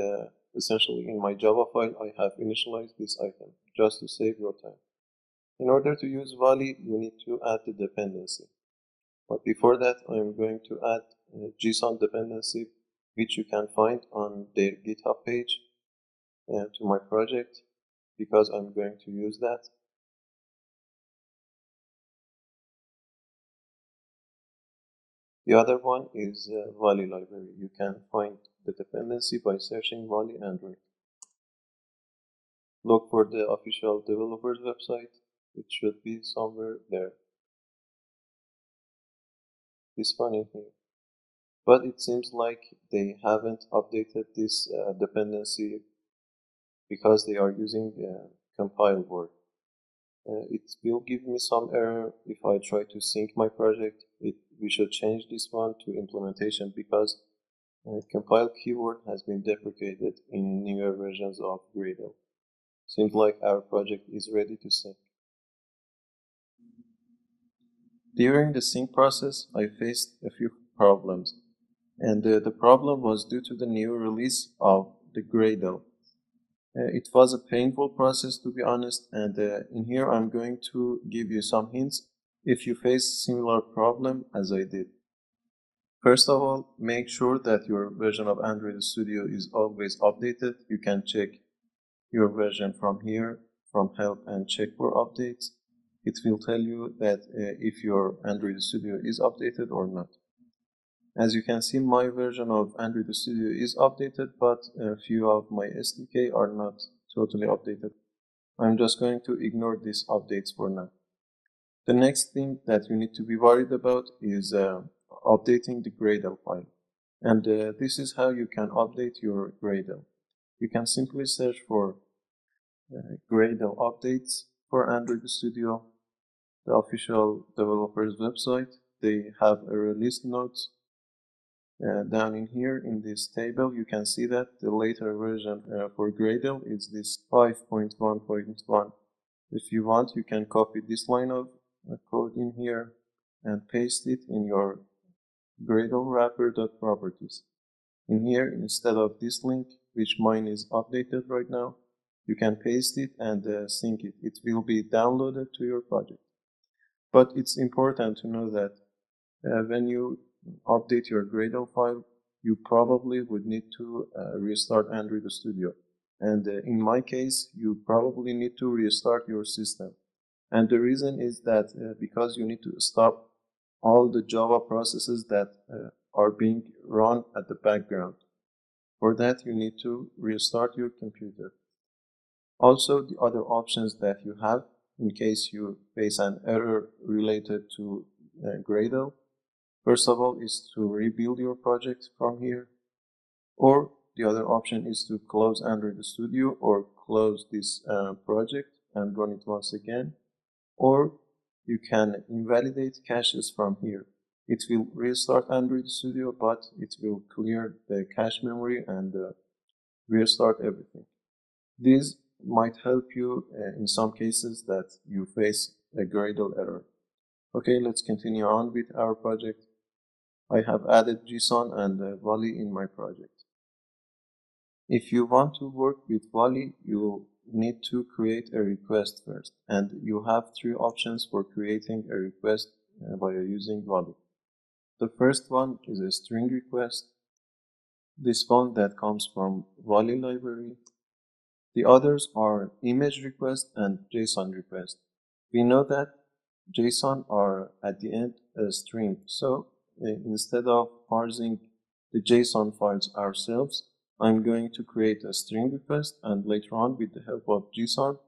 essentially in my Java file, I have initialized this item just to save your time. In order to use Volley, you need to add the dependency. But before that, I am going to add a JSON dependency, which you can find on their GitHub page to my project, because I'm going to use that. The other one is Volley library. You can find the dependency by searching Volley Android. look for the official developer's website. It should be somewhere there. This one in here. But it seems like they haven't updated this dependency because they are using compile word. It will give me some error if I try to sync my project. We should change this one to implementation because compile keyword has been deprecated in newer versions of Gradle. Seems like our project is ready to sync. During the sync process, I faced a few problems, and the problem was due to the new release of the Gradle. It was a painful process, to be honest, and in here I'm going to give you some hints if you face similar problem as I did. First of all, make sure that your version of Android Studio is always updated. You can check your version from here, from help, and check for updates. It will tell you that if your Android Studio is updated or not. As you can see, my version of Android Studio is updated, but a few of my SDK are not totally updated. I'm just going to ignore these updates for now. The next thing that you need to be worried about is updating the Gradle file. And this is how you can update your Gradle. You can simply search for Gradle updates for Android Studio, the official developer's website. They have a release notes. Down in here in this table, you can see that the later version for Gradle is this 5.1.1. If you want, you can copy this line of code in here and paste it in your Gradle wrapper.properties. In here, instead of this link, which mine is updated right now, you can paste it and sync it. It will be downloaded to your project. But it's important to know that when you update your Gradle file, you probably would need to restart Android Studio. And in my case, you probably need to restart your system. And the reason is that because you need to stop all the Java processes that are being run at the background. For that, you need to restart your computer. Also, the other options that you have in case you face an error related to Gradle, first of all, is to rebuild your project from here, or the other option is to close Android Studio or close this project and run it once again, or you can invalidate caches from here. It will restart Android Studio, but it will clear the cache memory and restart everything. This might help you in some cases that you face a Gradle error. Okay, let's continue on with our project. I have added JSON and Volley in my project. If you want to work with Volley, you need to create a request first, and you have three options for creating a request by using Volley. The first one is a string request, this one that comes from Volley library. The others are image request and JSON request. We know that JSON are at the end a string, so instead of parsing the JSON files ourselves, I'm going to create a string request, and later on, with the help of JSON,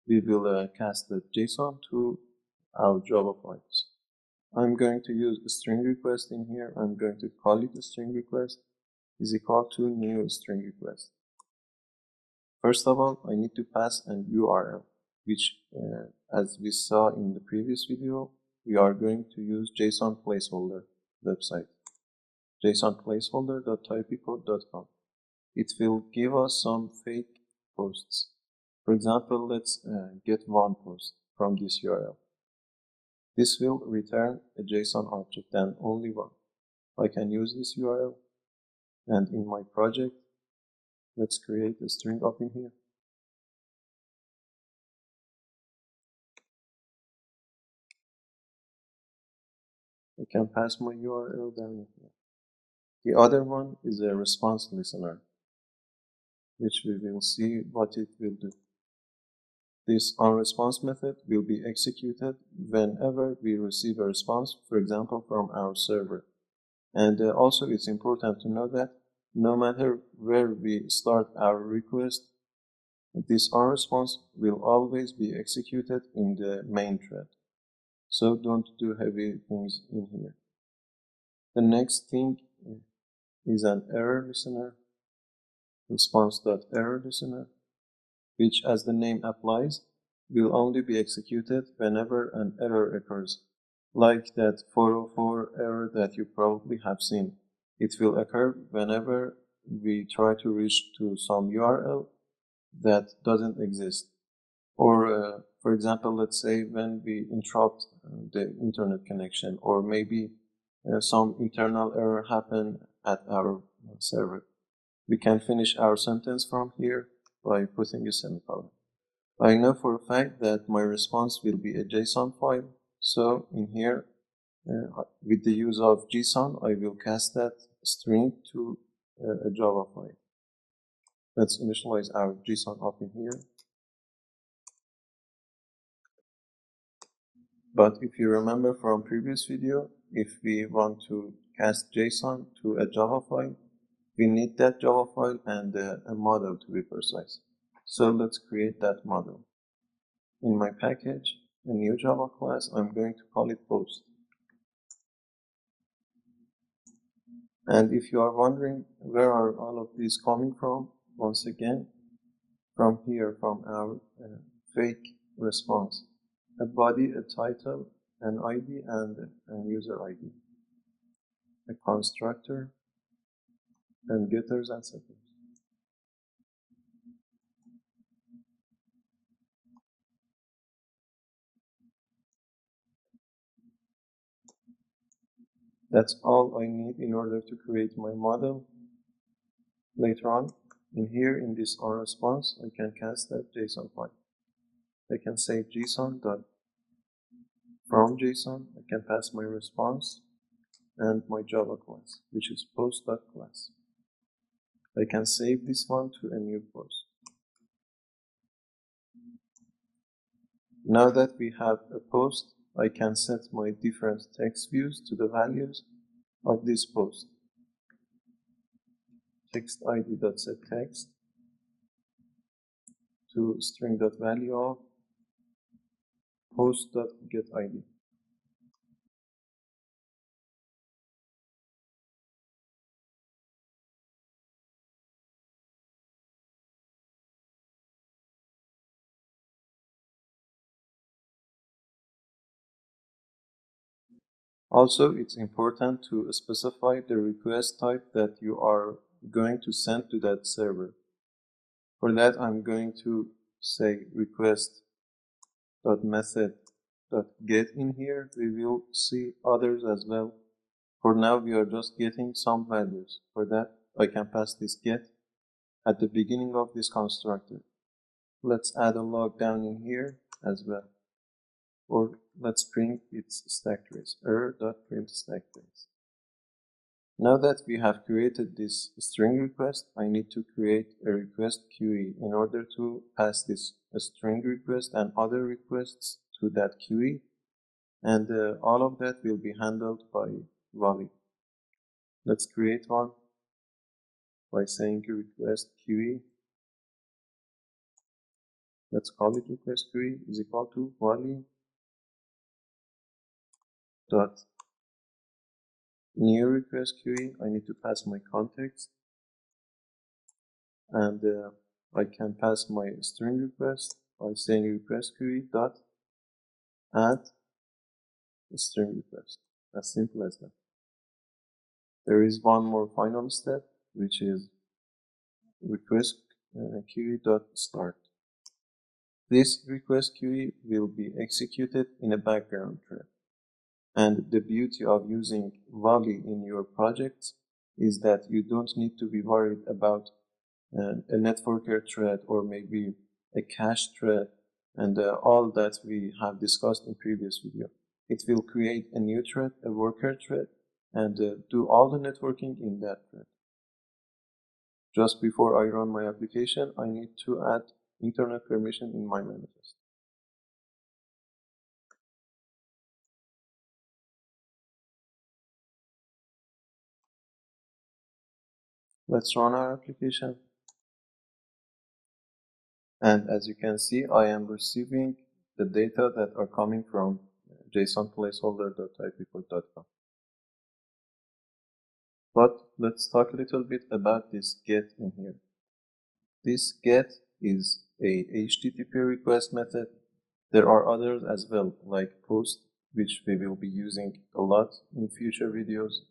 we will cast the JSON to our Java files. I'm going to use a string request in here. I'm going to call it a string request is equal to new string request. First of all, I need to pass an URL, which, as we saw in the previous video, we are going to use JSON placeholder website, jsonplaceholder.typecode.com. It will give us some fake posts. For example, let's get one post from this URL. This will return a JSON object and only one. I can use this URL, and in my project, let's create a string up in here. I can pass my URL down here. The other one is a response listener, which we will see what it will do. This onResponse method will be executed whenever we receive a response, for example, from our server. And also it's important to know that no matter where we start our request, This onResponse will always be executed in the main thread. So don't do heavy things in here. The next thing is an error listener, response.errorListener, which, as the name applies, will only be executed whenever an error occurs, like that 404 error that you probably have seen. It will occur whenever we try to reach to some URL that doesn't exist. Or, for example, let's say when we interrupt the internet connection, or maybe some internal error happened at our server. We can finish our sentence from here by putting a semicolon. I know for a fact that my response will be a JSON file, so in here, with the use of JSON, I will cast that string to a Java file. Let's initialize our JSON up in here. But if you remember from previous video, if we want to cast JSON to a Java file, we need that Java file and a model to be precise. So let's create that model. In my package, a new Java class, I'm going to call it post. And if you are wondering where are all of these coming from, once again, from here, from our fake response. A body, a title, an ID, and a user ID. A constructor, and getters and setters. That's all I need in order to create my model. Later on, in here, in this onResponse, I can cast that JSON file. I can say JSON dot from JSON. I can pass my response and my Java class, which is post.class. I can save this one to a new post. Now that we have a post, I can set my different text views to the values of this post. Text id.setText to string.value of post.getID. Also, it's important to specify the request type that you are going to send to that server. For that, I'm going to say request.method.get in here. We will see others as well. For now, we are just getting some values. For that, I can pass this get at the beginning of this constructor. Let's add a log down in here as well. Or let's print its stack trace, error.print stack trace. Now that we have created this string request, I need to create a request queue in order to pass this string request and other requests to that queue, and all of that will be handled by Volley. Let's create one by saying request queue. Let's call it request queue is equal to Volley dot new request queue. I need to pass my context, and I can pass my string request by saying request queue dot add string request. As simple as that. There is one more final step, which is request queue dot start. This request queue will be executed in a background thread. And the beauty of using Volley in your projects is that you don't need to be worried about a networker thread or maybe a cache thread and all that we have discussed in previous video. It will create a new thread, a worker thread, and do all the networking in that thread. Just before I run my application, I need to add internet permission in my manifest. Let's run our application. And as you can see, I am receiving the data that are coming from JSON placeholder.typeport.com. But let's talk a little bit about this get in here. This get is a HTTP request method. There are others as well, like post, which we will be using a lot in future videos,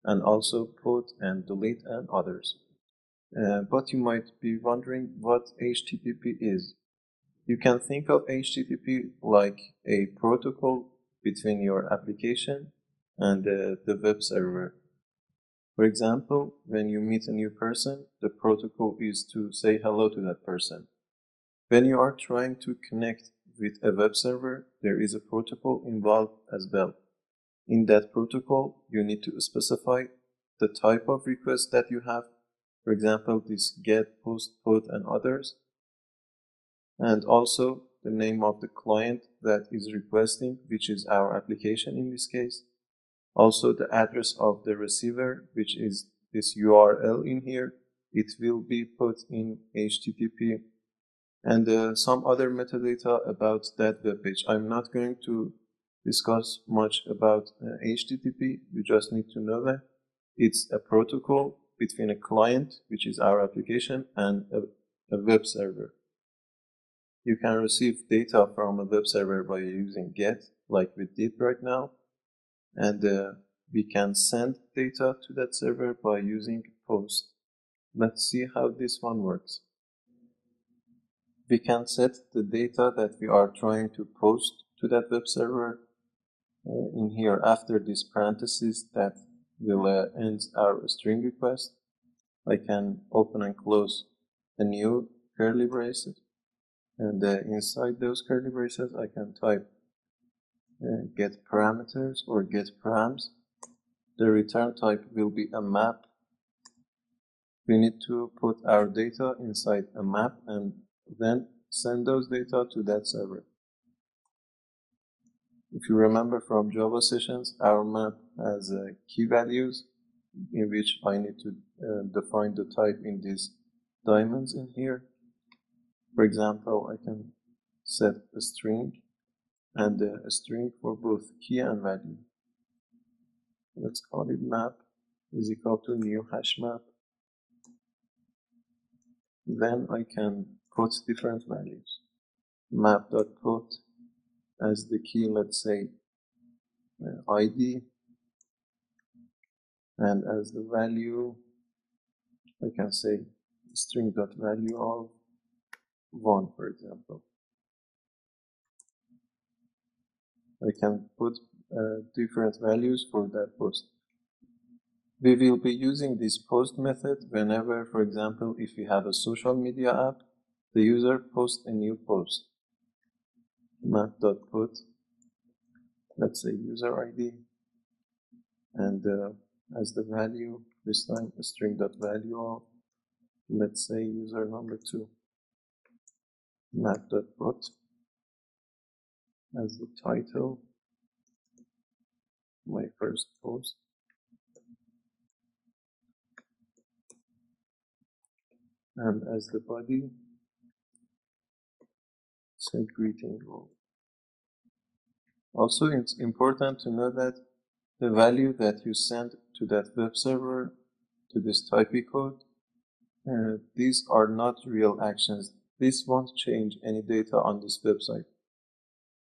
and also put and delete and others. But you might be wondering what HTTP is. You can think of HTTP like a protocol between your application and the web server. For example, when you meet a new person, the protocol is to say hello to that person. When you are trying to connect with a web server, there is a protocol involved as well. In that protocol, you need to specify the type of request that you have. For example, this get, post, put, and others. And also the name of the client that is requesting, which is our application in this case. Also the address of the receiver, which is this URL in here. It will be put in HTTP. And some other metadata about that web page. I'm not going to discuss much about HTTP. You just need to know that it's a protocol between a client, which is our application, and a web server. You can receive data from a web server by using get, like we did right now, and we can send data to that server by using post. Let's see how this one works. We can set the data that we are trying to post to that web server in here after this parenthesis that will end our string request. I can open and close a new curly braces, and inside those curly braces I can type get parameters or get params. The return type will be a map. We need to put our data inside a map and then send those data to that server. If you remember from Java sessions, our map has key values in which I need to define the type in these diamonds in here. For example, I can set a string and a string for both key and value. Let's call it map is equal to new hash map. Then I can put different values. Map.put as the key, let's say ID, and as the value I can say string.value of 1, for example. I can put different values for that post. We will be using this post method whenever, for example, if we have a social media app, the user posts a new post. Map.put, let's say user ID, and as the value, this time a string.value of, let's say user number 2. Map.put as the title, my first post. And as the body, set greeting role. Also, it's important to know that the value that you send to that web server, to this typey code, these are not real actions. This won't change any data on this website.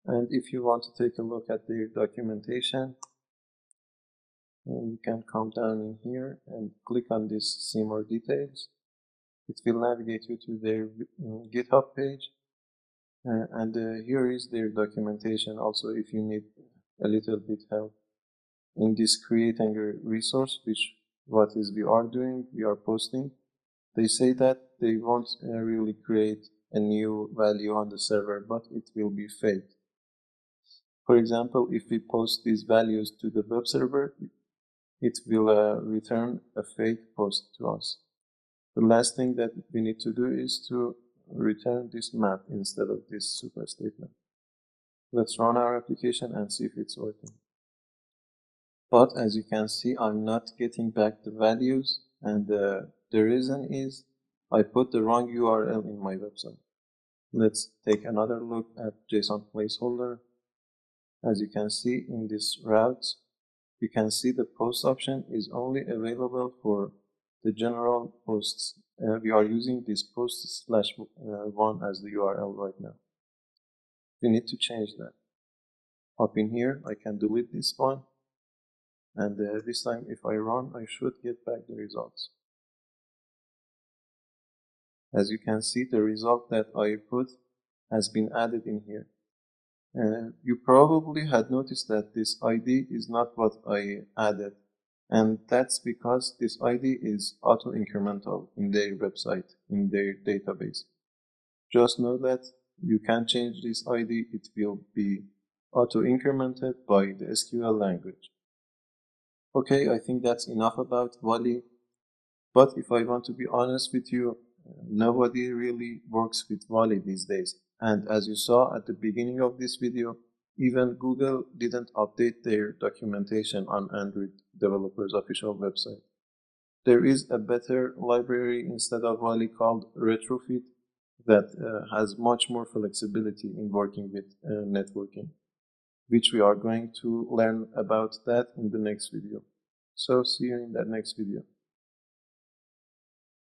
And if you want to take a look at their documentation, you can come down in here and click on this see more details. It will navigate you to their GitHub page. And here is their documentation also if you need a little bit help in this creating a resource, which what is we are doing, we are posting. They say that they won't really create a new value on the server, but it will be fake. For example, if we post these values to the web server, it will return a fake post to us. The last thing that we need to do is to return this map instead of this super statement. Let's run our application and see if it's working. But as you can see, I'm not getting back the values, and the reason is I put the wrong URL in my website. Let's take another look at JSON placeholder. As you can see in this route, you can see the post option is only available for the general posts. We are using this post/1 as the URL right now. We need to change that. Up in here, I can delete this one. And this time, if I run, I should get back the results. As you can see, the result that I put has been added in here. You probably had noticed that this ID is not what I added, and that's because this ID is auto-incremental in their website, in their database. Just know that you can change this ID, it will be auto-incremented by the SQL language. Okay, I think that's enough about Wally, but if I want to be honest with you, nobody really works with Wally these days. And as you saw at the beginning of this video, even Google didn't update their documentation on Android developers' official website. There is a better library instead of Wally called Retrofit that has much more flexibility in working with networking, which we are going to learn about that in the next video. So see you in that next video.